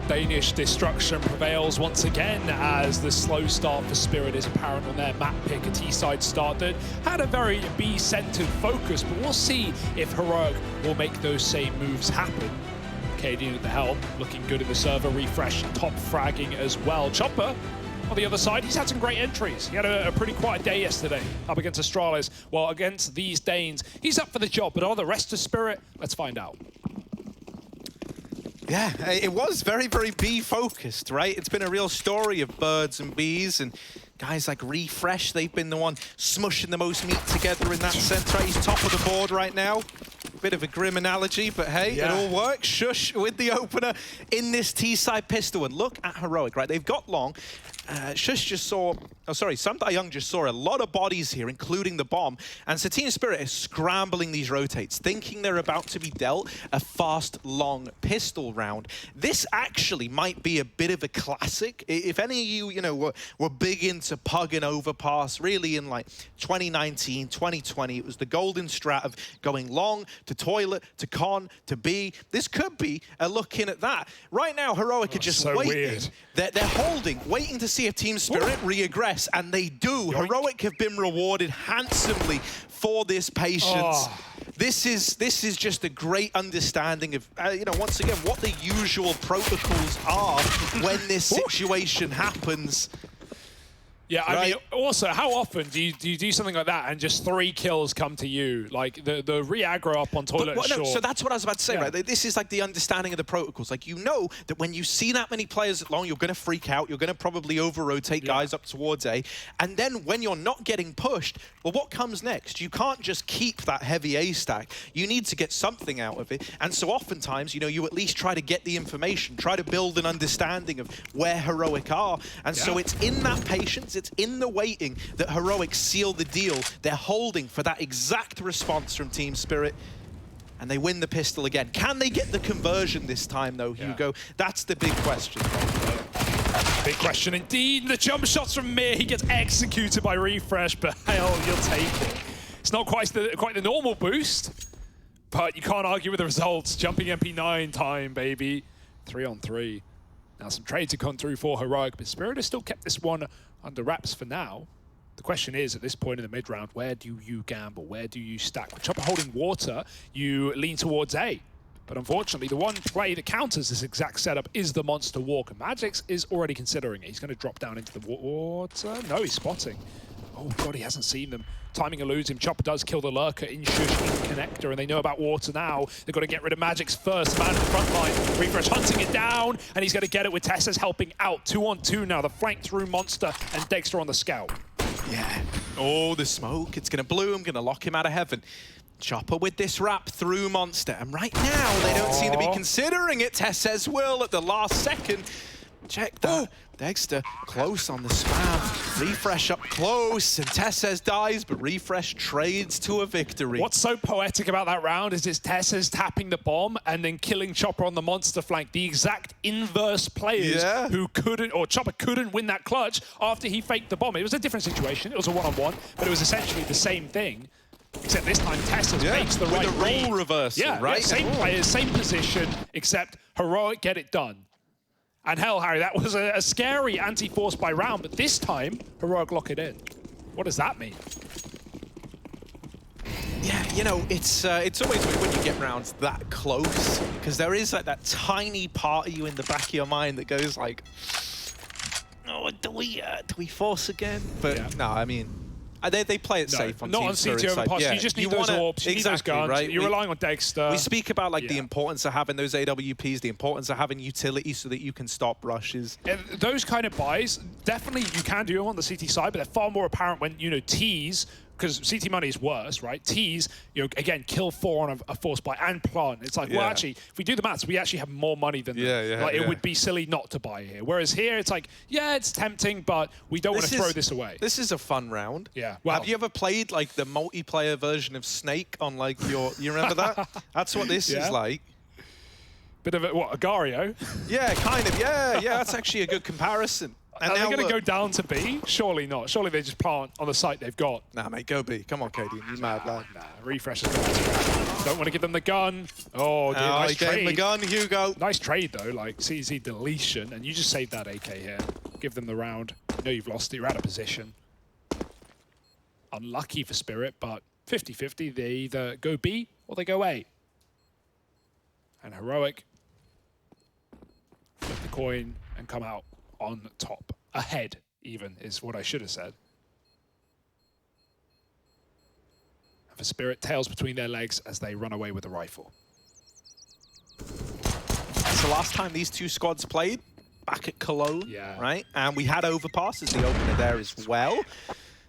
Danish destruction prevails once again as the slow start for Spirit is apparent on their map pick. A T-side start that had a very B-centered focus, but we'll see if Heroic will make those same moves happen. Cadian at the helm, looking good in the server refresh, top fragging as well. Chopper on the other side, he's had some great entries. He had a pretty quiet day yesterday up against Astralis. Well, against these Danes, he's up for the job, but are the rest of Spirit? Let's find out. Yeah, it was very, very B-focused, right? It's been a real story of birds and bees, and guys like Refresh, they've been the one smushing the most meat together in that sense, right? He's top of the board right now. Bit of a grim analogy, but hey, it all works. Shush with the opener in this T-side pistol. And look at Heroic, right? They've got long. Shush just saw, Samdai Young just saw a lot of bodies here, including the bomb. And so Team Spirit is scrambling these rotates, thinking they're about to be dealt a fast, long pistol round. This actually might be a bit of a classic. If any of you, were big into Pug and Overpass, really in like 2019, 2020, it was the golden strat of going long to toilet, to con, to B. This could be a look in at that. Right now, Heroic are just waiting. They're holding, waiting to see if Team Spirit reaggress, and they do. Yoink. Heroic have been rewarded handsomely for this patience. This is just a great understanding of, once again, what the usual protocols are when this situation happens. Yeah, I mean, also, how often do you do something like that and just 3 kills come to you? Like, the re-aggro up on toilet is short. So that's what I was about to say, right? This is like the understanding of the protocols. Like, you know that when you see that many players long, you're going to freak out. You're going to probably over-rotate guys up towards A. And then when you're not getting pushed, well, what comes next? You can't just keep that heavy A stack. You need to get something out of it. And so oftentimes, you at least try to get the information, try to build an understanding of where Heroic are. And so it's in that patience, it's in the waiting that Heroic seal the deal. They're holding for that exact response from Team Spirit, and they win the pistol again. Can they get the conversion this time, though, Hugo? That's the big question. Big question indeed. The jump shots from Mir, he gets executed by Refresh, but hell, you'll take it. It's not quite the normal boost, But you can't argue with the results. Jumping MP9 time, baby. 3-on-3. Now some trades have gone through for Heroic, but Spirit has still kept this one under wraps for now. The question is, at this point in the mid-round, where do you gamble? Where do you stack? With Chopper holding water, you lean towards A. But unfortunately, the one play that counters this exact setup is the Monster Walk. And Magix is already considering it. He's going to drop down into the water. No, he's spotting. Oh, God, he hasn't seen them. Timing eludes him. Chopper does kill the Lurker in Shush, in Connector, and they know about water now. They've got to get rid of Magix first. Man in the front line. Refresh hunting it down, and he's going to get it with Tessa's helping out. 2-on-2 now. The flank through Monster and Dexter on the scout. Yeah. Oh, the smoke. It's going to bloom, going to lock him out of heaven. Chopper with this wrap through Monster. And right now, they don't seem to be considering it. Tess says will at the last second. Check that. Oh. Dexter close on the spam. Refresh up close. And Tess says dies, but Refresh trades to a victory. What's so poetic about that round is it's Tessa's tapping the bomb and then killing Chopper on the Monster flank. The exact inverse players who couldn't, or Chopper couldn't win that clutch after he faked the bomb. It was a different situation. It was a one-on-one, but it was essentially the same thing. Except this time Tessa makes the right read. Role reversal, right? Yeah, same players, same position, except Heroic get it done. And hell, Harry, that was a scary anti-force by round, but this time, Heroic lock it in. What does that mean? Yeah, you know, it's always weird when you get rounds that close, because there is like that tiny part of you in the back of your mind that goes like, oh, do we force again? But no, I mean, they play it safe on not Team on Spirit CT side. overpass. Yeah. You just need those orbs, you need those guns. Right? You're relying on Dexter. We speak about like the importance of having those AWPs, the importance of having utility so that you can stop rushes. And those kind of buys, definitely you can do them on the CT side, but they're far more apparent when, you know, T's, because CT money is worse, right? T's, you know, again, kill 4 on a force buy and plant. It's like, well, actually, if we do the maths, we actually have more money than them. Like, it would be silly not to buy here. Whereas here, it's like, yeah, it's tempting, but we don't want to throw this away. This is a fun round. Yeah. Well, have you ever played like the multiplayer version of Snake on like your? You remember that? That's what this is like. Bit of a Agario? Yeah, kind of. Yeah. That's actually a good comparison. And are they going to go down to B? Surely not. Surely they just plant on the site they've got. Nah, mate, go B. Come on, KD. You mad lad. Nah, Refresh is going. Don't want to give them the gun. Oh, dear, nice trade. Gave him the gun, Hugo. Nice trade, though. Like, CZ deletion. And you just saved that AK here. Give them the round. You know you've lost it. You're out of position. Unlucky for Spirit, but 50-50. They either go B or they go A. And Heroic flip the coin and come out on top. Ahead, even, is what I should have said. And for Spirit, tails between their legs as they run away with the rifle. That's the last time these two squads played, back at Cologne, right? And we had Overpass as the opener there as well.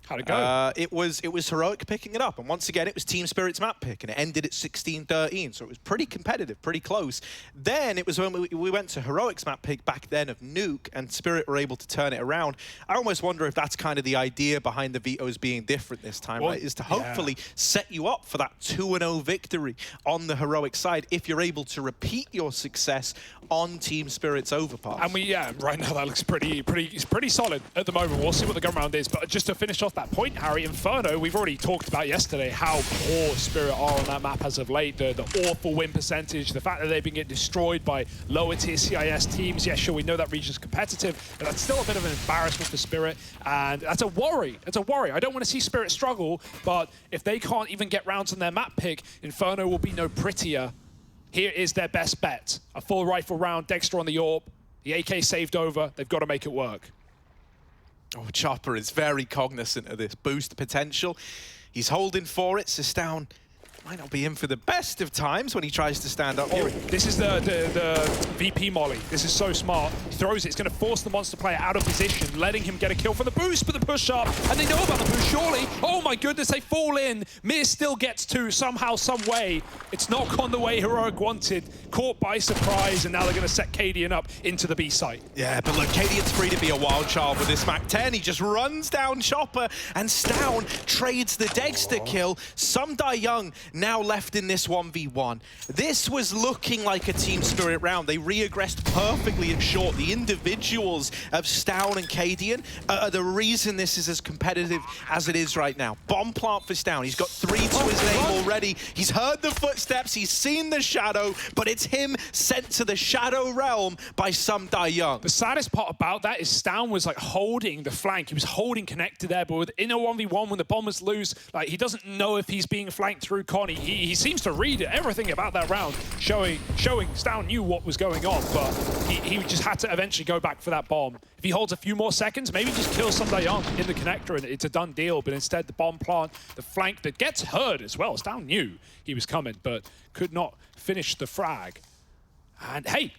How'd it go? It was Heroic picking it up, and once again it was Team Spirit's map pick, and it ended at 16-13, so it was pretty competitive, pretty close. Then it was when we went to Heroic's map pick back then of Nuke, and Spirit were able to turn it around. I almost wonder if that's kind of the idea behind the vetoes being different this time, right? Is to hopefully set you up for that 2-0 victory on the Heroic side if you're able to repeat your success on Team Spirit's Overpass. And right now that looks pretty solid at the moment. We'll see what the gun round is, but just to finish off that point, Harry, Inferno, we've already talked about yesterday how poor Spirit are on that map as of late, the awful win percentage, the fact that they've been getting destroyed by lower tier CIS teams. Yeah, sure, we know that region's competitive, but that's still a bit of an embarrassment for Spirit, and that's a worry. It's a worry. I don't want to see Spirit struggle, but if they can't even get rounds on their map pick, Inferno will be no prettier. Here is their best bet. A full rifle round, Dexter on the AWP, the AK saved over, they've got to make it work. Oh, Chopper is very cognizant of this boost potential. He's holding for it. Sistown might not be in for the best of times when he tries to stand up. Oh, this is the VP molly. This is so smart. He throws it. It's going to force the monster player out of position, letting him get a kill for the boost, but the push up. And they know about the push, surely. Oh my goodness, they fall in. Mir still gets 2 somehow, some way. It's not gone the way Heroic wanted. Caught by surprise, and now they're going to set Cadian up into the B site. Yeah, but look, Cadian's free to be a wild child with this Mac 10. He just runs down Chopper, and Stown trades the Dexter kill. Some die young. now left in this 1v1. This was looking like a team spirit round. They re-aggressed perfectly at short. The individuals of Stown and Cadian are the reason this is as competitive as it is right now. Bomb plant for Stown. He's got 3 to his name already. He's heard the footsteps. He's seen the shadow, but it's him sent to the shadow realm by some Die Young. The saddest part about that is Stown was like holding the flank. He was holding connected there, but within a 1v1, when the bombers lose, like he doesn't know if he's being flanked through Con. He seems to read everything about that round, showing Stown knew what was going on, but he just had to eventually go back for that bomb. If he holds a few more seconds, maybe just kills some Die Young in the connector and it's a done deal, but instead the bomb plant, the flank that gets heard as well. Stown knew he was coming, but could not finish the frag. And hey,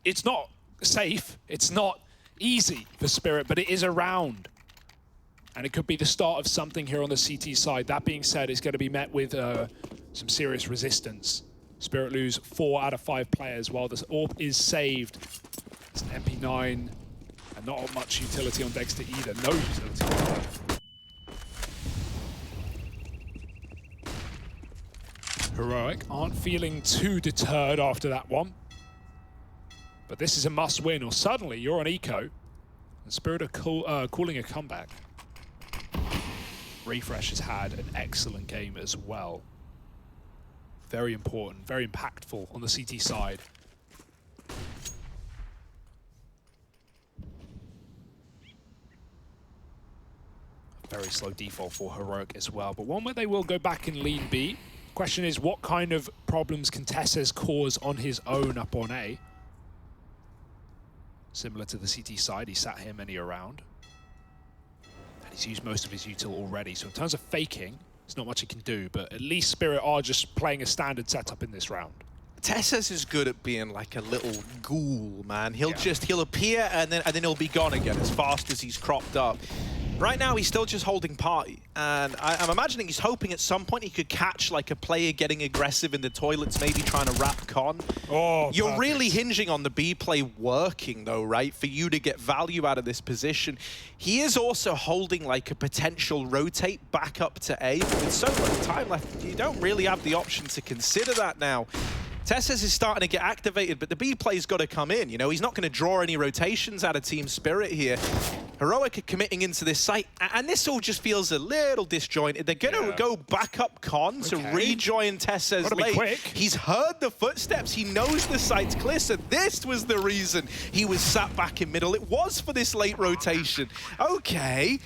it's not safe, it's not easy for Spirit, but it is a round. And it could be the start of something here on the CT side. That being said, it's going to be met with some serious resistance. Spirit lose 4 out of 5 players while this AWP is saved. It's an MP9 and not much utility on Dexter either. No utility. Heroic aren't feeling too deterred after that one. But this is a must win, or suddenly you're on eco. And Spirit are calling a comeback. Refresh has had an excellent game as well. Very important, very impactful on the CT side. Very slow default for Heroic as well, but one where they will go back and lean B. Question is, what kind of problems can Tesses cause on his own up on A? Similar to the CT side, he sat here many around. And he's used most of his util already, so in terms of faking, there's not much he can do, but at least Spirit are just playing a standard setup in this round. Tesses is good at being like a little ghoul, man. He'll appear and then he'll be gone again as fast as he's cropped up. Right now, he's still just holding party, and I'm imagining he's hoping at some point he could catch like a player getting aggressive in the toilets, maybe trying to wrap Con. Oh, you're really hinging on the B play working, though, right, for you to get value out of this position. He is also holding like a potential rotate back up to A, but with so much time left, you don't really have the option to consider that now. Tesses is starting to get activated, but the B play's got to come in. You know, he's not going to draw any rotations out of Team Spirit here. Heroic are committing into this site, and this all just feels a little disjointed. They're going to go back up Con to rejoin Tesses late. Quick. He's heard the footsteps. He knows the site's clear, so this was the reason he was sat back in middle. It was for this late rotation. Okay,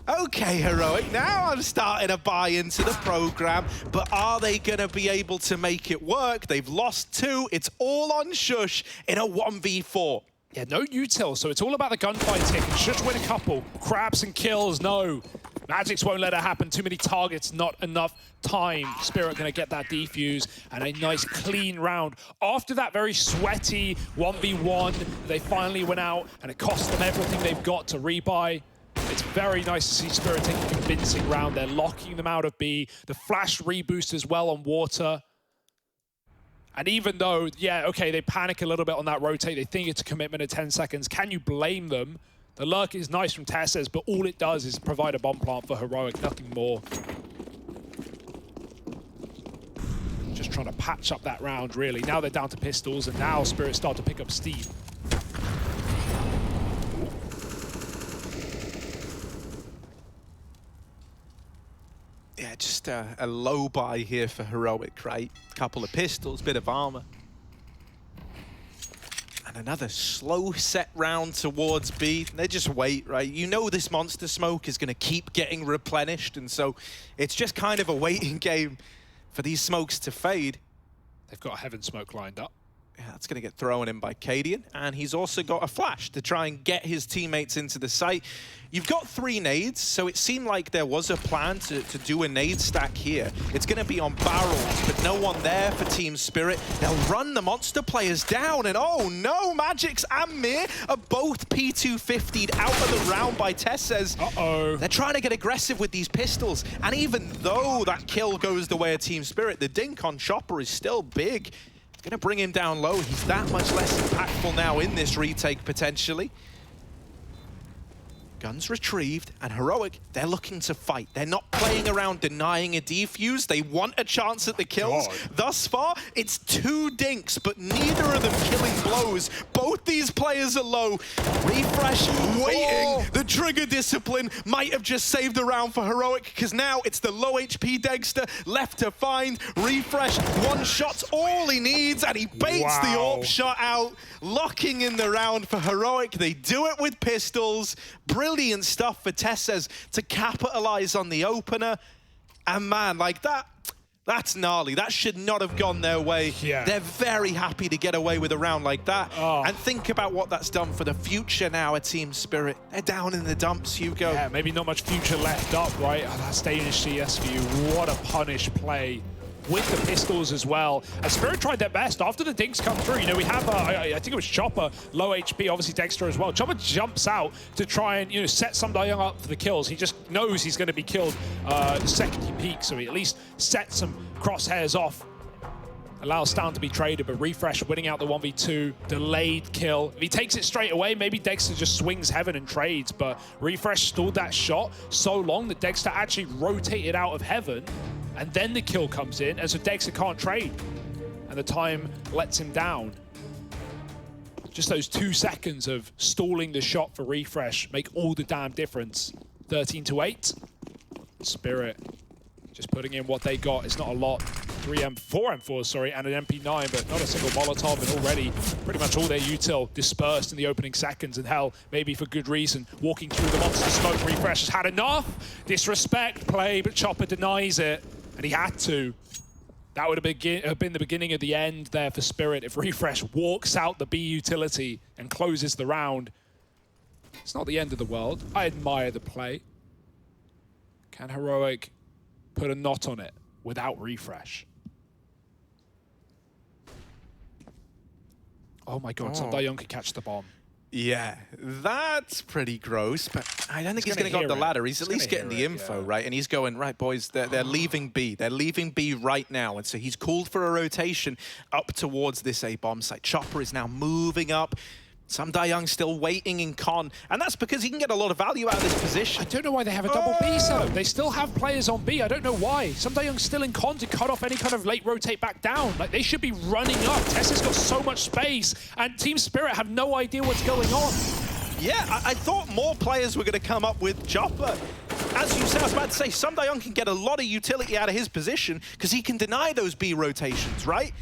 Heroic, now I'm starting to buy into the program, but are they going to be able to make it work? They've lost 2. It's all on Shush in a 1v4. Yeah, no util, so it's all about the gunfights here. Can Shush win a couple? Crabs and kills, no. Magics won't let it happen. Too many targets, not enough time. Spirit going to get that defuse and a nice clean round. After that very sweaty 1v1, they finally went out and it cost them everything they've got to rebuy. It's very nice to see Spirit take a convincing round. They're locking them out of B. The flash reboost as well on water. And even though, yeah, okay, they panic a little bit on that rotate, they think it's a commitment of 10 seconds. Can you blame them? The lurk is nice from Tesses, but all it does is provide a bomb plant for Heroic, nothing more. Just trying to patch up that round, really. Now they're down to pistols, and now Spirit start to pick up steam. Yeah, just a low buy here for Heroic, right? Couple of pistols, bit of armor. And another slow set round towards B. They just wait, right? You know this monster smoke is going to keep getting replenished, and so it's just kind of a waiting game for these smokes to fade. They've got a heaven smoke lined up. Yeah, that's going to get thrown in by Cadian, and he's also got a flash to try and get his teammates into the site. You've got 3 nades, so it seemed like there was a plan to do a nade stack here. It's going to be on barrels, but no one there for Team Spirit. They'll run the monster players down, and oh no, Magix and Mir are both P250'd out of the round by Tesses. Uh-oh. They're trying to get aggressive with these pistols, and even though that kill goes the way of Team Spirit, the dink on Chopper is still big. Going to bring him down low. He's that much less impactful now in this retake, potentially. Guns retrieved, and Heroic, they're looking to fight. They're not playing around denying a defuse. They want a chance at the kills. Thus far, it's 2 dinks, but neither of them killing blows. Both these players are low. Refresh waiting. The trigger discipline might have just saved the round for Heroic, because now it's the low HP Dexter left to find. Refresh, 1 shot's all he needs, and he baits the AWP shot out, locking in the round for Heroic. They do it with pistols. Brilliant stuff for Tesses to capitalize on the opener. And man, like that's gnarly. That should not have gone their way. They're very happy to get away with a round like that. And think about what that's done for the future now at Team Spirit. They're down in the dumps, Hugo. Yeah, maybe not much future left up, right? Oh, that's Danish CS for you. What a punish play. With the pistols as well. And Spirit tried their best after the dinks come through. You know, we have, I think it was Chopper, low HP, obviously Dexter as well. Chopper jumps out to try and, you know, set Young up for the kills. He just knows he's going to be killed the second he peeks, so he at least sets some crosshairs off. Allows Stan to be traded, but Refresh winning out the 1v2, delayed kill. If he takes it straight away, maybe Dexter just swings Heaven and trades, but Refresh stalled that shot so long that Dexter actually rotated out of Heaven, and then the kill comes in, and so Dexter can't trade. And the time lets him down. Just those 2 seconds of stalling the shot for Refresh make all the damn difference. 13-8. Spirit just putting in what they got. It's not a lot. 4 M4s, sorry, and an MP9, but not a single Molotov, and already pretty much all their util dispersed in the opening seconds, and hell, maybe for good reason. Walking through the monster smoke, Refresh has had enough. Disrespect play, but Chopper denies it, and he had to. That would have been the beginning of the end there for Spirit if Refresh walks out the B utility and closes the round. It's not the end of the world. I admire the play. Can Heroic put a knot on it without Refresh? Oh my god, Young could catch the bomb. Yeah, that's pretty gross, but I don't think he's going to go up the ladder. He's at least getting the info, right? And he's going, right, boys, they're leaving B. They're leaving B right now. And so he's called for a rotation up towards this A bomb site. Chopper is now moving up. Young still waiting in con, and that's because he can get a lot of value out of this position. I don't know why they have a double B setup. They still have players on B. I don't know why. Young's still in con to cut off any kind of late rotate back down. Like, they should be running up. Tessa's got so much space, and Team Spirit have no idea what's going on. Yeah, I thought more players were going to come up with Chopper. As you said, I was about to say, Young can get a lot of utility out of his position because he can deny those B rotations, right?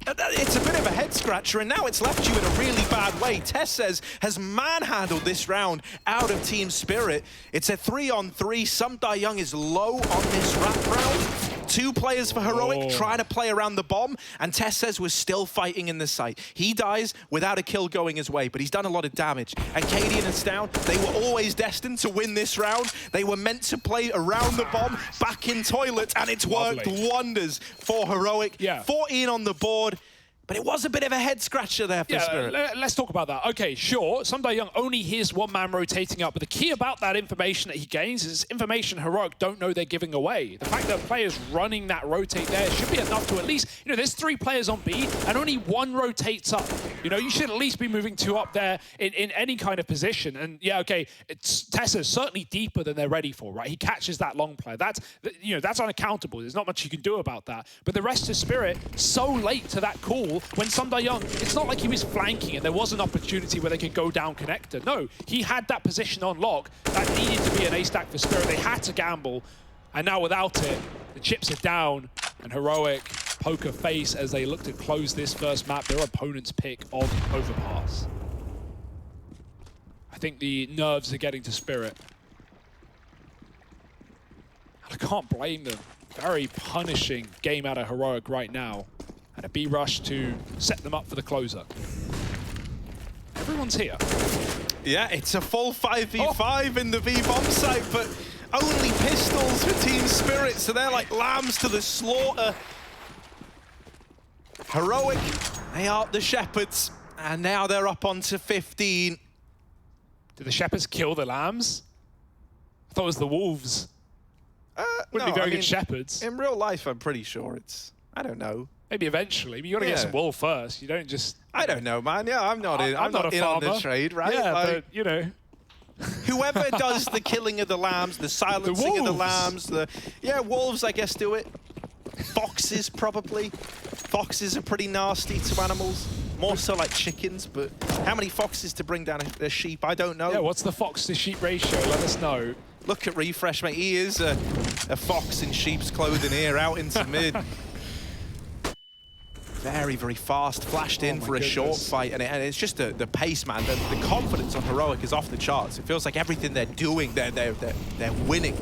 It's a bit of a head-scratcher, and now it's left you in a really bad way. Tesses has manhandled this round out of Team Spirit. It's a 3-on-3. Young is low on this wrap round. 2 players for Heroic trying to play around the bomb, and Tesses was still fighting in the site. He dies without a kill going his way, but he's done a lot of damage. And Cadian and Stown, they were always destined to win this round. They were meant to play around the bomb, back in toilet, and it's worked wonders for Heroic. 14 on the board. But it was a bit of a head-scratcher there for Spirit. Let's talk about that. Okay, sure, Young only hears 1 man rotating up, but the key about that information that he gains is information Heroic don't know they're giving away. The fact that players running that rotate there should be enough to at least, you know, there's 3 players on B, and only 1 rotates up. You know, you should at least be moving 2 up there in any kind of position. And yeah, okay, Tessa's certainly deeper than they're ready for, right? He catches that long play. That's, you know, that's unaccountable. There's not much you can do about that. But the rest of Spirit, so late to that call, when Young, it's not like he was flanking and there was an opportunity where they could go down connector. No, he had that position on lock. That needed to be an ace stack for Spirit. They had to gamble, and now without it, the chips are down, and Heroic poker face as they look to close this first map, their opponent's pick of Overpass. I think the nerves are getting to Spirit. And I can't blame them. Very punishing game out of Heroic right now. And a B rush to set them up for the closer. Everyone's here. Yeah, it's a full 5v5 in the B bomb site, but only pistols for Team Spirit, so they're like lambs to the slaughter. Heroic, they are the Shepherds, and now they're up onto 15. Did the Shepherds kill the lambs? I thought it was the Wolves. Wouldn't be very good Shepherds. In real life, I'm pretty sure it's, I don't know. Maybe eventually, but you got to get some wool first. You don't just. I don't know, man. Yeah, I'm not in. I'm not in on the trade, right? Yeah, but you know. Whoever does the killing of the lambs, the silencing of the lambs, wolves, I guess, do it. Foxes, probably. Foxes are pretty nasty to animals. More so like chickens, but how many foxes to bring down a sheep? I don't know. Yeah, what's the fox to sheep ratio? Let us know. Look at Refresh, mate. He is a fox in sheep's clothing here, out into mid. Very, very fast, flashed in for a short fight, and it's just the pace, man. The confidence on Heroic is off the charts. It feels like everything they're doing, they're winning.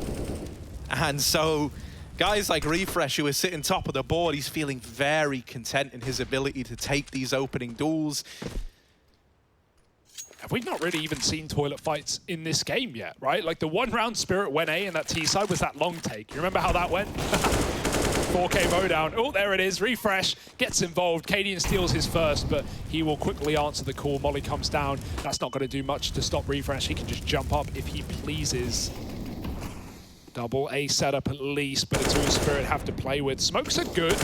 And so, guys like Refresh, who is sitting top of the board, he's feeling very content in his ability to take these opening duels. Have we not really even seen toilet fights in this game yet, right? Like the 1-round Spirit went A and that T side was that long take. You remember how that went? 4K mow down. Oh, there it is. Refresh gets involved. Cadian steals his first, but he will quickly answer the call. Molly comes down. That's not going to do much to stop Refresh. He can just jump up if he pleases. Double A setup at least, but it's all Spirit have to play with. Smokes are good.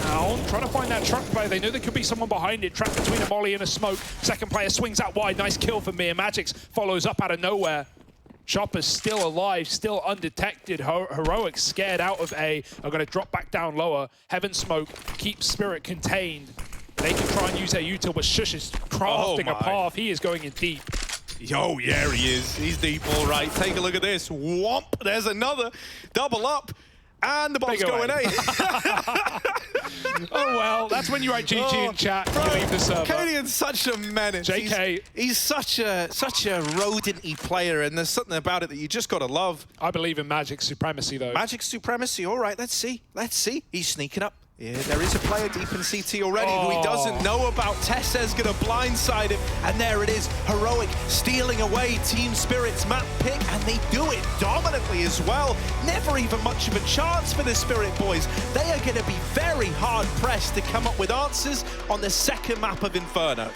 Now, trying to find that truck player. They know there could be someone behind it, trapped between a molly and a smoke. Second player swings out wide. Nice kill for Mir. Magix follows up out of nowhere. Chopper's still alive, still undetected. Heroic scared out of A, are going to drop back down lower. Heaven Smoke keeps Spirit contained. They can try and use their util, but Shush is crafting a path. He is going in deep. Oh, yeah, he is. He's deep, all right. Take a look at this. Whomp. There's another. Double up. And the bomb's going A. Oh, well, that's when you write GG in chat and you leave the server. Cadian's such a menace. JK. He's such a rodent-y player, and there's something about it that you just got to love. I believe in Magic Supremacy, though. Magic Supremacy, all right, let's see. Let's see. He's sneaking up. Yeah, there is a player deep in CT already who he doesn't know about. Tessa's going to blindside him, and there it is. Heroic stealing away Team Spirit's map pick, and they do it dominantly as well. Never even much of a chance for the Spirit boys. They are going to be very hard-pressed to come up with answers on the second map of Inferno.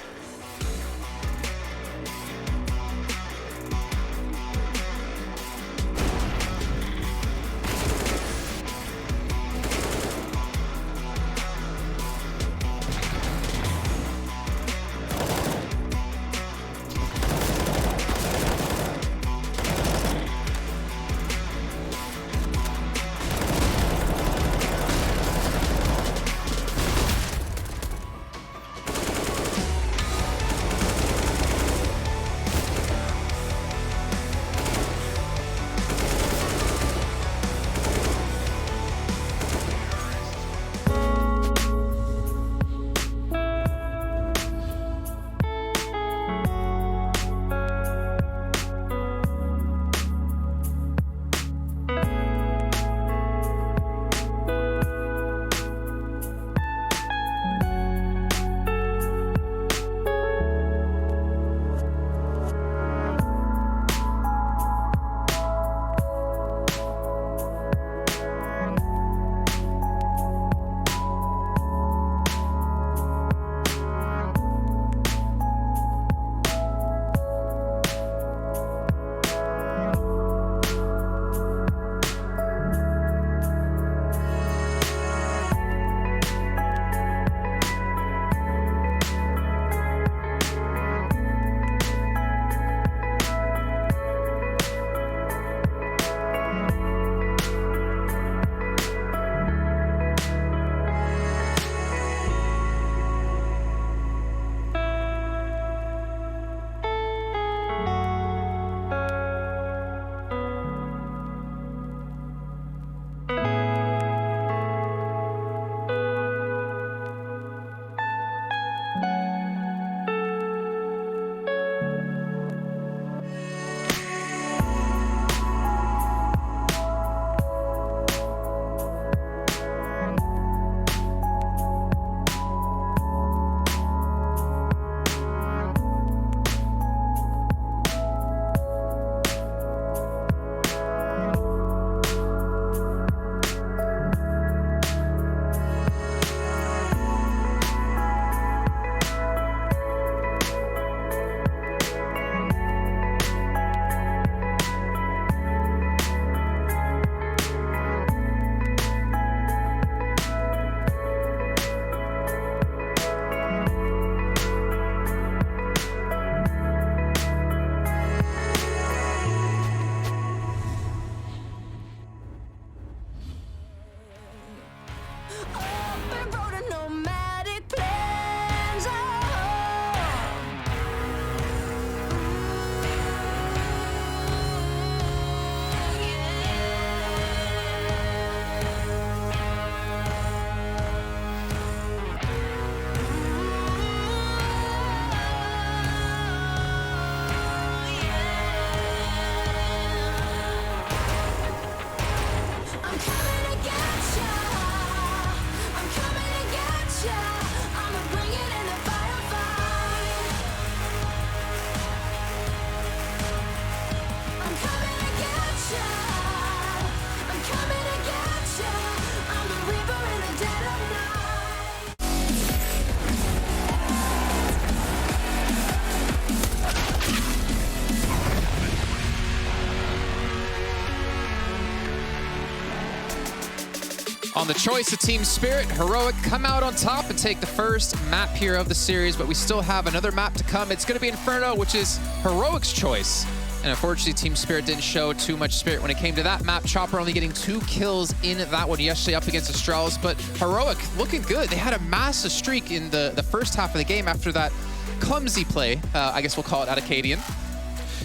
On the choice of Team Spirit, Heroic come out on top and take the first map here of the series, but we still have another map to come. It's going to be Inferno, which is Heroic's choice. And unfortunately, Team Spirit didn't show too much spirit when it came to that map. Chopper only getting 2 kills in that one yesterday up against Astralis, but Heroic looking good. They had a massive streak in the first half of the game after that clumsy play, I guess we'll call it, out of Cadian.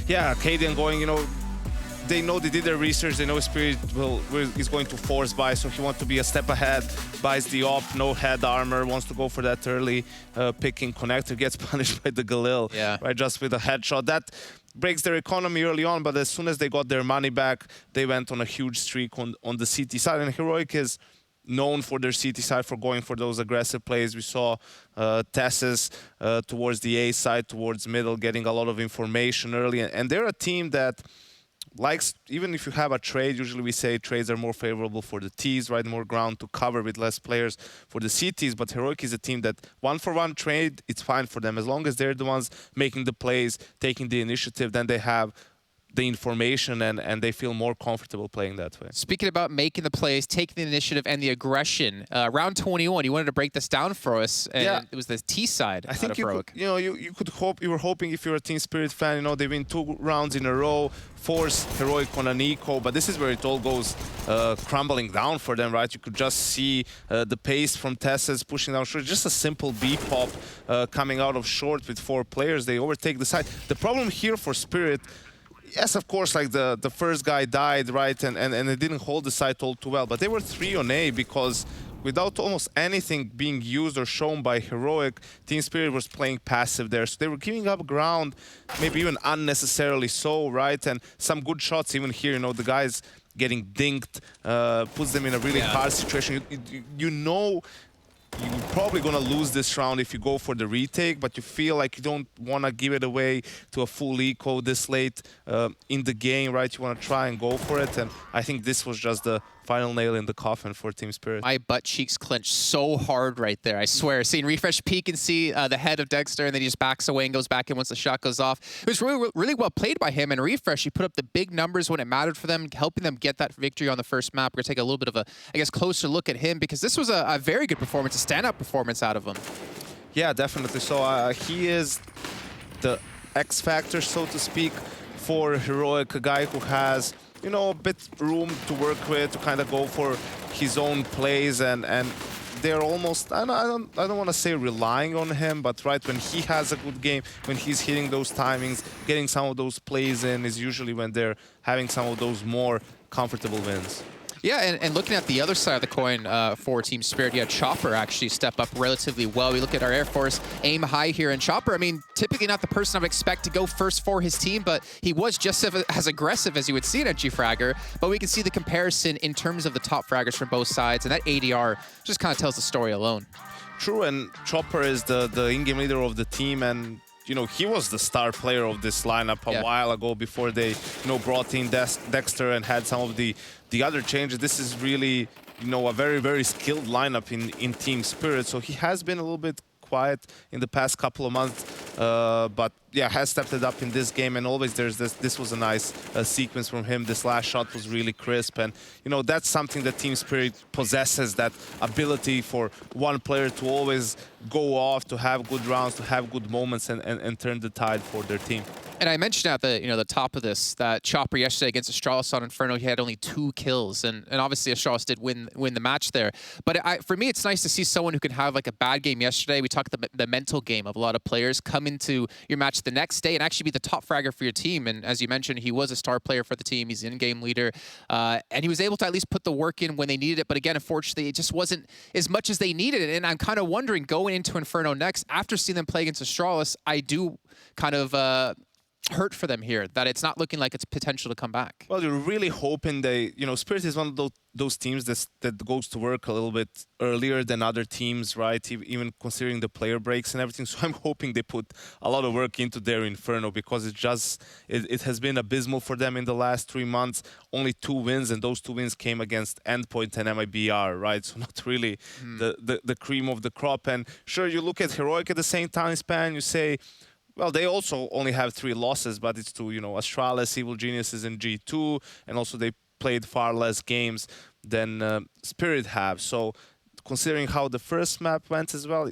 Yeah, Cadian going, they know they did their research. They know Spirit is going to force buy, so he wants to be a step ahead. Buys the op, no head armor, wants to go for that early picking connector, gets punished by the Galil, right? Just with a headshot. That breaks their economy early on, but as soon as they got their money back, they went on a huge streak on the CT side. And Heroic is known for their CT side for going for those aggressive plays. We saw Tessus towards the A side, towards middle, getting a lot of information early, and they're a team that likes, even if you have a trade, usually we say trades are more favorable for the Ts, right? More ground to cover with less players for the CTs. But Heroic is a team that 1-for-1 trade, it's fine for them. As long as they're the ones making the plays, taking the initiative, then they have the information and they feel more comfortable playing that way. Speaking about making the plays, taking the initiative and the aggression, round 21, you wanted to break this down for us, and it was the T side. I think you could hope, you were hoping if you're a Team Spirit fan, they win 2 rounds in a row, force Heroic on an eco, but this is where it all goes crumbling down for them, right? You could just see the pace from Tessus pushing down short, just a simple B pop coming out of short with 4 players. They overtake the side. The problem here for Spirit, yes, of course, like the first guy died, right, and they didn't hold the site all too well, but they were 3 on A because without almost anything being used or shown by Heroic, Team Spirit was playing passive there, so they were giving up ground, maybe even unnecessarily so, right, and some good shots even here, the guys getting dinked, puts them in a really hard situation. You're probably going to lose this round if you go for the retake, but you feel like you don't want to give it away to a full eco this late in the game, right? You want to try and go for it, and I think this was just the final nail in the coffin for Team Spirit. My butt cheeks clenched so hard right there, I swear. Seeing Refresh peek and see the head of Dexter, and then he just backs away and goes back in once the shot goes off. It was really well played by him, and Refresh, he put up the big numbers when it mattered for them, helping them get that victory on the first map. We're going to take a little bit of a, closer look at him, because this was a very good performance, a standout performance out of him. Yeah, definitely. So he is the X factor, so to speak, for Heroic, a guy who has a bit room to work with, to kind of go for his own plays, and they're almost, I don't want to say relying on him, but right when he has a good game, when he's hitting those timings, getting some of those plays in, is usually when they're having some of those more comfortable wins. Yeah, and looking at the other side of the coin for Team Spirit, you had Chopper actually step up relatively well. We look at our Air Force aim high here, and Chopper, I mean, typically not the person I would expect to go first for his team, but he was just as aggressive as you would see at G-Fragger. But we can see the comparison in terms of the top fraggers from both sides, and that ADR just kind of tells the story alone. True, and Chopper is the in-game leader of the team, and he was the star player of this lineup a while ago before they, brought in Dexter and had some of the other changes. This is really, a very, very skilled lineup in Team Spirit. So he has been a little bit quiet in the past couple of months, but yeah, has stepped it up in this game, and always there's this was a nice sequence from him. This last shot was really crisp, and that's something that Team Spirit possesses, that ability for one player to always go off, to have good rounds, to have good moments, and turn the tide for their team. And I mentioned at the top of this that Chopper yesterday against Astralis on Inferno, he had only 2 kills, and obviously Astralis did win the match there. But for me, it's nice to see someone who can have like a bad game yesterday. We talked the mental game of a lot of players come into your match the next day and actually be the top fragger for your team. And as you mentioned, he was a star player for the team. He's an in-game leader, and he was able to at least put the work in when they needed it. But again, unfortunately, it just wasn't as much as they needed it. And I'm kind of wondering, going into Inferno next, after seeing them play against Astralis, I do kind of hurt for them here, that it's not looking like it's potential to come back. Well, you're really hoping they, Spirit is one of those teams that goes to work a little bit earlier than other teams, right? Even considering the player breaks and everything. So I'm hoping they put a lot of work into their Inferno, because it has been abysmal for them in the last 3 months. Only 2 wins, and those 2 wins came against Endpoint and MIBR, right? So not really the cream of the crop. And sure, you look at Heroic at the same time span, you say, well, they also only have 3 losses, but it's to, Astralis, Evil Geniuses, and G2, and also they played far less games. than Spirit have. So considering how the first map went as well,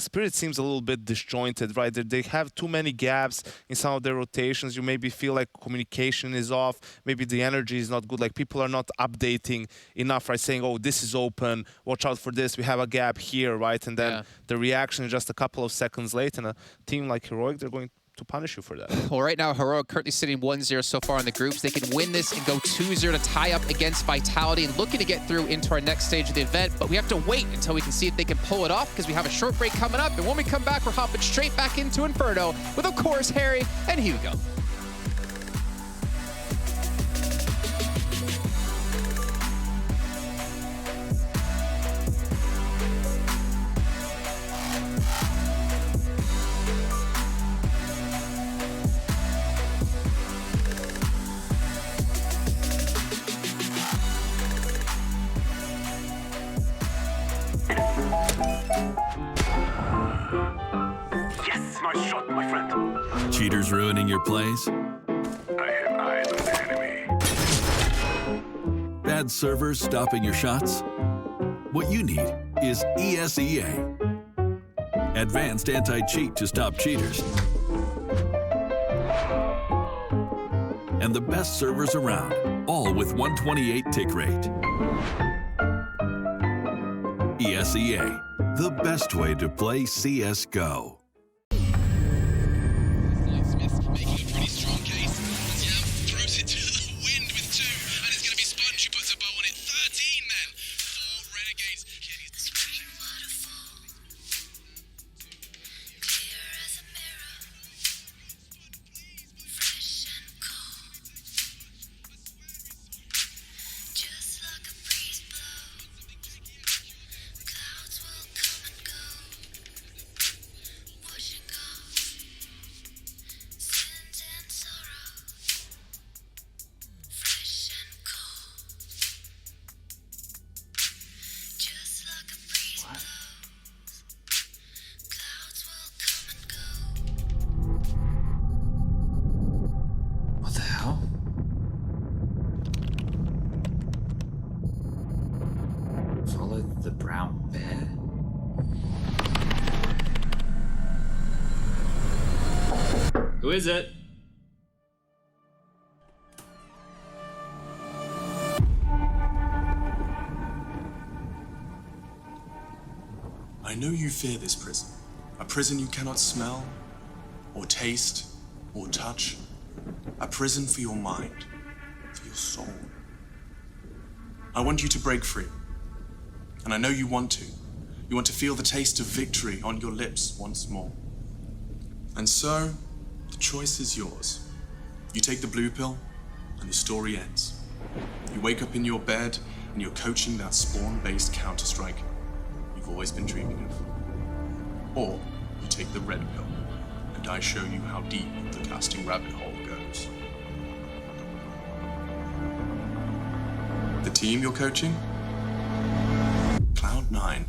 Spirit seems a little bit disjointed, right? They have too many gaps in some of their rotations. You maybe feel like communication is off. Maybe the energy is not good. Like people are not updating enough, right? Saying, oh, this is open. Watch out for this. We have a gap here, right? And then the reaction is just a couple of seconds late. And a team like Heroic, they're going to punish you for that. Well, right now, Heroic currently sitting 1-0 so far in the groups. They can win this and go 2-0 to tie up against Vitality and looking to get through into our next stage of the event. But we have to wait until we can see if they can pull it off because we have a short break coming up. And when we come back, we're hopping straight back into Inferno with, of course, Harry and Hugo. Nice shot, my friend. Cheaters ruining your plays? I have eyes on the enemy. Bad servers stopping your shots? What you need is ESEA. Advanced anti-cheat to stop cheaters. And the best servers around, all with 128 tick rate. ESEA, the best way to play CSGO. What the hell? Follow the brown bear? Who is it? I know you fear this prison. A prison you cannot smell, or taste, or touch. A prison for your mind, for your soul. I want you to break free. And I know you want to. You want to feel the taste of victory on your lips once more. And so, the choice is yours. You take the blue pill, and the story ends. You wake up in your bed, and you're coaching that spawn-based Counter-Strike you've always been dreaming of. Or, you take the red pill, and I show you how deep the casting rabbit hole goes. The team you're coaching? Cloud9.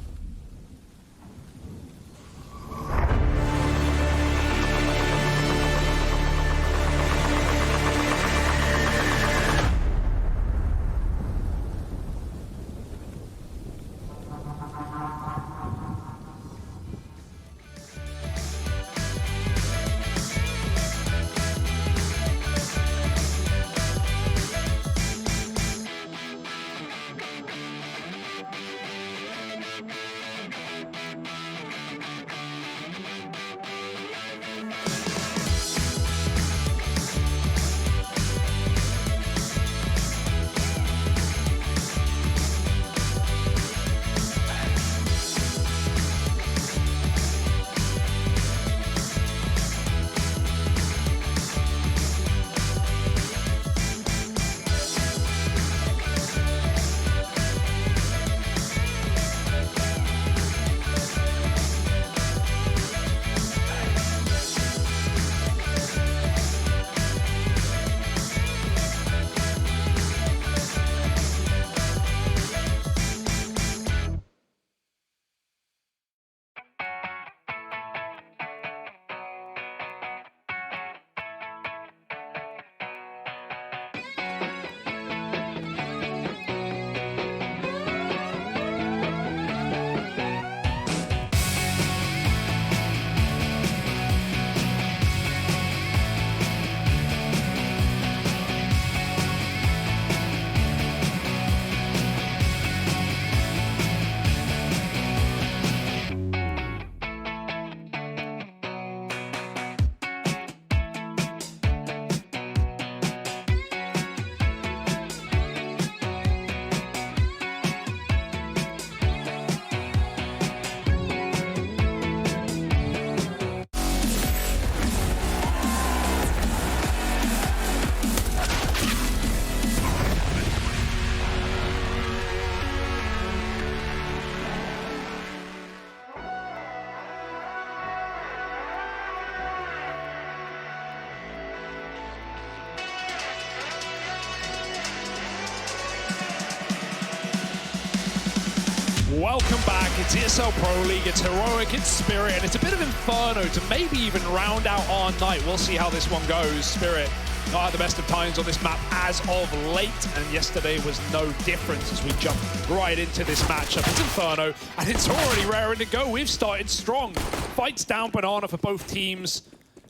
Welcome back. It's ESL Pro League. It's Heroic, it's Spirit, and it's a bit of Inferno to maybe even round out our night. We'll see how this one goes. Spirit not at the best of times on this map as of late, and yesterday was no different as we jump right into this matchup. It's Inferno, and it's already raring to go. We've started strong. Fights down Banana for both teams,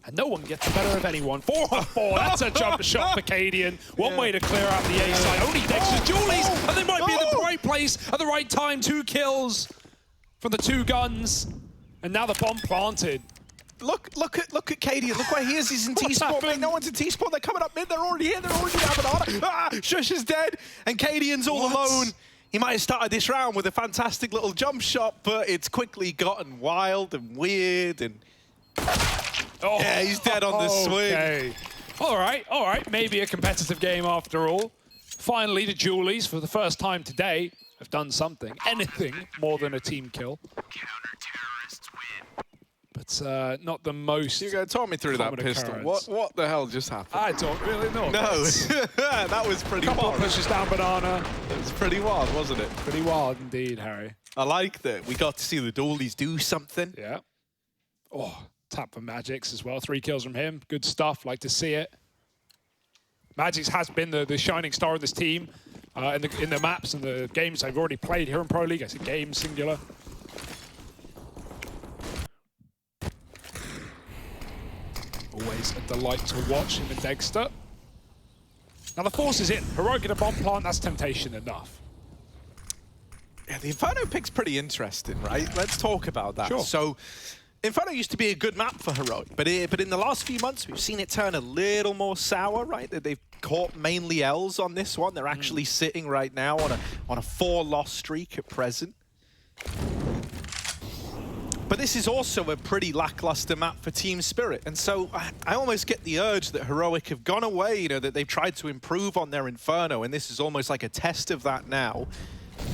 and no one gets the better of anyone. 4-on-4, that's a jump shot for Cadian. One way to clear out the A side. Only Dexter's Julies, and they might be in the right place at the right time. 2 kills from the 2 guns, and now the bomb planted. Look at Cadian. Look where he is. He's in T-Sport. Mate, no one's in T-Sport. They're coming up mid. They're already here. They're already down Banana. Ah, Shush is dead, and Cadian's all alone. He might have started this round with a fantastic little jump shot, but it's quickly gotten wild and weird. And yeah, he's dead on the swing. All right. Maybe a competitive game after all. Finally, the Julies, for the first time today, have done something. Anything more than a team kill. But not the most. You go, talk me through that pistol. What the hell just happened? I don't really know. No, that was pretty wild. Couple of pushes down Banana. It was pretty wild, wasn't it? Pretty wild indeed, Harry. I like that. We got to see the Dualies do something. Yeah. Oh, tap for Magix as well. 3 kills from him. Good stuff. Like to see it. Magix has been the shining star of this team in the maps and the games they've already played here in Pro League. I said game singular. Always a delight to watch him and Dexter. Now the force is in. Heroic in a bomb plant, that's temptation enough. Yeah, the Inferno pick's pretty interesting, right? Let's talk about that. Sure. So, Inferno used to be a good map for Heroic, but in the last few months, we've seen it turn a little more sour, right? They've caught mainly L's on this one. They're actually sitting right now on a 4-loss streak at present. But this is also a pretty lackluster map for Team Spirit. And so I almost get the urge that Heroic have gone away, you know, that they've tried to improve on their Inferno, and this is almost like a test of that now.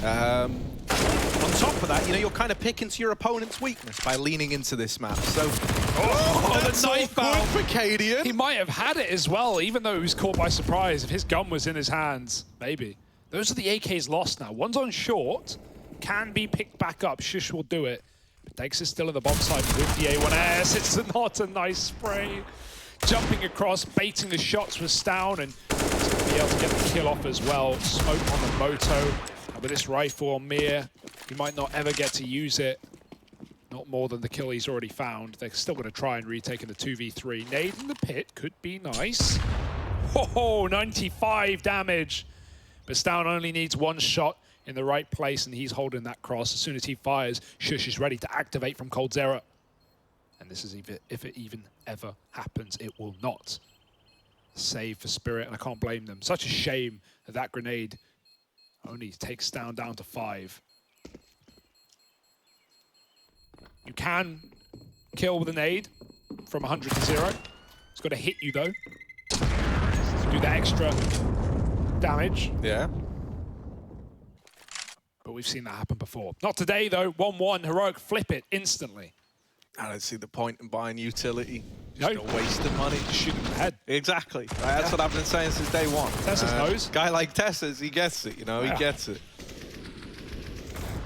On top of that, you know, you're kind of picking to your opponent's weakness by leaning into this map. So, the knife out for Cadian. He might have had it as well, even though he was caught by surprise. If his gun was in his hands, maybe. Those are the AKs lost now. One's on short, can be picked back up. Shush will do it. But Dex is still in the bomb side with the A1S. It's not a nice spray. Jumping across, baiting the shots with Stown, and he's going to be able to get the kill off as well. Smoke on the Moto. And with this rifle on Mir, he might not ever get to use it. Not more than the kill he's already found. They're still going to try and retake in the 2v3. Nade in the pit could be nice. Oh, 95 damage. But Stown only needs 1 shot in the right place, and he's holding that cross. As soon as he fires, Shush is ready to activate from Cold Zera. And this is if it even ever happens, it will not. Save for Spirit, and I can't blame them. Such a shame that that grenade only takes down to 5. You can kill with a nade from 100 to 0. It's got to hit you though. To do that extra damage. Yeah. But we've seen that happen before. Not today though. 1-1, Heroic flip it instantly. I don't see the point in buying utility. Just a waste of money. Just shoot him in the head. Exactly. Right, that's what I've been saying since day one. Tessa's knows. Guy like Tessa's, he gets it, you know, he gets it.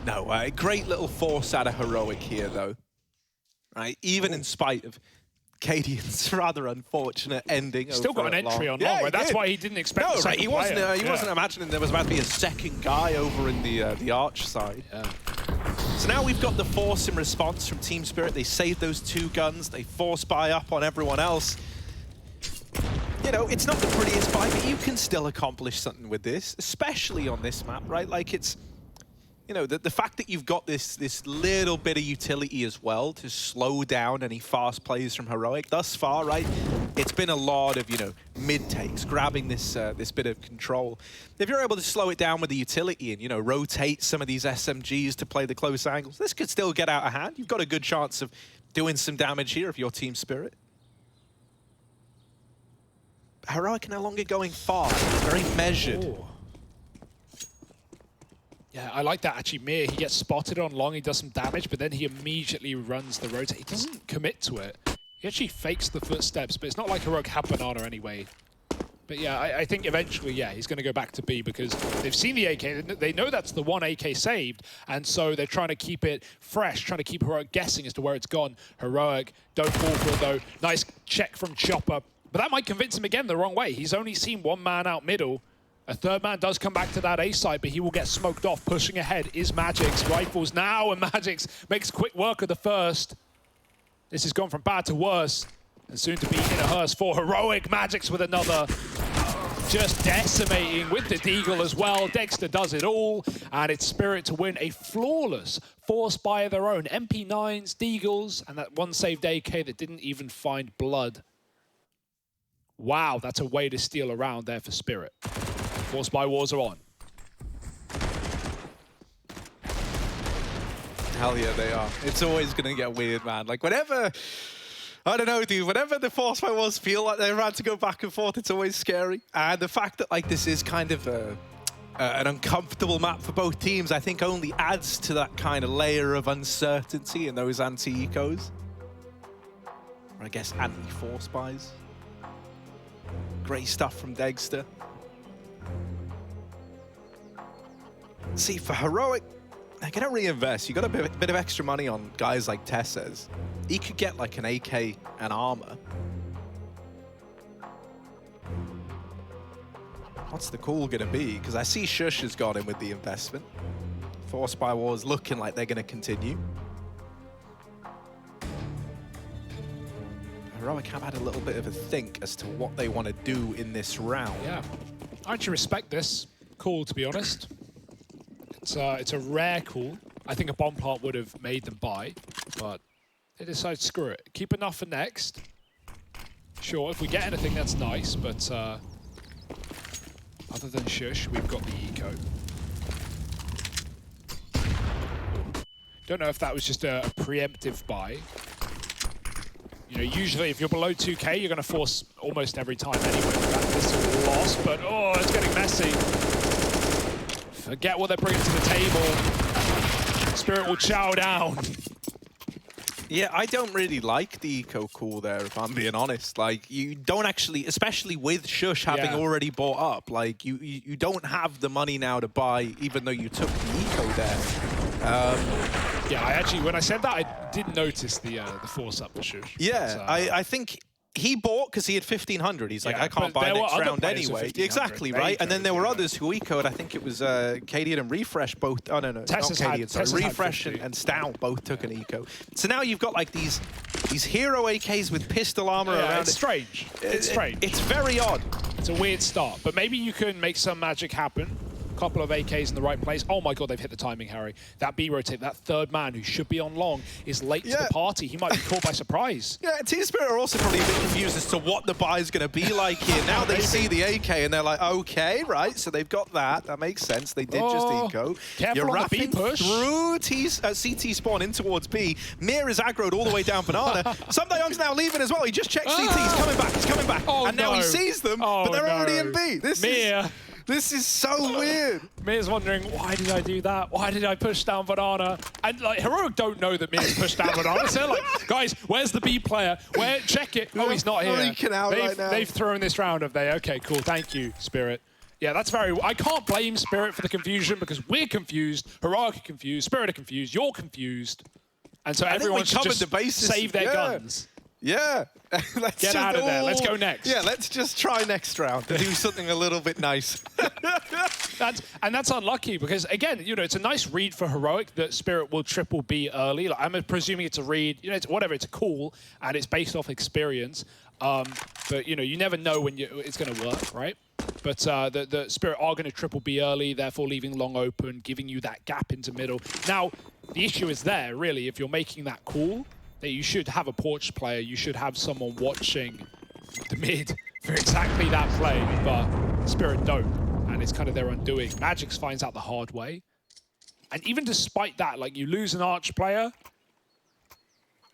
No, great little force out of Heroic here, though. Right, even in spite of Cadian's rather unfortunate ending. Still got an entry on long, right? That's why he didn't expect the second he wasn't imagining there was about to be a second guy over in the arch side. Yeah. So now we've got the force in response from Team Spirit. They saved those 2 guns. They force buy up on everyone else. You know, it's not the prettiest buy, but you can still accomplish something with this, especially on this map, right? Like, it's, you know, the fact that you've got this little bit of utility as well to slow down any fast plays from Heroic. Thus far, right, it's been a lot of, you know, mid-takes, grabbing this bit of control. If you're able to slow it down with the utility and, you know, rotate some of these SMGs to play the close angles, this could still get out of hand. You've got a good chance of doing some damage here if you're Team Spirit. Heroic no longer going far. It's very measured. Ooh. Yeah, I like that actually. Mir, he gets spotted on long, he does some damage, but then he immediately runs the rotate. He doesn't commit to it. He actually fakes the footsteps, but it's not like Heroic had Banana anyway. But yeah, I think eventually, yeah, he's going to go back to B because they've seen the AK. They know that's the one AK saved, and so they're trying to keep it fresh, trying to keep Heroic guessing as to where it's gone. Heroic, don't fall for it though. Nice check from Chopper. But that might convince him again the wrong way. He's only seen one man out middle. A third man does come back to that A side, but he will get smoked off. Pushing ahead is Magic's. Rifles now, and Magic's makes quick work of the first. This has gone from bad to worse. And soon to be in a hearse for Heroic. Magic's with another. Just decimating with the Deagle as well. Dexter does it all, and it's Spirit to win a flawless forced by their own. MP9s, Deagles, and that one saved AK that didn't even find blood. Wow, that's a way to steal around there for Spirit. Forced by wars are on. Hell yeah, they are. It's always going to get weird, man. Like, whenever... I don't know, dude. Whenever the Force by Wars feel like they're about to go back and forth, it's always scary. And the fact that, like, this is kind of an uncomfortable map for both teams, I think only adds to that kind of layer of uncertainty in those anti-ecos. Or I guess anti-Force buys. Great stuff from Dexter. See, for Heroic, they're going to reinvest. You got a bit of extra money on guys like Tess says. He could get like an AK and armor. What's the call going to be? Because I see Shush has got him with the investment. Force by Wars looking like they're going to continue. Heroic have had a little bit of a think as to what they want to do in this round. Yeah, I actually respect this call, to be honest. It's a rare call. I think a bomb plant would have made them buy, but they decided, screw it. Keep enough for next. Sure, if we get anything, that's nice, but other than Shush, we've got the eco. Don't know if that was just a preemptive buy. You know, usually if you're below 2K, you're going to force almost every time anyway. This is a loss, but oh, it's getting messy. Forget what they're bringing to the table. Spirit will chow down. Yeah, I don't really like the eco call there, if I'm being honest. Like, you don't actually, especially with Shush having already bought up, like, you don't have the money now to buy, even though you took the eco there. Yeah, I actually, when I said that, I did notice the force up the Shush. Yeah, but, I think he bought because he had 1,500. He's like, I can't buy next round anyway. Exactly, right? And then there were others who ecoed. I think it was Cadian and Refresh both. Oh, no, Tessa's not Cadian, sorry. Refresh and Stout both took an eco. So now you've got like these hero AKs with pistol armor around. It's strange. It's strange. It's very odd. It's a weird start, but maybe you can make some magic happen. Couple of AKs in the right place. Oh my god, they've hit the timing, Harry. That B rotate, that third man who should be on long is late to the party. He might be caught by surprise. Yeah, Team Spirit are also probably a bit confused as to what the buy is going to be like here. Now they see the AK and they're like, okay, right, so they've got that. That makes sense. They did just eco. Careful on the B push. Through CT spawn in towards B. Mir is aggroed all the way down Banana. Somdayoung's now leaving as well. He just checked CT. He's coming back. He's coming back. And now he sees them, but they're already in B. This is so weird. Mir's wondering, why did I do that? Why did I push down Banana? And like, Heroic don't know that Mir's pushed down Banana. So they're like, guys, where's the B player? Where? Check it. Oh, he's not here. Freaking out right now. They've thrown this round, have they? Okay, cool. Thank you, Spirit. Yeah, that's very... I can't blame Spirit for the confusion because we're confused, Heroic are confused, Spirit are confused, you're confused. And so everyone should just save their guns. Yeah. Let's get out of there. Let's go next. Yeah, let's just try next round to do something a little bit nice. That's unlucky because, again, you know, it's a nice read for Heroic that Spirit will triple B early. Like, I'm presuming it's a read. You know, it's whatever. It's a call, and it's based off experience. But, you know, you never know when it's going to work, right? But the Spirit are going to triple B early, therefore leaving long open, giving you that gap into middle. Now, the issue is there, really, if you're making that call, that you should have a porch player, you should have someone watching the mid for exactly that play, but Spirit don't, and it's kind of their undoing. Magix finds out the hard way, and even despite that, like, you lose an Arch player,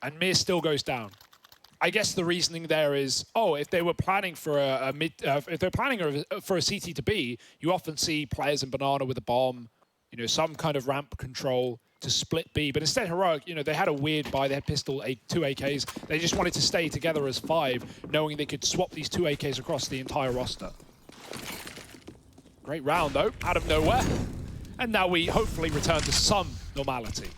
and Mir still goes down. I guess the reasoning there is, oh, if they were planning for if they're planning for a CT to B, you often see players in Banana with a bomb, you know, some kind of ramp control to split B, but instead Heroic, you know, they had a weird buy. They had pistol, 2 AKs. They just wanted to stay together as 5, knowing they could swap these 2 AKs across the entire roster. Great round, though, out of nowhere. And now we hopefully return to some normality.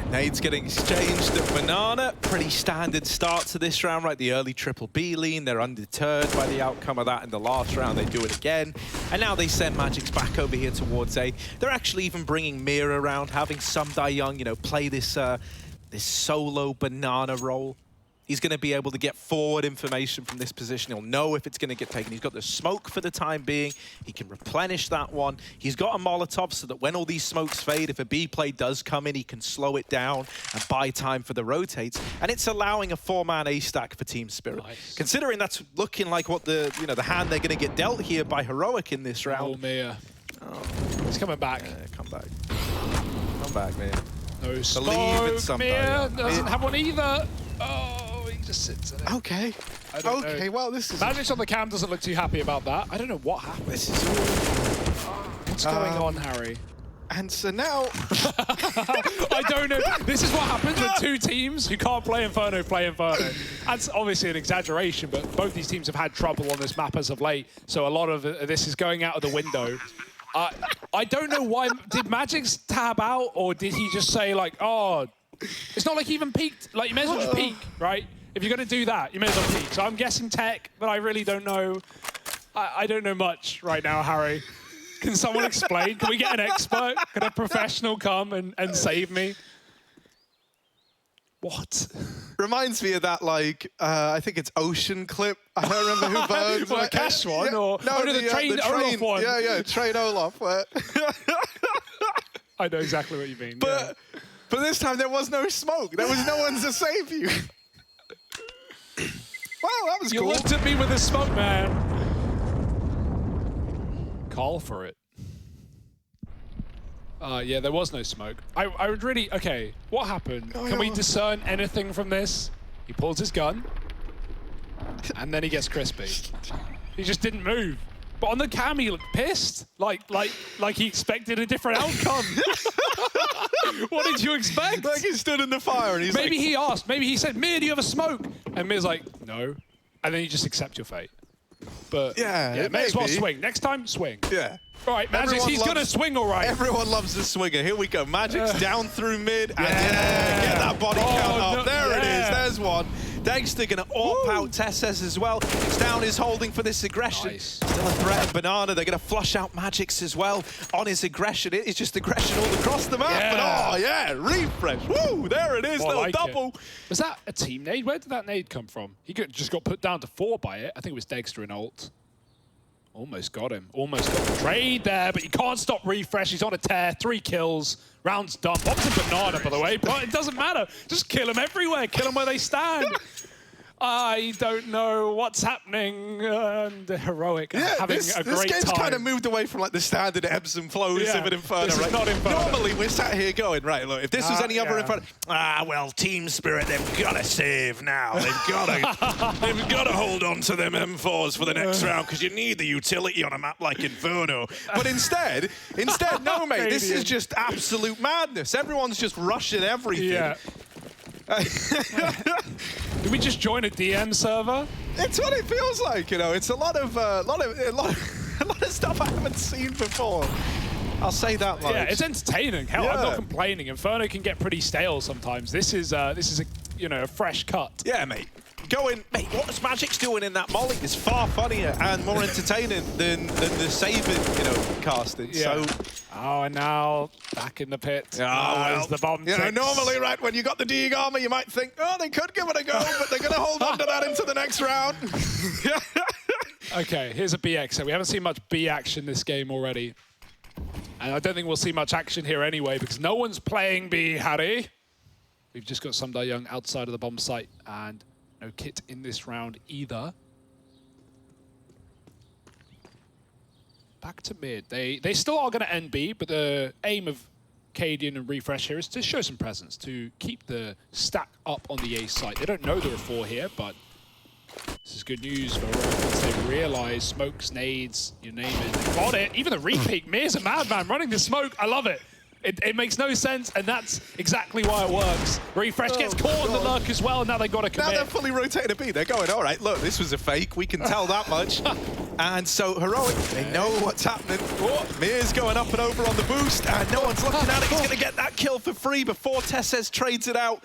Nades getting exchanged at Banana. Pretty standard start to this round, right? The early triple B lean. They're undeterred by the outcome of that. In the last round, they do it again. And now they send Magic's back over here towards A. They're actually even bringing Mira around, having Sumdai Young, you know, play this this solo Banana role. He's going to be able to get forward information from this position. He'll know if it's going to get taken. He's got the smoke for the time being. He can replenish that one. He's got a Molotov so that when all these smokes fade, if a B play does come in, he can slow it down and buy time for the rotates. And it's allowing a 4-man A stack for Team Spirit. Nice. Considering that's looking like what the hand they're going to get dealt here by Heroic in this round. Oh, Mia. Oh. He's coming back. Come back. Come back, man. No smoke. Mia doesn't have one either. Oh. Just sits in it. Okay. Okay, well, this is... Magic on the cam doesn't look too happy about that. I don't know what happened. This is... What's going on, Harry? And so now... I don't know. This is what happens when two teams who can't play Inferno play Inferno. That's obviously an exaggeration, but both these teams have had trouble on this map as of late, so a lot of this is going out of the window. I don't know why. Did Magic tab out, or did he just say, like, oh... It's not like he even peeked. Like, you may as well just peek, right? If you're going to do that, you may as well peek. So I'm guessing tech, but I really don't know. I don't know much right now, Harry. Can someone explain? Can we get an expert? Can a professional come and save me? What? Reminds me of that, like, I think it's Ocean clip. I don't remember who burns. What, the Cash one? Yeah, Or no, the Train Olaf one? Yeah, Train Olaf. I know exactly what you mean. But this time there was no smoke. There was no one to save you. Wow, that was cool. You looked at me with a smoke, man. Call for it. Yeah, there was no smoke. I would really... Okay, what happened? Can we discern anything from this? He pulls his gun, and then he gets crispy. He just didn't move. But on the cam, he looked pissed. Like he expected a different outcome. What did you expect? Like he stood in the fire and he's maybe like... he asked. Maybe he said, Mir, do you have a smoke? And Mir's like, no. And then you just accept your fate. But yeah, may as well swing. Next time, swing. Yeah. All right, Magic, he's going to swing all right. Everyone loves the swinger. Here we go. Magic's down through mid. And get that body count up. There it is. There's one. Dexter going to AWP out Tesses as well. It's down his holding for this aggression. Nice. Still a threat of Banana. They're going to flush out Magic's as well on his aggression. It is just aggression all across the map. Yeah. But refresh. Woo, there it is. Little like double. Was that a team nade? Where did that nade come from? He just got put down to 4 by it. I think it was Dexter in ult. Almost got him. Almost got the trade there, but you can't stop refresh. He's on a tear. 3 kills. Round's done. Box a Banana, by the way, but it doesn't matter. Just kill them everywhere. Kill them where they stand. I don't know what's happening. And Heroic having a great this game's time. kind of moved away from like the standard ebbs and flows of an Inferno. This is not Inferno. Normally we're sat here going, right, look, if this was any other Inferno, well, Team Spirit, they've got to save now. They've got to hold on to them M4s for the next round because you need the utility on a map like Inferno. But instead, no, mate, this is just absolute madness. Everyone's just rushing everything. Yeah. Did we just join a DM server? It's what it feels like, you know. It's a lot of stuff I haven't seen before. I'll say that much. Yeah, it's entertaining. Hell, I'm not complaining. Inferno can get pretty stale sometimes. This is a a fresh cut. Yeah, mate. Mate, what Magic's doing in that molly is far funnier and more entertaining than the saving, casting. Yeah. So. Oh, and now back in the pit. Well, the bomb. Normally, right, when you got the Deeg armor, you might think, oh, they could give it a go, but they're going to hold on to that into the next round. Okay, here's a BX. So we haven't seen much B action this game already. And I don't think we'll see much action here anyway, because no one's playing B, Harry. We've just got Sumdai Young outside of the bomb site, and no kit in this round either. Back to mid. They still are going to end B, but the aim of Cadian and Refresh here is to show some presence, to keep the stack up on the A site. They don't know there are 4 here, but this is good news for once they realize smokes, nades, you name it. They got it. Even the repeat. Mir's a madman running the smoke. I love it. It makes no sense, and that's exactly why it works. Refresh gets caught on the lurk as well, and now they've got to commit. Now they're fully rotating a B. They're going, all right, look, this was a fake. We can tell that much. And so Heroic, they know what's happening. Mir's going up and over on the boost, and no one's looking at it. He's going to get that kill for free before Tesses trades it out.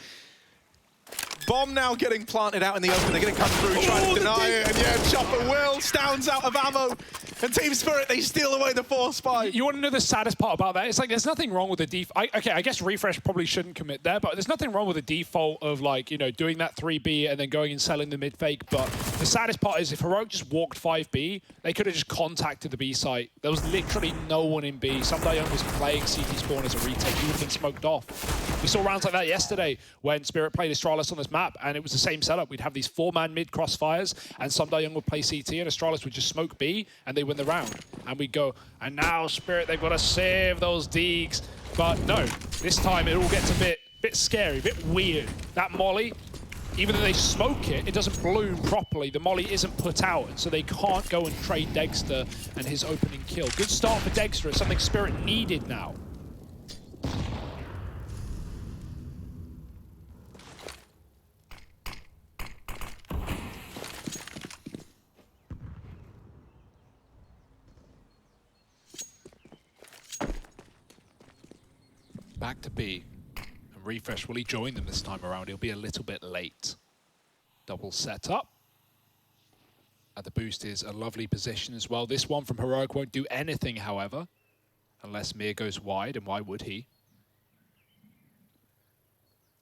Bomb now getting planted out in the open. They're going to come through, trying to deny it. And yeah, Chopper will. Stound's out of ammo. And Team Spirit, they steal away the 4-spy. You want to know the saddest part about that? It's like there's nothing wrong with the default. Okay, I guess Refresh probably shouldn't commit there, but there's nothing wrong with the default of like, you know, doing that 3B and then going and selling the mid fake. But the saddest part is if Heroic just walked 5B, they could have just contacted the B site. There was literally no one in B. Young was playing CT spawn as a retake. He would have been smoked off. We saw rounds like that yesterday when Spirit played Astralis on this map, and it was the same setup. We'd have these 4-man mid crossfires, and Young would play CT, and Astralis would just smoke B, and they win the round. And we go, and now Spirit, they've got to save those Deegs. But no, this time it all gets a bit scary, a bit weird. That Molly, even though they smoke it, it doesn't bloom properly. The Molly isn't put out, and so they can't go and trade Dexter and his opening kill. Good start for Dexter. It's something Spirit needed now. Back to B. And Refresh, will he join them this time around? He'll be a little bit late. Double setup. And the boost is a lovely position as well. This one from Heroic won't do anything, however, unless Mir goes wide, and why would he?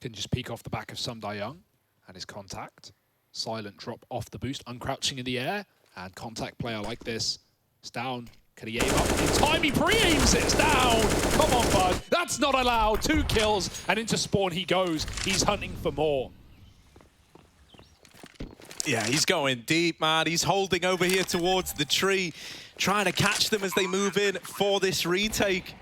Can just peek off the back of Young and his contact. Silent drop off the boost, uncrouching in the air, and contact player like this. It's down. Can he aim up in time? He pre-aims it. It's down. Come on, bud. That's not allowed. 2 kills, and into spawn he goes. He's hunting for more. Yeah, he's going deep, man. He's holding over here towards the tree, trying to catch them as they move in for this retake.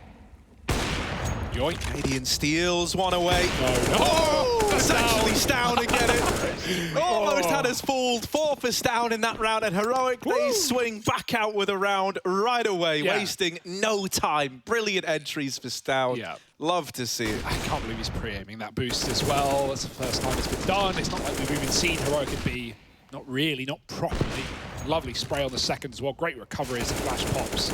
Yoink. Canadian steals one away. No. That's actually Stound to get it. Almost had us fooled. 4 for Stound in that round, and Heroic, they swing back out with a round right away, wasting no time. Brilliant entries for Stound. Yeah. Love to see it. I can't believe he's pre-aiming that boost as well. That's the first time it's been done. It's not like we've even seen Heroic at B. Not really, not properly. Lovely spray on the second as well. Great recovery as the flash pops.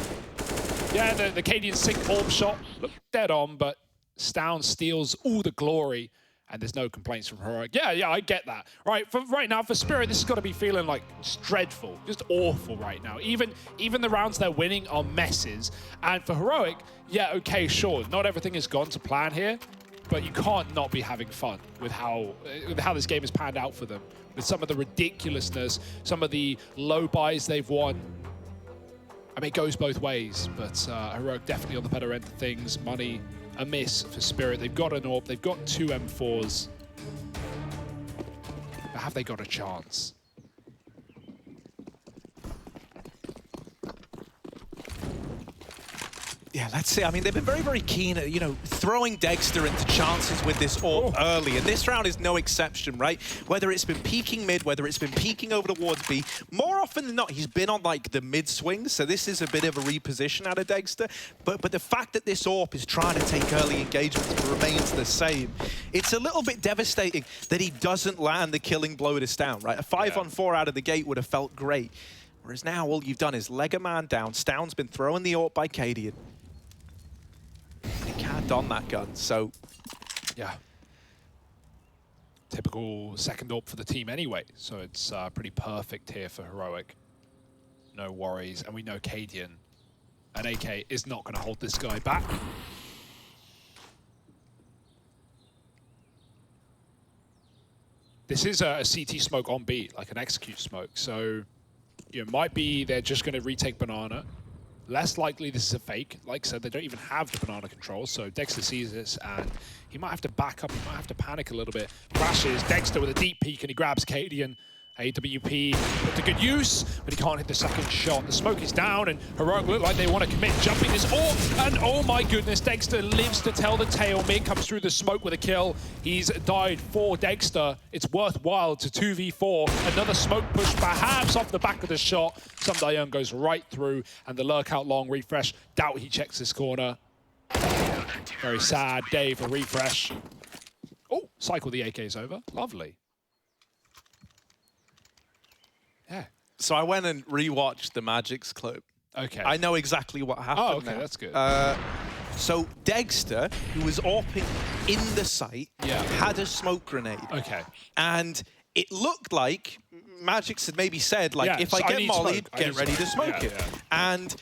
Yeah, the Cadian sync orb shot looked dead on, but Stound steals all the glory, and there's no complaints from Heroic. Yeah, I get that. Right, for right now, for Spirit, this has got to be feeling like it's dreadful, just awful right now. Even the rounds they're winning are messes. And for Heroic, yeah, okay, sure, not everything has gone to plan here, but you can't not be having fun with how this game has panned out for them, with some of the ridiculousness, some of the low buys they've won. I mean, it goes both ways, but Heroic definitely on the better end of things. Money, a miss for Spirit. They've got an AWP, they've got 2 M4s. But have they got a chance? Yeah, let's see. I mean, they've been very, very keen at, you know, throwing Dexter into chances with this AWP early. And this round is no exception, right? Whether it's been peeking mid, whether it's been peeking over towards B, more often than not, he's been on, like, the mid swing. So this is a bit of a reposition out of Dexter. But the fact that this AWP is trying to take early engagements remains the same. It's a little bit devastating that he doesn't land the killing blow to Stound, right? A 5-on-4 out of the gate would have felt great. Whereas now all you've done is leg a man down. Stound's been throwing the AWP by Cadian. He can't don that gun, so... Yeah. Typical second AWP for the team anyway, so it's pretty perfect here for Heroic. No worries, and we know Cadian and AK is not going to hold this guy back. This is a CT smoke on B, like an execute smoke, so you know, might be they're just going to retake Banana. Less likely this is a fake. Like I said, they don't even have the Banana control, so Dexter sees this, and he might have to back up, he might have to panic a little bit. Crashes, Dexter with a deep peek, and he grabs Cadian. AWP put to good use, but he can't hit the second shot. The smoke is down, and Heroic look like they want to commit. Jumping this AWP, and oh my goodness, Dexter lives to tell the tale. Mid comes through the smoke with a kill. He's died for Dexter. It's worthwhile to 2v4. Another smoke push, perhaps off the back of the shot. Young goes right through, and the lurk out long. Refresh, doubt he checks this corner. Very sad day for Refresh. Oh, cycle the AKs over. Lovely. Yeah. So I went and rewatched the Magic's clip. Okay. I know exactly what happened. Oh, okay, now. that's good. So Dexter, who was AWPing in the site, had a smoke grenade. Okay. And it looked like Magic's had maybe said, like, if I so get mollied, smoke. get ready to smoke it. And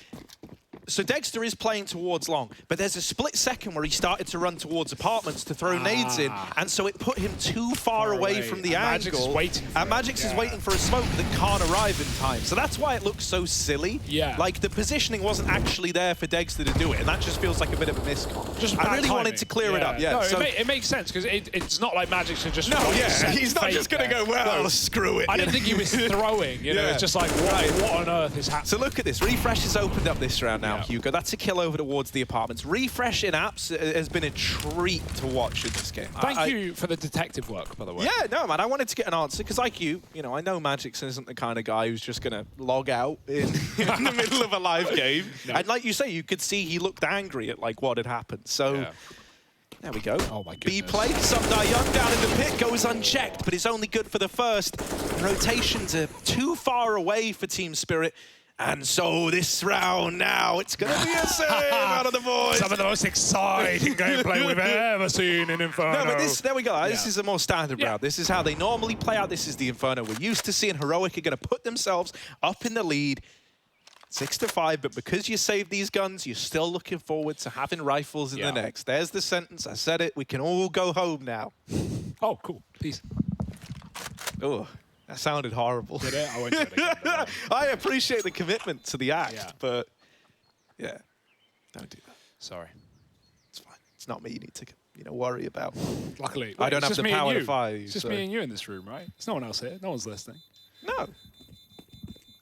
so Dexter is playing towards long, but there's a split second where he started to run towards apartments to throw nades in, and so it put him too far away from the and angle. Magic's waiting for and Magic's is waiting for a smoke that can't arrive in time. So that's why it looks so silly. Yeah. Like, the positioning wasn't actually there for Dexter to do it, and that just feels like a bit of a miscom. I really wanted to clear it up. Yeah. No, So, it makes sense, because it's not like Magic's just... no, he's not just going to go, well, screw it. I didn't think he was throwing, you know, it's just like, what on earth is happening? So look at this. Refresh has opened up this round now, Hugo. That's a kill over towards the apartments. Refresh in apps has been a treat to watch in this game. Thank you for the detective work, by the way. Yeah, no, man, I wanted to get an answer, because like you know, I know Magic's isn't the kind of guy who's just going to log out in the middle of a live game. No. And like you say, you could see he looked angry at like what had happened. So... There we go. Oh my goodness. B play. Sundar Young down in the pit goes unchecked, but it's only good for the first. Rotations are too far away for Team Spirit. And so this round now, it's going to be a save out of the boys. Some of the most exciting gameplay we've ever seen in Inferno. No, but there we go. This is a more standard round. This is how they normally play out. This is the Inferno we're used to seeing. Heroic are going to put themselves up in the lead. 6-5, but because you saved these guns, you're still looking forward to having rifles in the next. There's the sentence. I said it. We can all go home now. Oh, cool. Please. Oh, that sounded horrible. Did it? I won't do it again. I appreciate the commitment to the act, but yeah, don't do that. Sorry. It's fine. It's not me you need to worry about. Luckily. I don't have the power to fire you. It's just me and you in this room, right? There's no one else here. No one's listening. No.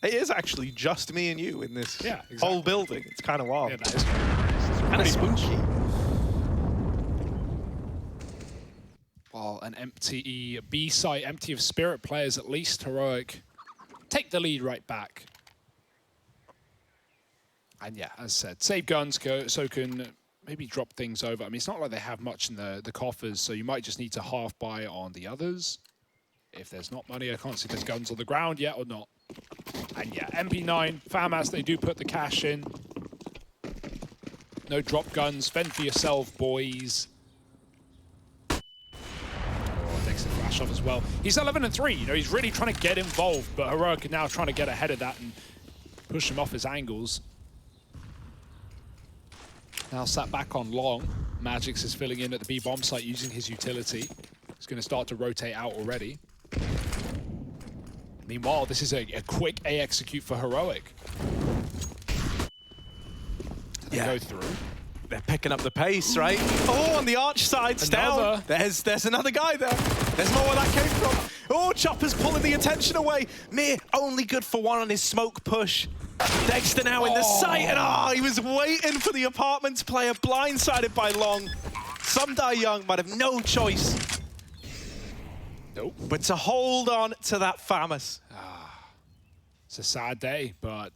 It is actually just me and you in this whole building. It's kind of wild. Yeah, that is kind of spooky. Well, an empty B site, empty of Spirit players at least. Heroic take the lead right back. And yeah, as I said, save guns so can maybe drop things over. I mean, it's not like they have much in the coffers, so you might just need to half buy on the others. If there's not money, I can't see there's guns on the ground yet or not. And yeah, MP9, FAMAS, they do put the cash in. No drop guns, fend for yourself, boys. Oh, Dexter flash off as well. He's 11-3, you know, he's really trying to get involved, but Heroic are now trying to get ahead of that and push him off his angles. Now sat back on long. Magix is filling in at the B bomb site using his utility. He's going to start to rotate out already. Meanwhile, this is a quick A execute for Heroic. They go through. They're picking up the pace, right? Oh, on the arch side, down. There's another guy there. There's more where that came from. Oh, Chopper's pulling the attention away. Mir only good for one on his smoke push. Dexter now in the sight, and he was waiting for the apartments player, blindsided by Long. Sundar Young might have no choice. Nope. But to hold on to that FAMAS. It's a sad day, but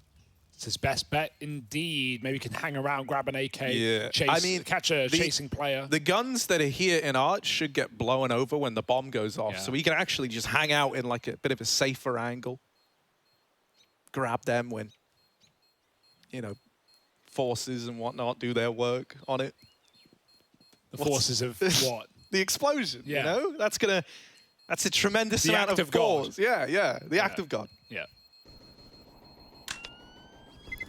it's his best bet indeed. Maybe he can hang around, grab an AK, catch a chasing player. The guns that are here in Arch should get blown over when the bomb goes off, so he can actually just hang out in like a bit of a safer angle. Grab them when, you know, forces and whatnot do their work on it. The forces of what? The explosion, you know? That's a tremendous amount of force. Yeah, the act of God. Yeah.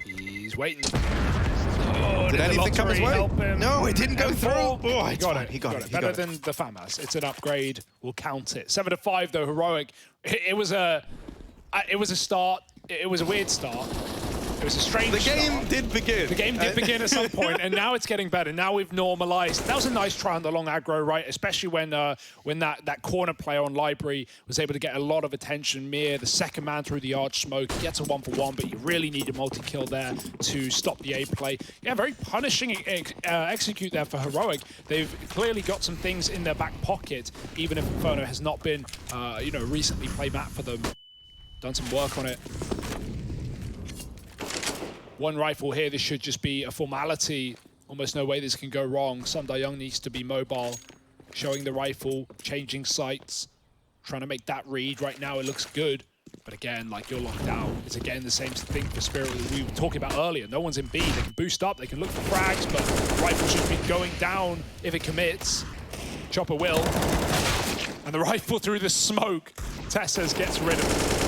He's waiting. Oh, did anything come his way? No, it didn't go through. Oh, he got it. He got it. Better than the FAMAS. It's an upgrade. We'll count it. 7-5 though. Heroic. It was a start. It was a weird start. It was a strange start. The game did begin. The game did begin at some point, and now it's getting better. Now we've normalized. That was a nice try on the long aggro, right? Especially when that corner player on Library was able to get a lot of attention. Mir, the second man through the arch smoke, gets a 1-for-1, but you really need a multi-kill there to stop the A play. Yeah, very punishing execute there for Heroic. They've clearly got some things in their back pocket, even if Inferno has not been, recently play map for them. Done some work on it. One rifle here, this should just be a formality, Almost no way this can go wrong. Sundayoung needs to be mobile, showing the rifle, changing sights, trying to make that read. Right now it looks good, but again, like, you're locked out. It's again the same thing for Spirit that we were talking about earlier. No one's in B. They can boost up, they can look for frags, but the rifle should be going down if it commits. Chopper will. And the rifle through the smoke. Tessers gets rid of it.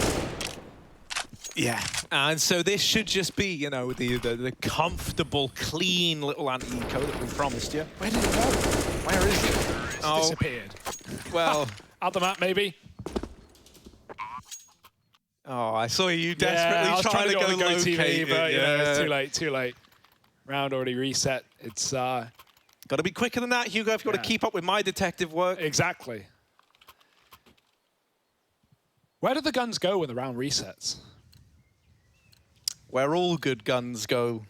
Yeah, and so this should just be, you know, the comfortable, clean little anti-eco that we promised you. Where did it go? Where is it? It's disappeared. Well, out the map, maybe. Oh, I saw you desperately trying to go locate TV, but it. you know, it's too late, too late. Round already reset. It's got to be quicker than that, Hugo, if you want to keep up with my detective work. Exactly. Where do the guns go when the round resets? Where all good guns go,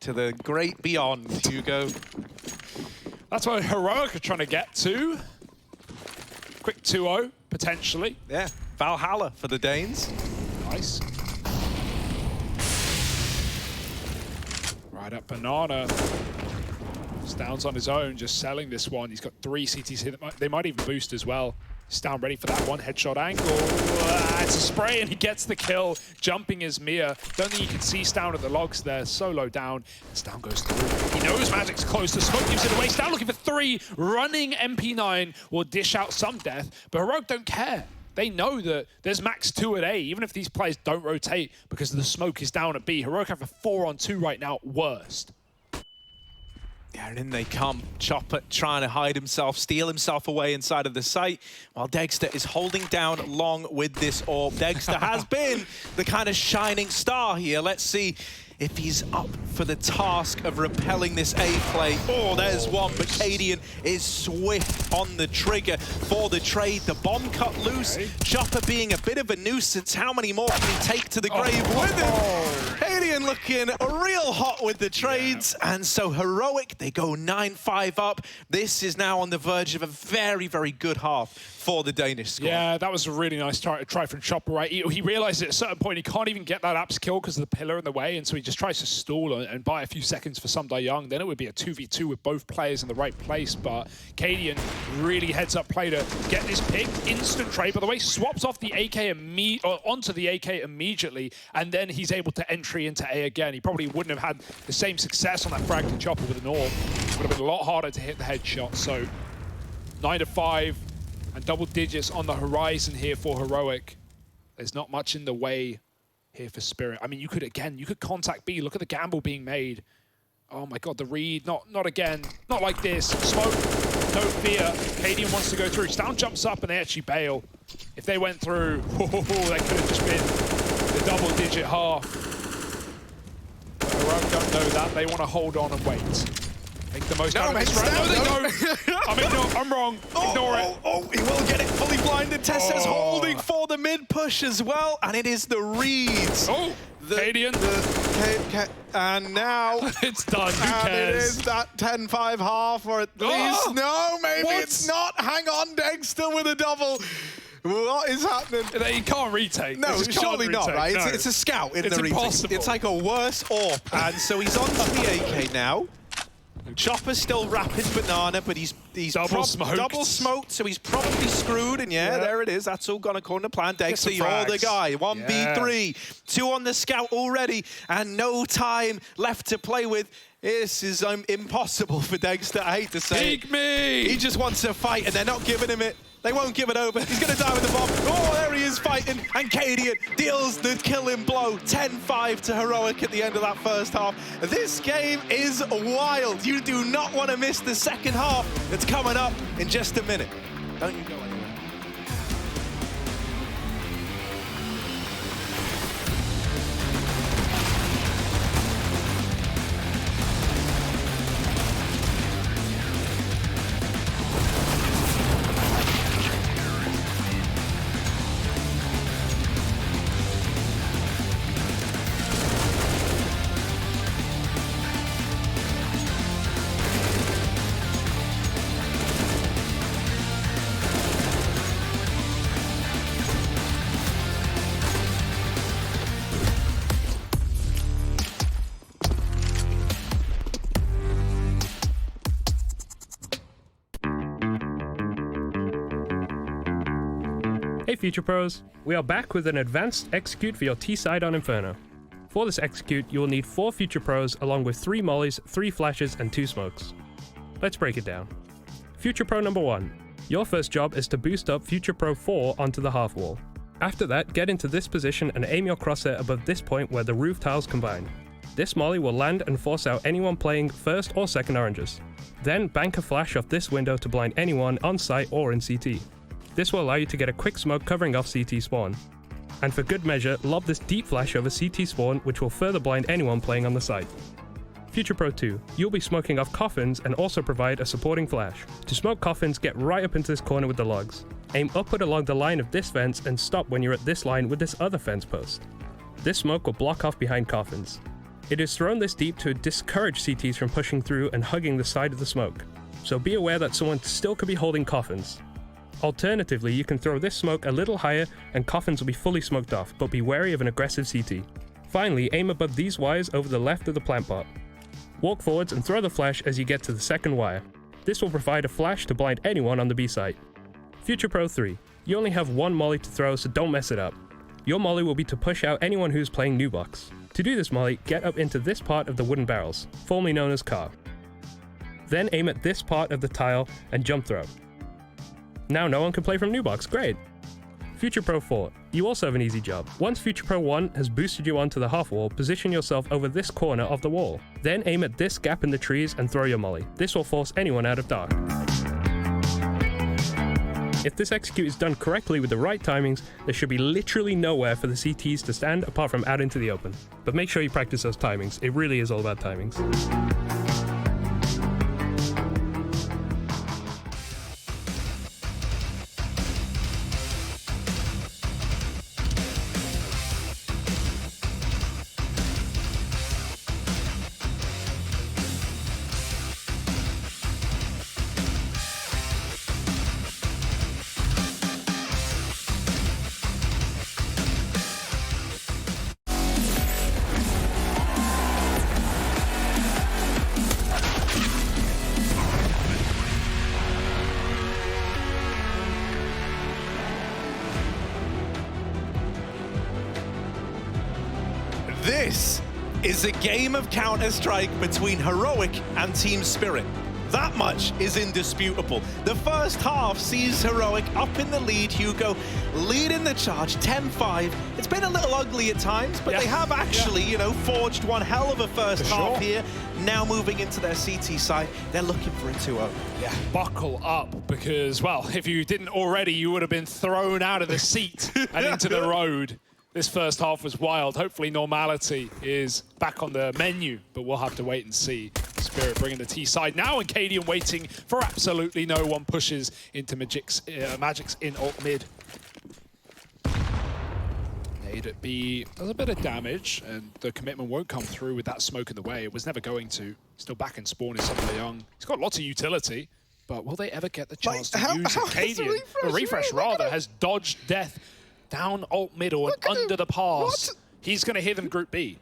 to the great beyond, Hugo. That's what Heroic are trying to get to. Quick 2-0, potentially. Yeah, Valhalla for the Danes. Nice. Right up Banana. Stoun's on his own, just selling this one. He's got 3 CTs here. They might even boost as well. Stoun ready for that one. Headshot angle. It's a spray and he gets the kill. Jumping is Mia. Don't think you can see Stoun at the logs there. So low down. Stoun goes through. He knows Magic's close. The smoke gives it away. Stoun looking for 3. Running MP9 will dish out some death. But Heroic don't care. They know that there's max 2 at A, even if these players don't rotate because the smoke is down at B. Heroic have a 4-on-2 right now at worst. Yeah, and in they come. Chopper trying to hide himself, steal himself away inside of the site, while Dexter is holding down long with this orb. Dexter has been the kind of shining star here. Let's see if he's up for the task of repelling this A play. Oh, there's one, but Cadian is swift on the trigger for the trade. The bomb cut loose. Chopper being a bit of a nuisance. How many more can he take to the grave with him? Cadian looking real hot with the trades. And so Heroic, they go 9-5 up. This is now on the verge of a very, very good half for the Danish squad. Yeah, that was a really nice try from Chopper, right? He realized at a certain point he can't even get that apps kill because of the pillar in the way, and so he just tries to stall and buy a few seconds for Sundayoung. Then it would be a 2v2 with both players in the right place, but Cadian really heads up play to get this pick. Instant trade, by the way, swaps off the AK onto the AK immediately, and then he's able to entry into A again. He probably wouldn't have had the same success on that frag to Chopper with an orb. It would have been a lot harder to hit the headshot, so 9-5. And double digits on the horizon here for Heroic. There's not much in the way here for Spirit. I mean, you could contact B. Look at the gamble being made. Oh my God, the read, not again. Not like this. Smoke, no fear. Cadian wants to go through. Stoun jumps up and they actually bail. If they went through, that could have just been the double digit half. But Heroic don't know that. They want to hold on and wait. Make the most out of this round. No, they don't. I mean, no, I'm wrong. Ignore it. Oh, he will get it fully blinded. Tessa's holding for the mid push as well, and it is the reads. Oh, Cadian. And now it's done. Who and cares? It is that 10-5 half, or at least no, maybe it's not. Hang on, Dexter with a double. What is happening? He can't retake. No, surely not, right? No. It's a scout in it's the retake. Impossible. It's like a worse orb, and so he's onto the AK now. Chopper's still rapid banana, but he's double smoked, so he's probably screwed. And yeah, there it is. That's all gone according to plan. Dexter, you're the guy. 1v3, 2 on the scout already, and no time left to play with. This is impossible for Dexter. I hate to say it. Me! He just wants to fight, and they're not giving him it. They won't give it over. He's going to die with the bomb. Oh, there he is fighting. And Cadian deals the killing blow. 10-5 to Heroic at the end of that first half. This game is wild. You do not want to miss the second half. It's coming up in just a minute. Don't you go anywhere. Future Pros, we are back with an advanced execute for your T side on Inferno. For this execute, you will need 4 Future Pros along with 3 mollies, 3 flashes, and 2 smokes. Let's break it down. Future Pro number 1. Your first job is to boost up Future Pro 4 onto the half wall. After that, get into this position and aim your crosshair above this point where the roof tiles combine. This molly will land and force out anyone playing first or second oranges. Then bank a flash off this window to blind anyone on site or in CT. This will allow you to get a quick smoke covering off CT spawn. And for good measure, lob this deep flash over CT spawn, which will further blind anyone playing on the site. Future Pro 2, you'll be smoking off coffins and also provide a supporting flash. To smoke coffins, get right up into this corner with the logs. Aim upward along the line of this fence and stop when you're at this line with this other fence post. This smoke will block off behind coffins. It is thrown this deep to discourage CTs from pushing through and hugging the side of the smoke, so be aware that someone still could be holding coffins. Alternatively, you can throw this smoke a little higher and coffins will be fully smoked off, but be wary of an aggressive CT. Finally, aim above these wires over the left of the plant bot. Walk forwards and throw the flash as you get to the second wire. This will provide a flash to blind anyone on the B site. Future Pro 3, you only have 1 molly to throw, so don't mess it up. Your molly will be to push out anyone who's playing new box. To do this molly, get up into this part of the wooden barrels, formerly known as car. Then aim at this part of the tile and jump throw. Now no one can play from new box, great! Future Pro 4, you also have an easy job. Once Future Pro 1 has boosted you onto the half wall, position yourself over this corner of the wall. Then aim at this gap in the trees and throw your molly. This will force anyone out of dark. If this execute is done correctly with the right timings, there should be literally nowhere for the CTs to stand apart from out into the open. But make sure you practice those timings, it really is all about timings. This is a game of Counter-Strike between Heroic and Team Spirit. That much is indisputable. The first half sees Heroic up in the lead, Hugo leading the charge 10-5. It's been a little ugly at times, but they have actually, you know, forged one hell of a first half here. Now moving into their CT side, they're looking for a 2-0. Yeah, buckle up, because, well, if you didn't already, you would have been thrown out of the seat and into the road. This first half was wild. Hopefully normality is back on the menu, but we'll have to wait and see. Spirit bringing the T side now, and Cadian waiting for absolutely no one. Pushes into Magic's in alt mid. Nade at B does a bit of damage, and the commitment won't come through with that smoke in the way. It was never going to. Still back in spawn is Summer Young. He's got lots of utility, but will they ever get the chance to use it? Cadian, a refresh rather, has dodged death down alt middle and under the pass. He's going to hit them Group B.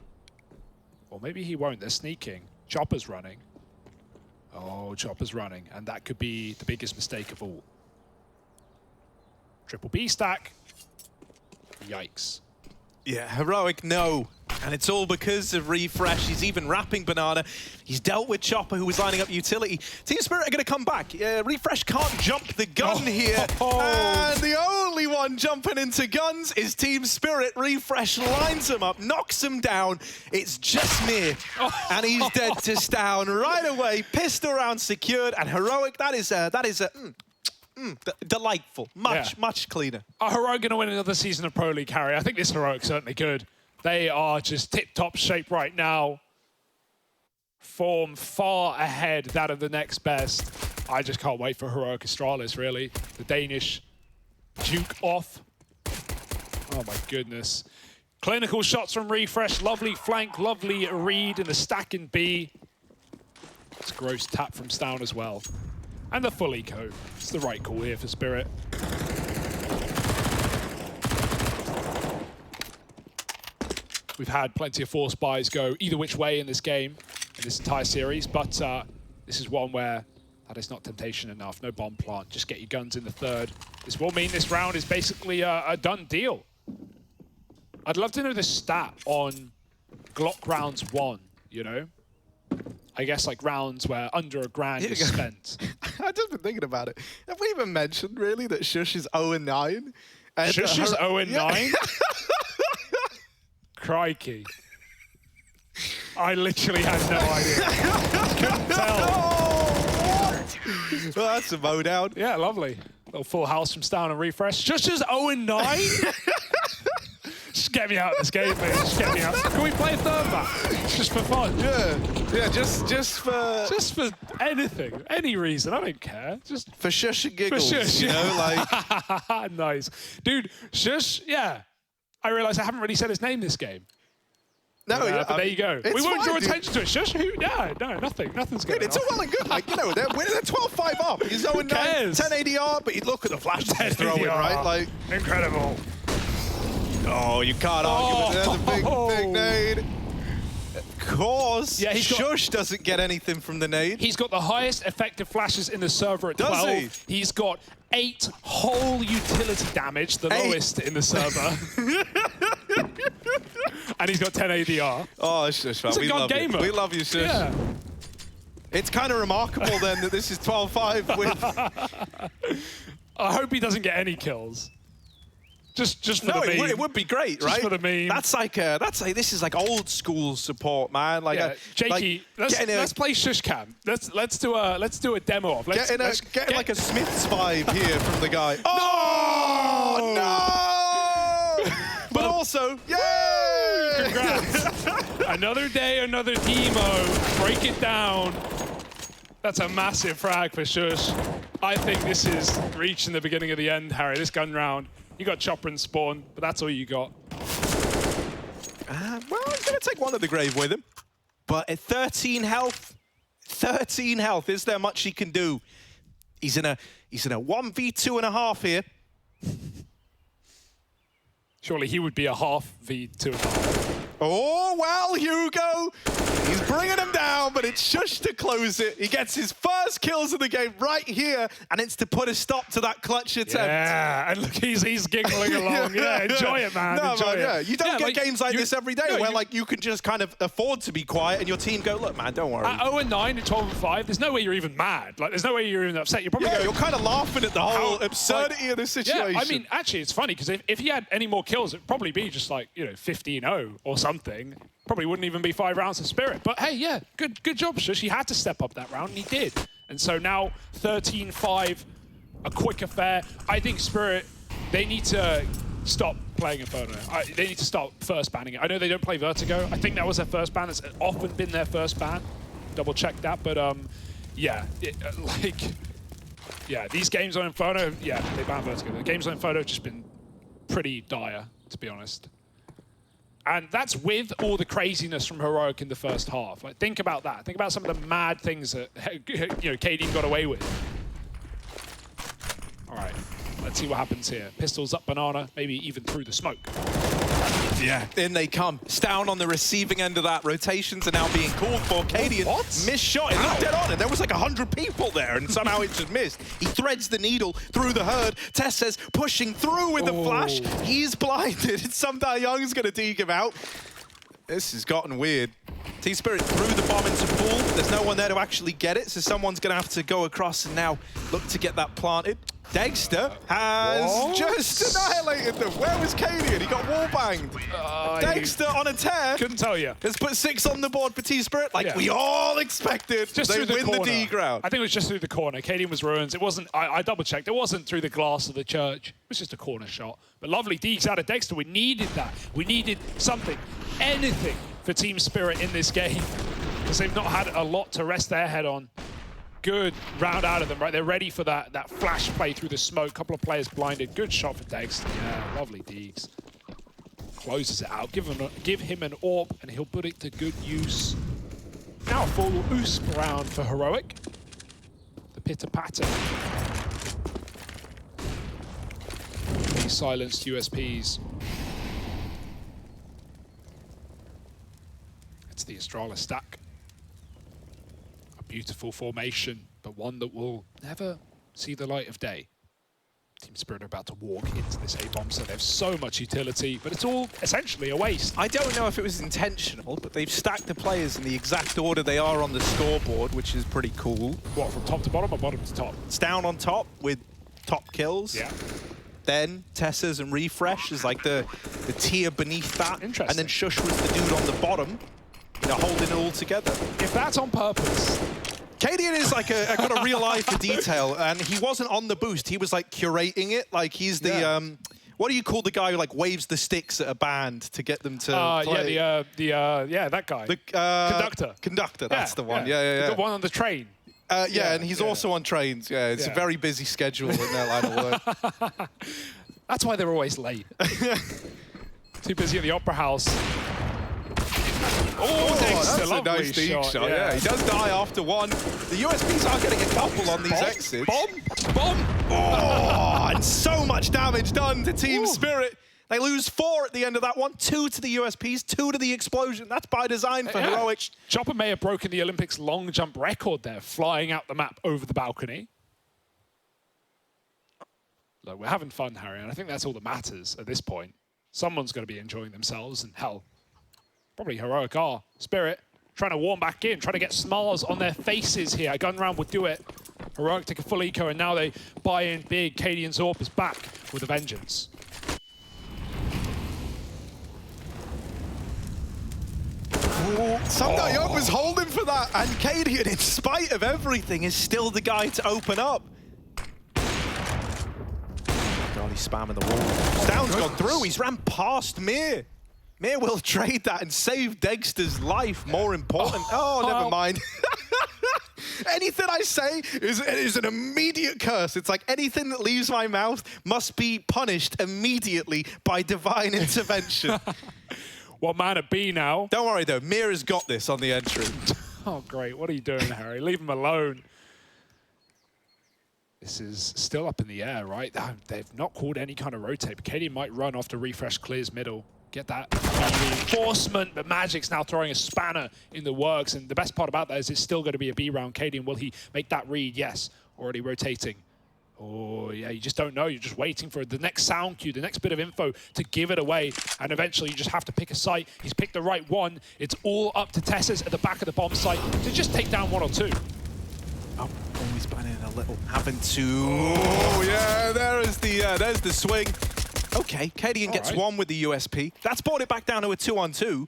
Or maybe he won't. They're sneaking. Chopper's running. Oh, Chopper's running. And that could be the biggest mistake of all. Triple B stack. Yikes. Yeah, Heroic, no. And it's all because of Refresh. He's even wrapping Banana. He's dealt with Chopper, who was lining up utility. Team Spirit are going to come back. Refresh can't jump the gun here. And the only one jumping into guns is Team Spirit. Refresh lines him up, knocks him down. It's just near. And he's dead to Stown right away. Pistol round secured. And Heroic, that is delightful. Much cleaner. Are Heroic going to win another season of Pro League, Harry? I think this Heroic certainly could. They are just tip-top shape right now. Form far ahead that of the next best. I just can't wait for Heroic Astralis, really. The Danish Duke off. Oh my goodness. Clinical shots from Refresh. Lovely flank, lovely read in the stack in B. It's a gross tap from Stown as well. And the full eco. It's the right call here for Spirit. We've had plenty of force buys go either which way in this game, in this entire series, but this is one where That is not temptation enough. No bomb plant. Just get your guns in the third. This will mean this round is basically a done deal. I'd love to know the stat on Glock rounds 1, you know? I guess like rounds where under a grand is spent. I've just been thinking about it. Have we even mentioned really that Shush is 0-9? Shush is 0-9? Yeah. Crikey. I literally had no idea. Couldn't tell. Well, that's a mow down. Yeah, lovely. Little full house from Stown and Refresh. Just as 0-9? Just get me out of this game, mate. Just get me out. Can we play a third match? Just for fun. Yeah, just for anything, any reason. I don't care. Just for shush and giggles. For shush, you know, like nice, dude. Shush, yeah. I realise I haven't really said his name this game. No, but there you go. We won't draw attention to it. Shush, Yeah, no, nothing's going on. It's all well and good. Like, you know, they're 12-5 up. He's 0-9, 10 ADR, but you look at the flash he's throwing, right? Like, incredible. Oh, you can't argue with that. That's a big nade. Of course, yeah, Shush doesn't get anything from the nade. He's got the highest effective flashes in the server at 12. He? He's got 8 whole utility damage, the lowest in the server. And he's got 10 ADR. Oh, Shush, man. He's a god gamer. We love you, Shush. Yeah. It's kind of remarkable then that this is 12-5 with... I hope he doesn't get any kills. Just for the meme. It would be great, right? Just for the meme. That's like this is like old school support, man. Like, yeah, Jakey, let's play Shush Cam. Let's do a demo of. Getting like a Smith's vibe here from the guy. Oh no! But also, yay! Congrats! Another day, another demo. Break it down. That's a massive frag for Shush. I think this is reaching the beginning of the end, Harry. This gun round. You got Chopper and Spawn, but that's all you got. Well, he's going to take one of the grave with him. But at 13 health, is there much he can do? He's in a 1v2.5 here. Surely he would be a half v2.5. Oh, well, Hugo. He's bringing him down, but it's Shush to close it. He gets his first kills of the game right here, and it's to put a stop to that clutch attempt. Yeah, and look, he's giggling along. Yeah, enjoy it, man. No, enjoy man, it. Yeah. You don't get games like this every day where like you can just kind of afford to be quiet and your team go, look, man, don't worry. At 0-9 and 12-5, there's no way you're even mad. Like, there's no way you're even upset. You're probably you're kind of laughing at the whole absurdity of this situation. Yeah, I mean, actually, it's funny because if he had any more kills, it'd probably be just like 15-0 or something. Probably wouldn't even be 5 rounds of Spirit. But hey, yeah, good job, Shush. He had to step up that round, and he did. And so now 13-5, a quick affair. I think Spirit, they need to stop playing Inferno. They need to start first banning it. I know they don't play Vertigo. I think that was their first ban. It's often been their first ban. Double check that. But yeah, these games on Inferno, yeah, they ban Vertigo. The games on Inferno have just been pretty dire, to be honest. And that's with all the craziness from Heroic in the first half. Like, think about that. Think about some of the mad things that KD got away with. All right, let's see what happens here. Pistols up Banana, maybe even through the smoke. Yeah, in they come. Stown on the receiving end of that. Rotations are now being called for. KD missed shot. It looked dead on it. There was like 100 people there, and somehow it just missed. He threads the needle through the herd. Tess says pushing through with the flash. He's blinded. Some Young's going to deke him out. This has gotten weird. T-Spirit threw the bomb into pool. There's no one there to actually get it, so someone's going to have to go across and now look to get that planted. Dexter has just annihilated them. Where was Kadian? He got wall-banged. Dexter on a tear. Couldn't tell you. Has put 6 on the board for T-Spirit, like we all expected. Just they through the win corner. the D ground. I think it was just through the corner. Kadian was ruins. It wasn't, I double-checked. It wasn't through the glass of the church. It was just a corner shot. But lovely Deeks out of Dexter. We needed that. We needed something, anything for Team Spirit in this game. Because they've not had a lot to rest their head on. Good round out of them, right? They're ready for that flash play through the smoke. Couple of players blinded. Good shot for Dexter. Yeah, lovely Deeks. Closes it out. Give him an AWP, and he'll put it to good use. Now a full USP round for Heroic. The pitter-patter. These silenced USPs. It's the Astralis stack. Beautiful formation but one that will never see the light of day. Team Spirit are about to walk into this A-bomb, so they have so much utility, but it's all essentially a waste. I don't know if it was intentional, but they've stacked the players in the exact order they are on the scoreboard, which is pretty cool. What, from top to bottom or bottom to top? It's down on top with top kills. Yeah. Then Tessa's and Refresh is like the tier beneath that. Interesting. And then Shush was the dude on the bottom, you know, holding it all together. If that's on purpose... Cadian is like got a real eye for detail, and he wasn't on the boost. He was like curating it. Like he's the what do you call the guy who like waves the sticks at a band to get them to play? Yeah, that guy. The conductor. Conductor, that's the one. Yeah. The one on the train. And he's also on trains. Yeah, it's a very busy schedule in their line of work. That's why they're always late. Too busy at the Opera House. That's a nice deep shot. Yeah, he does die after one. The USPs are getting a couple on these exits. Bomb! Oh, and so much damage done to Team Spirit. They lose 4 at the end of that one. 2 to the USPs, 2 to the explosion. That's by design for Heroic. Chopper may have broken the Olympics long jump record there, flying out the map over the balcony. Look, we're having fun, Harry, and I think that's all that matters at this point. Someone's going to be enjoying themselves, and hell, probably Heroic are. Spirit trying to warm back in, trying to get smiles on their faces here. A gun round would do it. Heroic take a full eco, and now they buy in big. Cadian Zorp is back with a vengeance. Samdayok was holding for that, and Cadian, in spite of everything, is still the guy to open up. God, he's spamming the wall. Down's gone through. He's ran past Mir. Mir will trade that and save Dexter's life. More important. Oh, never mind. Anything I say is an immediate curse. It's like anything that leaves my mouth must be punished immediately by divine intervention. What man at B now? Don't worry, though. Mir has got this on the entry. Oh, great. What are you doing, Harry? Leave him alone. This is still up in the air, right? They've not called any kind of rotate, but Cadian might run after Refresh clears middle. Get that reinforcement, but Magic's now throwing a spanner in the works, and the best part about that is it's still going to be a B round. Cadian, will he make that read? Yes, already rotating. Oh, yeah, you just don't know. You're just waiting for the next sound cue, the next bit of info to give it away, and eventually you just have to pick a site. He's picked the right one. It's all up to Tess's at the back of the bomb site to just take down 1 or 2. Oh, he's banning a little. Having to... Oh, yeah, there's the swing. Okay, Cadian gets one with the USP. That's brought it back down to a 2-on-2.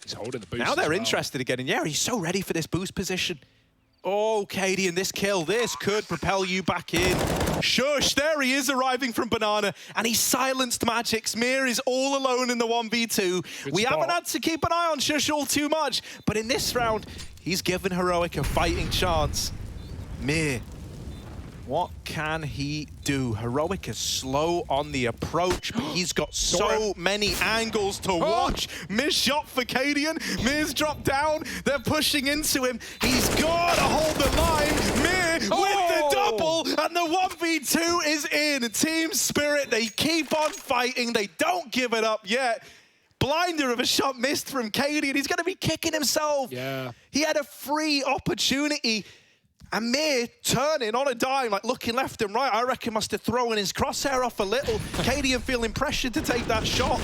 He's holding the boost. Now they're interested again, and yeah, he's so ready for this boost position. Oh, Cadian, this kill, this could propel you back in. Shush, there he is arriving from Banana, and he silenced Magic's. Mir is all alone in the 1v2. We haven't had to keep an eye on Shush all too much, but in this round, he's given Heroic a fighting chance. Mir, what can he do? Heroic is slow on the approach, but he's got so many angles to watch. Missed shot for Cadian. Mir's dropped down. They're pushing into him. He's got to hold the line. Mir with the double, and the 1v2 is in. Team Spirit, they keep on fighting. They don't give it up yet. Blinder of a shot missed from Cadian. He's going to be kicking himself. Yeah. He had a free opportunity. And Mir turning on a dime, like looking left and right, I reckon must have thrown his crosshair off a little. Cadian feeling pressured to take that shot.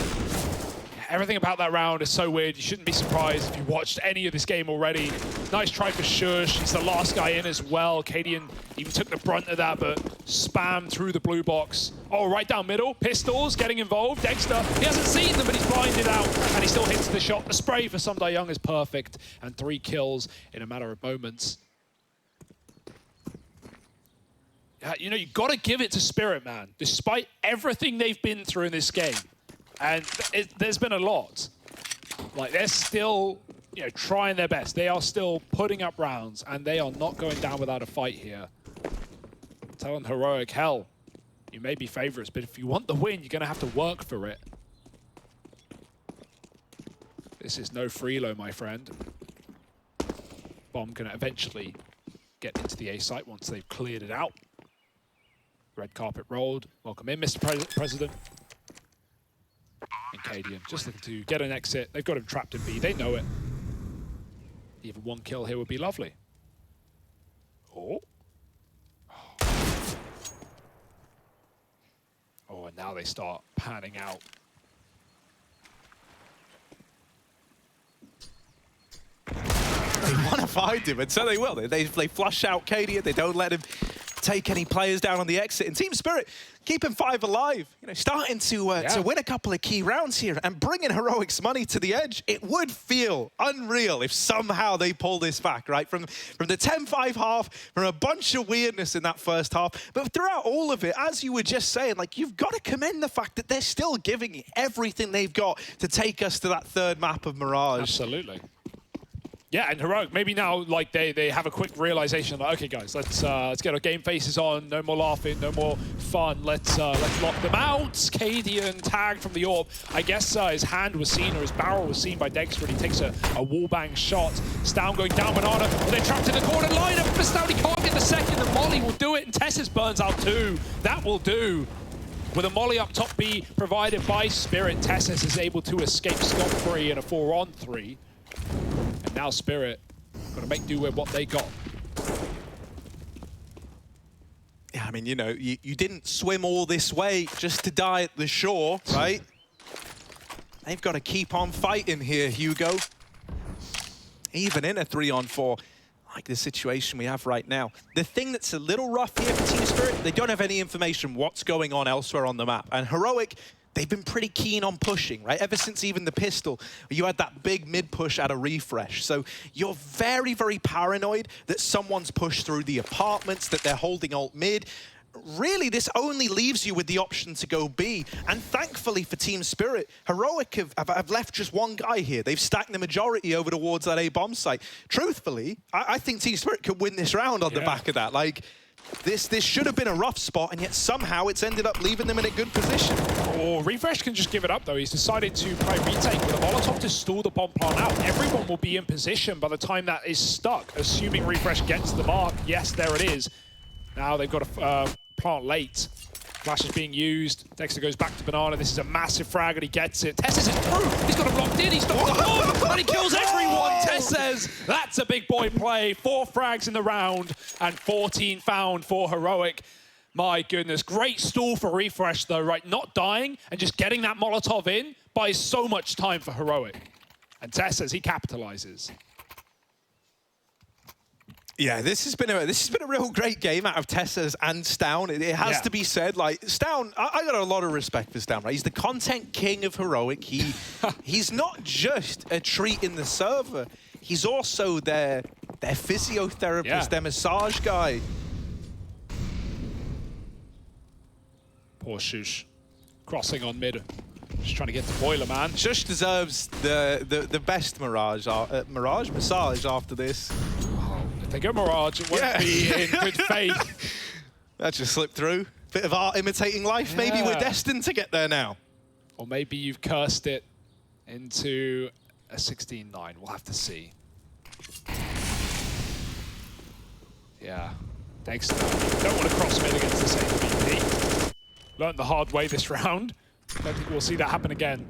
Everything about that round is so weird. You shouldn't be surprised if you watched any of this game already. Nice try for Shush. He's the last guy in as well. Cadian even took the brunt of that, but spammed through the blue box. Oh, right down middle. Pistols getting involved. Dexter, he hasn't seen them, but he's blinded out, and he still hits the shot. The spray for Samdayong is perfect, and 3 kills in a matter of moments. You know, you got to give it to Spirit, man, despite everything they've been through in this game. And there's been a lot. Like, they're still, you know, trying their best. They are still putting up rounds, and they are not going down without a fight here. I'm telling Heroic, hell, you may be favorites, but if you want the win, you're going to have to work for it. This is no freelo, my friend. Bomb going to eventually get into the A site once they've cleared it out. Red carpet rolled. Welcome in, Mr. President. And Cadian just looking to get an exit. They've got him trapped in B. They know it. Even 1 kill here would be lovely. Oh. Oh, and now they start panning out. They want to find him, and so they will. They flush out Cadia. They don't let him take any players down on the exit. And Team Spirit keeping 5 alive. You know, starting to win a couple of key rounds here and bringing Heroic's money to the edge. It would feel unreal if somehow they pull this back, right? From the 10-5 half, from a bunch of weirdness in that first half. But throughout all of it, as you were just saying, like, you've got to commend the fact that they're still giving everything they've got to take us to that third map of Mirage. Absolutely. Yeah, and Heroic, maybe now, like, they have a quick realization, like, okay, guys, let's get our game faces on. No more laughing, no more fun. Let's lock them out. Cadian tagged from the orb. I guess his hand was seen, or his barrel was seen by Dexter, and he takes a wallbang shot. Stown going down Banana, and they're trapped in the corner. Line up for Stown, he can't get the second. The Molly will do it, and Tessus burns out too. That will do. With a Molly up top B provided by Spirit, Tessus is able to escape scot-free in a 4-on-3. And now Spirit got to make do with what they got. Yeah, I mean, you know, you didn't swim all this way just to die at the shore, right? They've got to keep on fighting here, Hugo. Even in a 3-on-4, like the situation we have right now. The thing that's a little rough here for Team Spirit, they don't have any information what's going on elsewhere on the map. And Heroic, they've been pretty keen on pushing, right? Ever since even the pistol, you had that big mid-push at a refresh. So you're very, very paranoid that someone's pushed through the apartments, that they're holding alt mid. Really, this only leaves you with the option to go B. And thankfully for Team Spirit, Heroic have left just one guy here. They've stacked the majority over towards that A bomb site. Truthfully, I think Team Spirit could win this round on the back of that. Like, this should have been a rough spot, and yet somehow it's ended up leaving them in a good position. Oh, Refresh can just give it up, though. He's decided to play retake with a Molotov to stall the bomb plant out. Everyone will be in position by the time that is stuck, assuming Refresh gets the mark. Yes, there it is. Now they've got a plant late. Flash is being used. Dexter goes back to Banana. This is a massive frag, and he gets it. Tessus is through. He's got him locked in. He's stopped the bomb, and he kills everyone. Tessus, that's a big boy play. 4 frags in the round, and 14 found for Heroic. My goodness, great stall for Refresh, though, right? Not dying and just getting that Molotov in buys so much time for Heroic. And Tessus, he capitalizes. Yeah, this has been a real great game out of Tessus and Stown. It has to be said, like, Stown, I got a lot of respect for Stown, right? He's the content king of Heroic. He's not just a treat in the server. He's also their physiotherapist, their massage guy. Poor Shush. Crossing on mid. Just trying to get to Boiler, man. Shush deserves the best massage after this. If they go Mirage, it won't be in good faith. That just slipped through. Bit of art imitating life. Maybe we're destined to get there now. Or maybe you've cursed it into a 16-9. We'll have to see. Yeah. Thanks. Don't want to cross mid against the same VP. Learned the hard way this round. Don't think we'll see that happen again.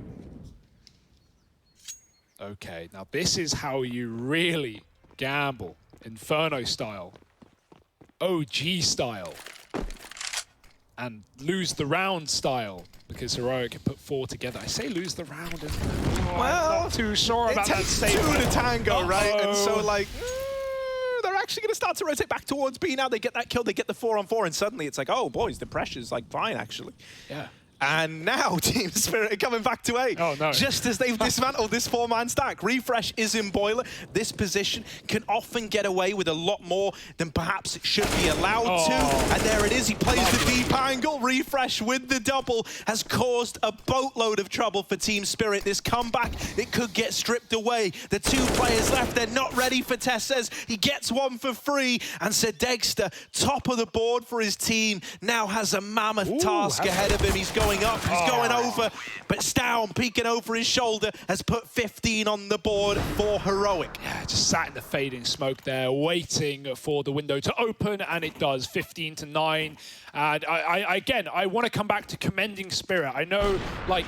Okay, now this is how you really gamble. Inferno style. OG style. And lose the round style. Because Heroic can put 4 together. I say lose the round, and I'm not too sure about that statement. It takes 2 to tango, right? And so, like, they're actually going to start to rotate back towards B now. They get that kill, they get the 4-on-4, and suddenly it's like, oh, boys, the pressure's, like, fine, actually. Yeah. And now Team Spirit are coming back to A. Oh, no. Just as they've dismantled this 4-man stack. Refresh is in Boiler. This position can often get away with a lot more than perhaps it should be allowed to. And there it is. He plays the deep angle. Refresh with the double has caused a boatload of trouble for Team Spirit. This comeback, it could get stripped away. The 2 players left, they're not ready for Tessus. He gets one for free. And Sir Dexter, top of the board for his team, now has a mammoth task ahead of him. He's going going up, he's going over, but Stown peeking over his shoulder has put 15 on the board for Heroic. Yeah, just sat in the fading smoke there, waiting for the window to open, and it does, 15-9. And I want to come back to commending Spirit. I know, like,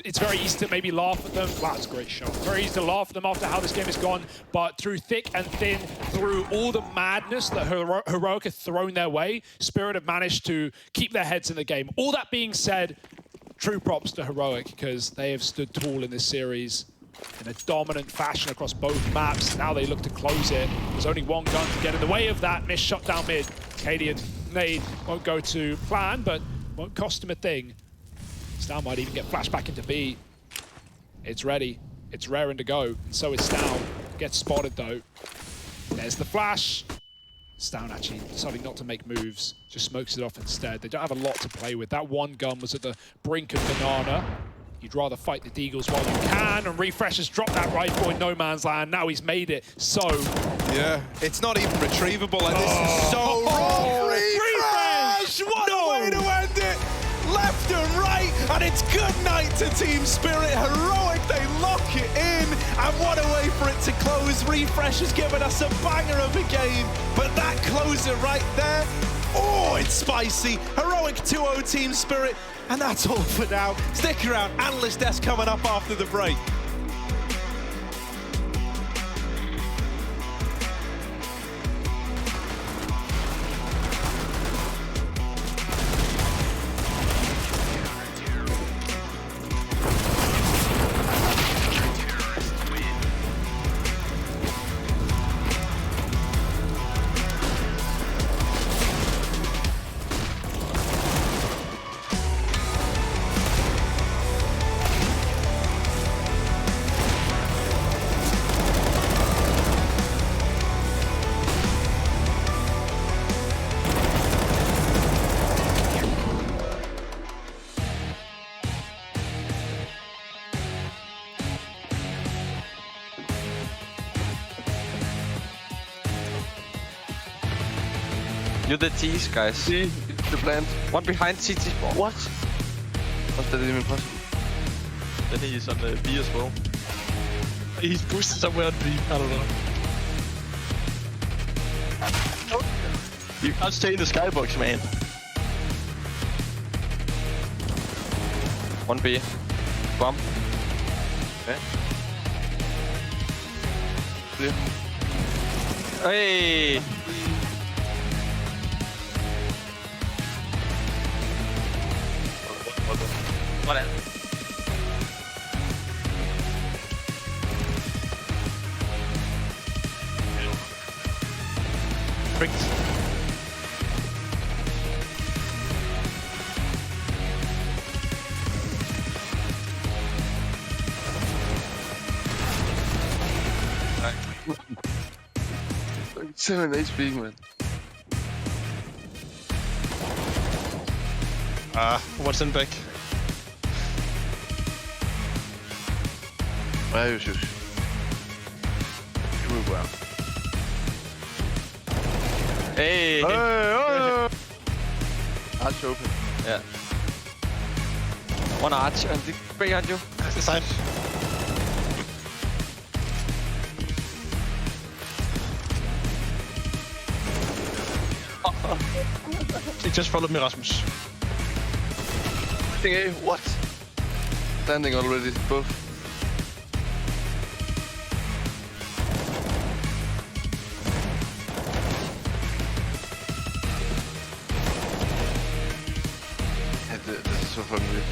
it's very easy to maybe laugh at them. Wow, that's a great shot. Very easy to laugh at them after how this game has gone, but through thick and thin, through all the madness that Heroic have thrown their way, Spirit have managed to keep their heads in the game. All that being said, true props to Heroic, because they have stood tall in this series in a dominant fashion across both maps. Now they look to close it. There's only one gun to get in the way of that. Miss shot down mid. Cadian nade won't go to plan, but won't cost him a thing. Stown might even get flashed back into B. It's ready. It's raring to go. And so is Stown. Gets spotted though. There's the flash. Stown actually deciding not to make moves. Just smokes it off instead. They don't have a lot to play with. That one gun was at the brink of banana. You'd rather fight the Deagles while you can, and Refresh has dropped that rifle in no man's land. Now he's made it, so... Yeah, it's not even retrievable, and this is so wrong. Refresh! What a way to end it! Left and right, and it's good night to Team Spirit. Heroic, they lock it in, and what a way for it to close. Refresh has given us a banger of a game, but that closer right there, oh, it's spicy. Heroic 2-0 Team Spirit. And that's all for now. Stick around, Analyst Desk coming up after the break. You're the T's, guys. C, the plant. One behind CT spawn. What? How's that even possible? Then he's on the B as well. He's boosted somewhere on B, I don't know. You can't stay in the skybox, man. One B. Bomb. Okay. Clear. Hey! What else? Bricks. Like 7 HP, man. What's in back? Ja, just. You move well. Hey! Hey! Arch open. Yeah. One arch and the behind you. That's the side. He just followed me, Rasmus. A, what? Standing already, both. This is so fucking weird.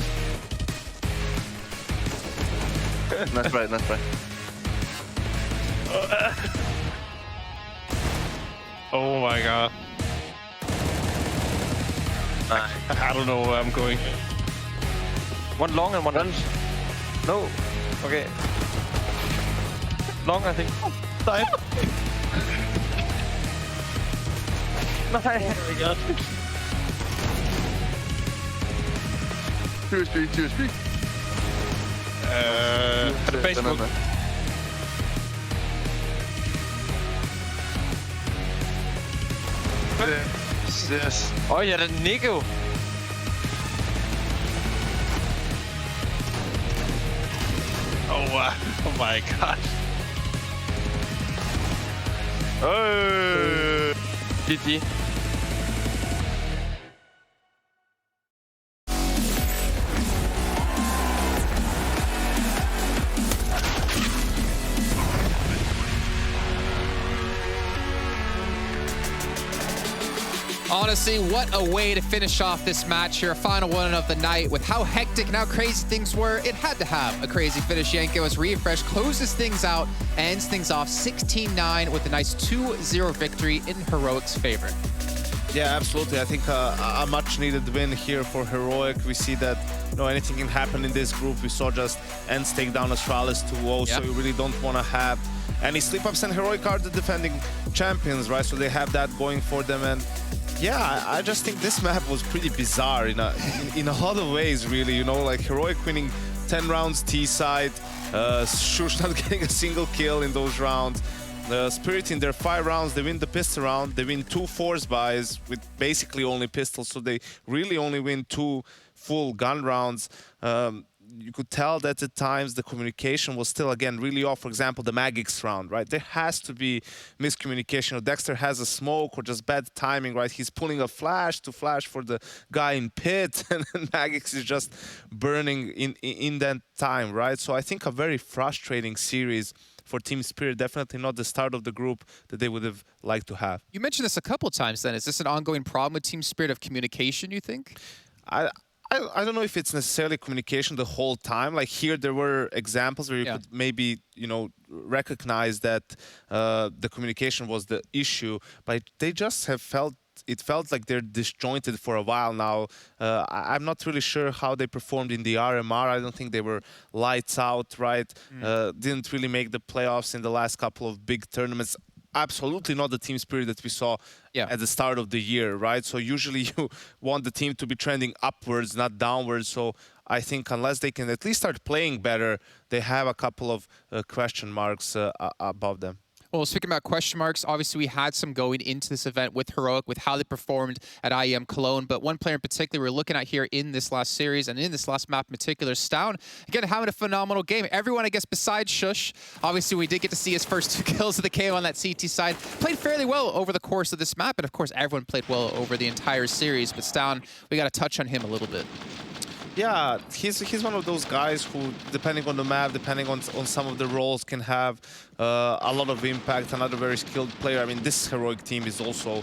Nice try, nice try. Oh my god. I don't know where I'm going. One long and one lunge. No. Okay. Long, I think. Side. Nice. Oh my god. 2 HP, 2 HP. At the Facebook. Yes. Oh ja, den Nico. Oh my god. Oh, GG. Honestly, what a way to finish off this match here. A final one of the night. With how hectic and how crazy things were, it had to have a crazy finish. Yanko as Refresh closes things out, ends things off 16-9 with a nice 2-0 victory in Heroic's favor. Yeah, absolutely. I think a much-needed win here for Heroic. We see that anything can happen in this group. We saw just ENCE take down Astralis 2-0, so you really don't want to have any slip-ups. And Heroic are the defending champions, right? So they have that going for them. And yeah, I just think this map was pretty bizarre in a lot of ways, really. Like Heroic winning 10 rounds T-side, Shush not getting a single kill in those rounds. Spirit in their 5 rounds, they win the pistol round, they win 2 force buys with basically only pistols, so they really only win 2 full gun rounds. You could tell that at times the communication was still, again, really off. For example, the Magix round, right? There has to be miscommunication. Dexter has a smoke or just bad timing, right? He's pulling a flash to flash for the guy in pit, and Magix is just burning in that time, right? So I think a very frustrating series for Team Spirit, definitely not the start of the group that they would have liked to have. You mentioned this a couple times then. Is this an ongoing problem with Team Spirit of communication, you think? I don't know if it's necessarily communication the whole time. Like here, there were examples where you could maybe, recognize that the communication was the issue, but they just have felt like they're disjointed for a while now. I'm not really sure how they performed in the RMR. I don't think they were lights out, right? Didn't really make the playoffs in the last couple of big tournaments. Absolutely not the team spirit that we saw at the start of the year, right? So usually you want the team to be trending upwards, not downwards. So I think unless they can at least start playing better, they have a couple of question marks above them. Well, speaking about question marks, obviously we had some going into this event with Heroic, with how they performed at IEM Cologne. But one player in particular we're looking at here in this last series and in this last map in particular, Stown, again, having a phenomenal game. Everyone, I guess, besides Shush, obviously we did get to see his first 2 kills of the KO on that CT side. Played fairly well over the course of this map. And of course, everyone played well over the entire series. But Stown, we got to touch on him a little bit. Yeah, he's one of those guys who, depending on the map, depending on some of the roles, can have a lot of impact. Another very skilled player. I mean, this Heroic team is also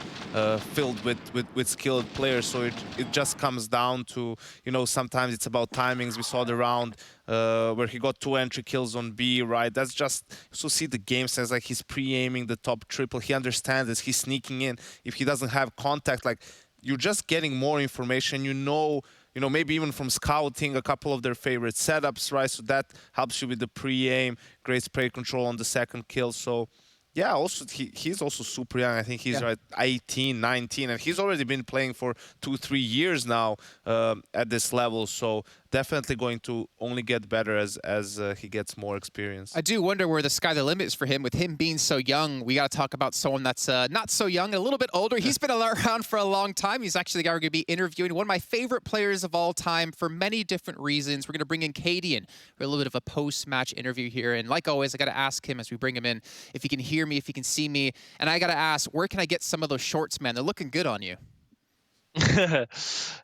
filled with skilled players, so it just comes down to, sometimes it's about timings. We saw the round where he got 2 entry kills on B, right? That's just, you see the game sense, like he's pre-aiming the top triple. He understands this, he's sneaking in. If he doesn't have contact, like, you're just getting more information, maybe even from scouting a couple of their favorite setups, right? So that helps you with the pre-aim, great spray control on the second kill. So yeah, also he's also super young. I think he's 18, 19, and he's already been playing for 2-3 years now at this level. So definitely going to only get better as he gets more experience. I do wonder where the sky the limit is for him. With him being so young, we got to talk about someone that's not so young and a little bit older. He's been around for a long time. He's actually the guy we're going to be interviewing, one of my favorite players of all time for many different reasons. We're going to bring in Cadian for a little bit of a post-match interview here. And like always, I got to ask him as we bring him in if he can hear me, if he can see me. And I got to ask, where can I get some of those shorts, man? They're looking good on you.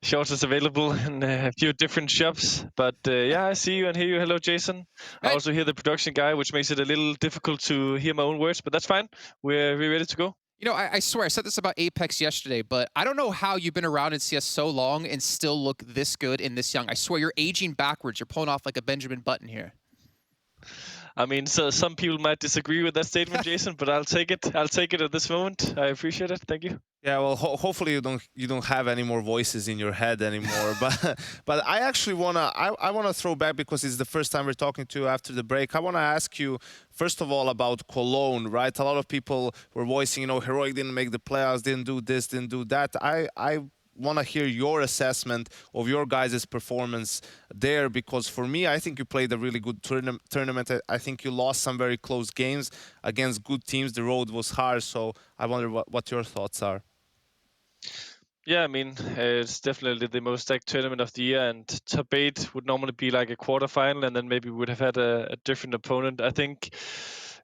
Shorts is available in a few different shops, but yeah, I see you and hear you. Hello, Jason. I also hear the production guy, which makes it a little difficult to hear my own words, but that's fine. We're ready to go. I swear, I said this about Apex yesterday, but I don't know how you've been around in CS so long and still look this good and this young. I swear, you're aging backwards. You're pulling off like a Benjamin Button here. I mean, so some people might disagree with that statement, Jason, but I'll take it. I'll take it at this moment. I appreciate it. Thank you. Yeah, well, hopefully you don't have any more voices in your head anymore. but I actually wanna throw back, because it's the first time we're talking to you after the break. I wanna ask you first of all about Cologne, right? A lot of people were voicing, Heroic didn't make the playoffs, didn't do this, didn't do that. I want to hear your assessment of your guys' performance there, because for me, I think you played a really good tournament. I think you lost some very close games against good teams. The road was hard, so I wonder what your thoughts are. Yeah, I mean, it's definitely the most stacked tournament of the year, and top 8 would normally be like a quarterfinal, and then maybe we would have had a different opponent. I think,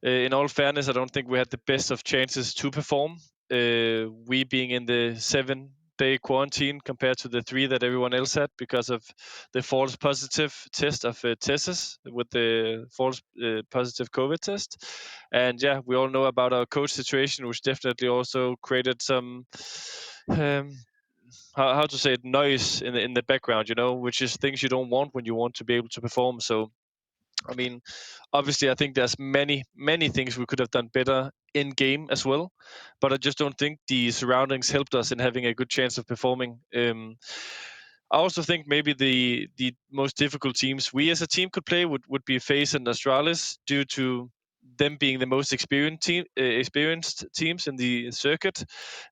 in all fairness, I don't think we had the best of chances to perform. We being in the 7-day quarantine compared to the 3 that everyone else had because of the false positive test of Tessus with the false positive COVID test. And yeah, we all know about our coach situation, which definitely also created some how to say it, noise in the background, you know, which is things you don't want when you want to be able to perform. So I mean, obviously, I think there's many things we could have done better in game as well, but I just don't think the surroundings helped us in having a good chance of performing. I also think maybe the most difficult teams we as a team could play would be FaZe and Astralis due to them being the most experienced teams in the circuit.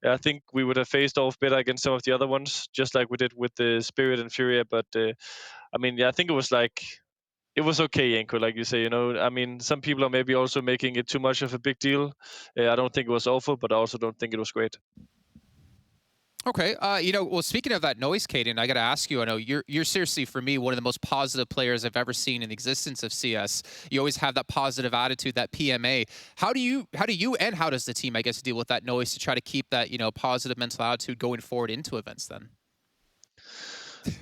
I think we would have faced off better against some of the other ones, just like we did with the Spirit and Furia. But I mean, yeah, I think it was okay, Yanko, like you say. You know, I mean, some people are maybe also making it too much of a big deal. I don't think it was awful, but I also don't think it was great. Okay, you know, well, speaking of that noise, Caden, I got to ask you. I know you're seriously, for me, one of the most positive players I've ever seen in the existence of CS. You always have that positive attitude, that PMA. How do you and how does the team, I guess, deal with that noise to try to keep that, you know, positive mental attitude going forward into events then?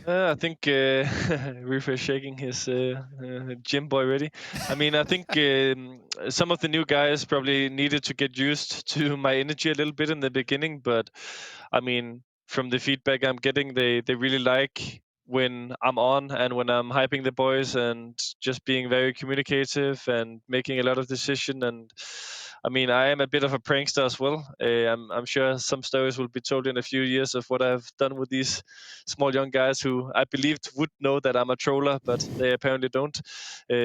I think Reefer is shaking his gym boy ready. I mean, I think some of the new guys probably needed to get used to my energy a little bit in the beginning, but I mean, from the feedback I'm getting, they really like when I'm on and when I'm hyping the boys and just being very communicative and making a lot of decision. And I mean, I am a bit of a prankster as well. I'm sure some stories will be told in a few years of what I've done with these small young guys who I believed would know that I'm a troller, but they apparently don't.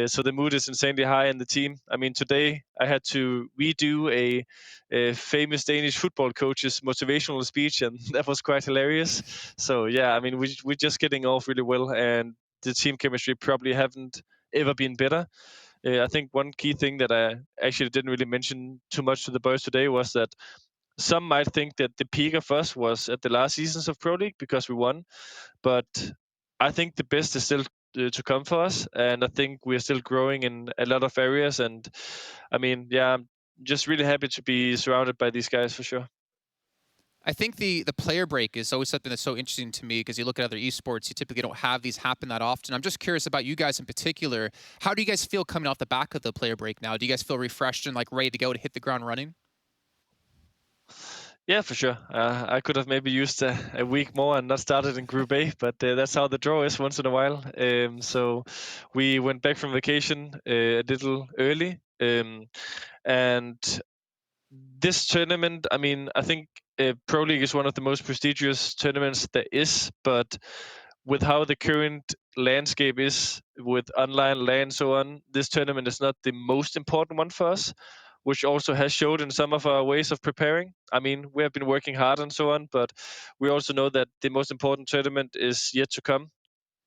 So the mood is insanely high in the team. I mean, today I had to redo a famous Danish football coach's motivational speech, and that was quite hilarious. So yeah, I mean, we're just getting off really well, and the team chemistry probably haven't ever been better. I think one key thing that I actually didn't really mention too much to the boys today was that some might think that the peak of us was at the last seasons of Pro League because we won, but I think the best is still to come for us, and I think we're still growing in a lot of areas. And I mean, yeah, I'm just really happy to be surrounded by these guys for sure. I think the player break is always something that's so interesting to me because you look at other esports, you typically don't have these happen that often. I'm just curious about you guys in particular. How do you guys feel coming off the back of the player break now? Do you guys feel refreshed and like ready to go to hit the ground running? Yeah, for sure. I could have maybe used a week more and not started in Group A, but that's how the draw is once in a while. So we went back from vacation a little early. And this tournament, I mean, I think Pro League is one of the most prestigious tournaments there is, but with how the current landscape is with online LAN and so on, this tournament is not the most important one for us, which also has showed in some of our ways of preparing. I mean, we have been working hard and so on, but we also know that the most important tournament is yet to come.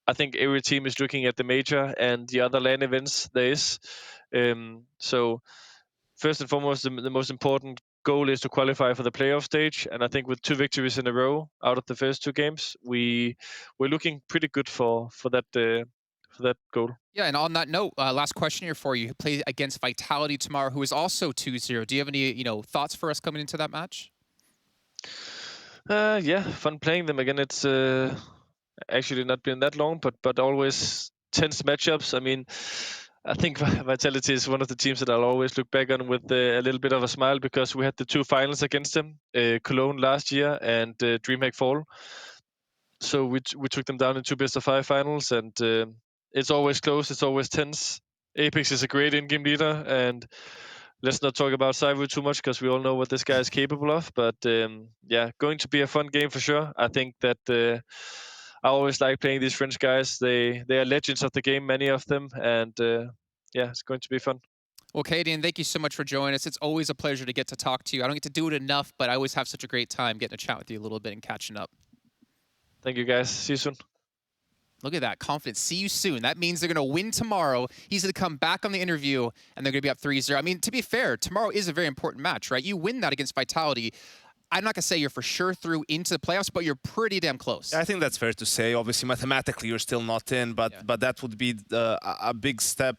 I think every team is looking at the major and the other LAN events there is. So first and foremost, the most important goal is to qualify for the playoff stage. And I think with 2 victories in a row out of the first 2 games, we're looking pretty good for that goal. Yeah, and on that note, last question here for you. You play against Vitality tomorrow, who is also 2-0. Do you have any, thoughts for us coming into that match? Yeah, fun playing them again. It's actually not been that long, but always tense matchups. I mean, I think Vitality is one of the teams that I'll always look back on with a little bit of a smile because we had the 2 finals against them, Cologne last year and DreamHack Fall. So we took them down in 2 best-of-5 finals, and it's always close, it's always tense. Apex is a great in-game leader, and let's not talk about Cyber too much because we all know what this guy is capable of. But yeah, going to be a fun game for sure. I think that I always like playing these French guys. They are legends of the game, many of them, and yeah, it's going to be fun. Well, Caden, thank you so much for joining us. It's always a pleasure to get to talk to you. I don't get to do it enough, but I always have such a great time getting to chat with you a little bit and catching up. Thank you, guys. See you soon. Look at that confidence. See you soon. That means they're going to win tomorrow. He's going to come back on the interview, and they're going to be up 3-0. I mean, to be fair, tomorrow is a very important match, right? You win that against Vitality. I'm not going to say you're for sure through into the playoffs, but you're pretty damn close. I think that's fair to say. Obviously, mathematically, you're still not in, but that would be a big step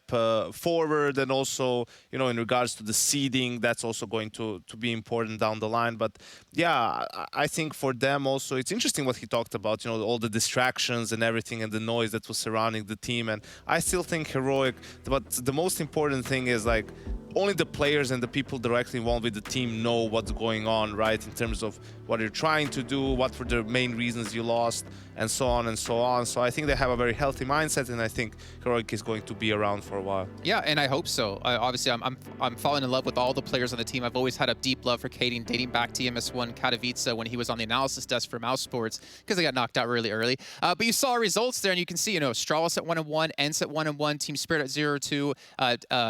forward. And also, you know, in regards to the seeding, that's also going to be important down the line. But yeah, I think for them also, it's interesting what he talked about, you know, all the distractions and everything and the noise that was surrounding the team. And I still think Heroic, but the most important thing is like, only the players and the people directly involved with the team know what's going on, right? In terms of what you're trying to do, what were the main reasons you lost, and so on and so on. So I think they have a very healthy mindset, and I think Heroic is going to be around for a while. Yeah, and I hope so. Obviously, I'm falling in love with all the players on the team. I've always had a deep love for Kading, dating back to EMS1 Katowice when he was on the analysis desk for Mouse Sports, because they got knocked out really early. But you saw results there, and you can see, you know, Astralis at 1-1, ENCE at 1-1, Team Spirit at 0-2,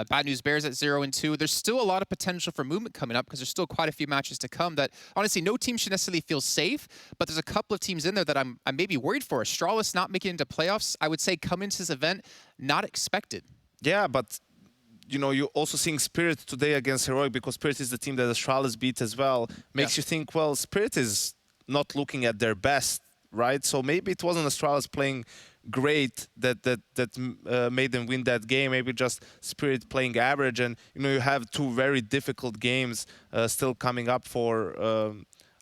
Bad News Bears at 0-2. There's still a lot of potential for movement coming up because there's still quite a few matches to come that, honestly, no team should necessarily feel safe, but there's a couple of teams in there that I'm maybe worried for. Astralis not making it into playoffs, I would say come into this event not expected. Yeah, but you know, you're also seeing Spirit today against Heroic, because Spirit is the team that Astralis beat as well. Makes you think, well, Spirit is not looking at their best, right? So maybe it wasn't Astralis playing great that made them win that game. Maybe just Spirit playing average. And you know, you have two very difficult games still coming up for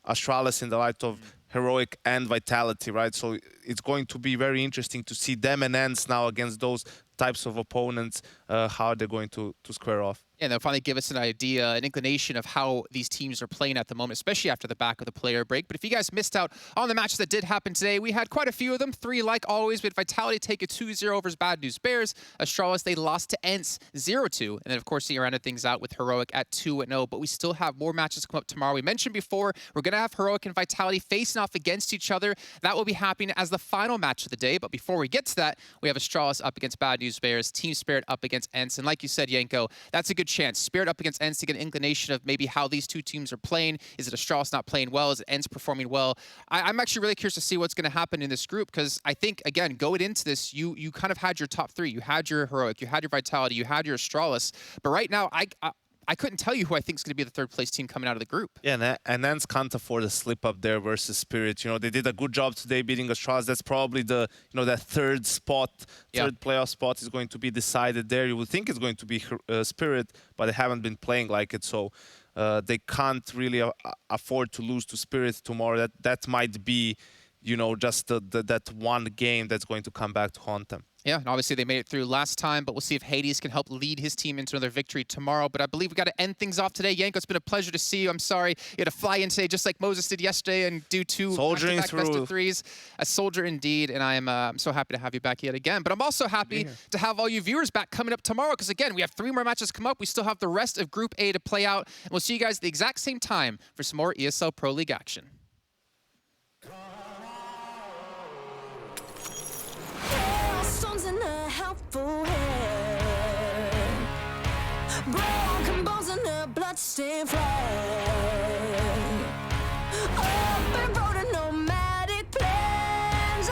Astralis in the light of Heroic and Vitality, right? So it's going to be very interesting to see them and ENCE now against those types of opponents, how they're going to square off. Yeah, and they'll finally give us an idea, an inclination of how these teams are playing at the moment, especially after the back of the player break. But if you guys missed out on the matches that did happen today, we had quite a few of them. 3 like always. We had Vitality take a 2-0 over Bad News Bears. Astralis, they lost to ENCE 0-2. And then, of course, he rounded things out with Heroic at 2-0. But we still have more matches come up tomorrow. We mentioned before, we're going to have Heroic and Vitality facing off against each other. That will be happening as the final match of the day. But before we get to that, we have Astralis up against Bad News Bears, Team Spirit up against ENCE. And like you said, Yanko, that's a good chance. Spirit up against ENCE to get an inclination of maybe how these two teams are playing. Is it Astralis not playing well? Is it ENCE performing well? I'm actually really curious to see what's going to happen in this group, because I think, again, going into this, you kind of had your top 3. You had your Heroic, you had your Vitality, you had your Astralis. But right now, I couldn't tell you who I think is going to be the third place team coming out of the group. Yeah, and ENCE can't afford a slip up there versus Spirit. You know, they did a good job today beating Astralis. That's probably the, you know, that third playoff spot is going to be decided there. You would think it's going to be Spirit, but they haven't been playing like it. So they can't really afford to lose to Spirit tomorrow. That might be, you know, just that one game that's going to come back to haunt them. Yeah, and obviously they made it through last time, but we'll see if Hades can help lead his team into another victory tomorrow. But I believe we got to end things off today. Yanko, it's been a pleasure to see you. I'm sorry you had to fly in today just like Moses did yesterday and do 2 back-to-back best of 3s. A soldier indeed, and I'm so happy to have you back yet again. But I'm also happy to have all you viewers back coming up tomorrow, because again, we have 3 more matches come up. We still have the rest of Group A to play out, and we'll see you guys at the exact same time for some more ESL Pro League action. Broken bones and a bloodstained flag. Open road and nomadic plans.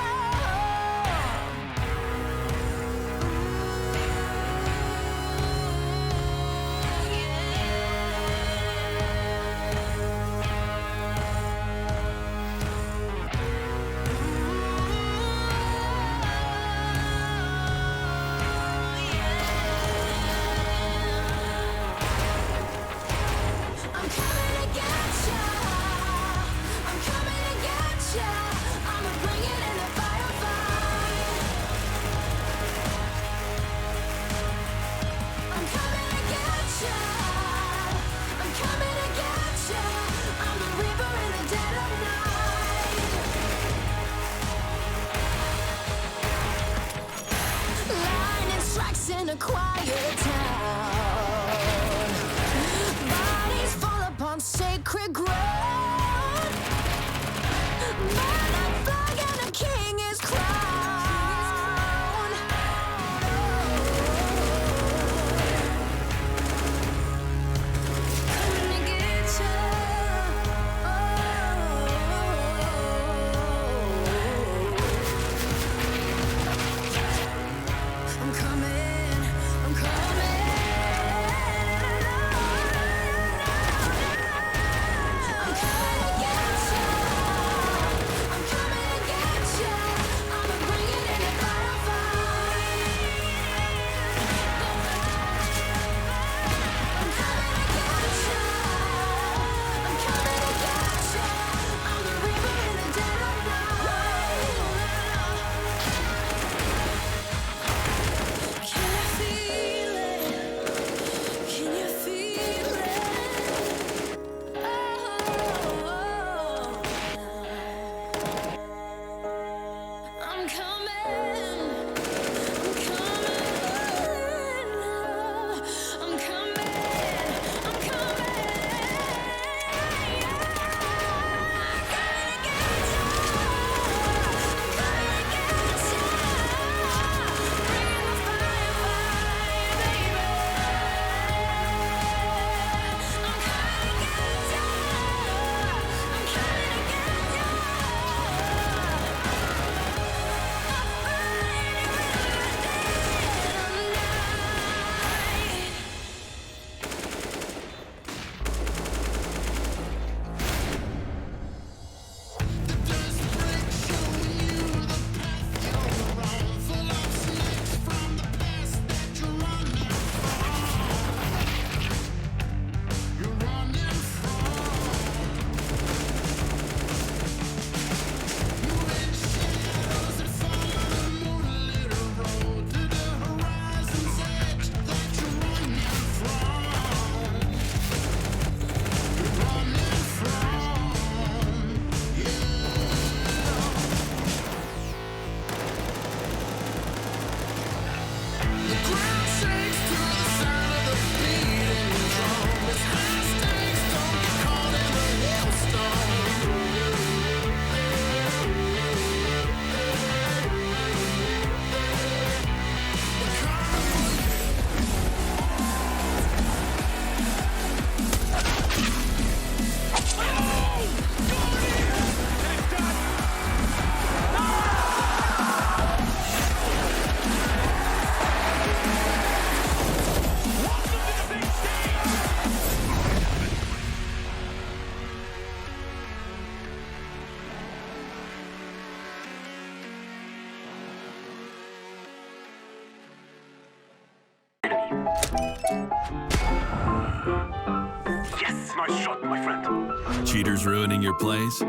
Yes, nice shot, my friend. Cheaters ruining your plays? I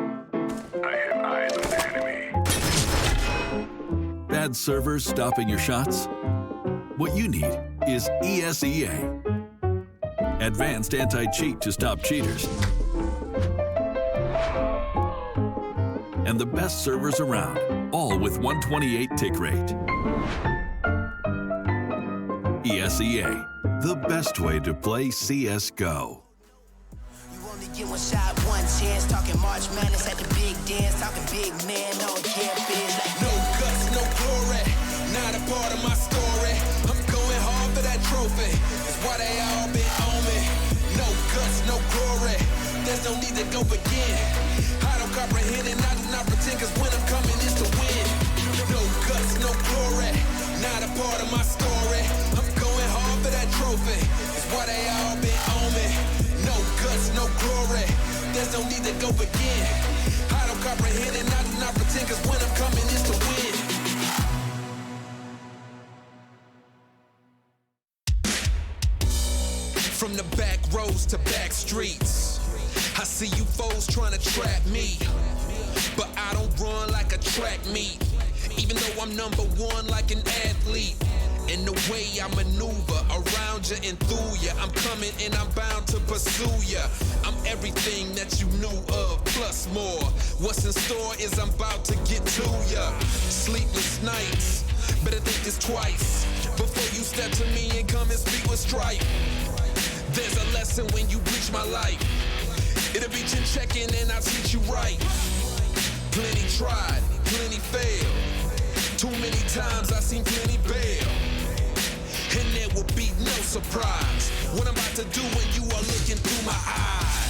have eyes on the enemy. Bad servers stopping your shots? What you need is ESEA. Advanced anti-cheat to stop cheaters. And the best servers around, all with 128 tick rate. ESEA, the best way to play CSGO. Get one shot, one chance, talking March Madness at the big dance, talking big man on campus. Like no guts, no glory, not a part of my story. I'm going hard for that trophy, that's why they all been on me. No guts, no glory, there's no need to go begin. I don't comprehend and I do not pretend, cause when I'm coming it's to win. No guts, no glory, not a part of my story. I'm going hard for that trophy, that's why they all been on me. No guts, no glory, there's no need to go begin. I don't comprehend and I do not pretend, cause when I'm coming it's to win. From the back roads to back streets, I see you foes trying to trap me, but I don't run like a track meet, even though I'm #1 like an athlete. And the way I maneuver around you and through you, I'm coming and I'm bound to pursue you. I'm everything that you knew of, plus more. What's in store is I'm about to get to you. Sleepless nights, better think this twice before you step to me and come and speak with strife. There's a lesson when you reach my life. It'll be chin-checking and I'll teach you right. Plenty tried, plenty failed. Too many times I've seen plenty bail. And there will be no surprise what I'm about to do when you are looking through my eyes.